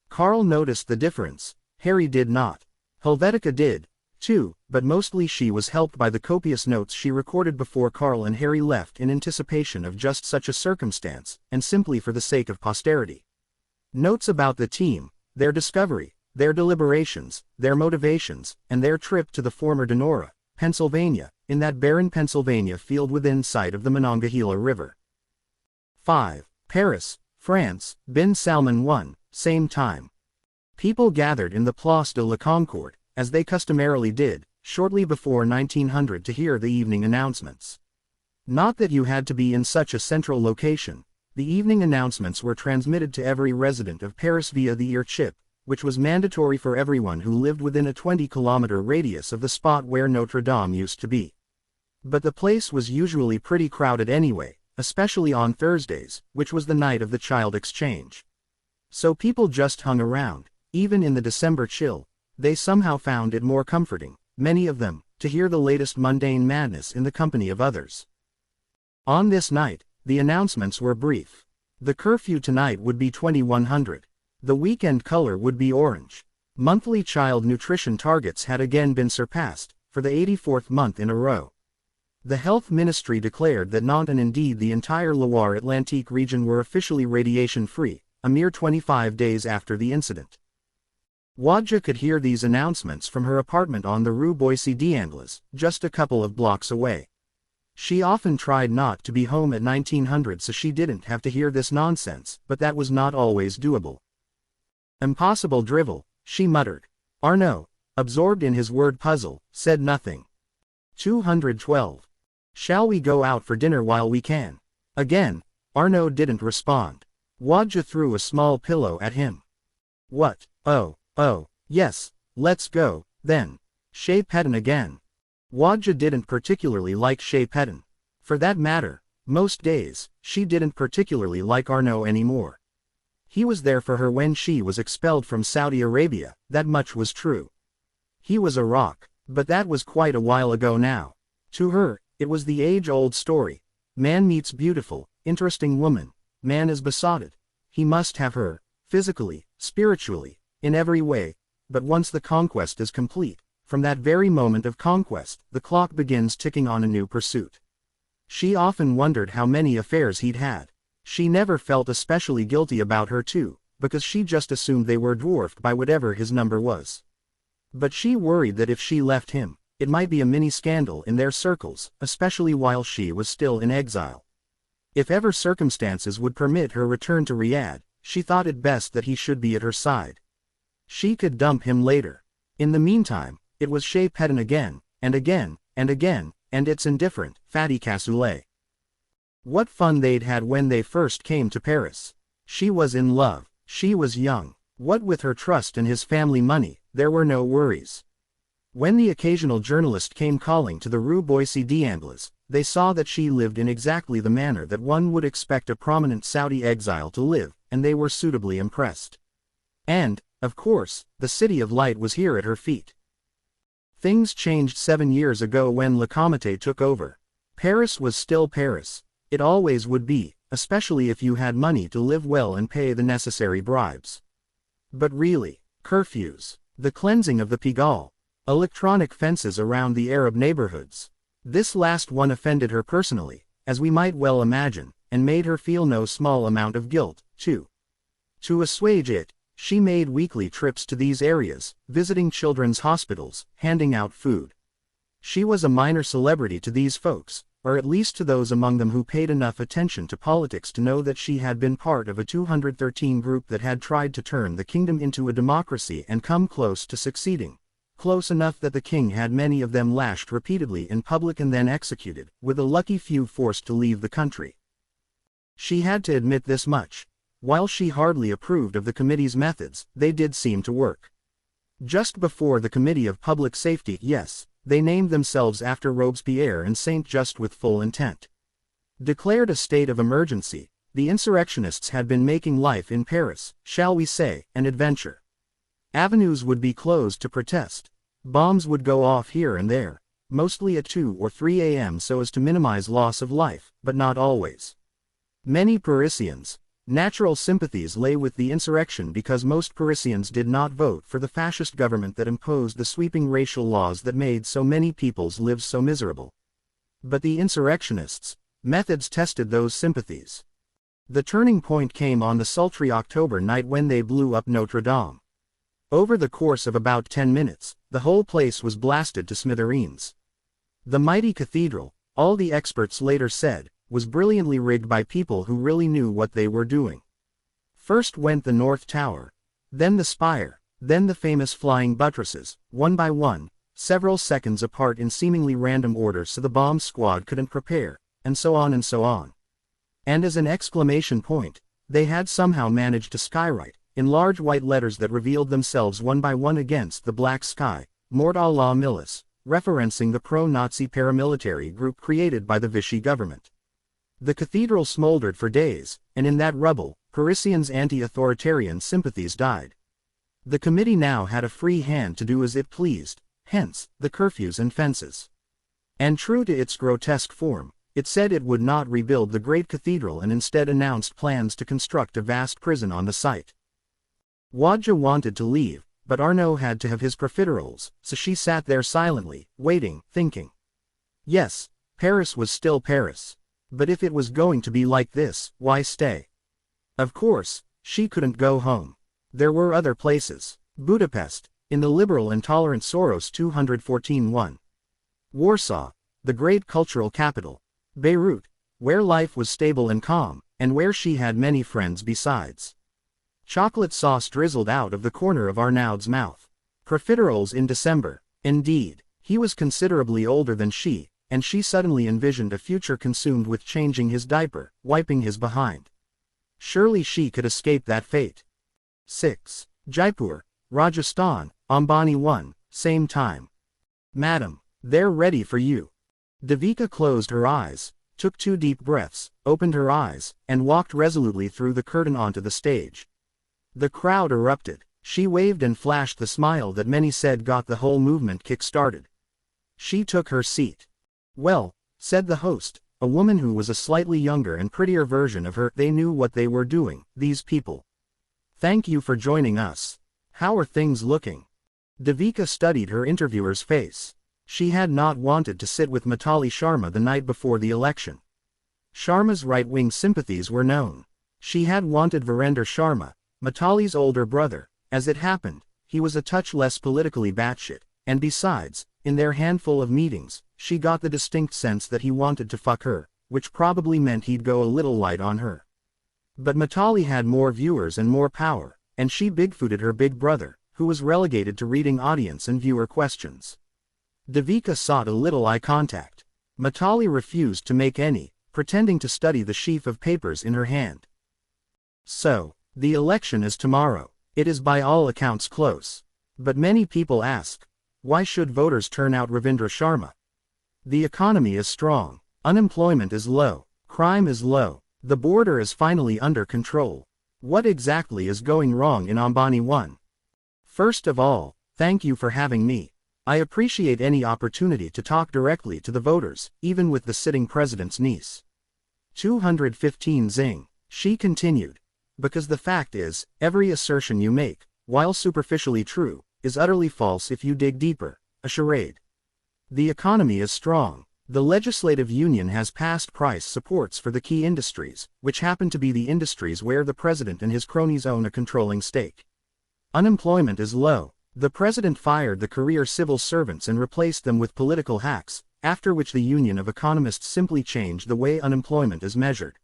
Carl noticed the difference, Harry did not. Helvetica did, too, but mostly she was helped by the copious notes she recorded before Carl and Harry left in anticipation of just such a circumstance, and simply for the sake of posterity. Notes about the team, their discovery, their deliberations, their motivations, and their trip to the former Donora, Pennsylvania, in that barren Pennsylvania field within sight of the Monongahela River. 5. Paris, France, Bin Salman 1, same time. People gathered in the Place de la Concorde, as they customarily did, shortly before 1900 to hear the evening announcements. Not that you had to be in such a central location, the evening announcements were transmitted to every resident of Paris via the ear chip, which was mandatory for everyone who lived within a 20-kilometer radius of the spot where Notre Dame used to be. But the place was usually pretty crowded anyway, especially on Thursdays, which was the night of the child exchange. So people just hung around, even in the December chill. They somehow found it more comforting, many of them, to hear the latest mundane madness in the company of others. On this night, the announcements were brief. The curfew tonight would be 2100. The weekend color would be orange. Monthly child nutrition targets had again been surpassed, for the 84th month in a row. The health ministry declared that Nantes and indeed the entire Loire-Atlantique region were officially radiation-free, a mere 25 days after the incident. Wadja could hear these announcements from her apartment on the Rue Boissy d'Anglas, just a couple of blocks away. She often tried not to be home at 1900 so she didn't have to hear this nonsense, but that was not always doable. Impossible drivel, she muttered. Arnaud, absorbed in his word puzzle, said nothing. 212. Shall we go out for dinner while we can? Again, Arnaud didn't respond. Wadja threw a small pillow at him. What? Oh, yes, let's go, then. Chez Pétain again. Wadja didn't particularly like Chez Pétain. For that matter, most days, she didn't particularly like Arnaud anymore. He was there for her when she was expelled from Saudi Arabia, that much was true. He was a rock, but that was quite a while ago now. To her, it was the age-old story. Man meets beautiful, interesting woman, man is besotted. He must have her, physically, spiritually, in every way, but once the conquest is complete, from that very moment of conquest, the clock begins ticking on a new pursuit. She often wondered how many affairs he'd had. She never felt especially guilty about her too, because she just assumed they were dwarfed by whatever his number was. But she worried that if she left him, it might be a mini-scandal in their circles, especially while she was still in exile. If ever circumstances would permit her return to Riyadh, she thought it best that he should be at her side. She could dump him later. In the meantime, it was Chez Pétain again, and again, and again, and it's indifferent, fatty cassoulet. What fun they'd had when they first came to Paris. She was in love, she was young. What with her trust and his family money, there were no worries. When the occasional journalist came calling to the Rue Boissy d'Anglas, they saw that she lived in exactly the manner that one would expect a prominent Saudi exile to live, and they were suitably impressed. And, of course, the City of Light was here at her feet. Things changed 7 years ago when Le Comité took over. Paris was still Paris. It always would be, especially if you had money to live well and pay the necessary bribes. But really, curfews, the cleansing of the Pigalle, electronic fences around the Arab neighborhoods. This last one offended her personally, as we might well imagine, and made her feel no small amount of guilt, too. To assuage it, she made weekly trips to these areas, visiting children's hospitals, handing out food. She was a minor celebrity to these folks, or at least to those among them who paid enough attention to politics to know that she had been part of a 213 group that had tried to turn the kingdom into a democracy and come close to succeeding. Close enough that the king had many of them lashed repeatedly in public and then executed, with a lucky few forced to leave the country. She had to admit this much. While she hardly approved of the committee's methods, they did seem to work. Just before the Committee of Public Safety, yes, they named themselves after Robespierre and Saint-Just with full intent. Declared a state of emergency, the insurrectionists had been making life in Paris, shall we say, an adventure. Avenues would be closed to protest. Bombs would go off here and there, mostly at 2 or 3 a.m. so as to minimize loss of life, but not always. Many Parisians' natural sympathies lay with the insurrection because most Parisians did not vote for the fascist government that imposed the sweeping racial laws that made so many people's lives so miserable. But the insurrectionists' methods tested those sympathies. The turning point came on the sultry October night when they blew up Notre Dame. Over the course of about 10 minutes, the whole place was blasted to smithereens. The mighty cathedral, all the experts later said, was brilliantly rigged by people who really knew what they were doing. First went the North Tower, then the spire, then the famous flying buttresses, one by one, several seconds apart in seemingly random order so the bomb squad couldn't prepare, and so on and so on. And as an exclamation point, they had somehow managed to skywrite, in large white letters that revealed themselves one by one against the black sky, Mort à la milice, referencing the pro-Nazi paramilitary group created by the Vichy government. The cathedral smoldered for days, and in that rubble, Parisians' anti-authoritarian sympathies died. The committee now had a free hand to do as it pleased, hence, the curfews and fences. And true to its grotesque form, it said it would not rebuild the great cathedral and instead announced plans to construct a vast prison on the site. Wadja wanted to leave, but Arnaud had to have his profiteroles, so she sat there silently, waiting, thinking. Yes, Paris was still Paris. But if it was going to be like this, why stay? Of course, she couldn't go home. There were other places. Budapest, in the liberal and tolerant Soros 214-1. Warsaw, the great cultural capital. Beirut, where life was stable and calm, and where she had many friends besides. Chocolate sauce drizzled out of the corner of Arnaud's mouth. Profiteroles in December. Indeed, he was considerably older than she, and she suddenly envisioned a future consumed with changing his diaper, wiping his behind. Surely she could escape that fate. 6. Jaipur, Rajasthan, Ambani 1, same time. Madam, they're ready for you. Devika closed her eyes, took 2 deep breaths, opened her eyes, and walked resolutely through the curtain onto the stage. The crowd erupted. She waved and flashed the smile that many said got the whole movement kick-started. She took her seat. Well, said the host, a woman who was a slightly younger and prettier version of her, they knew what they were doing, these people. Thank you for joining us. How are things looking? Devika studied her interviewer's face. She had not wanted to sit with Mitali Sharma the night before the election. Sharma's right-wing sympathies were known. She had wanted Virender Sharma, Mitali's older brother. As it happened, he was a touch less politically batshit, and besides, in their handful of meetings, she got the distinct sense that he wanted to fuck her, which probably meant he'd go a little light on her. But Mitali had more viewers and more power, and she bigfooted her big brother, who was relegated to reading audience and viewer questions. Devika sought a little eye contact. Mitali refused to make any, pretending to study the sheaf of papers in her hand. So, the election is tomorrow. It is by all accounts close. But many people ask, why should voters turn out Ravindra Sharma? The economy is strong, unemployment is low, crime is low, the border is finally under control. What exactly is going wrong in Ambani 1? First of all, thank you for having me. I appreciate any opportunity to talk directly to the voters, even with the sitting president's niece. 215 Zing. She continued. Because the fact is, every assertion you make, while superficially true, is utterly false if you dig deeper. A charade. The economy is strong. The legislative union has passed price supports for the key industries, which happen to be the industries where the president and his cronies own a controlling stake. Unemployment is low. The president fired the career civil servants and replaced them with political hacks, after which the Union of Economists simply changed the way unemployment is measured.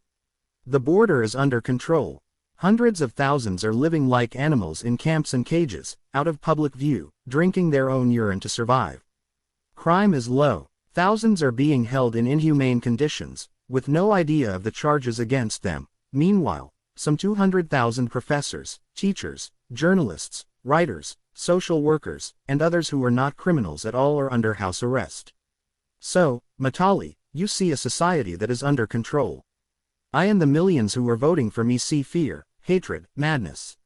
The border is under control. Hundreds of thousands are living like animals in camps and cages, out of public view, drinking their own urine to survive. Crime is low. Thousands are being held in inhumane conditions, with no idea of the charges against them. Meanwhile, some 200,000 professors, teachers, journalists, writers, social workers, and others who are not criminals at all are under house arrest. So, Matali, you see a society that is under control. I and the millions who are voting for me see fear, hatred, madness.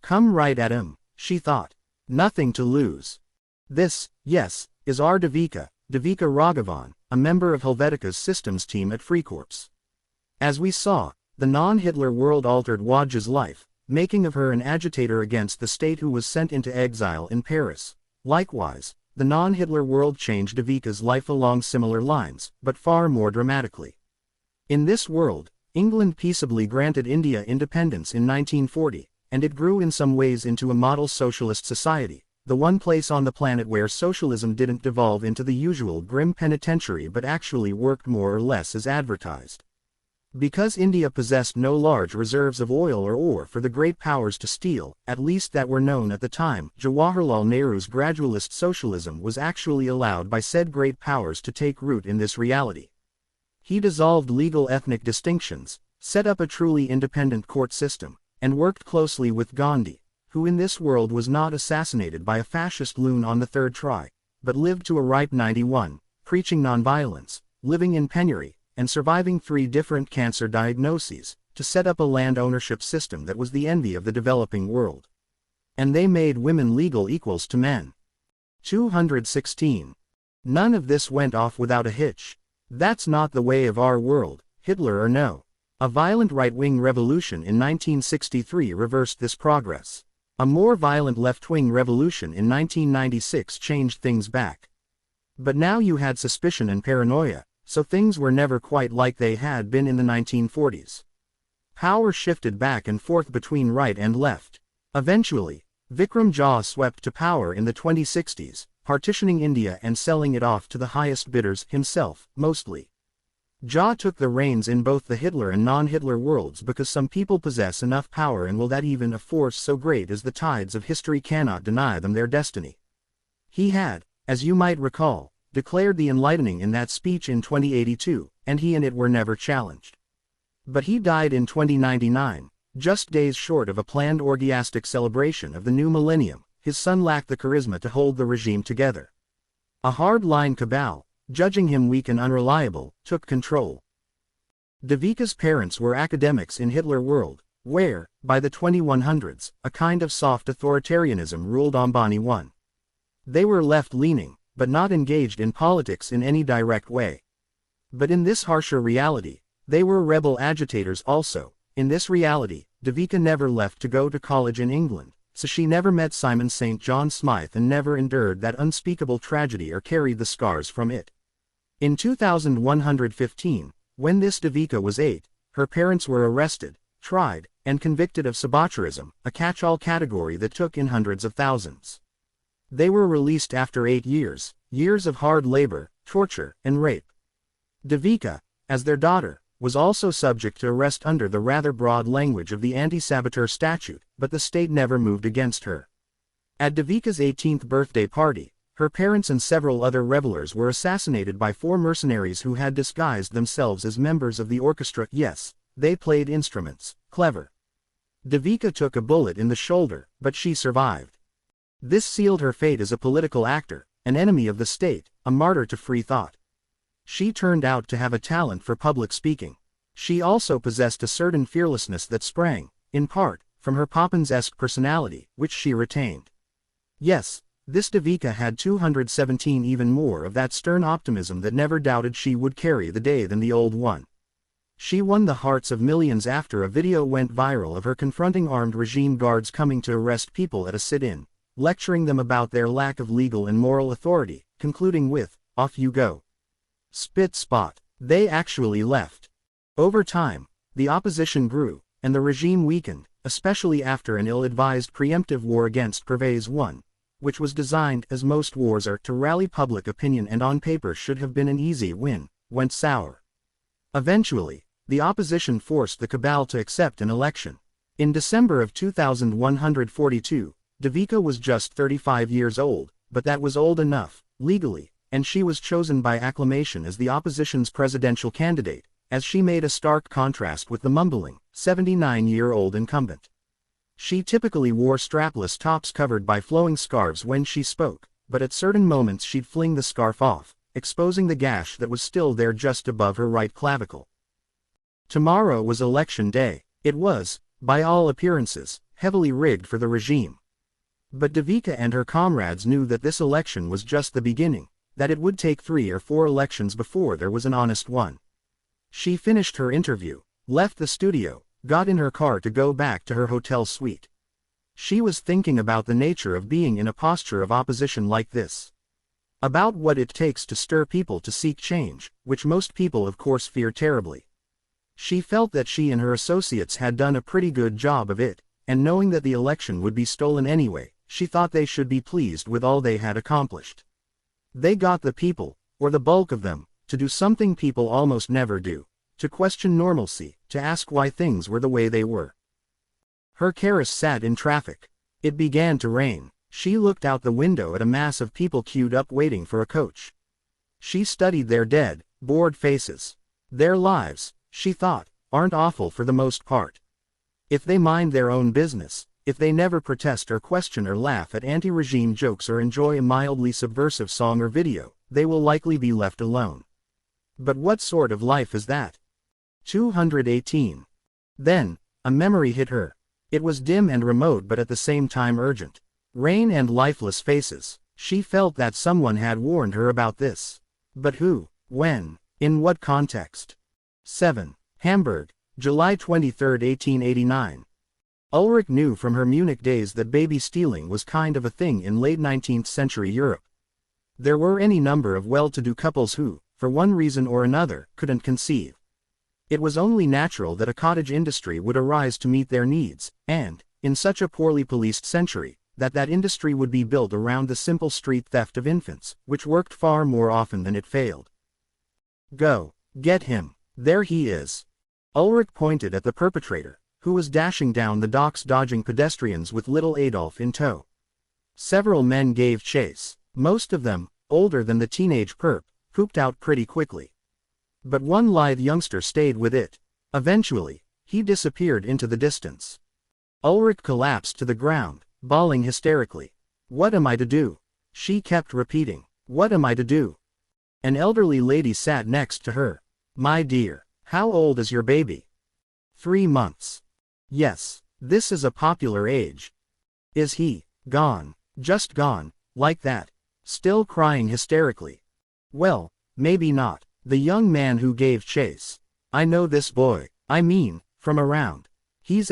Come right at him, she thought. Nothing to lose. This, yes, is our Devika Raghavan, a member of Helvetica's systems team at Frikorps. As we saw, the non-Hitler world altered Waj's life, making of her an agitator against the state who was sent into exile in Paris. Likewise, the non-Hitler world changed Devika's life along similar lines, but far more dramatically. In this world, England peaceably granted India independence in 1940, and it grew in some ways into a model socialist society, the one place on the planet where socialism didn't devolve into the usual grim penitentiary but actually worked more or less as advertised. Because India possessed no large reserves of oil or ore for the great powers to steal, at least that were known at the time, Jawaharlal Nehru's gradualist socialism was actually allowed by said great powers to take root in this reality. He dissolved legal ethnic distinctions, set up a truly independent court system, and worked closely with Gandhi, who in this world was not assassinated by a fascist loon on the third try, but lived to a ripe 91, preaching nonviolence, living in penury, and surviving 3 different cancer diagnoses, to set up a land ownership system that was the envy of the developing world. And they made women legal equals to men. 216. None of this went off without a hitch. That's not the way of our world, Hitler or no. A violent right-wing revolution in 1963 reversed this progress. A more violent left-wing revolution in 1996 changed things back. But now you had suspicion and paranoia, so things were never quite like they had been in the 1940s. Power shifted back and forth between right and left. Eventually, Vikram Jha swept to power in the 2060s, partitioning India and selling it off to the highest bidders, himself, mostly. Jha took the reins in both the Hitler and non-Hitler worlds because some people possess enough power and will that even a force so great as the tides of history cannot deny them their destiny. He had, as you might recall, declared the enlightening in that speech in 2082, and he and it were never challenged. But he died in 2099, just days short of a planned orgiastic celebration of the new millennium. His son lacked the charisma to hold the regime together. A hard-line cabal, judging him weak and unreliable, took control. Devika's parents were academics in Hitler world, where, by the 2100s, a kind of soft authoritarianism ruled Ambani 1. They were left-leaning, but not engaged in politics in any direct way. But in this harsher reality, they were rebel agitators also. In this reality, Devika never left to go to college in England, so she never met Simon St. John Smythe and never endured that unspeakable tragedy or carried the scars from it. In 2115, when this Devika was 8, her parents were arrested, tried, and convicted of saboteurism, a catch-all category that took in hundreds of thousands. They were released after 8 years, years of hard labor, torture, and rape. Devika, as their daughter, was also subject to arrest under the rather broad language of the anti-saboteur statute, but the state never moved against her. At Devika's 18th birthday party, her parents and several other revelers were assassinated by 4 mercenaries who had disguised themselves as members of the orchestra. Yes, they played instruments. Clever. Devika took a bullet in the shoulder, but she survived. This sealed her fate as a political actor, an enemy of the state, a martyr to free thought. She turned out to have a talent for public speaking. She also possessed a certain fearlessness that sprang, in part, from her Poppins-esque personality, which she retained. Yes, this Devika had 217 even more of that stern optimism that never doubted she would carry the day than the old one. She won the hearts of millions after a video went viral of her confronting armed regime guards coming to arrest people at a sit-in, lecturing them about their lack of legal and moral authority, concluding with, "Off you go. Spit spot." They actually left. Over time, the opposition grew, and the regime weakened, especially after an ill-advised preemptive war against Pervez I, which was designed, as most wars are, to rally public opinion and on paper should have been an easy win, went sour. Eventually, the opposition forced the cabal to accept an election. In December of 2142, Devika was just 35 years old, but that was old enough, legally, and she was chosen by acclamation as the opposition's presidential candidate, as she made a stark contrast with the mumbling, 79-year-old incumbent. She typically wore strapless tops covered by flowing scarves when she spoke, but at certain moments she'd fling the scarf off, exposing the gash that was still there just above her right clavicle. Tomorrow was election day. It was, by all appearances, heavily rigged for the regime. But Devika and her comrades knew that this election was just the beginning, that it would take 3 or 4 elections before there was an honest one. She finished her interview, left the studio, got in her car to go back to her hotel suite. She was thinking about the nature of being in a posture of opposition like this. About what it takes to stir people to seek change, which most people of course fear terribly. She felt that she and her associates had done a pretty good job of it, and knowing that the election would be stolen anyway, she thought they should be pleased with all they had accomplished. They got the people, or the bulk of them, to do something people almost never do, to question normalcy, to ask why things were the way they were. Her carriage sat in traffic. It began to rain. She looked out the window at a mass of people queued up waiting for a coach. She studied their dead, bored faces. Their lives, she thought, aren't awful for the most part. If they mind their own business, if they never protest or question or laugh at anti-regime jokes or enjoy a mildly subversive song or video, they will likely be left alone. But what sort of life is that? 218. Then, a memory hit her. It was dim and remote but at the same time urgent. Rain and lifeless faces. She felt that someone had warned her about this. But who? When? In what context? 7. Hamburg, July 23, 1889. Ulrich knew from her Munich days that baby stealing was kind of a thing in late 19th century Europe. There were any number of well-to-do couples who, for one reason or another, couldn't conceive. It was only natural that a cottage industry would arise to meet their needs, and, in such a poorly policed century, that industry would be built around the simple street theft of infants, which worked far more often than it failed. Go. Get him. There he is. Ulrich pointed at the perpetrator, who was dashing down the docks dodging pedestrians with little Adolf in tow. Several men gave chase. Most of them, older than the teenage perp, pooped out pretty quickly. But one lithe youngster stayed with it. Eventually, he disappeared into the distance. Ulrich collapsed to the ground, bawling hysterically. "What am I to do?" She kept repeating. "What am I to do?" An elderly lady sat next to her. "My dear, how old is your baby?" 3 months. "Yes, this is a popular age." "Is he gone? Just gone, like that? Still crying hysterically?" "Well, maybe not. The young man who gave chase. I know this boy. I mean, from around. He's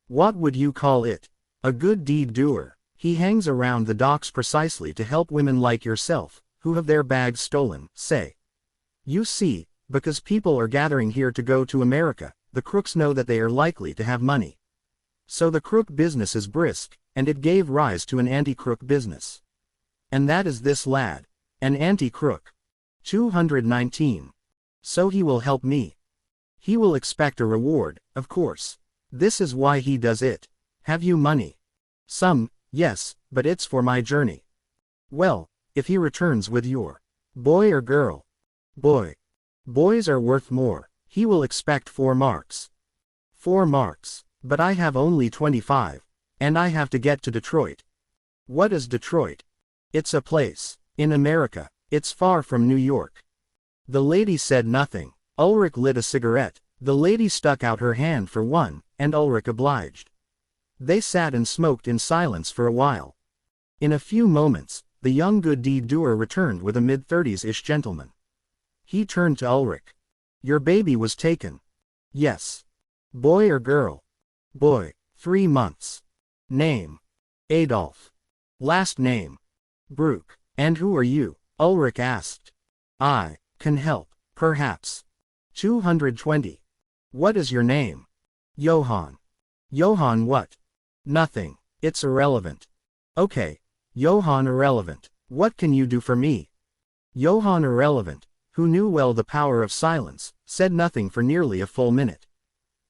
what would you call it? A good deed doer. He hangs around the docks precisely to help women like yourself, who have their bags stolen, say. You see, because people are gathering here to go to America, the crooks know that they are likely to have money. So the crook business is brisk, and it gave rise to an anti-crook business. And that is this lad. An anti-crook. 219. So he will help me. He will expect a reward, of course. This is why he does it. Have you money? Some, yes, but it's for my journey. Well, if he returns with your boy or girl? Boy. Boys are worth more. He will expect 4 marks. 4 marks. But I have only 25. And I have to get to Detroit. What is Detroit? It's a place. In America. It's far from New York. The lady said nothing. Ulrich lit a cigarette. The lady stuck out her hand for one, and Ulrich obliged. They sat and smoked in silence for a while. In a few moments, the young good deed doer returned with a mid-30s-ish gentleman. He turned to Ulrich. Your baby was taken. Yes. Boy or girl? Boy. 3 months. Name. Adolf. Last name. Brooke. And who are you? Ulrich asked. I can help, perhaps. 220. What is your name? Johann. Johann what? Nothing. It's irrelevant. Okay. Johann irrelevant. What can you do for me? Johann irrelevant, who knew well the power of silence, said nothing for nearly a full minute.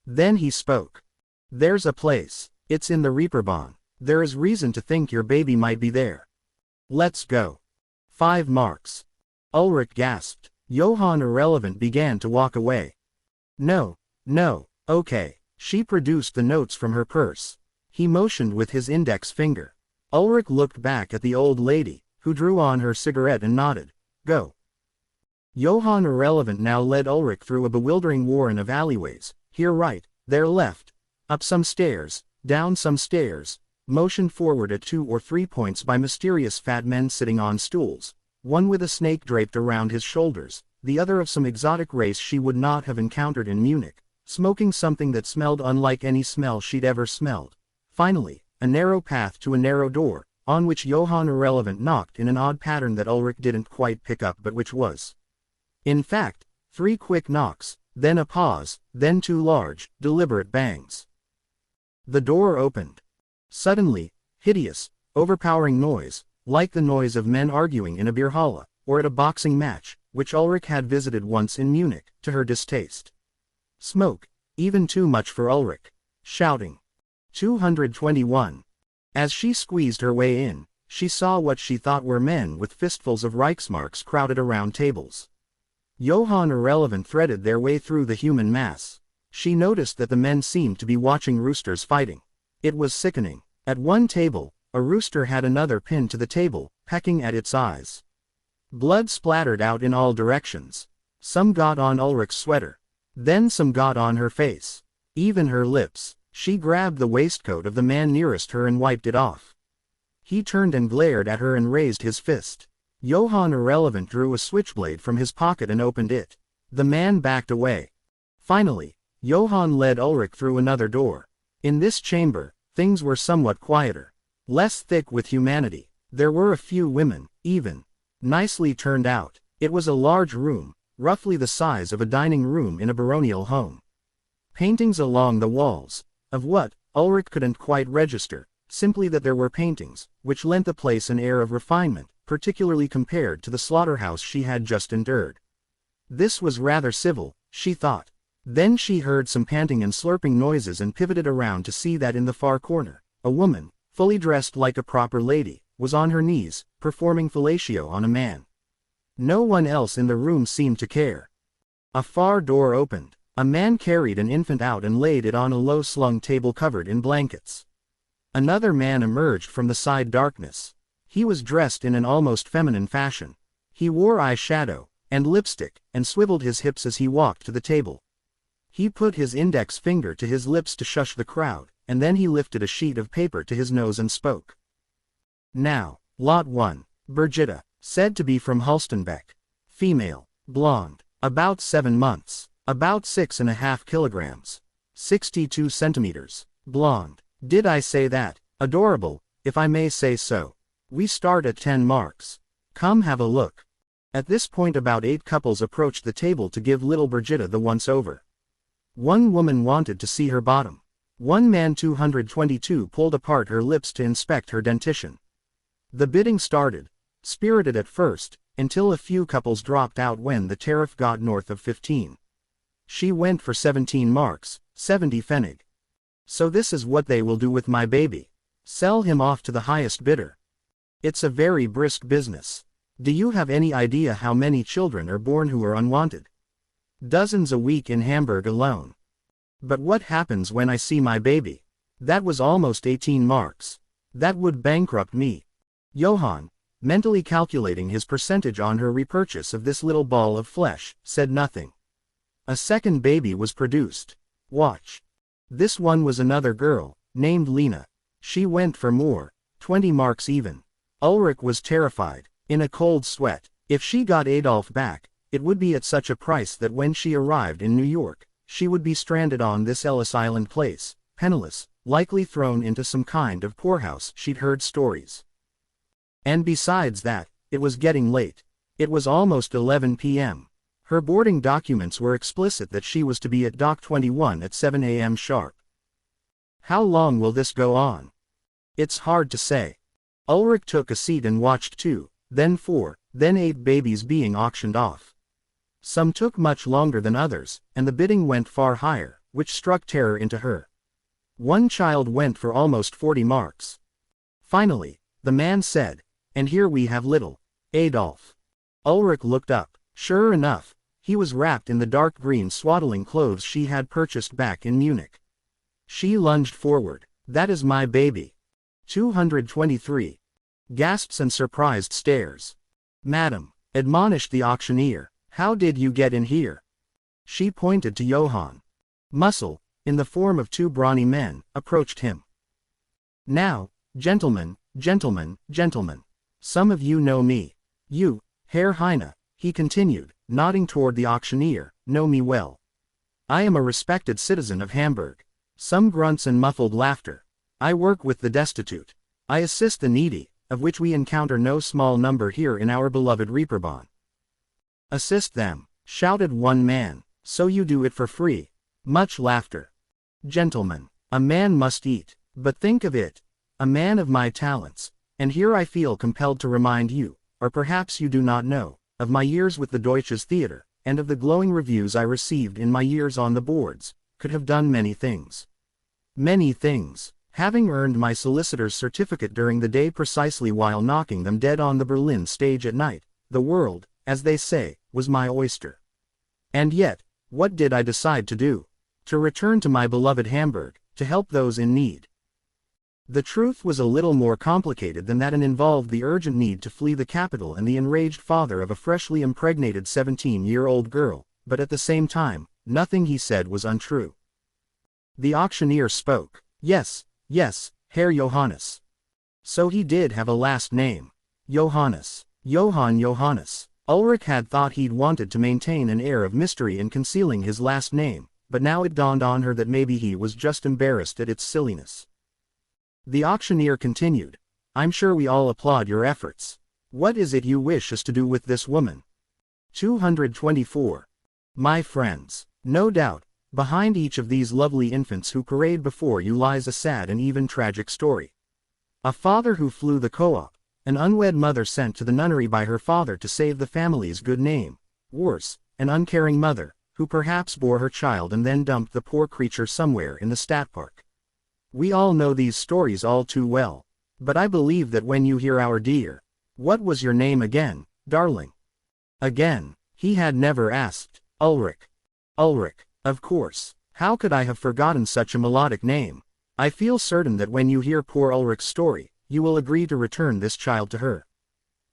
Then he spoke. There's a place. It's in the Reeperbahn. There is reason to think your baby might be there. Let's go. 5 marks. Ulrich gasped. Johann irrelevant began to walk away. No, no, okay. She produced the notes from her purse. He motioned with his index finger. Ulrich looked back at the old lady, who drew on her cigarette and nodded. Go. Johann irrelevant now led Ulrich through a bewildering warren of alleyways, here right, there left, up some stairs, down some stairs, motioned forward at 2 or 3 points by mysterious fat men sitting on stools, one with a snake draped around his shoulders, the other of some exotic race she would not have encountered in Munich, smoking something that smelled unlike any smell she'd ever smelled. Finally, a narrow path to a narrow door, on which Johann irrelevant knocked in an odd pattern that Ulrich didn't quite pick up but which was. In fact, 3 quick knocks, then a pause, then 2 large, deliberate bangs. The door opened. Suddenly, hideous, overpowering noise, like the noise of men arguing in a Bierhalle, or at a boxing match, which Ulrich had visited once in Munich, to her distaste. Smoke, even too much for Ulrich. Shouting. 221. As she squeezed her way in, she saw what she thought were men with fistfuls of Reichsmarks crowded around tables. Johann irrelevant threaded their way through the human mass. She noticed that the men seemed to be watching roosters fighting. It was sickening. At one table, a rooster had another pinned to the table, pecking at its eyes. Blood splattered out in all directions. Some got on Ulrich's sweater. Then some got on her face. Even her lips. She grabbed the waistcoat of the man nearest her and wiped it off. He turned and glared at her and raised his fist. Johann irrelevant drew a switchblade from his pocket and opened it. The man backed away. Finally, Johann led Ulrich through another door. In this chamber, things were somewhat quieter. Less thick with humanity. There were a few women, even. Nicely turned out. It was a large room, roughly the size of a dining room in a baronial home. Paintings along the walls. Of what, Ulrich couldn't quite register, simply that there were paintings, which lent the place an air of refinement, particularly compared to the slaughterhouse she had just endured. This was rather civil, she thought. Then she heard some panting and slurping noises and pivoted around to see that in the far corner, a woman, fully dressed like a proper lady, was on her knees, performing fellatio on a man. No one else in the room seemed to care. A far door opened. A man carried an infant out and laid it on a low-slung table covered in blankets. Another man emerged from the side darkness. He was dressed in an almost feminine fashion. He wore eyeshadow, and lipstick, and swiveled his hips as he walked to the table. He put his index finger to his lips to shush the crowd, and then he lifted a sheet of paper to his nose and spoke. Now, Lot 1, Brigitta, said to be from Hulstenbeck. Female, blonde, about 7 months, about 6.5 kilograms, 62 centimeters, blonde. Did I say that? Adorable, if I may say so. We start at 10 marks. Come have a look. At this point about 8 couples approached the table to give little Brigitta the once-over. One woman wanted to see her bottom. One man 222 pulled apart her lips to inspect her dentition. The bidding started, spirited at first, until a few couples dropped out when the tariff got north of 15. She went for 17 marks, 70 pfennig. So this is what they will do with my baby. Sell him off to the highest bidder. It's a very brisk business. Do you have any idea how many children are born who are unwanted? Dozens a week in Hamburg alone. But what happens when I see my baby? That was almost 18 marks. That would bankrupt me. Johann, mentally calculating his percentage on her repurchase of this little ball of flesh, said nothing. A second baby was produced. Watch. This one was another girl, named Lena. She went for more, 20 marks even. Ulrich was terrified, in a cold sweat. If she got Adolf back, It would be at such a price that when she arrived in New York, she would be stranded on this Ellis Island place, penniless, likely thrown into some kind of poorhouse. She'd heard stories. And besides that, it was getting late. It was almost 11 p.m. Her boarding documents were explicit that she was to be at Dock 21 at 7 a.m. sharp. How long will this go on? It's hard to say. Ulrich took a seat and watched 2, then 4, then 8 babies being auctioned off. Some took much longer than others, and the bidding went far higher, which struck terror into her. One child went for almost 40 marks. Finally, the man said, "And here we have little Adolf." Ulrich looked up. Sure enough, he was wrapped in the dark green swaddling clothes she had purchased back in Munich. She lunged forward. "That is my baby." 223. Gasps and surprised stares. "Madam," admonished the auctioneer, "how did you get in here?" She pointed to Johann. Muscle, in the form of 2 brawny men, approached him. "Now, gentlemen, gentlemen, gentlemen. Some of you know me. You, Herr Heine," he continued, nodding toward the auctioneer, "know me well. I am a respected citizen of Hamburg." Some grunts and muffled laughter. "I work with the destitute. I assist the needy, of which we encounter no small number here in our beloved Reeperbahn." "Assist them," shouted one man. "So you do it for free." Much laughter. "Gentlemen, a man must eat. But think of it. A man of my talents. And here I feel compelled to remind you, or perhaps you do not know, of my years with the Deutsches Theater, and of the glowing reviews I received in my years on the boards. Could have done many things. Many things. Having earned my solicitor's certificate during the day precisely while knocking them dead on the Berlin stage at night, the world, as they say, was my oyster. And yet, what did I decide to do? To return to my beloved Hamburg, to help those in need. The truth was a little more complicated than that and involved the urgent need to flee the capital and the enraged father of a freshly impregnated 17-year-old girl, but at the same time, nothing he said was untrue. The auctioneer spoke. "Yes, yes, Herr Johannes. So he did have a last name. Johannes. Johann Johannes." Ulrich had thought he'd wanted to maintain an air of mystery in concealing his last name, but now it dawned on her that maybe he was just embarrassed at its silliness. The auctioneer continued. "I'm sure we all applaud your efforts. What is it you wish us to do with this woman?" 224. My friends, no doubt, behind each of these lovely infants who parade before you lies a sad and even tragic story. A father who flew the co-op, an unwed mother sent to the nunnery by her father to save the family's good name, worse, an uncaring mother, who perhaps bore her child and then dumped the poor creature somewhere in the Stadtpark. We all know these stories all too well. But I believe that when you hear our dear, "What was your name again, darling?" Again, he had never asked. Ulrich. Ulrich, of course. How could I have forgotten such a melodic name? I feel certain that when you hear poor Ulrich's story, you will agree to return this child to her.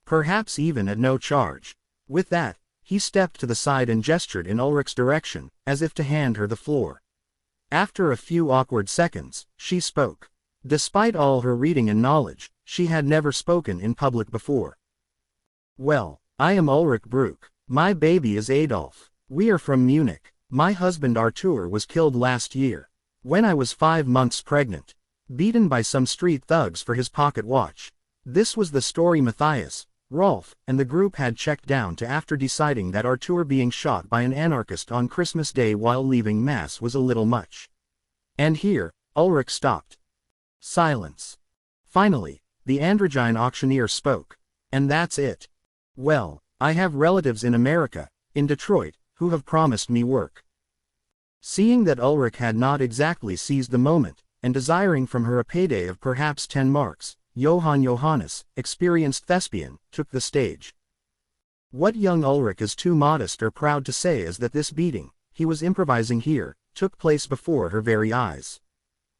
Perhaps even at no charge. With that, he stepped to the side and gestured in Ulrich's direction, as if to hand her the floor. After a few awkward seconds, she spoke. Despite all her reading and knowledge, she had never spoken in public before. "Well, I am Ulrich Bruck. My baby is Adolf. We are from Munich. My husband Artur was killed last year, when I was 5 months pregnant, beaten by some street thugs for his pocket watch." This was the story Matthias, Rolf, and the group had checked down to after deciding that Artur being shot by an anarchist on Christmas Day while leaving Mass was a little much. And here, Ulrich stopped. Silence. Finally, the androgyne auctioneer spoke. "And that's it. Well, I have relatives in America, in Detroit, who have promised me work." Seeing that Ulrich had not exactly seized the moment, and desiring from her a payday of perhaps 10 marks, Johann Johannes, experienced thespian, took the stage. What young Ulrich is too modest or proud to say is that this beating, he was improvising here, took place before her very eyes.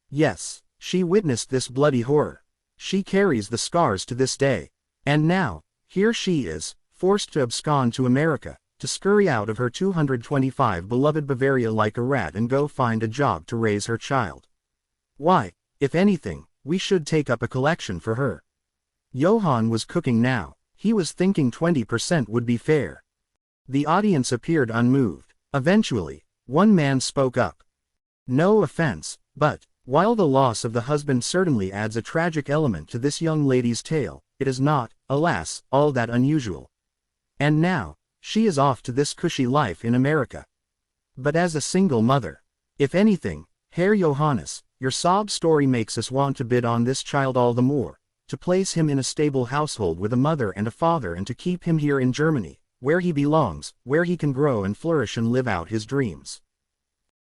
Yes, she witnessed this bloody horror. She carries the scars to this day. And now, here she is, forced to abscond to America, to scurry out of her 225 beloved Bavaria like a rat and go find a job to raise her child. Why, if anything, we should take up a collection for her. Johann was cooking now. He was thinking 20% would be fair. The audience appeared unmoved. Eventually, one man spoke up. No offense, but, while the loss of the husband certainly adds a tragic element to this young lady's tale, it is not, alas, all that unusual. And now, she is off to this cushy life in America. But as a single mother, if anything, Herr Johannes, your sob story makes us want to bid on this child all the more, to place him in a stable household with a mother and a father and to keep him here in Germany, where he belongs, where he can grow and flourish and live out his dreams.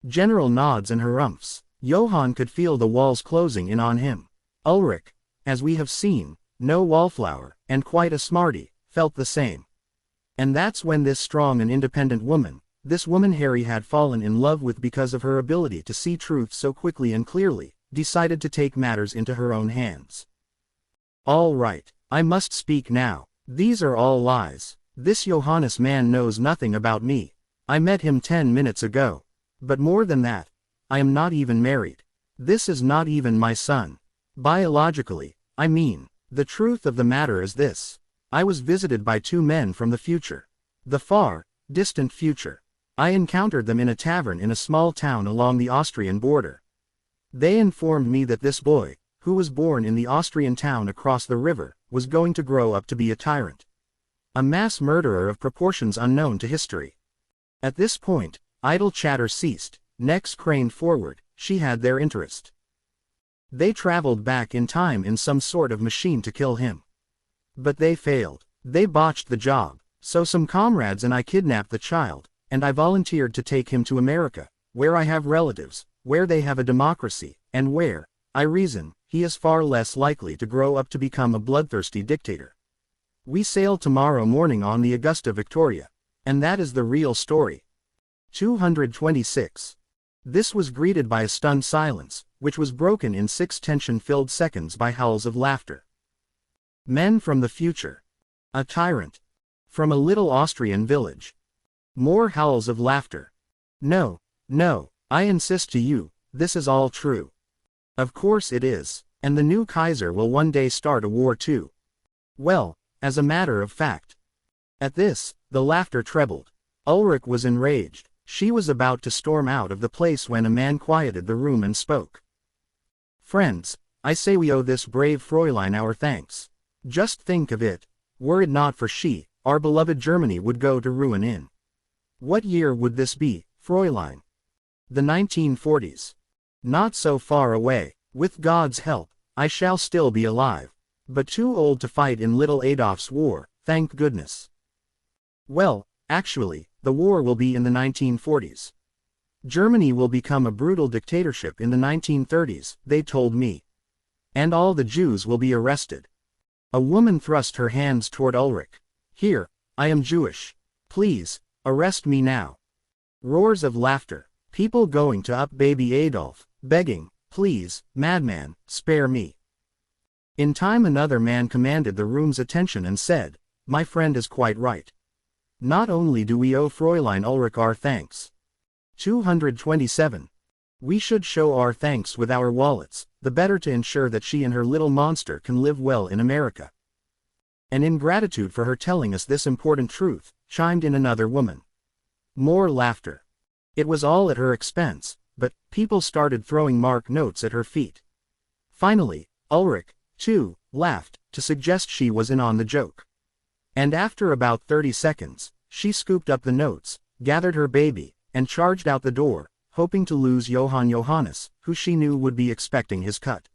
General nods and harumphs. Johann could feel the walls closing in on him. Ulrich, as we have seen, no wallflower, and quite a smarty, felt the same. And that's when this strong and independent woman, this woman Harry had fallen in love with because of her ability to see truth so quickly and clearly, decided to take matters into her own hands. All right, I must speak now. These are all lies. This Johannes man knows nothing about me. I met him 10 minutes ago. But more than that, I am not even married. This is not even my son. Biologically, I mean, the truth of the matter is this. I was visited by 2 men from the future. The far, distant future. I encountered them in a tavern in a small town along the Austrian border. They informed me that this boy, who was born in the Austrian town across the river, was going to grow up to be a tyrant. A mass murderer of proportions unknown to history. At this point, idle chatter ceased, necks craned forward, she had their interest. They traveled back in time in some sort of machine to kill him. But they failed. They botched the job, so some comrades and I kidnapped the child, and I volunteered to take him to America, where I have relatives, where they have a democracy, and where, I reason, he is far less likely to grow up to become a bloodthirsty dictator. We sail tomorrow morning on the Augusta Victoria. And that is the real story. 226. This was greeted by a stunned silence, which was broken in 6 tension-filled seconds by howls of laughter. Men from the future. A tyrant. From a little Austrian village. More howls of laughter. No, no, I insist to you, this is all true. Of course it is, and the new Kaiser will one day start a war too. Well, as a matter of fact. At this, the laughter trebled. Ulrich was enraged. She was about to storm out of the place when a man quieted the room and spoke. Friends, I say we owe this brave Fräulein our thanks. Just think of it. Were it not for she, our beloved Germany would go to ruin in. What year would this be, Fräulein? The 1940s. Not so far away. With God's help, I shall still be alive. But too old to fight in little Adolf's war, thank goodness. Well, actually, the war will be in the 1940s. Germany will become a brutal dictatorship in the 1930s, they told me. And all the Jews will be arrested. A woman thrust her hands toward Ulrich. Here, I am Jewish. Please, arrest me now. Roars of laughter. People going to up baby Adolf, begging, please, madman, spare me. In time another man commanded the room's attention and said, my friend is quite right. Not only do we owe Fräulein Ulrich our thanks. 227. We should show our thanks with our wallets, the better to ensure that she and her little monster can live well in America. And in gratitude for her telling us this important truth, chimed in another woman. More laughter. It was all at her expense, but people started throwing mark notes at her feet. Finally, Ulrich, too, laughed, to suggest she was in on the joke. And after about 30 seconds, she scooped up the notes, gathered her baby, and charged out the door, hoping to lose Johann Johannes, who she knew would be expecting his cut.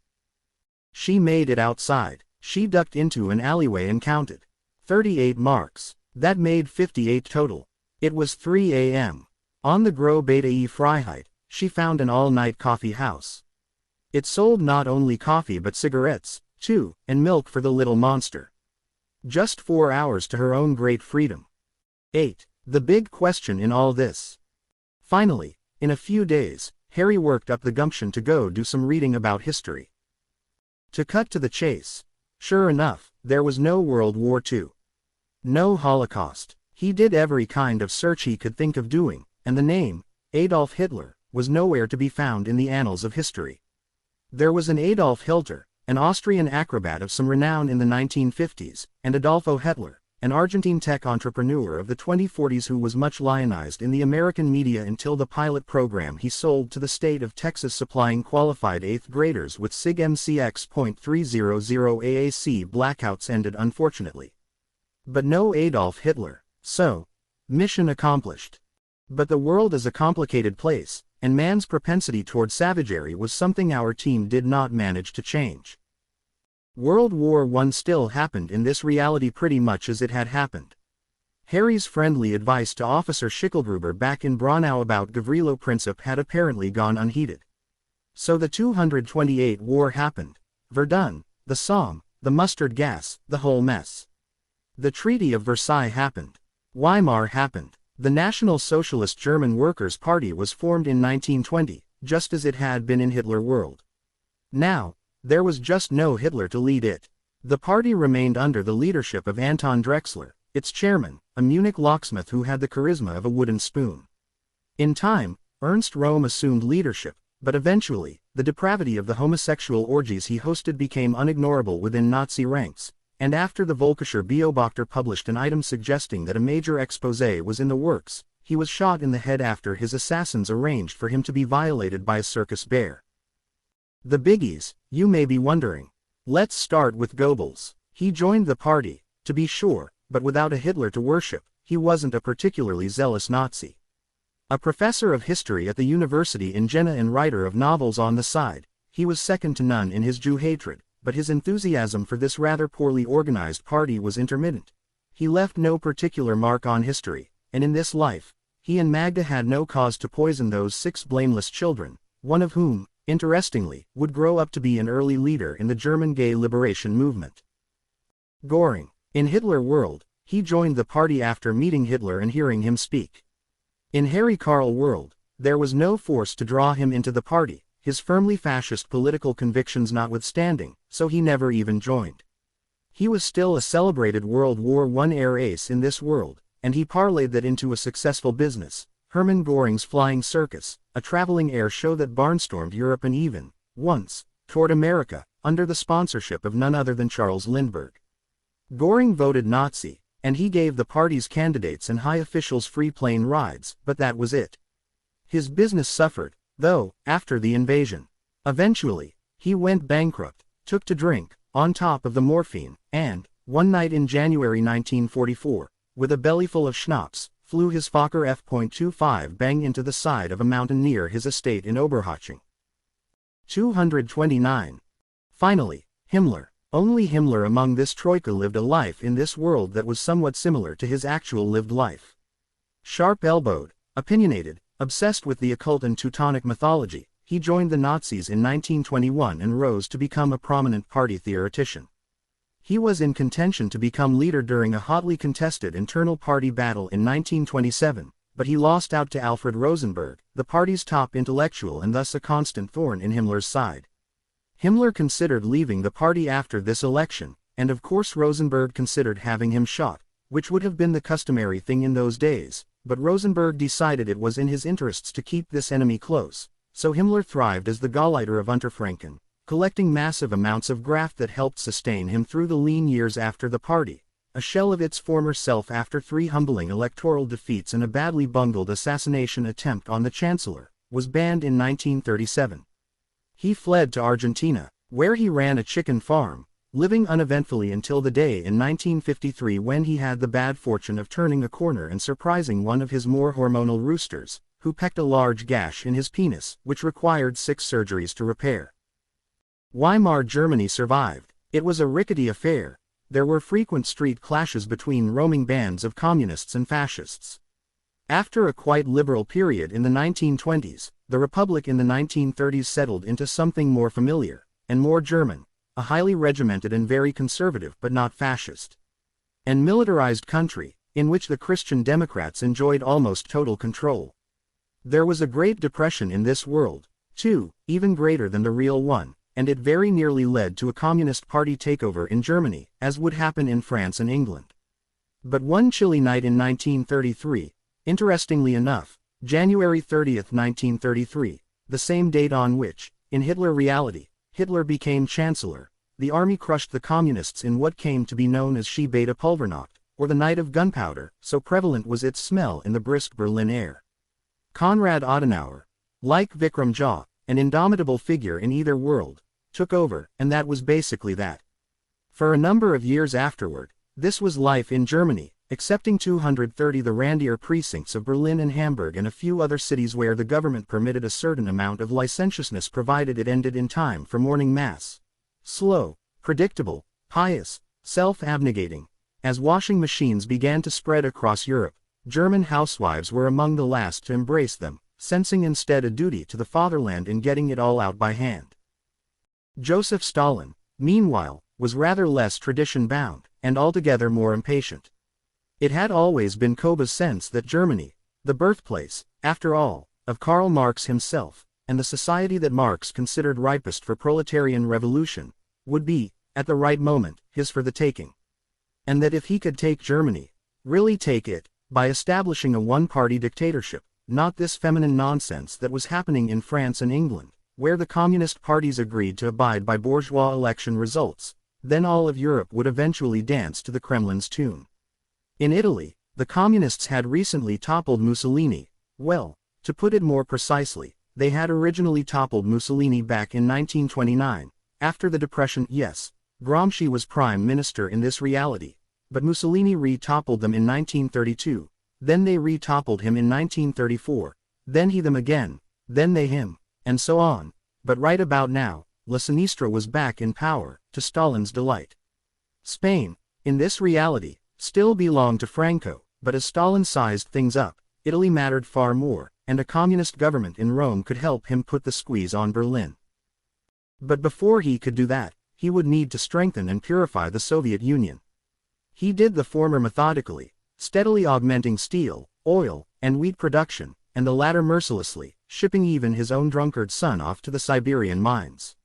She made it outside. She ducked into an alleyway and counted. 38 marks. That made 58 total. It was 3 a.m. On the Große Bäderie Freiheit, she found an all-night coffee house. It sold not only coffee but cigarettes, too, and milk for the little monster. Just 4 hours to her own great freedom. 8. The big question in all this. Finally, in a few days, Harry worked up the gumption to go do some reading about history. To cut to the chase. Sure enough, there was no World War II. No Holocaust. He did every kind of search he could think of doing, and the name, Adolf Hitler, was nowhere to be found in the annals of history. There was an Adolf Hitler, an Austrian acrobat of some renown in the 1950s, and Adolfo Hitler, an Argentine tech entrepreneur of the 2040s who was much lionized in the American media until the pilot program he sold to the state of Texas supplying qualified 8th graders with SIG MCX.300 AAC blackouts ended unfortunately. But no Adolf Hitler, so, mission accomplished. But the world is a complicated place, and man's propensity toward savagery was something our team did not manage to change. World War I still happened in this reality pretty much as it had happened. Harry's friendly advice to Officer Schicklgruber back in Braunau about Gavrilo Princip had apparently gone unheeded. So the 228 war happened. Verdun, the Somme, the mustard gas, the whole mess. The Treaty of Versailles happened. Weimar happened. The National Socialist German Workers' Party was formed in 1920, just as it had been in Hitler world. Now, there was just no Hitler to lead it. The party remained under the leadership of Anton Drexler, its chairman, a Munich locksmith who had the charisma of a wooden spoon. In time, Ernst Röhm assumed leadership, but eventually, the depravity of the homosexual orgies he hosted became unignorable within Nazi ranks, and after the Völkischer Beobachter published an item suggesting that a major exposé was in the works, he was shot in the head after his assassins arranged for him to be violated by a circus bear. The biggies, you may be wondering. Let's start with Goebbels. He joined the party, to be sure, but without a Hitler to worship, he wasn't a particularly zealous Nazi. A professor of history at the university in Jena and writer of novels on the side, he was second to none in his Jew hatred, but his enthusiasm for this rather poorly organized party was intermittent. He left no particular mark on history, and in this life, he and Magda had no cause to poison those 6 blameless children, one of whom, interestingly, would grow up to be an early leader in the German gay liberation movement. Göring. In Hitler world, he joined the party after meeting Hitler and hearing him speak. In Harry Carl world, there was no force to draw him into the party, his firmly fascist political convictions notwithstanding, so he never even joined. He was still a celebrated World War I air ace in this world, and he parlayed that into a successful business, Hermann Göring's Flying Circus, a traveling air show that barnstormed Europe and even, once, toured America, under the sponsorship of none other than Charles Lindbergh. Göring voted Nazi, and he gave the party's candidates and high officials free plane rides, but that was it. His business suffered, though, after the invasion. Eventually, he went bankrupt, took to drink, on top of the morphine, and, one night in January 1944, with a bellyful of schnapps, flew his Fokker F.25 bang into the side of a mountain near his estate in Oberhaching. 229. Finally, Himmler. Only Himmler among this troika lived a life in this world that was somewhat similar to his actual lived life. Sharp-elbowed, opinionated, obsessed with the occult and Teutonic mythology, he joined the Nazis in 1921 and rose to become a prominent party theoretician. He was in contention to become leader during a hotly contested internal party battle in 1927, but he lost out to Alfred Rosenberg, the party's top intellectual and thus a constant thorn in Himmler's side. Himmler considered leaving the party after this election, and of course Rosenberg considered having him shot, which would have been the customary thing in those days, but Rosenberg decided it was in his interests to keep this enemy close, so Himmler thrived as the Gauleiter of Unterfranken, collecting massive amounts of graft that helped sustain him through the lean years after the party, a shell of its former self after 3 humbling electoral defeats and a badly bungled assassination attempt on the Chancellor, was banned in 1937. He fled to Argentina, where he ran a chicken farm, living uneventfully until the day in 1953 when he had the bad fortune of turning a corner and surprising one of his more hormonal roosters, who pecked a large gash in his penis, which required 6 surgeries to repair. Weimar Germany survived. It was a rickety affair. There were frequent street clashes between roaming bands of communists and fascists. After a quite liberal period in the 1920s, the Republic in the 1930s settled into something more familiar, and more German, a highly regimented and very conservative but not fascist, and militarized country, in which the Christian Democrats enjoyed almost total control. There was a Great Depression in this world, too, even greater than the real one, and it very nearly led to a Communist Party takeover in Germany, as would happen in France and England. But one chilly night in 1933, interestingly enough, January 30, 1933, the same date on which, in Hitler reality, Hitler became Chancellor, the army crushed the Communists in what came to be known as Ski Beta Pulvernacht, or the night of gunpowder, so prevalent was its smell in the brisk Berlin air. Konrad Adenauer, like Vikram Jha, an indomitable figure in either world, took over, and that was basically that. For a number of years afterward, this was life in Germany, excepting 230 the randier precincts of Berlin and Hamburg and a few other cities where the government permitted a certain amount of licentiousness provided it ended in time for morning mass. Slow, predictable, pious, self-abnegating. As washing machines began to spread across Europe, German housewives were among the last to embrace them, sensing instead a duty to the fatherland in getting it all out by hand. Joseph Stalin, meanwhile, was rather less tradition-bound, and altogether more impatient. It had always been Koba's sense that Germany, the birthplace, after all, of Karl Marx himself, and the society that Marx considered ripest for proletarian revolution, would be, at the right moment, his for the taking. And that if he could take Germany, really take it, by establishing a one-party dictatorship, not this feminine nonsense that was happening in France and England, where the communist parties agreed to abide by bourgeois election results, then all of Europe would eventually dance to the Kremlin's tune. In Italy, the communists had recently toppled Mussolini. Well, to put it more precisely, they had originally toppled Mussolini back in 1929, after the Depression. Yes, Gramsci was prime minister in this reality, but Mussolini re-toppled them in 1932, then they re-toppled him in 1934, then he them again, then they him, and so on. But right about now, La Sinistra was back in power, to Stalin's delight. Spain, in this reality, still belonged to Franco, but as Stalin sized things up, Italy mattered far more, and a communist government in Rome could help him put the squeeze on Berlin. But before he could do that, he would need to strengthen and purify the Soviet Union. He did the former methodically, steadily augmenting steel, oil, and wheat production, and the latter mercilessly, shipping even his own drunkard son off to the Siberian mines.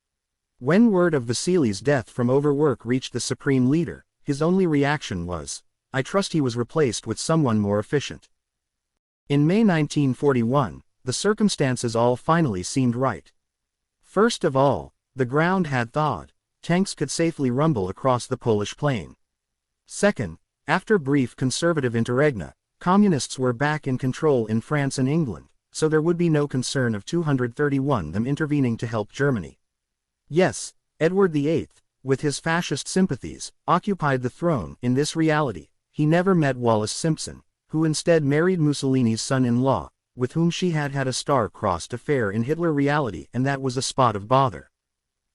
When word of Vasili's death from overwork reached the supreme leader, his only reaction was, "I trust he was replaced with someone more efficient." In May 1941, the circumstances all finally seemed right. First of all, the ground had thawed, tanks could safely rumble across the Polish plain. Second, after brief conservative interregna, communists were back in control in France and England, so there would be no concern of 231 them intervening to help Germany. Yes, Edward VIII, with his fascist sympathies, occupied the throne. In this reality, he never met Wallis Simpson, who instead married Mussolini's son-in-law, with whom she had had a star-crossed affair in Hitler reality, and that was a spot of bother.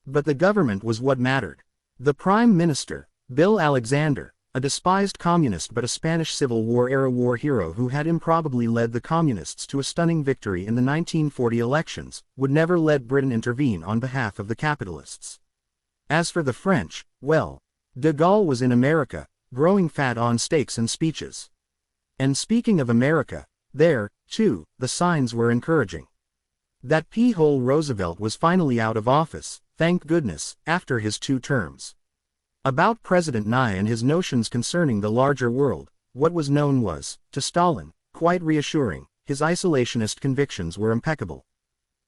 But the government was what mattered. The Prime Minister, Bill Alexander, a despised communist but a Spanish Civil War-era war hero who had improbably led the communists to a stunning victory in the 1940 elections, would never let Britain intervene on behalf of the capitalists. As for the French, well, de Gaulle was in America, growing fat on steaks and speeches. And speaking of America, there, too, the signs were encouraging. That p-hole Roosevelt was finally out of office, thank goodness, after his 2 terms. About President Nye and his notions concerning the larger world, what was known was, to Stalin, quite reassuring. His isolationist convictions were impeccable.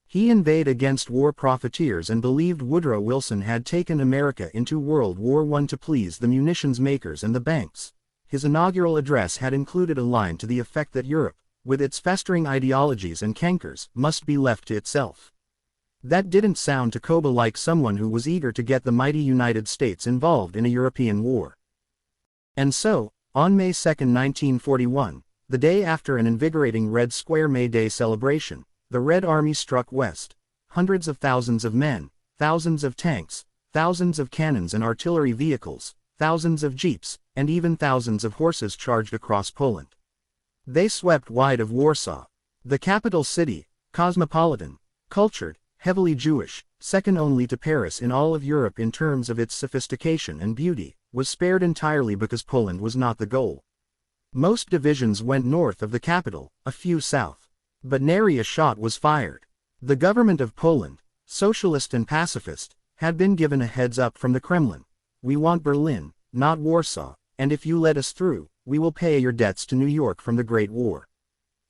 He inveighed against war profiteers and believed Woodrow Wilson had taken America into World War I to please the munitions makers and the banks. His inaugural address had included a line to the effect that Europe, with its festering ideologies and cankers, must be left to itself. That didn't sound to Koba like someone who was eager to get the mighty United States involved in a European war. And so, on May 2, 1941, the day after an invigorating Red Square May Day celebration, the Red Army struck west. Hundreds of thousands of men, thousands of tanks, thousands of cannons and artillery vehicles, thousands of jeeps, and even thousands of horses charged across Poland. They swept wide of Warsaw, the capital city, cosmopolitan, cultured, heavily Jewish, second only to Paris in all of Europe in terms of its sophistication and beauty, was spared entirely because Poland was not the goal. Most divisions went north of the capital, a few south. But nary a shot was fired. The government of Poland, socialist and pacifist, had been given a heads-up from the Kremlin. We want Berlin, not Warsaw, and if you let us through, we will pay your debts to New York from the Great War.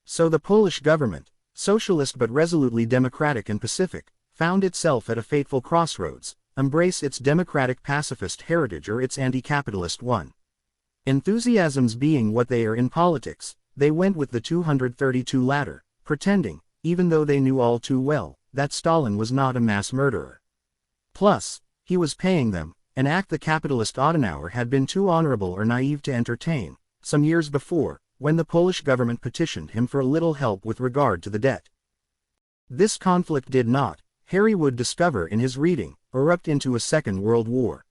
So the Polish government, socialist but resolutely democratic and pacific, found itself at a fateful crossroads: embrace its democratic pacifist heritage or its anti-capitalist one. Enthusiasms being what they are in politics, they went with the 232 ladder, pretending, even though they knew all too well, that Stalin was not a mass murderer. Plus, he was paying them, an act the capitalist Adenauer had been too honorable or naive to entertain, some years before, when the Polish government petitioned him for a little help with regard to the debt. This conflict did not, Harry would discover in his reading, erupt into a Second World War.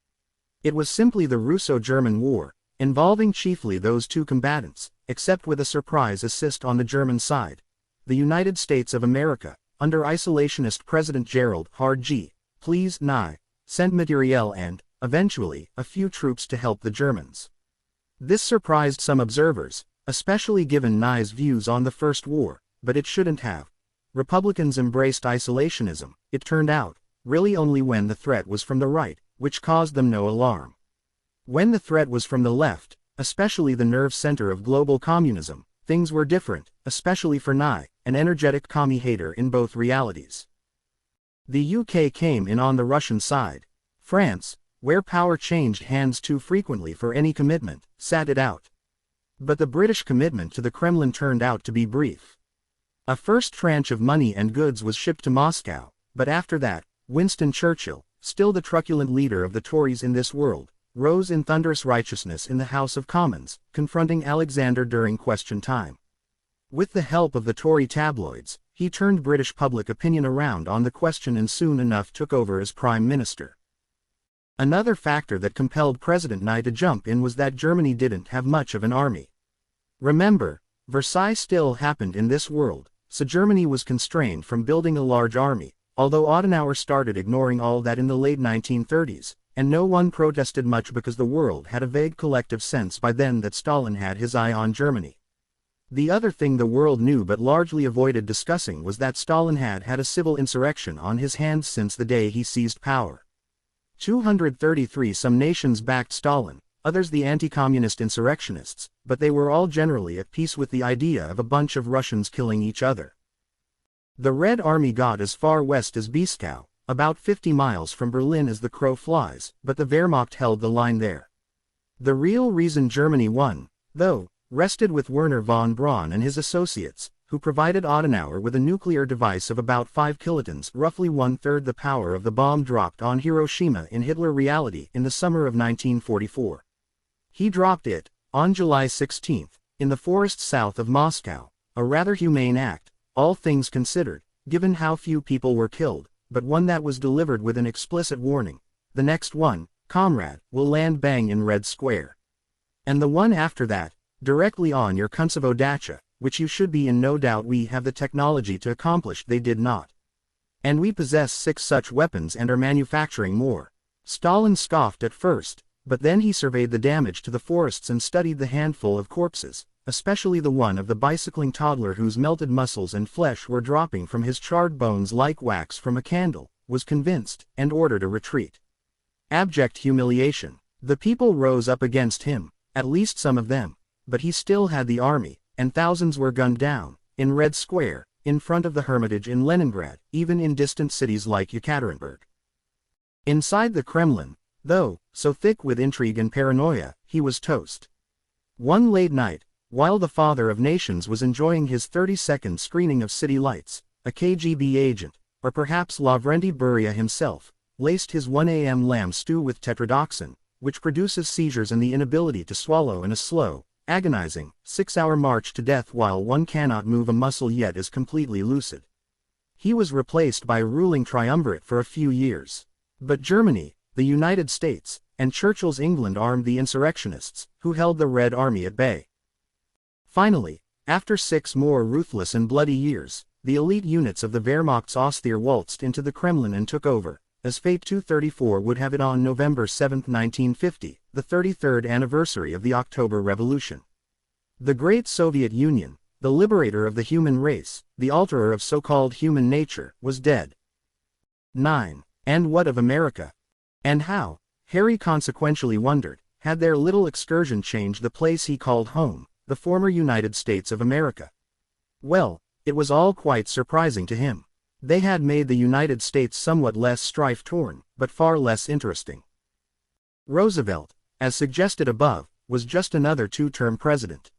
It was simply the Russo-German War, involving chiefly those two combatants, except with a surprise assist on the German side. The United States of America, under isolationist President Gerald Hard G. Please Nye, sent materiel and, eventually, a few troops to help the Germans. This surprised some observers, especially given Nye's views on the First War, but it shouldn't have. Republicans embraced isolationism, it turned out, really only when the threat was from the right, which caused them no alarm. When the threat was from the left, especially the nerve center of global communism, things were different, especially for Nye, an energetic commie hater in both realities. The UK came in on the Russian side. France, where power changed hands too frequently for any commitment, sat it out. But the British commitment to the Kremlin turned out to be brief. A first tranche of money and goods was shipped to Moscow, but after that, Winston Churchill, still the truculent leader of the Tories in this world, rose in thunderous righteousness in the House of Commons, confronting Alexander during question time. With the help of the Tory tabloids, he turned British public opinion around on the question and soon enough took over as Prime Minister. Another factor that compelled President Nye to jump in was that Germany didn't have much of an army. Remember, Versailles still happened in this world, so Germany was constrained from building a large army, although Adenauer started ignoring all that in the late 1930s, and no one protested much because the world had a vague collective sense by then that Stalin had his eye on Germany. The other thing the world knew but largely avoided discussing was that Stalin had had a civil insurrection on his hands since the day he seized power. 233 Some nations backed Stalin, others the anti-communist insurrectionists, but they were all generally at peace with the idea of a bunch of Russians killing each other. The Red Army got as far west as Beeskow, about 50 miles from Berlin as the crow flies, but the Wehrmacht held the line there. The real reason Germany won, though, rested with Werner von Braun and his associates, who provided Adenauer with a nuclear device of about 5 kilotons, roughly one-third the power of the bomb dropped on Hiroshima in Hitler reality in the summer of 1944. He dropped it, on July 16, in the forests south of Moscow, a rather humane act, all things considered, given how few people were killed, but one that was delivered with an explicit warning: the next one, comrade, will land bang in Red Square. And the one after that, directly on your Kuncevo dacha, which you should be in no doubt we have the technology to accomplish. They did not. And we possess 6 such weapons and are manufacturing more. Stalin scoffed at first, but then he surveyed the damage to the forests and studied the handful of corpses, especially the one of the bicycling toddler whose melted muscles and flesh were dropping from his charred bones like wax from a candle, was convinced, and ordered a retreat. Abject humiliation. The people rose up against him, at least some of them, but he still had the army, and thousands were gunned down, in Red Square, in front of the Hermitage in Leningrad, even in distant cities like Yekaterinburg. Inside the Kremlin, though, so thick with intrigue and paranoia, he was toast. One late night, while the father of nations was enjoying his 30-second screening of City Lights, a KGB agent, or perhaps Lavrenti Beria himself, laced his 1 a.m. lamb stew with tetrodotoxin, which produces seizures and the inability to swallow in a slow, agonizing, 6-hour march to death while one cannot move a muscle yet is completely lucid. He was replaced by a ruling triumvirate for a few years. But Germany, the United States, and Churchill's England armed the insurrectionists, who held the Red Army at bay. Finally, after 6 more ruthless and bloody years, the elite units of the Wehrmacht's Austheer waltzed into the Kremlin and took over, as Fate 234 would have it on November 7, 1950, the 33rd anniversary of the October Revolution. The great Soviet Union, the liberator of the human race, the alterer of so-called human nature, was dead. 9. And what of America? And how, Harry consequentially wondered, had their little excursion changed the place he called home, the former United States of America? Well, it was all quite surprising to him. They had made the United States somewhat less strife-torn, but far less interesting. Roosevelt, as suggested above, was just another two-term president.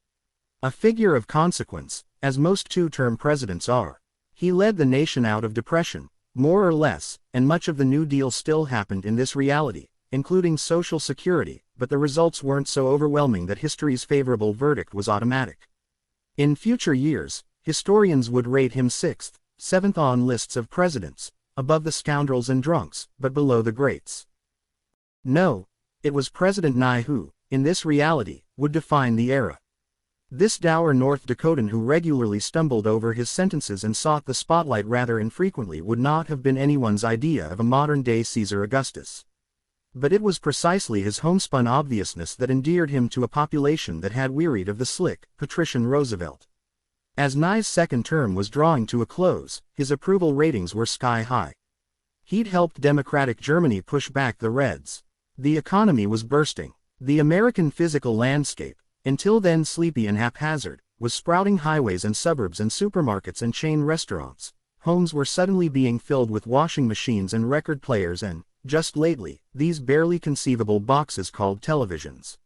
A figure of consequence, as most two-term presidents are. He led the nation out of depression, more or less, and much of the New Deal still happened in this reality, including Social Security, but the results weren't so overwhelming that history's favorable verdict was automatic. In future years, historians would rate him 6th, 7th on lists of presidents, above the scoundrels and drunks, but below the greats. No, it was President Nye who, in this reality, would define the era. This dour North Dakotan who regularly stumbled over his sentences and sought the spotlight rather infrequently would not have been anyone's idea of a modern-day Caesar Augustus. But it was precisely his homespun obviousness that endeared him to a population that had wearied of the slick, patrician Roosevelt. As Nye's second term was drawing to a close, his approval ratings were sky-high. He'd helped Democratic Germany push back the Reds. The economy was bursting. The American physical landscape, until then sleepy and haphazard, was sprouting highways and suburbs and supermarkets and chain restaurants. Homes were suddenly being filled with washing machines and record players and, just lately, these barely conceivable boxes called televisions.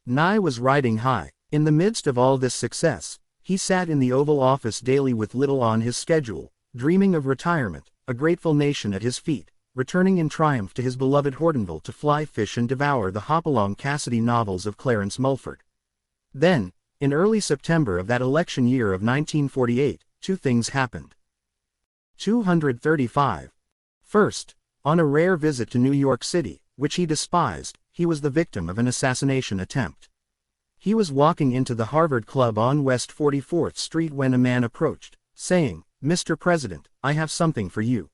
Nye was riding high. In the midst of all this success, he sat in the Oval Office daily with little on his schedule, dreaming of retirement, a grateful nation at his feet, returning in triumph to his beloved Hortonville to fly fish and devour the Hopalong Cassidy novels of Clarence Mulford. Then, in early September of that election year of 1948, two things happened. 235. First, on a rare visit to New York City, which he despised, he was the victim of an assassination attempt. He was walking into the Harvard Club on West 44th Street when a man approached, saying, "Mr. President, I have something for you."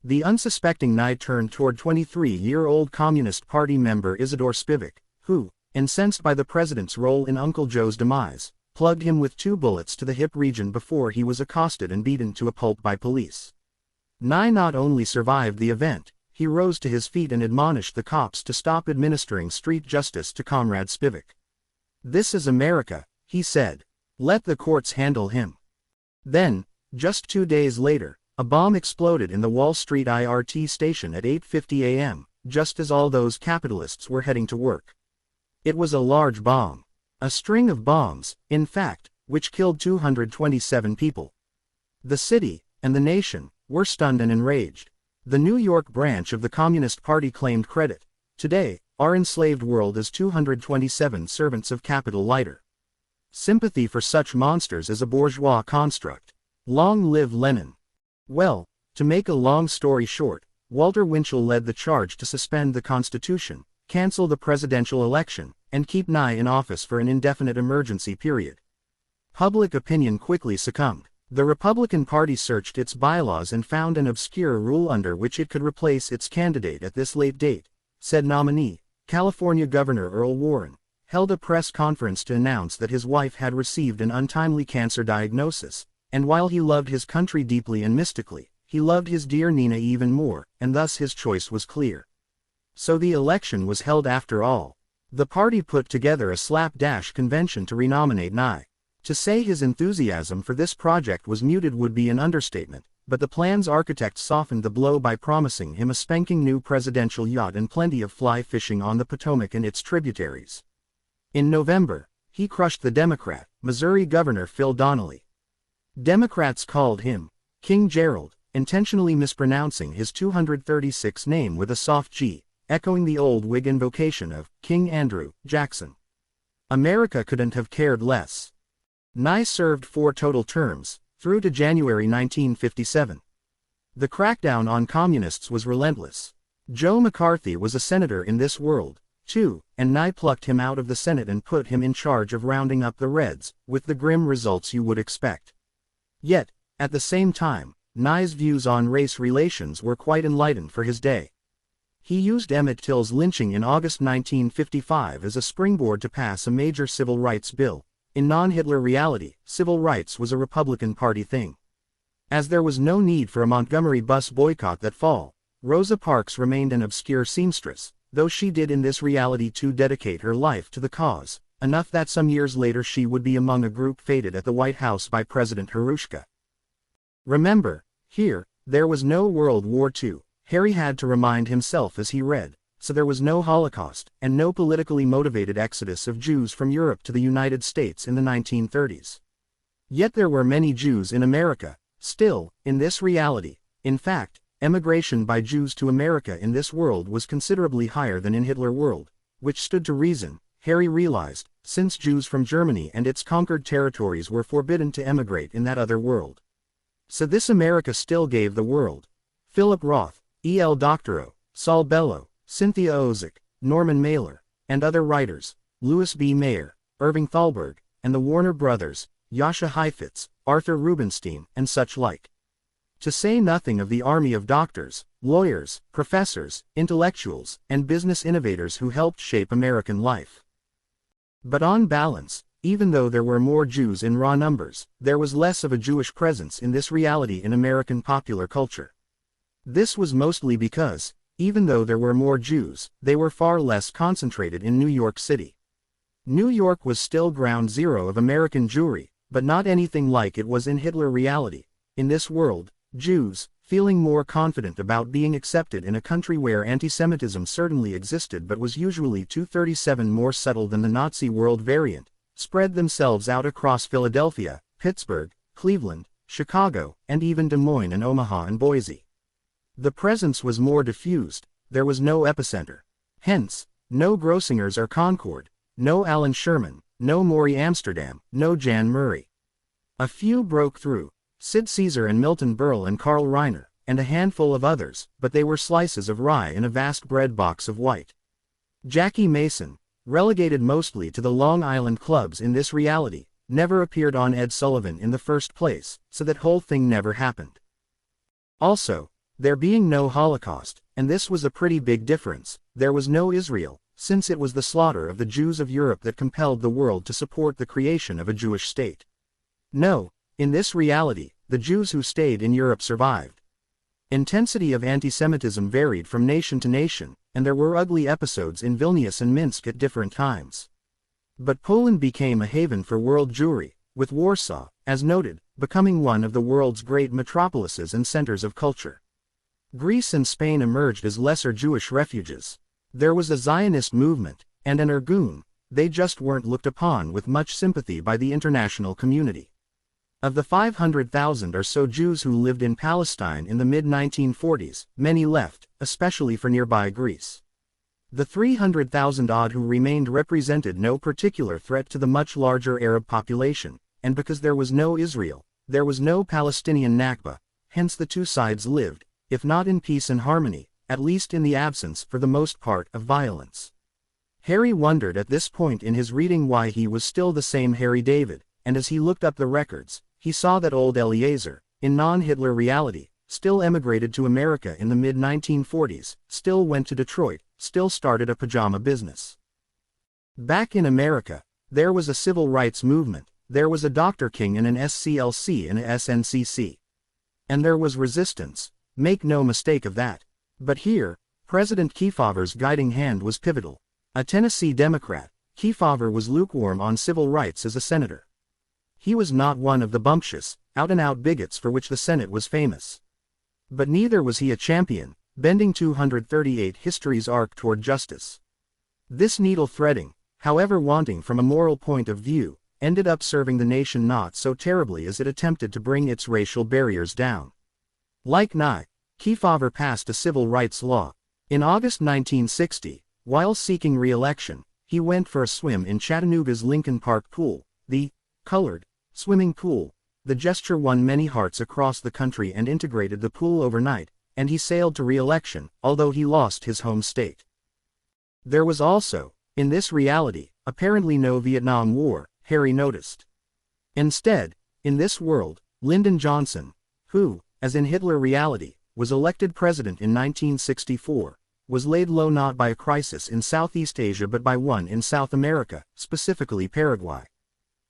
The unsuspecting Nye turned toward 23-year-old Communist Party member Isidore Spivak, who, incensed by the president's role in Uncle Joe's demise, plugged him with 2 bullets to the hip region before he was accosted and beaten to a pulp by police. Nye not only survived the event, he rose to his feet and admonished the cops to stop administering street justice to Comrade Spivak. "This is America," he said. "Let the courts handle him." Then, just 2 days later, a bomb exploded in the Wall Street IRT station at 8:50 a.m., just as all those capitalists were heading to work. It was a large bomb. A string of bombs, in fact, which killed 227 people. The city, and the nation, were stunned and enraged. The New York branch of the Communist Party claimed credit. Today, our enslaved world is 227 servants of capital lighter. Sympathy for such monsters is a bourgeois construct. Long live Lenin. Well, to make a long story short, Walter Winchell led the charge to suspend the Constitution, cancel the presidential election, and keep Nye in office for an indefinite emergency period. Public opinion quickly succumbed. The Republican Party searched its bylaws and found an obscure rule under which it could replace its candidate at this late date. Said nominee, California Governor Earl Warren, held a press conference to announce that his wife had received an untimely cancer diagnosis, and while he loved his country deeply and mystically, he loved his dear Nina even more, and thus his choice was clear. So the election was held after all. The party put together a slapdash convention to renominate Nye. To say his enthusiasm for this project was muted would be an understatement, but the plan's architect softened the blow by promising him a spanking new presidential yacht and plenty of fly fishing on the Potomac and its tributaries. In November, he crushed the Democrat, Missouri Governor Phil Donnelly. Democrats called him King Gerald, intentionally mispronouncing his 236 name with a soft G, echoing the old Whig invocation of King Andrew Jackson. America couldn't have cared less. Nye served 4 total terms, through to January 1957. The crackdown on communists was relentless. Joe McCarthy was a senator in this world, too, and Nye plucked him out of the Senate and put him in charge of rounding up the Reds, with the grim results you would expect. Yet, at the same time, Nye's views on race relations were quite enlightened for his day. He used Emmett Till's lynching in August 1955 as a springboard to pass a major civil rights bill. In non-Hitler reality, civil rights was a Republican Party thing. As there was no need for a Montgomery bus boycott that fall, Rosa Parks remained an obscure seamstress, though she did in this reality too dedicate her life to the cause, enough that some years later she would be among a group feted at the White House by President Hrushka. Remember, here, there was no World War II, Harry had to remind himself as he read, so there was no Holocaust, and no politically motivated exodus of Jews from Europe to the United States in the 1930s. Yet there were many Jews in America, still, in this reality. In fact, emigration by Jews to America in this world was considerably higher than in Hitler world, which stood to reason, Harry realized, since Jews from Germany and its conquered territories were forbidden to emigrate in that other world. So this America still gave the world. Philip Roth, E. L. Doctorow, Saul Bellow, Cynthia Ozick, Norman Mailer, and other writers, Louis B. Mayer, Irving Thalberg, and the Warner Brothers, Jascha Heifetz, Arthur Rubinstein, and such like. To say nothing of the army of doctors, lawyers, professors, intellectuals, and business innovators who helped shape American life. But on balance, even though there were more Jews in raw numbers, there was less of a Jewish presence in this reality in American popular culture. This was mostly because, even though there were more Jews, they were far less concentrated in New York City. New York was still ground zero of American Jewry, but not anything like it was in Hitler reality. In this world, Jews, feeling more confident about being accepted in a country where antisemitism certainly existed but was usually 237 more subtle than the Nazi world variant, spread themselves out across Philadelphia, Pittsburgh, Cleveland, Chicago, and even Des Moines and Omaha and Boise. The presence was more diffused, there was no epicenter. Hence, no Grossingers or Concord, no Alan Sherman, no Maury Amsterdam, no Jan Murray. A few broke through, Sid Caesar and Milton Berle and Carl Reiner, and a handful of others, but they were slices of rye in a vast bread box of white. Jackie Mason, relegated mostly to the Long Island clubs in this reality, never appeared on Ed Sullivan in the first place, so that whole thing never happened. Also, there being no Holocaust, and this was a pretty big difference, there was no Israel, since it was the slaughter of the Jews of Europe that compelled the world to support the creation of a Jewish state. No, in this reality, the Jews who stayed in Europe survived. Intensity of antisemitism varied from nation to nation, and there were ugly episodes in Vilnius and Minsk at different times. But Poland became a haven for world Jewry, with Warsaw, as noted, becoming one of the world's great metropolises and centers of culture. Greece and Spain emerged as lesser Jewish refuges. There was a Zionist movement, and an Irgun, they just weren't looked upon with much sympathy by the international community. Of the 500,000 or so Jews who lived in Palestine in the mid-1940s, many left, especially for nearby Greece. The 300,000 odd who remained represented no particular threat to the much larger Arab population, and because there was no Israel, there was no Palestinian Nakba, hence the two sides lived, if not in peace and harmony, at least in the absence, for the most part, of violence. Harry wondered at this point in his reading why he was still the same Harry David, and as he looked up the records, he saw that old Eliezer, in non-Hitler reality, still emigrated to America in the mid-1940s, still went to Detroit, still started a pajama business. Back in America, there was a civil rights movement, there was a Dr. King and an SCLC and a SNCC. And there was resistance, make no mistake of that. But here, President Kefauver's guiding hand was pivotal. A Tennessee Democrat, Kefauver was lukewarm on civil rights as a senator. He was not one of the bumptious, out-and-out bigots for which the Senate was famous. But neither was he a champion, bending 238 history's arc toward justice. This needle threading, however wanting from a moral point of view, ended up serving the nation not so terribly as it attempted to bring its racial barriers down. Like Nye, Kefauver passed a civil rights law. In August 1960, while seeking re-election, he went for a swim in Chattanooga's Lincoln Park pool, the colored swimming pool. The gesture won many hearts across the country and integrated the pool overnight, and he sailed to re-election, although he lost his home state. There was also, in this reality, apparently no Vietnam War, Harry noticed. Instead, in this world, Lyndon Johnson, who, as in Hitler reality, was elected president in 1964, was laid low not by a crisis in Southeast Asia but by one in South America, specifically Paraguay.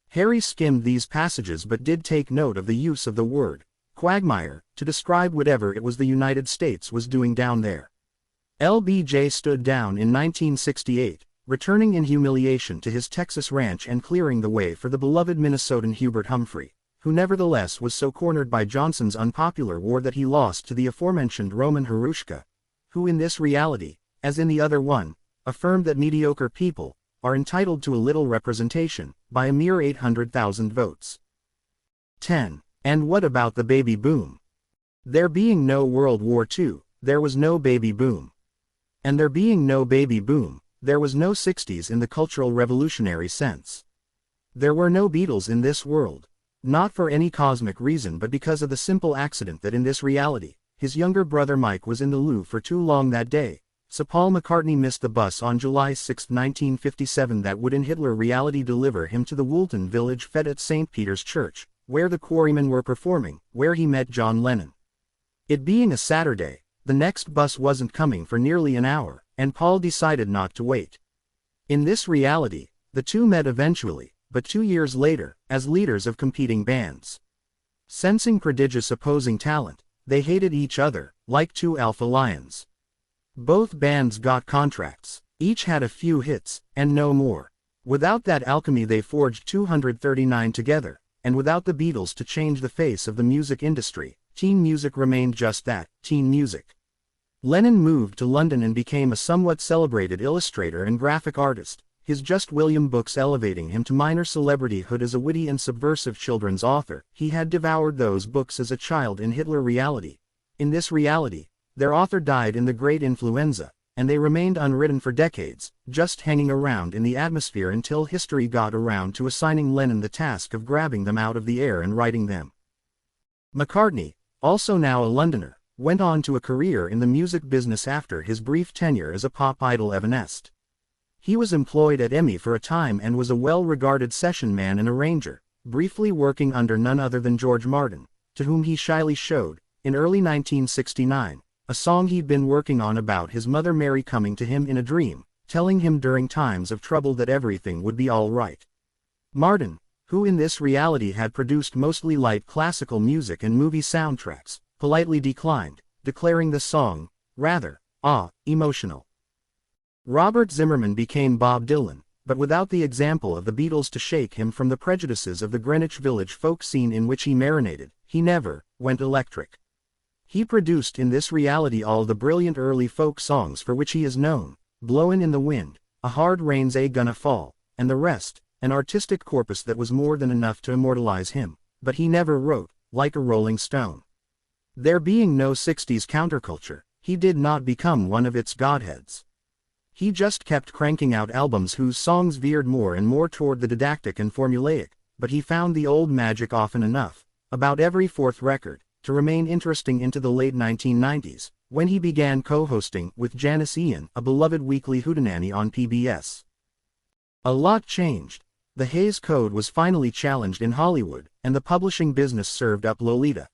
Harry skimmed these passages but did take note of the use of the word quagmire to describe whatever it was the United States was doing down there. LBJ stood down in 1968, returning in humiliation to his Texas ranch and clearing the way for the beloved Minnesotan Hubert Humphrey, who nevertheless was so cornered by Johnson's unpopular war that he lost to the aforementioned Roman Hrushka, who in this reality, as in the other one, affirmed that mediocre people are entitled to a little representation, by a mere 800,000 votes. 10. And what about the baby boom? There being no World War II, there was no baby boom. And there being no baby boom, there was no 60s in the cultural revolutionary sense. There were no Beatles in this world. Not for any cosmic reason but because of the simple accident that in this reality, his younger brother Mike was in the loo for too long that day, so Paul McCartney missed the bus on July 6, 1957 that would in Hitler reality deliver him to the Woolton village fete at St. Peter's Church, where the Quarrymen were performing, where he met John Lennon. It being a Saturday, the next bus wasn't coming for nearly an hour, and Paul decided not to wait. In this reality, the two met eventually, but 2 years later, as leaders of competing bands. Sensing prodigious opposing talent, they hated each other, like two alpha lions. Both bands got contracts, each had a few hits, and no more. Without that alchemy they forged 239 together, and without the Beatles to change the face of the music industry, teen music remained just that, teen music. Lennon moved to London and became a somewhat celebrated illustrator and graphic artist, his Just William books elevating him to minor celebrityhood as a witty and subversive children's author. He had devoured those books as a child in Hitler reality. In this reality, their author died in the Great Influenza, and they remained unwritten for decades, just hanging around in the atmosphere until history got around to assigning Lennon the task of grabbing them out of the air and writing them. McCartney, also now a Londoner, went on to a career in the music business after his brief tenure as a pop idol evanesced. He was employed at EMI for a time and was a well-regarded session man and arranger, briefly working under none other than George Martin, to whom he shyly showed, in early 1969, a song he'd been working on about his mother Mary coming to him in a dream, telling him during times of trouble that everything would be all right. Martin, who in this reality had produced mostly light classical music and movie soundtracks, politely declined, declaring the song, rather, emotional. Robert Zimmerman became Bob Dylan, but without the example of the Beatles to shake him from the prejudices of the Greenwich Village folk scene in which he marinated, he never went electric. He produced in this reality all the brilliant early folk songs for which he is known, Blowin' in the Wind, A Hard Rain's A Gonna Fall, and the rest, an artistic corpus that was more than enough to immortalize him, but he never wrote, like a Rolling Stone. There being no 60s counterculture, he did not become one of its godheads. He just kept cranking out albums whose songs veered more and more toward the didactic and formulaic, but he found the old magic often enough, about every fourth record, to remain interesting into the late 1990s, when he began co-hosting with Janice Ian a beloved weekly hootenanny on PBS. A lot changed. The Hays Code was finally challenged in Hollywood, and the publishing business served up Lolita.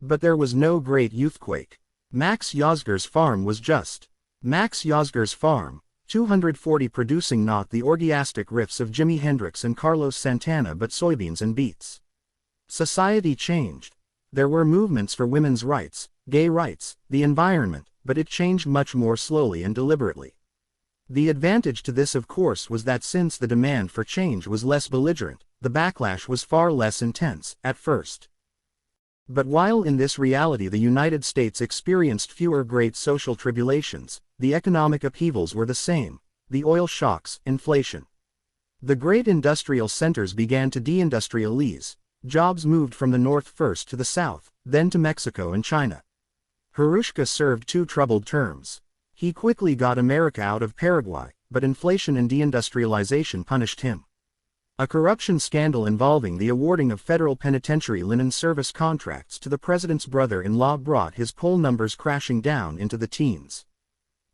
But there was no great youthquake. Max Yozger's Farm was just Max Yozger's Farm, 240 producing not the orgiastic riffs of Jimi Hendrix and Carlos Santana but soybeans and beets. Society changed. There were movements for women's rights, gay rights, the environment, but it changed much more slowly and deliberately. The advantage to this of course was that since the demand for change was less belligerent, the backlash was far less intense, at first. But while in this reality the United States experienced fewer great social tribulations, the economic upheavals were the same, the oil shocks, inflation. The great industrial centers began to deindustrialize, jobs moved from the north first to the south, then to Mexico and China. Hrushka served two troubled terms. He quickly got America out of Paraguay, but inflation and deindustrialization punished him. A corruption scandal involving the awarding of federal penitentiary linen service contracts to the president's brother-in-law brought his poll numbers crashing down into the teens.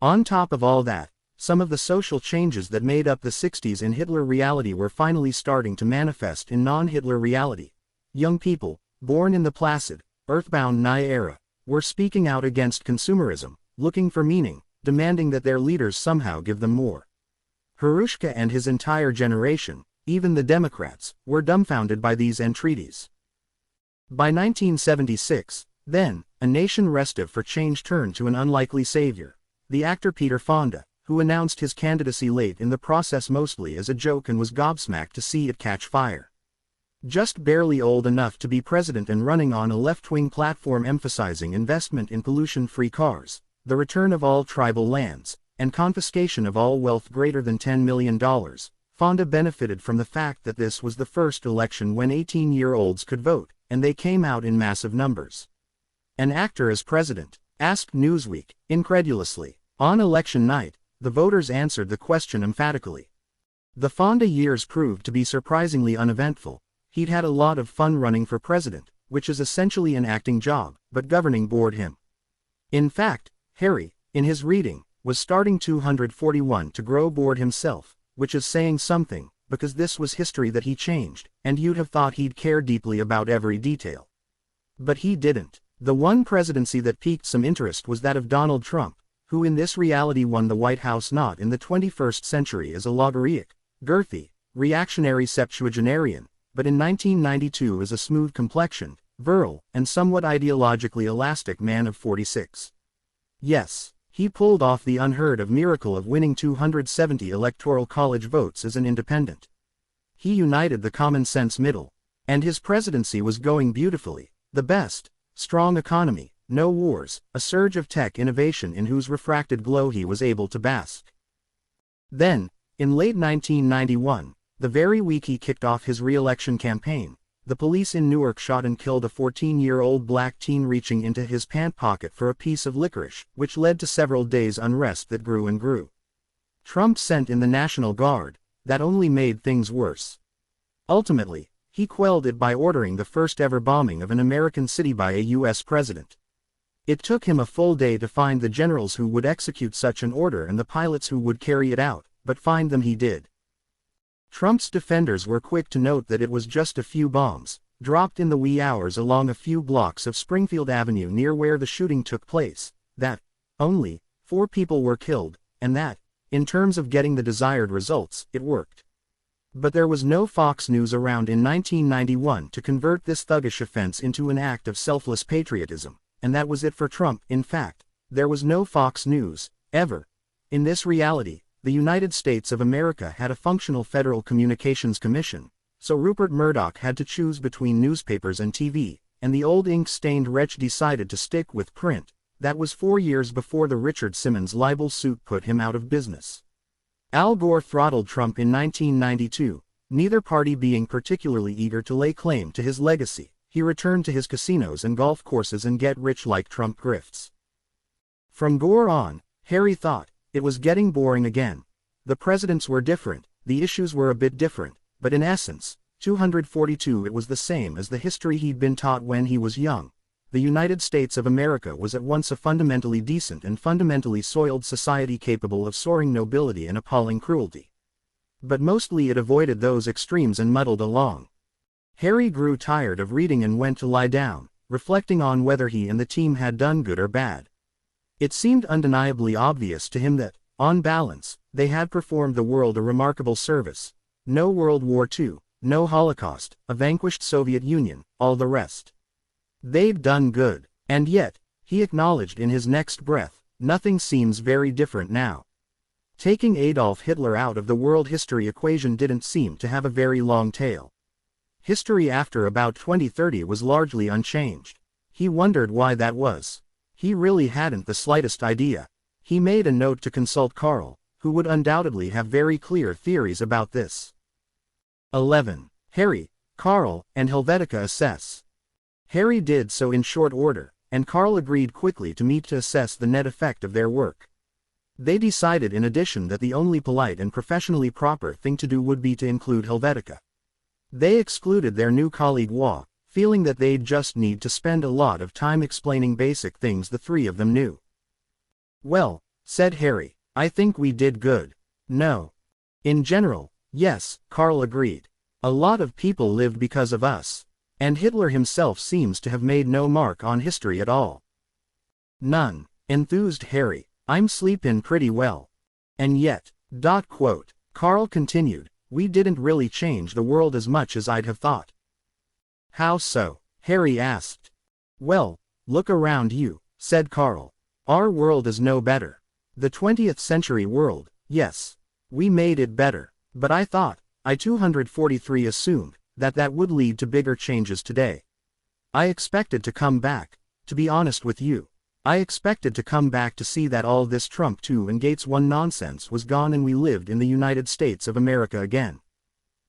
On top of all that, some of the social changes that made up the 60s in Hitler reality were finally starting to manifest in non-Hitler reality. Young people, born in the placid, earthbound Nye era, were speaking out against consumerism, looking for meaning, demanding that their leaders somehow give them more. Hrushka and his entire generation, even the Democrats, were dumbfounded by these entreaties. By 1976, then, a nation restive for change turned to an unlikely savior, the actor Peter Fonda, who announced his candidacy late in the process mostly as a joke and was gobsmacked to see it catch fire. Just barely old enough to be president and running on a left-wing platform emphasizing investment in pollution-free cars, the return of all tribal lands, and confiscation of all wealth greater than $10 million, Fonda benefited from the fact that this was the first election when 18-year-olds could vote, and they came out in massive numbers. An actor as president? Asked Newsweek, incredulously. On election night, the voters answered the question emphatically. The Fonda years proved to be surprisingly uneventful. He'd had a lot of fun running for president, which is essentially an acting job, but governing bored him. In fact, Harry, in his reading, was starting 241 to grow bored himself, which is saying something, because this was history that he changed, and you'd have thought he'd care deeply about every detail. But he didn't. The one presidency that piqued some interest was that of Donald Trump, who in this reality won the White House not in the 21st century as a logorrheic, girthy, reactionary septuagenarian, but in 1992 as a smooth-complexioned, virile, and somewhat ideologically elastic man of 46. Yes, he pulled off the unheard-of miracle of winning 270 electoral college votes as an independent. He united the common-sense middle, and his presidency was going beautifully. The best: strong economy, no wars, a surge of tech innovation in whose refracted glow he was able to bask. Then, in late 1991, the very week he kicked off his re-election campaign, the police in Newark shot and killed a 14-year-old black teen reaching into his pant pocket for a piece of licorice, which led to several days' unrest that grew and grew. Trump sent in the National Guard. That only made things worse. Ultimately, he quelled it by ordering the first-ever bombing of an American city by a U.S. president. It took him a full day to find the generals who would execute such an order and the pilots who would carry it out, but find them he did. Trump's defenders were quick to note that it was just a few bombs, dropped in the wee hours along a few blocks of Springfield Avenue near where the shooting took place, that only 4 people were killed, and that, in terms of getting the desired results, it worked. But there was no Fox News around in 1991 to convert this thuggish offense into an act of selfless patriotism, and that was it for Trump. In fact, there was no Fox News, ever. In this reality, the United States of America had a functional Federal Communications Commission, so Rupert Murdoch had to choose between newspapers and TV, and the old ink-stained wretch decided to stick with print. That was 4 years before the Richard Simmons libel suit put him out of business. Al Gore throttled Trump in 1992, neither party being particularly eager to lay claim to his legacy. He returned to his casinos and golf courses and get-rich-like Trump grifts. From Gore on, Harry thought, it was getting boring again. The presidents were different, the issues were a bit different, but in essence, 242 it was the same as the history he'd been taught when he was young. The United States of America was at once a fundamentally decent and fundamentally soiled society capable of soaring nobility and appalling cruelty. But mostly it avoided those extremes and muddled along. Harry grew tired of reading and went to lie down, reflecting on whether he and the team had done good or bad. It seemed undeniably obvious to him that, on balance, they had performed the world a remarkable service. No World War II, no Holocaust, a vanquished Soviet Union, all the rest. They'd done good, and yet, he acknowledged in his next breath, nothing seems very different now. Taking Adolf Hitler out of the world history equation didn't seem to have a very long tail. History after about 2030 was largely unchanged. He wondered why that was. He really hadn't the slightest idea. He made a note to consult Carl, who would undoubtedly have very clear theories about this. 11. Harry, Carl, and Helvetica assess. Harry did so in short order, and Carl agreed quickly to meet to assess the net effect of their work. They decided in addition that the only polite and professionally proper thing to do would be to include Helvetica. They excluded their new colleague Waugh, feeling that they'd just need to spend a lot of time explaining basic things the three of them knew. Well, said Harry, I think we did good. No. In general, yes, Carl agreed. A lot of people lived because of us. And Hitler himself seems to have made no mark on history at all. None, enthused Harry. I'm sleepin' pretty well. And yet, Carl continued, we didn't really change the world as much as I'd have thought. How so? Harry asked. Well, look around you, said Carl. Our world is no better. The 20th century world, yes. We made it better. But I thought, I 243 assumed, that would lead to bigger changes today. I expected to come back, to be honest with you. I expected to come back to see that all this Trump 2 and Gates 1 nonsense was gone and we lived in the United States of America again.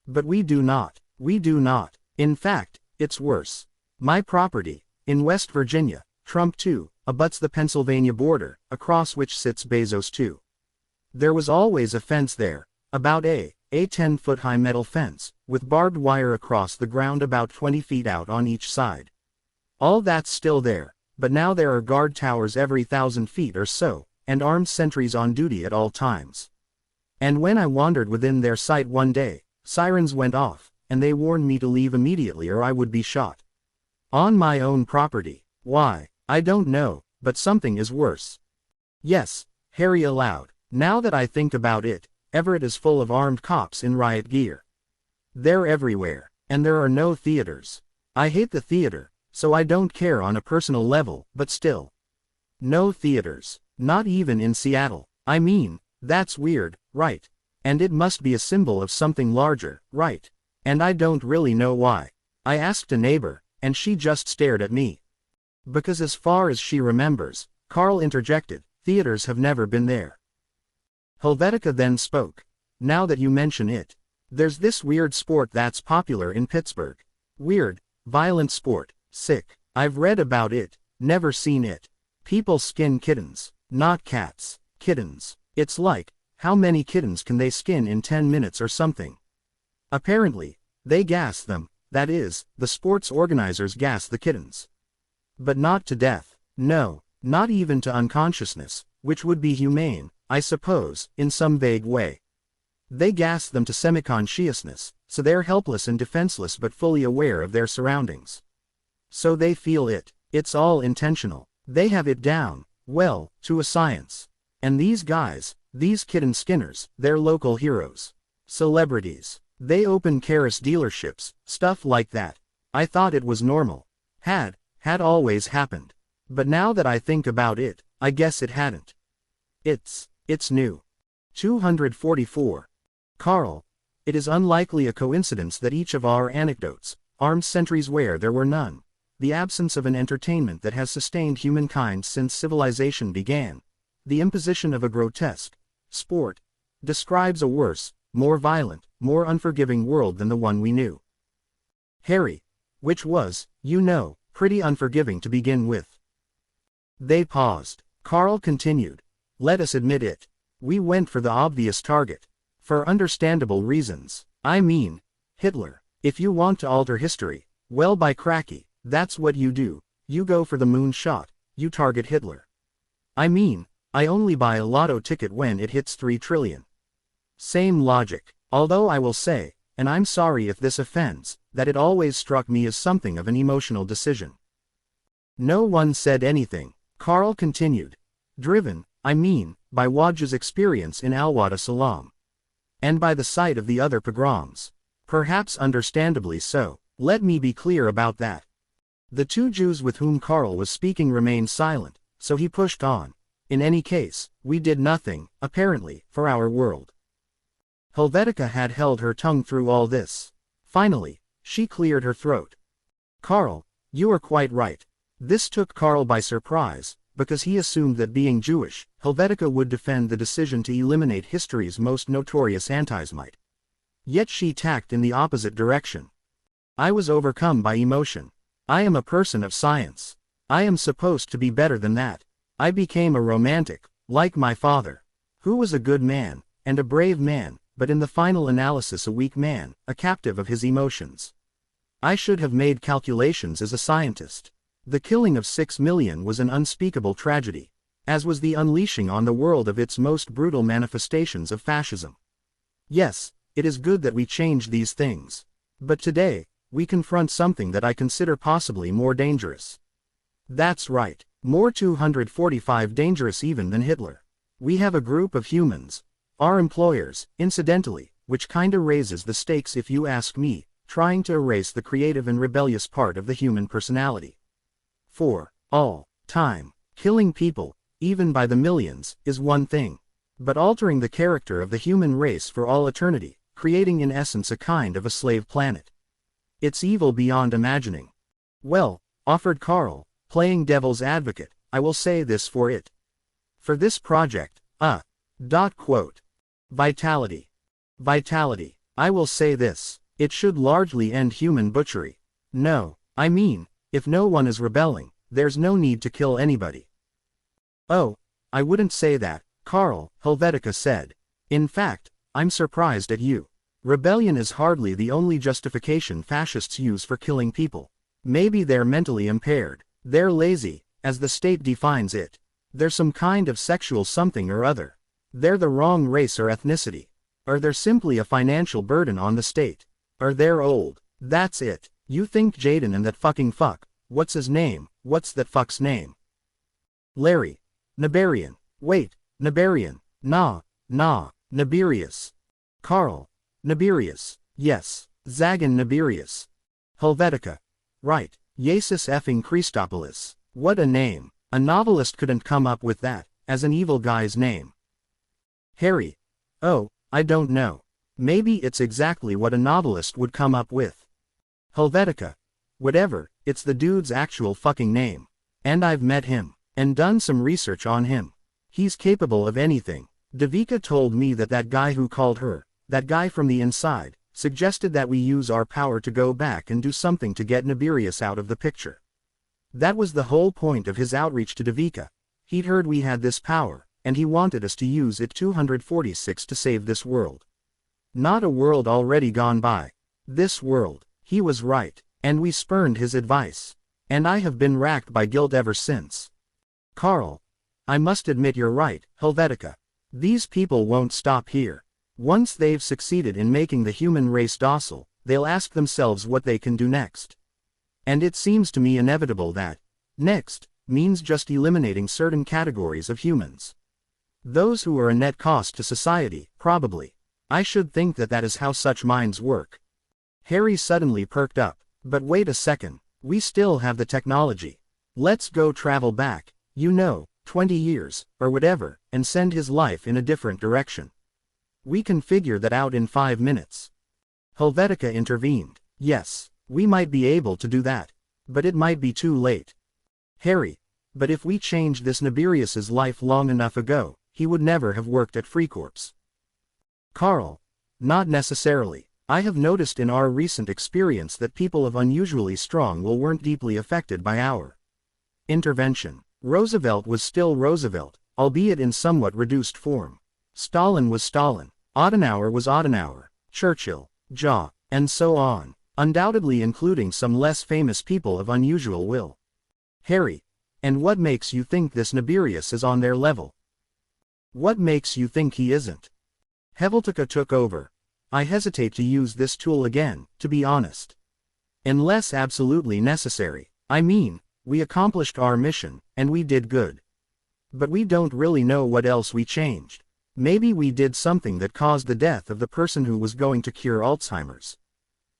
But we do not. We do not. In fact, it's worse. My property, in West Virginia, Trump 2, abuts the Pennsylvania border, across which sits Bezos 2. There was always a fence there, about a 10-foot-high metal fence, with barbed wire across the ground about 20 feet out on each side. All that's still there, but now there are guard towers every 1,000 feet or so, and armed sentries on duty at all times. And when I wandered within their sight one day, sirens went off, and they warned me to leave immediately or I would be shot. On my own property. Why, I don't know, but something is worse. Yes, Harry allowed. Now that I think about it, Everett is full of armed cops in riot gear. They're everywhere, and there are no theaters. I hate the theater, so I don't care on a personal level, but still. No theaters, not even in Seattle. I mean, that's weird, right? And it must be a symbol of something larger, right? And I don't really know why. I asked a neighbor, and she just stared at me. Because as far as she remembers, Carl interjected, theaters have never been there. Helvetica then spoke. Now that you mention it, there's this weird sport that's popular in Pittsburgh. Weird, violent sport, sick. I've read about it, never seen it. People skin kittens, not cats, kittens. It's like, how many kittens can they skin in 10 minutes or something? Apparently, they gas them, that is, the sports organizers gas the kittens. But not to death, no, not even to unconsciousness, which would be humane, I suppose, in some vague way. They gas them to semi-consciousness, so they're helpless and defenseless but fully aware of their surroundings. So they feel it, it's all intentional. They have it down, well, to a science. And these guys, these kitten skinners, they're local heroes. Celebrities. They open Karis dealerships, stuff like that. I thought it was normal. Had always happened. But now that I think about it, I guess it hadn't. It's new. 244. Carl, it is unlikely a coincidence that each of our anecdotes, armed sentries where there were none, the absence of an entertainment that has sustained humankind since civilization began, the imposition of a grotesque sport, describes a worse, more violent, more unforgiving world than the one we knew. Harry, which was, you know, pretty unforgiving to begin with. They paused. Carl continued. Let us admit it. We went for the obvious target. For understandable reasons. I mean, Hitler. If you want to alter history, well by cracky, that's what you do. You go for the moon shot, you target Hitler. I mean, I only buy a lotto ticket when it hits 3 trillion. Same logic. Although I will say, and I'm sorry if this offends, that it always struck me as something of an emotional decision. No one said anything. Carl continued. Driven, I mean, by Waj's experience in Al-Wada Salam. And by the sight of the other pogroms. Perhaps understandably so. Let me be clear about that. The 2 Jews with whom Carl was speaking remained silent, so he pushed on. In any case, we did nothing, apparently, for our world. Helvetica had held her tongue through all this. Finally, she cleared her throat. Carl, you are quite right. This took Carl by surprise, because he assumed that being Jewish, Helvetica would defend the decision to eliminate history's most notorious antisemite. Yet she tacked in the opposite direction. I was overcome by emotion. I am a person of science. I am supposed to be better than that. I became a romantic, like my father, who was a good man, and a brave man, but in the final analysis a weak man, a captive of his emotions. I should have made calculations as a scientist. The killing of 6 million was an unspeakable tragedy, as was the unleashing on the world of its most brutal manifestations of fascism. Yes, it is good that we change these things. But today, we confront something that I consider possibly more dangerous. That's right, more 245 dangerous even than Hitler. We have a group of humans, our employers, incidentally, which kinda raises the stakes if you ask me, trying to erase the creative and rebellious part of the human personality. For all time, killing people, even by the millions, is one thing. But altering the character of the human race for all eternity, creating in essence a kind of a slave planet. It's evil beyond imagining. Well, offered Carl, playing devil's advocate, I will say this for it. For this project, Vitality. Vitality. I will say this. It should largely end human butchery. No, I mean, if no one is rebelling, there's no need to kill anybody. Oh, I wouldn't say that, Carl, Helvetica said. In fact, I'm surprised at you. Rebellion is hardly the only justification fascists use for killing people. Maybe they're mentally impaired. They're lazy, as the state defines it. They're some kind of sexual something or other. They're the wrong race or ethnicity. Or they're simply a financial burden on the state. Or they're old. That's it. You think Jaden and that fucking fuck, what's his name, what's that fuck's name? Larry. Nabarian. Wait, Nabarian. Nah, Nabirius. Carl. Nabirius. Yes, Zagan Nabirius. Helvetica. Right, Jesus effing Christopoulos. What a name. A novelist couldn't come up with that, as an evil guy's name. Harry. Oh, I don't know. Maybe it's exactly what a novelist would come up with. Helvetica. Whatever, it's the dude's actual fucking name. And I've met him, and done some research on him. He's capable of anything. Devika told me that that guy who called her, that guy from the inside, suggested that we use our power to go back and do something to get Nabirius out of the picture. That was the whole point of his outreach to Devika. He'd heard we had this power, and he wanted us to use it 246 to save this world. Not a world already gone by. This world. He was right, and we spurned his advice. And I have been racked by guilt ever since. Carl. I must admit you're right, Helvetica. These people won't stop here. Once they've succeeded in making the human race docile, they'll ask themselves what they can do next. And it seems to me inevitable that, next, means just eliminating certain categories of humans. Those who are a net cost to society, probably. I should think that that is how such minds work. Harry suddenly perked up. But wait a second, we still have the technology. Let's go travel back, 20 years, or whatever, and send his life in a different direction. We can figure that out in 5 minutes. Helvetica intervened. Yes, we might be able to do that. But it might be too late. Harry. But if we changed this Nabirius's life long enough ago, he would never have worked at Freecorps. Carl. Not necessarily. I have noticed in our recent experience that people of unusually strong will weren't deeply affected by our intervention. Roosevelt was still Roosevelt, albeit in somewhat reduced form. Stalin was Stalin. Adenauer was Adenauer. Churchill, Jaw, and so on, undoubtedly including some less famous people of unusual will. Harry. And what makes you think this Nabirius is on their level? What makes you think he isn't? Helvetica took over. I hesitate to use this tool again, to be honest. Unless absolutely necessary. I mean, we accomplished our mission, and we did good. But we don't really know what else we changed. Maybe we did something that caused the death of the person who was going to cure Alzheimer's.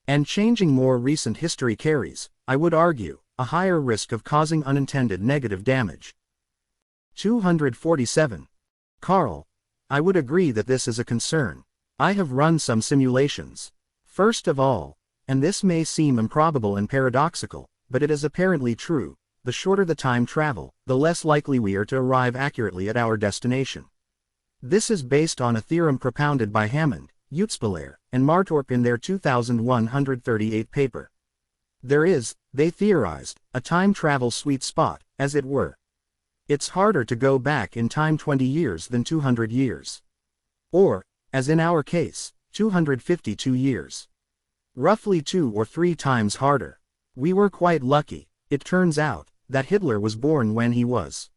And changing more recent history carries, I would argue, a higher risk of causing unintended negative damage. 247. Carl. I would agree that this is a concern. I have run some simulations. First of all, and this may seem improbable and paradoxical, but it is apparently true, the shorter the time travel, the less likely we are to arrive accurately at our destination. This is based on a theorem propounded by Hammond, Utzpelaer, and Martorp in their 2138 paper. There is, they theorized, a time travel sweet spot, as it were. It's harder to go back in time 20 years than 200 years. Or, as in our case, 252 years. Roughly 2 or 3 times harder. We were quite lucky, it turns out, that Hitler was born when he was.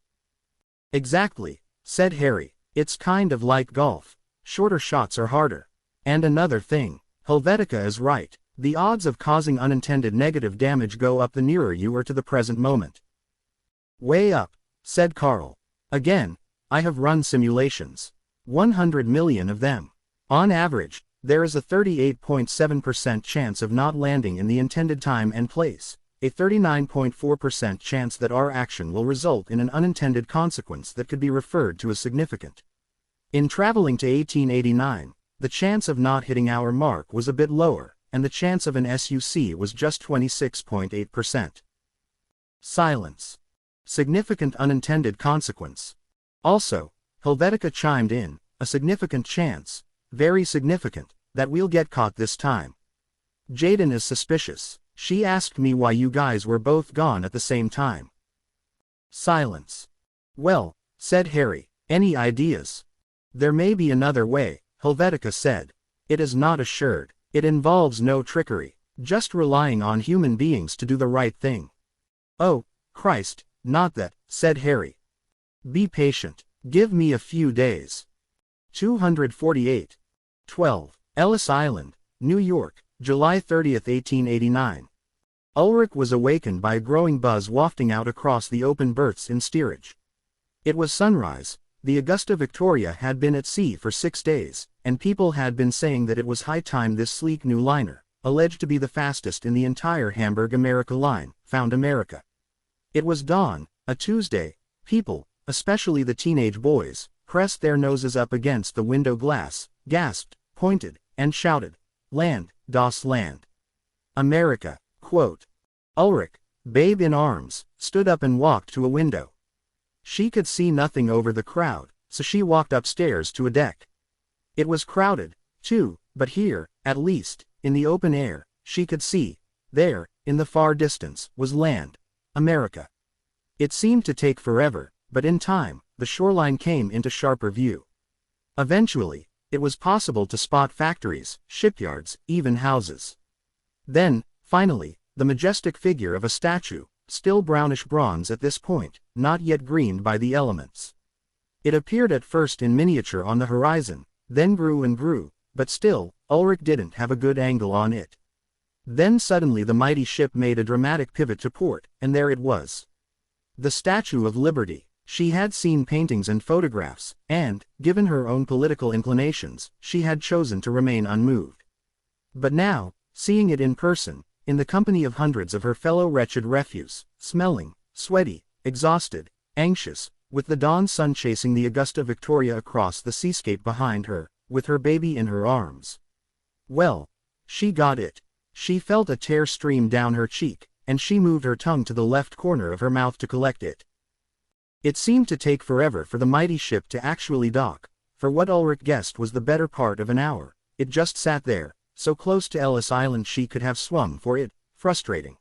Exactly, said Harry, it's kind of like golf. Shorter shots are harder. And another thing, Helvetica is right, the odds of causing unintended negative damage go up the nearer you are to the present moment. Way up, said Carl. Again, I have run simulations. 100 million of them. On average, there is a 38.7% chance of not landing in the intended time and place, a 39.4% chance that our action will result in an unintended consequence that could be referred to as significant. In traveling to 1889, the chance of not hitting our mark was a bit lower, and the chance of an SUC was just 26.8%. Silence. Significant unintended consequence. Also, Helvetica chimed in, a significant chance, very significant, that we'll get caught this time. Jaden is suspicious. She asked me why you guys were both gone at the same time. Silence. Well, said Harry, any ideas? There may be another way, Helvetica said. It is not assured. It involves no trickery, just relying on human beings to do the right thing. Oh, Christ, not that, said Harry. Be patient. Give me a few days. 248. 12. Ellis Island, New York, July 30, 1889. Ulrich was awakened by a growing buzz wafting out across the open berths in steerage. It was sunrise. The Augusta Victoria had been at sea for 6 days, and people had been saying that it was high time this sleek new liner, alleged to be the fastest in the entire Hamburg America line, found America. It was dawn, a Tuesday. People, especially the teenage boys, pressed their noses up against the window glass, gasped, pointed, and shouted, "Land, das Land. America." Quote. Ulrich, babe in arms, stood up and walked to a window. She could see nothing over the crowd, so she walked upstairs to a deck. It was crowded, too, but here, at least, in the open air, she could see, there, in the far distance, was land, America. It seemed to take forever, but in time, the shoreline came into sharper view. Eventually, it was possible to spot factories, shipyards, even houses. Then, finally, the majestic figure of a statue, still brownish bronze at this point, not yet greened by the elements. It appeared at first in miniature on the horizon, then grew and grew, but still, Ulrich didn't have a good angle on it. Then suddenly the mighty ship made a dramatic pivot to port, and there it was. The Statue of Liberty. She had seen paintings and photographs, and, given her own political inclinations, she had chosen to remain unmoved. But now, seeing it in person, in the company of hundreds of her fellow wretched refuse, smelling, sweaty, exhausted, anxious, with the dawn sun chasing the Augusta Victoria across the seascape behind her, with her baby in her arms. Well, she got it. She felt a tear stream down her cheek, and she moved her tongue to the left corner of her mouth to collect it. It seemed to take forever for the mighty ship to actually dock. For what Ulrich guessed was the better part of an hour. It just sat there, so close to Ellis Island she could have swum for it, frustrating.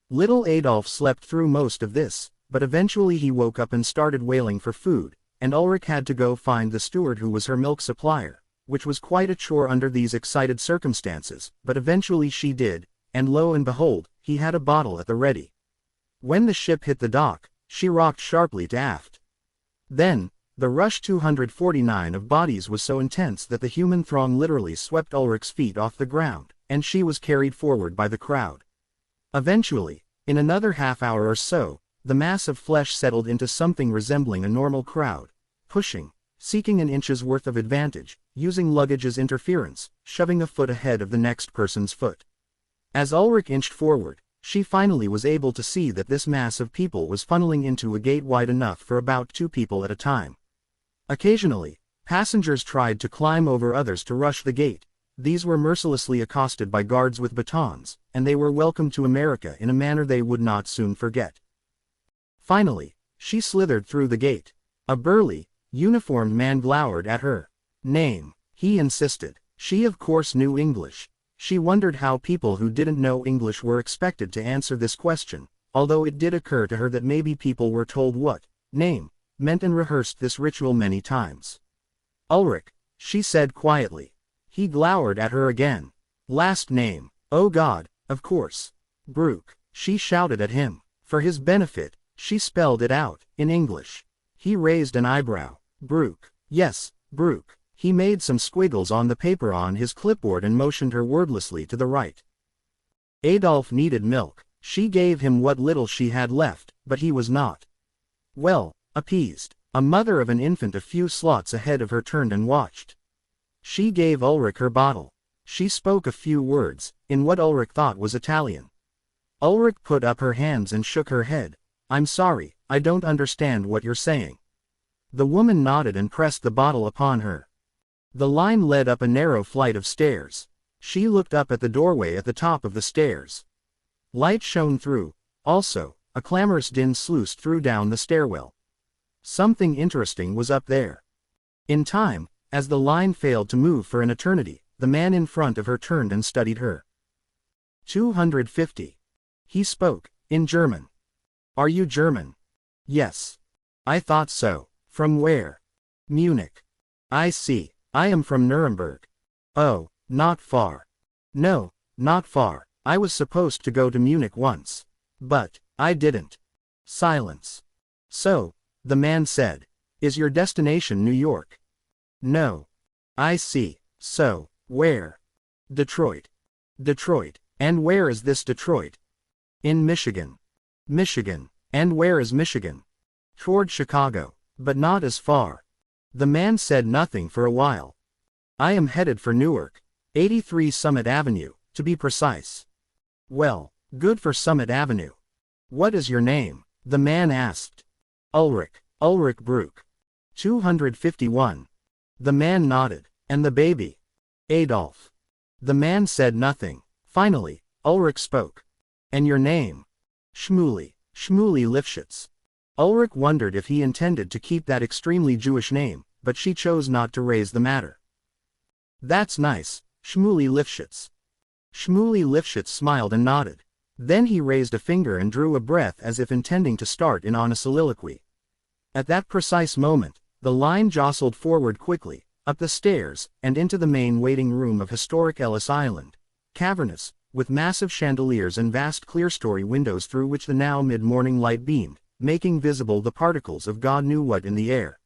Little Adolf slept through most of this, but eventually he woke up and started wailing for food, and Ulrich had to go find the steward who was her milk supplier, which was quite a chore under these excited circumstances, but eventually she did, and lo and behold, he had a bottle at the ready. When the ship hit the dock, she rocked sharply to aft. Then, the rush 249 of bodies was so intense that the human throng literally swept Ulrich's feet off the ground, and she was carried forward by the crowd. Eventually, in another half hour or so, the mass of flesh settled into something resembling a normal crowd, pushing, seeking an inch's worth of advantage, using luggage as interference, shoving a foot ahead of the next person's foot. As Ulrich inched forward, she finally was able to see that this mass of people was funneling into a gate wide enough for about 2 people at a time. Occasionally, passengers tried to climb over others to rush the gate. These were mercilessly accosted by guards with batons, and they were welcomed to America in a manner they would not soon forget. Finally, she slithered through the gate. A burly, uniformed man glowered at her. Name, he insisted. She of course knew English. She wondered how people who didn't know English were expected to answer this question, although it did occur to her that maybe people were told what name meant and rehearsed this ritual many times. Ulrich, she said quietly. He glowered at her again. Last name, oh God, of course. Brooke, she shouted at him. For his benefit, she spelled it out, in English. He raised an eyebrow. Brooke, yes, Brooke. He made some squiggles on the paper on his clipboard and motioned her wordlessly to the right. Adolf needed milk. She gave him what little she had left, but he was not well appeased. A mother of an infant a few slots ahead of her turned and watched. She gave Ulrich her bottle. She spoke a few words, in what Ulrich thought was Italian. Ulrich put up her hands and shook her head. I'm sorry, I don't understand what you're saying. The woman nodded and pressed the bottle upon her. The line led up a narrow flight of stairs. She looked up at the doorway at the top of the stairs. Light shone through. Also, A clamorous din sluiced through down the stairwell. Something interesting was up there. In time, as the line failed to move for an eternity, the man in front of her turned and studied her. 250. He spoke, in German. Are you German? Yes. I thought so. From where? Munich. I see. I am from Nuremberg. Oh, not far. No, not far. I was supposed to go to Munich once. But, I didn't. Silence. So, the man said. Is your destination New York? No. I see. So, where? Detroit. Detroit. And where is this Detroit? In Michigan. Michigan. And where is Michigan? Toward Chicago. But not as far. The man said nothing for a while. I am headed for Newark. 83 Summit Avenue, to be precise. Well, good for Summit Avenue. What is your name? The man asked. Ulrich. Ulrich Bruck. 251. The man nodded. And the baby? Adolf. The man said nothing. Finally, Ulrich spoke. And your name? Shmuley. Shmuley Lifshitz. Ulrich wondered if he intended to keep that extremely Jewish name, but she chose not to raise the matter. That's nice, Shmuley Lifshitz. Shmuley Lifshitz smiled and nodded. Then he raised a finger and drew a breath as if intending to start in on a soliloquy. At that precise moment, the line jostled forward quickly, up the stairs, and into the main waiting room of historic Ellis Island, cavernous, with massive chandeliers and vast clerestory windows through which the now mid-morning light beamed, making visible the particles of God knew what in the air.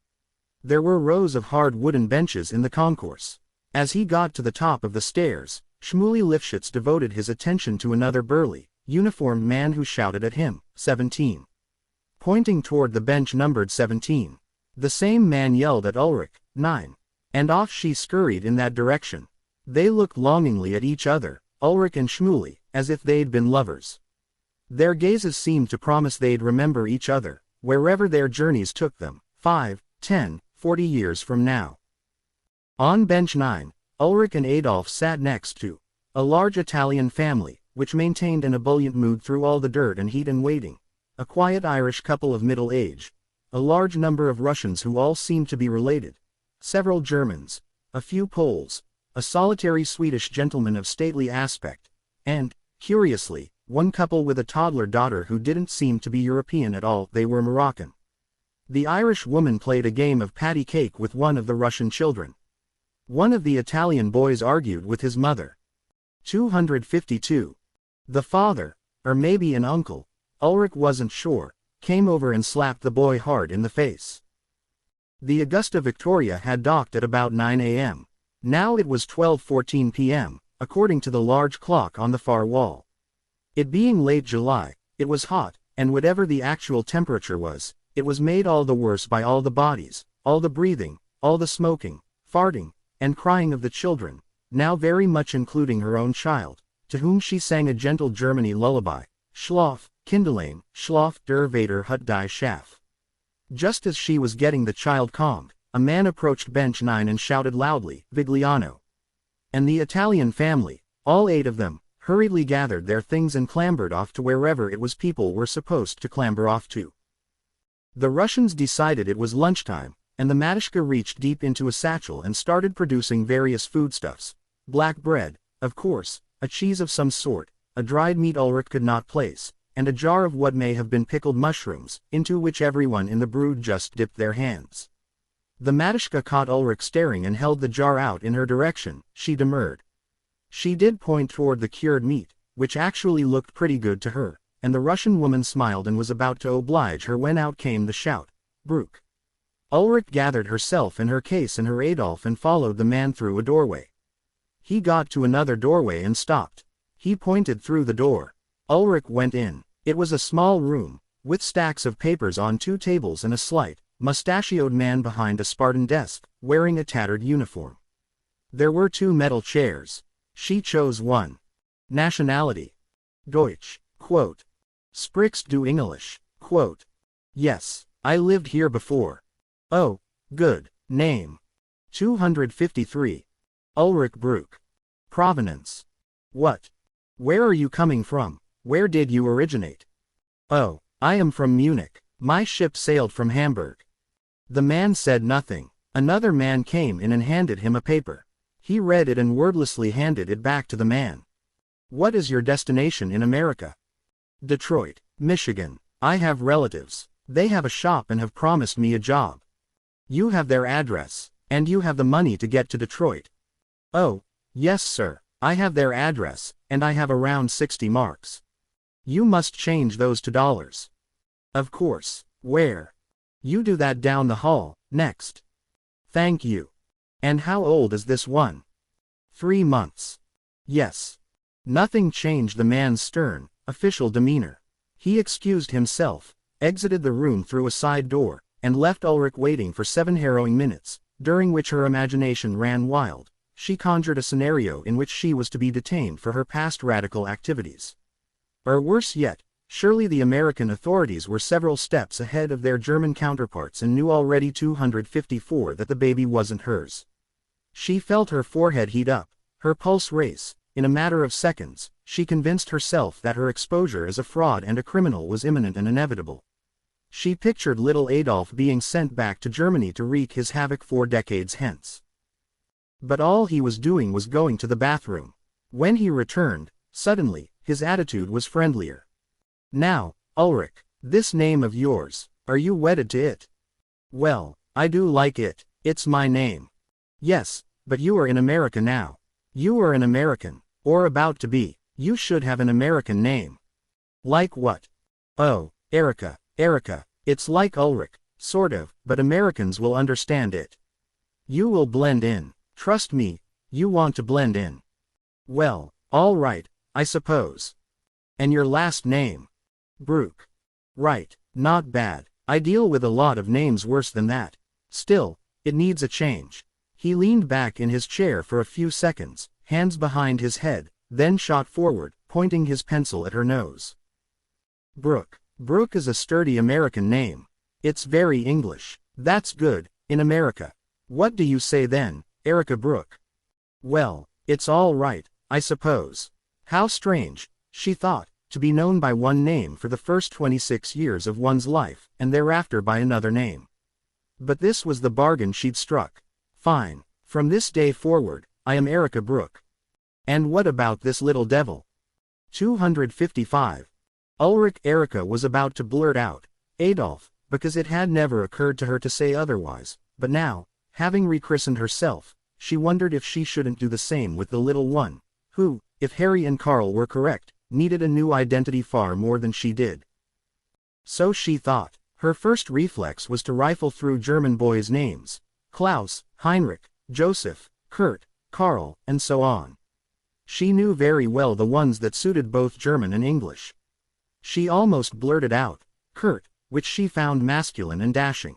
There were rows of hard wooden benches in the concourse. As he got to the top of the stairs, Shmuley Lifshitz devoted his attention to another burly, uniformed man who shouted at him, 17. Pointing toward the bench numbered 17. The same man yelled at Ulrich, 9. And off she scurried in that direction. They looked longingly at each other, Ulrich and Shmuley, as if they'd been lovers. Their gazes seemed to promise they'd remember each other, wherever their journeys took them, 5, 10, 40 years from now. On bench 9, Ulrich and Adolf sat next to a large Italian family, which maintained an ebullient mood through all the dirt and heat and waiting, a quiet Irish couple of middle age, a large number of Russians who all seemed to be related, several Germans, a few Poles, a solitary Swedish gentleman of stately aspect, and, curiously, one couple with a toddler daughter who didn't seem to be European at all. They were Moroccan. The Irish woman played a game of patty cake with one of the Russian children. One of the Italian boys argued with his mother. 252. The father, or maybe an uncle, Ulrich wasn't sure, came over and slapped the boy hard in the face. The Augusta Victoria had docked at about 9 a.m. Now it was 12:14 p.m., according to the large clock on the far wall. It being late July, it was hot, and whatever the actual temperature was, it was made all the worse by all the bodies, all the breathing, all the smoking, farting, and crying of the children, now very much including her own child, to whom she sang a gentle Germany lullaby, Schlaf, Kindlein, Schlaf der Vater hat die Schaf. Just as she was getting the child calmed, a man approached bench 9 and shouted loudly, Vigliano. And the Italian family, all 8 of them, hurriedly gathered their things and clambered off to wherever it was people were supposed to clamber off to. The Russians decided it was lunchtime, and the Matishka reached deep into a satchel and started producing various foodstuffs. Black bread, of course, a cheese of some sort, a dried meat Ulrich could not place, and a jar of what may have been pickled mushrooms, into which everyone in the brood just dipped their hands. The Matishka caught Ulrich staring and held the jar out in her direction. She demurred. She did point toward the cured meat, which actually looked pretty good to her, and the Russian woman smiled and was about to oblige her when out came the shout, Bruck. Ulrich gathered herself and her case and her Adolf and followed the man through a doorway. He got to another doorway and stopped. He pointed through the door. Ulrich went in. It was a small room, with stacks of papers on 2 tables and a slight, mustachioed man behind a Spartan desk, wearing a tattered uniform. There were 2 metal chairs. She chose one. Nationality? Deutsch. Quote. Sprichst du English? Quote. Yes, I lived here before. Oh, good. Name? 253. Ulrich Bruck. Provenance? What? Where are you coming from? Where did you originate? Oh, I am from Munich. My ship sailed from Hamburg. The man said nothing. Another man came in and handed him a paper. He read it and wordlessly handed it back to the man. What is your destination in America? Detroit, Michigan. I have relatives. They have a shop and have promised me a job. You have their address, and you have the money to get to Detroit. Oh, yes sir, I have their address, and I have around 60 marks. You must change those to dollars. Of course. Where? You do that down the hall, next. Thank you. And how old is this one? 3 months. Yes. Nothing changed the man's stern, official demeanor. He excused himself, exited the room through a side door, and left Ulrich waiting for 7 harrowing minutes, during which her imagination ran wild. She conjured a scenario in which she was to be detained for her past radical activities. Or worse yet, surely the American authorities were several steps ahead of their German counterparts and knew already 254 that the baby wasn't hers. She felt her forehead heat up, her pulse race. In a matter of seconds, she convinced herself that her exposure as a fraud and a criminal was imminent and inevitable. She pictured little Adolf being sent back to Germany to wreak his havoc 4 decades hence. But all he was doing was going to the bathroom. When he returned, suddenly, his attitude was friendlier. Now, Ulrich, this name of yours, are you wedded to it? Well, I do like it, it's my name. Yes, but you are in America now. You are an American, or about to be. You should have an American name. Like what? Oh, Erica, it's like Ulrich, sort of, but Americans will understand it. You will blend in, trust me, you want to blend in. Well, all right, I suppose. And your last name? Brook. Right, not bad. I deal with a lot of names worse than that. Still, it needs a change. He leaned back in his chair for a few seconds, hands behind his head, then shot forward, pointing his pencil at her nose. Brook. Brook is a sturdy American name. It's very English. That's good, in America. What do you say then, Erica Brook? Well, it's all right, I suppose. How strange, she thought, to be known by one name for the first 26 years of one's life, and thereafter by another name. But this was the bargain she'd struck. Fine. From this day forward, I am Erica Brook. And what about this little devil? 255. Ulrich Erica was about to blurt out, Adolf, because it had never occurred to her to say otherwise, but now, having rechristened herself, she wondered if she shouldn't do the same with the little one, who, if Harry and Karl were correct, needed a new identity far more than she did. So she thought. Her first reflex was to rifle through German boys' names, Klaus, Heinrich, Joseph, Kurt, Karl, and so on. She knew very well the ones that suited both German and English. She almost blurted out, Kurt, which she found masculine and dashing.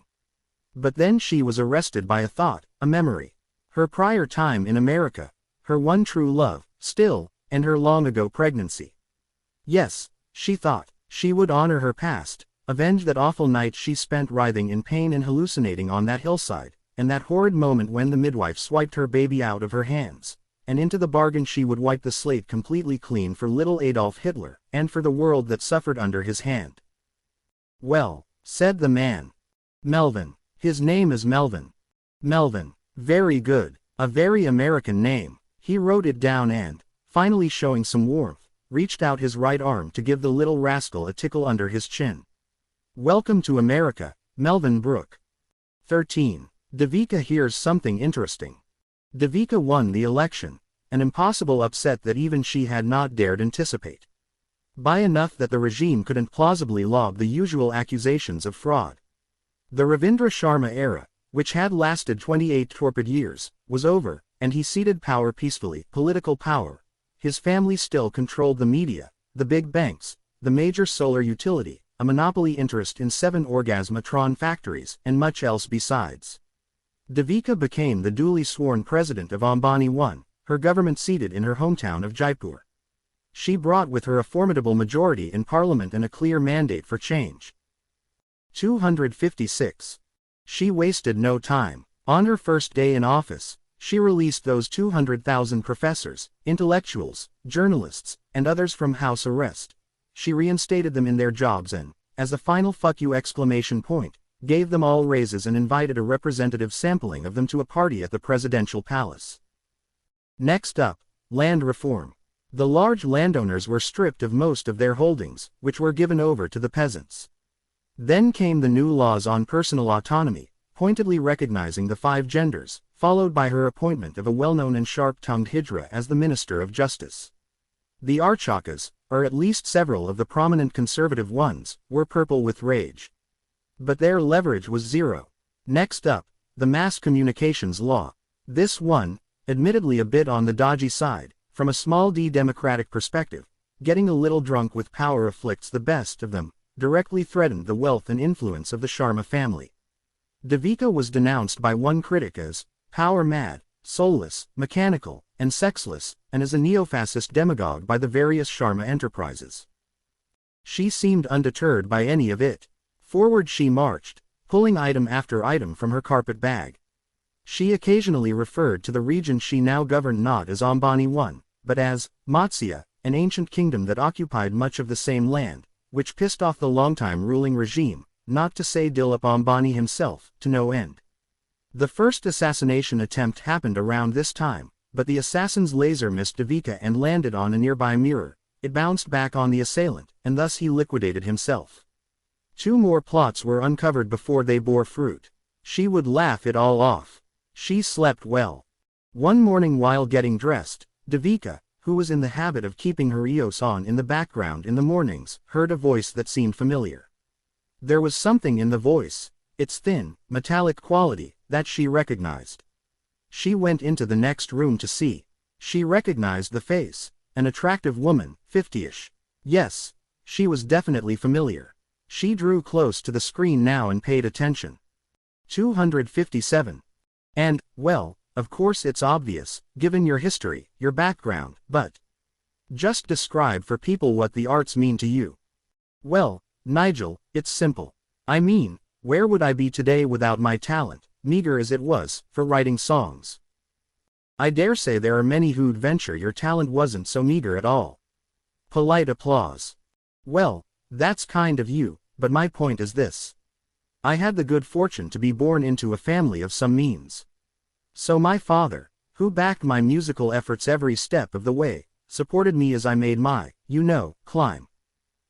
But then she was arrested by a thought, a memory. Her prior time in America, her one true love, still, and her long-ago pregnancy. Yes, she thought, she would honor her past, avenge that awful night she spent writhing in pain and hallucinating on that hillside, and that horrid moment when the midwife swiped her baby out of her hands, and into the bargain she would wipe the slate completely clean for little Adolf Hitler, and for the world that suffered under his hand. Well, said the man. Melvin. His name is Melvin. Melvin. Very good. A very American name. He wrote it down and, finally showing some warmth, reached out his right arm to give the little rascal a tickle under his chin. Welcome to America, Melvin Brook. 13. Devika hears something interesting. Devika won the election, an impossible upset that even she had not dared anticipate. By enough that the regime couldn't plausibly lob the usual accusations of fraud. The Ravindra Sharma era, which had lasted 28 torpid years, was over, and he ceded power peacefully. Political power. His family still controlled the media, the big banks, the major solar utility, a monopoly interest in 7 orgasmatron factories, and much else besides. Devika became the duly sworn president of Ambani 1, her government seated in her hometown of Jaipur. She brought with her a formidable majority in parliament and a clear mandate for change. 256. She wasted no time. On her first day in office, she released those 200,000 professors, intellectuals, journalists, and others from house arrest. She reinstated them in their jobs and, as a final fuck you exclamation point, gave them all raises and invited a representative sampling of them to a party at the presidential palace. Next up, land reform. The large landowners were stripped of most of their holdings, which were given over to the peasants. Then came the new laws on personal autonomy, pointedly recognizing the 5 genders, followed by her appointment of a well-known and sharp-tongued hijra as the Minister of Justice. The Archakas, or at least several of the prominent conservative ones, were purple with rage. But their leverage was zero. Next up, the mass communications law. This one, admittedly a bit on the dodgy side, from a small d democratic perspective, getting a little drunk with power afflicts the best of them, directly threatened the wealth and influence of the Sharma family. Devika was denounced by one critic as power-mad, soulless, mechanical, and sexless, and as a neo-fascist demagogue by the various Sharma enterprises. She seemed undeterred by any of it. Forward she marched, pulling item after item from her carpet bag. She occasionally referred to the region she now governed not as Ambani I, but as Matsya, an ancient kingdom that occupied much of the same land, which pissed off the longtime ruling regime, not to say Dilip Ambani himself, to no end. The first assassination attempt happened around this time, but the assassin's laser missed Devika and landed on a nearby mirror. It bounced back on the assailant, and thus he liquidated himself. 2 more plots were uncovered before they bore fruit. She would laugh it all off. She slept well. One morning while getting dressed, Devika, who was in the habit of keeping her EOS on in the background in the mornings, heard a voice that seemed familiar. There was something in the voice, its thin, metallic quality, that she recognized. She went into the next room to see. She recognized the face, an attractive woman, 50-ish. Yes, she was definitely familiar. She drew close to the screen now and paid attention. 257. And, well, of course it's obvious, given your history, your background, but just describe for people what the arts mean to you. Well, Nigel, it's simple. I mean, where would I be today without my talent, meager as it was, for writing songs? I dare say there are many who'd venture your talent wasn't so meager at all. Polite applause. Well, that's kind of you, but my point is this. I had the good fortune to be born into a family of some means. So my father, who backed my musical efforts every step of the way, supported me as I made my, climb.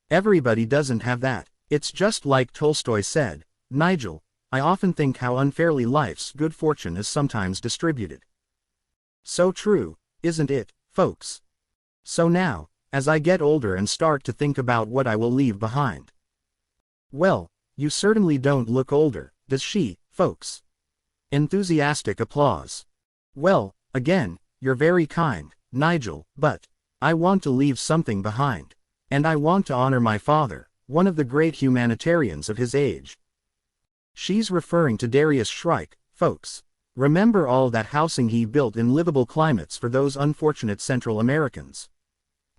Everybody doesn't have that. It's just like Tolstoy said, Nigel, I often think how unfairly life's good fortune is sometimes distributed. So true, isn't it, folks? So now, as I get older and start to think about what I will leave behind. Well, you certainly don't look older, does she, folks? Enthusiastic applause. Well, again, you're very kind, Nigel, but I want to leave something behind. And I want to honor my father, one of the great humanitarians of his age. She's referring to Darius Shrike, folks. Remember all that housing he built in livable climates for those unfortunate Central Americans.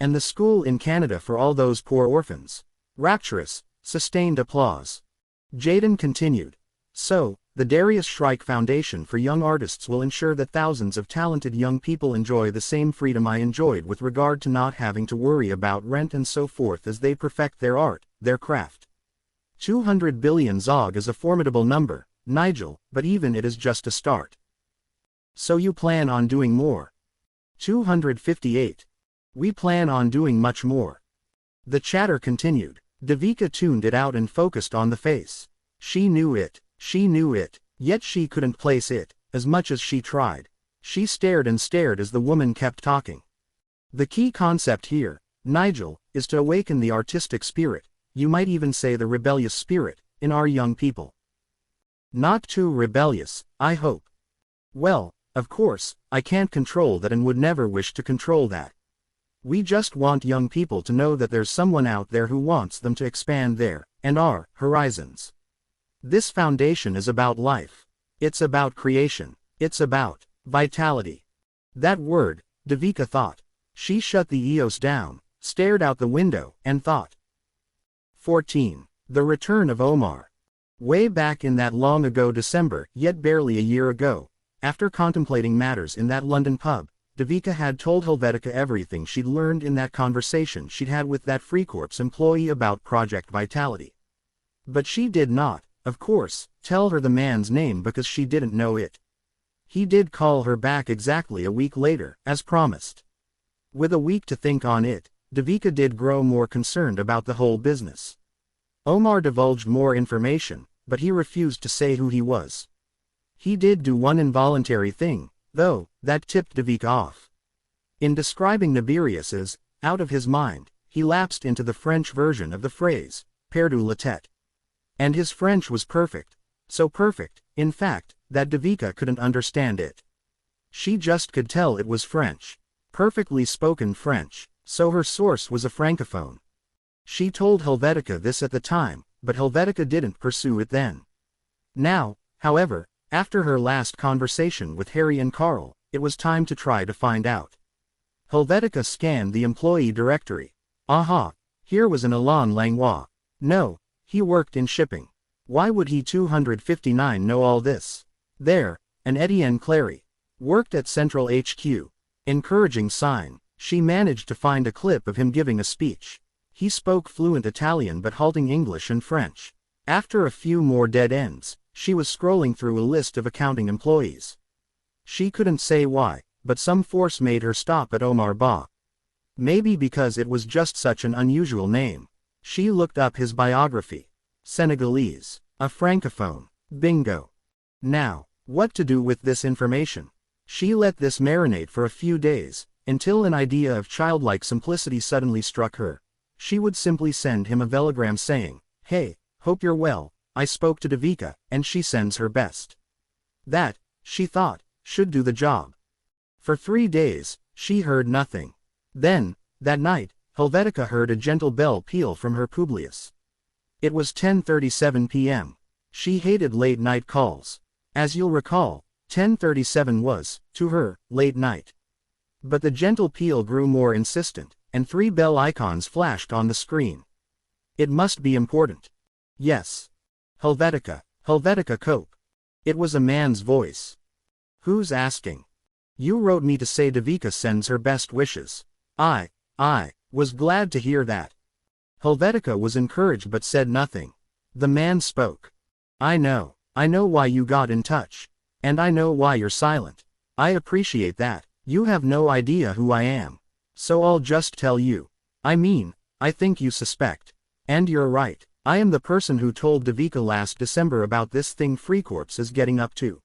And the school in Canada for all those poor orphans. Rapturous, sustained applause. Jaden continued. So, the Darius Shrike Foundation for Young Artists will ensure that thousands of talented young people enjoy the same freedom I enjoyed with regard to not having to worry about rent and so forth as they perfect their art, their craft. 200 billion Zog is a formidable number, Nigel, but even it is just a start. So you plan on doing more? 258. We plan on doing much more. The chatter continued. Devika tuned it out and focused on the face. She knew it, yet she couldn't place it, as much as she tried. She stared and stared as the woman kept talking. The key concept here, Nigel, is to awaken the artistic spirit, you might even say the rebellious spirit, in our young people. Not too rebellious, I hope. Well, of course, I can't control that and would never wish to control that. We just want young people to know that there's someone out there who wants them to expand their, and our, horizons. This foundation is about life. It's about creation. It's about vitality. That word, Devika thought. She shut the EOS down, stared out the window, and thought. 14. The return of Omar. Way back in that long ago December, yet barely a year ago, after contemplating matters in that London pub, Devika had told Helvetica everything she'd learned in that conversation she'd had with that Free Corps employee about Project Vitality. But she did not, of course, tell her the man's name because she didn't know it. He did call her back exactly a week later, as promised. With a week to think on it, Devika did grow more concerned about the whole business. Omar divulged more information, but he refused to say who he was. He did do one involuntary thing, though, that tipped Devika off. In describing Nabirius as out of his mind, he lapsed into the French version of the phrase, perdu la tête. And his French was perfect. So perfect, in fact, that Devika couldn't understand it. She just could tell it was French. Perfectly spoken French, so her source was a francophone. She told Helvetica this at the time, but Helvetica didn't pursue it then. Now, however, after her last conversation with Harry and Carl, it was time to try to find out. Helvetica scanned the employee directory. Aha, here was an Alain Langlois. No, he worked in shipping. Why would he 259 know all this? There, an Etienne Clary. Worked at Central HQ. Encouraging sign, she managed to find a clip of him giving a speech. He spoke fluent Italian but halting English and French. After a few more dead ends, she was scrolling through a list of accounting employees. She couldn't say why, but some force made her stop at Omar Ba. Maybe because it was just such an unusual name. She looked up his biography. Senegalese. A francophone. Bingo. Now, what to do with this information? She let this marinate for a few days, until an idea of childlike simplicity suddenly struck her. She would simply send him a telegram saying, "Hey, hope you're well, I spoke to Devika, and she sends her best." That, she thought, should do the job. For 3 days, she heard nothing. Then, that night, Helvetica heard a gentle bell peal from her Publius. It was 10:37 p.m. She hated late-night calls. As you'll recall, 10:37 was, to her, late night. But the gentle peal grew more insistent, and 3 bell icons flashed on the screen. It must be important. Yes. Helvetica Cope. It was a man's voice. Who's asking? You wrote me to say Devika sends her best wishes. I was glad to hear that. Helvetica was encouraged but said nothing. The man spoke. I know why you got in touch. And I know why you're silent. I appreciate that. You have no idea who I am. So I'll just tell you. I think you suspect. And you're right. I am the person who told Devika last December about this thing Freecorps is getting up to.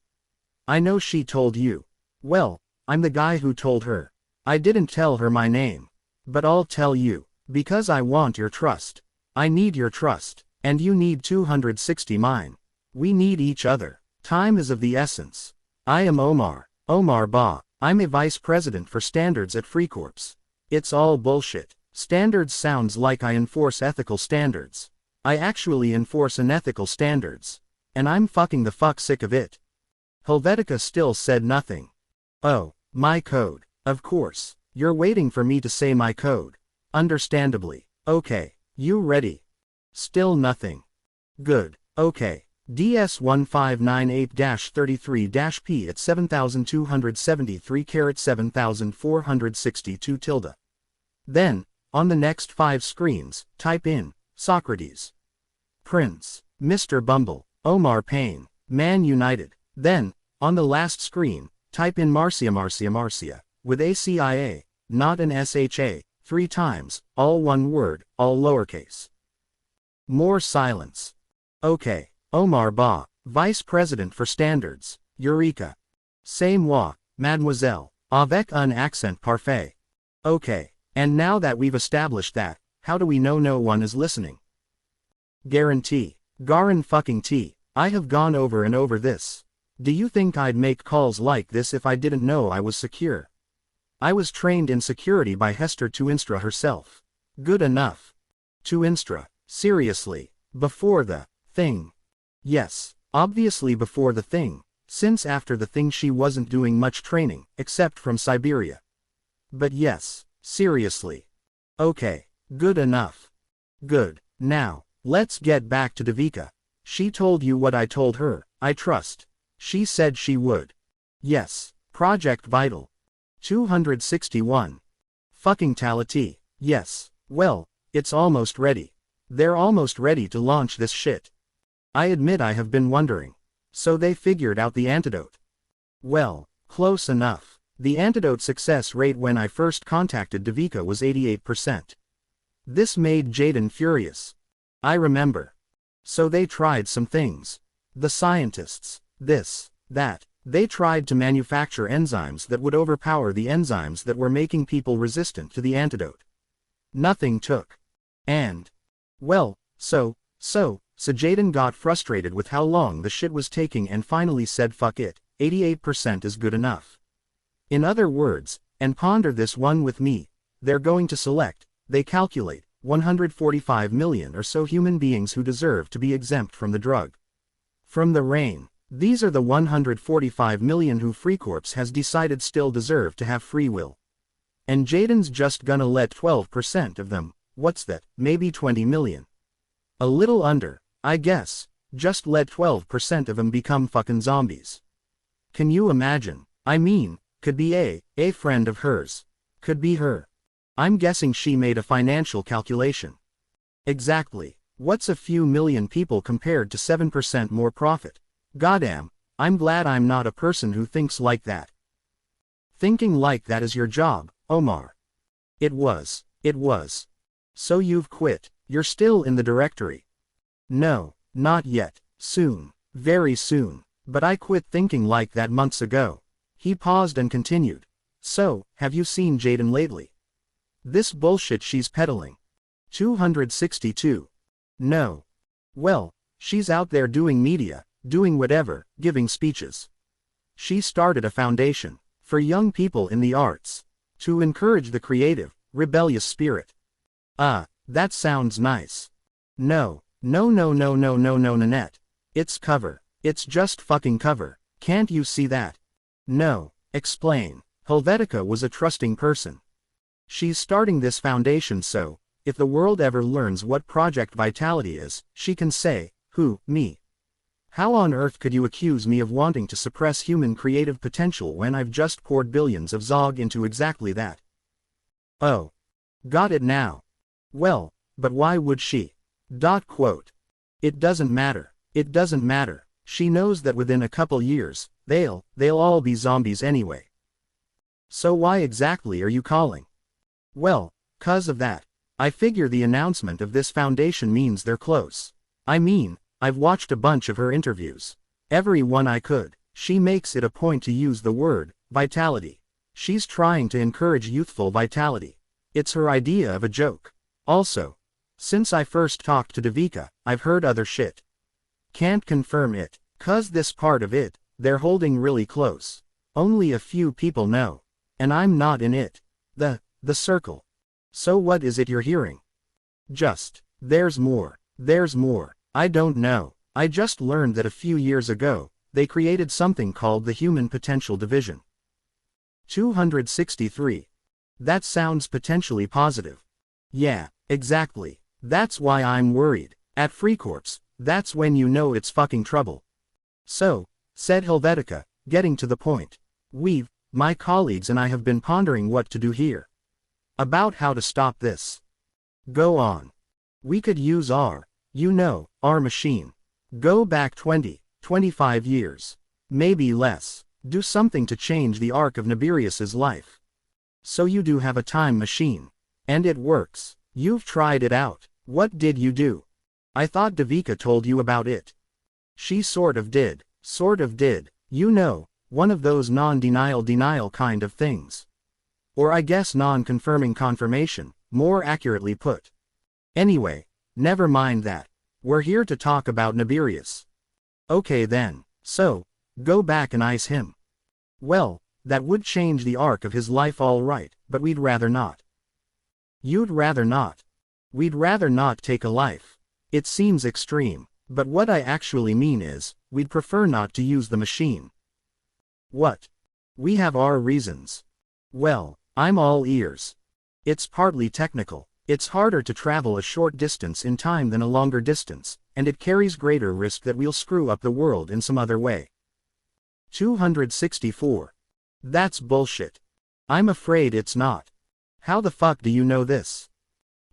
I know she told you. Well, I'm the guy who told her. I didn't tell her my name. But I'll tell you. Because I want your trust. I need your trust. And you need 260 mine. We need each other. Time is of the essence. I am Omar Ba. I'm a vice president for standards at Freecorps. It's all bullshit. Standards sounds like I enforce ethical standards. I actually enforce unethical standards. And I'm fucking the fuck sick of it. Helvetica still said nothing. Oh, my code. Of course. You're waiting for me to say my code. Understandably. Okay. You ready? Still nothing. Good. Okay. DS1598-33-P at 7273-7462 . Then, on the next 5 screens, type in, Socrates. Prince. Mr. Bumble. Omar Payne. Man United. Then, on the last screen, type in Marcia, with ACIA, not an SHA, 3 times, all one word, all lowercase. More silence. Okay. Omar Ba, Vice President for Standards, Eureka. C'est moi, mademoiselle, avec un accent parfait. Okay, and now that we've established that, how do we know no one is listening? Guarantee. Garin fucking T. I have gone over and over this. Do you think I'd make calls like this if I didn't know I was secure? I was trained in security by Hester Tuinstra herself. Good enough. Tuinstra, seriously, before the thing. Yes, obviously before the thing, since after the thing she wasn't doing much training, except from Siberia. But yes, seriously. Okay, good enough. Good, now, let's get back to Devika. She told you what I told her, I trust. She said she would. Yes, Project Vital. 261. Fucking Talati. Yes, well, it's almost ready. They're almost ready to launch this shit. I admit I have been wondering. So they figured out the antidote. Well, close enough. The antidote success rate when I first contacted Devika was 88%. This made Jaden furious. I remember. So they tried some things. The scientists, this, that, they tried to manufacture enzymes that would overpower the enzymes that were making people resistant to the antidote. Nothing took. And, well, so Jaden got frustrated with how long the shit was taking and finally said fuck it, 88% is good enough. In other words, and ponder this one with me, they're going to select, they calculate, 145 million or so human beings who deserve to be exempt from the drug. From the rain, these are the 145 million who FreeCorps has decided still deserve to have free will. And Jaden's just gonna let 12% of them, what's that, maybe 20 million. A little under, I guess, just let 12% of them become fucking zombies. Can you imagine? I mean, could be a friend of hers. Could be her. I'm guessing she made a financial calculation. Exactly. What's a few million people compared to 7% more profit? Goddamn, I'm glad I'm not a person who thinks like that. Thinking like that is your job, Omar. It was. So you've quit, you're still in the directory. No, not yet, soon, very soon, but I quit thinking like that months ago. He paused and continued. So, have you seen Jaden lately? This bullshit she's peddling. 262. No. Well, she's out there doing media, doing whatever, giving speeches. She started a foundation for young people in the arts to encourage the creative, rebellious spirit. That sounds nice. No, Nanette. It's cover. It's just fucking cover. Can't you see that? No. Explain. Helvetica was a trusting person. She's starting this foundation so, if the world ever learns what Project Vitality is, she can say, who, me? How on earth could you accuse me of wanting to suppress human creative potential when I've just poured billions of Zog into exactly that? Oh. Got it now. Well, but why would she? It doesn't matter. It doesn't matter. She knows that within a couple years, they'll all be zombies anyway. So why exactly are you calling? Well, 'cause of that. I figure the announcement of this foundation means they're close. I mean, I've watched a bunch of her interviews. Every one I could. She makes it a point to use the word, vitality. She's trying to encourage youthful vitality. It's her idea of a joke. Also, since I first talked to Devika, I've heard other shit. Can't confirm it, 'cause this part of it, they're holding really close. Only a few people know. And I'm not in it. The circle. So what is it you're hearing? There's more. I don't know. I just learned that a few years ago, they created something called the Human Potential Division. 263. That sounds potentially positive. Yeah, exactly. That's why I'm worried. At FreeCorps, that's when you know it's fucking trouble. So, said Helvetica, getting to the point. My colleagues and I have been pondering what to do here. About how to stop this. Go on. We could use our machine. Go back 20, 25 years. Maybe less. Do something to change the arc of Nibirius's life. So you do have a time machine. And it works. You've tried it out. What did you do? I thought Devika told you about it. She sort of did. You know, one of those non-denial kind of things. Or I guess non-confirming confirmation, more accurately put. Anyway, never mind that. We're here to talk about Nibirius. Okay then, so, go back and ice him. Well, that would change the arc of his life all right, but we'd rather not. You'd rather not. We'd rather not take a life. It seems extreme, but what I actually mean is, we'd prefer not to use the machine. What? We have our reasons. Well, I'm all ears. It's partly technical. It's harder to travel a short distance in time than a longer distance, and it carries greater risk that we'll screw up the world in some other way. 264. That's bullshit. I'm afraid it's not. How the fuck do you know this?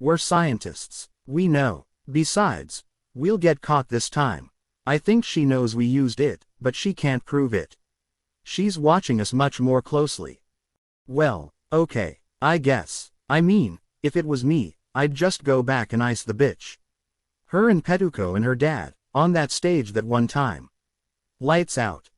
We're scientists. We know. Besides, we'll get caught this time. I think she knows we used it, but she can't prove it. She's watching us much more closely. Well, okay, I guess. I mean, if it was me, I'd just go back and ice the bitch. Her and Petuko and her dad, on that stage that one time. Lights out.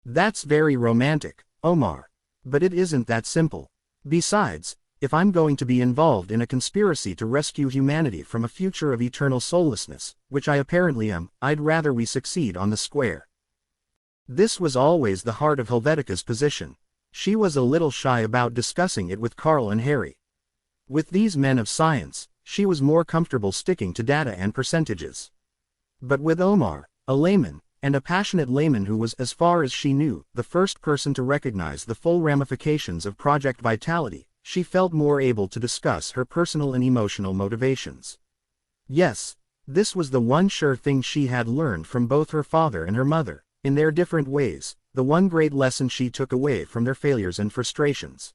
That's very romantic, Omar. But it isn't that simple. Besides, if I'm going to be involved in a conspiracy to rescue humanity from a future of eternal soullessness, which I apparently am, I'd rather we succeed on the square. This was always the heart of Helvetica's position. She was a little shy about discussing it with Carl and Harry. With these men of science, she was more comfortable sticking to data and percentages. But with Omar, a layman, and a passionate layman who was, as far as she knew, the first person to recognize the full ramifications of Project Vitality, she felt more able to discuss her personal and emotional motivations. Yes, this was the one sure thing she had learned from both her father and her mother, in their different ways, the one great lesson she took away from their failures and frustrations.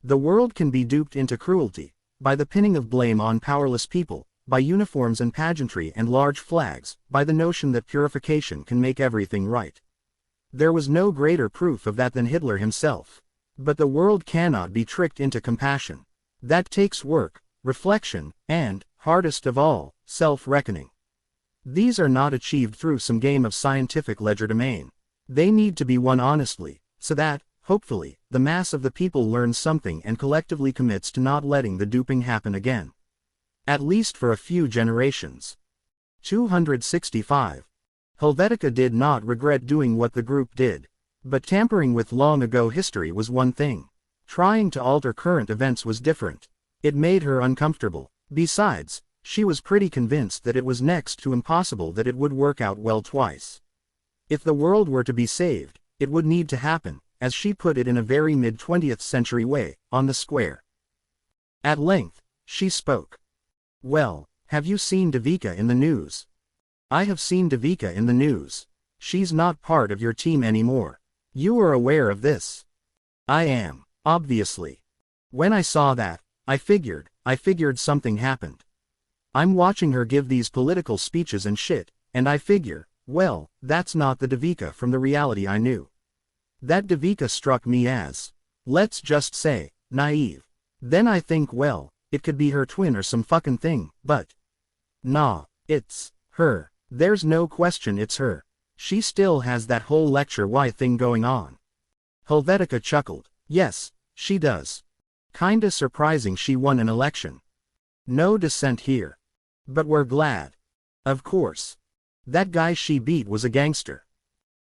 The world can be duped into cruelty, by the pinning of blame on powerless people, by uniforms and pageantry and large flags, by the notion that purification can make everything right. There was no greater proof of that than Hitler himself. But the world cannot be tricked into compassion. That takes work, reflection, and, hardest of all, self-reckoning. These are not achieved through some game of scientific legerdemain. They need to be won honestly, so that, hopefully, the mass of the people learns something and collectively commits to not letting the duping happen again. At least for a few generations. 265. Helvetica did not regret doing what the group did. But tampering with long-ago history was one thing. Trying to alter current events was different. It made her uncomfortable. Besides, she was pretty convinced that it was next to impossible that it would work out well twice. If the world were to be saved, it would need to happen, as she put it in a very mid-20th century way, on the square. At length, she spoke. Well, have you seen Devika in the news? I have seen Devika in the news. She's not part of your team anymore. You are aware of this. I am, obviously. When I saw that, I figured something happened. I'm watching her give these political speeches and shit, and I figure, well, that's not the Devika from the reality I knew. That Devika struck me as, let's just say, naive. Then I think, well, it could be her twin or some fucking thing, but nah, it's her. There's no question it's her. She still has that whole lecture why thing going on. Helvetica chuckled. Yes, she does. Kinda surprising she won an election. No dissent here. But we're glad. Of course. That guy she beat was a gangster.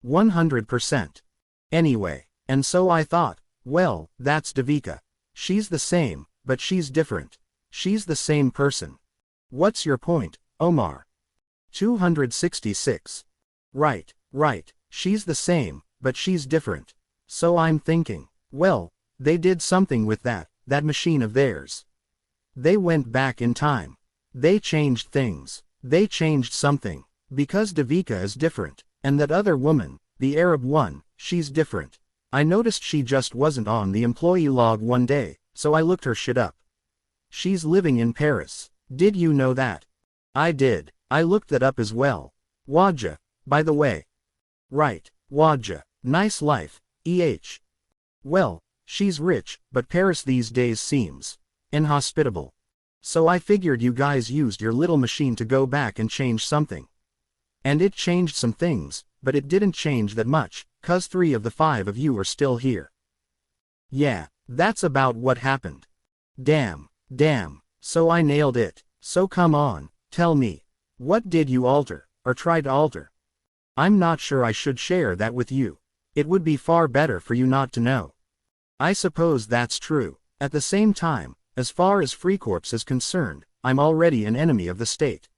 100%. Anyway, and so I thought, well, that's Devika. She's the same, but she's different. She's the same person. What's your point, Omar? 266. Right, she's the same, but she's different. So I'm thinking, well, they did something with that machine of theirs. They went back in time. They changed things. They changed something. Because Devika is different, and that other woman, the Arab one, she's different. I noticed she just wasn't on the employee log one day, so I looked her shit up. She's living in Paris. Did you know that? I did. I looked that up as well. Wadja. By the way. Right, Wadja. Nice life, Well, she's rich, but Paris these days seems inhospitable. So I figured you guys used your little machine to go back and change something. And it changed some things, but it didn't change that much, 'cause 3 of the 5 of you are still here. Yeah, that's about what happened. Damn, so I nailed it. So come on, tell me. What did you alter, or try to alter? I'm not sure I should share that with you. It would be far better for you not to know. I suppose that's true. At the same time, as far as Freecorps is concerned, I'm already an enemy of the state.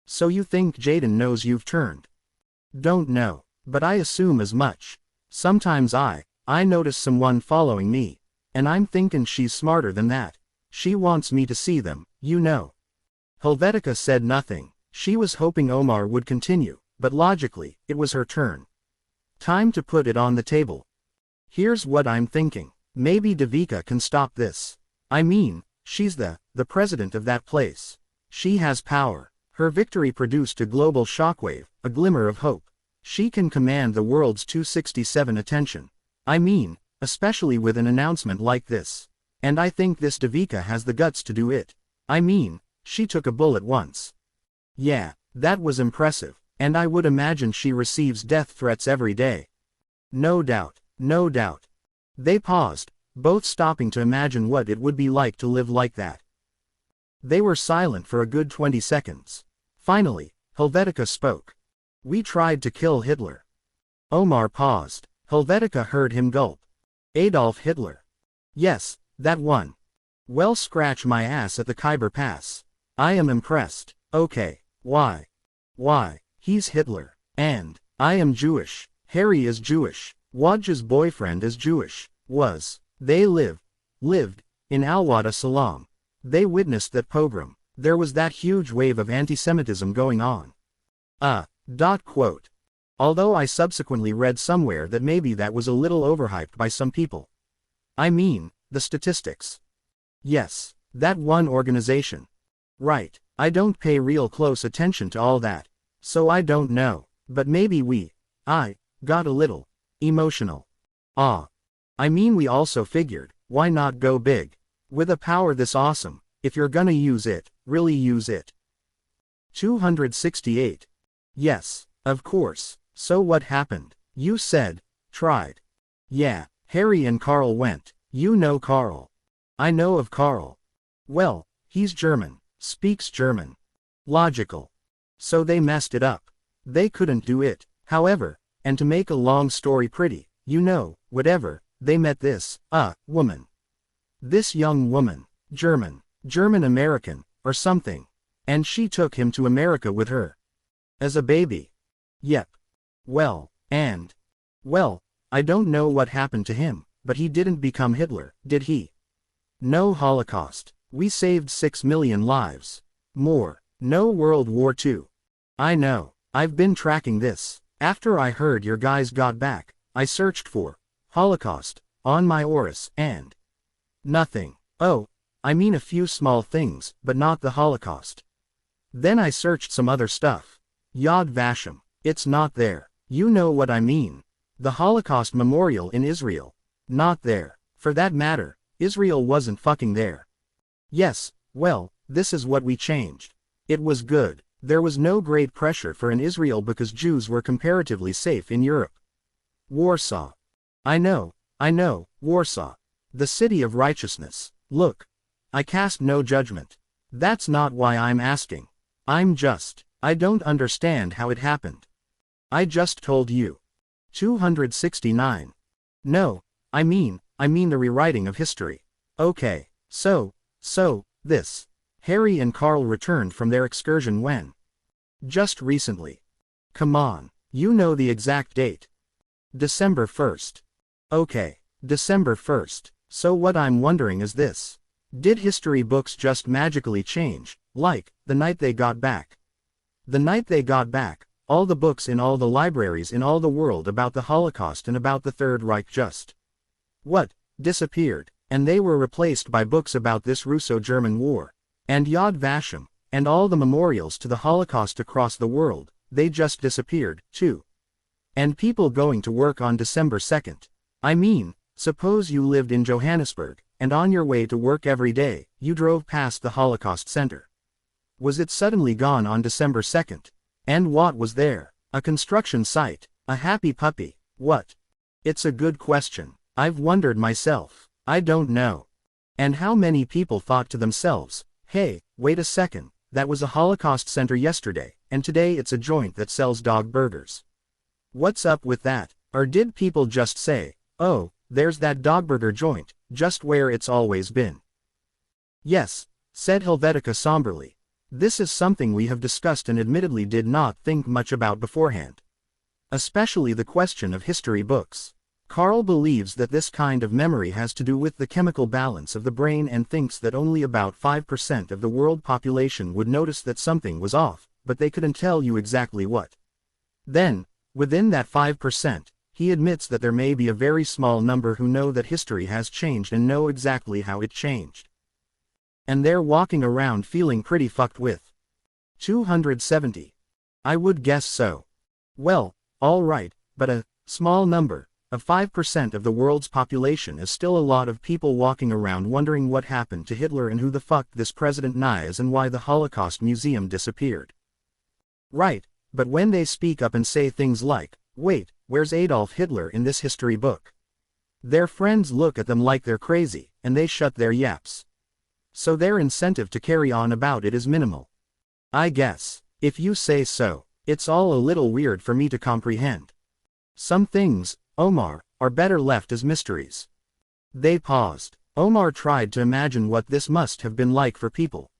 So you think Jaden knows you've turned? Don't know, but I assume as much. Sometimes I notice someone following me, and I'm thinking she's smarter than that. She wants me to see them, you know. Helvetica said nothing. She was hoping Omar would continue, but logically, it was her turn. Time to put it on the table. Here's what I'm thinking. Maybe Devika can stop this. I mean, she's the president of that place. She has power. Her victory produced a global shockwave, a glimmer of hope. She can command the world's 267 attention. I mean, especially with an announcement like this. And I think this Devika has the guts to do it. I mean, she took a bullet once. Yeah, that was impressive, and I would imagine she receives death threats every day. No doubt, no doubt. They paused, both stopping to imagine what it would be like to live like that. They were silent for a good 20 seconds. Finally, Helvetica spoke. We tried to kill Hitler. Omar paused. Helvetica heard him gulp. Adolf Hitler. Yes, that one. Well, scratch my ass at the Khyber Pass. I am impressed. Okay, why? Why, he's Hitler. And, I am Jewish. Harry is Jewish. Waj's boyfriend is Jewish. They lived, in Al-Wada Salam. They witnessed that pogrom. There was that huge wave of anti-Semitism going on. Quote. Although I subsequently read somewhere that maybe that was a little overhyped by some people. I mean, the statistics. Yes, that one organization. Right, I don't pay real close attention to all that, so I don't know, but maybe I got a little emotional. I mean, we also figured, why not go big? With a power this awesome, if you're gonna use it, really use it. 268. Yes, of course. So what happened? You said, tried. Yeah, Harry and Carl went. You know Carl. I know of Carl. Well, he's German, speaks German. Logical. So they messed it up. They couldn't do it. However, and to make a long story pretty, whatever, they met this, woman. This young woman, German American, or something. And she took him to America with her. As a baby. Yep. Well, I don't know what happened to him, but he didn't become Hitler, did he? No Holocaust. We saved 6 million lives. More. No World War II. I know. I've been tracking this. After I heard your guys got back, I searched for Holocaust on my Oris, and nothing. Oh, I mean a few small things, but not the Holocaust. Then I searched some other stuff. Yad Vashem. It's not there. You know what I mean. The Holocaust Memorial in Israel. Not there. For that matter, Israel wasn't fucking there. Yes, well, this is what we changed. It was good. There was no great pressure for an Israel because Jews were comparatively safe in Europe. Warsaw. I know, Warsaw. The city of righteousness. Look. I cast no judgment. That's not why I'm asking. I don't understand how it happened. I just told you. 269. No, I mean the rewriting of history. Okay, so, this. Harry and Carl returned from their excursion when? Just recently. Come on, you know the exact date. December 1st. Okay, December 1st. So what I'm wondering is this. Did history books just magically change, like, the night they got back? The night they got back, all the books in all the libraries in all the world about the Holocaust and about the Third Reich just disappeared, and they were replaced by books about this Russo-German war, and Yad Vashem, and all the memorials to the Holocaust across the world, they just disappeared, too. And people going to work on December 2nd. I mean, suppose you lived in Johannesburg, and on your way to work every day, you drove past the Holocaust Center. Was it suddenly gone on December 2nd? And what was there? A construction site? A happy puppy? What? It's a good question. I've wondered myself. I don't know. And how many people thought to themselves, hey, wait a second, that was a Holocaust center yesterday, and today it's a joint that sells dog burgers. What's up with that? Or did people just say, oh, there's that dog burger joint, just where it's always been? Yes, said Helvetica somberly. This is something we have discussed and admittedly did not think much about beforehand. Especially the question of history books. Carl believes that this kind of memory has to do with the chemical balance of the brain and thinks that only about 5% of the world population would notice that something was off, but they couldn't tell you exactly what. Then, within that 5%, he admits that there may be a very small number who know that history has changed and know exactly how it changed. And they're walking around feeling pretty fucked with. 270. I would guess so. Well, all right, but a small number of 5% of the world's population is still a lot of people walking around wondering what happened to Hitler and who the fuck this President Nye is and why the Holocaust Museum disappeared. Right, but when they speak up and say things like, wait, where's Adolf Hitler in this history book? Their friends look at them like they're crazy, and they shut their yaps. So their incentive to carry on about it is minimal. I guess, if you say so, it's all a little weird for me to comprehend. Some things, Omar, are better left as mysteries. They paused. Omar tried to imagine what this must have been like for people.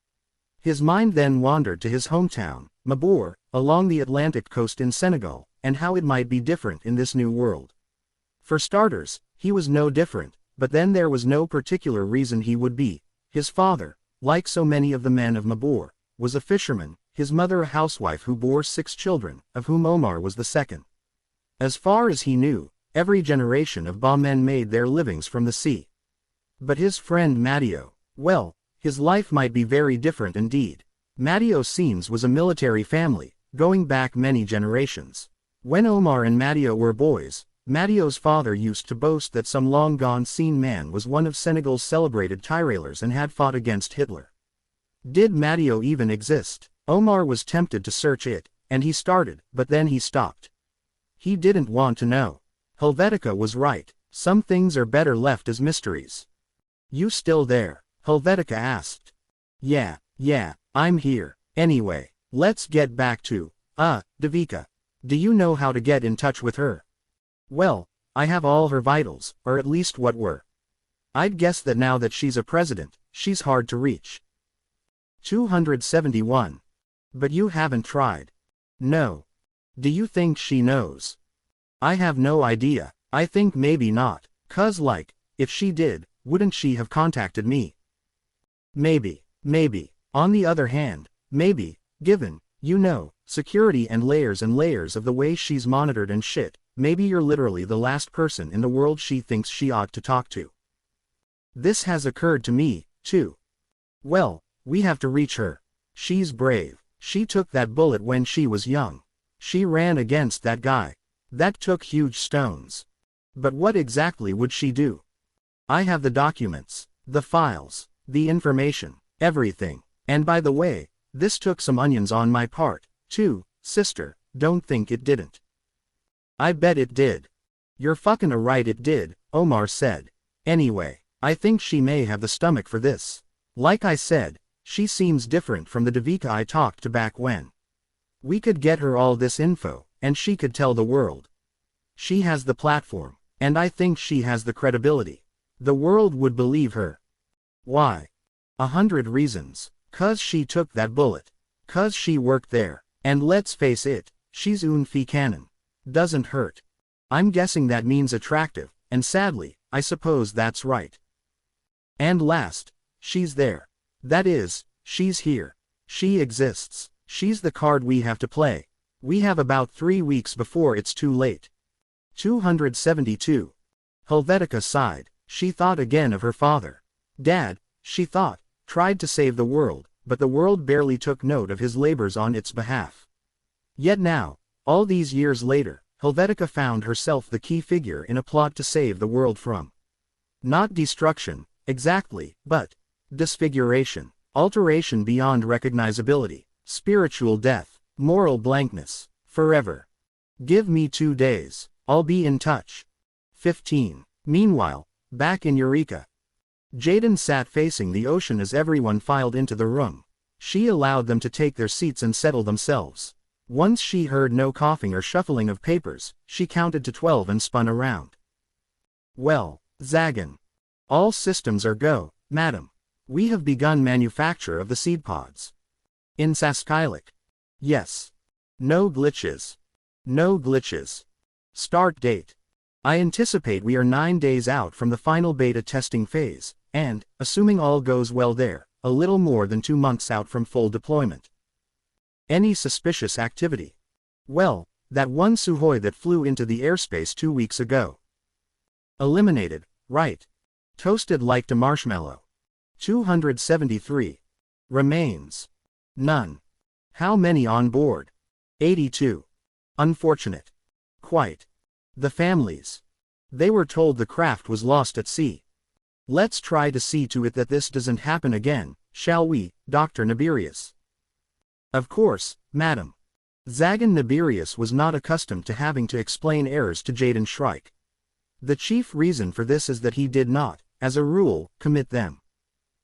His mind then wandered to his hometown, Mabur, along the Atlantic coast in Senegal, and how it might be different in this new world. For starters, he was no different, but then there was no particular reason he would be. His father, like so many of the men of Mabur, was a fisherman, his mother a housewife who bore 6 children, of whom Omar was the second. As far as he knew, every generation of Ba men made their livings from the sea. But his friend Matteo, well, his life might be very different indeed. Matteo Seams was a military family, going back many generations. When Omar and Matteo were boys, Matteo's father used to boast that some long-gone seen man was one of Senegal's celebrated tirailers and had fought against Hitler. Did Matteo even exist? Omar was tempted to search it, and he started, but then he stopped. He didn't want to know. Helvetica was right, some things are better left as mysteries. You still there? Helvetica asked. Yeah, I'm here. Anyway, let's get back to, Devika. Do you know how to get in touch with her? Well, I have all her vitals, or at least what were. I'd guess that now that she's a president, she's hard to reach. 271. But you haven't tried. No. Do you think she knows? I have no idea. I think maybe not, 'cause like, if she did, wouldn't she have contacted me? Maybe. On the other hand, maybe, given, you know, security and layers of the way she's monitored and shit, maybe you're literally the last person in the world she thinks she ought to talk to. This has occurred to me, too. Well, we have to reach her. She's brave. She took that bullet when she was young. She ran against that guy. That took huge stones. But what exactly would she do? I have the documents, the files, the information, everything. And by the way, this took some onions on my part, too, sister, don't think it didn't. I bet it did. You're fucking right it did, Omar said. Anyway, I think she may have the stomach for this. Like I said, she seems different from the Devika I talked to back when. We could get her all this info, and she could tell the world. She has the platform, and I think she has the credibility. The world would believe her. Why? 100 reasons. 'Cause she took that bullet. 'Cause she worked there. And let's face it, she's une fille canon. Doesn't hurt. I'm guessing that means attractive, and sadly, I suppose that's right. And last, she's there. That is, she's here. She exists. She's the card we have to play. We have about 3 weeks before it's too late. 272. Helvetica sighed. She thought again of her father. Dad, she thought, tried to save the world, but the world barely took note of his labors on its behalf. Yet now, all these years later, Helvetica found herself the key figure in a plot to save the world from not destruction, exactly, but disfiguration, alteration beyond recognizability, spiritual death, moral blankness, forever. Give me 2 days, I'll be in touch. 15. Meanwhile, back in Eureka. Jaden sat facing the ocean as everyone filed into the room. She allowed them to take their seats and settle themselves. Once she heard no coughing or shuffling of papers, she counted to 12 and spun around. Well, Zagan. All systems are go, madam. We have begun manufacture of the seed pods. In Saskylek. Yes. No glitches. No glitches. Start date. I anticipate we are 9 days out from the final beta testing phase, and, assuming all goes well there, a little more than 2 months out from full deployment. Any suspicious activity? Well, that one Suhoi that flew into the airspace 2 weeks ago. Eliminated, right. Toasted like a marshmallow. 273. Remains. None. How many on board? 82. Unfortunate. Quite. The families. They were told the craft was lost at sea. Let's try to see to it that this doesn't happen again, shall we, Dr. Nibirius? Of course, madam. Zagan Nibirius was not accustomed to having to explain errors to Jaden Shrike. The chief reason for this is that he did not, as a rule, commit them.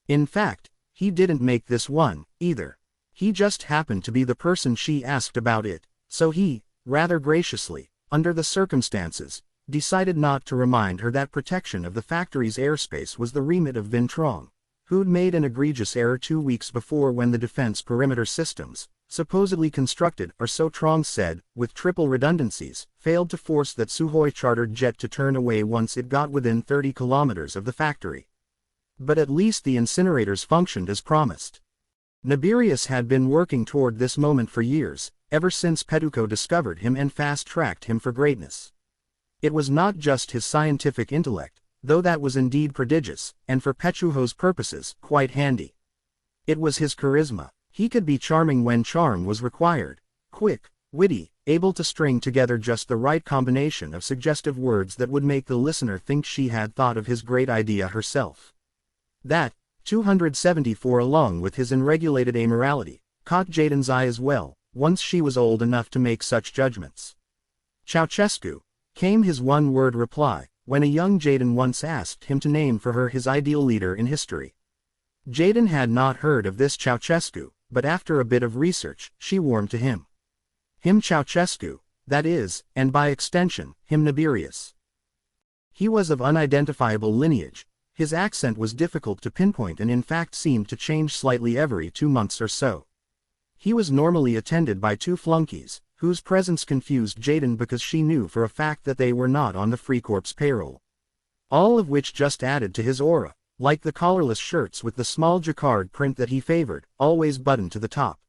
In fact, he didn't make this one, either. He just happened to be the person she asked about it, so he, rather graciously, under the circumstances, decided not to remind her that protection of the factory's airspace was the remit of Vintrong, who'd made an egregious error 2 weeks before when the defense perimeter systems, supposedly constructed, or so Trong said, with triple redundancies, failed to force that Suhoi chartered jet to turn away once it got within 30 kilometers of the factory. But at least the incinerators functioned as promised. Nibirius had been working toward this moment for years, ever since Petuko discovered him and fast-tracked him for greatness. It was not just his scientific intellect, though that was indeed prodigious, and for Pechuho's purposes, quite handy. It was his charisma. He could be charming when charm was required, quick, witty, able to string together just the right combination of suggestive words that would make the listener think she had thought of his great idea herself. That, 274 along with his unregulated amorality, caught Jaden's eye as well, once she was old enough to make such judgments. Ceausescu, came his one-word reply, when a young Jaden once asked him to name for her his ideal leader in history. Jaden had not heard of this Ceausescu, but after a bit of research, she warmed to him. Him Ceausescu, that is, and by extension, him Nibirius. He was of unidentifiable lineage, his accent was difficult to pinpoint and in fact seemed to change slightly every 2 months or so. He was normally attended by 2 flunkies, whose presence confused Jaden because she knew for a fact that they were not on the Freikorps payroll. All of which just added to his aura, like the collarless shirts with the small jacquard print that he favored, always buttoned to the top.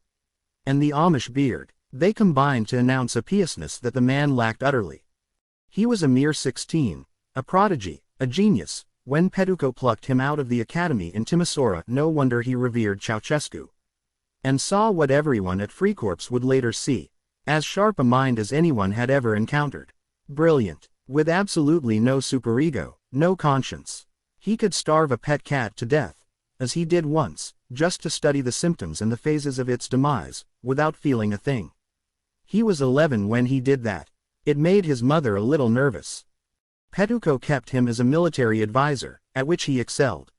And the Amish beard, they combined to announce a piousness that the man lacked utterly. He was a mere 16, a prodigy, a genius. When Petuko plucked him out of the academy in Timisoara, no wonder he revered Ceausescu. And saw what everyone at Freikorps would later see. As sharp a mind as anyone had ever encountered. Brilliant. With absolutely no superego, no conscience. He could starve a pet cat to death, as he did once, just to study the symptoms and the phases of its demise, without feeling a thing. He was 11 when he did that. It made his mother a little nervous. Petuko kept him as a military advisor, at which he excelled.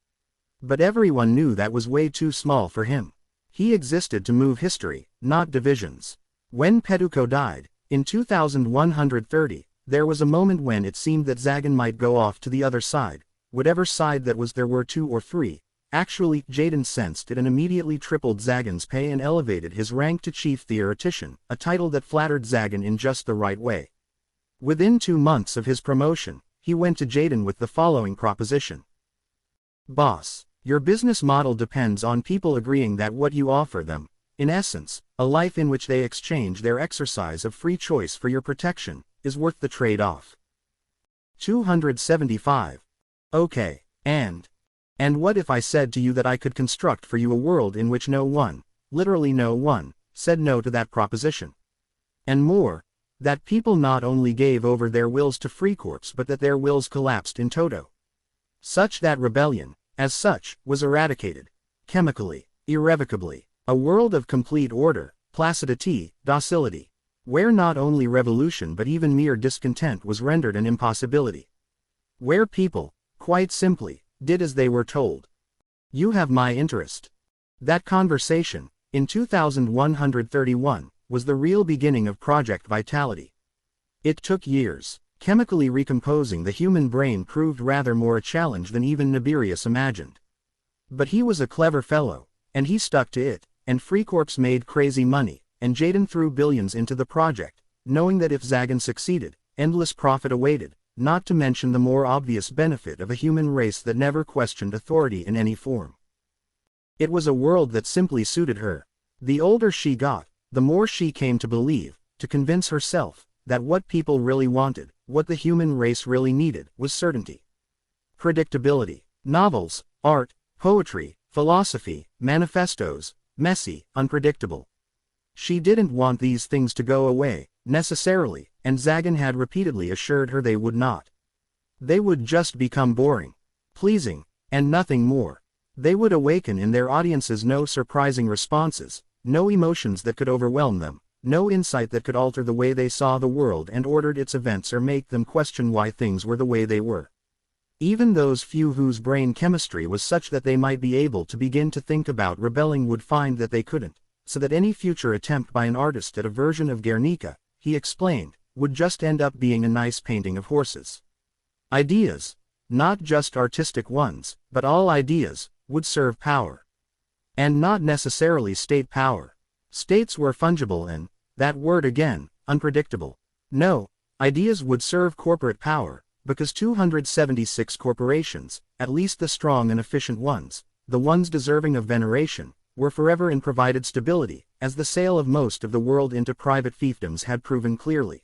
But everyone knew that was way too small for him. He existed to move history, not divisions. When Petuko died, in 2130, there was a moment when it seemed that Zagan might go off to the other side, whatever side that was. There were 2 or 3. Actually, Jaden sensed it and immediately tripled Zagan's pay and elevated his rank to chief theoretician, a title that flattered Zagan in just the right way. Within 2 months of his promotion, he went to Jaden with the following proposition. Boss, your business model depends on people agreeing that what you offer them, in essence, a life in which they exchange their exercise of free choice for your protection, is worth the trade-off. 275. Okay, and what if I said to you that I could construct for you a world in which no one, literally no one, said no to that proposition? And more, that people not only gave over their wills to Freikorps but that their wills collapsed in toto. Such that rebellion, as such, was eradicated, chemically, irrevocably. A world of complete order, placidity, docility, where not only revolution but even mere discontent was rendered an impossibility. Where people, quite simply, did as they were told. You have my interest. That conversation, in 2131, was the real beginning of Project Vitality. It took years. Chemically recomposing the human brain proved rather more a challenge than even Nibirius imagined. But he was a clever fellow, and he stuck to it. And Freikorps made crazy money, and Jaden threw billions into the project, knowing that if Zagan succeeded, endless profit awaited, not to mention the more obvious benefit of a human race that never questioned authority in any form. It was a world that simply suited her. The older she got, the more she came to believe, to convince herself, that what people really wanted, what the human race really needed, was certainty. Predictability. Novels, art, poetry, philosophy, manifestos, messy, unpredictable. She didn't want these things to go away, necessarily, and Zagan had repeatedly assured her they would not. They would just become boring, pleasing, and nothing more. They would awaken in their audiences no surprising responses, no emotions that could overwhelm them, no insight that could alter the way they saw the world and ordered its events or make them question why things were the way they were. Even those few whose brain chemistry was such that they might be able to begin to think about rebelling would find that they couldn't, so that any future attempt by an artist at a version of Guernica, he explained, would just end up being a nice painting of horses. Ideas, not just artistic ones, but all ideas, would serve power. And not necessarily state power. States were fungible and, that word again, unpredictable. No, ideas would serve corporate power, because 276 corporations, at least the strong and efficient ones, the ones deserving of veneration, were forever and provided stability, as the sale of most of the world into private fiefdoms had proven clearly.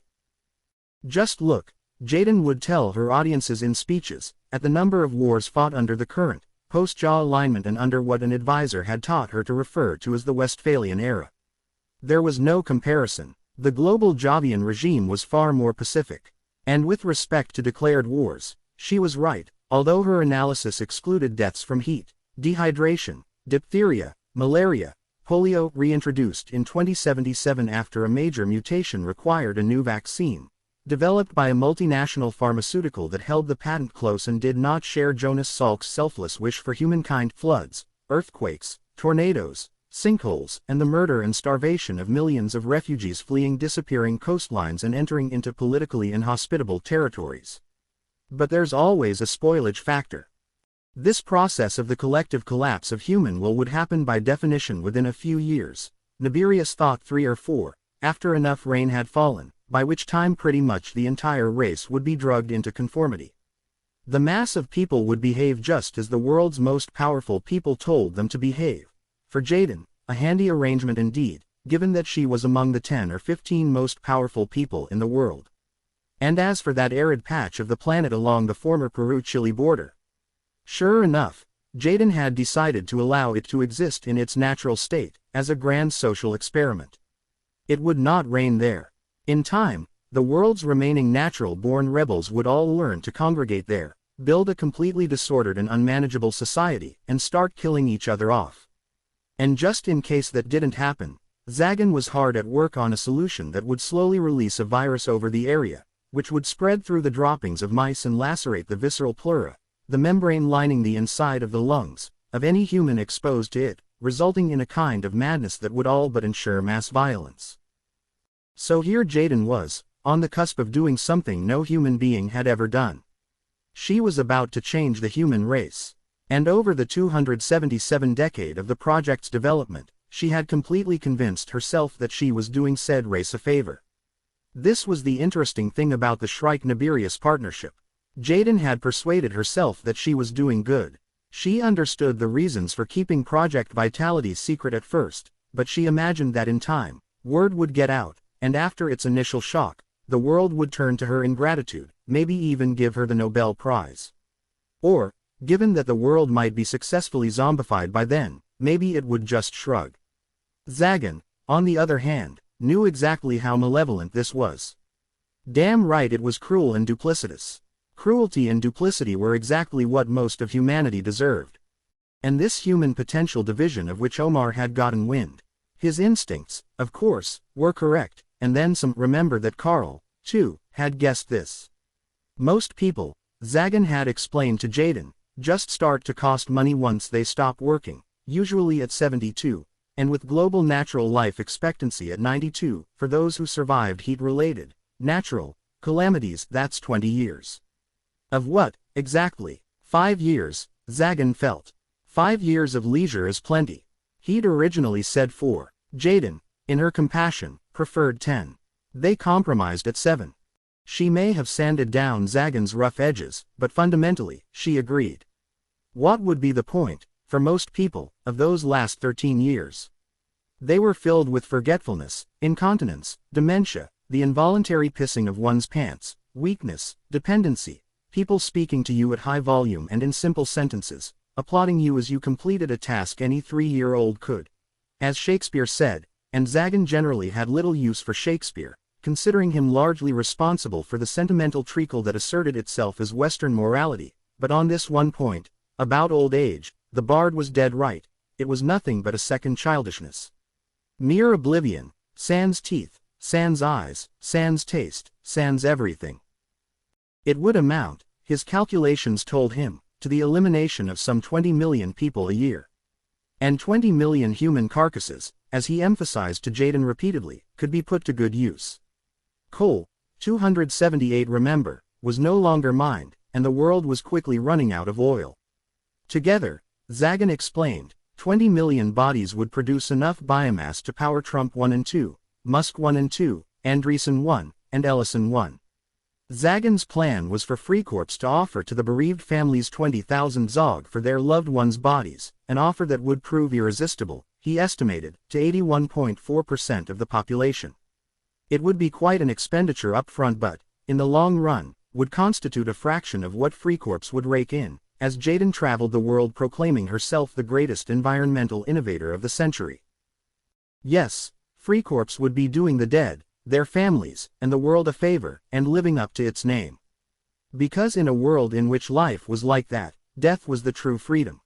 Just look, Jaden would tell her audiences in speeches, at the number of wars fought under the current, post-Jaw alignment and under what an advisor had taught her to refer to as the Westphalian era. There was no comparison. The global Javian regime was far more pacific. And with respect to declared wars, she was right, although her analysis excluded deaths from heat, dehydration, diphtheria, malaria, polio reintroduced in 2077 after a major mutation required a new vaccine, developed by a multinational pharmaceutical that held the patent close and did not share Jonas Salk's selfless wish for humankind, floods, earthquakes, tornadoes, sinkholes, and the murder and starvation of millions of refugees fleeing disappearing coastlines and entering into politically inhospitable territories. But there's always a spoilage factor. This process of the collective collapse of human will would happen by definition within a few years, Nibirius thought 3 or 4, after enough rain had fallen, by which time pretty much the entire race would be drugged into conformity. The mass of people would behave just as the world's most powerful people told them to behave. For Jaden, a handy arrangement indeed, given that she was among the 10 or 15 most powerful people in the world. And as for that arid patch of the planet along the former Peru-Chile border, sure enough, Jaden had decided to allow it to exist in its natural state, as a grand social experiment. It would not rain there. In time, the world's remaining natural-born rebels would all learn to congregate there, build a completely disordered and unmanageable society, and start killing each other off. And just in case that didn't happen, Zagan was hard at work on a solution that would slowly release a virus over the area, which would spread through the droppings of mice and lacerate the visceral pleura, the membrane lining the inside of the lungs, of any human exposed to it, resulting in a kind of madness that would all but ensure mass violence. So here Jaden was, on the cusp of doing something no human being had ever done. She was about to change the human race. And over the 277 decade of the project's development, she had completely convinced herself that she was doing said race a favor. This was the interesting thing about the Shrike-Nibirius partnership. Jaden had persuaded herself that she was doing good. She understood the reasons for keeping Project Vitality secret at first, but she imagined that in time, word would get out, and after its initial shock, the world would turn to her in gratitude, maybe even give her the Nobel Prize. Or, given that the world might be successfully zombified by then, maybe it would just shrug. Zagan, on the other hand, knew exactly how malevolent this was. Damn right it was cruel and duplicitous. Cruelty and duplicity were exactly what most of humanity deserved. And this human potential division of which Omar had gotten wind. His instincts, of course, were correct, and then some. Remember that Carl, too, had guessed this. Most people, Zagan had explained to Jaden, just start to cost money once they stop working, usually at 72, and with global natural life expectancy at 92, for those who survived heat-related, natural, calamities. That's 20 years. Of what, exactly? 5 years, Zagan felt. 5 years of leisure is plenty. He'd originally said 4. Jaden, in her compassion, preferred 10. They compromised at 7. She may have sanded down Zagan's rough edges, but fundamentally, she agreed. What would be the point, for most people, of those last 13 years? They were filled with forgetfulness, incontinence, dementia, the involuntary pissing of one's pants, weakness, dependency, people speaking to you at high volume and in simple sentences, applauding you as you completed a task any 3-year-old could. As Shakespeare said, and Zagan generally had little use for Shakespeare, considering him largely responsible for the sentimental treacle that asserted itself as Western morality. But on this one point, about old age, the bard was dead right. It was nothing but a second childishness. Mere oblivion, sans teeth, sans eyes, sans taste, sans everything. It would amount, his calculations told him, to the elimination of some 20 million people a year. And 20 million human carcasses, as he emphasized to Jaden repeatedly, could be put to good use. Coal, 278 remember, was no longer mined, and the world was quickly running out of oil. Together, Zagan explained, 20 million bodies would produce enough biomass to power Trump 1 and 2, Musk 1 and 2, Andreessen 1, and Ellison 1. Zagan's plan was for Freecorps to offer to the bereaved families 20,000 ZOG for their loved ones' bodies, an offer that would prove irresistible, he estimated, to 81.4% of the population. It would be quite an expenditure upfront but, in the long run, would constitute a fraction of what Freecorps would rake in, as Jaden traveled the world proclaiming herself the greatest environmental innovator of the century. Yes, Freecorps would be doing the dead, their families, and the world a favor, and living up to its name. Because in a world in which life was like that, death was the true freedom.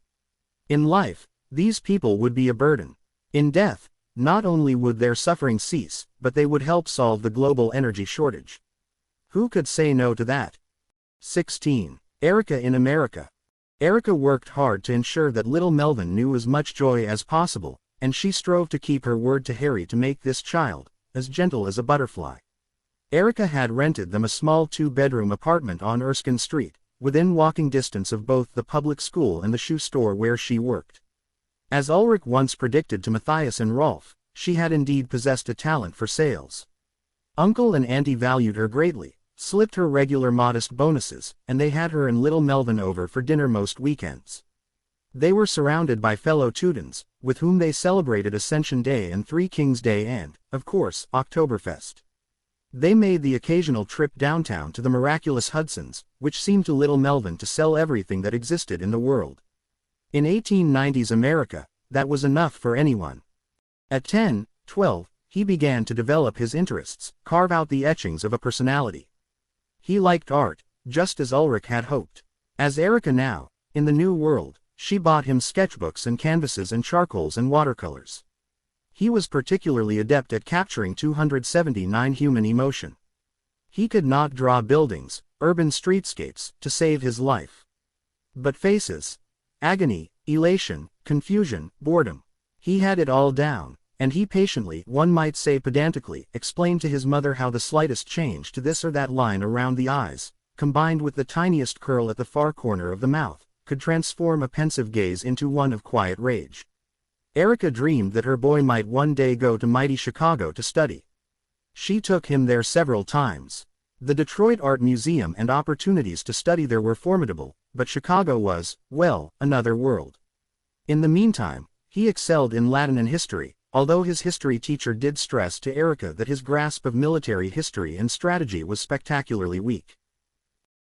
In life, these people would be a burden. In death, not only would their suffering cease, but they would help solve the global energy shortage. Who could say no to that? 16. Erica in America. Erica worked hard to ensure that little Melvin knew as much joy as possible, and she strove to keep her word to Harry to make this child as gentle as a butterfly. Erica had rented them a small 2-bedroom apartment on Erskine Street, within walking distance of both the public school and the shoe store where she worked. As Ulrich once predicted to Matthias and Rolf, she had indeed possessed a talent for sales. Uncle and Auntie valued her greatly, slipped her regular modest bonuses, and they had her and little Melvin over for dinner most weekends. They were surrounded by fellow Teutons, with whom they celebrated Ascension Day and Three Kings Day and, of course, Oktoberfest. They made the occasional trip downtown to the miraculous Hudson's, which seemed to little Melvin to sell everything that existed in the world. In 1890s America, that was enough for anyone. At 10, 12, he began to develop his interests, carve out the etchings of a personality. He liked art, just as Ulrich had hoped. As Erica now, in the new world, she bought him sketchbooks and canvases and charcoals and watercolors. He was particularly adept at capturing 279 human emotion. He could not draw buildings, urban streetscapes, to save his life. But faces, agony, elation, confusion, boredom. He had it all down, and he patiently, one might say pedantically, explained to his mother how the slightest change to this or that line around the eyes, combined with the tiniest curl at the far corner of the mouth, could transform a pensive gaze into one of quiet rage. Erica dreamed that her boy might one day go to mighty Chicago to study. She took him there several times. The Detroit Art Museum and opportunities to study there were formidable, but Chicago was, well, another world. In the meantime, he excelled in Latin and history, although his history teacher did stress to Erica that his grasp of military history and strategy was spectacularly weak.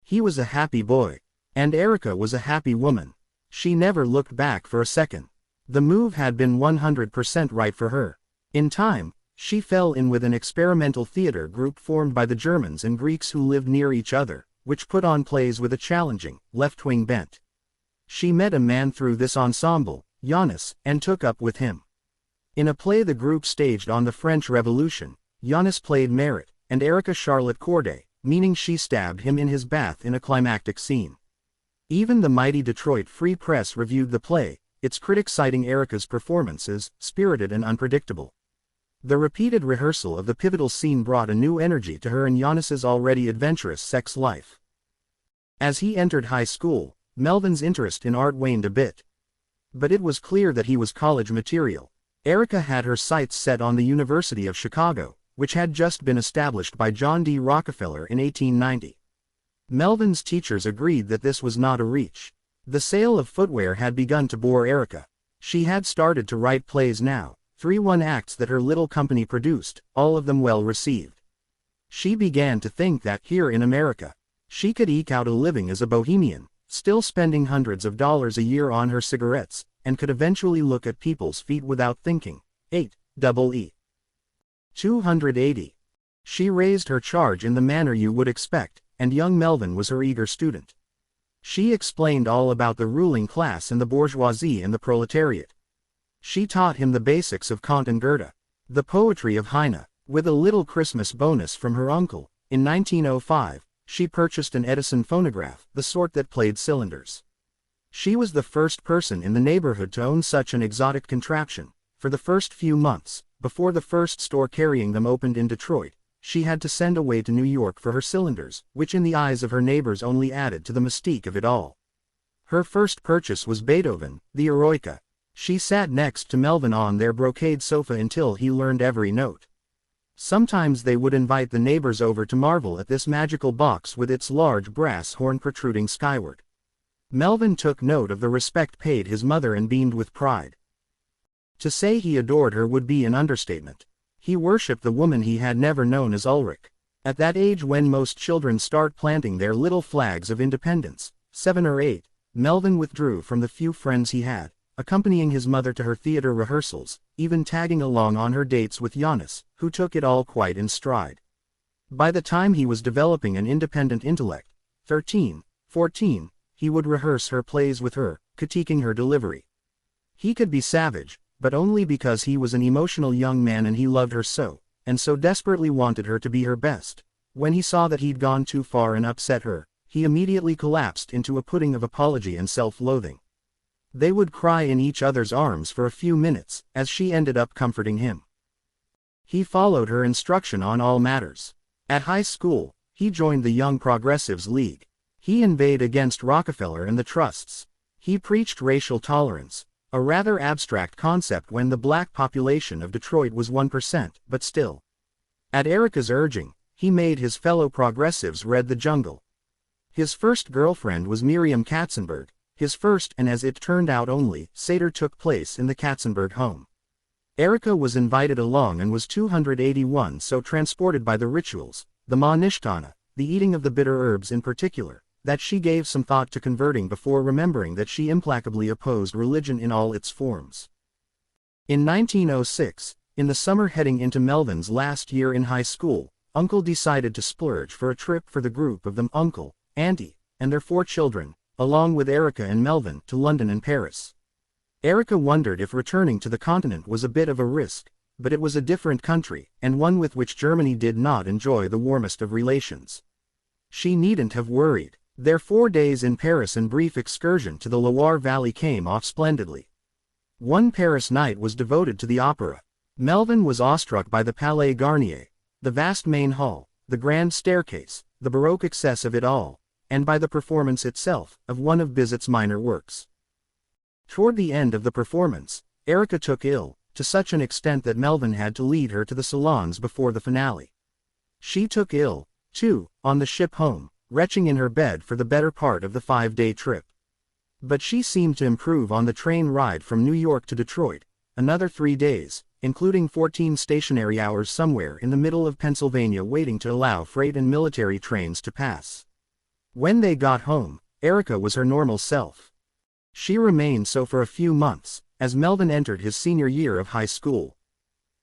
He was a happy boy. And Erica was a happy woman. She never looked back for a second. The move had been 100% right for her. In time, she fell in with an experimental theater group formed by the Germans and Greeks who lived near each other, which put on plays with a challenging, left-wing bent. She met a man through this ensemble, Giannis, and took up with him. In a play the group staged on the French Revolution, Giannis played Merit, and Erica Charlotte Corday, meaning she stabbed him in his bath in a climactic scene. Even the mighty Detroit Free Press reviewed the play, its critics citing Erica's performance as spirited and unpredictable. The repeated rehearsal of the pivotal scene brought a new energy to her and Giannis's already adventurous sex life. As he entered high school, Melvin's interest in art waned a bit. But it was clear that he was college material. Erica had her sights set on the University of Chicago, which had just been established by John D. Rockefeller in 1890. Melvin's teachers agreed that this was not a reach. The sale of footwear had begun to bore Erica. She had started to write plays now, 3 one-acts that her little company produced, all of them well received. She began to think that, here in America, she could eke out a living as a bohemian, still spending hundreds of dollars a year on her cigarettes, and could eventually look at people's feet without thinking. 8. 280. She raised her charge in the manner you would expect, and young Melvin was her eager student. She explained all about the ruling class and the bourgeoisie and the proletariat. She taught him the basics of Kant and Goethe, the poetry of Heine, with a little Christmas bonus from her uncle. In 1905, she purchased an Edison phonograph, the sort that played cylinders. She was the first person in the neighborhood to own such an exotic contraption. For the first few months, before the first store carrying them opened in Detroit, she had to send away to New York for her cylinders, which in the eyes of her neighbors only added to the mystique of it all. Her first purchase was Beethoven, the Eroica. She sat next to Melvin on their brocade sofa until he learned every note. Sometimes they would invite the neighbors over to marvel at this magical box with its large brass horn protruding skyward. Melvin took note of the respect paid his mother and beamed with pride. To say he adored her would be an understatement. He worshipped the woman he had never known as Ulrich. At that age when most children start planting their little flags of independence, 7 or 8, Melvin withdrew from the few friends he had, accompanying his mother to her theater rehearsals, even tagging along on her dates with Giannis, who took it all quite in stride. By the time he was developing an independent intellect, 13, 14, he would rehearse her plays with her, critiquing her delivery. He could be savage, but only because he was an emotional young man and he loved her so, and so desperately wanted her to be her best. When he saw that he'd gone too far and upset her, he immediately collapsed into a pudding of apology and self-loathing. They would cry in each other's arms for a few minutes, as she ended up comforting him. He followed her instruction on all matters. At high school, he joined the Young Progressives League. He inveighed against Rockefeller and the trusts. He preached racial tolerance, a rather abstract concept when the black population of Detroit was 1%, but still. At Erica's urging, he made his fellow progressives read The Jungle. His first girlfriend was Miriam Katzenberg. His first and as it turned out only Seder took place in the Katzenberg home. Erica was invited along and was 281 so transported by the rituals, the Ma Nishtana, the eating of the bitter herbs in particular, that she gave some thought to converting before remembering that she implacably opposed religion in all its forms. In 1906, in the summer heading into Melvin's last year in high school, Uncle decided to splurge for a trip for the group of them, Uncle, Auntie, and their 4 children, along with Erica and Melvin, to London and Paris. Erica wondered if returning to the continent was a bit of a risk, but it was a different country, and one with which Germany did not enjoy the warmest of relations. She needn't have worried. Their 4 days in Paris and brief excursion to the Loire Valley came off splendidly. One Paris night was devoted to the opera. Melvin was awestruck by the Palais Garnier, the vast main hall, the grand staircase, the Baroque excess of it all, and by the performance itself, of one of Bizet's minor works. Toward the end of the performance, Erica took ill, to such an extent that Melvin had to lead her to the salons before the finale. She took ill, too, on the ship home, retching in her bed for the better part of the 5-day trip. But she seemed to improve on the train ride from New York to Detroit, another 3 days, including 14 stationary hours somewhere in the middle of Pennsylvania waiting to allow freight and military trains to pass. When they got home, Erica was her normal self. She remained so for a few months, as Melvin entered his senior year of high school.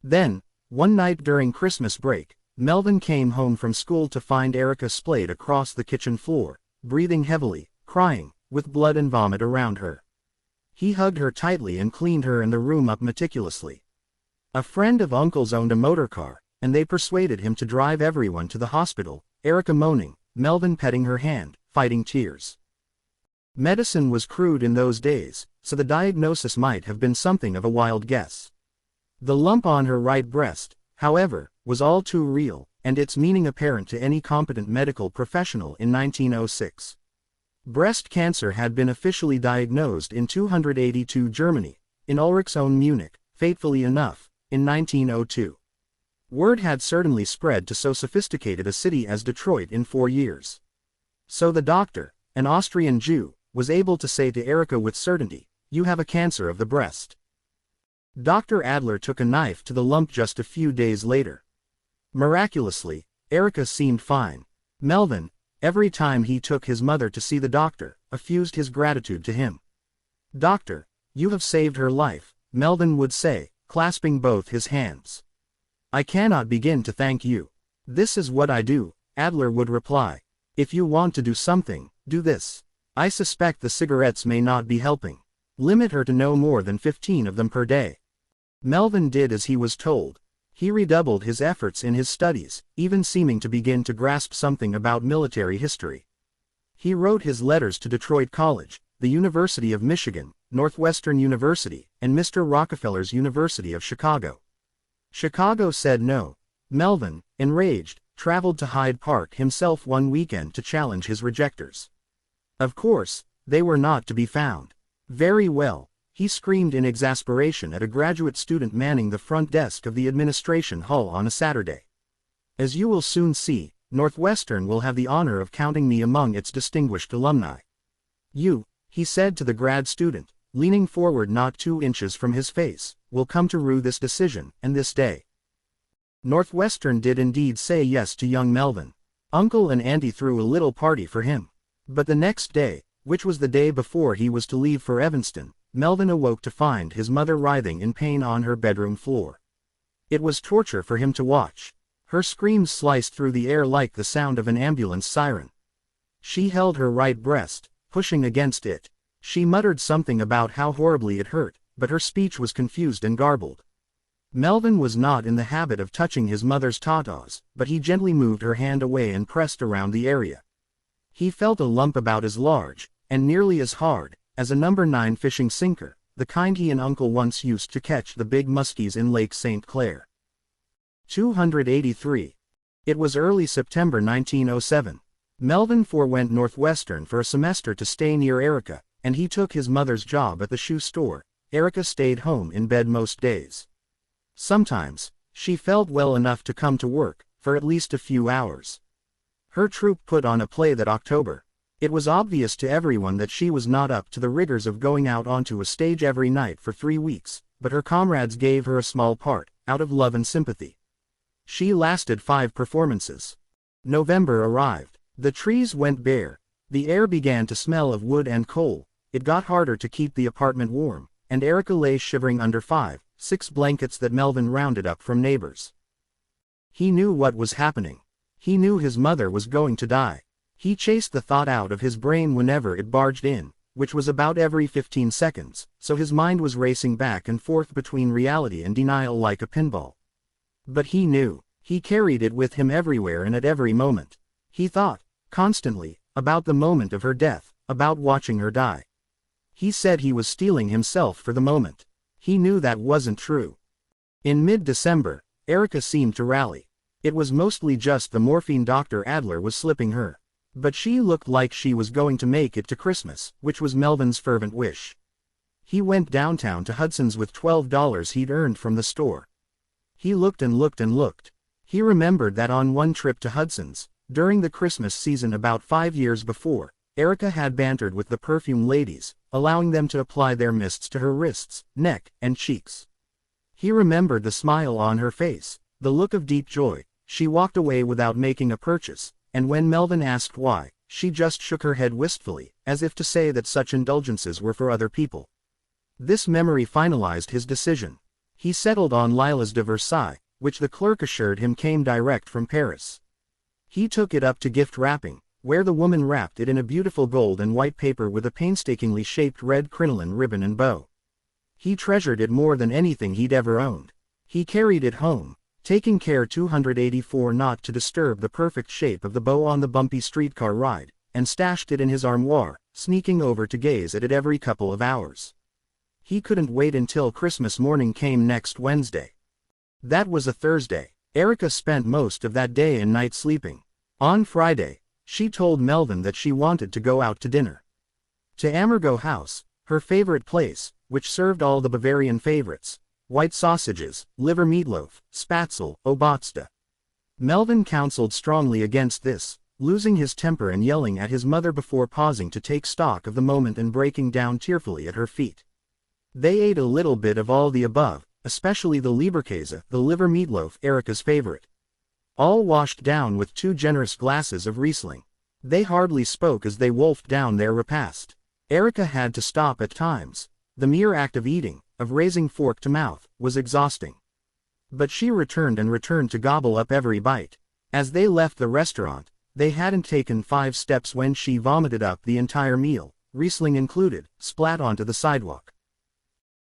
Then, one night during Christmas break, Melvin came home from school to find Erica splayed across the kitchen floor, breathing heavily, crying, with blood and vomit around her. He hugged her tightly and cleaned her and the room up meticulously. A friend of Uncle's owned a motor car, and they persuaded him to drive everyone to the hospital, Erica moaning, Melvin petting her hand, fighting tears. Medicine was crude in those days, so the diagnosis might have been something of a wild guess. The lump on her right breast, however, was all too real, and its meaning apparent to any competent medical professional in 1906. Breast cancer had been officially diagnosed in 282 Germany, in Ulrich's own Munich, fatefully enough, in 1902. Word had certainly spread to so sophisticated a city as Detroit in 4 years. So the doctor, an Austrian Jew, was able to say to Erica with certainty, "You have a cancer of the breast." Dr. Adler took a knife to the lump just a few days later. Miraculously, Erica seemed fine. Melvin, every time he took his mother to see the doctor, effused his gratitude to him. "Doctor, you have saved her life," Melvin would say, clasping both his hands. I cannot begin to thank you. This is what I do, Adler would reply. If you want to do something, do this. I suspect the cigarettes may not be helping. Limit her to no more than 15 of them per day. Melvin did as he was told. He redoubled his efforts in his studies, even seeming to begin to grasp something about military history. He wrote his letters to Detroit College, the University of Michigan, Northwestern University, and Mr. Rockefeller's University of Chicago. Chicago said no. Melvin, enraged, traveled to Hyde Park himself one weekend to challenge his rejectors. Of course, they were not to be found. Very well, he screamed in exasperation at a graduate student manning the front desk of the administration hall on a Saturday. As you will soon see, Northwestern will have the honor of counting me among its distinguished alumni. You, he said to the grad student, leaning forward not 2 inches from his face, will come to rue this decision, and this day. Northwestern did indeed say yes to young Melvin. Uncle and Auntie threw a little party for him. But the next day, which was the day before he was to leave for Evanston, Melvin awoke to find his mother writhing in pain on her bedroom floor. It was torture for him to watch. Her screams sliced through the air like the sound of an ambulance siren. She held her right breast, pushing against it. She muttered something about how horribly it hurt, but her speech was confused and garbled. Melvin was not in the habit of touching his mother's tatas, but he gently moved her hand away and pressed around the area. He felt a lump about as large, and nearly as hard, as a number 9 fishing sinker, the kind he and Uncle once used to catch the big muskies in Lake St. Clair. 283. It was early September 1907. Melvin forewent Northwestern for a semester to stay near Erica, and he took his mother's job at the shoe store. Erica stayed home in bed most days. Sometimes, she felt well enough to come to work, for at least a few hours. Her troupe put on a play that October. It was obvious to everyone that she was not up to the rigors of going out onto a stage every night for 3 weeks, but her comrades gave her a small part, out of love and sympathy. She lasted 5 performances. November arrived. The trees went bare. The air began to smell of wood and coal. It got harder to keep the apartment warm, and Erica lay shivering under 5-6 blankets that Melvin rounded up from neighbors. He knew what was happening. He knew his mother was going to die. He chased the thought out of his brain whenever it barged in, which was about every 15 seconds, so his mind was racing back and forth between reality and denial like a pinball. But he knew. He carried it with him everywhere and at every moment. He thought, constantly, about the moment of her death, about watching her die. He said he was steeling himself for the moment. He knew that wasn't true. In mid-December, Erica seemed to rally. It was mostly just the morphine Dr. Adler was slipping her. But she looked like she was going to make it to Christmas, which was Melvin's fervent wish. He went downtown to Hudson's with $12 he'd earned from the store. He looked and looked and looked. He remembered that on one trip to Hudson's, during the Christmas season about 5 years before, Erica had bantered with the perfume ladies, allowing them to apply their mists to her wrists, neck, and cheeks. He remembered the smile on her face, the look of deep joy. She walked away without making a purchase, and when Melvin asked why, she just shook her head wistfully, as if to say that such indulgences were for other people. This memory finalized his decision. He settled on Lilas de Versailles, which the clerk assured him came direct from Paris. He took it up to gift wrapping, where the woman wrapped it in a beautiful gold and white paper with a painstakingly shaped red crinoline ribbon and bow. He treasured it more than anything he'd ever owned. He carried it home, taking care 284 not to disturb the perfect shape of the bow on the bumpy streetcar ride, and stashed it in his armoire, sneaking over to gaze at it every couple of hours. He couldn't wait until Christmas morning came next Wednesday. That was a Thursday. Erica spent most of that day and night sleeping. On Friday, she told Melvin that she wanted to go out to dinner. To Amergo House, her favorite place, which served all the Bavarian favorites. White sausages, liver meatloaf, spatzel, obotsta. Melvin counseled strongly against this, losing his temper and yelling at his mother before pausing to take stock of the moment and breaking down tearfully at her feet. They ate a little bit of all the above, especially the Leberkäse, the liver meatloaf, Erica's favorite. All washed down with 2 generous glasses of Riesling. They hardly spoke as they wolfed down their repast. Erica had to stop at times. The mere act of eating, of raising fork to mouth, was exhausting. But she returned to gobble up every bite. As they left the restaurant, they hadn't taken 5 steps when she vomited up the entire meal, Riesling included, splat onto the sidewalk.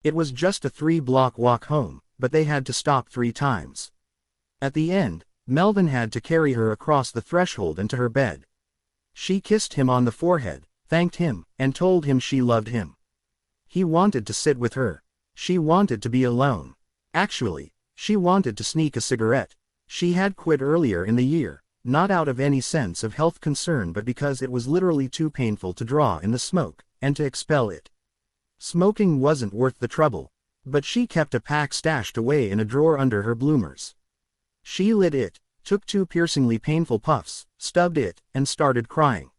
It was just a 3-block walk home, but they had to stop 3 times. At the end, Melvin had to carry her across the threshold and to her bed. She kissed him on the forehead, thanked him, and told him she loved him. He wanted to sit with her. She wanted to be alone. Actually, she wanted to sneak a cigarette. She had quit earlier in the year, not out of any sense of health concern but because it was literally too painful to draw in the smoke, and to expel it. Smoking wasn't worth the trouble, but she kept a pack stashed away in a drawer under her bloomers. She lit it, took 2 piercingly painful puffs, stubbed it, and started crying.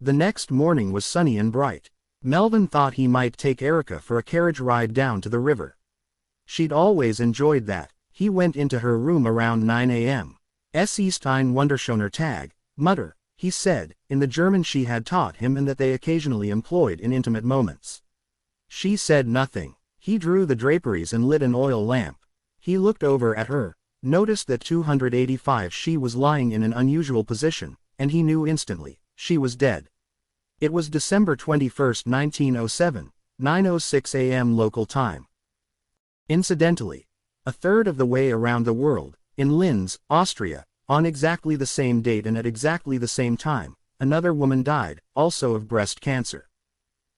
The next morning was sunny and bright. Melvin thought he might take Erica for a carriage ride down to the river. She'd always enjoyed that. He went into her room around 9 a.m. Es ist ein wunderschöner Tag, Mutter, he said, in the German she had taught him and that they occasionally employed in intimate moments. She said nothing. He drew the draperies and lit an oil lamp. He looked over at her, noticed that 285 she was lying in an unusual position, and he knew instantly, she was dead. It was December 21, 1907, 9:06 a.m. local time. Incidentally, a third of the way around the world, in Linz, Austria, on exactly the same date and at exactly the same time, another woman died, also of breast cancer.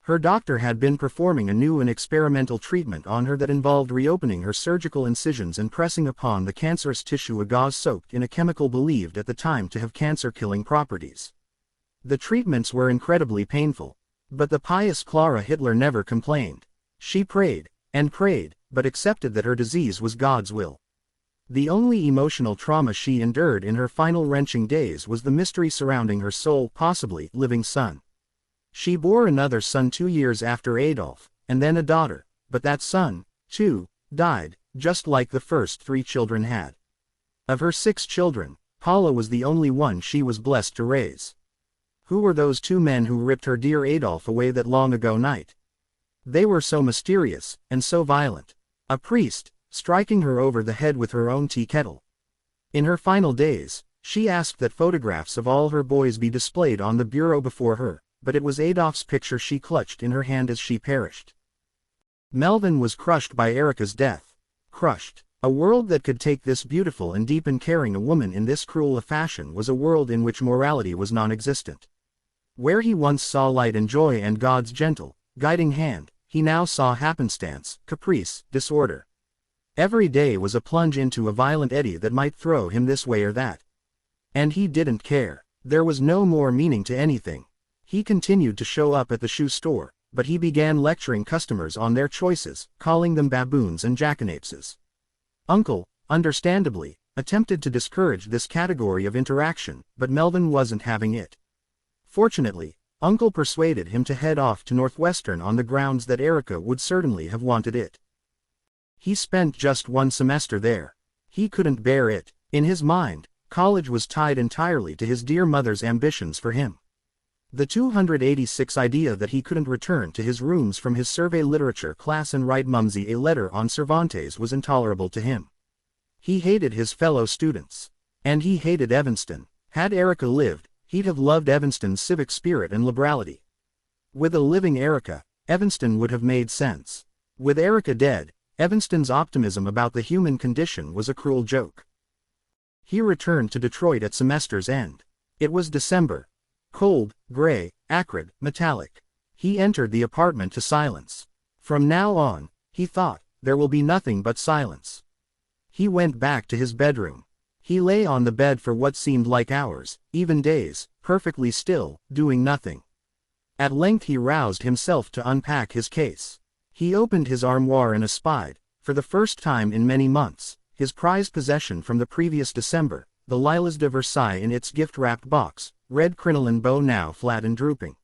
Her doctor had been performing a new and experimental treatment on her that involved reopening her surgical incisions and pressing upon the cancerous tissue a gauze soaked in a chemical believed at the time to have cancer-killing properties. The treatments were incredibly painful, but the pious Clara Hitler never complained. She prayed, and prayed, but accepted that her disease was God's will. The only emotional trauma she endured in her final wrenching days was the mystery surrounding her sole, possibly living son. She bore another son 2 years after Adolf, and then a daughter, but that son, too, died, just like the first 3 children had. Of her 6 children, Paula was the only one she was blessed to raise. Who were those 2 men who ripped her dear Adolf away that long ago night? They were so mysterious, and so violent. A priest, striking her over the head with her own tea kettle. In her final days, she asked that photographs of all her boys be displayed on the bureau before her, but it was Adolf's picture she clutched in her hand as she perished. Melvin was crushed by Erica's death. Crushed. A world that could take this beautiful and deep and caring a woman in this cruel a fashion was a world in which morality was non-existent. Where he once saw light and joy and God's gentle, guiding hand, he now saw happenstance, caprice, disorder. Every day was a plunge into a violent eddy that might throw him this way or that. And he didn't care. There was no more meaning to anything. He continued to show up at the shoe store, but he began lecturing customers on their choices, calling them baboons and jackanapes. Uncle, understandably, attempted to discourage this category of interaction, but Melvin wasn't having it. Fortunately, Uncle persuaded him to head off to Northwestern on the grounds that Erica would certainly have wanted it. He spent just 1 semester there. He couldn't bear it. In his mind, college was tied entirely to his dear mother's ambitions for him. The 286 idea that he couldn't return to his rooms from his survey literature class and write Mumsy a letter on Cervantes was intolerable to him. He hated his fellow students. And he hated Evanston. Had Erica lived, he'd have loved Evanston's civic spirit and liberality. With a living Erica, Evanston would have made sense. With Erica dead, Evanston's optimism about the human condition was a cruel joke. He returned to Detroit at semester's end. It was December. Cold, gray, acrid, metallic. He entered the apartment to silence. From now on, he thought, there will be nothing but silence. He went back to his bedroom. He lay on the bed for what seemed like hours, even days, perfectly still, doing nothing. At length he roused himself to unpack his case. He opened his armoire and espied, for the first time in many months, his prized possession from the previous December, the Lilas de Versailles in its gift-wrapped box, red crinoline bow now flat and drooping.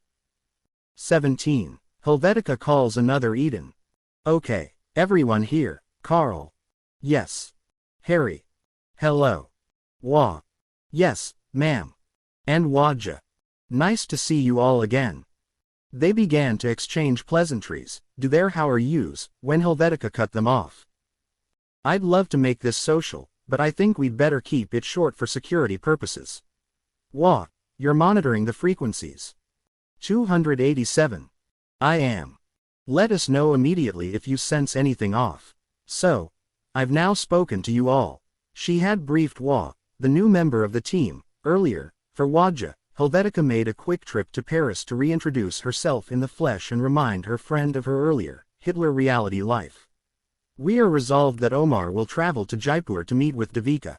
17. Helvetica calls another Eden. Okay, everyone here, Carl. Yes. Harry. Hello. Wah. Yes, ma'am. And Wadja. Nice to see you all again. They began to exchange pleasantries, do their how are yous, when Helvetica cut them off. I'd love to make this social, but I think we'd better keep it short for security purposes. Wah, you're monitoring the frequencies. 287. I am. Let us know immediately if you sense anything off. So, I've now spoken to you all. She had briefed Wah, the new member of the team, earlier. For Wadja, Helvetica made a quick trip to Paris to reintroduce herself in the flesh and remind her friend of her earlier, Hitler reality life. We are resolved that Omar will travel to Jaipur to meet with Devika.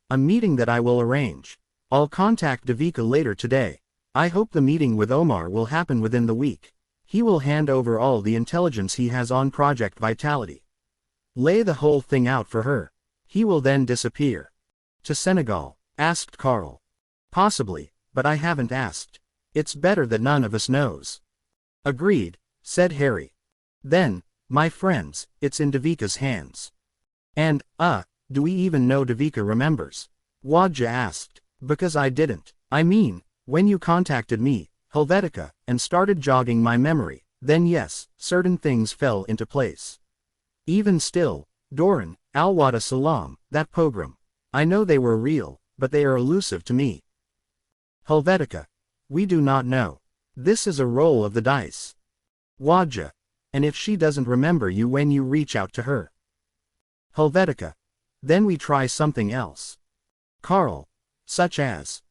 A meeting that I will arrange. I'll contact Devika later today. I hope the meeting with Omar will happen within the week. He will hand over all the intelligence he has on Project Vitality. Lay the whole thing out for her. He will then disappear. To Senegal? Asked Carl. Possibly, but I haven't asked. It's better that none of us knows. Agreed, said Harry. Then, my friends, it's in Devika's hands. And, do we even know Devika remembers? Wadja asked. Because I didn't. I mean, when you contacted me, Helvetica, and started jogging my memory, then yes, certain things fell into place. Even still, Doran, Al-Wada Salam, that pogrom. I know they were real, but they are elusive to me. Helvetica. We do not know. This is a roll of the dice. Wadja. And if she doesn't remember you when you reach out to her? Helvetica. Then we try something else. Carl. Such as?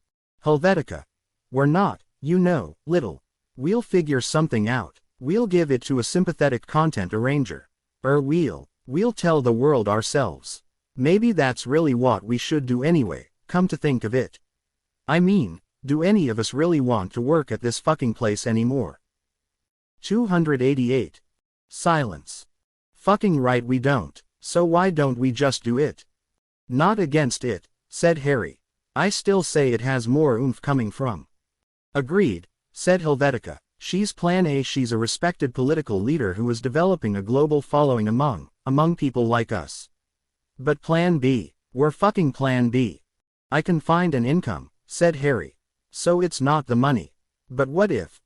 Helvetica. We're not, little. We'll figure something out. We'll give it to a sympathetic content arranger. We'll tell the world ourselves. Maybe that's really what we should do anyway, come to think of it. I mean, do any of us really want to work at this fucking place anymore? 288. Silence. Fucking right we don't, so why don't we just do it? Not against it, said Harry. I still say it has more oomph coming from. Agreed, said Helvetica. She's plan A. She's a respected political leader who is developing a global following among people like us. But plan B, we're fucking plan B. I can find an income, said Harry. So it's not the money. But what if,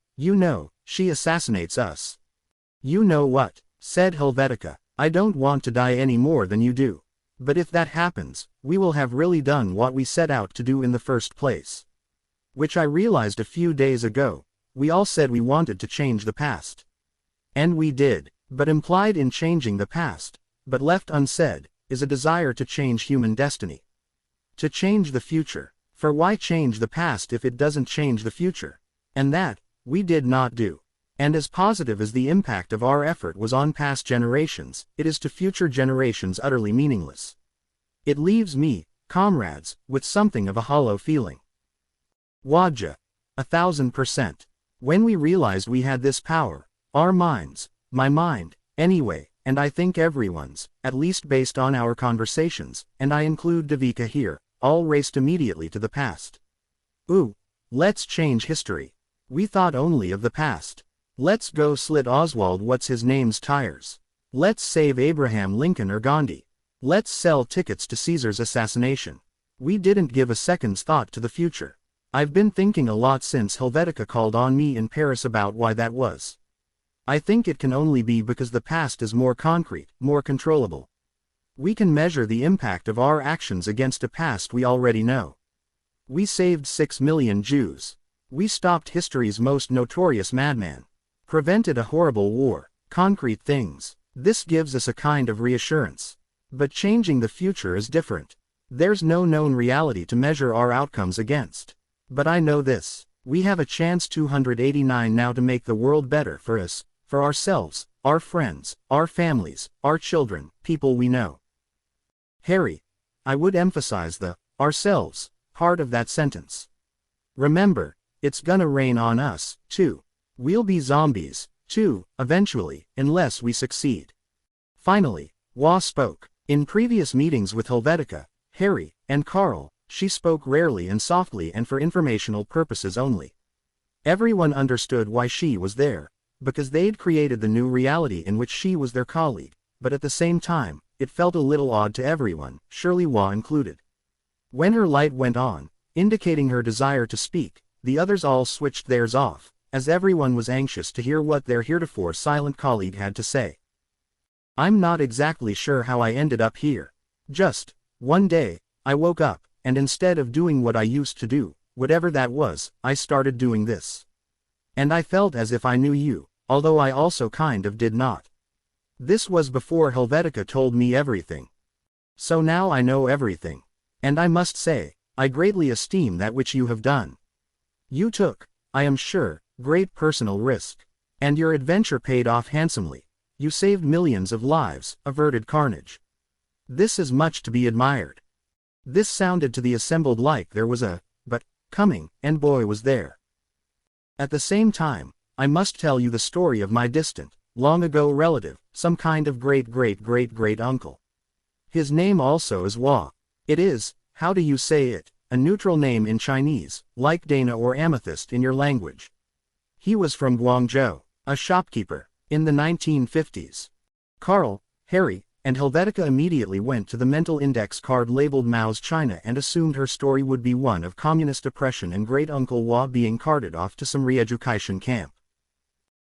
she assassinates us? You know what, said Helvetica. I don't want to die any more than you do. But if that happens, we will have really done what we set out to do in the first place. Which I realized a few days ago. We all said we wanted to change the past. And we did, but implied in changing the past, but left unsaid, is a desire to change human destiny. To change the future. For why change the past if it doesn't change the future? And that, we did not do. And as positive as the impact of our effort was on past generations, it is to future generations utterly meaningless. It leaves me, comrades, with something of a hollow feeling. Wadja. 1000%. When we realized we had this power, our minds, my mind, anyway, and I think everyone's, at least based on our conversations, and I include Devika here, all raced immediately to the past. Ooh, let's change history. We thought only of the past. Let's go slit Oswald what's-his-name's tires. Let's save Abraham Lincoln or Gandhi. Let's sell tickets to Caesar's assassination. We didn't give a second's thought to the future. I've been thinking a lot since Helvetica called on me in Paris about why that was. I think it can only be because the past is more concrete, more controllable. We can measure the impact of our actions against a past we already know. We saved 6 million Jews. We stopped history's most notorious madman. Prevented a horrible war. Concrete things. This gives us a kind of reassurance. But changing the future is different. There's no known reality to measure our outcomes against. But I know this. We have a chance 289 now to make the world better for us, for ourselves, our friends, our families, our children, people we know. Harry. I would emphasize the ourselves part of that sentence. Remember, it's gonna rain on us, too. We'll be zombies, too, eventually, unless we succeed. Finally, Wah spoke. In previous meetings with Helvetica, Harry, and Carl, she spoke rarely and softly and for informational purposes only. Everyone understood why she was there, because they'd created the new reality in which she was their colleague, but at the same time, it felt a little odd to everyone, surely Wah included. When her light went on, indicating her desire to speak, the others all switched theirs off, as everyone was anxious to hear what their heretofore silent colleague had to say. I'm not exactly sure how I ended up here. Just, one day, I woke up, and instead of doing what I used to do, whatever that was, I started doing this. And I felt as if I knew you, although I also kind of did not. This was before Helvetica told me everything. So now I know everything. And I must say, I greatly esteem that which you have done. You took, I am sure, great personal risk. And your adventure paid off handsomely. You saved millions of lives, averted carnage. This is much to be admired. This sounded to the assembled like there was a, but, coming, and boy was there. At the same time, I must tell you the story of my distant, long-ago relative, some kind of great-great-great-great-uncle. His name also is Hua. It is, how do you say it, a neutral name in Chinese, like Dana or Amethyst in your language. He was from Guangzhou, a shopkeeper, in the 1950s. Carl, Harry, and Helvetica immediately went to the mental index card labeled Mao's China and assumed her story would be one of communist oppression and great-uncle Hua being carted off to some re-education camp.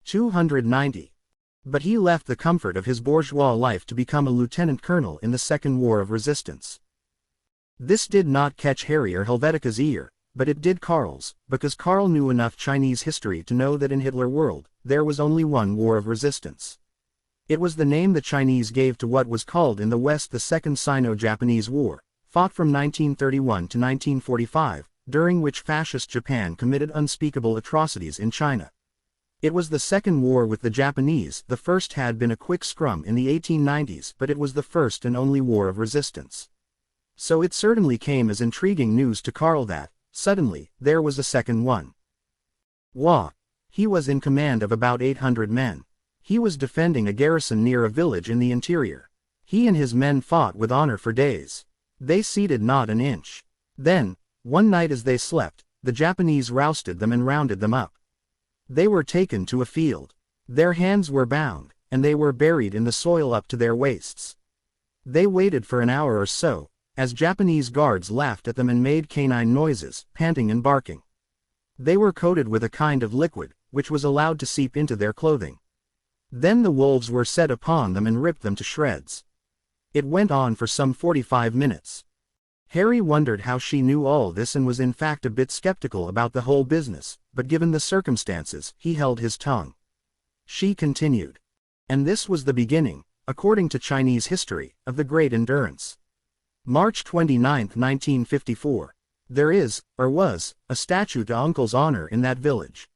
290. But he left the comfort of his bourgeois life to become a lieutenant colonel in the Second War of Resistance. This did not catch Harry or Helvetica's ear, but it did Carl's, because Carl knew enough Chinese history to know that in Hitler world, there was only one war of resistance. It was the name the Chinese gave to what was called in the West the Second Sino-Japanese War, fought from 1931 to 1945, during which fascist Japan committed unspeakable atrocities in China. It was the second war with the Japanese. The first had been a quick scrum in the 1890s, but it was the first and only war of resistance. So it certainly came as intriguing news to Carl that, suddenly, there was a second one. Hua. He was in command of about 800 men. He was defending a garrison near a village in the interior. He and his men fought with honor for days. They ceded not an inch. Then, one night as they slept, the Japanese rousted them and rounded them up. They were taken to a field. Their hands were bound, and they were buried in the soil up to their waists. They waited for an hour or so, as Japanese guards laughed at them and made canine noises, panting and barking. They were coated with a kind of liquid, which was allowed to seep into their clothing. Then the wolves were set upon them and ripped them to shreds. It went on for some 45 minutes. Harry wondered how she knew all this and was in fact a bit skeptical about the whole business, but given the circumstances, he held his tongue. She continued. And this was the beginning, according to Chinese history, of the Great Endurance. March 29, 1954. There is, or was, a statue to Uncle's honor in that village.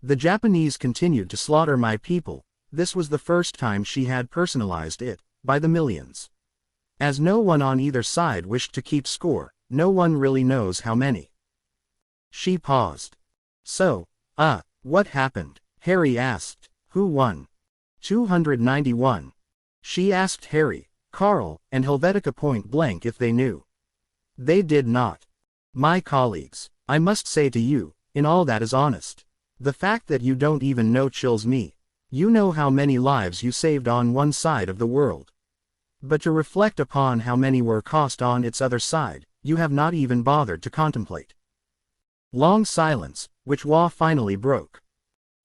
The Japanese continued to slaughter my people. This was the first time she had personalized it, by the millions. As no one on either side wished to keep score, no one really knows how many. She paused. So, what happened? Harry asked. Who won? 291. She asked Harry, Carl, and Helvetica point blank if they knew. They did not. My colleagues, I must say to you, in all that is honest. The fact that you don't even know chills me. You know how many lives you saved on one side of the world. But to reflect upon how many were cost on its other side, you have not even bothered to contemplate. Long silence, which Hua finally broke.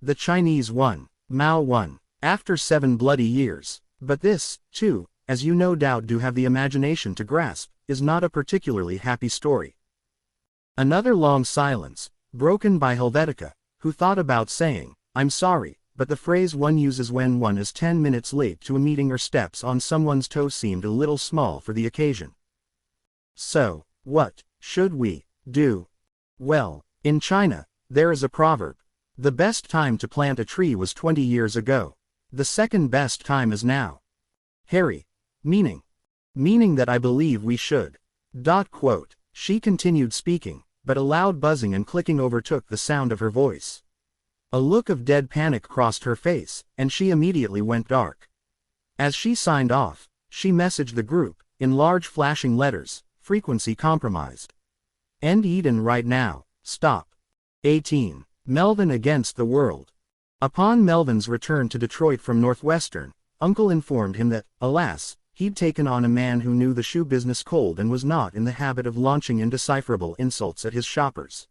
The Chinese won. Mao won. After 7 bloody years. But this, too, as you no doubt do have the imagination to grasp, is not a particularly happy story. Another long silence, broken by Helvetica, who thought about saying, I'm sorry, but the phrase one uses when one is 10 minutes late to a meeting or steps on someone's toe seemed a little small for the occasion. So, what should we do? Well, in China, there is a proverb. The best time to plant a tree was 20 years ago. The second best time is now. Harry. Meaning that I believe we should. She continued speaking, but a loud buzzing and clicking overtook the sound of her voice. A look of dead panic crossed her face, and she immediately went dark. As she signed off, she messaged the group, in large flashing letters, frequency compromised. End Eden right now, stop. 18. Melvin against the world. Upon Melvin's return to Detroit from Northwestern, Uncle informed him that, alas, he'd taken on a man who knew the shoe business cold and was not in the habit of launching indecipherable insults at his shoppers.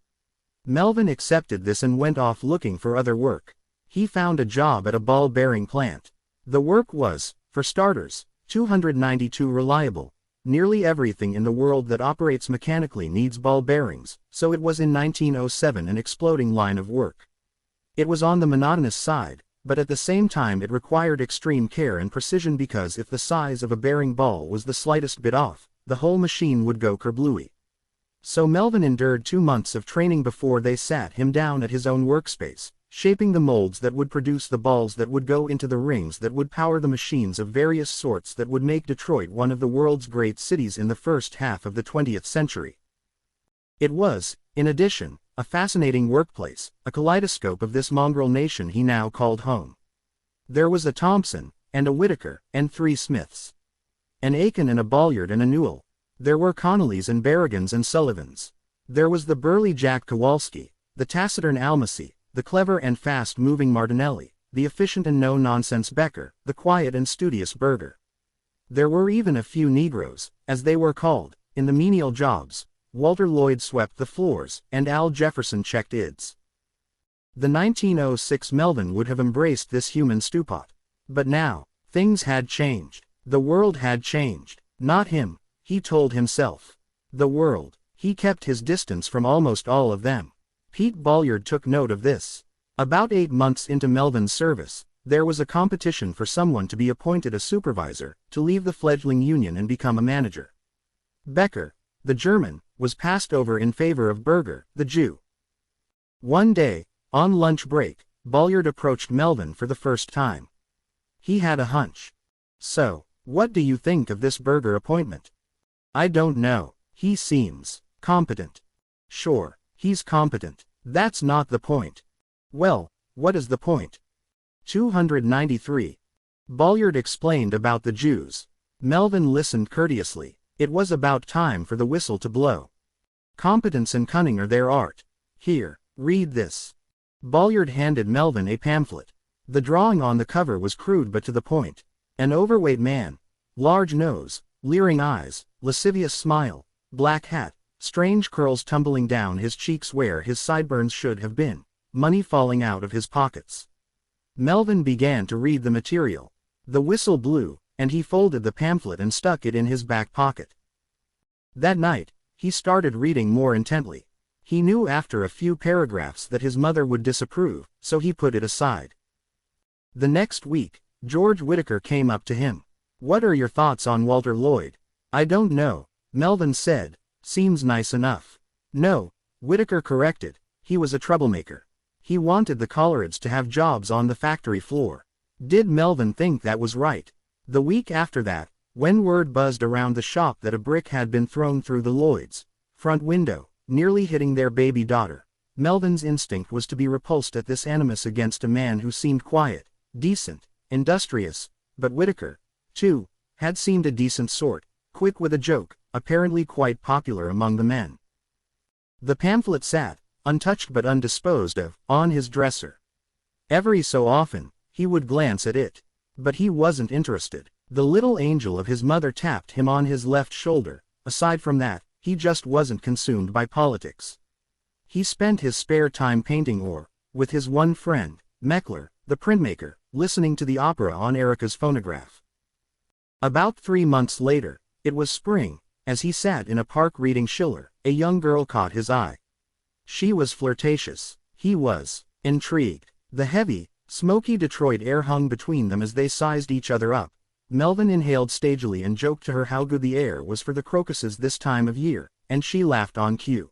Melvin accepted this and went off looking for other work. He found a job at a ball bearing plant. The work was, For starters, 292 reliable. Nearly everything in the world that operates mechanically needs ball bearings, so it was in 1907 an exploding line of work. It was on the monotonous side, but at the same time it required extreme care and precision because if the size of a bearing ball was the slightest bit off, the whole machine would go kerblooey. So Melvin endured 2 months of training before they sat him down at his own workspace, shaping the molds that would produce the balls that would go into the rings that would power the machines of various sorts that would make Detroit one of the world's great cities in the first half of the 20th century. It was, in addition, a fascinating workplace, a kaleidoscope of this mongrel nation he now called home. There was a Thompson, and a Whittaker, and 3 Smiths. An Aiken and a Bolliard and a Newell. There were Connollys and Barragans and Sullivans. There was the burly Jack Kowalski, the taciturn Almasy, the clever and fast-moving Martinelli, the efficient and no-nonsense Becker, the quiet and studious Berger. There were even a few Negroes, as they were called, in the menial jobs. Walter Lloyd swept the floors, and Al Jefferson checked ids. The 1906 Melvin would have embraced this human stewpot. But now, things had changed. The world had changed. Not him, he told himself. The world. He kept his distance from almost all of them. Pete Bolliard took note of this. About 8 months into Melvin's service, there was a competition for someone to be appointed a supervisor, to leave the fledgling union and become a manager. Becker, the German, was passed over in favor of Berger, the Jew. One day, on lunch break, Bolliard approached Melvin for the first time. He had a hunch. "So, what do you think of this Berger appointment?" "I don't know. He seems competent." "Sure, he's competent. That's not the point." "Well, what is the point?" 293. Bolliard explained about the Jews. Melvin listened courteously. It was about time for the whistle to blow. "Competence and cunning are their art. Here, read this." Bolliard handed Melvin a pamphlet. The drawing on the cover was crude but to the point. An overweight man. Large nose, leering eyes, lascivious smile, black hat, strange curls tumbling down his cheeks where his sideburns should have been, money falling out of his pockets. Melvin began to read the material. The whistle blew, and he folded the pamphlet and stuck it in his back pocket. That night, he started reading more intently. He knew after a few paragraphs that his mother would disapprove, so he put it aside. The next week, George Whittaker came up to him. "What are your thoughts on Walter Lloyd?" "I don't know," Melvin said. "Seems nice enough." "No," Whittaker corrected, "he was a troublemaker. He wanted the Collards to have jobs on the factory floor." Did Melvin think that was right? The week after that, when word buzzed around the shop that a brick had been thrown through the Lloyds' front window, nearly hitting their baby daughter, Melvin's instinct was to be repulsed at this animus against a man who seemed quiet, decent, industrious, but Whittaker, too, had seemed a decent sort, quick with a joke, apparently quite popular among the men. The pamphlet sat, untouched but undisposed of, on his dresser. Every so often, he would glance at it. But he wasn't interested. The little angel of his mother tapped him on his left shoulder. Aside from that, he just wasn't consumed by politics. He spent his spare time painting or, with his one friend, Meckler, the printmaker, listening to the opera on Erica's phonograph. About 3 months later, it was spring, as he sat in a park reading Schiller, a young girl caught his eye. She was flirtatious. He was intrigued. The heavy, smoky Detroit air hung between them as they sized each other up. Melvin inhaled stagily and joked to her how good the air was for the crocuses this time of year, and she laughed on cue.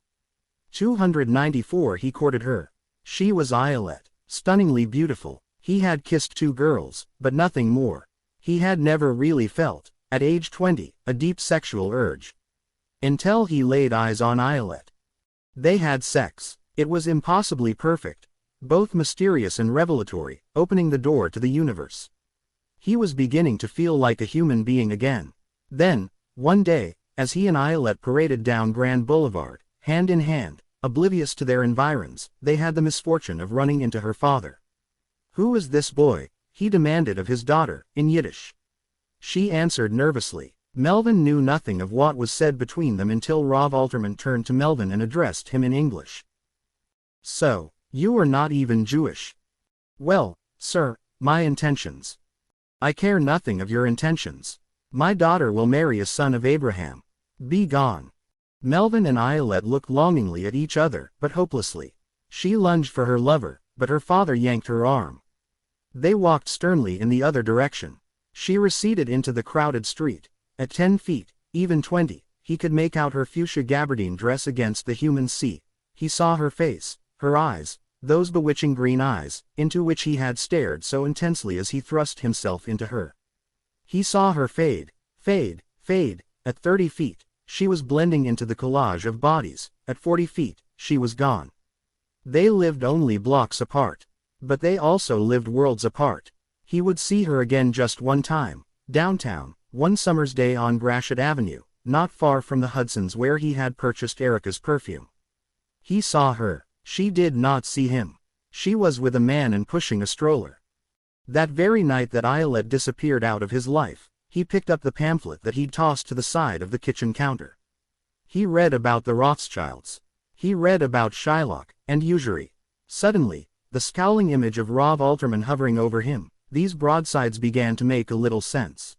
294 He courted her. She was Iolette, stunningly beautiful. He had kissed 2 girls, but nothing more. He had never really felt, at age 20, a deep sexual urge. Until he laid eyes on Iolette. They had sex. It was impossibly perfect. Both mysterious and revelatory, opening the door to the universe. He was beginning to feel like a human being again. Then, one day, as he and Iolette paraded down Grand Boulevard, hand in hand, oblivious to their environs, they had the misfortune of running into her father. "Who is this boy?" he demanded of his daughter, in Yiddish. She answered nervously. Melvin knew nothing of what was said between them until Rav Alterman turned to Melvin and addressed him in English. "So, you are not even Jewish?" "Well, sir, my intentions." I care nothing of your intentions. My daughter will marry a son of Abraham. Be gone. Melvin and Ayelet looked longingly at each other, but hopelessly. She lunged for her lover, but her father yanked her arm. They walked sternly in the other direction. She receded into the crowded street. At 10 feet, even 20, he could make out her fuchsia gabardine dress against the human sea. He saw her face, her eyes, those bewitching green eyes, into which he had stared so intensely as he thrust himself into her. He saw her fade, fade, fade. At 30 feet, she was blending into the collage of bodies. At 40 feet, she was gone. They lived only blocks apart. But they also lived worlds apart. He would see her again just one time, downtown, one summer's day on Gratiot Avenue, not far from the Hudson's where he had purchased Erica's perfume. He saw her. She did not see him. She was with a man and pushing a stroller. That very night that Ayelet disappeared out of his life, he picked up the pamphlet that he'd tossed to the side of the kitchen counter. He read about the Rothschilds. He read about Shylock and usury. Suddenly, the scowling image of Rav Alterman hovering over him, these broadsides began to make a little sense.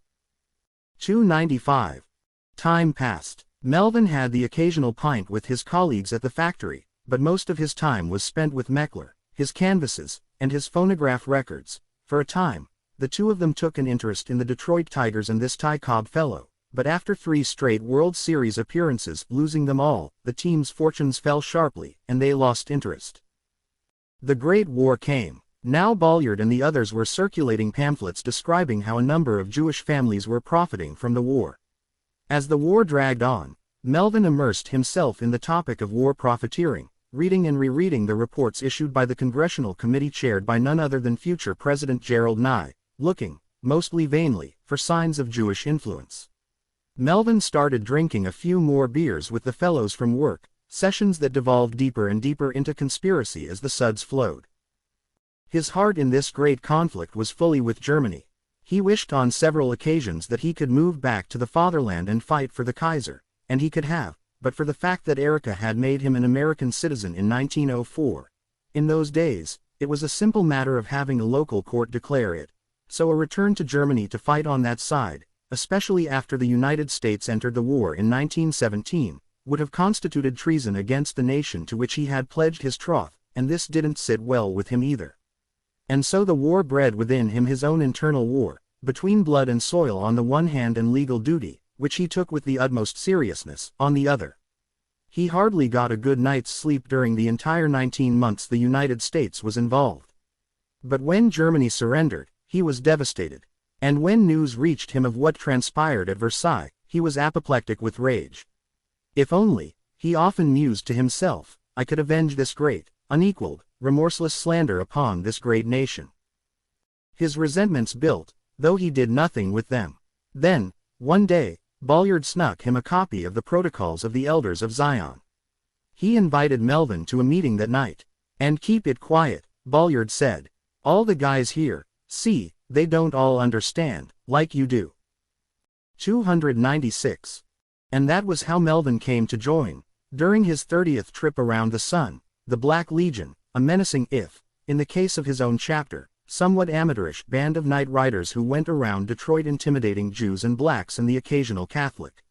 295. Time passed. Melvin had the occasional pint with his colleagues at the factory, but most of his time was spent with Meckler, his canvases, and his phonograph records. For a time, the two of them took an interest in the Detroit Tigers and this Ty Cobb fellow, but after 3 straight World Series appearances, losing them all, the team's fortunes fell sharply, and they lost interest. The Great War came. Now Bolliard and the others were circulating pamphlets describing how a number of Jewish families were profiting from the war. As the war dragged on, Melvin immersed himself in the topic of war profiteering, reading and rereading the reports issued by the Congressional Committee chaired by none other than future President Gerald Nye, looking, mostly vainly, for signs of Jewish influence. Melvin started drinking a few more beers with the fellows from work, sessions that devolved deeper and deeper into conspiracy as the suds flowed. His heart in this great conflict was fully with Germany. He wished on several occasions that he could move back to the fatherland and fight for the Kaiser, and he could have, but for the fact that Erica had made him an American citizen in 1904. In those days, it was a simple matter of having a local court declare it. So a return to Germany to fight on that side, especially after the United States entered the war in 1917, would have constituted treason against the nation to which he had pledged his troth, and this didn't sit well with him either. And so the war bred within him his own internal war, between blood and soil on the one hand and legal duty, which he took with the utmost seriousness, on the other. He hardly got a good night's sleep during the entire 19 months the United States was involved. But when Germany surrendered, he was devastated. And when news reached him of what transpired at Versailles, he was apoplectic with rage. If only, he often mused to himself, I could avenge this great, unequaled, remorseless slander upon this great nation. His resentments built, though he did nothing with them. Then, one day, Bolliard snuck him a copy of the Protocols of the Elders of Zion. He invited Melvin to a meeting that night. And keep it quiet, Bolliard said. All the guys here, see, they don't all understand, like you do. 296. And that was how Melvin came to join, during his 30th trip around the sun, the Black Legion, a menacing if, in the case of his own chapter, somewhat amateurish band of night riders who went around Detroit intimidating Jews and blacks and the occasional Catholic.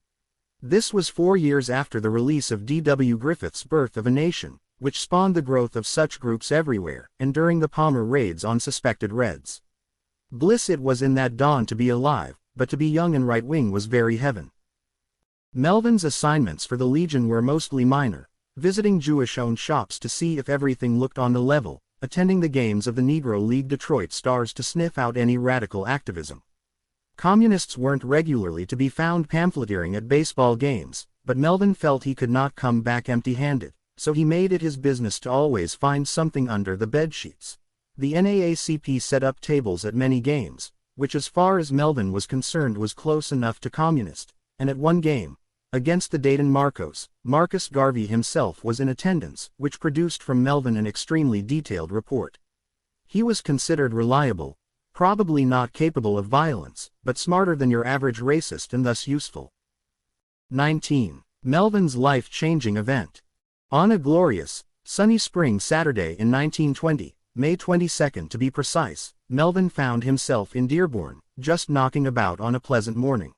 This was 4 years after the release of D.W. Griffith's Birth of a Nation, which spawned the growth of such groups everywhere, and during the Palmer raids on suspected Reds. Bliss it was in that dawn to be alive, but to be young and right-wing was very heaven. Melvin's assignments for the Legion were mostly minor, visiting Jewish-owned shops to see if everything looked on the level, attending the games of the Negro League Detroit Stars to sniff out any radical activism. Communists weren't regularly to be found pamphleteering at baseball games, but Melvin felt he could not come back empty-handed, so he made it his business to always find something under the bedsheets. The NAACP set up tables at many games, which as far as Melvin was concerned was close enough to communist, and at one game, against the Dayton Marcos, Marcus Garvey himself was in attendance, which produced from Melvin an extremely detailed report. He was considered reliable, probably not capable of violence, but smarter than your average racist and thus useful. 19. Melvin's life-changing event. On a glorious, sunny spring Saturday in 1920, May 22 to be precise, Melvin found himself in Dearborn, just knocking about on a pleasant morning.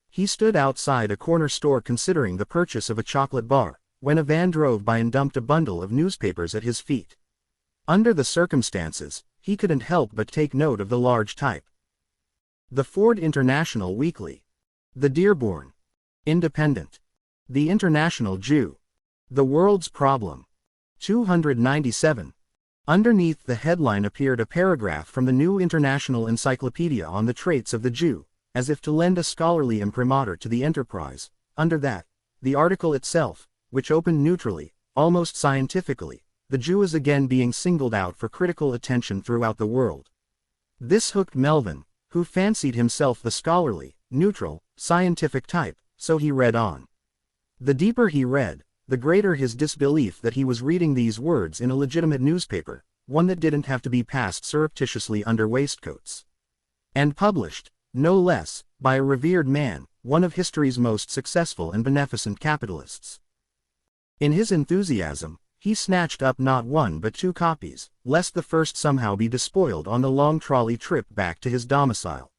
He stood outside a corner store considering the purchase of a chocolate bar, when a van drove by and dumped a bundle of newspapers at his feet. Under the circumstances, he couldn't help but take note of the large type. The Ford International Weekly. The Dearborn Independent. The International Jew. The World's Problem. 297. Underneath the headline appeared a paragraph from the New International Encyclopedia on the traits of the Jew, as if to lend a scholarly imprimatur to the enterprise. Under that, the article itself, which opened neutrally, almost scientifically, the Jew is again being singled out for critical attention throughout the world. This hooked Melvin, who fancied himself the scholarly, neutral, scientific type, so he read on. The deeper he read, the greater his disbelief that he was reading these words in a legitimate newspaper, one that didn't have to be passed surreptitiously under waistcoats. And published, no less, by a revered man, one of history's most successful and beneficent capitalists. In his enthusiasm, he snatched up not one but two copies, lest the first somehow be despoiled on the long trolley trip back to his domicile.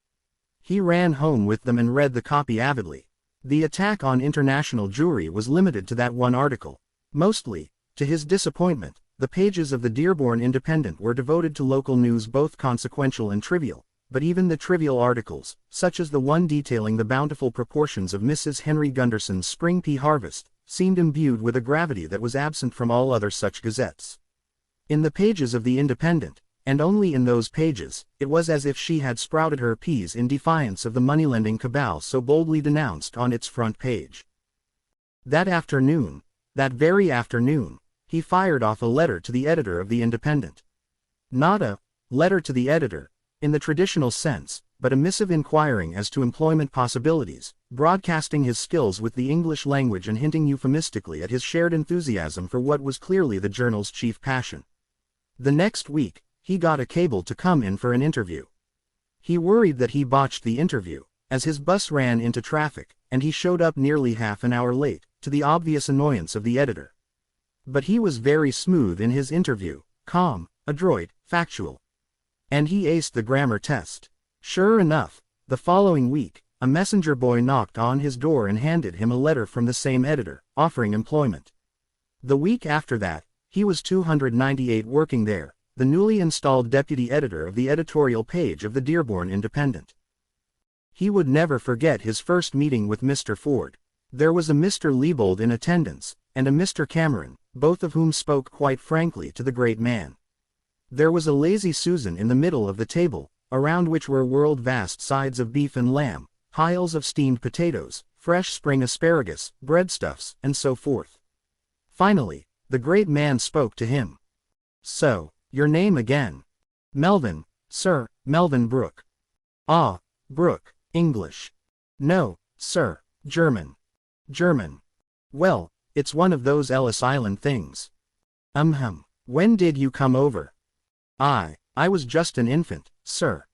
He ran home with them and read the copy avidly. The attack on international Jewry was limited to that one article. Mostly, to his disappointment, the pages of the Dearborn Independent were devoted to local news, both consequential and trivial. But even the trivial articles, such as the one detailing the bountiful proportions of Mrs. Henry Gunderson's spring pea harvest, seemed imbued with a gravity that was absent from all other such gazettes. In the pages of the Independent, and only in those pages, it was as if she had sprouted her peas in defiance of the moneylending cabal so boldly denounced on its front page. That afternoon, that very afternoon, he fired off a letter to the editor of the Independent. Not a letter to the editor, in the traditional sense, but a missive inquiring as to employment possibilities, broadcasting his skills with the English language and hinting euphemistically at his shared enthusiasm for what was clearly the journal's chief passion. The next week, he got a cable to come in for an interview. He worried that he botched the interview, as his bus ran into traffic, and he showed up nearly half an hour late, to the obvious annoyance of the editor. But he was very smooth in his interview, calm, adroit, factual. And he aced the grammar test. Sure enough, the following week, a messenger boy knocked on his door and handed him a letter from the same editor, offering employment. The week after that, he was 298 working there, the newly installed deputy editor of the editorial page of the Dearborn Independent. He would never forget his first meeting with Mr. Ford. There was a Mr. Liebold in attendance, and a Mr. Cameron, both of whom spoke quite frankly to the great man. There was a lazy Susan in the middle of the table, around which were whirled vast sides of beef and lamb, piles of steamed potatoes, fresh spring asparagus, breadstuffs, and so forth. Finally, the great man spoke to him. "So, your name again?" "Melvin, sir, Melvin Brooke." "Ah, Brooke, English?" "No, sir, German." "German. Well, it's one of those Ellis Island things." When did you come over?" I was just an infant, sir."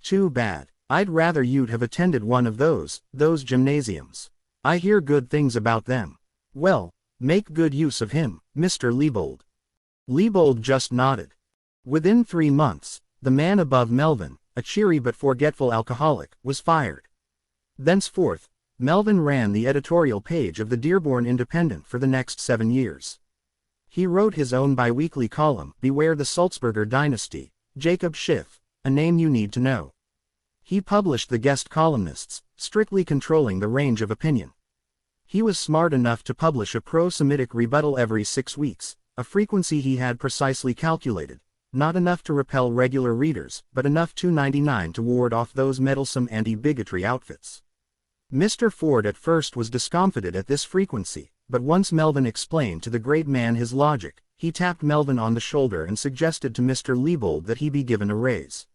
"Too bad. I'd rather you'd have attended one of those gymnasiums. I hear good things about them." "Well, make good use of him, Mr. Liebold." Liebold just nodded. Within 3 months, the man above Melvin, a cheery but forgetful alcoholic, was fired. Thenceforth, Melvin ran the editorial page of the Dearborn Independent for the next 7 years. He wrote his own biweekly column, Beware the Sulzberger Dynasty, Jacob Schiff, a name you need to know. He published the guest columnists, strictly controlling the range of opinion. He was smart enough to publish a pro-Semitic rebuttal every 6 weeks, a frequency he had precisely calculated, not enough to repel regular readers, but enough 299 to ward off those meddlesome anti-bigotry outfits. Mr. Ford at first was discomfited at this frequency, but once Melvin explained to the great man his logic, he tapped Melvin on the shoulder and suggested to Mr. Liebold that he be given a raise.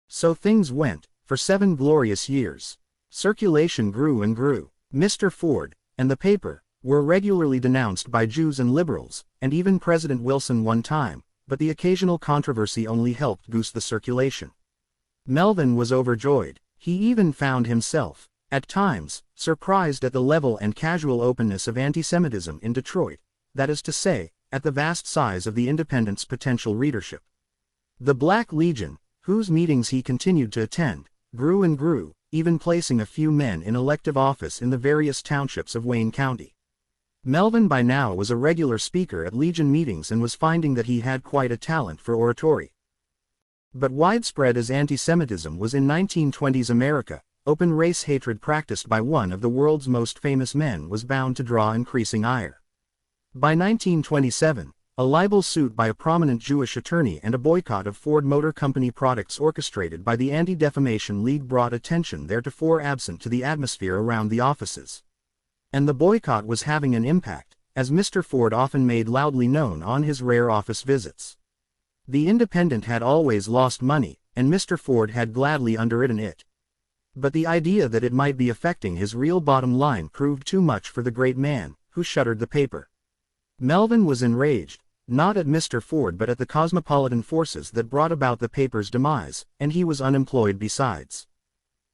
So things went, for 7 glorious years. Circulation grew and grew. Mr. Ford, and the paper, were regularly denounced by Jews and liberals, and even President Wilson one time, but the occasional controversy only helped goose the circulation. Melvin was overjoyed. He even found himself, at times, surprised at the level and casual openness of anti-Semitism in Detroit, that is to say, at the vast size of the Independent's potential readership. The Black Legion, whose meetings he continued to attend, grew and grew, even placing a few men in elective office in the various townships of Wayne County. Melvin by now was a regular speaker at Legion meetings and was finding that he had quite a talent for oratory. But widespread as anti-Semitism was in 1920s America, open race hatred practiced by one of the world's most famous men was bound to draw increasing ire. By 1927, a libel suit by a prominent Jewish attorney and a boycott of Ford Motor Company products orchestrated by the Anti-Defamation League brought attention theretofore absent to the atmosphere around the offices. And the boycott was having an impact, as Mr. Ford often made loudly known on his rare office visits. The Independent had always lost money, and Mr. Ford had gladly underwritten it. But the idea that it might be affecting his real bottom line proved too much for the great man, who shuttered the paper. Melvin was enraged, not at Mr. Ford but at the cosmopolitan forces that brought about the paper's demise, and he was unemployed besides.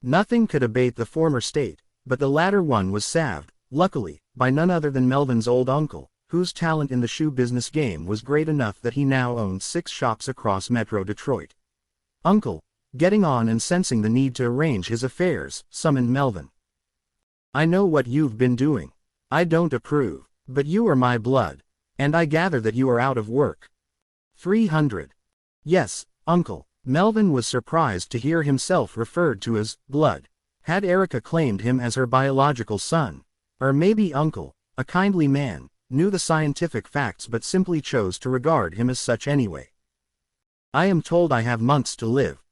Nothing could abate the former state, but the latter one was salved, luckily, by none other than Melvin's old uncle, whose talent in the shoe business game was great enough that he now owned 6 shops across Metro Detroit. Uncle, getting on and sensing the need to arrange his affairs, summoned Melvin. "I know what you've been doing. I don't approve, but you are my blood, and I gather that you are out of work." 300. "Yes, Uncle." Melvin was surprised to hear himself referred to as blood. Had Erica claimed him as her biological son? Or maybe Uncle, a kindly man, knew the scientific facts but simply chose to regard him as such anyway. "I am told I have months to live."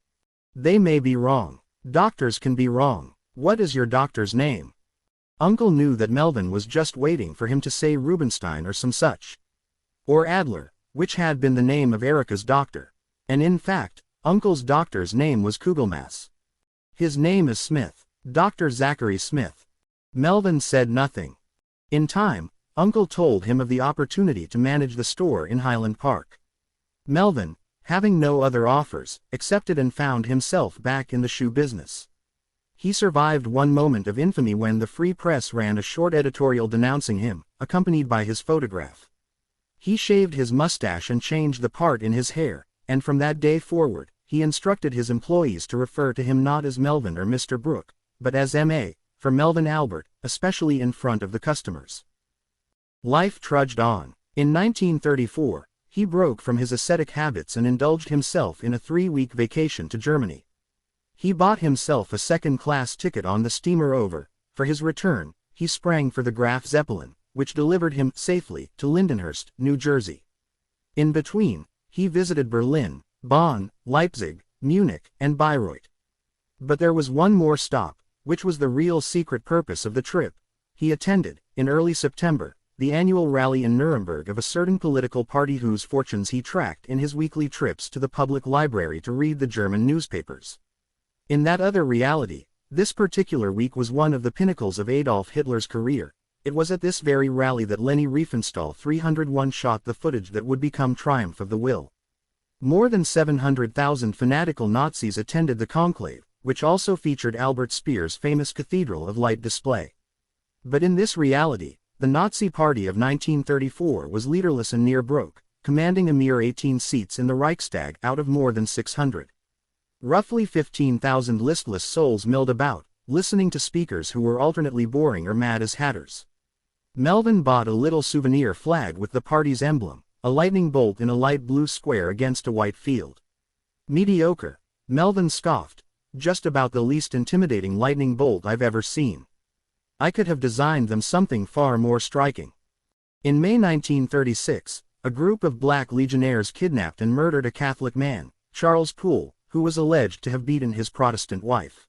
"They may be wrong. Doctors can be wrong. What is your doctor's name?" Uncle knew that Melvin was just waiting for him to say Rubenstein or some such. Or Adler, which had been the name of Erica's doctor. And in fact, Uncle's doctor's name was Kugelmass. "His name is Smith. Dr. Zachary Smith." Melvin said nothing. In time, Uncle told him of the opportunity to manage the store in Highland Park. Melvin, having no other offers, accepted and found himself back in the shoe business. He survived one moment of infamy when the Free Press ran a short editorial denouncing him, accompanied by his photograph. He shaved his mustache and changed the part in his hair, and from that day forward, he instructed his employees to refer to him not as Melvin or Mr. Brooke, but as M.A., for Melvin Albert, especially in front of the customers. Life trudged on. In 1934, he broke from his ascetic habits and indulged himself in a 3-week vacation to Germany. He bought himself a second-class ticket on the steamer over. For his return, he sprang for the Graf Zeppelin, which delivered him safely to Lindenhurst, New Jersey. In between, he visited Berlin, Bonn, Leipzig, Munich, and Bayreuth. But there was one more stop, which was the real secret purpose of the trip. He attended, in early September, the annual rally in Nuremberg of a certain political party whose fortunes he tracked in his weekly trips to the public library to read the German newspapers. In that other reality, this particular week was one of the pinnacles of Adolf Hitler's career. It was at this very rally that Leni Riefenstahl 301 shot the footage that would become Triumph of the Will. More than 700,000 fanatical Nazis attended the conclave, which also featured Albert Speer's famous Cathedral of Light display. But in this reality, the Nazi Party of 1934 was leaderless and near broke, commanding a mere 18 seats in the Reichstag out of more than 600. Roughly 15,000 listless souls milled about, listening to speakers who were alternately boring or mad as hatters. Melvin bought a little souvenir flag with the party's emblem, a lightning bolt in a light blue square against a white field. "Mediocre," Melvin scoffed. "Just about the least intimidating lightning bolt I've ever seen. I could have designed them something far more striking." In May 1936, a group of black legionnaires kidnapped and murdered a Catholic man, Charles Poole, who was alleged to have beaten his Protestant wife.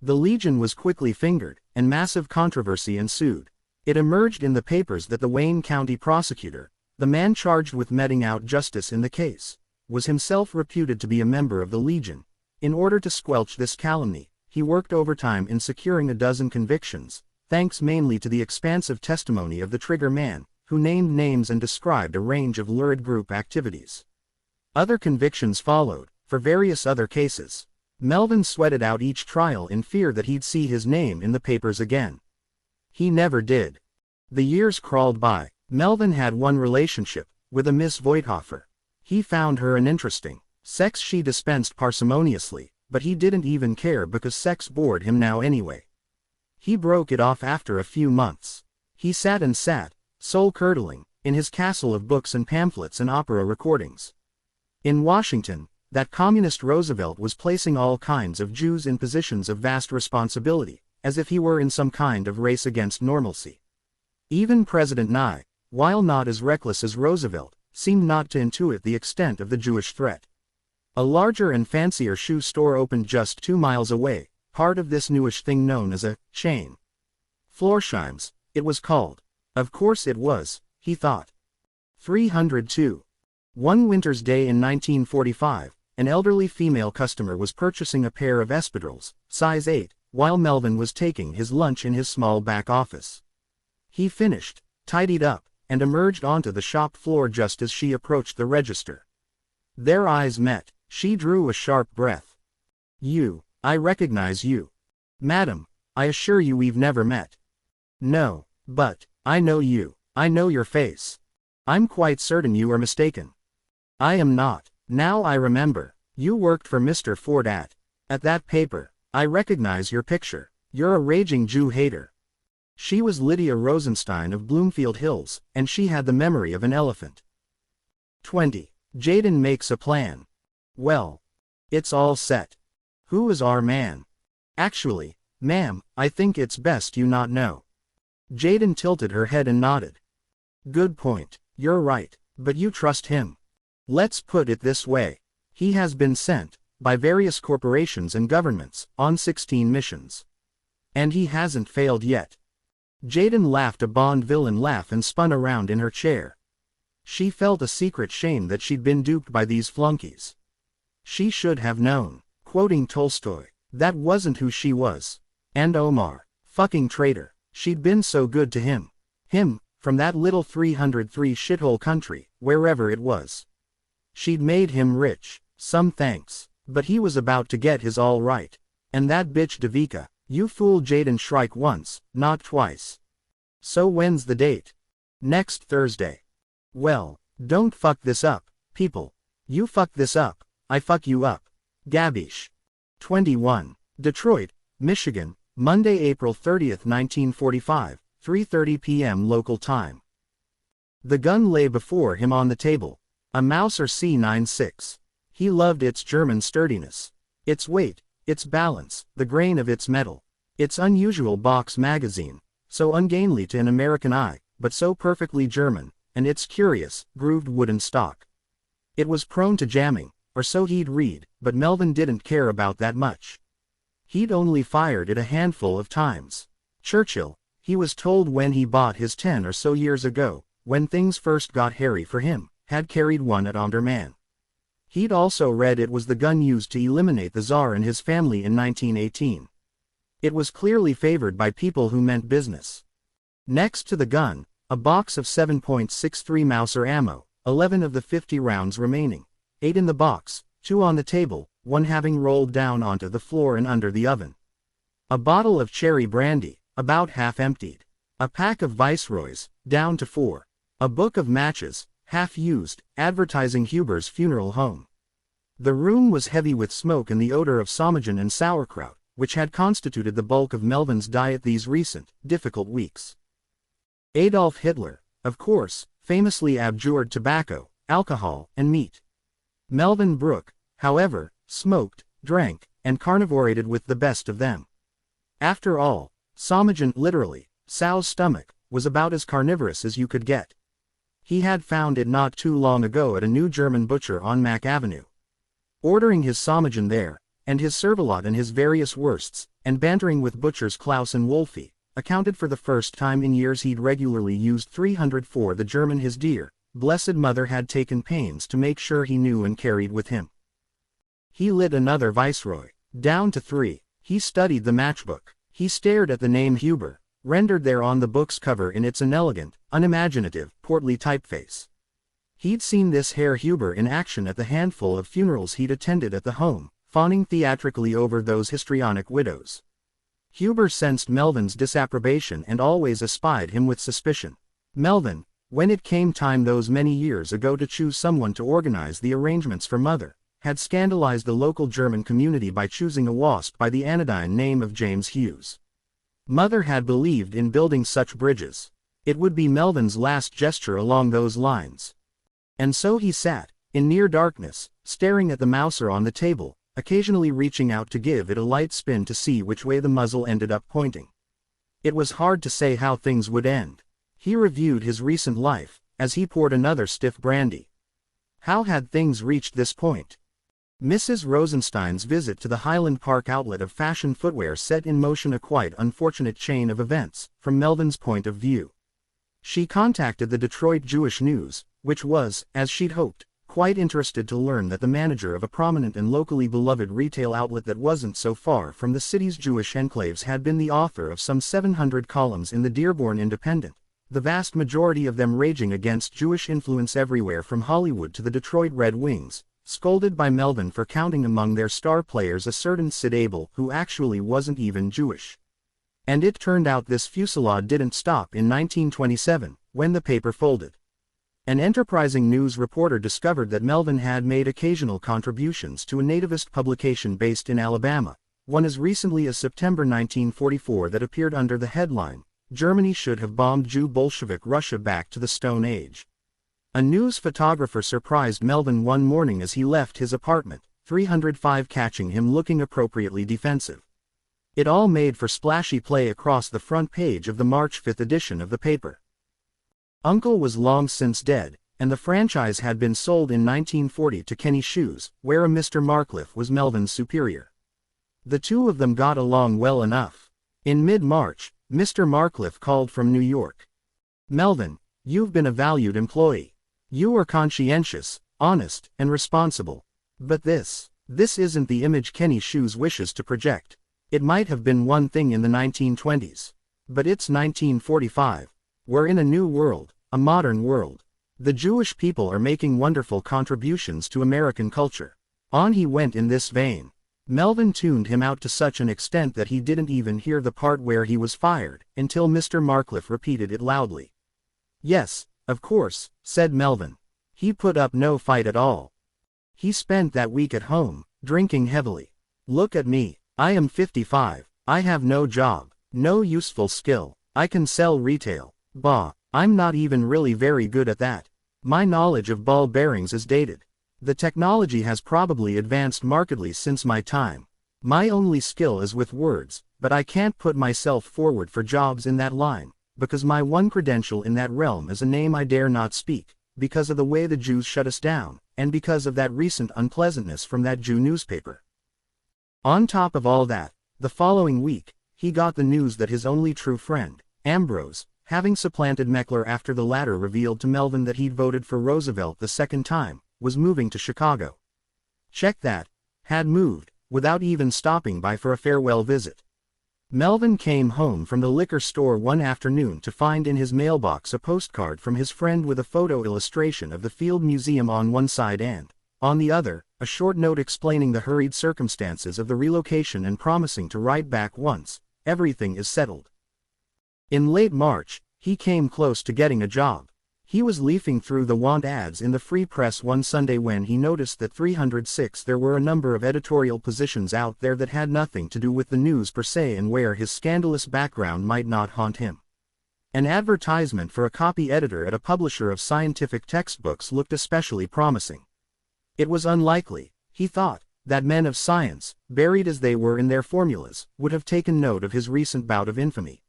The Legion was quickly fingered, and massive controversy ensued. It emerged in the papers that the Wayne County prosecutor, the man charged with meting out justice in the case, was himself reputed to be a member of the Legion. In order to squelch this calumny, he worked overtime in securing a dozen convictions, thanks mainly to the expansive testimony of the trigger man, who named names and described a range of lurid group activities. Other convictions followed, for various other cases. Melvin sweated out each trial in fear that he'd see his name in the papers again. He never did. The years crawled by. Melvin had one relationship, with a Miss Voigthofer. He found her an interesting sex she dispensed parsimoniously, but he didn't even care because sex bored him now anyway. He broke it off after a few months. He sat and sat, soul-curdling, in his castle of books and pamphlets and opera recordings. In Washington, that communist Roosevelt was placing all kinds of Jews in positions of vast responsibility, as if he were in some kind of race against normalcy. Even President Nye, while not as reckless as Roosevelt, seemed not to intuit the extent of the Jewish threat. A larger and fancier shoe store opened just 2 miles away, part of this newish thing known as a chain. Florsheim's, it was called. Of course it was, he thought. 302. One winter's day in 1945, an elderly female customer was purchasing a pair of espadrilles, size 8, while Melvin was taking his lunch in his small back office. He finished, tidied up, and emerged onto the shop floor just as she approached the register. Their eyes met. She drew a sharp breath. "You, I recognize you. Madam, I assure you we've never met." "No, but, I know you. I know your face. I'm quite certain you are mistaken." "I am not. Now I remember. You worked for Mr. Ford at that paper. I recognize your picture. You're a raging Jew hater." She was Lydia Rosenstein of Bloomfield Hills, and she had the memory of an elephant. 20. Jaden makes a plan. "Well, it's all set. Who is our man?" "Actually, ma'am, I think it's best you not know." Jaden tilted her head and nodded. "Good point. You're right, but you trust him. Let's put it this way. He has been sent, by various corporations and governments, on 16 missions. And he hasn't failed yet." Jaden laughed a Bond villain laugh and spun around in her chair. She felt a secret shame that she'd been duped by these flunkies. She should have known. Quoting Tolstoy, that wasn't who she was. And Omar, fucking traitor, she'd been so good to him. Him, from that little 303 shithole country, wherever it was. She'd made him rich, some thanks, but he was about to get his all right. And that bitch Devika, you fooled Jaden Shrike once, not twice. "So when's the date?" "Next Thursday." "Well, don't fuck this up, people. You fuck this up, I fuck you up. Gabish." 21. Detroit, Michigan, Monday, April 30, 1945, 3:30 p.m. local time. The gun lay before him on the table, a Mauser C96. He loved its German sturdiness, its weight, its balance, the grain of its metal, its unusual box magazine, so ungainly to an American eye, but so perfectly German, and its curious, grooved wooden stock. It was prone to jamming, or so he'd read, but Melvin didn't care about that much. He'd only fired it a handful of times. Churchill, he was told when he bought his 10 or so years ago, when things first got hairy for him, had carried one at Anderman. He'd also read it was the gun used to eliminate the Tsar and his family in 1918. It was clearly favored by people who meant business. Next to the gun, a box of 7.63 Mauser ammo, 11 of the 50 rounds remaining. 8 in the box, 2 on the table, 1 having rolled down onto the floor and under the oven. A bottle of cherry brandy, about half emptied. A pack of Viceroys, down to 4. A book of matches, half used, advertising Huber's funeral home. The room was heavy with smoke and the odor of psalmogen and sauerkraut, which had constituted the bulk of Melvin's diet these recent, difficult weeks. Adolf Hitler, of course, famously abjured tobacco, alcohol, and meat. Melvin Brooke, however, smoked, drank, and carnivorated with the best of them. After all, psalmogen, literally, sow's stomach, was about as carnivorous as you could get. He had found it not too long ago at a new German butcher on Mack Avenue. Ordering his psalmogen there, and his servelat and his various wursts, and bantering with butchers Klaus and Wolfie, accounted for the first time in years he'd regularly used 304. The German his dear, Blessed Mother had taken pains to make sure he knew and carried with him. He lit another Viceroy, down to 3, he studied the matchbook, he stared at the name Huber, rendered there on the book's cover in its inelegant, unimaginative, portly typeface. He'd seen this Herr Huber in action at the handful of funerals he'd attended at the home, fawning theatrically over those histrionic widows. Huber sensed Melvin's disapprobation and always espied him with suspicion. Melvin, when it came time those many years ago to choose someone to organize the arrangements for Mother, had scandalized the local German community by choosing a wasp by the anodyne name of James Hughes. Mother had believed in building such bridges. It would be Melvin's last gesture along those lines. And so he sat, in near darkness, staring at the mouser on the table, occasionally reaching out to give it a light spin to see which way the muzzle ended up pointing. It was hard to say how things would end. He reviewed his recent life, as he poured another stiff brandy. How had things reached this point? Mrs. Rosenstein's visit to the Highland Park outlet of fashion footwear set in motion a quite unfortunate chain of events, from Melvin's point of view. She contacted the Detroit Jewish News, which was, as she'd hoped, quite interested to learn that the manager of a prominent and locally beloved retail outlet that wasn't so far from the city's Jewish enclaves had been the author of some 700 columns in the Dearborn Independent, the vast majority of them raging against Jewish influence everywhere from Hollywood to the Detroit Red Wings, scolded by Melvin for counting among their star players a certain Sid Abel who actually wasn't even Jewish. And it turned out this fusillade didn't stop in 1927, when the paper folded. An enterprising news reporter discovered that Melvin had made occasional contributions to a nativist publication based in Alabama, one as recently as September 1944 that appeared under the headline, "Germany Should Have Bombed Jew-Bolshevik Russia Back to the Stone Age." A news photographer surprised Melvin one morning as he left his apartment, 305, catching him looking appropriately defensive. It all made for splashy play across the front page of the March 5 edition of the paper. Uncle was long since dead, and the franchise had been sold in 1940 to Kenny Shoes, where a Mr. Marcliffe was Melvin's superior. The two of them got along well enough. In mid-March, Mr. Marcliffe called from New York. "Melvin, you've been a valued employee. You are conscientious, honest, and responsible. But this isn't the image Kenny Shoes wishes to project. It might have been one thing in the 1920s. But it's 1945. We're in a new world, a modern world. The Jewish people are making wonderful contributions to American culture." On he went in this vein. Melvin tuned him out to such an extent that he didn't even hear the part where he was fired, until Mr. Marcliffe repeated it loudly. "Yes, of course," said Melvin. He put up no fight at all. He spent that week at home, drinking heavily. "Look at me, I am 55, I have no job, no useful skill, I can sell retail. Bah, I'm not even really very good at that. My knowledge of ball bearings is dated. The technology has probably advanced markedly since my time. My only skill is with words, but I can't put myself forward for jobs in that line, because my one credential in that realm is a name I dare not speak, because of the way the Jews shut us down, and because of that recent unpleasantness from that Jew newspaper." On top of all that, the following week, he got the news that his only true friend, Ambrose, having supplanted Meckler after the latter revealed to Melvin that he'd voted for Roosevelt the second time, was moving to Chicago. Check that, had moved, without even stopping by for a farewell visit. Melvin came home from the liquor store one afternoon to find in his mailbox a postcard from his friend with a photo illustration of the Field Museum on one side and, on the other, a short note explaining the hurried circumstances of the relocation and promising to write back once everything is settled. In late March, he came close to getting a job. He was leafing through the want ads in the Free Press one Sunday when he noticed that 306 there were a number of editorial positions out there that had nothing to do with the news per se and where his scandalous background might not haunt him. An advertisement for a copy editor at a publisher of scientific textbooks looked especially promising. It was unlikely, he thought, that men of science, buried as they were in their formulas, would have taken note of his recent bout of infamy.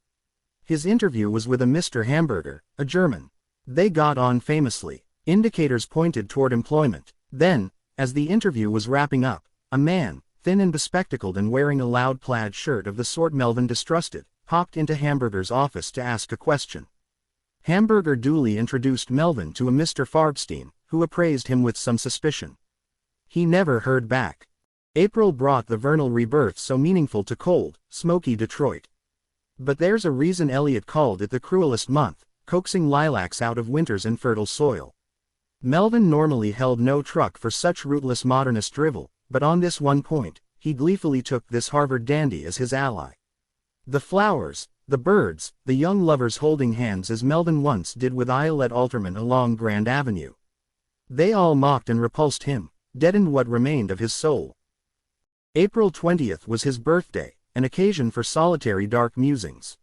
His interview was with a Mr. Hamburger, a German. They got on famously. Indicators pointed toward employment. Then, as the interview was wrapping up, a man, thin and bespectacled and wearing a loud plaid shirt of the sort Melvin distrusted, popped into Hamburger's office to ask a question. Hamburger duly introduced Melvin to a Mr. Farbstein, who appraised him with some suspicion. He never heard back. April brought the vernal rebirth so meaningful to cold, smoky Detroit. But there's a reason Eliot called it the cruelest month, coaxing lilacs out of winter's infertile soil. Melvin normally held no truck for such rootless modernist drivel, but on this one point, he gleefully took this Harvard dandy as his ally. The flowers, the birds, the young lovers holding hands as Melvin once did with Iolette Alterman along Grand Avenue. They all mocked and repulsed him, deadened what remained of his soul. April 20th was his birthday, an occasion for solitary dark musings.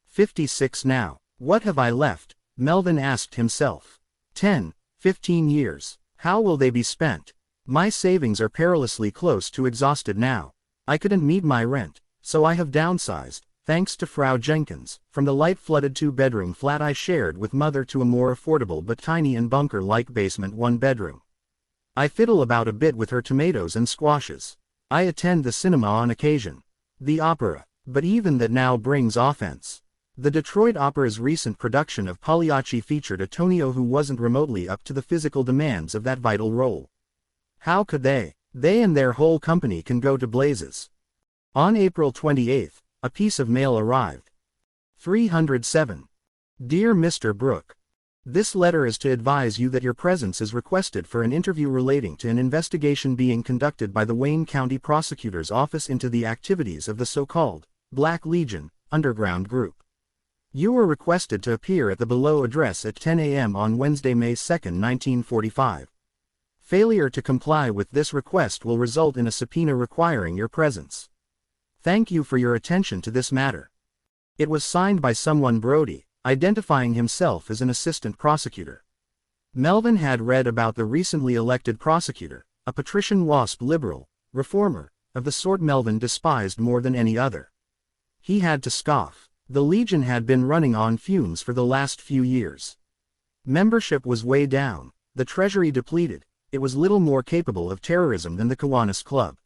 56 now. What have I left? Melvin asked himself. 10, 15 years. How will they be spent? My savings are perilously close to exhausted now. I couldn't meet my rent, so I have downsized, thanks to Frau Jenkins, from the light-flooded two-bedroom flat I shared with Mother to a more affordable but tiny and bunker-like basement one-bedroom. I fiddle about a bit with her tomatoes and squashes. I attend the cinema on occasion. The opera, but even that now brings offense. The Detroit Opera's recent production of Pagliacci featured a Tonio who wasn't remotely up to the physical demands of that vital role. How could they? They and their whole company can go to blazes. On April 28th, a piece of mail arrived. 307. Dear Mr. Brooke. This letter is to advise you that your presence is requested for an interview relating to an investigation being conducted by the Wayne County Prosecutor's Office into the activities of the so-called Black Legion underground group. You are requested to appear at the below address at 10 a.m. on Wednesday, May 2, 1945. Failure to comply with this request will result in a subpoena requiring your presence. Thank you for your attention to this matter. It was signed by someone Brody, identifying himself as an assistant prosecutor. Melvin had read about the recently elected prosecutor, a patrician WASP liberal, reformer, of the sort Melvin despised more than any other. He had to scoff. The Legion had been running on fumes for the last few years. Membership was way down, the treasury depleted, it was little more capable of terrorism than the Kiwanis Club.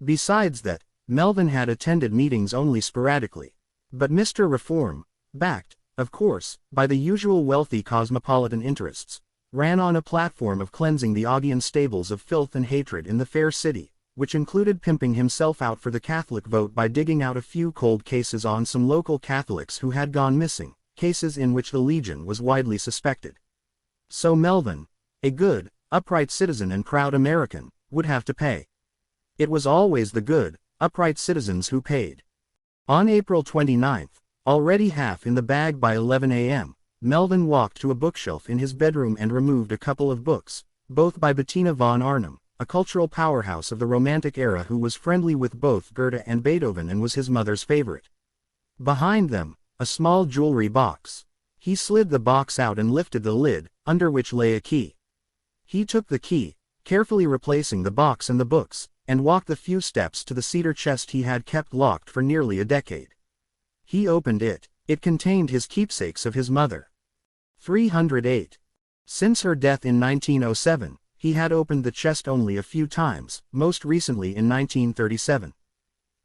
Besides that, Melvin had attended meetings only sporadically. But Mr. Reform, backed, of course, by the usual wealthy cosmopolitan interests, ran on a platform of cleansing the Augean stables of filth and hatred in the fair city, which included pimping himself out for the Catholic vote by digging out a few cold cases on some local Catholics who had gone missing, cases in which the Legion was widely suspected. So Melvin, a good, upright citizen and proud American, would have to pay. It was always the good, upright citizens who paid. On April 29th, already half in the bag by 11 a.m., Melvin walked to a bookshelf in his bedroom and removed a couple of books, both by Bettina von Arnim, a cultural powerhouse of the Romantic era who was friendly with both Goethe and Beethoven and was his mother's favorite. Behind them, a small jewelry box. He slid the box out and lifted the lid, under which lay a key. He took the key, carefully replacing the box and the books, and walked the few steps to the cedar chest he had kept locked for nearly a decade. He opened it. It contained his keepsakes of his mother. 308. Since her death in 1907, he had opened the chest only a few times, most recently in 1937.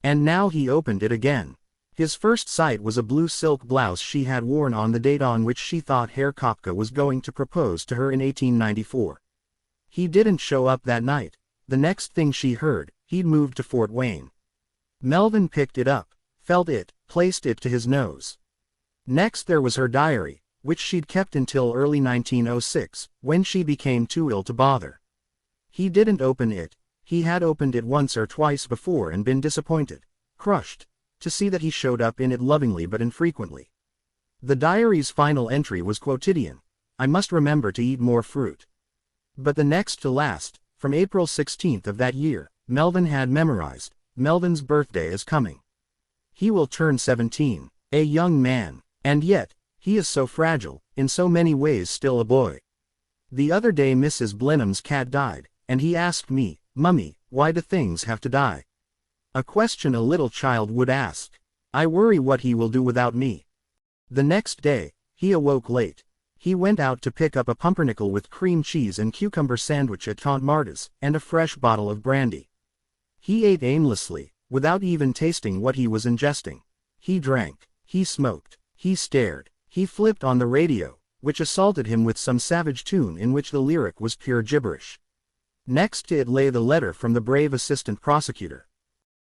And now he opened it again. His first sight was a blue silk blouse she had worn on the date on which she thought Herr Kopka was going to propose to her in 1894. He didn't show up that night. The next thing she heard, he'd moved to Fort Wayne. Melvin picked it up, felt it, placed it to his nose. Next there was her diary, which she'd kept until early 1906, when she became too ill to bother. He didn't open it. He had opened it once or twice before and been disappointed, crushed, to see that he showed up in it lovingly but infrequently. The diary's final entry was quotidian: I must remember to eat more fruit. But the next to last, from April 16th of that year, Melvin had memorized: Melvin's birthday is coming. He will turn 17, a young man, and yet, he is so fragile, in so many ways still a boy. The other day Mrs. Blenheim's cat died, and he asked me, Mummy, why do things have to die? A question a little child would ask. I worry what he will do without me. The next day, he awoke late. He went out to pick up a pumpernickel with cream cheese and cucumber sandwich at Tante Marta's, and a fresh bottle of brandy. He ate aimlessly, without even tasting what he was ingesting. He drank, he smoked, he stared, he flipped on the radio, which assaulted him with some savage tune in which the lyric was pure gibberish. Next to it lay the letter from the brave assistant prosecutor.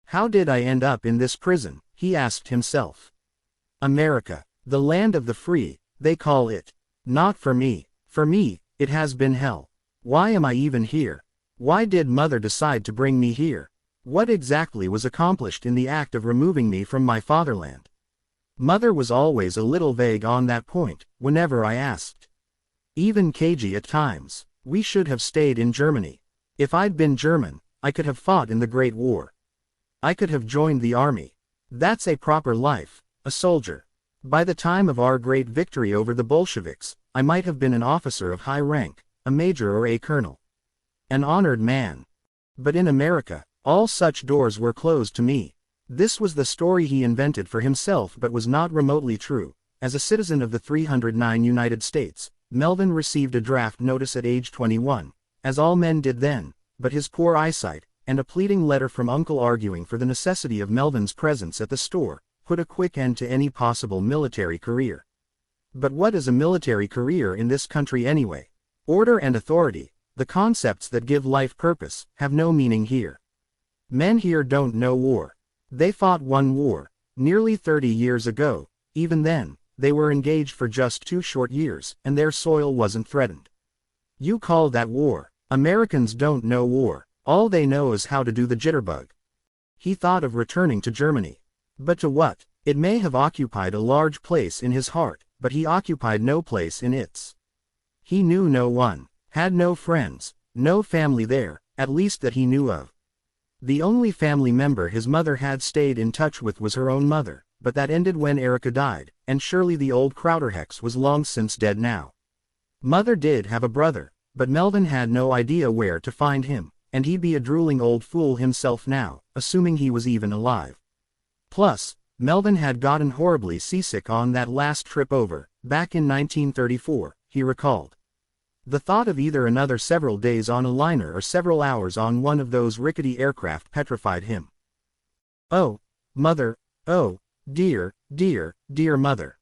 How did I end up in this prison? He asked himself. America, the land of the free, they call it. Not for me. For me, it has been hell. Why am I even here? Why did Mother decide to bring me here? What exactly was accomplished in the act of removing me from my fatherland? Mother was always a little vague on that point, whenever I asked. Even cagey at times. We should have stayed in Germany. If I'd been German, I could have fought in the Great War. I could have joined the army. That's a proper life, a soldier. By the time of our great victory over the Bolsheviks, I might have been an officer of high rank, a major or a colonel. An honored man. But in America, all such doors were closed to me. This was the story he invented for himself but was not remotely true. As a citizen of the 309 United States, Melvin received a draft notice at age 21, as all men did then, but his poor eyesight, and a pleading letter from Uncle arguing for the necessity of Melvin's presence at the store, put a quick end to any possible military career. But what is a military career in this country anyway? Order and authority, the concepts that give life purpose, have no meaning here. Men here don't know war. They fought one war, nearly 30 years ago. Even then, they were engaged for just 2 short years, and their soil wasn't threatened. You call that war? Americans don't know war. All they know is how to do the jitterbug. He thought of returning to Germany. But to what? It may have occupied a large place in his heart, but he occupied no place in its. He knew no one, had no friends, no family there, at least that he knew of. The only family member his mother had stayed in touch with was her own mother, but that ended when Erica died, and surely the old Crowderhex was long since dead now. Mother did have a brother, but Melvin had no idea where to find him, and he'd be a drooling old fool himself now, assuming he was even alive. Plus, Melvin had gotten horribly seasick on that last trip over, back in 1934, he recalled. The thought of either another several days on a liner or several hours on one of those rickety aircraft petrified him. Oh, mother, oh, dear, dear, dear mother.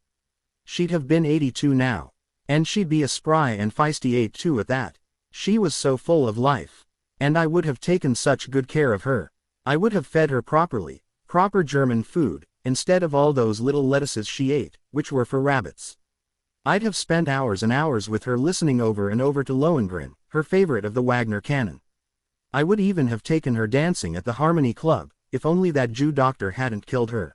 She'd have been 82 now. And she'd be a spry and feisty 82 at that. She was so full of life. And I would have taken such good care of her. I would have fed her properly, proper German food, instead of all those little lettuces she ate, which were for rabbits. I'd have spent hours and hours with her listening over and over to Lohengrin, her favorite of the Wagner canon. I would even have taken her dancing at the Harmony Club, if only that Jew doctor hadn't killed her.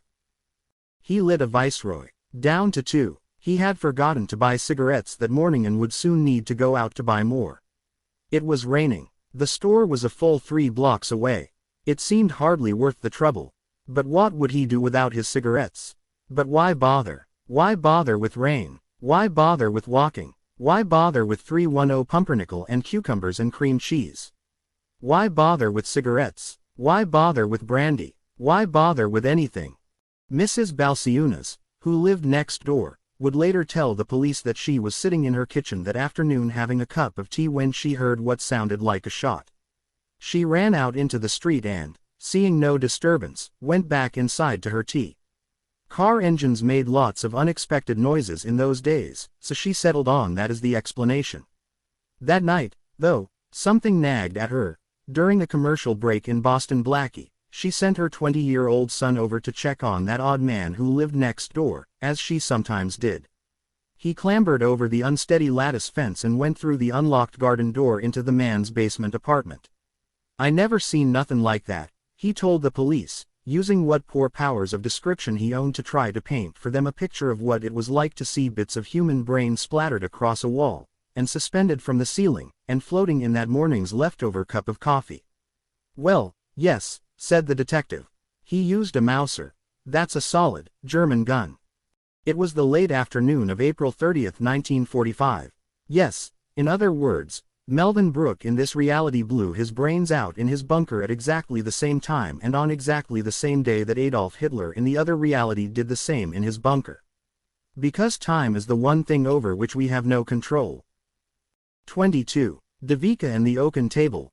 He lit a Viceroy. Down to 2. He had forgotten to buy cigarettes that morning and would soon need to go out to buy more. It was raining. The store was a full 3 blocks away. It seemed hardly worth the trouble. But what would he do without his cigarettes? But why bother? Why bother with rain? Why bother with walking? Why bother with 310 pumpernickel and cucumbers and cream cheese? Why bother with cigarettes? Why bother with brandy? Why bother with anything? Mrs. Balciunas, who lived next door, would later tell the police that she was sitting in her kitchen that afternoon having a cup of tea when she heard what sounded like a shot. She ran out into the street and, seeing no disturbance, went back inside to her tea. Car engines made lots of unexpected noises in those days, so she settled on that as the explanation. That night, though, something nagged at her. During a commercial break in Boston Blackie, she sent her 20-year-old son over to check on that odd man who lived next door, as she sometimes did. He clambered over the unsteady lattice fence and went through the unlocked garden door into the man's basement apartment. I never seen nothing like that, he told the police, using what poor powers of description he owned to try to paint for them a picture of what it was like to see bits of human brain splattered across a wall, and suspended from the ceiling, and floating in that morning's leftover cup of coffee. Well, yes, said the detective. He used a Mauser. That's a solid, German gun. It was the late afternoon of April 30, 1945. Yes, in other words, Melvin Brooke in this reality blew his brains out in his bunker at exactly the same time and on exactly the same day that Adolf Hitler in the other reality did the same in his bunker. Because time is the one thing over which we have no control. 22. Devika and the Oaken Table.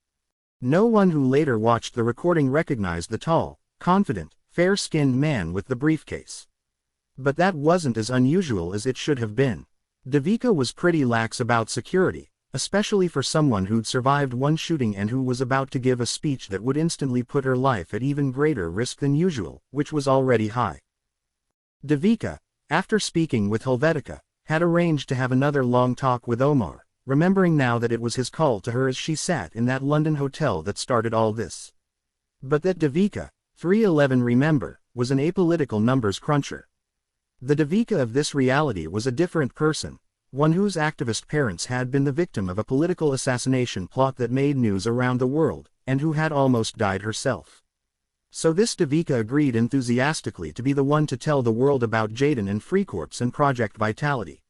No one who later watched the recording recognized the tall, confident, fair-skinned man with the briefcase. But that wasn't as unusual as it should have been. Devika was pretty lax about security, especially for someone who'd survived one shooting and who was about to give a speech that would instantly put her life at even greater risk than usual, which was already high. Devika, after speaking with Helvetica, had arranged to have another long talk with Omar, remembering now that it was his call to her as she sat in that London hotel that started all this. But that Devika, 311 remember, was an apolitical numbers cruncher. The Devika of this reality was a different person. one whose activist parents had been the victim of a political assassination plot that made news around the world, and who had almost died herself. So this Devika agreed enthusiastically to be the one to tell the world about Jaden and FreeCorps and Project Vitality.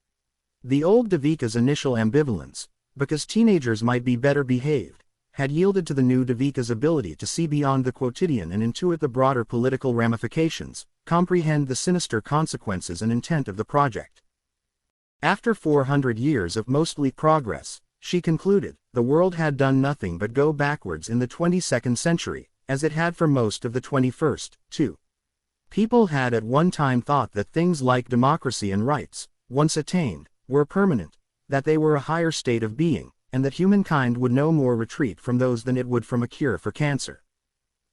The old Devika's initial ambivalence, because teenagers might be better behaved, had yielded to the new Devika's ability to see beyond the quotidian and intuit the broader political ramifications, comprehend the sinister consequences and intent of the project. After 400 years of mostly progress, she concluded, the world had done nothing but go backwards in the 22nd century, as it had for most of the 21st, too. People had at one time thought that things like democracy and rights, once attained, were permanent, that they were a higher state of being, and that humankind would no more retreat from those than it would from a cure for cancer.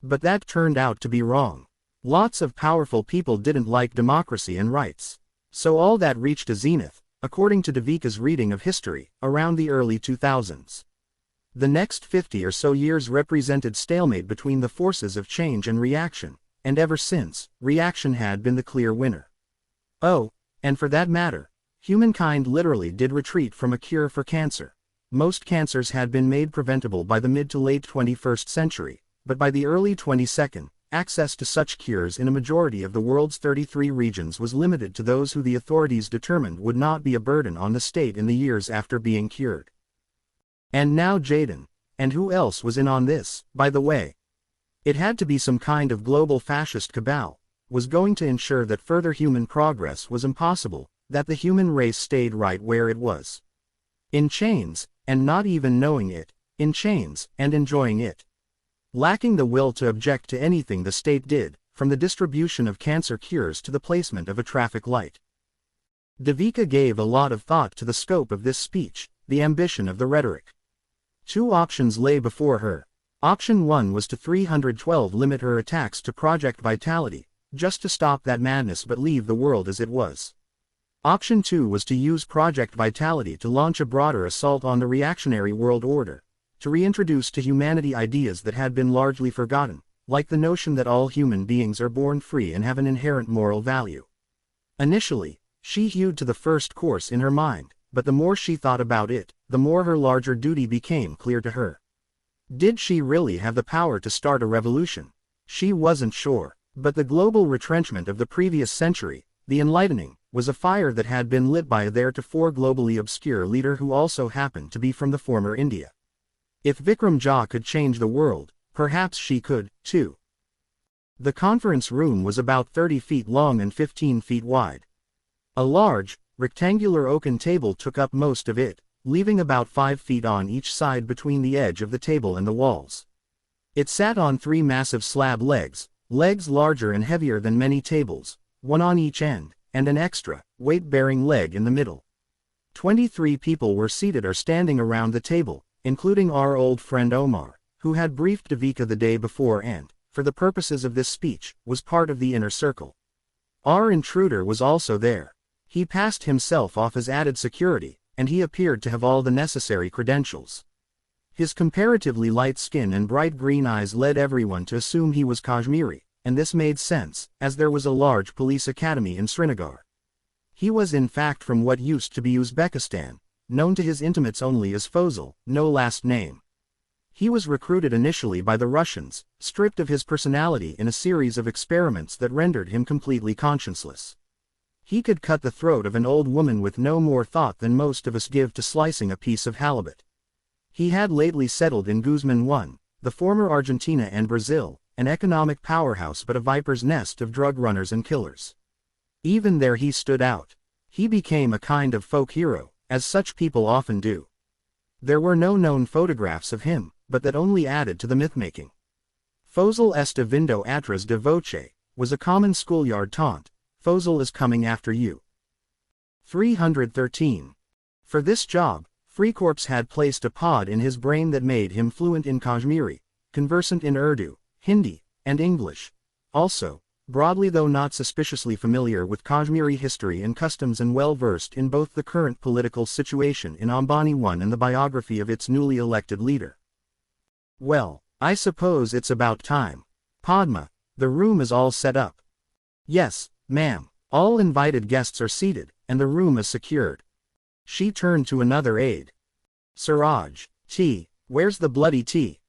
But that turned out to be wrong. Lots of powerful people didn't like democracy and rights. So all that reached a zenith, according to Devika's reading of history, around the early 2000s. The next 50 or so years represented stalemate between the forces of change and reaction, and ever since, reaction had been the clear winner. Oh, and for that matter, humankind literally did retreat from a cure for cancer. Most cancers had been made preventable by the mid to late 21st century, but by the early 22nd, access to such cures in a majority of the world's 33 regions was limited to those who the authorities determined would not be a burden on the state in the years after being cured. And now Jaden, and who else was in on this, by the way? It had to be some kind of global fascist cabal, was going to ensure that further human progress was impossible, that the human race stayed right where it was. In chains, and not even knowing it, in chains, and enjoying it. Lacking the will to object to anything the state did, from the distribution of cancer cures to the placement of a traffic light. Devika gave a lot of thought to the scope of this speech, the ambition of the rhetoric. Two options lay before her. Option 1 was to 312 limit her attacks to Project Vitality, just to stop that madness but leave the world as it was. Option 2 was to use Project Vitality to launch a broader assault on the reactionary world order, to reintroduce to humanity ideas that had been largely forgotten, like the notion that all human beings are born free and have an inherent moral value. Initially, she hewed to the first course in her mind, but the more she thought about it, the more her larger duty became clear to her. Did she really have the power to start a revolution? She wasn't sure, but the global retrenchment of the previous century, the Enlightening, was a fire that had been lit by a theretofore globally obscure leader who also happened to be from the former India. If Vikram Jha could change the world, perhaps she could, too. The conference room was about 30 feet long and 15 feet wide. A large, rectangular oaken table took up most of it, leaving about 5 feet on each side between the edge of the table and the walls. It sat on 3 massive slab legs, legs larger and heavier than many tables, one on each end, and an extra, weight-bearing leg in the middle. 23 people were seated or standing around the table, including our old friend Omar, who had briefed Devika the day before and, for the purposes of this speech, was part of the inner circle. Our intruder was also there. He passed himself off as added security, and he appeared to have all the necessary credentials. His comparatively light skin and bright green eyes led everyone to assume he was Kashmiri, and this made sense, as there was a large police academy in Srinagar. He was in fact from what used to be Uzbekistan, known to his intimates only as Fozil, no last name. He was recruited initially by the Russians, stripped of his personality in a series of experiments that rendered him completely conscienceless. He could cut the throat of an old woman with no more thought than most of us give to slicing a piece of halibut. He had lately settled in Guzman I, the former Argentina and Brazil, an economic powerhouse but a viper's nest of drug runners and killers. Even there he stood out. He became a kind of folk hero, as such people often do. There were no known photographs of him, but that only added to the myth-making. Fozil esta vindo atrás de voce, was a common schoolyard taunt. Fozil is coming after you. 313. For this job, FreeCorps had placed a pod in his brain that made him fluent in Kashmiri, conversant in Urdu, Hindi, and English. Also, broadly though not suspiciously familiar with Kashmiri history and customs and well-versed in both the current political situation in Ambani I and the biography of its newly elected leader. Well, I suppose it's about time. Padma, the room is all set up. Yes, ma'am. All invited guests are seated, and the room is secured. She turned to another aide. Siraj, tea, where's the bloody tea?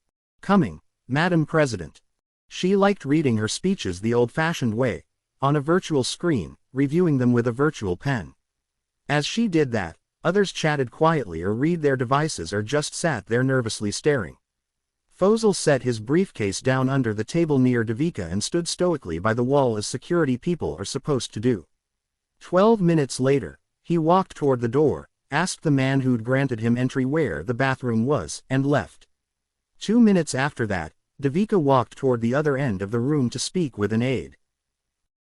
Coming, Madam President. She liked reading her speeches the old-fashioned way, on a virtual screen, reviewing them with a virtual pen. As she did that, others chatted quietly or read their devices or just sat there nervously staring. Fozil set his briefcase down under the table near Devika and stood stoically by the wall as security people are supposed to do. 12 minutes later, he walked toward the door, asked the man who'd granted him entry where the bathroom was, and left. 2 minutes after that, Devika walked toward the other end of the room to speak with an aide.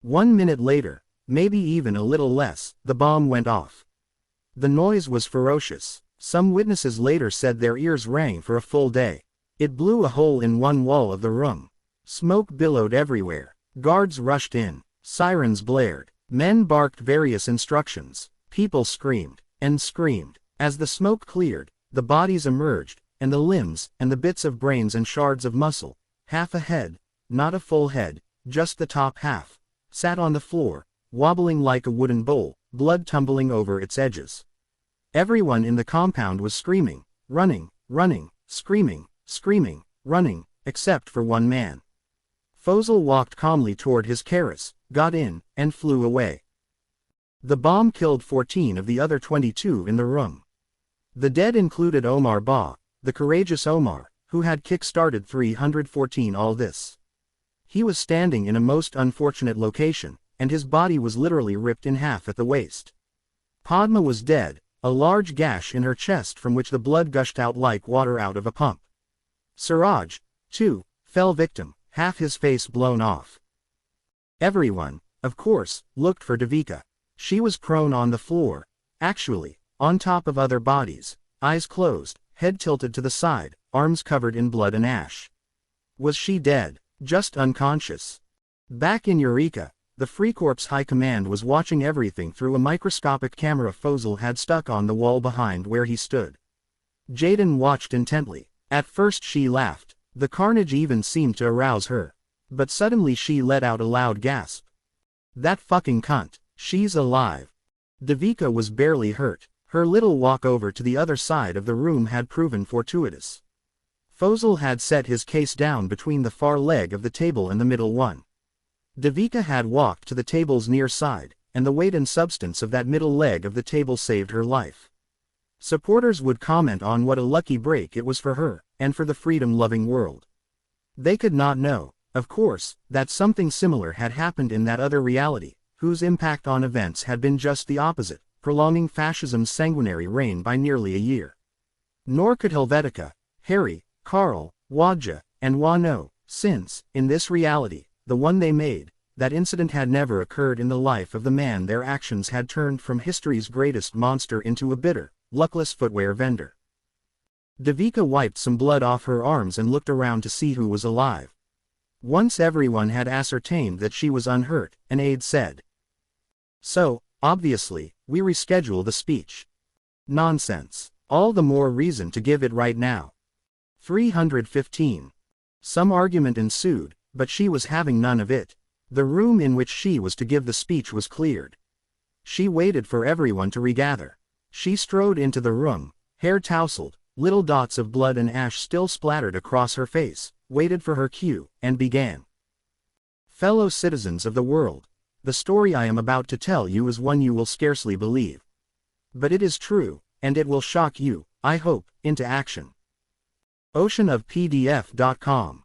1 minute later, maybe even a little less, the bomb went off. The noise was ferocious. Some witnesses later said their ears rang for a full day. It blew a hole in one wall of the room. Smoke billowed everywhere. Guards rushed in. Sirens blared. Men barked various instructions. People screamed and screamed. As the smoke cleared, the bodies emerged, and the limbs, and the bits of brains and shards of muscle, half a head, not a full head, just the top half, sat on the floor, wobbling like a wooden bowl, blood tumbling over its edges. Everyone in the compound was screaming, running, screaming, running, except for one man. Fozil walked calmly toward his carrots, got in, and flew away. The bomb killed 14 of the other 22 in the room. The dead included Omar Ba, the courageous Omar, who had kick-started 314 all this. He was standing in a most unfortunate location, and his body was literally ripped in half at the waist. Padma was dead, a large gash in her chest from which the blood gushed out like water out of a pump. Siraj, too, fell victim, half his face blown off. Everyone, of course, looked for Devika. She was prone on the floor, actually, on top of other bodies, eyes closed, head tilted to the side, arms covered in blood and ash. Was she dead? Just unconscious? Back in Eureka, the Freikorps High Command was watching everything through a microscopic camera Fozil had stuck on the wall behind where he stood. Jaden watched intently. At first she laughed. The carnage even seemed to arouse her. But suddenly she let out a loud gasp. That fucking cunt. She's alive. Devika was barely hurt. Her little walk over to the other side of the room had proven fortuitous. Fozil had set his case down between the far leg of the table and the middle one. Devika had walked to the table's near side, and the weight and substance of that middle leg of the table saved her life. Supporters would comment on what a lucky break it was for her, and for the freedom-loving world. They could not know, of course, that something similar had happened in that other reality, whose impact on events had been just the opposite, prolonging fascism's sanguinary reign by nearly a year. Nor could Helvetica, Harry, Carl, Wadja, and Wano, since, in this reality, the one they made, that incident had never occurred in the life of the man their actions had turned from history's greatest monster into a bitter, luckless footwear vendor. Devika wiped some blood off her arms and looked around to see who was alive. Once everyone had ascertained that she was unhurt, an aide said. So, obviously, we reschedule the speech. Nonsense. All the more reason to give it right now. 315. Some argument ensued, but she was having none of it. The room in which she was to give the speech was cleared. She waited for everyone to regather. She strode into the room, hair tousled, little dots of blood and ash still splattered across her face, waited for her cue, and began. Fellow citizens of the world, the story I am about to tell you is one you will scarcely believe. But it is true, and it will shock you, I hope, into action. Oceanofpdf.com